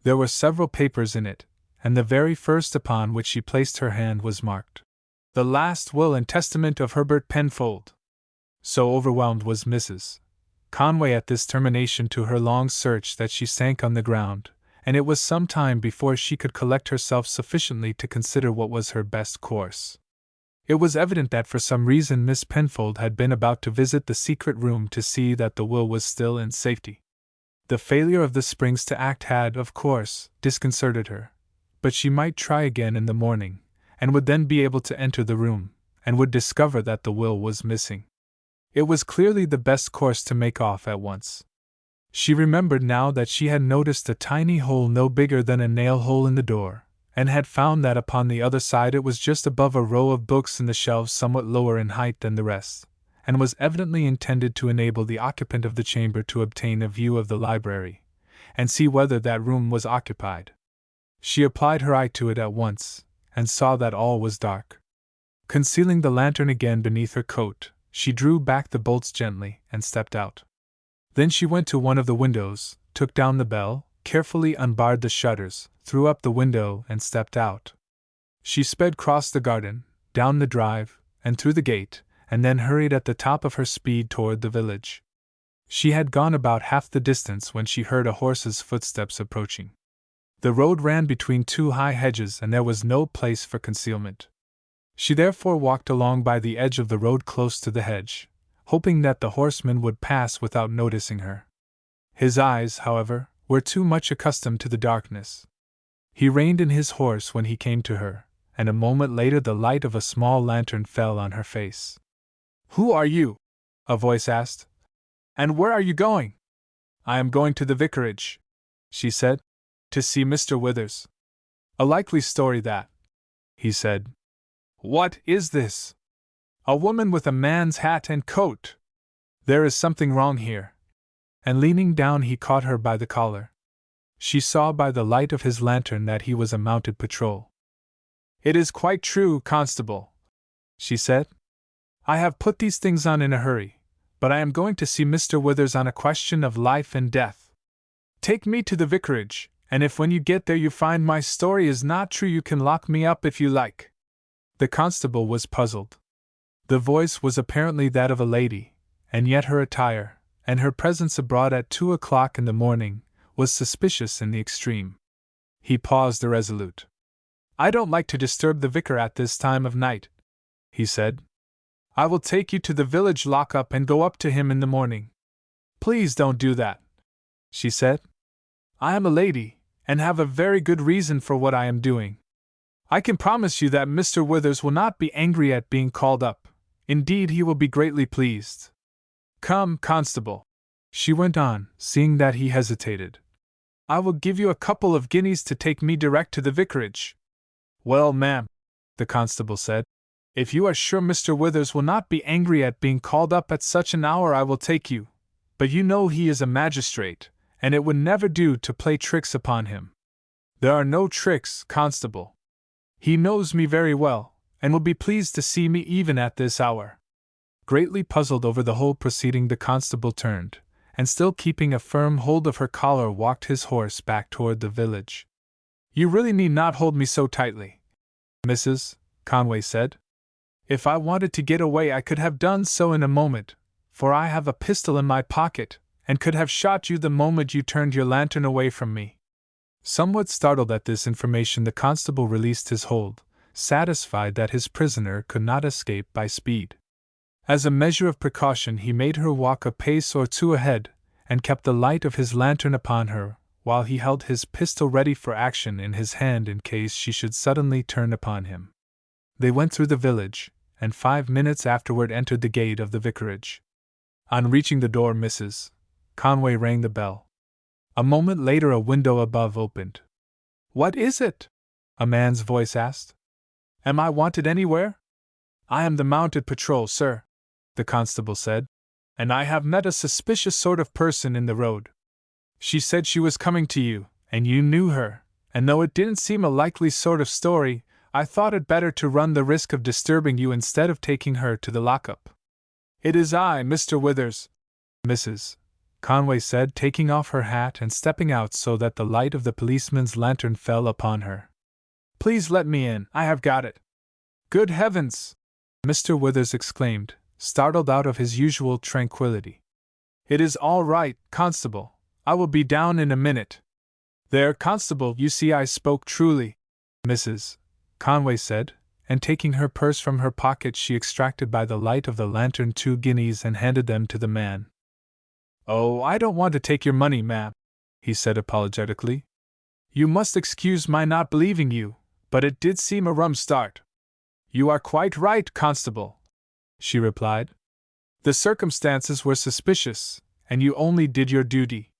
There were several papers in it, and the very first upon which she placed her hand was marked, "The Last Will and Testament of Herbert Penfold." So overwhelmed was Mrs. Conway at this termination to her long search that she sank on the ground, and it was some time before she could collect herself sufficiently to consider what was her best course. It was evident that for some reason Miss Penfold had been about to visit the secret room to see that the will was still in safety. The failure of the springs to act had, of course, disconcerted her, but she might try again in the morning, and would then be able to enter the room, and would discover that the will was missing. It was clearly the best course to make off at once. She remembered now that she had noticed a tiny hole no bigger than a nail hole in the door, and had found that upon the other side it was just above a row of books in the shelves somewhat lower in height than the rest, and was evidently intended to enable the occupant of the chamber to obtain a view of the library, and see whether that room was occupied. She applied her eye to it at once, and saw that all was dark. Concealing the lantern again beneath her coat, she drew back the bolts gently and stepped out. Then she went to one of the windows, took down the bell, carefully unbarred the shutters, threw up the window, and stepped out. She sped across the garden, down the drive, and through the gate, and then hurried at the top of her speed toward the village. She had gone about half the distance when she heard a horse's footsteps approaching. The road ran between 2 high hedges, and there was no place for concealment. She therefore walked along by the edge of the road close to the hedge, hoping that the horseman would pass without noticing her. His eyes, however, were too much accustomed to the darkness. He reined in his horse when he came to her, and a moment later the light of a small lantern fell on her face. "Who are you?" a voice asked. "And where are you going?" "I am going to the vicarage," she said, "to see Mr. Withers." "A likely story that," he said. "What is this? A woman with a man's hat and coat! There is something wrong here." And leaning down he caught her by the collar. She saw by the light of his lantern that he was a mounted patrol. "It is quite true, constable," she said. "I have put these things on in a hurry, but I am going to see Mr. Withers on a question of life and death. Take me to the vicarage, and if when you get there you find my story is not true you can lock me up if you like." The constable was puzzled. The voice was apparently that of a lady, and yet her attire, and her presence abroad at 2 o'clock in the morning, was suspicious in the extreme. He paused irresolute. "I don't like to disturb the vicar at this time of night," he said. "I will take you to the village lock-up and go up to him in the morning." "Please don't do that," she said. "I am a lady, and have a very good reason for what I am doing. I can promise you that Mr. Withers will not be angry at being called up. Indeed, he will be greatly pleased. Come, constable," she went on, seeing that he hesitated. "I will give you a couple of guineas to take me direct to the vicarage." "Well, ma'am," the constable said, "if you are sure Mr. Withers will not be angry at being called up at such an hour I will take you, but you know he is a magistrate, and it would never do to play tricks upon him." "There are no tricks, constable. He knows me very well, and will be pleased to see me even at this hour." Greatly puzzled over the whole proceeding, the constable turned, and still keeping a firm hold of her collar walked his horse back toward the village. "You really need not hold me so tightly," Mrs. Conway said. "If I wanted to get away I could have done so in a moment, for I have a pistol in my pocket, and could have shot you the moment you turned your lantern away from me." Somewhat startled at this information, the constable released his hold, satisfied that his prisoner could not escape by speed. As a measure of precaution he made her walk a pace or 2 ahead, and kept the light of his lantern upon her, while he held his pistol ready for action in his hand in case she should suddenly turn upon him. They went through the village, and 5 minutes afterward entered the gate of the vicarage. On reaching the door, Mrs. Conway rang the bell. A moment later a window above opened. "What is it?" a man's voice asked. "Am I wanted anywhere?" I am the mounted patrol, sir, the constable said, and I have met a suspicious sort of person in the road. She said she was coming to you, and you knew her, and though it didn't seem a likely sort of story, I thought it better to run the risk of disturbing you instead of taking her to the lockup. It is I, Mr. Withers, Mrs. Conway said, taking off her hat and stepping out so that the light of the policeman's lantern fell upon her. Please let me in, I have got it. Good heavens! Mr. Withers exclaimed, startled out of his usual tranquility. It is all right, constable. I will be down in a minute. There, constable, you see I spoke truly, Mrs. Conway said, and taking her purse from her pocket she extracted by the light of the lantern 2 guineas and handed them to the man. Oh, I don't want to take your money, ma'am, he said apologetically. You must excuse my not believing you, but it did seem a rum start. You are quite right, constable, she replied. The circumstances were suspicious, and you only did your duty.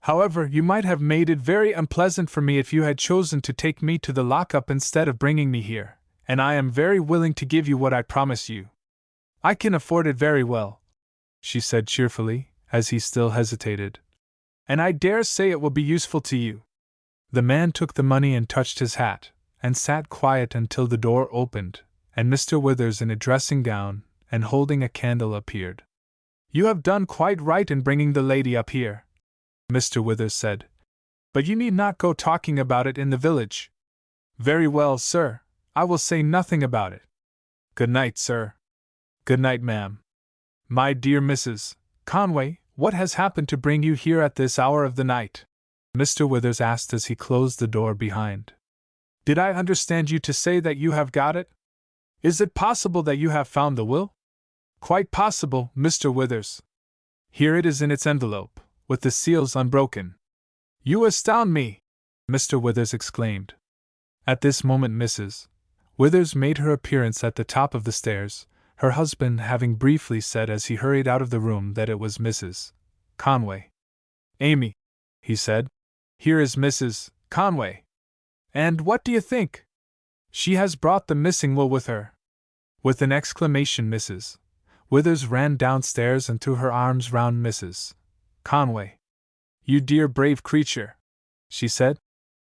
However, you might have made it very unpleasant for me if you had chosen to take me to the lockup instead of bringing me here, and I am very willing to give you what I promise you. I can afford it very well, she said cheerfully, as he still hesitated. And I dare say it will be useful to you. The man took the money and touched his hat, and sat quiet until the door opened, and Mr. Withers in a dressing gown, and holding a candle appeared. You have done quite right in bringing the lady up here, Mr. Withers said. But you need not go talking about it in the village. Very well, sir, I will say nothing about it. Good night, sir. Good night, ma'am. My dear Mrs. Conway, what has happened to bring you here at this hour of the night? Mr. Withers asked as he closed the door behind. Did I understand you to say that you have got it? Is it possible that you have found the will? Quite possible, Mr. Withers. Here it is in its envelope, with the seals unbroken. You astound me, Mr. Withers exclaimed. At this moment Mrs. Withers made her appearance at the top of the stairs, her husband having briefly said as he hurried out of the room that it was Mrs. Conway. Amy, he said, here is Mrs. Conway. And what do you think? She has brought the missing will with her. With an exclamation Mrs. Withers ran downstairs and threw her arms round Mrs. Conway. You dear brave creature, she said.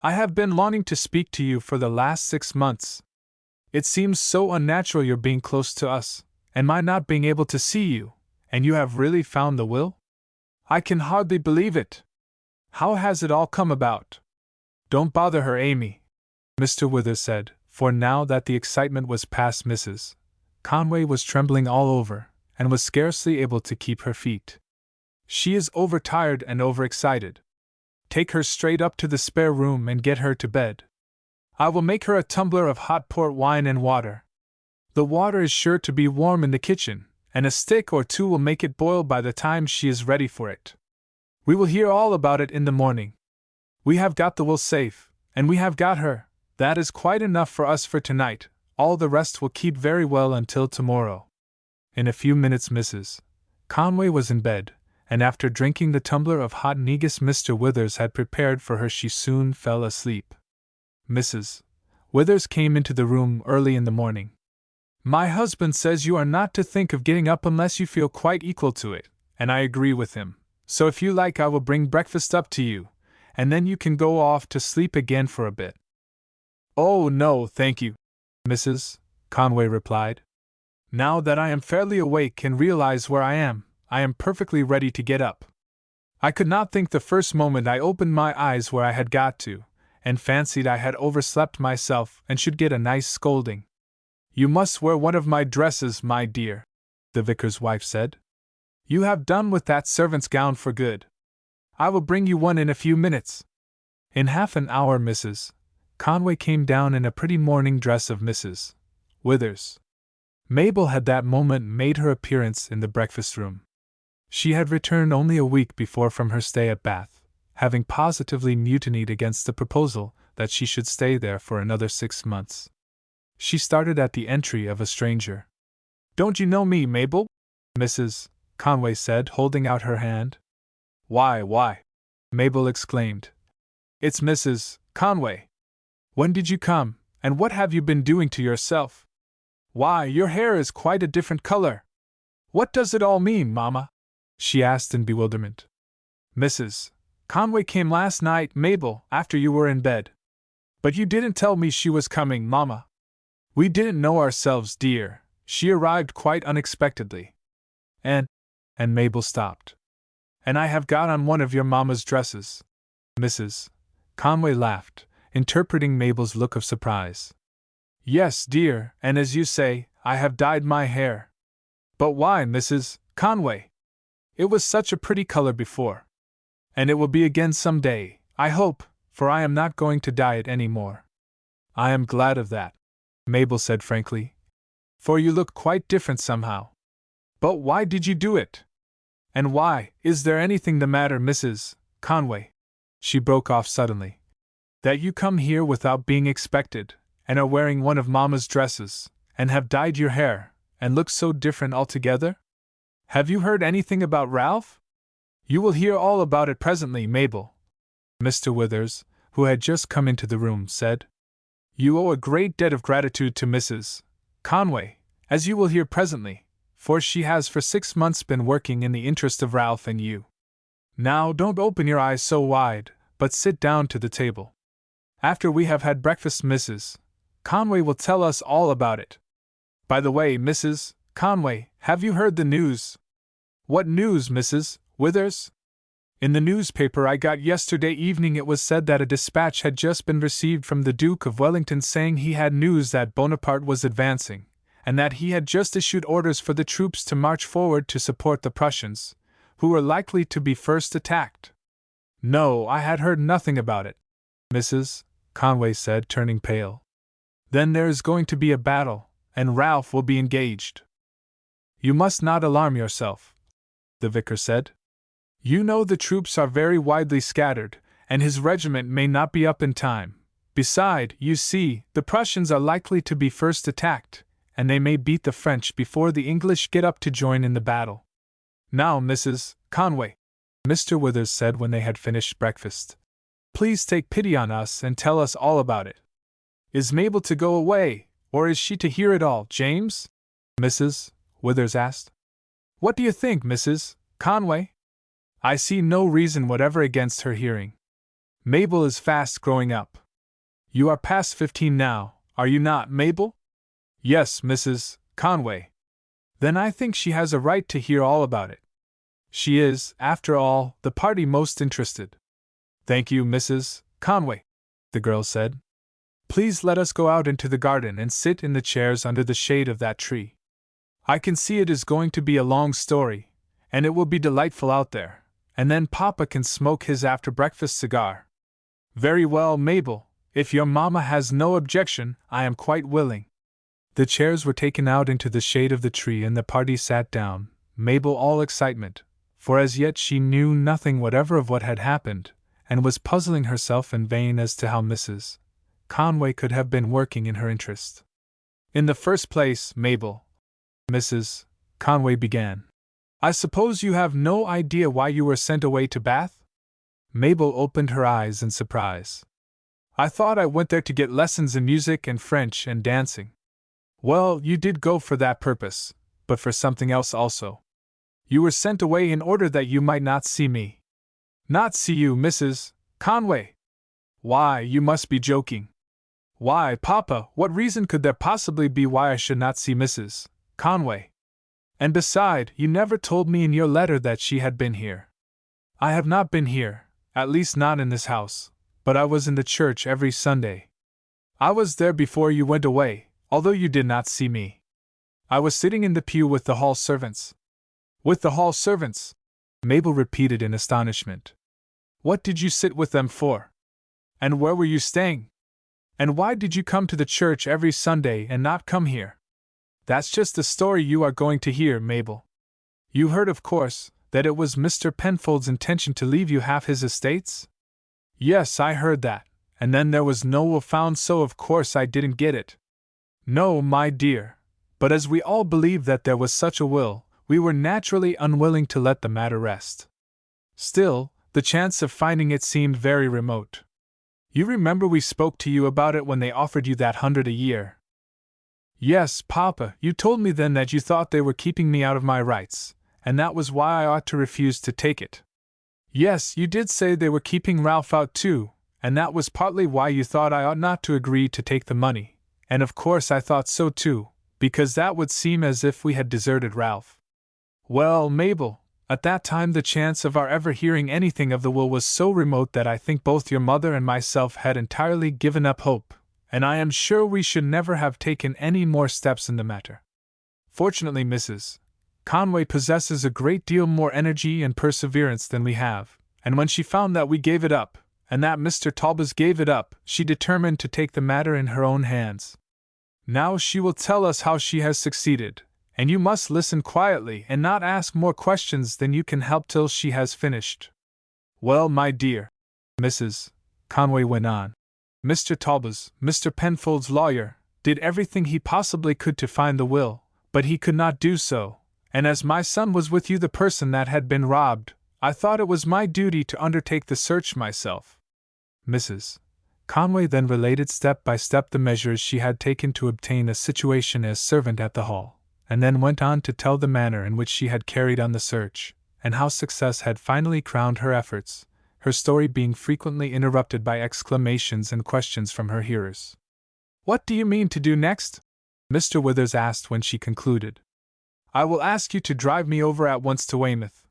I have been longing to speak to you for the last 6 months. It seems so unnatural your being close to us, and my not being able to see you, and you have really found the will? I can hardly believe it. How has it all come about? Don't bother her, Amy, Mr. Withers said, for now that the excitement was past Mrs. Conway was trembling all over, and was scarcely able to keep her feet. She is overtired and overexcited. Take her straight up to the spare room and get her to bed. I will make her a tumbler of hot port wine and water. The water is sure to be warm in the kitchen, and a stick or 2 will make it boil by the time she is ready for it. We will hear all about it in the morning. We have got the will safe, and we have got her. That is quite enough for us for tonight. All the rest will keep very well until tomorrow. In a few minutes Mrs. Conway was in bed, and after drinking the tumbler of hot negus Mr. Withers had prepared for her she soon fell asleep. Mrs. Withers came into the room early in the morning. My husband says you are not to think of getting up unless you feel quite equal to it, and I agree with him, so if you like I will bring breakfast up to you, and then you can go off to sleep again for a bit. Oh no, thank you, Mrs. Conway replied. Now that I am fairly awake and realize where I am perfectly ready to get up. I could not think the first moment I opened my eyes where I had got to, and fancied I had overslept myself and should get a nice scolding. You must wear one of my dresses, my dear, the vicar's wife said. You have done with that servant's gown for good. I will bring you one in a few minutes. In half an hour Mrs. Conway came down in a pretty morning dress of Mrs. Withers. Mabel had that moment made her appearance in the breakfast room. She had returned only a week before from her stay at Bath, having positively mutinied against the proposal that she should stay there for another 6 months. She started at the entry of a stranger. Don't you know me, Mabel? Mrs. Conway said, holding out her hand. Why, Mabel exclaimed. It's Mrs. Conway. When did you come, and what have you been doing to yourself? Why, your hair is quite a different color. What does it all mean, Mama? She asked in bewilderment. Mrs. Conway came last night, Mabel, after you were in bed. But you didn't tell me she was coming, Mama. We didn't know ourselves, dear. She arrived quite unexpectedly. And Mabel stopped. And I have got on one of your Mama's dresses. Mrs. Conway laughed, interpreting Mabel's look of surprise. Yes, dear, and as you say, I have dyed my hair. But why, Mrs. Conway? It was such a pretty color before. And it will be again some day, I hope, for I am not going to dye it any more. I am glad of that, Mabel said frankly. For you look quite different somehow. But why did you do it? And why, is there anything the matter, Mrs. Conway? She broke off suddenly. That you come here without being expected, and are wearing one of Mama's dresses, and have dyed your hair, and look so different altogether? Have you heard anything about Ralph? You will hear all about it presently, Mabel. Mr. Withers, who had just come into the room, said. You owe a great debt of gratitude to Mrs. Conway, as you will hear presently, for she has for 6 months been working in the interest of Ralph and you. Now don't open your eyes so wide, but sit down to the table. After we have had breakfast, Mrs. Conway will tell us all about it. By the way, Mrs. Conway, have you heard the news? What news, Mrs. Withers? In the newspaper I got yesterday evening it was said that a dispatch had just been received from the Duke of Wellington saying he had news that Bonaparte was advancing, and that he had just issued orders for the troops to march forward to support the Prussians, who were likely to be first attacked. No, I had heard nothing about it, Mrs. Conway said, turning pale. Then there is going to be a battle, and Ralph will be engaged. You must not alarm yourself, the vicar said. You know the troops are very widely scattered, and his regiment may not be up in time. Beside, you see, the Prussians are likely to be first attacked, and they may beat the French before the English get up to join in the battle. Now, Mrs. Conway, Mr. Withers said when they had finished breakfast, please take pity on us and tell us all about it. Is Mabel to go away, or is she to hear it all, James? Mrs. Withers asked. What do you think, Mrs. Conway? I see no reason whatever against her hearing. Mabel is fast growing up. You are past 15 now, are you not, Mabel? Yes, Mrs. Conway. Then I think she has a right to hear all about it. She is, after all, the party most interested. Thank you, Mrs. Conway, the girl said. Please let us go out into the garden and sit in the chairs under the shade of that tree. I can see it is going to be a long story, and it will be delightful out there, and then Papa can smoke his after-breakfast cigar. Very well, Mabel, if your Mamma has no objection, I am quite willing. The chairs were taken out into the shade of the tree and the party sat down, Mabel all excitement, for as yet she knew nothing whatever of what had happened, and was puzzling herself in vain as to how Mrs. Conway could have been working in her interest. In the first place, Mabel, Mrs. Conway began, I suppose you have no idea why you were sent away to Bath? Mabel opened her eyes in surprise. I thought I went there to get lessons in music and French and dancing. Well, you did go for that purpose, but for something else also. You were sent away in order that you might not see me. Not see you, Mrs. Conway? Why, you must be joking. Why, Papa, what reason could there possibly be why I should not see Mrs. Conway? And beside, you never told me in your letter that she had been here. I have not been here, at least not in this house, but I was in the church every Sunday. I was there before you went away, although you did not see me. I was sitting in the pew with the hall servants. With the hall servants? Mabel repeated in astonishment. What did you sit with them for? And where were you staying? And why did you come to the church every Sunday and not come here? That's just the story you are going to hear, Mabel. You heard, of course, that it was Mr. Penfold's intention to leave you half his estates? Yes, I heard that, and then there was no will found, so of course I didn't get it. No, my dear, but as we all believed that there was such a will, we were naturally unwilling to let the matter rest. Still, the chance of finding it seemed very remote. You remember we spoke to you about it when they offered you that 100 a year. Yes, Papa, you told me then that you thought they were keeping me out of my rights, and that was why I ought to refuse to take it. Yes, you did say they were keeping Ralph out too, and that was partly why you thought I ought not to agree to take the money, and of course I thought so too, because that would seem as if we had deserted Ralph. Well, Mabel, at that time the chance of our ever hearing anything of the will was so remote that I think both your mother and myself had entirely given up hope, and I am sure we should never have taken any more steps in the matter. Fortunately, Mrs. Conway possesses a great deal more energy and perseverance than we have, and when she found that we gave it up, and that Mr. Talbot gave it up, she determined to take the matter in her own hands. Now she will tell us how she has succeeded, and you must listen quietly and not ask more questions than you can help till she has finished. Well, my dear, Mrs. Conway went on, Mr. Talbot, Mr. Penfold's lawyer, did everything he possibly could to find the will, but he could not do so, and as my son was with you the person that had been robbed, I thought it was my duty to undertake the search myself. Mrs. Conway then related step by step the measures she had taken to obtain a situation as servant at the Hall, and then went on to tell the manner in which she had carried on the search, and how success had finally crowned her efforts, her story being frequently interrupted by exclamations and questions from her hearers. "What do you mean to do next?" Mr. Withers asked when she concluded. "I will ask you to drive me over at once to Weymouth.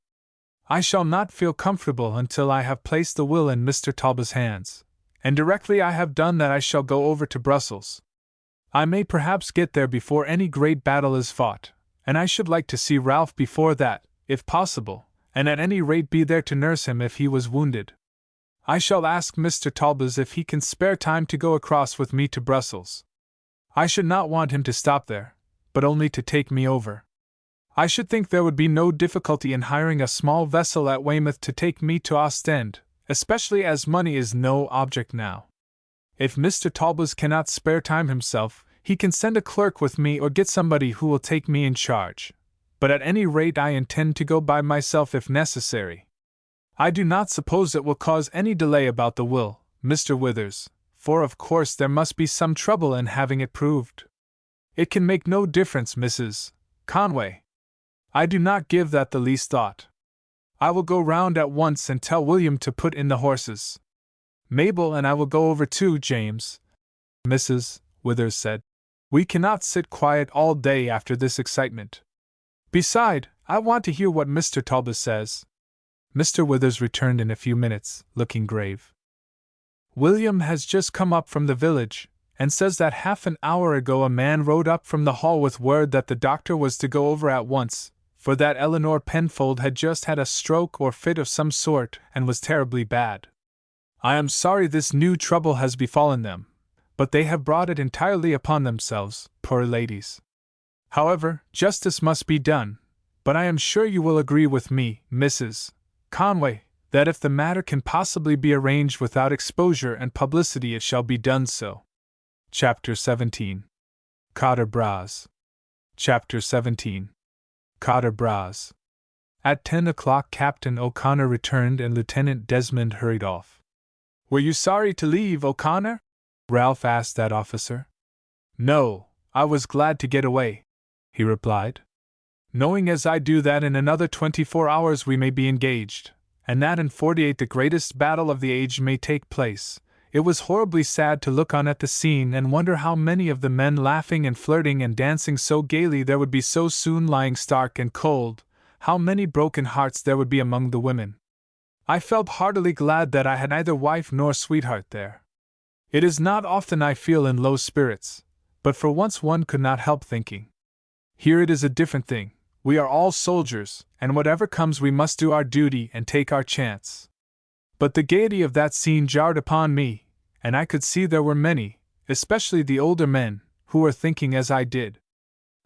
I shall not feel comfortable until I have placed the will in Mr. Talbot's hands, and directly I have done that I shall go over to Brussels. I may perhaps get there before any great battle is fought, and I should like to see Ralph before that, if possible, and at any rate be there to nurse him if he was wounded. I shall ask Mr. Talbot if he can spare time to go across with me to Brussels. I should not want him to stop there, but only to take me over. I should think there would be no difficulty in hiring a small vessel at Weymouth to take me to Ostend, especially as money is no object now. If Mr. Talbot cannot spare time himself, he can send a clerk with me or get somebody who will take me in charge, but at any rate I intend to go by myself if necessary. I do not suppose it will cause any delay about the will, Mr. Withers, for of course there must be some trouble in having it proved. It can make no difference, Mrs. Conway. I do not give that the least thought. I will go round at once and tell William to put in the horses. Mabel and I will go over too, James," Mrs. Withers said. "We cannot sit quiet all day after this excitement. Beside, I want to hear what Mr. Talbot says." Mr. Withers returned in a few minutes, looking grave. "William has just come up from the village, and says that half an hour ago a man rode up from the Hall with word that the doctor was to go over at once, for that Eleanor Penfold had just had a stroke or fit of some sort and was terribly bad. I am sorry this new trouble has befallen them, but they have brought it entirely upon themselves, poor ladies. However, justice must be done, but I am sure you will agree with me, Mrs. Conway, that if the matter can possibly be arranged without exposure and publicity it shall be done so." Chapter 17. Quatre Bras. Chapter 17. Quatre Bras. At 10 o'clock Captain O'Connor returned and Lieutenant Desmond hurried off. "Were you sorry to leave, O'Connor?" Ralph asked that officer. "No, I was glad to get away," he replied. "Knowing as I do that in another 24 hours we may be engaged, and that in 48 the greatest battle of the age may take place, it was horribly sad to look on at the scene and wonder how many of the men laughing and flirting and dancing so gaily there would be so soon lying stark and cold, how many broken hearts there would be among the women. I felt heartily glad that I had neither wife nor sweetheart there. It is not often I feel in low spirits, but for once one could not help thinking. Here it is a different thing. We are all soldiers, and whatever comes we must do our duty and take our chance. But the gaiety of that scene jarred upon me, and I could see there were many, especially the older men, who were thinking as I did.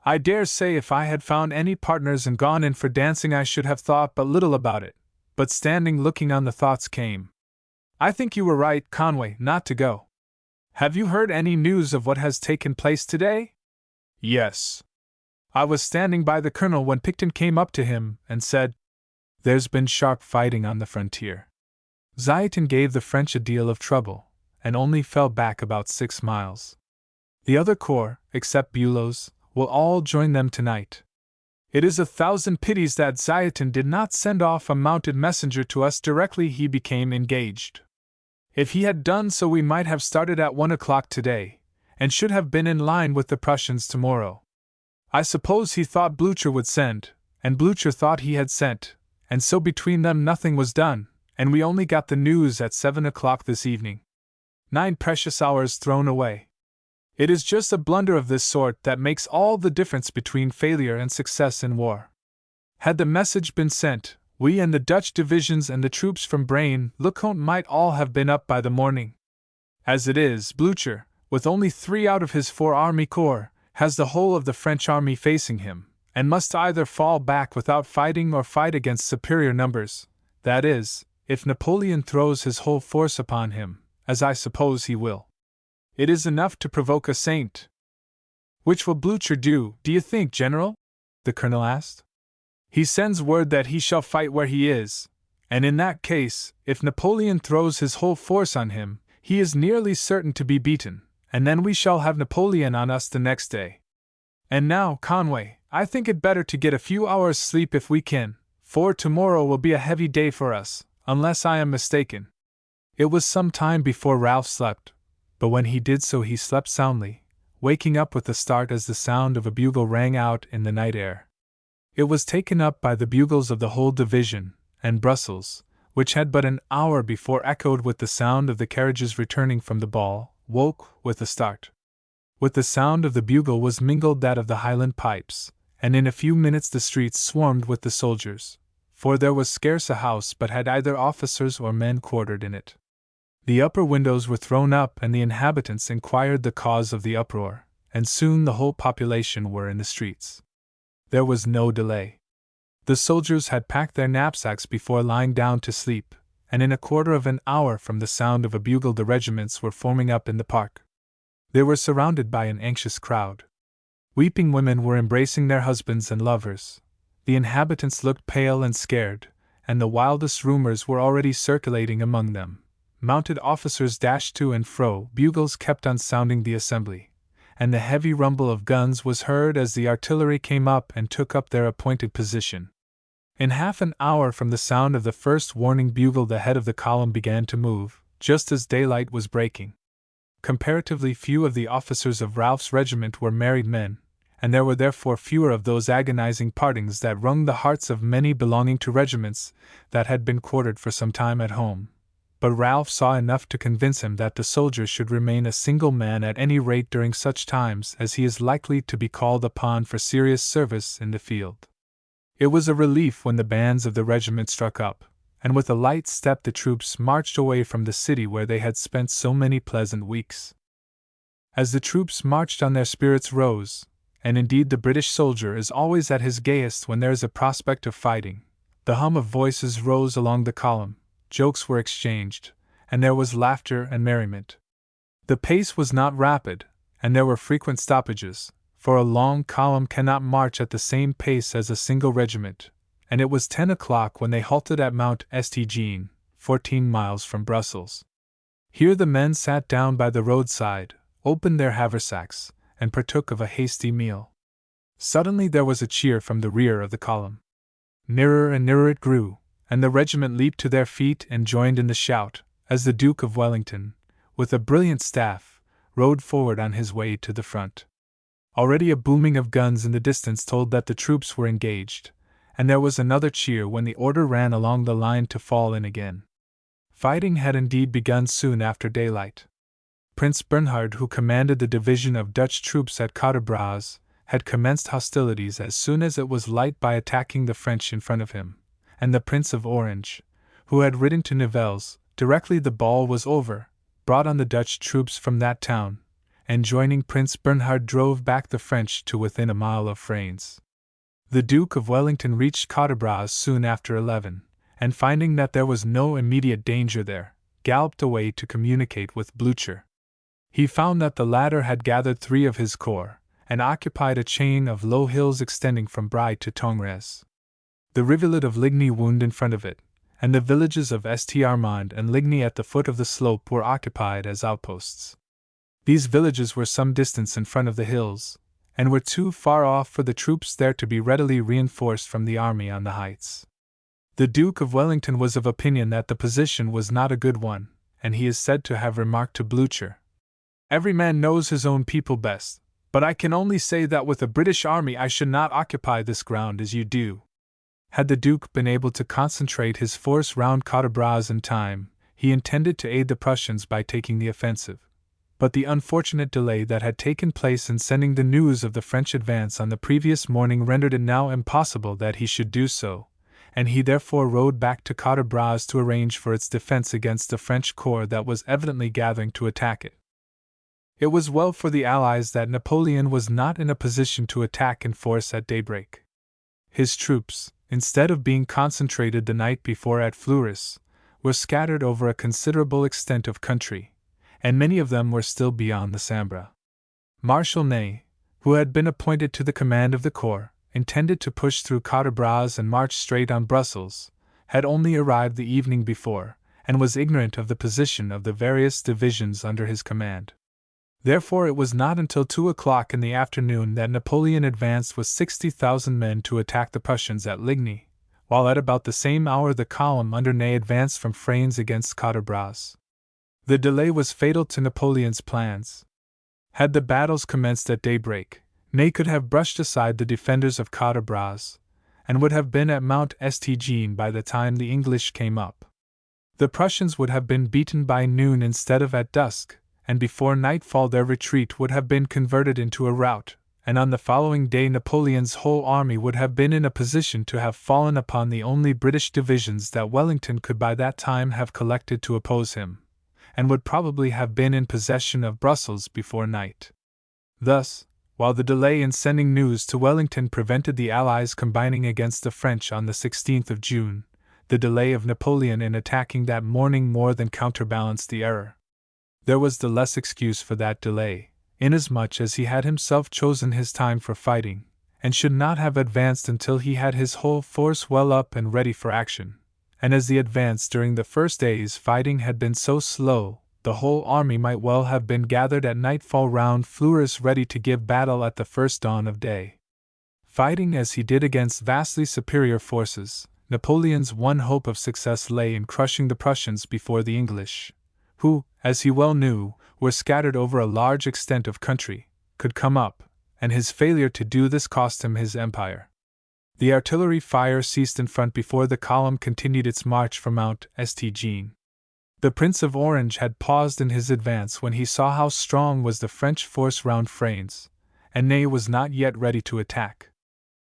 I dare say if I had found any partners and gone in for dancing I should have thought but little about it, but standing looking on the thoughts came. I think you were right, Conway, not to go. Have you heard any news of what has taken place today?" "Yes. I was standing by the colonel when Picton came up to him and said, 'There's been sharp fighting on the frontier. Zieten gave the French a deal of trouble, and only fell back about 6 miles. The other corps, except Bülow's, will all join them tonight. It is 1,000 pities that Zieten did not send off a mounted messenger to us directly he became engaged. If he had done so, we might have started at 1 o'clock today, and should have been in line with the Prussians tomorrow. I suppose he thought Blücher would send, and Blücher thought he had sent, and so between them nothing was done, and we only got the news at 7 o'clock this evening. 9 precious hours thrown away. It is just a blunder of this sort that makes all the difference between failure and success in war. Had the message been sent, we and the Dutch divisions and the troops from Braine-l'Comte might all have been up by the morning. As it is, Blücher, with only 3 out of his 4 army corps, has the whole of the French army facing him, and must either fall back without fighting or fight against superior numbers, that is, if Napoleon throws his whole force upon him, as I suppose he will. It is enough to provoke a saint. Which will Blücher do you think, General? The colonel asked. He sends word that he shall fight where he is, and in that case, if Napoleon throws his whole force on him, he is nearly certain to be beaten, and then we shall have Napoleon on us the next day. And now, Conway, I think it better to get a few hours' sleep if we can, for tomorrow will be a heavy day for us, unless I am mistaken. It was some time before Ralph slept, but when he did so he slept soundly, waking up with a start as the sound of a bugle rang out in the night air. It was taken up by the bugles of the whole division, and Brussels, which had but an hour before echoed with the sound of the carriages returning from the ball, woke with a start. With the sound of the bugle was mingled that of the Highland pipes, and in a few minutes the streets swarmed with the soldiers, for there was scarce a house but had either officers or men quartered in it. The upper windows were thrown up, and the inhabitants inquired the cause of the uproar, and soon the whole population were in the streets. There was no delay. The soldiers had packed their knapsacks before lying down to sleep, and in a quarter of an hour from the sound of a bugle the regiments were forming up in the park. They were surrounded by an anxious crowd. Weeping women were embracing their husbands and lovers. The inhabitants looked pale and scared, and the wildest rumors were already circulating among them. Mounted officers dashed to and fro, bugles kept on sounding the assembly, and the heavy rumble of guns was heard as the artillery came up and took up their appointed position. In half an hour from the sound of the first warning bugle the head of the column began to move, just as daylight was breaking. Comparatively few of the officers of Ralph's regiment were married men, and there were therefore fewer of those agonizing partings that wrung the hearts of many belonging to regiments that had been quartered for some time at home. But Ralph saw enough to convince him that the soldier should remain a single man at any rate during such times as he is likely to be called upon for serious service in the field. It was a relief when the bands of the regiment struck up, and with a light step the troops marched away from the city where they had spent so many pleasant weeks. As the troops marched on, their spirits rose, and indeed the British soldier is always at his gayest when there is a prospect of fighting. The hum of voices rose along the column, jokes were exchanged, and there was laughter and merriment. The pace was not rapid, and there were frequent stoppages, for a long column cannot march at the same pace as a single regiment, and it was 10 o'clock when they halted at Mount St. Jean, 14 miles from Brussels. Here the men sat down by the roadside, opened their haversacks, and partook of a hasty meal. Suddenly there was a cheer from the rear of the column. Nearer and nearer it grew, and the regiment leaped to their feet and joined in the shout, as the Duke of Wellington, with a brilliant staff, rode forward on his way to the front. Already a booming of guns in the distance told that the troops were engaged, and there was another cheer when the order ran along the line to fall in again. Fighting had indeed begun soon after daylight. Prince Bernhard, who commanded the division of Dutch troops at Quatre-Bras, had commenced hostilities as soon as it was light by attacking the French in front of him, and the Prince of Orange, who had ridden to Nivelles directly the ball was over, brought on the Dutch troops from that town, and joining Prince Bernhard drove back the French to within a mile of Frasnes. The Duke of Wellington reached Quatre-Bras soon after 11, and finding that there was no immediate danger there, galloped away to communicate with Blücher. He found that the latter had gathered 3 of his corps, and occupied a chain of low hills extending from Bry to Tongres. The rivulet of Ligny wound in front of it, and the villages of St. Armand and Ligny at the foot of the slope were occupied as outposts. These villages were some distance in front of the hills, and were too far off for the troops there to be readily reinforced from the army on the heights. The Duke of Wellington was of opinion that the position was not a good one, and he is said to have remarked to Blucher, "Every man knows his own people best, but I can only say that with a British army I should not occupy this ground as you do." Had the Duke been able to concentrate his force round Quatre Bras in time, he intended to aid the Prussians by taking the offensive. But the unfortunate delay that had taken place in sending the news of the French advance on the previous morning rendered it now impossible that he should do so, and he therefore rode back to Quatre Bras to arrange for its defense against the French corps that was evidently gathering to attack it. It was well for the Allies that Napoleon was not in a position to attack in force at daybreak. His troops, instead of being concentrated the night before at Fleurus, were scattered over a considerable extent of country, and many of them were still beyond the Sambre. Marshal Ney, who had been appointed to the command of the corps, intended to push through Quatre Bras and march straight on Brussels, had only arrived the evening before, and was ignorant of the position of the various divisions under his command. Therefore it was not until 2 o'clock in the afternoon that Napoleon advanced with 60,000 men to attack the Prussians at Ligny, while at about the same hour the column under Ney advanced from Frasnes against Quatre Bras. The delay was fatal to Napoleon's plans. Had the battles commenced at daybreak, Ney could have brushed aside the defenders of Quatre Bras, and would have been at Mount St. by the time the English came up. The Prussians would have been beaten by noon instead of at dusk, and before nightfall their retreat would have been converted into a rout, and on the following day Napoleon's whole army would have been in a position to have fallen upon the only British divisions that Wellington could by that time have collected to oppose him, and would probably have been in possession of Brussels before night. Thus, while the delay in sending news to Wellington prevented the Allies combining against the French on the 16th of June, the delay of Napoleon in attacking that morning more than counterbalanced the error. There was the less excuse for that delay, inasmuch as he had himself chosen his time for fighting, and should not have advanced until he had his whole force well up and ready for action, and as the advance during the first day's fighting had been so slow, the whole army might well have been gathered at nightfall round Fleurus ready to give battle at the first dawn of day. Fighting as he did against vastly superior forces, Napoleon's one hope of success lay in crushing the Prussians before the English, who, as he well knew, were scattered over a large extent of country, could come up, and his failure to do this cost him his empire. The artillery fire ceased in front before the column continued its march from Mount St. The Prince of Orange had paused in his advance when he saw how strong was the French force round Frasnes, and Ney was not yet ready to attack.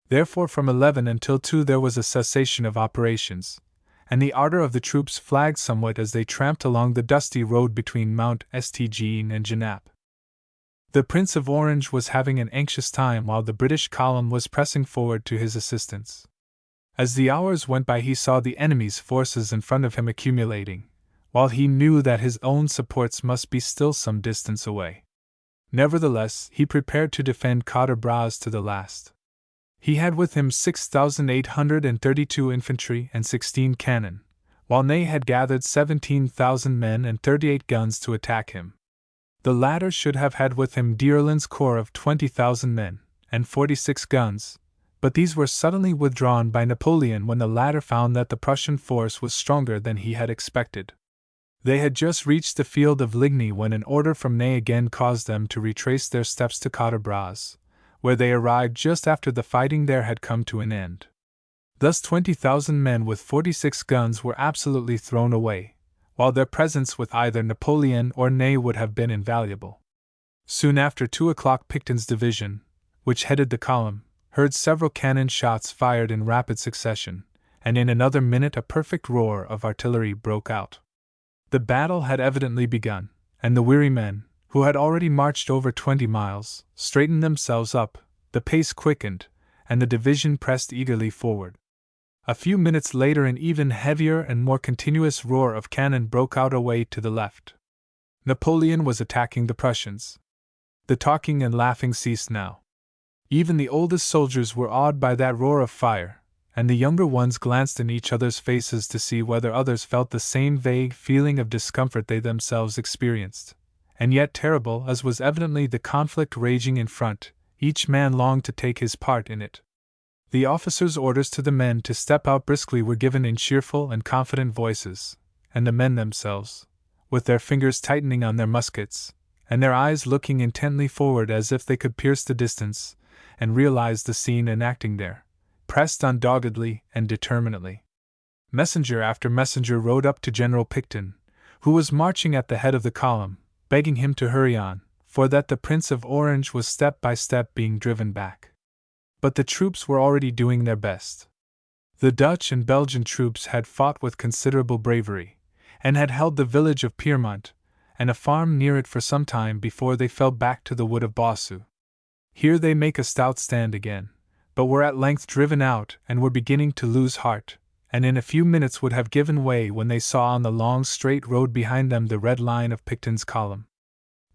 Therefore from 11 until 2 there was a cessation of operations, and the ardor of the troops flagged somewhat as they tramped along the dusty road between Mount St. and Genappe. The Prince of Orange was having an anxious time while the British column was pressing forward to his assistance. As the hours went by he saw the enemy's forces in front of him accumulating, while he knew that his own supports must be still some distance away. Nevertheless, he prepared to defend Quatre Bras to the last. He had with him 6,832 infantry and 16 cannon, while Ney had gathered 17,000 men and 38 guns to attack him. The latter should have had with him D'Erlin's corps of 20,000 men and 46 guns, but these were suddenly withdrawn by Napoleon when the latter found that the Prussian force was stronger than he had expected. They had just reached the field of Ligny when an order from Ney again caused them to retrace their steps to Quatre Bras, where they arrived just after the fighting there had come to an end. Thus 20,000 men with 46 guns were absolutely thrown away, while their presence with either Napoleon or Ney would have been invaluable. Soon after 2 o'clock Picton's division, which headed the column, heard several cannon shots fired in rapid succession, and in another minute a perfect roar of artillery broke out. The battle had evidently begun, and the weary men, who had already marched over 20 miles, straightened themselves up, the pace quickened, and the division pressed eagerly forward. A few minutes later an even heavier and more continuous roar of cannon broke out away to the left. Napoleon was attacking the Prussians. The talking and laughing ceased now. Even the oldest soldiers were awed by that roar of fire, and the younger ones glanced in each other's faces to see whether others felt the same vague feeling of discomfort they themselves experienced, and yet terrible as was evidently the conflict raging in front, each man longed to take his part in it. The officers' orders to the men to step out briskly were given in cheerful and confident voices, and the men themselves, with their fingers tightening on their muskets, and their eyes looking intently forward as if they could pierce the distance, and realize the scene enacting there, pressed on doggedly and determinedly. Messenger after messenger rode up to General Picton, who was marching at the head of the column, begging him to hurry on, for that the Prince of Orange was step by step being driven back. But the troops were already doing their best. The Dutch and Belgian troops had fought with considerable bravery, and had held the village of Piermont, and a farm near it for some time before they fell back to the wood of Bossu. Here they make a stout stand again, but were at length driven out and were beginning to lose heart, and in a few minutes would have given way when they saw on the long straight road behind them the red line of Picton's column.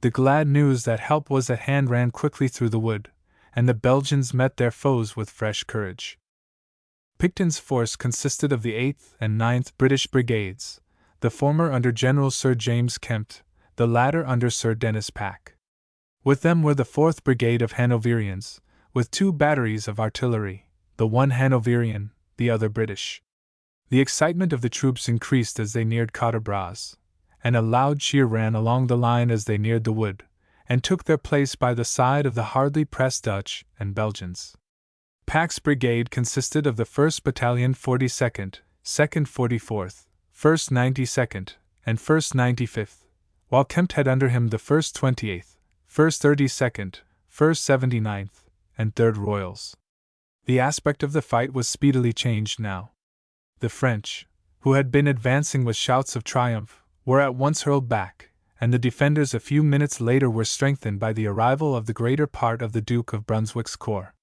The glad news that help was at hand ran quickly through the wood, and the Belgians met their foes with fresh courage. Picton's force consisted of the 8th and 9th British Brigades, the former under General Sir James Kempt, the latter under Sir Dennis Pack. With them were the 4th Brigade of Hanoverians, with 2 batteries of artillery, the one Hanoverian, the other British. The excitement of the troops increased as they neared Quatre Bras, and a loud cheer ran along the line as they neared the wood, and took their place by the side of the hardly pressed Dutch and Belgians. Pack's brigade consisted of the 1st Battalion 42nd, 2nd 44th, 1st 92nd, and 1st 95th, while Kempt had under him the 1st 28th, 1st 32nd, 1st 79th, and 3rd Royals. The aspect of the fight was speedily changed now. The French, who had been advancing with shouts of triumph, were at once hurled back, and the defenders a few minutes later were strengthened by the arrival of the greater part of the Duke of Brunswick's corps.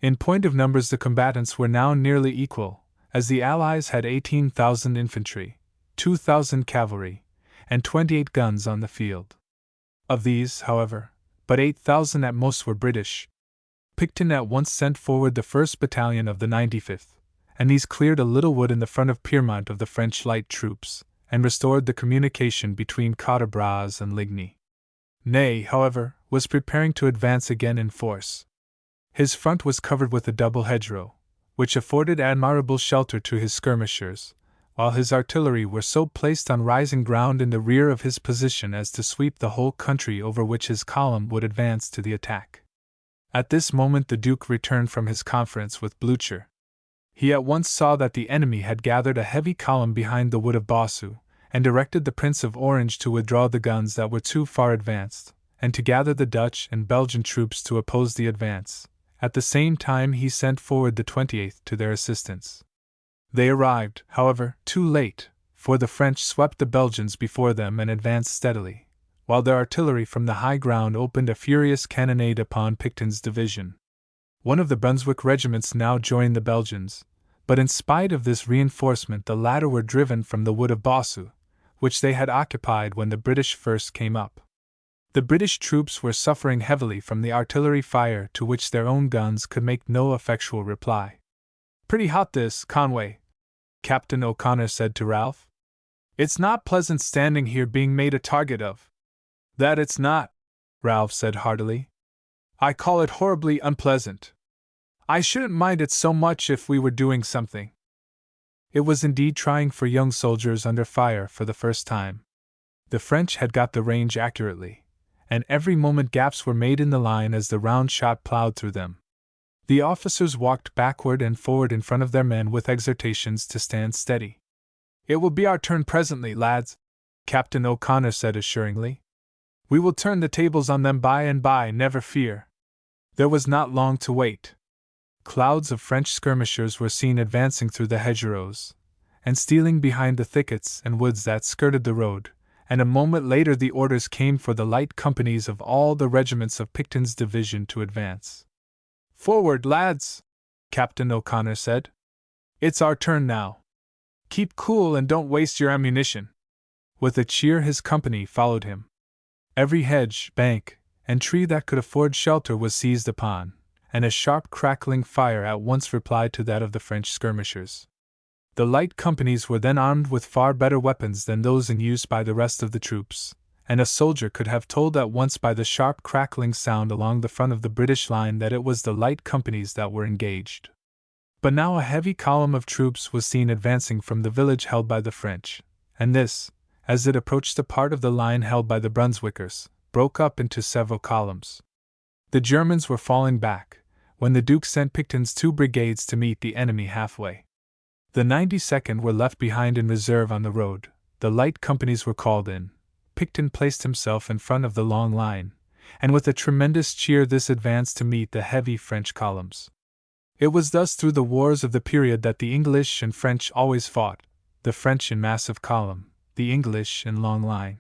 In point of numbers the combatants were now nearly equal, as the Allies had 18,000 infantry, 2,000 cavalry, and 28 guns on the field. Of these, however, but 8,000 at most were British. Picton at once sent forward the 1st Battalion of the 95th, and these cleared a little wood in the front of Piermont of the French light troops, and restored the communication between Quatre Bras and Ligny. Ney, however, was preparing to advance again in force. His front was covered with a double hedgerow, which afforded admirable shelter to his skirmishers, while his artillery were so placed on rising ground in the rear of his position as to sweep the whole country over which his column would advance to the attack. At this moment the Duke returned from his conference with Blücher. He at once saw that the enemy had gathered a heavy column behind the wood of Bossu, and directed the Prince of Orange to withdraw the guns that were too far advanced, and to gather the Dutch and Belgian troops to oppose the advance. At the same time he sent forward the 28th to their assistance. They arrived, however, too late, for the French swept the Belgians before them and advanced steadily, while their artillery from the high ground opened a furious cannonade upon Picton's division. One of the Brunswick regiments now joined the Belgians, but in spite of this reinforcement the latter were driven from the wood of Bossu, which they had occupied when the British first came up. The British troops were suffering heavily from the artillery fire to which their own guns could make no effectual reply. "Pretty hot this, Conway," Captain O'Connor said to Ralph. "It's not pleasant standing here being made a target of." "That it's not," Ralph said heartily. "I call it horribly unpleasant. I shouldn't mind it so much if we were doing something." It was indeed trying for young soldiers under fire for the first time. The French had got the range accurately, and every moment gaps were made in the line as the round shot plowed through them. The officers walked backward and forward in front of their men with exhortations to stand steady. "It will be our turn presently, lads," Captain O'Connor said assuringly. "We will turn the tables on them by and by, never fear." There was not long to wait. Clouds of French skirmishers were seen advancing through the hedgerows, and stealing behind the thickets and woods that skirted the road, and a moment later the orders came for the light companies of all the regiments of Picton's division to advance. "Forward, lads!" Captain O'Connor said. "It's our turn now. Keep cool and don't waste your ammunition." With a cheer his company followed him. Every hedge, bank, and tree that could afford shelter was seized upon, and a sharp crackling fire at once replied to that of the French skirmishers. The light companies were then armed with far better weapons than those in use by the rest of the troops, and a soldier could have told at once by the sharp crackling sound along the front of the British line that it was the light companies that were engaged. But now a heavy column of troops was seen advancing from the village held by the French, and this, as it approached the part of the line held by the Brunswickers, broke up into several columns. The Germans were falling back, when the Duke sent Picton's 2 brigades to meet the enemy halfway. The 92nd were left behind in reserve on the road, the light companies were called in, Picton placed himself in front of the long line, and with a tremendous cheer this advanced to meet the heavy French columns. It was thus through the wars of the period that the English and French always fought, the French in massive column, the English in long line.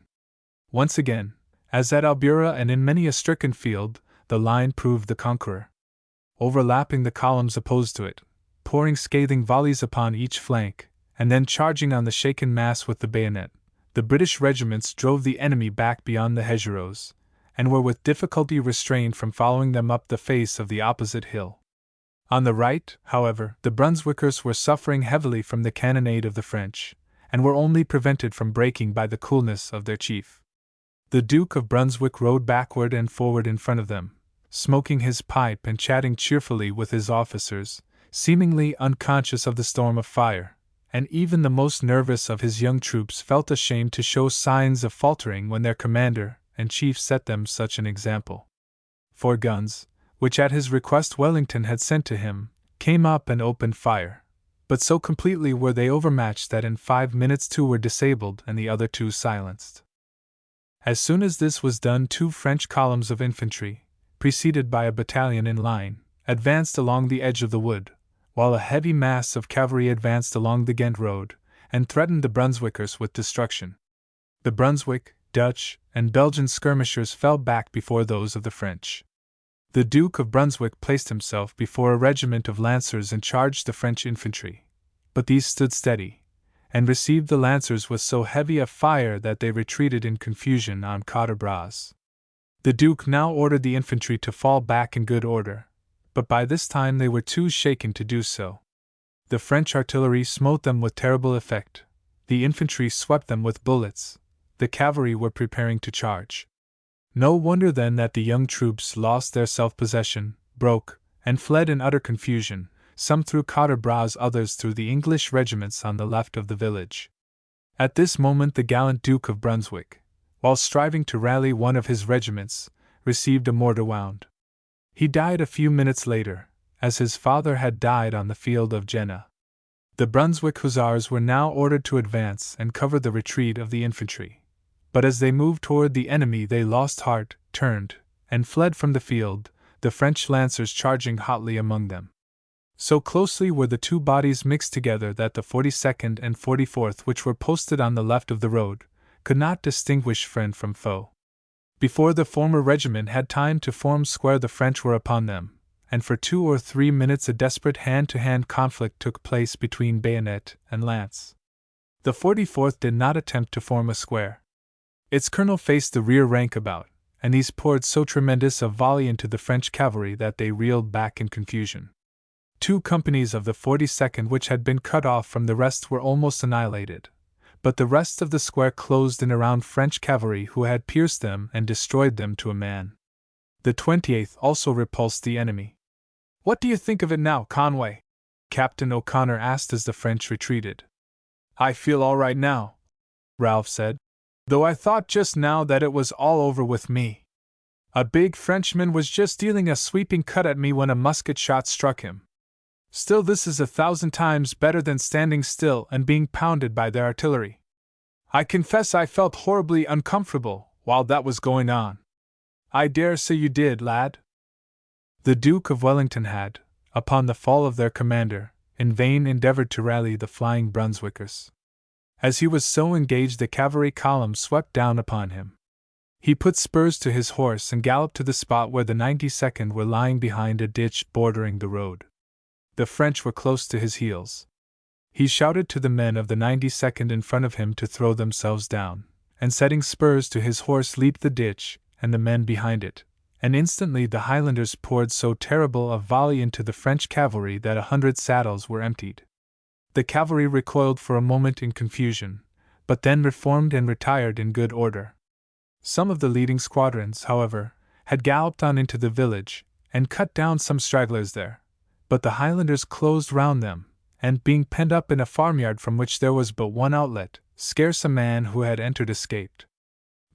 Once again, as at Albura and in many a stricken field, the line proved the conqueror. Overlapping the columns opposed to it, pouring scathing volleys upon each flank, and then charging on the shaken mass with the bayonet, the British regiments drove the enemy back beyond the hedgerows, and were with difficulty restrained from following them up the face of the opposite hill. On the right, however, the Brunswickers were suffering heavily from the cannonade of the French, and were only prevented from breaking by the coolness of their chief. The Duke of Brunswick rode backward and forward in front of them, smoking his pipe and chatting cheerfully with his officers, seemingly unconscious of the storm of fire, and even the most nervous of his young troops felt ashamed to show signs of faltering when their commander and chief set them such an example. 4 guns, which at his request Wellington had sent to him, came up and opened fire, but so completely were they overmatched that in 5 minutes 2 were disabled and the other 2 silenced. As soon as this was done 2 French columns of infantry, preceded by a battalion in line, advanced along the edge of the wood, while a heavy mass of cavalry advanced along the Ghent road, and threatened the Brunswickers with destruction. The Brunswick, Dutch, and Belgian skirmishers fell back before those of the French. The Duke of Brunswick placed himself before a regiment of lancers and charged the French infantry, but these stood steady, and received the lancers with so heavy a fire that they retreated in confusion on Quatre Bras. The Duke now ordered the infantry to fall back in good order, but by this time they were too shaken to do so. The French artillery smote them with terrible effect, the infantry swept them with bullets, the cavalry were preparing to charge. No wonder then that the young troops lost their self-possession, broke, and fled in utter confusion, some through Quatre Bras, others through the English regiments on the left of the village. At this moment the gallant Duke of Brunswick, while striving to rally one of his regiments, received a mortar wound. He died a few minutes later, as his father had died on the field of Jena. The Brunswick hussars were now ordered to advance and cover the retreat of the infantry. But as they moved toward the enemy they lost heart, turned, and fled from the field, the French lancers charging hotly among them. So closely were the 2 bodies mixed together that the 42nd and 44th, which were posted on the left of the road, could not distinguish friend from foe. Before the former regiment had time to form square the French were upon them, and for 2 or 3 minutes a desperate hand-to-hand conflict took place between bayonet and lance. The 44th did not attempt to form a square. Its colonel faced the rear rank about, and these poured so tremendous a volley into the French cavalry that they reeled back in confusion. 2 companies of the 42nd which had been cut off from the rest were almost annihilated, but the rest of the square closed in around French cavalry who had pierced them and destroyed them to a man. The 28th also repulsed the enemy. "What do you think of it now, Conway?" Captain O'Connor asked as the French retreated. "I feel all right now," Ralph said, "though I thought just now that it was all over with me. A big Frenchman was just dealing a sweeping cut at me when a musket shot struck him. Still, this is 1,000 times better than standing still and being pounded by their artillery. I confess I felt horribly uncomfortable while that was going on. I dare say you did, lad." The Duke of Wellington had, upon the fall of their commander, in vain endeavored to rally the flying Brunswickers. As he was so engaged, the cavalry column swept down upon him. He put spurs to his horse and galloped to the spot where the 92nd were lying behind a ditch bordering the road. The French were close to his heels. He shouted to the men of the 92nd in front of him to throw themselves down, and setting spurs to his horse leaped the ditch, and the men behind it, and instantly the Highlanders poured so terrible a volley into the French cavalry that 100 saddles were emptied. The cavalry recoiled for a moment in confusion, but then reformed and retired in good order. Some of the leading squadrons, however, had galloped on into the village and cut down some stragglers there, but the Highlanders closed round them, and being penned up in a farmyard from which there was but one outlet, scarce a man who had entered escaped.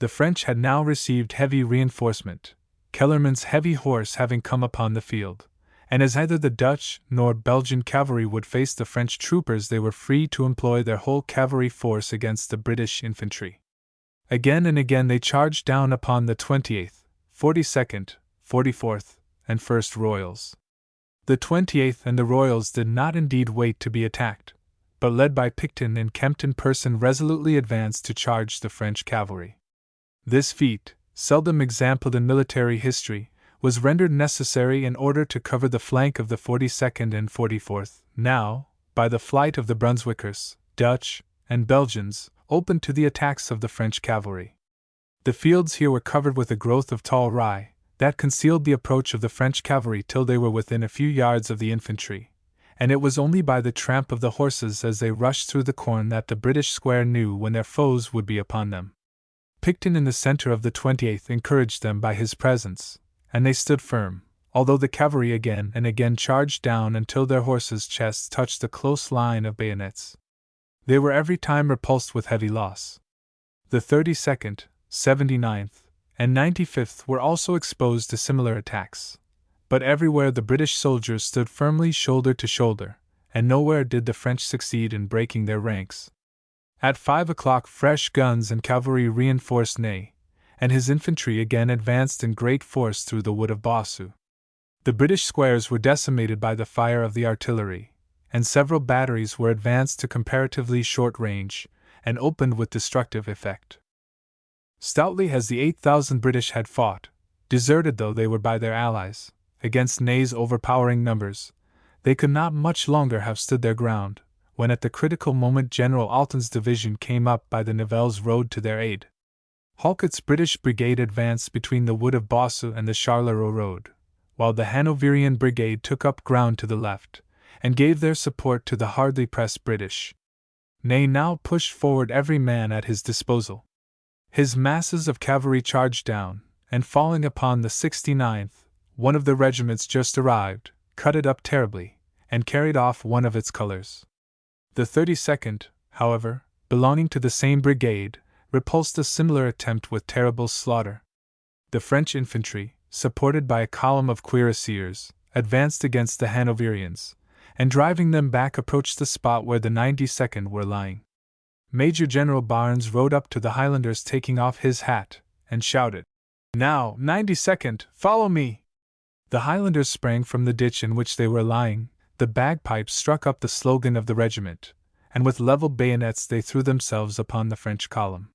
The French had now received heavy reinforcement, Kellerman's heavy horse having come upon the field, and as neither the Dutch nor Belgian cavalry would face the French troopers, they were free to employ their whole cavalry force against the British infantry. Again and again they charged down upon the 28th, 42nd, 44th, and 1st Royals. The 28th and the Royals did not indeed wait to be attacked, but led by Picton and Kempt in person resolutely advanced to charge the French cavalry. This feat, seldom exampled in military history, was rendered necessary in order to cover the flank of the 42nd and 44th, now, by the flight of the Brunswickers, Dutch, and Belgians, open to the attacks of the French cavalry. The fields here were covered with a growth of tall rye, that concealed the approach of the French cavalry till they were within a few yards of the infantry, and it was only by the tramp of the horses as they rushed through the corn that the British square knew when their foes would be upon them. Picton in the center of the 28th encouraged them by his presence, and they stood firm, although the cavalry again and again charged down until their horses' chests touched the close line of bayonets. They were every time repulsed with heavy loss. The 32nd, 79th, and 95th were also exposed to similar attacks, but everywhere the British soldiers stood firmly shoulder to shoulder, and nowhere did the French succeed in breaking their ranks. At 5 o'clock fresh guns and cavalry reinforced Ney, and his infantry again advanced in great force through the wood of Bossu. The British squares were decimated by the fire of the artillery, and several batteries were advanced to comparatively short range, and opened with destructive effect. Stoutly as the 8,000 British had fought, deserted though they were by their allies, against Ney's overpowering numbers, they could not much longer have stood their ground, when at the critical moment General Alten's division came up by the Nivelles road to their aid. Halkett's British brigade advanced between the wood of Bossu and the Charleroi road, while the Hanoverian brigade took up ground to the left, and gave their support to the hardly pressed British. Ney now pushed forward every man at his disposal. His masses of cavalry charged down, and falling upon the 69th, one of the regiments just arrived, cut it up terribly, and carried off one of its colors. The 32nd, however, belonging to the same brigade, repulsed a similar attempt with terrible slaughter. The French infantry, supported by a column of cuirassiers, advanced against the Hanoverians, and driving them back approached the spot where the 92nd were lying. Major General Barnes rode up to the Highlanders taking off his hat, and shouted, "Now, 92nd, follow me!" The Highlanders sprang from the ditch in which they were lying, the bagpipes struck up the slogan of the regiment, and with levelled bayonets they threw themselves upon the French column.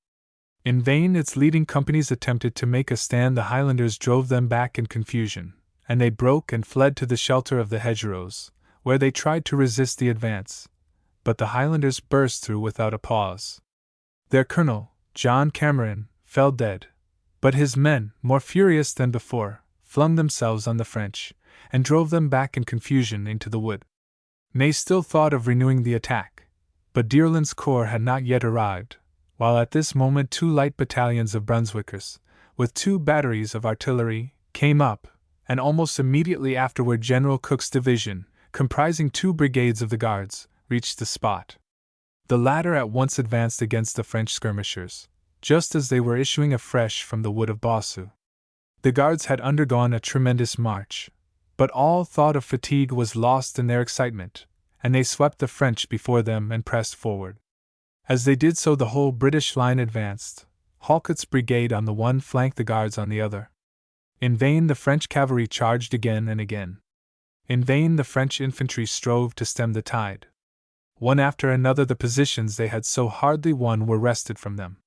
In vain its leading companies attempted to make a stand. The Highlanders drove them back in confusion, and they broke and fled to the shelter of the hedgerows, where they tried to resist the advance, but the Highlanders burst through without a pause. Their colonel, John Cameron, fell dead, but his men, more furious than before, flung themselves on the French, and drove them back in confusion into the wood. Ney still thought of renewing the attack, but Dearland's corps had not yet arrived, while at this moment 2 light battalions of Brunswickers, with 2 batteries of artillery, came up, and almost immediately afterward General Cook's division, comprising 2 brigades of the Guards, reached the spot. The latter at once advanced against the French skirmishers, just as they were issuing afresh from the wood of Bossu. The Guards had undergone a tremendous march, but all thought of fatigue was lost in their excitement, and they swept the French before them and pressed forward. As they did so the whole British line advanced, Halkett's brigade on the one flank, the Guards on the other. In vain the French cavalry charged again and again. In vain the French infantry strove to stem the tide. One after another the positions they had so hardly won were wrested from them.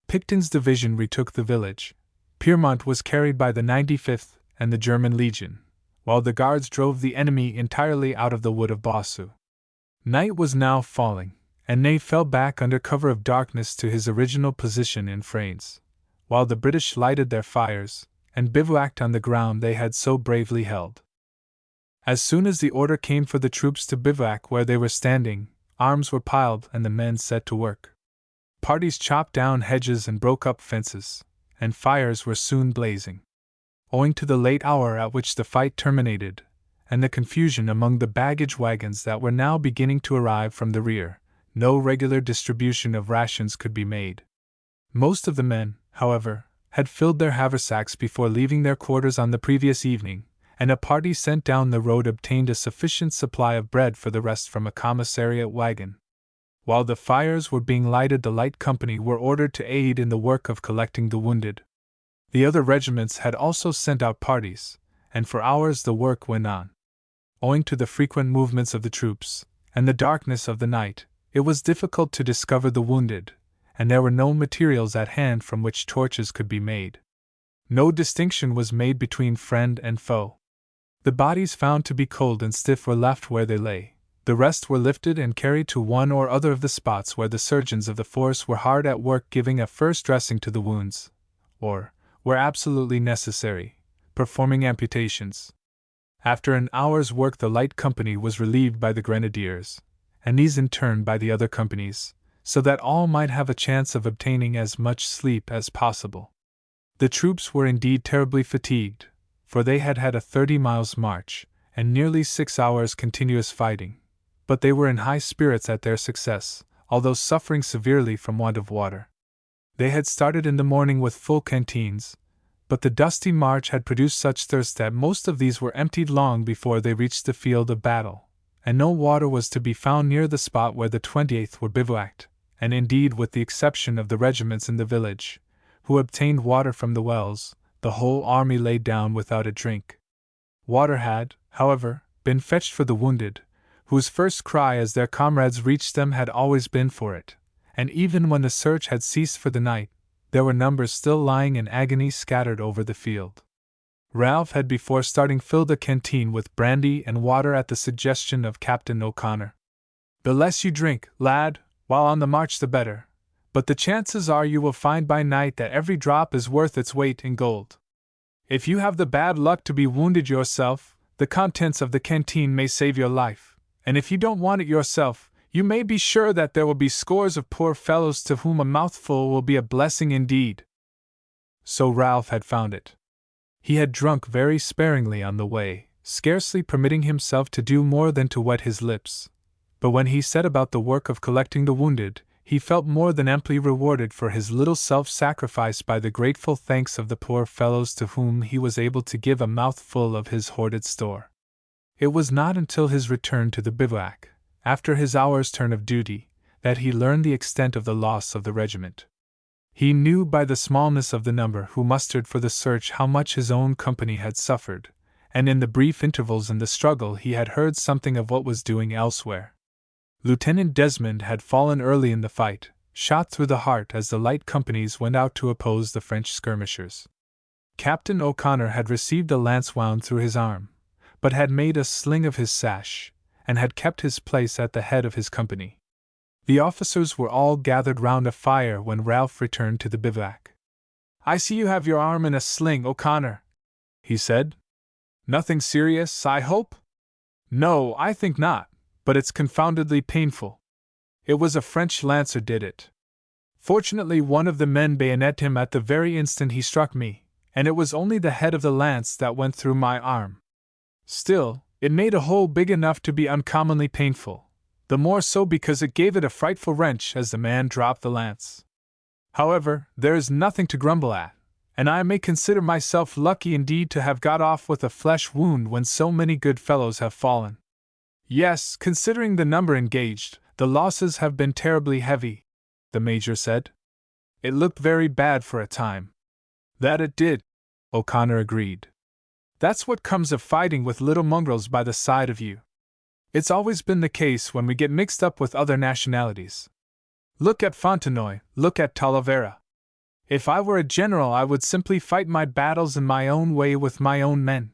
Picton's division retook the village. Piermont was carried by the 95th and the German Legion, while the Guards drove the enemy entirely out of the wood of Bossu. Night was now falling, and Ney fell back under cover of darkness to his original position in Fraynes, while the British lighted their fires, and bivouacked on the ground they had so bravely held. As soon as the order came for the troops to bivouac where they were standing, arms were piled and the men set to work. Parties chopped down hedges and broke up fences, and fires were soon blazing. Owing to the late hour at which the fight terminated, and the confusion among the baggage wagons that were now beginning to arrive from the rear, no regular distribution of rations could be made. Most of the men, however, had filled their haversacks before leaving their quarters on the previous evening, and a party sent down the road obtained a sufficient supply of bread for the rest from a commissariat wagon. While the fires were being lighted, the light company were ordered to aid in the work of collecting the wounded. The other regiments had also sent out parties, and for hours the work went on. Owing to the frequent movements of the troops, and the darkness of the night, it was difficult to discover the wounded, and there were no materials at hand from which torches could be made. No distinction was made between friend and foe. The bodies found to be cold and stiff were left where they lay. The rest were lifted and carried to one or other of the spots where the surgeons of the force were hard at work giving a first dressing to the wounds, or, where absolutely necessary, performing amputations. After an hour's work the light company was relieved by the grenadiers, and these in turn by the other companies, so that all might have a chance of obtaining as much sleep as possible. The troops were indeed terribly fatigued, for they had had a 30 miles march, and nearly 6 hours continuous fighting, but they were in high spirits at their success, although suffering severely from want of water. They had started in the morning with full canteens, but the dusty march had produced such thirst that most of these were emptied long before they reached the field of battle, and no water was to be found near the spot where the 28th were bivouacked, and indeed, with the exception of the regiments in the village, who obtained water from the wells, the whole army lay down without a drink. Water had, however, been fetched for the wounded, whose first cry as their comrades reached them had always been for it, and even when the search had ceased for the night, there were numbers still lying in agony scattered over the field. Ralph had before starting filled a canteen with brandy and water at the suggestion of Captain O'Connor. "The less you drink, lad, while on the march the better, but the chances are you will find by night that every drop is worth its weight in gold. If you have the bad luck to be wounded yourself, the contents of the canteen may save your life, and if you don't want it yourself, you may be sure that there will be scores of poor fellows to whom a mouthful will be a blessing indeed." So Ralph had found it. He had drunk very sparingly on the way, scarcely permitting himself to do more than to wet his lips, but when he set about the work of collecting the wounded, he felt more than amply rewarded for his little self-sacrifice by the grateful thanks of the poor fellows to whom he was able to give a mouthful of his hoarded store. It was not until his return to the bivouac, after his hour's turn of duty, that he learned the extent of the loss of the regiment. He knew by the smallness of the number who mustered for the search how much his own company had suffered, and in the brief intervals in the struggle he had heard something of what was doing elsewhere. Lieutenant Desmond had fallen early in the fight, shot through the heart as the light companies went out to oppose the French skirmishers. Captain O'Connor had received a lance wound through his arm, but had made a sling of his sash, and had kept his place at the head of his company. The officers were all gathered round a fire when Ralph returned to the bivouac. "I see you have your arm in a sling, O'Connor," he said. "Nothing serious, I hope?" "No, I think not, but it's confoundedly painful. It was a French lancer did it. Fortunately one of the men bayoneted him at the very instant he struck me, and it was only the head of the lance that went through my arm. Still, it made a hole big enough to be uncommonly painful, the more so because it gave it a frightful wrench as the man dropped the lance. However, there is nothing to grumble at, and I may consider myself lucky indeed to have got off with a flesh wound when so many good fellows have fallen. Yes, considering the number engaged, the losses have been terribly heavy," the Major said. "It looked very bad for a time." "That it did," O'Connor agreed. "That's what comes of fighting with little mongrels by the side of you. It's always been the case when we get mixed up with other nationalities. Look at Fontenoy, look at Talavera. If I were a general I would simply fight my battles in my own way with my own men.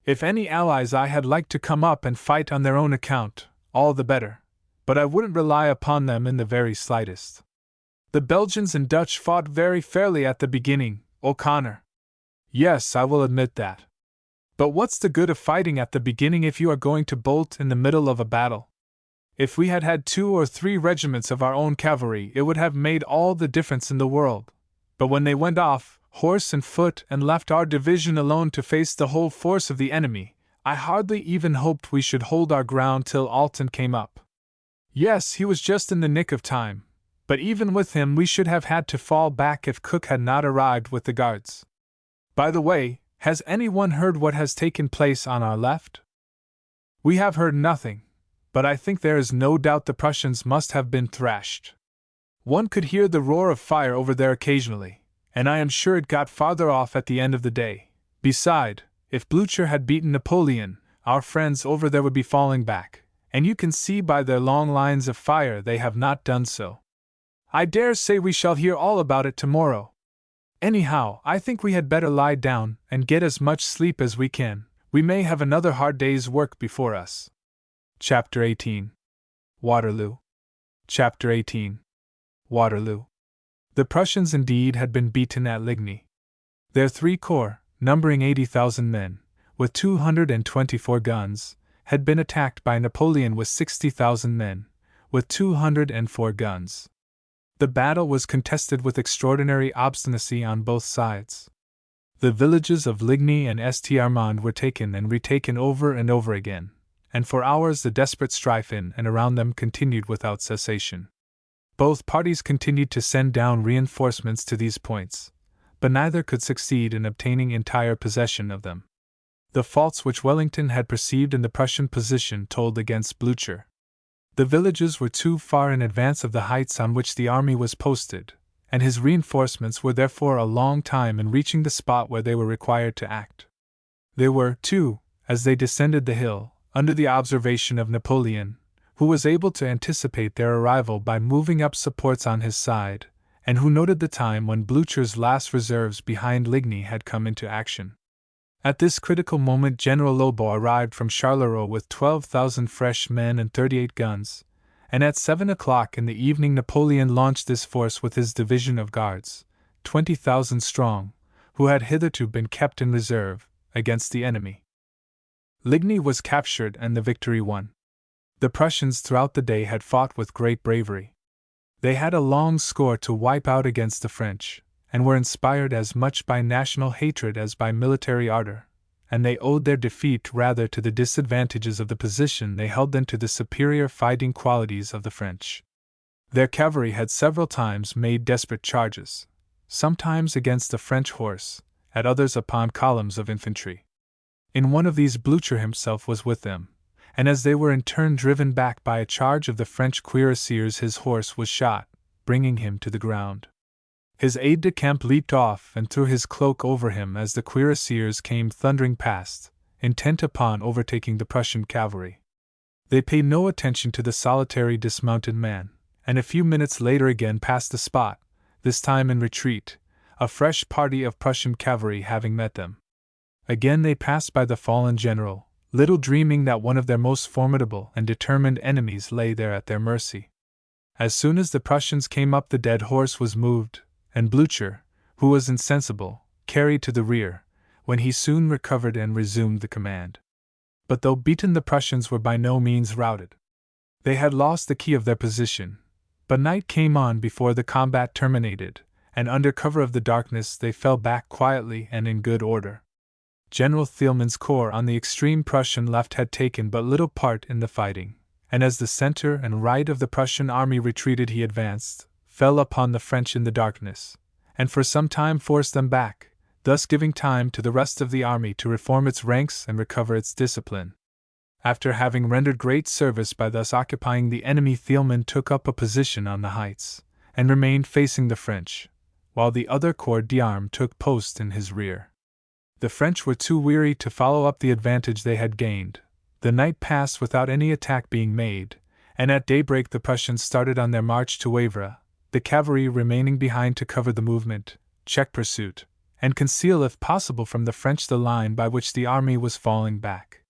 If any allies I had liked to come up and fight on their own account, all the better, but I wouldn't rely upon them in the very slightest. The Belgians and Dutch fought very fairly at the beginning, O'Connor. Yes, I will admit that. But what's the good of fighting at the beginning if you are going to bolt in the middle of a battle? If we had had 2 or 3 regiments of our own cavalry it would have made all the difference in the world, but when they went off, horse and foot, and left our division alone to face the whole force of the enemy, I hardly even hoped we should hold our ground till Alton came up. Yes, he was just in the nick of time, but even with him we should have had to fall back if Cook had not arrived with the guards. By the way, has anyone heard what has taken place on our left? We have heard nothing, but I think there is no doubt the Prussians must have been thrashed. One could hear the roar of fire over there occasionally, and I am sure it got farther off at the end of the day. Beside, if Blucher had beaten Napoleon, our friends over there would be falling back, and you can see by their long lines of fire they have not done so. I dare say we shall hear all about it tomorrow. Anyhow, I think we had better lie down and get as much sleep as we can. We may have another hard day's work before us. Chapter 18. Waterloo. Chapter 18. Waterloo. The Prussians indeed had been beaten at Ligny. Their 3 corps, numbering 80,000 men, with 224 guns, had been attacked by Napoleon with 60,000 men, with 204 guns. The battle was contested with extraordinary obstinacy on both sides. The villages of Ligny and St. Armand were taken and retaken over and over again, and for hours the desperate strife in and around them continued without cessation. Both parties continued to send down reinforcements to these points, but neither could succeed in obtaining entire possession of them. The faults which Wellington had perceived in the Prussian position told against Blucher. The villages were too far in advance of the heights on which the army was posted, and his reinforcements were therefore a long time in reaching the spot where they were required to act. They were, too, as they descended the hill, under the observation of Napoleon, who was able to anticipate their arrival by moving up supports on his side, and who noted the time when Blucher's last reserves behind Ligny had come into action. At this critical moment General Lobau arrived from Charleroi with 12,000 fresh men and 38 guns, and at 7 o'clock in the evening Napoleon launched this force with his division of guards, 20,000 strong, who had hitherto been kept in reserve, against the enemy. Ligny was captured and the victory won. The Prussians throughout the day had fought with great bravery. They had a long score to wipe out against the French, and were inspired as much by national hatred as by military ardor, and they owed their defeat rather to the disadvantages of the position they held than to the superior fighting qualities of the French. Their cavalry had several times made desperate charges, sometimes against the French horse, at others upon columns of infantry. In one of these Blucher himself was with them, and as they were in turn driven back by a charge of the French cuirassiers his horse was shot, bringing him to the ground. His aide-de-camp leaped off and threw his cloak over him as the cuirassiers came thundering past, intent upon overtaking the Prussian cavalry. They paid no attention to the solitary dismounted man, and a few minutes later again passed the spot, this time in retreat, a fresh party of Prussian cavalry having met them. Again they passed by the fallen general, little dreaming that one of their most formidable and determined enemies lay there at their mercy. As soon as the Prussians came up the dead horse was moved, and Blucher, who was insensible, carried to the rear, when he soon recovered and resumed the command. But though beaten the Prussians were by no means routed. They had lost the key of their position, but night came on before the combat terminated, and under cover of the darkness they fell back quietly and in good order. General Thielmann's corps on the extreme Prussian left had taken but little part in the fighting, and as the center and right of the Prussian army retreated he advanced, fell upon the French in the darkness, and for some time forced them back, thus giving time to the rest of the army to reform its ranks and recover its discipline. After having rendered great service by thus occupying the enemy, Thielmann took up a position on the heights, and remained facing the French, while the other corps d'armes took post in his rear. The French were too weary to follow up the advantage they had gained. The night passed without any attack being made, and at daybreak the Prussians started on their march to Wavre, the cavalry remaining behind to cover the movement, check pursuit, and conceal if possible from the French the line by which the army was falling back.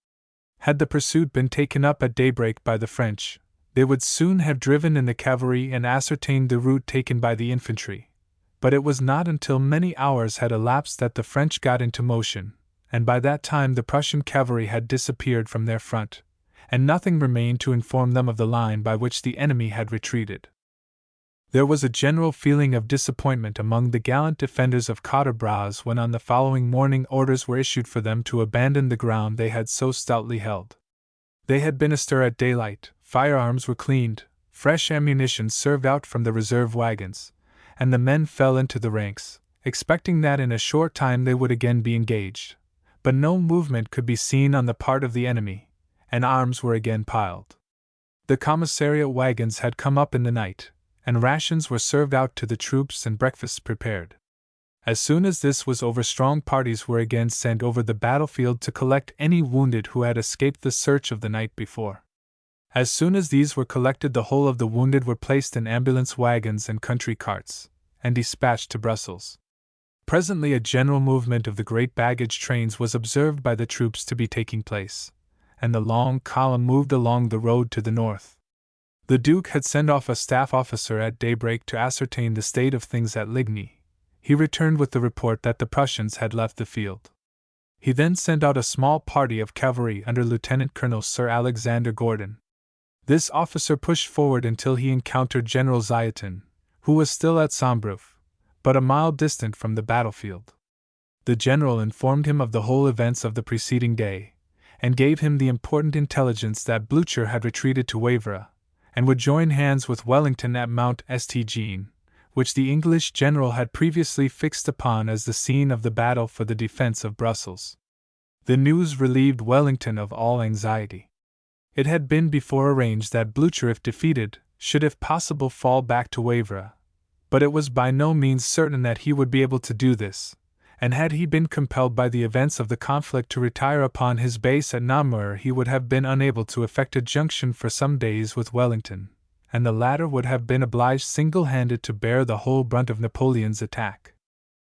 Had the pursuit been taken up at daybreak by the French, they would soon have driven in the cavalry and ascertained the route taken by the infantry, but it was not until many hours had elapsed that the French got into motion, and by that time the Prussian cavalry had disappeared from their front, and nothing remained to inform them of the line by which the enemy had retreated. There was a general feeling of disappointment among the gallant defenders of Quatre Bras when on the following morning orders were issued for them to abandon the ground they had so stoutly held. They had been astir at daylight, firearms were cleaned, fresh ammunition served out from the reserve wagons, and the men fell into the ranks, expecting that in a short time they would again be engaged. But no movement could be seen on the part of the enemy, and arms were again piled. The commissariat wagons had come up in the night, and rations were served out to the troops and breakfasts prepared. As soon as this was over, strong parties were again sent over the battlefield to collect any wounded who had escaped the search of the night before. As soon as these were collected, the whole of the wounded were placed in ambulance wagons and country carts, and dispatched to Brussels. Presently a general movement of the great baggage trains was observed by the troops to be taking place, and the long column moved along the road to the north. The Duke had sent off a staff officer at daybreak to ascertain the state of things at Ligny. He returned with the report that the Prussians had left the field. He then sent out a small party of cavalry under Lieutenant Colonel Sir Alexander Gordon. This officer pushed forward until he encountered General Zieten, who was still at Sombreuf, but a mile distant from the battlefield. The general informed him of the whole events of the preceding day, and gave him the important intelligence that Blücher had retreated to Wavre, and would join hands with Wellington at Mount St. Jean, which the English general had previously fixed upon as the scene of the battle for the defense of Brussels. The news relieved Wellington of all anxiety. It had been before arranged that Blücher, if defeated, should if possible fall back to Wavre, but it was by no means certain that he would be able to do this, and had he been compelled by the events of the conflict to retire upon his base at Namur, he would have been unable to effect a junction for some days with Wellington, and the latter would have been obliged single-handed to bear the whole brunt of Napoleon's attack.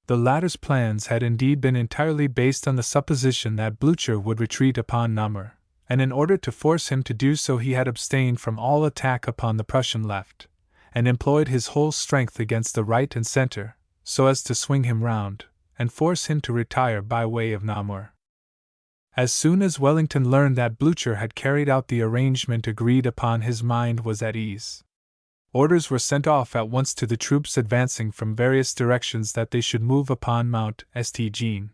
The latter's plans had indeed been entirely based on the supposition that Blücher would retreat upon Namur, and in order to force him to do so he had abstained from all attack upon the Prussian left, and employed his whole strength against the right and center, so as to swing him round, and force him to retire by way of Namur. As soon as Wellington learned that Blücher had carried out the arrangement agreed upon, his mind was at ease. Orders were sent off at once to the troops advancing from various directions that they should move upon Mount St. Jean.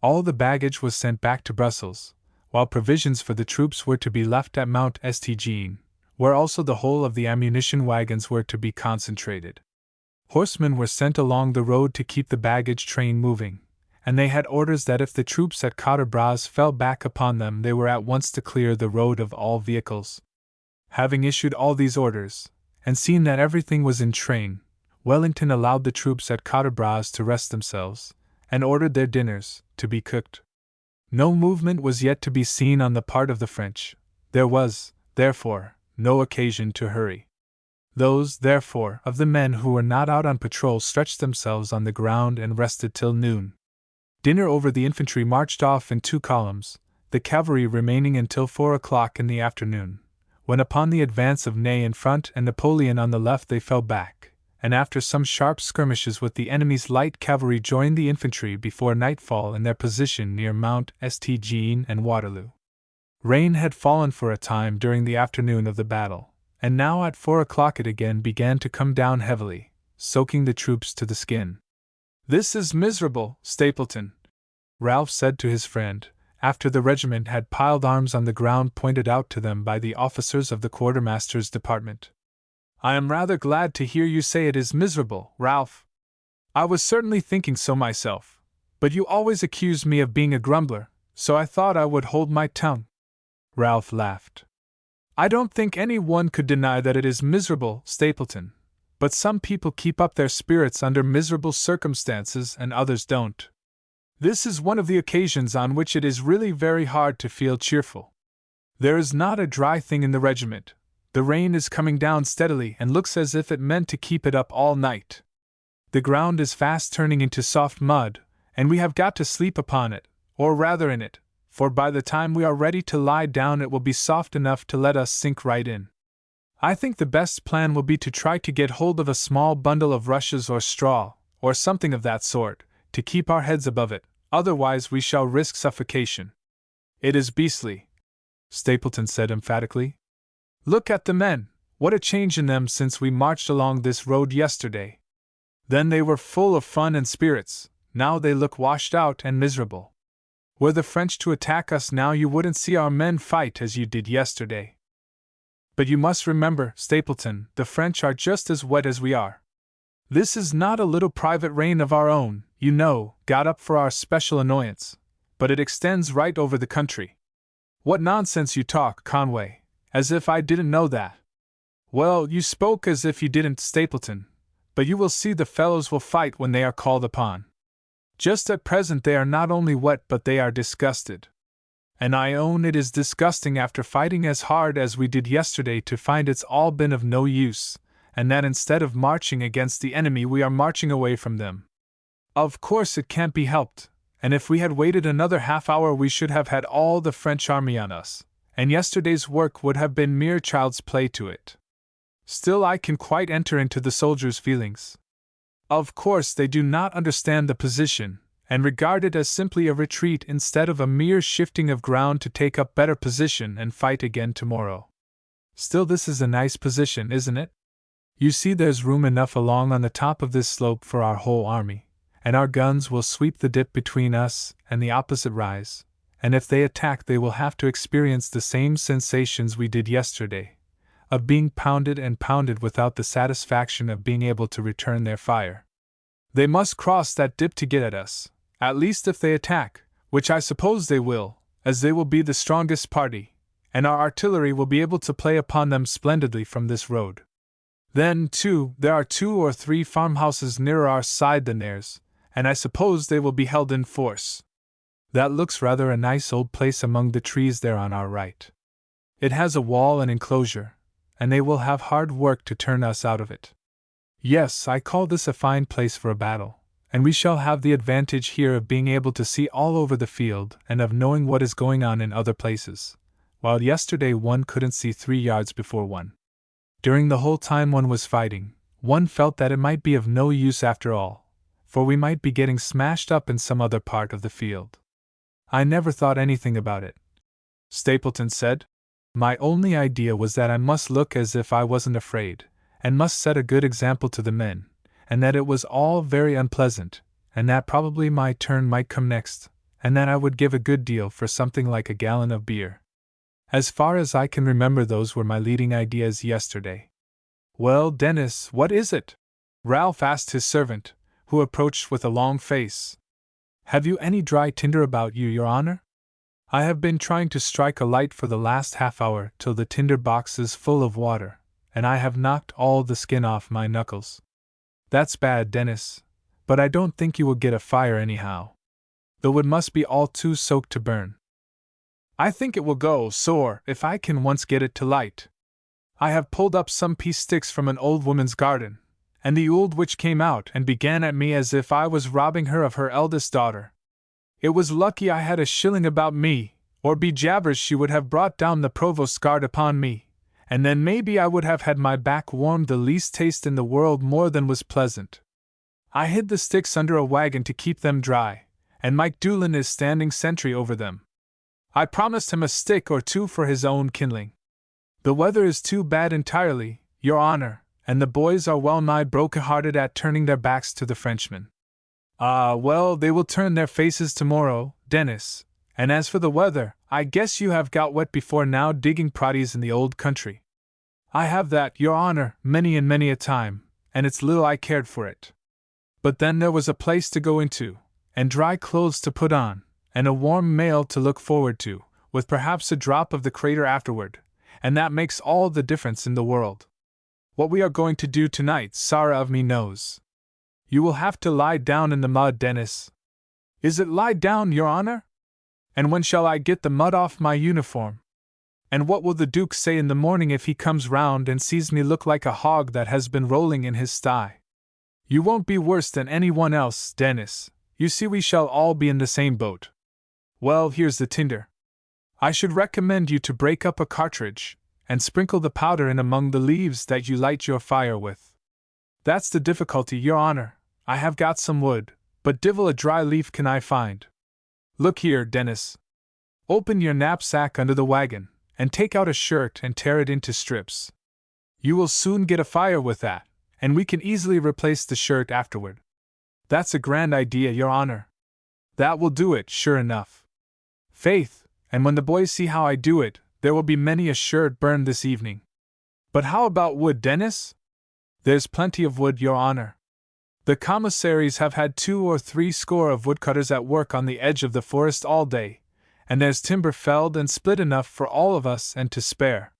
All the baggage was sent back to Brussels, while provisions for the troops were to be left at Mount St. Jean, where also the whole of the ammunition wagons were to be concentrated. Horsemen were sent along the road to keep the baggage train moving, and they had orders that if the troops at Quatre Bras fell back upon them, they were at once to clear the road of all vehicles. Having issued all these orders, and seen that everything was in train, Wellington allowed the troops at Quatre Bras to rest themselves, and ordered their dinners to be cooked. No movement was yet to be seen on the part of the French. There was, therefore, no occasion to hurry. Those, therefore, of the men who were not out on patrol stretched themselves on the ground and rested till noon. Dinner over, the infantry marched off in 2 columns, the cavalry remaining until 4 o'clock in the afternoon, when upon the advance of Ney in front and Napoleon on the left they fell back, and after some sharp skirmishes with the enemy's light cavalry joined the infantry before nightfall in their position near Mount St. Jean and Waterloo. Rain had fallen for a time during the afternoon of the battle, and now at 4 o'clock it again began to come down heavily, soaking the troops to the skin. "This is miserable, Stapleton," Ralph said to his friend, after the regiment had piled arms on the ground pointed out to them by the officers of the quartermaster's department. "I am rather glad to hear you say it is miserable, Ralph. I was certainly thinking so myself, but you always accused me of being a grumbler, so I thought I would hold my tongue." Ralph laughed. "I don't think any one could deny that it is miserable, Stapleton, but some people keep up their spirits under miserable circumstances and others don't. This is one of the occasions on which it is really very hard to feel cheerful. There is not a dry thing in the regiment. The rain is coming down steadily and looks as if it meant to keep it up all night. The ground is fast turning into soft mud, and we have got to sleep upon it, or rather in it, for by the time we are ready to lie down it will be soft enough to let us sink right in. I think the best plan will be to try to get hold of a small bundle of rushes or straw, or something of that sort, to keep our heads above it, otherwise we shall risk suffocation." "It is beastly," Stapleton said emphatically. "Look at the men, What a change in them since we marched along this road yesterday! Then they were full of fun and spirits, now they look washed out and miserable. Were the French to attack us now, you wouldn't see our men fight as you did yesterday. But you must remember, Stapleton, the French are just as wet as we are. This is not a little private reign of our own, you know, got up for our special annoyance, but it extends right over the country. What nonsense you talk, Conway, as if I didn't know that. Well, you spoke as if you didn't, Stapleton, but you will see the fellows will fight when they are called upon. Just at present they are not only wet but they are disgusted. And I own it is disgusting after fighting as hard as we did yesterday to find it's all been of no use, and that instead of marching against the enemy we are marching away from them. Of course it can't be helped, and if we had waited another half hour we should have had all the French army on us, and yesterday's work would have been mere child's play to it. Still I can quite enter into the soldiers' feelings. Of course they do not understand the position, and regard it as simply a retreat instead of a mere shifting of ground to take up better position and fight again tomorrow. Still this is a nice position, isn't it? You see there's room enough along on the top of this slope for our whole army, and our guns will sweep the dip between us and the opposite rise, and if they attack they will have to experience the same sensations we did yesterday, of being pounded and pounded without the satisfaction of being able to return their fire. They must cross that dip to get at us, at least if they attack, which I suppose they will, as they will be the strongest party, and our artillery will be able to play upon them splendidly from this road. Then, too, there are 2 or 3 farmhouses nearer our side than theirs, and I suppose they will be held in force. That looks rather a nice old place among the trees there on our right. It has a wall and enclosure, and they will have hard work to turn us out of it. Yes, I call this a fine place for a battle, and we shall have the advantage here of being able to see all over the field and of knowing what is going on in other places, while yesterday one couldn't see 3 yards before one. During the whole time one was fighting, one felt that it might be of no use after all, for we might be getting smashed up in some other part of the field. I never thought anything about it, Stapleton said. My only idea was that I must look as if I wasn't afraid, and must set a good example to the men, and that it was all very unpleasant, and that probably my turn might come next, and that I would give a good deal for something like a gallon of beer. As far as I can remember, those were my leading ideas yesterday. Well, Dennis, what is it? Ralph asked his servant, who approached with a long face. Have you any dry tinder about you, Your Honor? I have been trying to strike a light for the last half hour till the tinder box is full of water, and I have knocked all the skin off my knuckles. That's bad, Dennis, but I don't think you will get a fire anyhow. The wood must be all too soaked to burn. I think it will go sore if I can once get it to light. I have pulled up some peace sticks from an old woman's garden, and the old witch came out and began at me as if I was robbing her of her eldest daughter. It was lucky I had a shilling about me, or be jabbers she would have brought down the provost's guard upon me, and then maybe I would have had my back warmed the least taste in the world more than was pleasant. I hid the sticks under a wagon to keep them dry, and Mike Doolin is standing sentry over them. I promised him a stick or 2 for his own kindling. The weather is too bad entirely, Your Honor, and the boys are well nigh broken-hearted at turning their backs to the Frenchmen. Ah, well, they will turn their faces tomorrow, Dennis, and as for the weather, I guess you have got wet before now digging proddies in the old country. I have that, Your Honor, many and many a time, and it's little I cared for it. But then there was a place to go into, and dry clothes to put on, and a warm meal to look forward to, with perhaps a drop of the crater afterward, and that makes all the difference in the world. What we are going to do tonight, Sarah of me knows. You will have to lie down in the mud, Dennis. Is it lie down, Your Honor? And when shall I get the mud off my uniform? And what will the Duke say in the morning if he comes round and sees me look like a hog that has been rolling in his sty? You won't be worse than anyone else, Dennis. You see we shall all be in the same boat. Well, here's the tinder. I should recommend you to break up a cartridge, and sprinkle the powder in among the leaves that you light your fire with. That's the difficulty, Your Honor. I have got some wood, but divil a dry leaf can I find. Look here, Dennis. Open your knapsack under the wagon, and take out a shirt and tear it into strips. You will soon get a fire with that, and we can easily replace the shirt afterward. That's a grand idea, Your Honor. That will do it, sure enough. Faith, and when the boys see how I do it, there will be many a shirt burned this evening. But how about wood, Dennis? There's plenty of wood, Your Honor. The commissaries have had 2 or 3 score of woodcutters at work on the edge of the forest all day, and there's timber felled and split enough for all of us and to spare.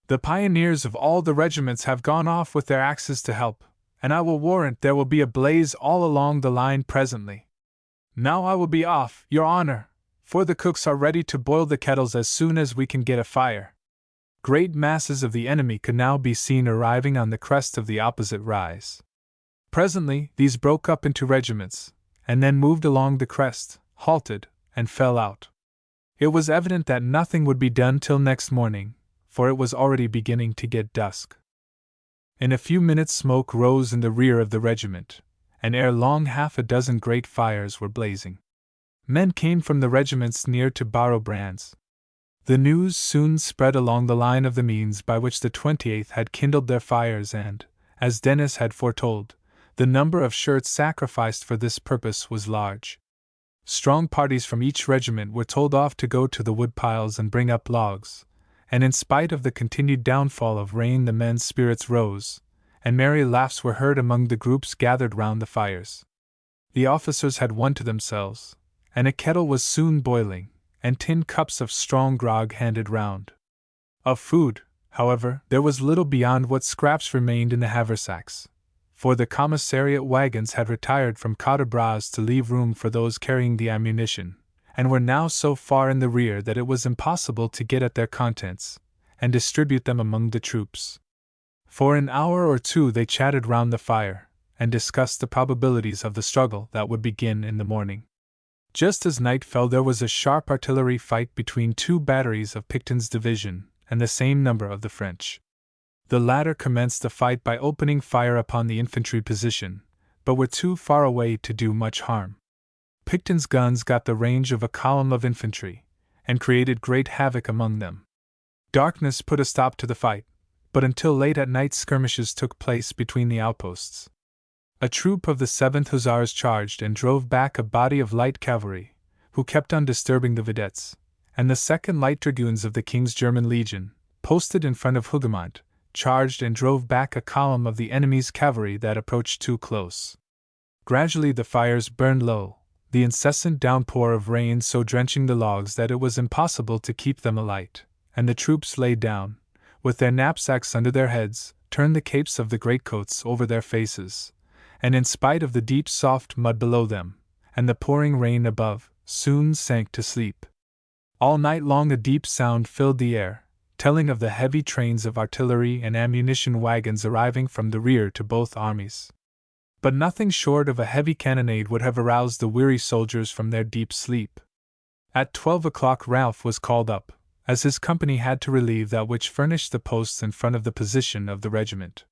The pioneers of all the regiments have gone off with their axes to help, and I will warrant there will be a blaze all along the line presently. Now I will be off, Your Honor, for the cooks are ready to boil the kettles as soon as we can get a fire. Great masses of the enemy could now be seen arriving on the crest of the opposite rise. Presently, these broke up into regiments, and then moved along the crest, halted, and fell out. It was evident that nothing would be done till next morning, for it was already beginning to get dusk. In a few minutes smoke rose in the rear of the regiment, and ere long 6 great fires were blazing. Men came from the regiments near to borrow brands. The news soon spread along the line of the means by which the 28th had kindled their fires and, as Dennis had foretold, the number of shirts sacrificed for this purpose was large. Strong parties from each regiment were told off to go to the wood piles and bring up logs, and in spite of the continued downfall of rain the men's spirits rose, and merry laughs were heard among the groups gathered round the fires. The officers had one to themselves, and a kettle was soon boiling, and tin cups of strong grog handed round. Of food, however, there was little beyond what scraps remained in the haversacks, for the commissariat wagons had retired from Quatre Bras to leave room for those carrying the ammunition, and were now so far in the rear that it was impossible to get at their contents, and distribute them among the troops. For an hour or 2 they chatted round the fire, and discussed the probabilities of the struggle that would begin in the morning. Just as night fell there was a sharp artillery fight between 2 batteries of Picton's division, and the same number of the French. The latter commenced the fight by opening fire upon the infantry position, but were too far away to do much harm. Picton's guns got the range of a column of infantry, and created great havoc among them. Darkness put a stop to the fight, but until late at night skirmishes took place between the outposts. A troop of the 7th Hussars charged and drove back a body of light cavalry, who kept on disturbing the vedettes, and the 2nd Light Dragoons of the King's German Legion, posted in front of Hougoumont, charged and drove back a column of the enemy's cavalry that approached too close. Gradually the fires burned low, the incessant downpour of rain so drenching the logs that it was impossible to keep them alight, and the troops lay down, with their knapsacks under their heads, turned the capes of the greatcoats over their faces, and in spite of the deep soft mud below them, and the pouring rain above, soon sank to sleep. All night long a deep sound filled the air, telling of the heavy trains of artillery and ammunition wagons arriving from the rear to both armies. But nothing short of a heavy cannonade would have aroused the weary soldiers from their deep sleep. At 12 o'clock Ralph was called up, as his company had to relieve that which furnished the posts in front of the position of the regiment.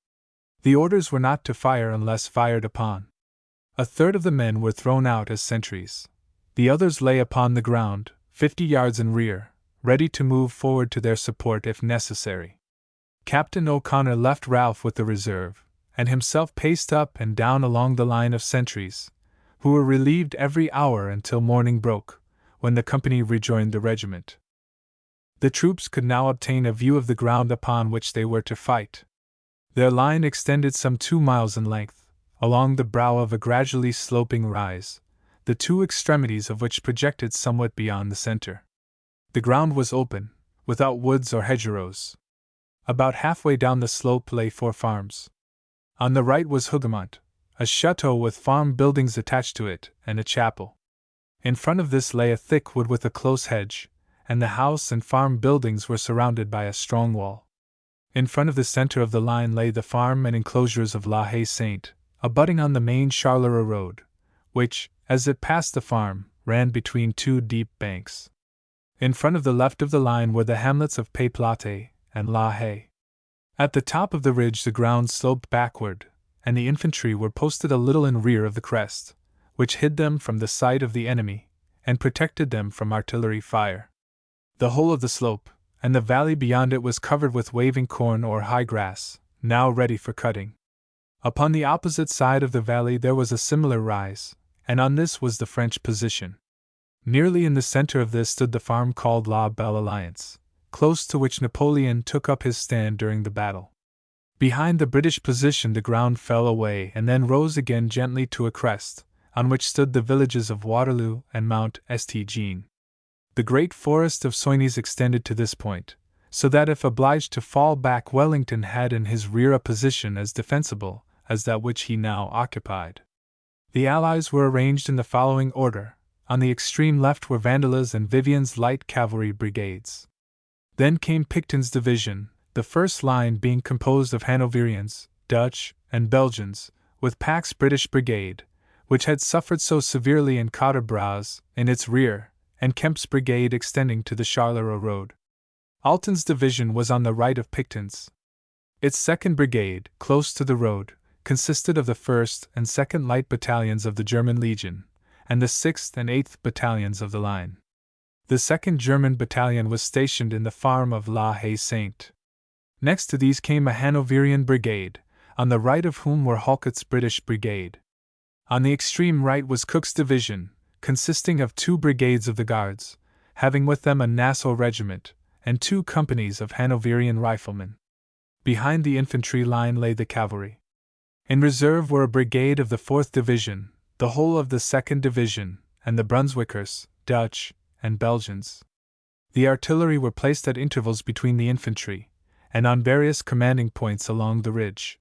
The orders were not to fire unless fired upon. 1/3 of the men were thrown out as sentries. The others lay upon the ground, 50 yards in rear, ready to move forward to their support if necessary. Captain O'Connor left Ralph with the reserve, and himself paced up and down along the line of sentries, who were relieved every hour until morning broke, when the company rejoined the regiment. The troops could now obtain a view of the ground upon which they were to fight. Their line extended some 2 miles in length, along the brow of a gradually sloping rise, the 2 extremities of which projected somewhat beyond the center. The ground was open, without woods or hedgerows. About halfway down the slope lay 4 farms. On the right was Hougoumont, a chateau with farm buildings attached to it, and a chapel. In front of this lay a thick wood with a close hedge, and the house and farm buildings were surrounded by a strong wall. In front of the center of the line lay the farm and enclosures of La Haye Sainte, abutting on the main Charleroi road, which, as it passed the farm, ran between 2 deep banks. In front of the left of the line were the hamlets of Pays Plate and La Haye. At the top of the ridge the ground sloped backward, and the infantry were posted a little in rear of the crest, which hid them from the sight of the enemy, and protected them from artillery fire. The whole of the slope, and the valley beyond it was covered with waving corn or high grass, now ready for cutting. Upon the opposite side of the valley there was a similar rise, and on this was the French position. Nearly in the center of this stood the farm called La Belle Alliance, close to which Napoleon took up his stand during the battle. Behind the British position the ground fell away and then rose again gently to a crest, on which stood the villages of Waterloo and Mount St. Jean. The great forest of Soignies extended to this point, so that if obliged to fall back Wellington had in his rear a position as defensible as that which he now occupied. The Allies were arranged in the following order. On the extreme left were Vandela's and Vivian's light cavalry brigades. Then came Picton's division, the first line being composed of Hanoverians, Dutch, and Belgians, with Pack's British brigade, which had suffered so severely in Cotter-Bras, in its rear, and Kemp's brigade extending to the Charleroi road. Alten's division was on the right of Picton's. Its second brigade, close to the road, consisted of the 1st and 2nd Light Battalions of the German Legion, and the 6th and 8th Battalions of the line. The 2nd German Battalion was stationed in the farm of La Haye Sainte. Next to these came a Hanoverian brigade, on the right of whom were Halkett's British brigade. On the extreme right was Cook's division, consisting of 2 brigades of the Guards, having with them a Nassau regiment, and 2 companies of Hanoverian riflemen. Behind the infantry line lay the cavalry. In reserve were a brigade of the 4th Division, the whole of the 2nd Division, and the Brunswickers, Dutch, and Belgians. The artillery were placed at intervals between the infantry, and on various commanding points along the ridge.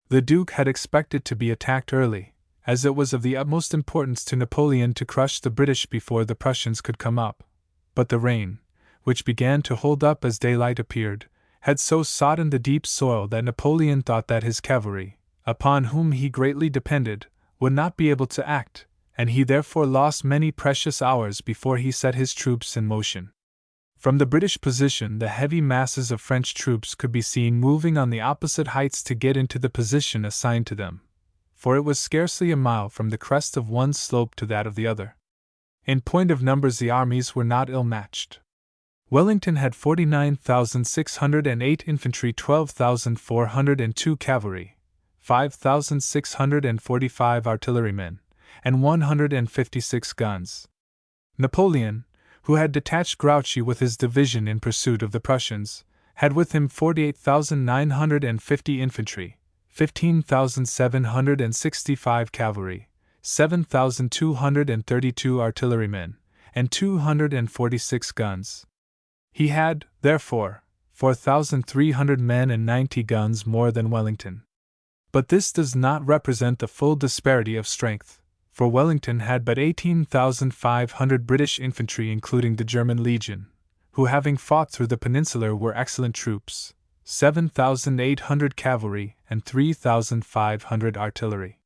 The Duke had expected to be attacked early, as it was of the utmost importance to Napoleon to crush the British before the Prussians could come up, but the rain, which began to hold up as daylight appeared, had so sodden the deep soil that Napoleon thought that his cavalry, upon whom he greatly depended, would not be able to act, and he therefore lost many precious hours before he set his troops in motion. From the British position the heavy masses of French troops could be seen moving on the opposite heights to get into the position assigned to them, for it was scarcely a mile from the crest of one slope to that of the other. In point of numbers the armies were not ill-matched. Wellington had 49,608 infantry, 12,402 cavalry, 5,645 artillerymen, and 156 guns. Napoleon, who had detached Grouchy with his division in pursuit of the Prussians, had with him 48,950 infantry, 15,765 cavalry, 7,232 artillerymen, and 246 guns. He had, therefore, 4,300 men and 90 guns more than Wellington. But this does not represent the full disparity of strength, for Wellington had but 18,500 British infantry including the German Legion, who having fought through the Peninsula were excellent troops, 7,800 cavalry and 3,500 artillery.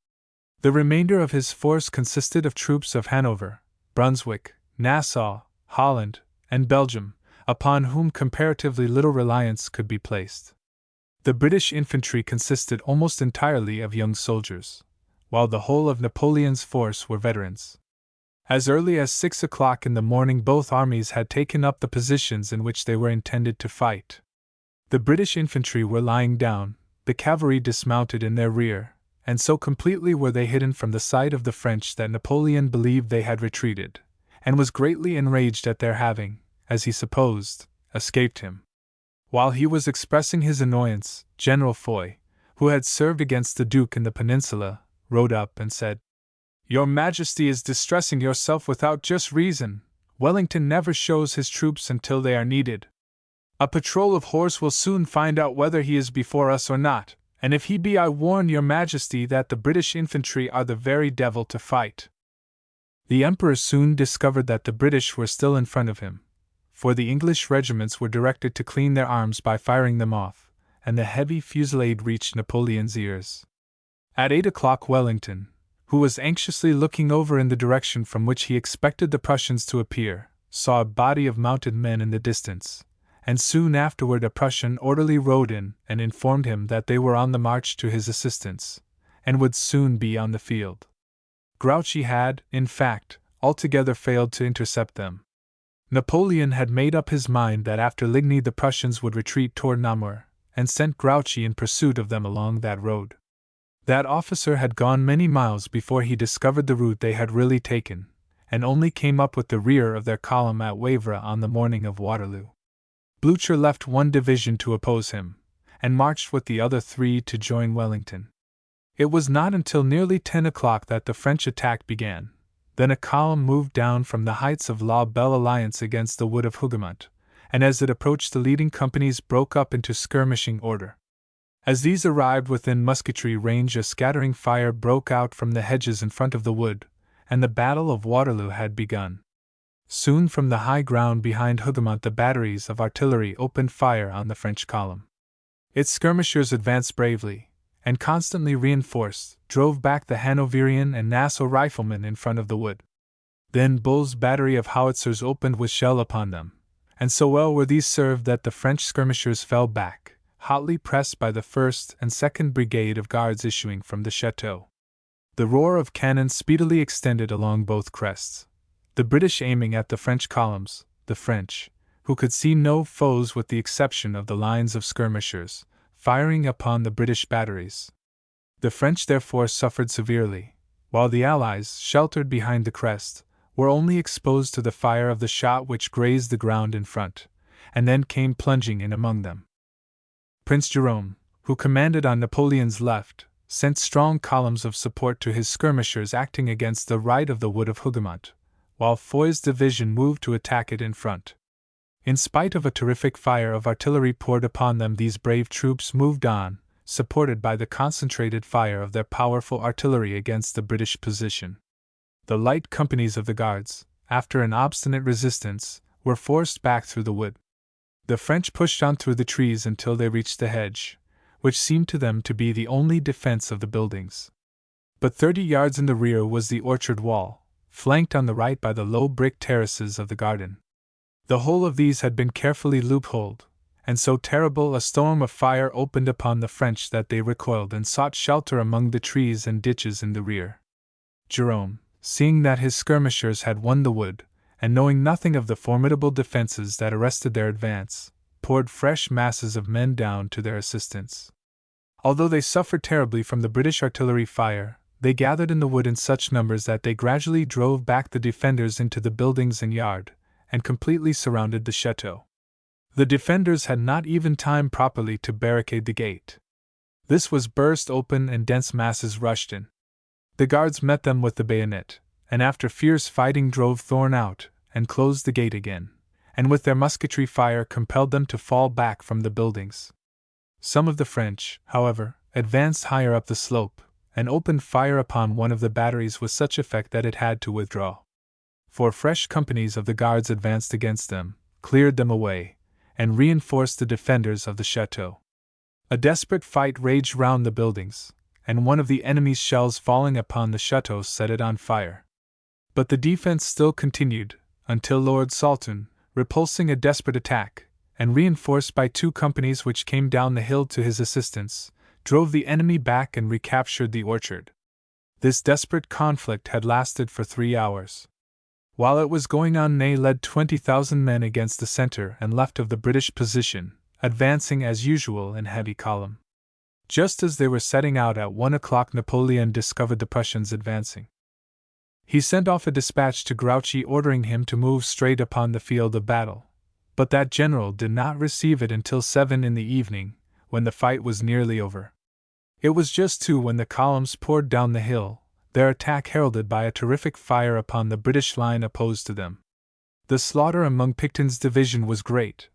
The remainder of his force consisted of troops of Hanover, Brunswick, Nassau, Holland, and Belgium, upon whom comparatively little reliance could be placed. The British infantry consisted almost entirely of young soldiers, while the whole of Napoleon's force were veterans. As early as 6 o'clock in the morning both armies had taken up the positions in which they were intended to fight. The British infantry were lying down, the cavalry dismounted in their rear, and so completely were they hidden from the sight of the French that Napoleon believed they had retreated, and was greatly enraged at their having, as he supposed, escaped him. While he was expressing his annoyance, General Foy, who had served against the Duke in the Peninsula, rode up and said, "Your Majesty is distressing yourself without just reason. Wellington never shows his troops until they are needed. A patrol of horse will soon find out whether he is before us or not, and if he be, I warn your Majesty that the British infantry are the very devil to fight." The Emperor soon discovered that the British were still in front of him, for the English regiments were directed to clean their arms by firing them off, and the heavy fusillade reached Napoleon's ears. At 8 o'clock Wellington, who was anxiously looking over in the direction from which he expected the Prussians to appear, saw a body of mounted men in the distance, and soon afterward a Prussian orderly rode in and informed him that they were on the march to his assistance, and would soon be on the field. Grouchy had, in fact, altogether failed to intercept them. Napoleon had made up his mind that after Ligny the Prussians would retreat toward Namur, and sent Grouchy in pursuit of them along that road. That officer had gone many miles before he discovered the route they had really taken, and only came up with the rear of their column at Wavre on the morning of Waterloo. Blucher left one division to oppose him, and marched with the other 3 to join Wellington. It was not until nearly 10 o'clock that the French attack began. Then a column moved down from the heights of La Belle Alliance against the wood of Hougoumont, and as it approached the leading companies broke up into skirmishing order. As these arrived within musketry range, a scattering fire broke out from the hedges in front of the wood, and the Battle of Waterloo had begun. Soon from the high ground behind Hougoumont the batteries of artillery opened fire on the French column. Its skirmishers advanced bravely, and constantly reinforced, drove back the Hanoverian and Nassau riflemen in front of the wood. Then Bull's battery of howitzers opened with shell upon them, and so well were these served that the French skirmishers fell back, hotly pressed by the 1st and 2nd Brigade of Guards issuing from the chateau. The roar of cannon speedily extended along both crests, the British aiming at the French columns, the French, who could see no foes with the exception of the lines of skirmishers, firing upon the British batteries. The French therefore suffered severely, while the Allies, sheltered behind the crest, were only exposed to the fire of the shot which grazed the ground in front, and then came plunging in among them. Prince Jerome, who commanded on Napoleon's left, sent strong columns of support to his skirmishers acting against the right of the wood of Hougoumont, while Foy's division moved to attack it in front. In spite of a terrific fire of artillery poured upon them, these brave troops moved on, supported by the concentrated fire of their powerful artillery against the British position. The light companies of the Guards, after an obstinate resistance, were forced back through the wood. The French pushed on through the trees until they reached the hedge, which seemed to them to be the only defense of the buildings. But 30 yards in the rear was the orchard wall, flanked on the right by the low brick terraces of the garden. The whole of these had been carefully loopholed, and so terrible a storm of fire opened upon the French that they recoiled and sought shelter among the trees and ditches in the rear. Jerome, seeing that his skirmishers had won the wood, and knowing nothing of the formidable defenses that arrested their advance, poured fresh masses of men down to their assistance. Although they suffered terribly from the British artillery fire, they gathered in the wood in such numbers that they gradually drove back the defenders into the buildings and yard, and completely surrounded the chateau. The defenders had not even time properly to barricade the gate. This was burst open and dense masses rushed in. The guards met them with the bayonet, and after fierce fighting drove Thorn out, and closed the gate again, and with their musketry fire compelled them to fall back from the buildings. Some of the French, however, advanced higher up the slope, and opened fire upon one of the batteries with such effect that it had to withdraw. 4 fresh companies of the Guards advanced against them, cleared them away, and reinforced the defenders of the chateau. A desperate fight raged round the buildings, and one of the enemy's shells falling upon the chateau set it on fire. But the defense still continued, until Lord Saltoun, repulsing a desperate attack, and reinforced by 2 companies which came down the hill to his assistance, drove the enemy back and recaptured the orchard. This desperate conflict had lasted for 3 hours. While it was going on, Ney led 20,000 men against the center and left of the British position, advancing as usual in heavy column. Just as they were setting out at 1 o'clock, Napoleon discovered the Prussians advancing. He sent off a dispatch to Grouchy ordering him to move straight upon the field of battle, but that general did not receive it until 7 in the evening, when the fight was nearly over. It was just 2 when the columns poured down the hill, their attack heralded by a terrific fire upon the British line opposed to them. The slaughter among Picton's division was great,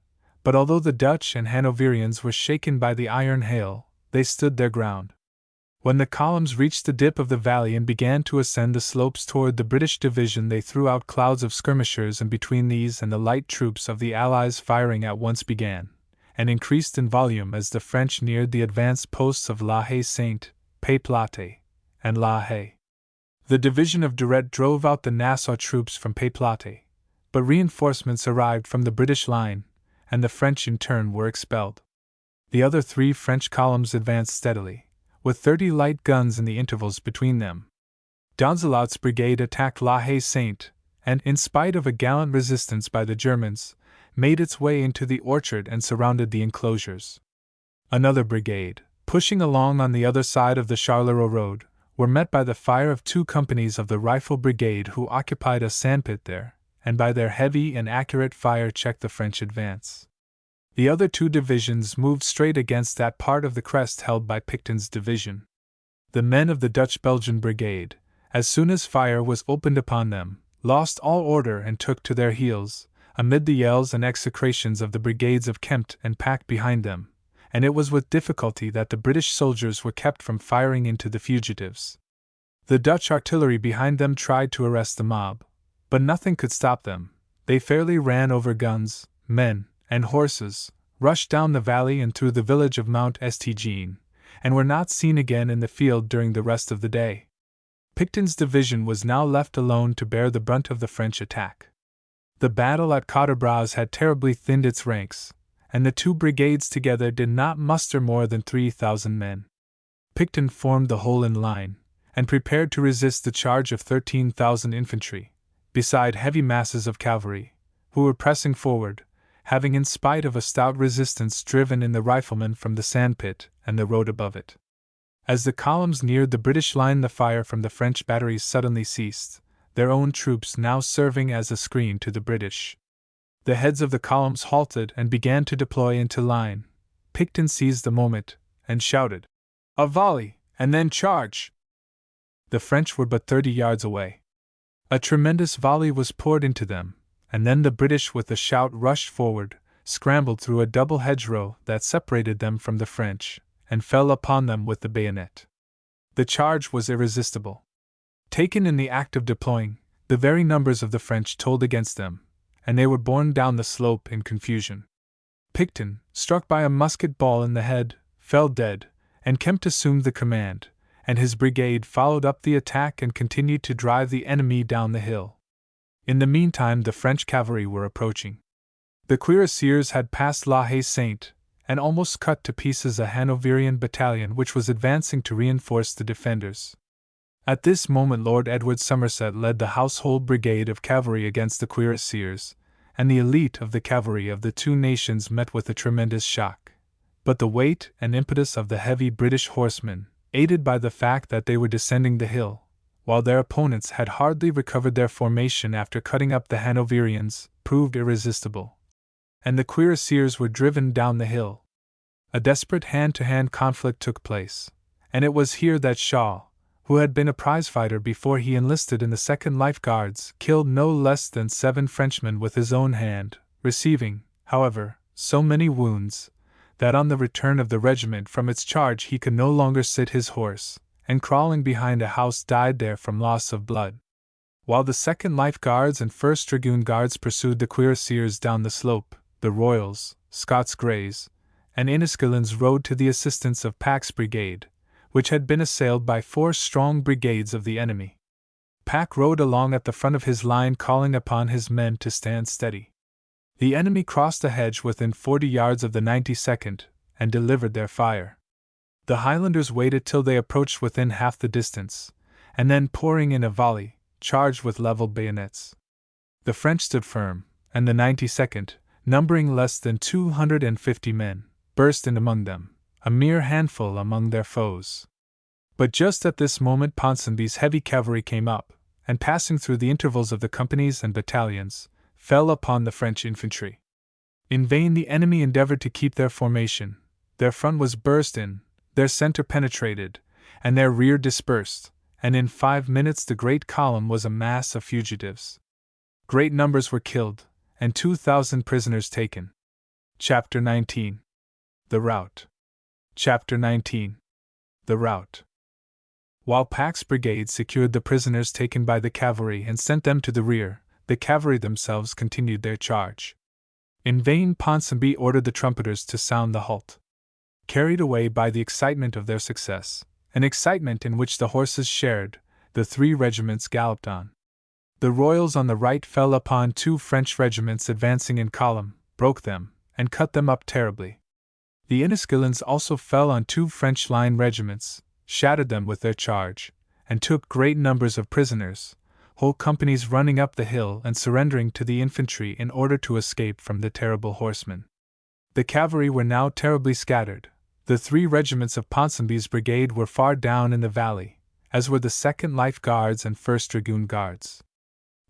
but although the Dutch and Hanoverians were shaken by the iron hail, they stood their ground. When the columns reached the dip of the valley and began to ascend the slopes toward the British division, they threw out clouds of skirmishers, and between these and the light troops of the Allies firing at once began, and increased in volume as the French neared the advanced posts of La Haye Sainte, Pays-Plate, and La Haye. The division of Duret drove out the Nassau troops from Pays-Plate, but reinforcements arrived from the British line, and the French in turn were expelled. The other 3 French columns advanced steadily, with 30 light guns in the intervals between them. Donzelot's brigade attacked La Haye Sainte, and, in spite of a gallant resistance by the Germans, made its way into the orchard and surrounded the enclosures. Another brigade, pushing along on the other side of the Charleroi road, were met by the fire of 2 companies of the Rifle Brigade who occupied a sandpit there, and by their heavy and accurate fire checked the French advance. The other 2 divisions moved straight against that part of the crest held by Picton's division. The men of the Dutch-Belgian Brigade, as soon as fire was opened upon them, lost all order and took to their heels, amid the yells and execrations of the brigades of Kempt and Pack behind them, and it was with difficulty that the British soldiers were kept from firing into the fugitives. The Dutch artillery behind them tried to arrest the mob, but nothing could stop them. They fairly ran over guns, men, and horses, rushed down the valley and through the village of Mount St. Jean, and were not seen again in the field during the rest of the day. Picton's division was now left alone to bear the brunt of the French attack. The battle at Cottebras had terribly thinned its ranks, and the 2 brigades together did not muster more than 3,000 men. Picton formed the whole in line, and prepared to resist the charge of 13,000 infantry, beside heavy masses of cavalry, who were pressing forward, having in spite of a stout resistance driven in the riflemen from the sandpit and the road above it. As the columns neared the British line, the fire from the French batteries suddenly ceased, their own troops now serving as a screen to the British. The heads of the columns halted and began to deploy into line. Picton seized the moment and shouted, "A volley, and then charge!" The French were but 30 yards away. A tremendous volley was poured into them, and then the British with a shout rushed forward, scrambled through a double hedgerow that separated them from the French, and fell upon them with the bayonet. The charge was irresistible. Taken in the act of deploying, the very numbers of the French told against them, and they were borne down the slope in confusion. Picton, struck by a musket ball in the head, fell dead, and Kempt assumed the command, and his brigade followed up the attack and continued to drive the enemy down the hill. In the meantime, the French cavalry were approaching. The cuirassiers had passed La Haye Sainte, and almost cut to pieces a Hanoverian battalion which was advancing to reinforce the defenders. At this moment Lord Edward Somerset led the household brigade of cavalry against the cuirassiers, and the elite of the cavalry of the 2 nations met with a tremendous shock. But the weight and impetus of the heavy British horsemen, aided by the fact that they were descending the hill, while their opponents had hardly recovered their formation after cutting up the Hanoverians, proved irresistible, and the cuirassiers were driven down the hill. A desperate hand-to-hand conflict took place, and it was here that Shaw, who had been a prizefighter before he enlisted in the 2nd Life Guards, killed no less than 7 Frenchmen with his own hand, receiving, however, so many wounds, that on the return of the regiment from its charge he could no longer sit his horse, and crawling behind a house died there from loss of blood. While the 2nd Life Guards and 1st Dragoon Guards pursued the cuirassiers down the slope, the Royals, Scots Greys, and Enniskillens rode to the assistance of Pack's brigade, which had been assailed by 4 strong brigades of the enemy. Pack rode along at the front of his line calling upon his men to stand steady. The enemy crossed a hedge within 40 yards of the 92nd, and delivered their fire. The Highlanders waited till they approached within half the distance, and then pouring in a volley, charged with levelled bayonets. The French stood firm, and the 92nd, numbering less than 250 men, burst in among them, a mere handful among their foes. But just at this moment Ponsonby's heavy cavalry came up, and passing through the intervals of the companies and battalions, fell upon the French infantry. In vain the enemy endeavored to keep their formation. Their front was burst in, their center penetrated, and their rear dispersed, and in 5 minutes the great column was a mass of fugitives. Great numbers were killed, and 2,000 prisoners taken. Chapter 19. The Rout. Chapter 19. The Rout. While Pack's brigade secured the prisoners taken by the cavalry and sent them to the rear, the cavalry themselves continued their charge. In vain Ponsonby ordered the trumpeters to sound the halt. Carried away by the excitement of their success, an excitement in which the horses shared, the 3 regiments galloped on. The Royals on the right fell upon 2 French regiments advancing in column, broke them, and cut them up terribly. The Enniskillens also fell on 2 French line regiments, shattered them with their charge, and took great numbers of prisoners, whole companies running up the hill and surrendering to the infantry in order to escape from the terrible horsemen. The cavalry were now terribly scattered. The 3 regiments of Ponsonby's brigade were far down in the valley, as were the 2nd Life Guards and 1st Dragoon Guards.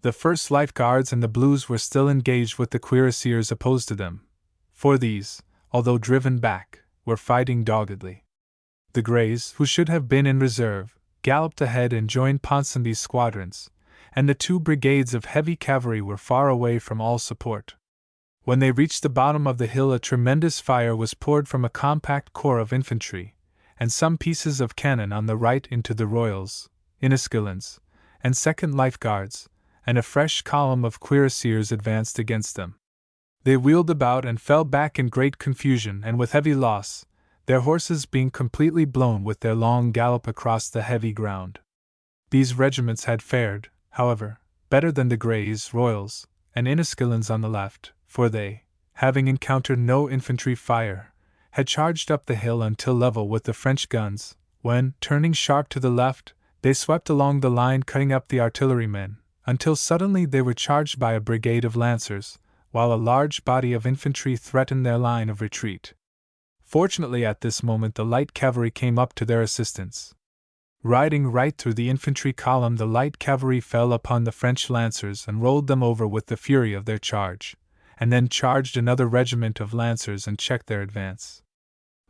The 1st Life Guards and the Blues were still engaged with the cuirassiers opposed to them, for these, although driven back, were fighting doggedly. The Greys, who should have been in reserve, galloped ahead and joined Ponsonby's squadrons, and the 2 brigades of heavy cavalry were far away from all support. When they reached the bottom of the hill, a tremendous fire was poured from a compact corps of infantry, and some pieces of cannon on the right into the Royals, Inniskillens, and 2nd Life Guards, and a fresh column of cuirassiers advanced against them. They wheeled about and fell back in great confusion and with heavy loss, their horses being completely blown with their long gallop across the heavy ground. These regiments had fared, however, better than the Greys, Royals, and Inniskillens on the left, for they, having encountered no infantry fire, had charged up the hill until level with the French guns, when, turning sharp to the left, they swept along the line cutting up the artillerymen, until suddenly they were charged by a brigade of lancers, while a large body of infantry threatened their line of retreat. Fortunately at this moment the light cavalry came up to their assistance. Riding right through the infantry column, the light cavalry fell upon the French lancers and rolled them over with the fury of their charge, and then charged another regiment of lancers and checked their advance.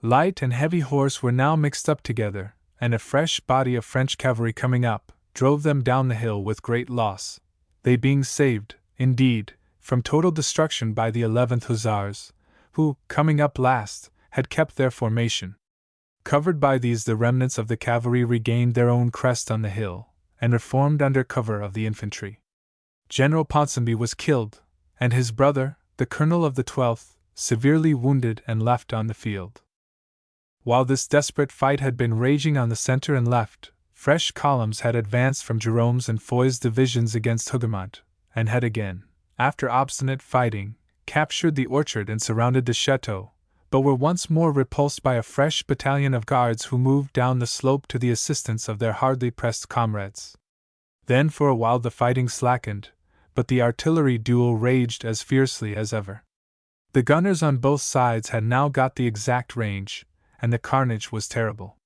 Light and heavy horse were now mixed up together, and a fresh body of French cavalry coming up, drove them down the hill with great loss, they being saved, indeed, from total destruction by the 11th Hussars, who, coming up last, had kept their formation. Covered by these, the remnants of the cavalry regained their own crest on the hill, and reformed under cover of the infantry. General Ponsonby was killed, and his brother, the colonel of the 12th, severely wounded and left on the field. While this desperate fight had been raging on the center and left, fresh columns had advanced from Jerome's and Foy's divisions against Hougoumont, and had again, after obstinate fighting, captured the orchard and surrounded the chateau, but were once more repulsed by a fresh battalion of guards who moved down the slope to the assistance of their hardly pressed comrades. Then for a while the fighting slackened, but the artillery duel raged as fiercely as ever. The gunners on both sides had now got the exact range, and the carnage was terrible.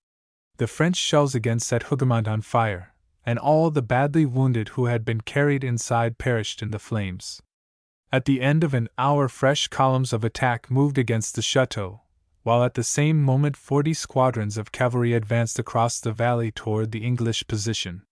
The French shells again set Hougoumont on fire, and all the badly wounded who had been carried inside perished in the flames. At the end of an hour fresh columns of attack moved against the chateau, while at the same moment 40 squadrons of cavalry advanced across the valley toward the English position.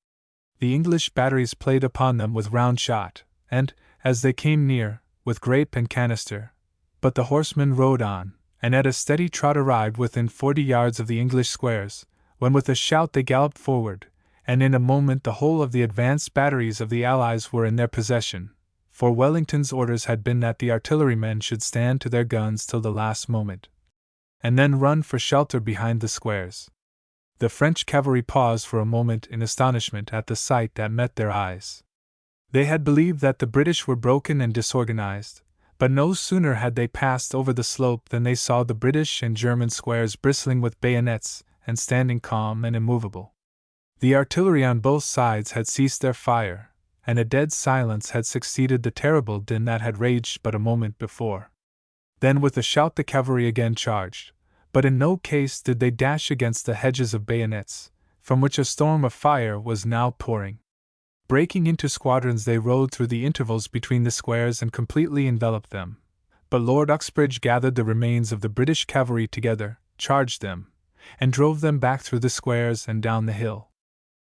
The English batteries played upon them with round shot, and, as they came near, with grape and canister, but the horsemen rode on, and at a steady trot arrived within 40 yards of the English squares, when with a shout they galloped forward, and in a moment the whole of the advanced batteries of the Allies were in their possession, for Wellington's orders had been that the artillerymen should stand to their guns till the last moment, and then run for shelter behind the squares. The French cavalry paused for a moment in astonishment at the sight that met their eyes. They had believed that the British were broken and disorganized, but no sooner had they passed over the slope than they saw the British and German squares bristling with bayonets and standing calm and immovable. The artillery on both sides had ceased their fire, and a dead silence had succeeded the terrible din that had raged but a moment before. Then with a shout the cavalry again charged, but in no case did they dash against the hedges of bayonets, from which a storm of fire was now pouring. Breaking into squadrons they rode through the intervals between the squares and completely enveloped them, but Lord Uxbridge gathered the remains of the British cavalry together, charged them, and drove them back through the squares and down the hill.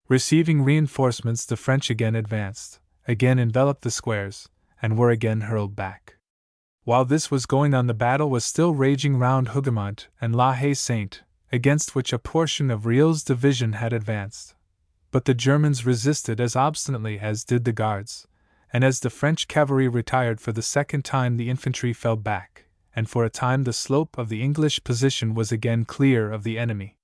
Receiving reinforcements, the French again advanced, again enveloped the squares, and were again hurled back. While this was going on, the battle was still raging round Hougoumont and La Haye Sainte, against which a portion of Riel's division had advanced. But the Germans resisted as obstinately as did the Guards, and as the French cavalry retired for the second time, the infantry fell back, and for a time the slope of the English position was again clear of the enemy.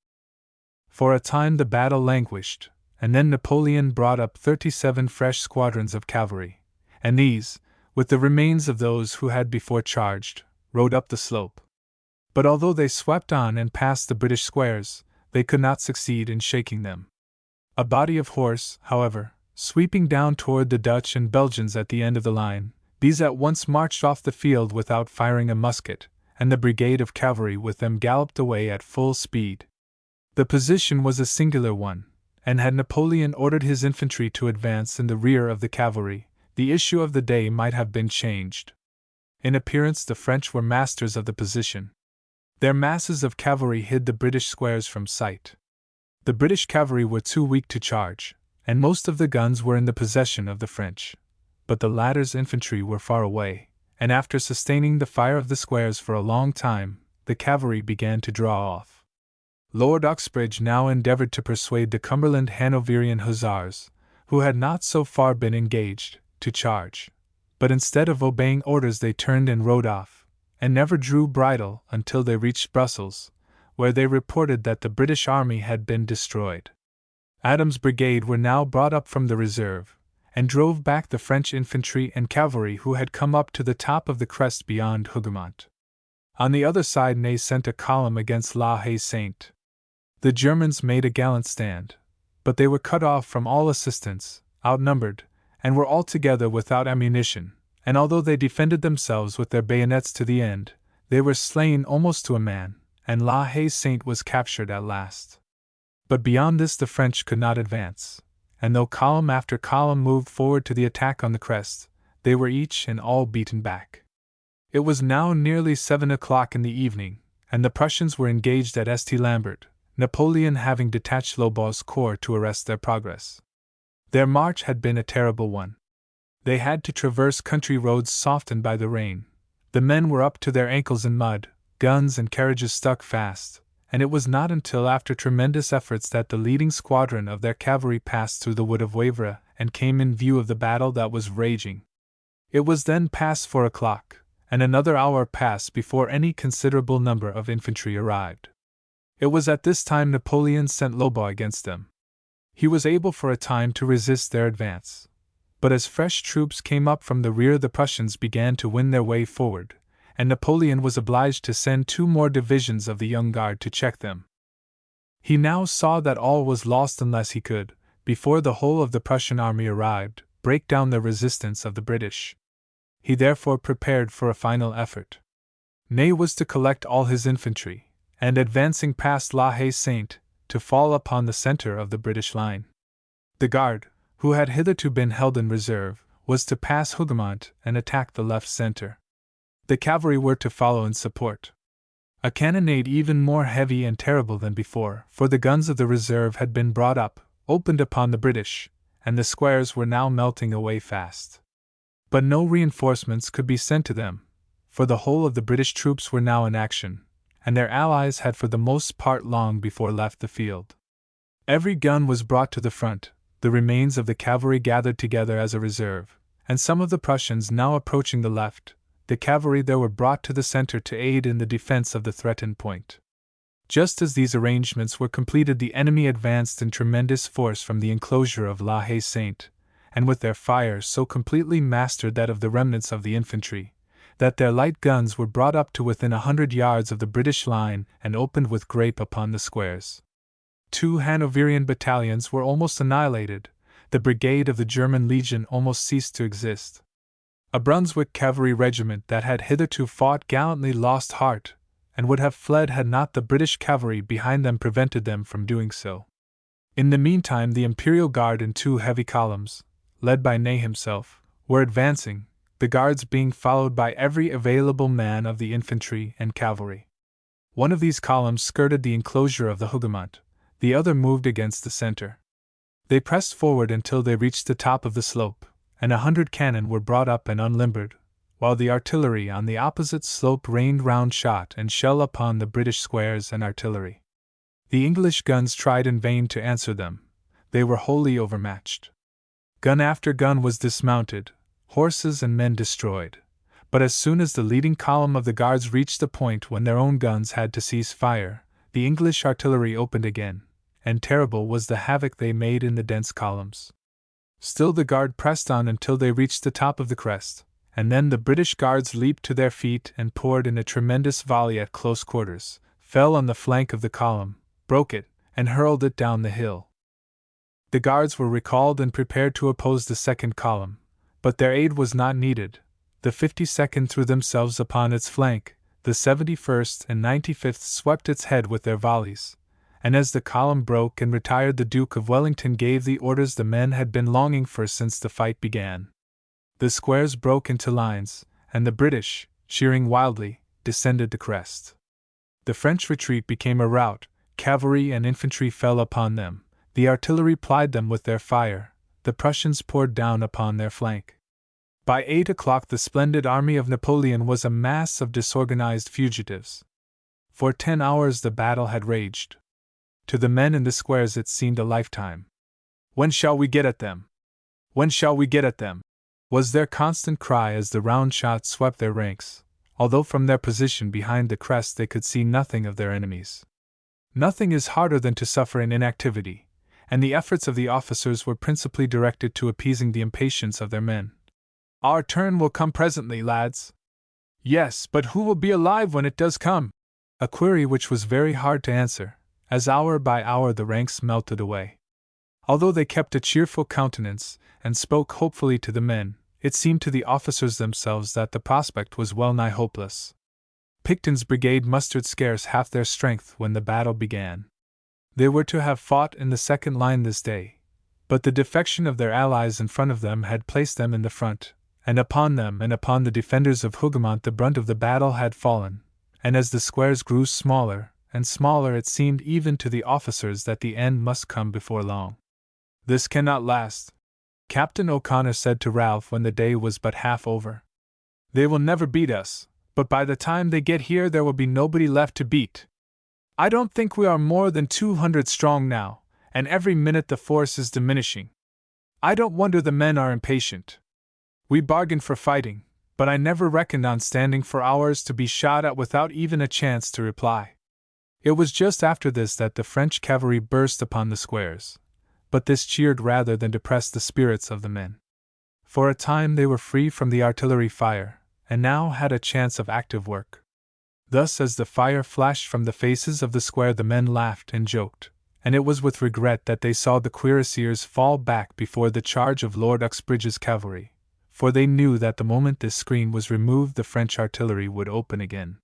For a time the battle languished, and then Napoleon brought up 37 fresh squadrons of cavalry, and these, with the remains of those who had before charged, rode up the slope. But although they swept on and passed the British squares, they could not succeed in shaking them. A body of horse, however, sweeping down toward the Dutch and Belgians at the end of the line, these at once marched off the field without firing a musket, and the brigade of cavalry with them galloped away at full speed. The position was a singular one, and had Napoleon ordered his infantry to advance in the rear of the cavalry, the issue of the day might have been changed. In appearance, the French were masters of the position. Their masses of cavalry hid the British squares from sight. The British cavalry were too weak to charge, and most of the guns were in the possession of the French. But the latter's infantry were far away, and after sustaining the fire of the squares for a long time, the cavalry began to draw off. Lord Uxbridge now endeavored to persuade the Cumberland Hanoverian hussars, who had not so far been engaged, to charge. But instead of obeying orders, they turned and rode off, and never drew bridle until they reached Brussels, where they reported that the British army had been destroyed. Adams' brigade were now brought up from the reserve, and drove back the French infantry and cavalry who had come up to the top of the crest beyond Hougoumont. On the other side, Ney sent a column against La Haye Sainte. The Germans made a gallant stand, but they were cut off from all assistance, outnumbered, and were altogether without ammunition, and although they defended themselves with their bayonets to the end, they were slain almost to a man, and La Haye Sainte was captured at last. But beyond this the French could not advance, and though column after column moved forward to the attack on the crest, they were each and all beaten back. It was now nearly 7 o'clock in the evening, and the Prussians were engaged at St. Lambert, Napoleon having detached Lobau's corps to arrest their progress. Their march had been a terrible one. They had to traverse country roads softened by the rain. The men were up to their ankles in mud, guns and carriages stuck fast, and it was not until after tremendous efforts that the leading squadron of their cavalry passed through the wood of Wavre and came in view of the battle that was raging. It was then past 4 o'clock, and another hour passed before any considerable number of infantry arrived. It was at this time Napoleon sent Lobau against them. He was able for a time to resist their advance, but as fresh troops came up from the rear, the Prussians began to win their way forward, and Napoleon was obliged to send 2 more divisions of the Young Guard to check them. He now saw that all was lost unless he could, before the whole of the Prussian army arrived, break down the resistance of the British. He therefore prepared for a final effort. Ney was to collect all his infantry, and advancing past La Haye Sainte, to fall upon the center of the British line. The Guard, who had hitherto been held in reserve, was to pass Hougoumont and attack the left center. The cavalry were to follow in support. A cannonade even more heavy and terrible than before, for the guns of the reserve had been brought up, opened upon the British, and the squares were now melting away fast. But no reinforcements could be sent to them, for the whole of the British troops were now in action, and their allies had for the most part long before left the field. Every gun was brought to the front, the remains of the cavalry gathered together as a reserve, and some of the Prussians now approaching the left. The cavalry there were brought to the center to aid in the defense of the threatened point. Just as these arrangements were completed, the enemy advanced in tremendous force from the enclosure of La Haye Sainte, and with their fire so completely mastered that of the remnants of the infantry, that their light guns were brought up to within 100 yards of the British line and opened with grape upon the squares. 2 Hanoverian battalions were almost annihilated, the brigade of the German Legion almost ceased to exist. A Brunswick cavalry regiment that had hitherto fought gallantly lost heart, and would have fled had not the British cavalry behind them prevented them from doing so. In the meantime, the Imperial Guard in 2 heavy columns, led by Ney himself, were advancing, the guards being followed by every available man of the infantry and cavalry. One of these columns skirted the enclosure of the Hougoumont, the other moved against the center. They pressed forward until they reached the top of the slope, and 100 cannon were brought up and unlimbered, while the artillery on the opposite slope rained round shot and shell upon the British squares and artillery. The English guns tried in vain to answer them; they were wholly overmatched. Gun after gun was dismounted, horses and men destroyed, but as soon as the leading column of the Guards reached the point when their own guns had to cease fire, the English artillery opened again, and terrible was the havoc they made in the dense columns. Still the Guard pressed on until they reached the top of the crest, and then the British Guards leaped to their feet and poured in a tremendous volley at close quarters, fell on the flank of the column, broke it, and hurled it down the hill. The Guards were recalled and prepared to oppose the second column, but their aid was not needed. The 52nd threw themselves upon its flank, The 71st and 95th swept its head with their volleys, and as the column broke and retired, the Duke of Wellington gave the orders the men had been longing for since the fight began. The squares broke into lines, and the British, cheering wildly, descended the crest. The French retreat became a rout, cavalry and infantry fell upon them, the artillery plied them with their fire, the Prussians poured down upon their flank. By 8 o'clock the splendid army of Napoleon was a mass of disorganized fugitives. For 10 hours the battle had raged. To the men in the squares it seemed a lifetime. "When shall we get at them? When shall we get at them?" was their constant cry as the round shot swept their ranks, although from their position behind the crest they could see nothing of their enemies. Nothing is harder than to suffer in inactivity, and the efforts of the officers were principally directed to appeasing the impatience of their men. "Our turn will come presently, lads." "Yes, but who will be alive when it does come?" A query which was very hard to answer, as hour by hour the ranks melted away. Although they kept a cheerful countenance, and spoke hopefully to the men, it seemed to the officers themselves that the prospect was well nigh hopeless. Picton's brigade mustered scarce half their strength when the battle began. They were to have fought in the second line this day, but the defection of their allies in front of them had placed them in the front, and upon them and upon the defenders of Hougoumont the brunt of the battle had fallen, and as the squares grew smaller and smaller it seemed even to the officers that the end must come before long. "This cannot last," Captain O'Connor said to Ralph when the day was but half over. "They will never beat us, but by the time they get here there will be nobody left to beat. I don't think we are more than 200 strong now, and every minute the force is diminishing. I don't wonder the men are impatient. We bargained for fighting, but I never reckoned on standing for hours to be shot at without even a chance to reply." It was just after this that the French cavalry burst upon the squares, but this cheered rather than depressed the spirits of the men. For a time they were free from the artillery fire, and now had a chance of active work. Thus, as the fire flashed from the faces of the square, the men laughed and joked, and it was with regret that they saw the cuirassiers fall back before the charge of Lord Uxbridge's cavalry, for they knew that the moment this screen was removed the French artillery would open again.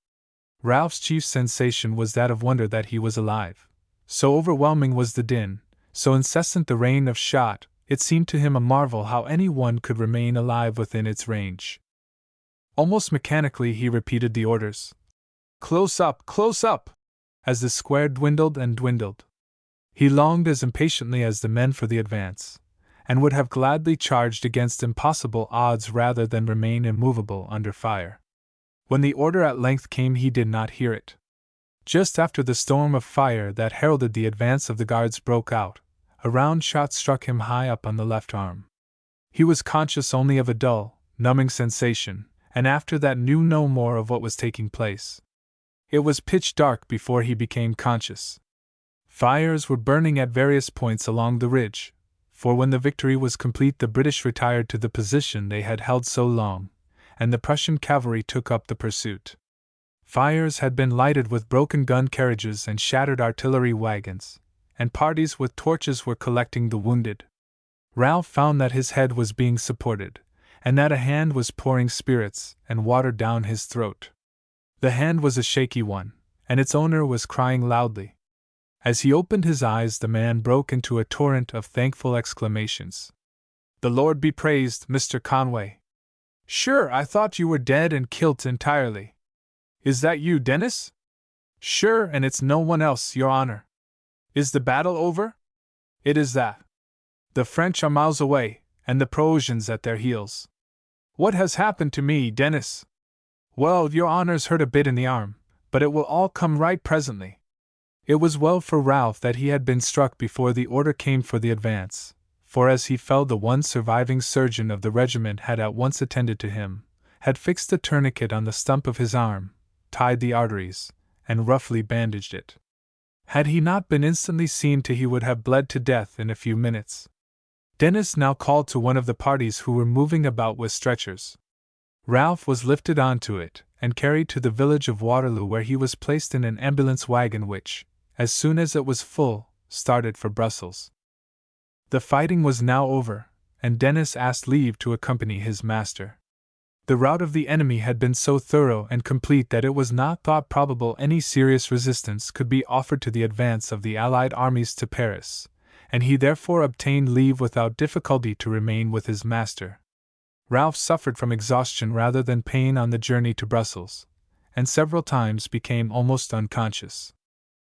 Ralph's chief sensation was that of wonder that he was alive. So overwhelming was the din, so incessant the rain of shot, it seemed to him a marvel how any one could remain alive within its range. Almost mechanically he repeated the orders, close up, as the square dwindled and dwindled. He longed as impatiently as the men for the advance, and would have gladly charged against impossible odds rather than remain immovable under fire. When the order at length came he did not hear it. Just after the storm of fire that heralded the advance of the guards broke out, a round shot struck him high up on the left arm. He was conscious only of a dull, numbing sensation, and after that knew no more of what was taking place. It was pitch dark before he became conscious. Fires were burning at various points along the ridge, for when the victory was complete the British retired to the position they had held so long, and the Prussian cavalry took up the pursuit. Fires had been lighted with broken gun carriages and shattered artillery wagons, and parties with torches were collecting the wounded. Ralph found that his head was being supported, and that a hand was pouring spirits and water down his throat. The hand was a shaky one, and its owner was crying loudly. As he opened his eyes the man broke into a torrent of thankful exclamations. "The Lord be praised, Mr. Conway! Sure, I thought you were dead and kilt entirely. Is that you, Dennis?" "Sure, and it's no one else, your honor." "Is the battle over?" "It is that. The French are miles away, and the Prussians at their heels." "What has happened to me, Dennis?" "Well, your honor's hurt a bit in the arm, but it will all come right presently." It was well for Ralph that he had been struck before the order came for the advance, for as he fell the one surviving surgeon of the regiment had at once attended to him, had fixed a tourniquet on the stump of his arm, tied the arteries, and roughly bandaged it. Had he not been instantly seen to he would have bled to death in a few minutes. Dennis now called to one of the parties who were moving about with stretchers. Ralph was lifted onto it, and carried to the village of Waterloo where he was placed in an ambulance wagon which, as soon as it was full, started for Brussels. The fighting was now over, and Dennis asked leave to accompany his master. The rout of the enemy had been so thorough and complete that it was not thought probable any serious resistance could be offered to the advance of the Allied armies to Paris, and he therefore obtained leave without difficulty to remain with his master. Ralph suffered from exhaustion rather than pain on the journey to Brussels, and several times became almost unconscious.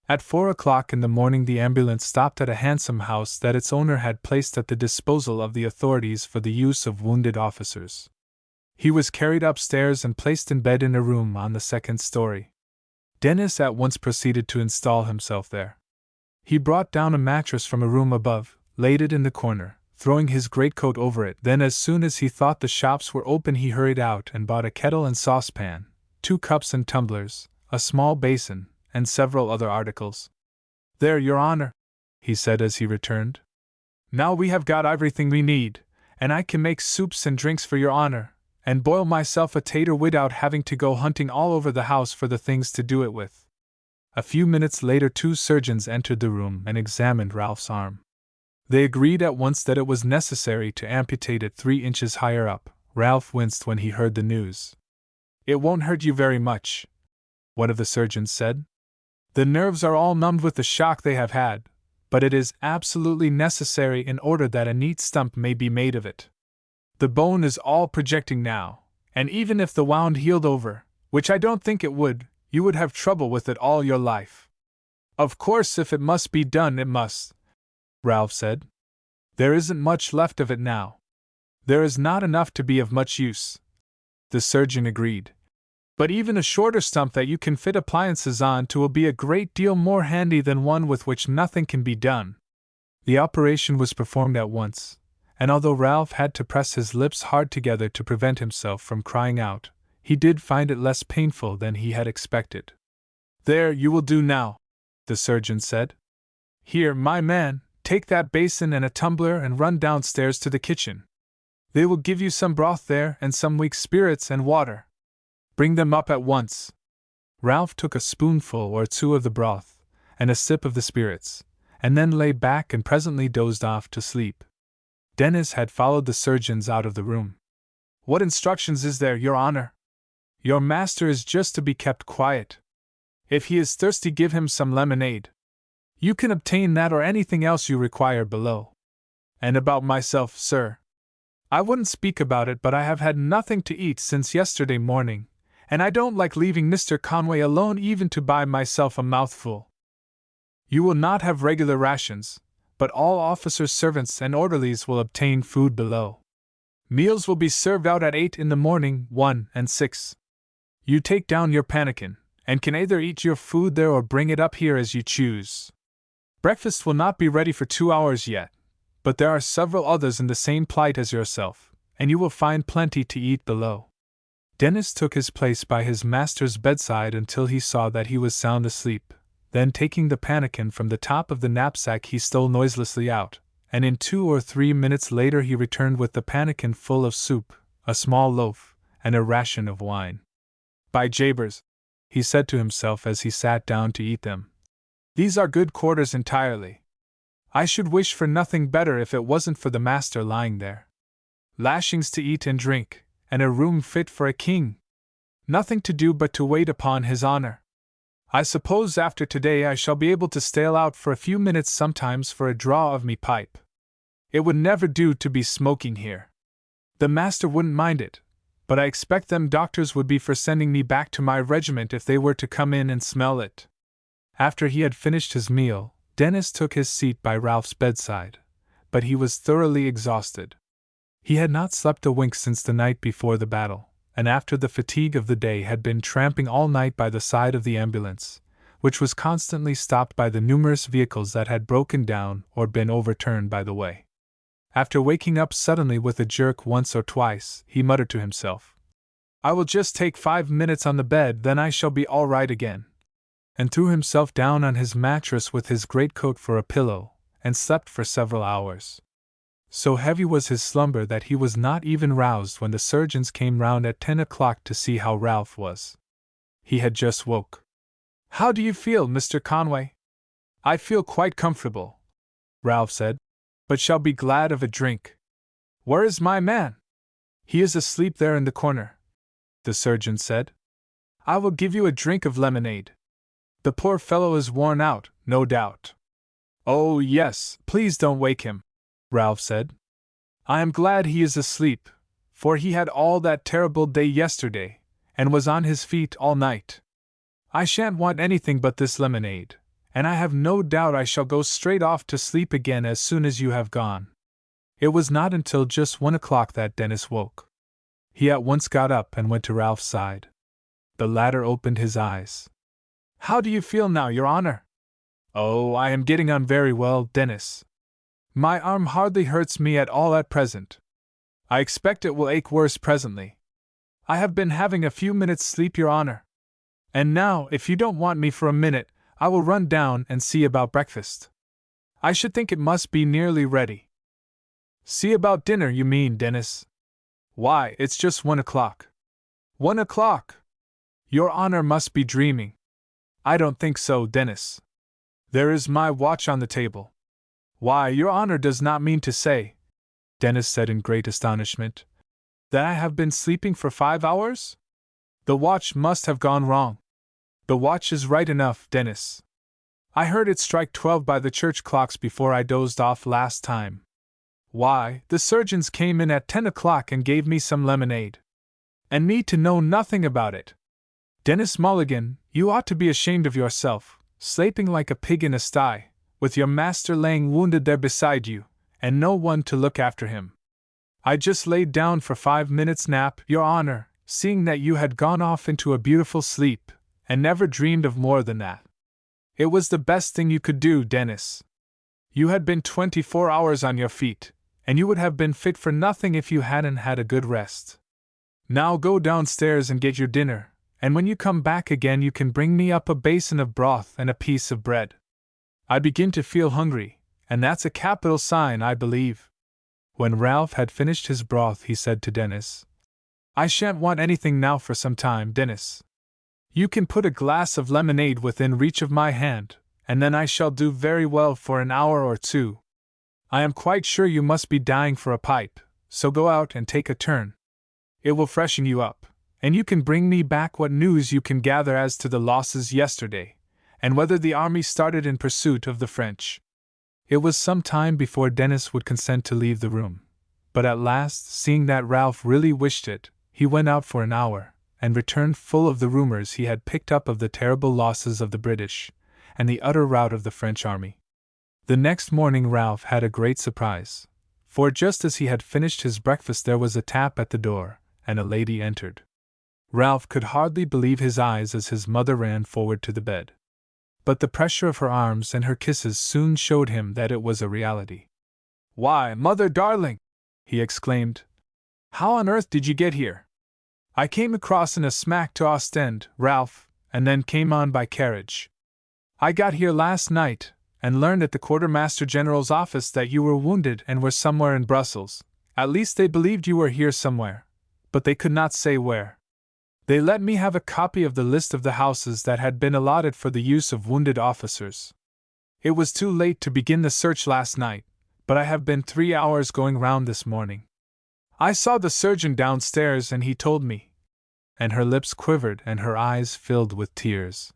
At 4 o'clock in the morning the ambulance stopped at a handsome house that its owner had placed at the disposal of the authorities for the use of wounded officers. He was carried upstairs and placed in bed in a room on the second story. Dennis at once proceeded to install himself there. He brought down a mattress from a room above, laid it in the corner, throwing his greatcoat over it. Then as soon as he thought the shops were open he hurried out and bought a kettle and saucepan, 2 cups and tumblers, a small basin, and several other articles. "There, your honor," he said as he returned. "Now we have got everything we need, and I can make soups and drinks for your honor, and boil myself a tater without having to go hunting all over the house for the things to do it with." A few minutes later 2 surgeons entered the room and examined Ralph's arm. They agreed at once that it was necessary to amputate it 3 inches higher up. Ralph winced when he heard the news. "It won't hurt you very much," one of the surgeons said. "The nerves are all numbed with the shock they have had, but it is absolutely necessary in order that a neat stump may be made of it. The bone is all projecting now, and even if the wound healed over, which I don't think it would, you would have trouble with it all your life. Of course, if it must be done, it must," Ralph said. "There isn't much left of it now. There is not enough to be of much use," the surgeon agreed. "But even a shorter stump that you can fit appliances on to will be a great deal more handy than one with which nothing can be done." The operation was performed at once, and although Ralph had to press his lips hard together to prevent himself from crying out, he did find it less painful than he had expected. "There, you will do now," the surgeon said. "Here, my man, take that basin and a tumbler and run downstairs to the kitchen. They will give you some broth there and some weak spirits and water. Bring them up at once." Ralph took a spoonful or 2 of the broth, and a sip of the spirits, and then lay back and presently dozed off to sleep. Dennis had followed the surgeons out of the room. "What instructions is there, your honor?" "Your master is just to be kept quiet. If he is thirsty, give him some lemonade. You can obtain that or anything else you require below. And about myself, sir, I wouldn't speak about it, but I have had nothing to eat since yesterday morning, and I don't like leaving Mr. Conway alone even to buy myself a mouthful. You will not have regular rations, but all officers' servants and orderlies will obtain food below. Meals will be served out at 8 in the morning, 1 and 6. You take down your pannikin, and can either eat your food there or bring it up here as you choose. Breakfast will not be ready for 2 hours yet, but there are several others in the same plight as yourself, and you will find plenty to eat below." Dennis took his place by his master's bedside until he saw that he was sound asleep. Then taking the pannikin from the top of the knapsack he stole noiselessly out, and in 2 or 3 minutes later he returned with the pannikin full of soup, a small loaf, and a ration of wine. "By Jabers," he said to himself as he sat down to eat them, "these are good quarters entirely. I should wish for nothing better if it wasn't for the master lying there. Lashings to eat and drink, and a room fit for a king. Nothing to do but to wait upon his honor. I suppose after today I shall be able to stale out for a few minutes sometimes for a draw of me pipe. It would never do to be smoking here. The master wouldn't mind it, but I expect them doctors would be for sending me back to my regiment if they were to come in and smell it." After he had finished his meal, Dennis took his seat by Ralph's bedside, but he was thoroughly exhausted. He had not slept a wink since the night before the battle, and after the fatigue of the day had been tramping all night by the side of the ambulance, which was constantly stopped by the numerous vehicles that had broken down or been overturned by the way. After waking up suddenly with a jerk once or twice, he muttered to himself, "I will just take 5 minutes on the bed, then I shall be all right again," and threw himself down on his mattress with his greatcoat for a pillow, and slept for several hours. So heavy was his slumber that he was not even roused when the surgeons came round at 10 o'clock to see how Ralph was. He had just woke. "How do you feel, Mr. Conway?" "I feel quite comfortable," Ralph said, "but shall be glad of a drink. Where is my man?" "He is asleep there in the corner," the surgeon said. I will give you a drink of lemonade. The poor fellow is worn out, no doubt. Oh, yes, please don't wake him, Ralph said. I am glad he is asleep, for he had all that terrible day yesterday, and was on his feet all night. I shan't want anything but this lemonade, and I have no doubt I shall go straight off to sleep again as soon as you have gone. It was not until just 1 o'clock that Dennis woke. He at once got up and went to Ralph's side. The latter opened his eyes. How do you feel now, Your Honor? Oh, I am getting on very well, Dennis. My arm hardly hurts me at all at present. I expect it will ache worse presently. I have been having a few minutes' sleep, Your Honor. And now, if you don't want me for a minute, I will run down and see about breakfast. I should think it must be nearly ready. See about dinner, you mean, Dennis? Why, it's just 1 o'clock. 1 o'clock! Your Honor must be dreaming. I don't think so, Dennis. There is my watch on the table. Why, Your Honor does not mean to say, Dennis said in great astonishment, that I have been sleeping for 5 hours? The watch must have gone wrong. The watch is right enough, Dennis. I heard it strike 12 by the church clocks before I dozed off last time. Why, the surgeons came in at 10 o'clock and gave me some lemonade. And me to know nothing about it. Dennis Mulligan, you ought to be ashamed of yourself, sleeping like a pig in a sty, with your master laying wounded there beside you, and no one to look after him. I just laid down for 5 minutes' nap, Your Honor, seeing that you had gone off into a beautiful sleep, and never dreamed of more than that. It was the best thing you could do, Dennis. You had been 24 hours on your feet, and you would have been fit for nothing if you hadn't had a good rest. Now go downstairs and get your dinner, and when you come back again you can bring me up a basin of broth and a piece of bread. I begin to feel hungry, and that's a capital sign, I believe. When Ralph had finished his broth, he said to Dennis, I shan't want anything now for some time, Dennis. You can put a glass of lemonade within reach of my hand, and then I shall do very well for an hour or two. I am quite sure you must be dying for a pipe, so go out and take a turn. It will freshen you up, and you can bring me back what news you can gather as to the losses yesterday, and whether the army started in pursuit of the French. It was some time before Dennis would consent to leave the room, but at last, seeing that Ralph really wished it, he went out for an hour, and returned full of the rumors he had picked up of the terrible losses of the British, and the utter rout of the French army. The next morning Ralph had a great surprise, for just as he had finished his breakfast there was a tap at the door, and a lady entered. Ralph could hardly believe his eyes as his mother ran forward to the bed. But the pressure of her arms and her kisses soon showed him that it was a reality. Why, Mother darling! He exclaimed. How on earth did you get here? I came across in a smack to Ostend, Ralph, and then came on by carriage. I got here last night, and learned at the Quartermaster General's office that you were wounded and were somewhere in Brussels. At least they believed you were here somewhere, but they could not say where. They let me have a copy of the list of the houses that had been allotted for the use of wounded officers. It was too late to begin the search last night, but I have been 3 hours going round this morning. I saw the surgeon downstairs and he told me, and her lips quivered and her eyes filled with tears,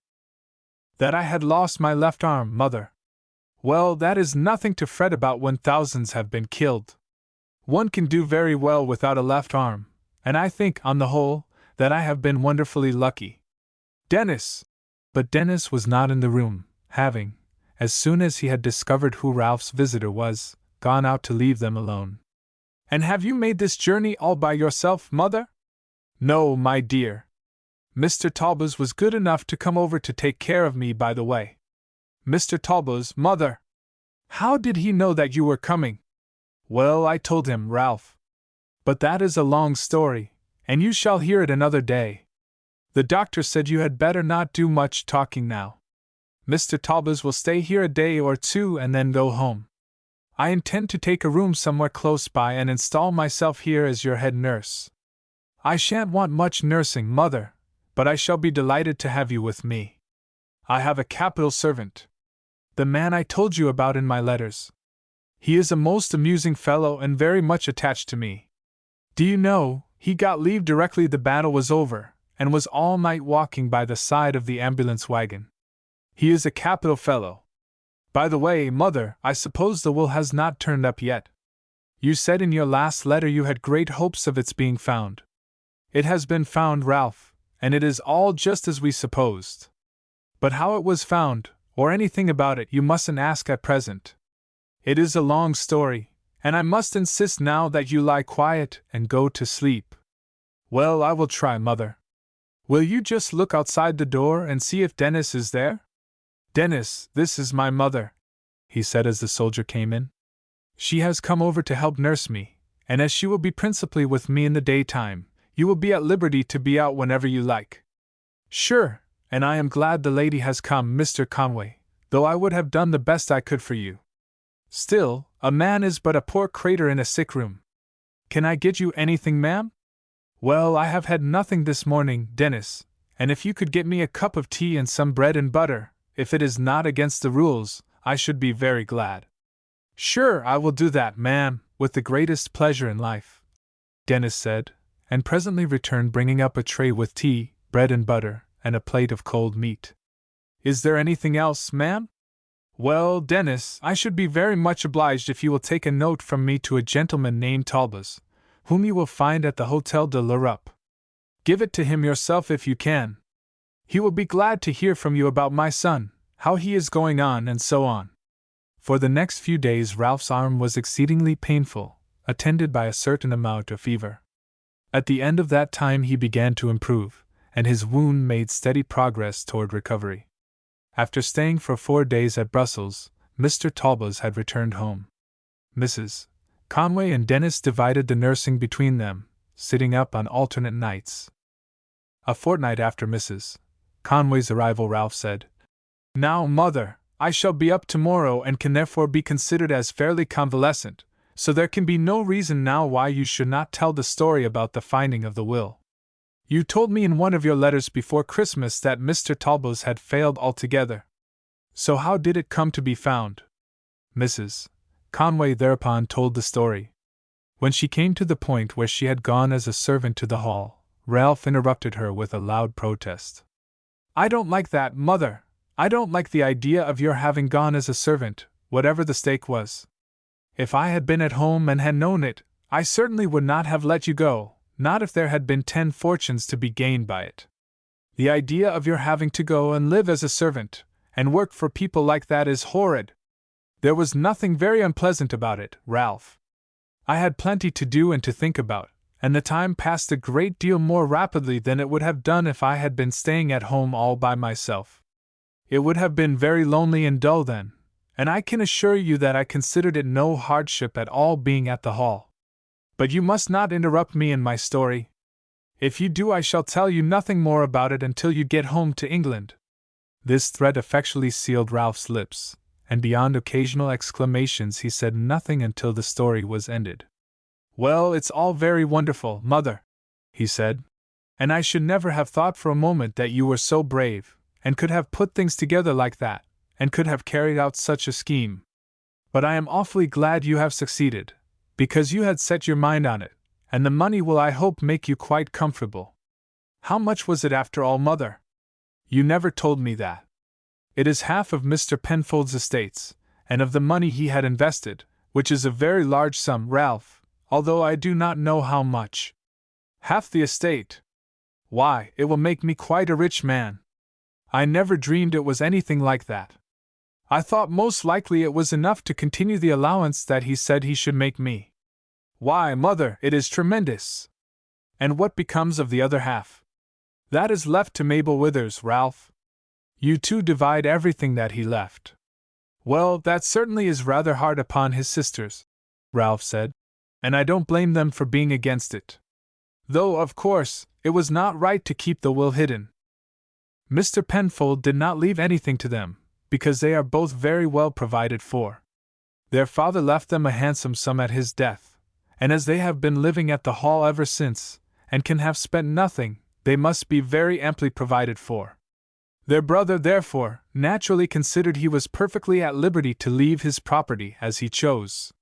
that I had lost my left arm, Mother. Well, that is nothing to fret about when thousands have been killed. One can do very well without a left arm, and I think, on the whole, that I have been wonderfully lucky. Dennis! But Dennis was not in the room, having, as soon as he had discovered who Ralph's visitor was, gone out to leave them alone. And have you made this journey all by yourself, Mother? No, my dear. Mr. Talbot was good enough to come over to take care of me by the way. Mr. Talbot, Mother! How did he know that you were coming? Well, I told him, Ralph. But that is a long story, and you shall hear it another day. The doctor said you had better not do much talking now. Mr. Talbot will stay here a day or two and then go home. I intend to take a room somewhere close by and install myself here as your head nurse. I shan't want much nursing, Mother, but I shall be delighted to have you with me. I have a capital servant. The man I told you about in my letters. He is a most amusing fellow and very much attached to me. Do you know, He got leave directly the battle was over, and was all night walking by the side of the ambulance wagon. He is a capital fellow. By the way, Mother, I suppose the will has not turned up yet. You said in your last letter you had great hopes of its being found. It has been found, Ralph, and it is all just as we supposed. But how it was found, or anything about it, you mustn't ask at present. It is a long story, and I must insist now that you lie quiet and go to sleep. Well, I will try, Mother. Will you just look outside the door and see if Dennis is there? Dennis, this is my mother, he said as the soldier came in. She has come over to help nurse me, and as she will be principally with me in the daytime, you will be at liberty to be out whenever you like. Sure, and I am glad the lady has come, Mr. Conway, though I would have done the best I could for you. Still, a man is but a poor crater in a sick room. Can I get you anything, ma'am? Well, I have had nothing this morning, Dennis, and if you could get me a cup of tea and some bread and butter, if it is not against the rules, I should be very glad. Sure, I will do that, ma'am, with the greatest pleasure in life, Dennis said, and presently returned bringing up a tray with tea, bread and butter, and a plate of cold meat. Is there anything else, ma'am? Well, Dennis, I should be very much obliged if you will take a note from me to a gentleman named Talbot, whom you will find at the Hotel de l'Europe. Give it to him yourself if you can. He will be glad to hear from you about my son, how he is going on, and so on. For the next few days Ralph's arm was exceedingly painful, attended by a certain amount of fever. At the end of that time he began to improve, and his wound made steady progress toward recovery. After staying for 4 days at Brussels, Mr. Talbot had returned home. Mrs. Conway and Dennis divided the nursing between them, sitting up on alternate nights. A fortnight after Mrs. Conway's arrival, Ralph said, "Now, Mother, I shall be up tomorrow and can therefore be considered as fairly convalescent, so there can be no reason now why you should not tell the story about the finding of the will. You told me in one of your letters before Christmas that Mr. Talbot had failed altogether. So how did it come to be found?" Mrs. Conway thereupon told the story. When she came to the point where she had gone as a servant to the hall, Ralph interrupted her with a loud protest. "I don't like that, Mother. I don't like the idea of your having gone as a servant, whatever the stake was. If I had been at home and had known it, I certainly would not have let you go, not if there had been 10 fortunes to be gained by it. The idea of your having to go and live as a servant, and work for people like that is horrid. There was nothing very unpleasant about it, Ralph. I had plenty to do and to think about, and the time passed a great deal more rapidly than it would have done if I had been staying at home all by myself. It would have been very lonely and dull then, and I can assure you that I considered it no hardship at all being at the hall. But you must not interrupt me in my story. If you do, I shall tell you nothing more about it until you get home to England." This threat effectually sealed Ralph's lips, and beyond occasional exclamations he said nothing until the story was ended. "Well, it's all very wonderful, Mother," he said, "and I should never have thought for a moment that you were so brave, and could have put things together like that, and could have carried out such a scheme. But I am awfully glad you have succeeded, because you had set your mind on it, and the money will, I hope, make you quite comfortable. How much was it after all, Mother? You never told me that." "It is half of Mr. Penfold's estates, and of the money he had invested, which is a very large sum, Ralph, although I do not know how much." "Half the estate? Why, it will make me quite a rich man. I never dreamed it was anything like that. I thought most likely it was enough to continue the allowance that he said he should make me." "Why, Mother, it is tremendous." "And what becomes of the other half?" "That is left to Mabel Withers, Ralph. You two divide everything that he left." "Well, that certainly is rather hard upon his sisters," Ralph said, "and I don't blame them for being against it. Though, of course, it was not right to keep the will hidden. Mr. Penfold did not leave anything to them, because they are both very well provided for. Their father left them a handsome sum at his death, and as they have been living at the Hall ever since, and can have spent nothing, they must be very amply provided for. Their brother, therefore, naturally considered he was perfectly at liberty to leave his property as he chose.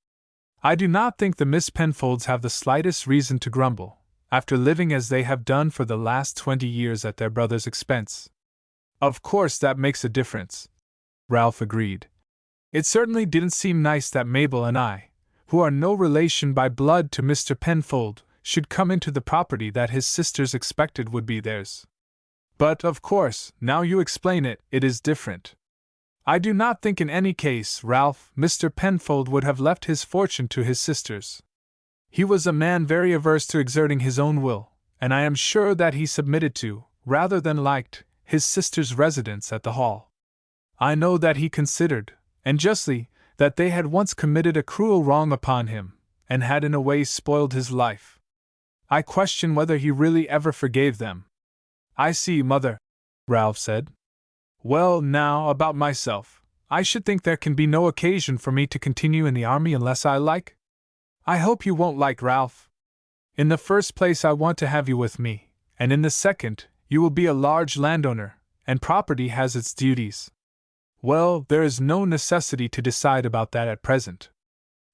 I do not think the Miss Penfolds have the slightest reason to grumble, after living as they have done for the last 20 years at their brother's expense. Of course, that makes a difference, Ralph agreed. It certainly didn't seem nice that Mabel and I, who are no relation by blood to Mr. Penfold, should come into the property that his sisters expected would be theirs. But, of course, now you explain it, it is different. I do not think in any case, Ralph, Mr. Penfold would have left his fortune to his sisters. He was a man very averse to exerting his own will, and I am sure that he submitted to, rather than liked, his sisters' residence at the Hall. I know that he considered, and justly, that they had once committed a cruel wrong upon him, and had in a way spoiled his life. I question whether he really ever forgave them. I see, Mother, Ralph said. Well, now, about myself, I should think there can be no occasion for me to continue in the army unless I like. I hope you won't like, Ralph. In the first place, I want to have you with me, and in the second, you will be a large landowner, and property has its duties. Well, there is no necessity to decide about that at present.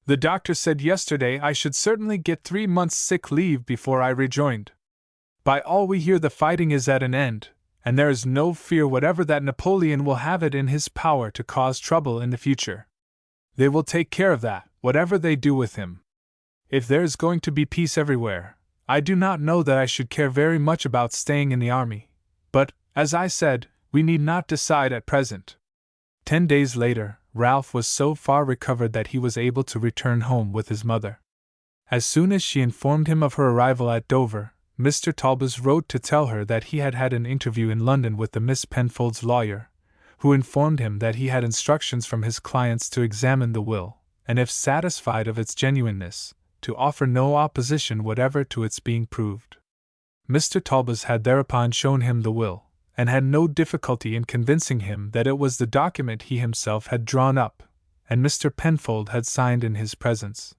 The doctor said yesterday I should certainly get 3 months' sick leave before I rejoined. By all we hear, the fighting is at an end, and there is no fear whatever that Napoleon will have it in his power to cause trouble in the future. They will take care of that, whatever they do with him. If there is going to be peace everywhere, I do not know that I should care very much about staying in the army, but, as I said, we need not decide at present. 10 days later, Ralph was so far recovered that he was able to return home with his mother. As soon as she informed him of her arrival at Dover, Mr. Talbot wrote to tell her that he had had an interview in London with the Miss Penfold's lawyer, who informed him that he had instructions from his clients to examine the will, and if satisfied of its genuineness, to offer no opposition whatever to its being proved. Mr. Talbot had thereupon shown him the will, and had no difficulty in convincing him that it was the document he himself had drawn up, and Mr. Penfold had signed in his presence.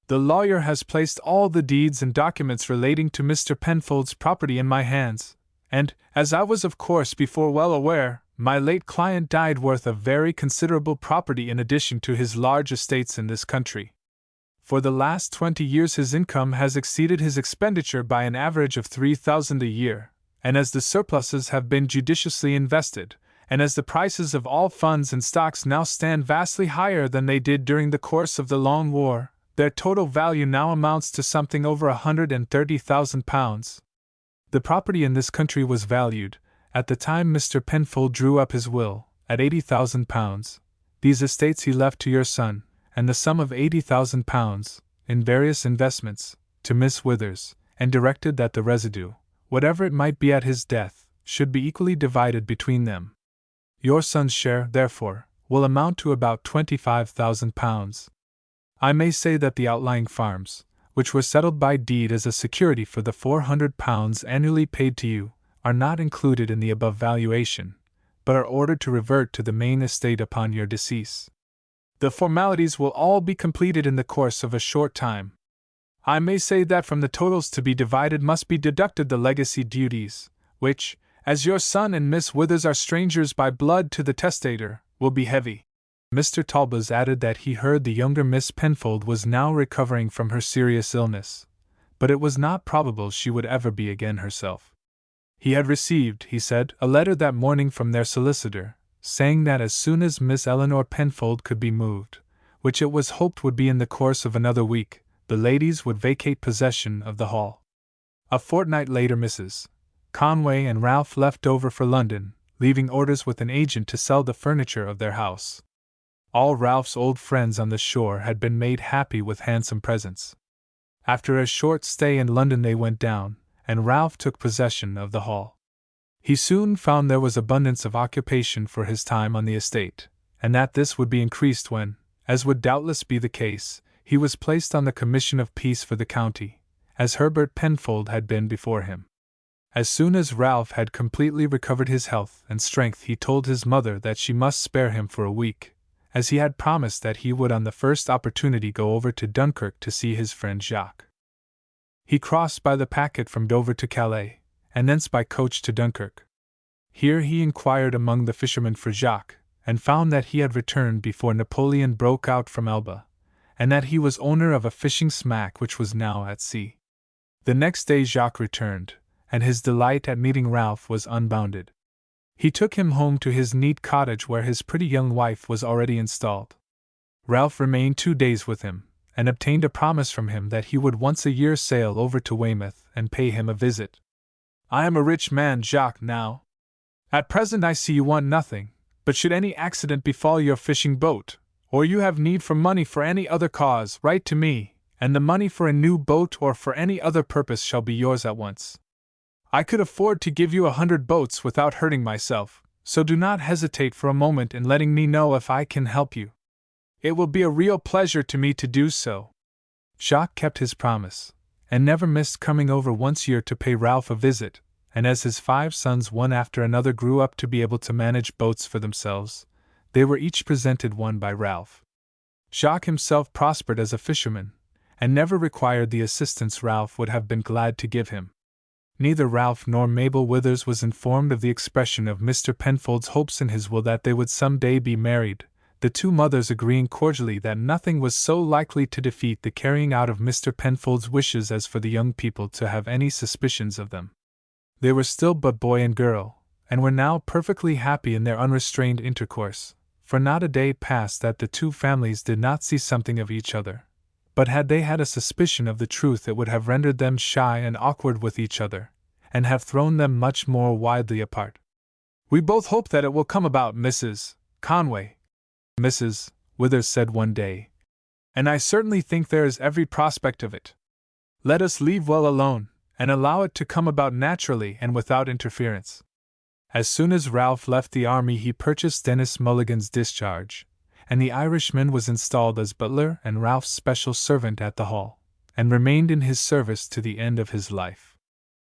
The lawyer has placed all the deeds and documents relating to Mr. Penfold's property in my hands, and, as I was of course before well aware, my late client died worth a very considerable property in addition to his large estates in this country. For the last 20 years his income has exceeded his expenditure by an average of £3,000 a year, and as the surpluses have been judiciously invested, and as the prices of all funds and stocks now stand vastly higher than they did during the course of the long war, their total value now amounts to something over £130,000. The property in this country was valued, at the time Mr. Penfold drew up his will, at £80,000. These estates he left to your son, and the sum of £80,000, in various investments, to Miss Withers, and directed that the residue, whatever it might be at his death, should be equally divided between them. Your son's share, therefore, will amount to about £25,000. I may say that the outlying farms, which were settled by deed as a security for the £400 annually paid to you, are not included in the above valuation, but are ordered to revert to the main estate upon your decease. The formalities will all be completed in the course of a short time. I may say that from the totals to be divided must be deducted the legacy duties, which, as your son and Miss Withers are strangers by blood to the testator, will be heavy. Mr. Talbot added that he heard the younger Miss Penfold was now recovering from her serious illness, but it was not probable she would ever be again herself. He had received, he said, a letter that morning from their solicitor, saying that as soon as Miss Eleanor Penfold could be moved, which it was hoped would be in the course of another week, the ladies would vacate possession of the Hall. A fortnight later Mrs. Conway and Ralph left Dover for London, leaving orders with an agent to sell the furniture of their house. All Ralph's old friends on the shore had been made happy with handsome presents. After a short stay in London they went down, and Ralph took possession of the Hall. He soon found there was abundance of occupation for his time on the estate, and that this would be increased when, as would doubtless be the case, he was placed on the Commission of Peace for the county, as Herbert Penfold had been before him. As soon as Ralph had completely recovered his health and strength he told his mother that she must spare him for a week, as he had promised that he would on the first opportunity go over to Dunkirk to see his friend Jacques. He crossed by the packet from Dover to Calais, and thence by coach to Dunkirk. Here he inquired among the fishermen for Jacques, and found that he had returned before Napoleon broke out from Elba, and that he was owner of a fishing smack which was now at sea. The next day Jacques returned, and his delight at meeting Ralph was unbounded. He took him home to his neat cottage where his pretty young wife was already installed. Ralph remained 2 days with him, and obtained a promise from him that he would once a year sail over to Weymouth and pay him a visit. "I am a rich man, Jacques, now. At present I see you want nothing, but should any accident befall your fishing boat, or you have need for money for any other cause, write to me, and the money for a new boat or for any other purpose shall be yours at once. I could afford to give you 100 boats without hurting myself, so do not hesitate for a moment in letting me know if I can help you. It will be a real pleasure to me to do so." Jacques kept his promise, and never missed coming over once a year to pay Ralph a visit, and as his 5 sons one after another grew up to be able to manage boats for themselves, they were each presented one by Ralph. Jacques himself prospered as a fisherman, and never required the assistance Ralph would have been glad to give him. Neither Ralph nor Mabel Withers was informed of the expression of Mr. Penfold's hopes in his will that they would some day be married, the two mothers agreeing cordially that nothing was so likely to defeat the carrying out of Mr. Penfold's wishes as for the young people to have any suspicions of them. They were still but boy and girl, and were now perfectly happy in their unrestrained intercourse, for not a day passed that the two families did not see something of each other. But had they had a suspicion of the truth, it would have rendered them shy and awkward with each other, and have thrown them much more widely apart. "We both hope that it will come about, Mrs. Conway," Mrs. Withers said one day, "and I certainly think there is every prospect of it. Let us leave well alone, and allow it to come about naturally and without interference." As soon as Ralph left the army he purchased Dennis Mulligan's discharge, and the Irishman was installed as butler and Ralph's special servant at the Hall, and remained in his service to the end of his life.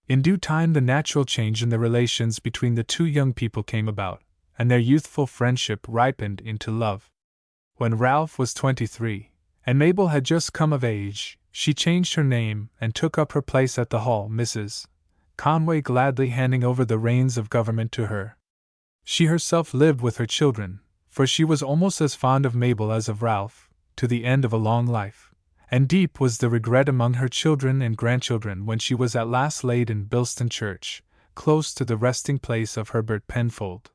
In due time the natural change in the relations between the two young people came about, and their youthful friendship ripened into love. When Ralph was 23, and Mabel had just come of age, she changed her name and took up her place at the Hall, Mrs. Conway gladly handing over the reins of government to her. She herself lived with her children, for she was almost as fond of Mabel as of Ralph, to the end of a long life, and deep was the regret among her children and grandchildren when she was at last laid in Bilston Church, close to the resting place of Herbert Penfold.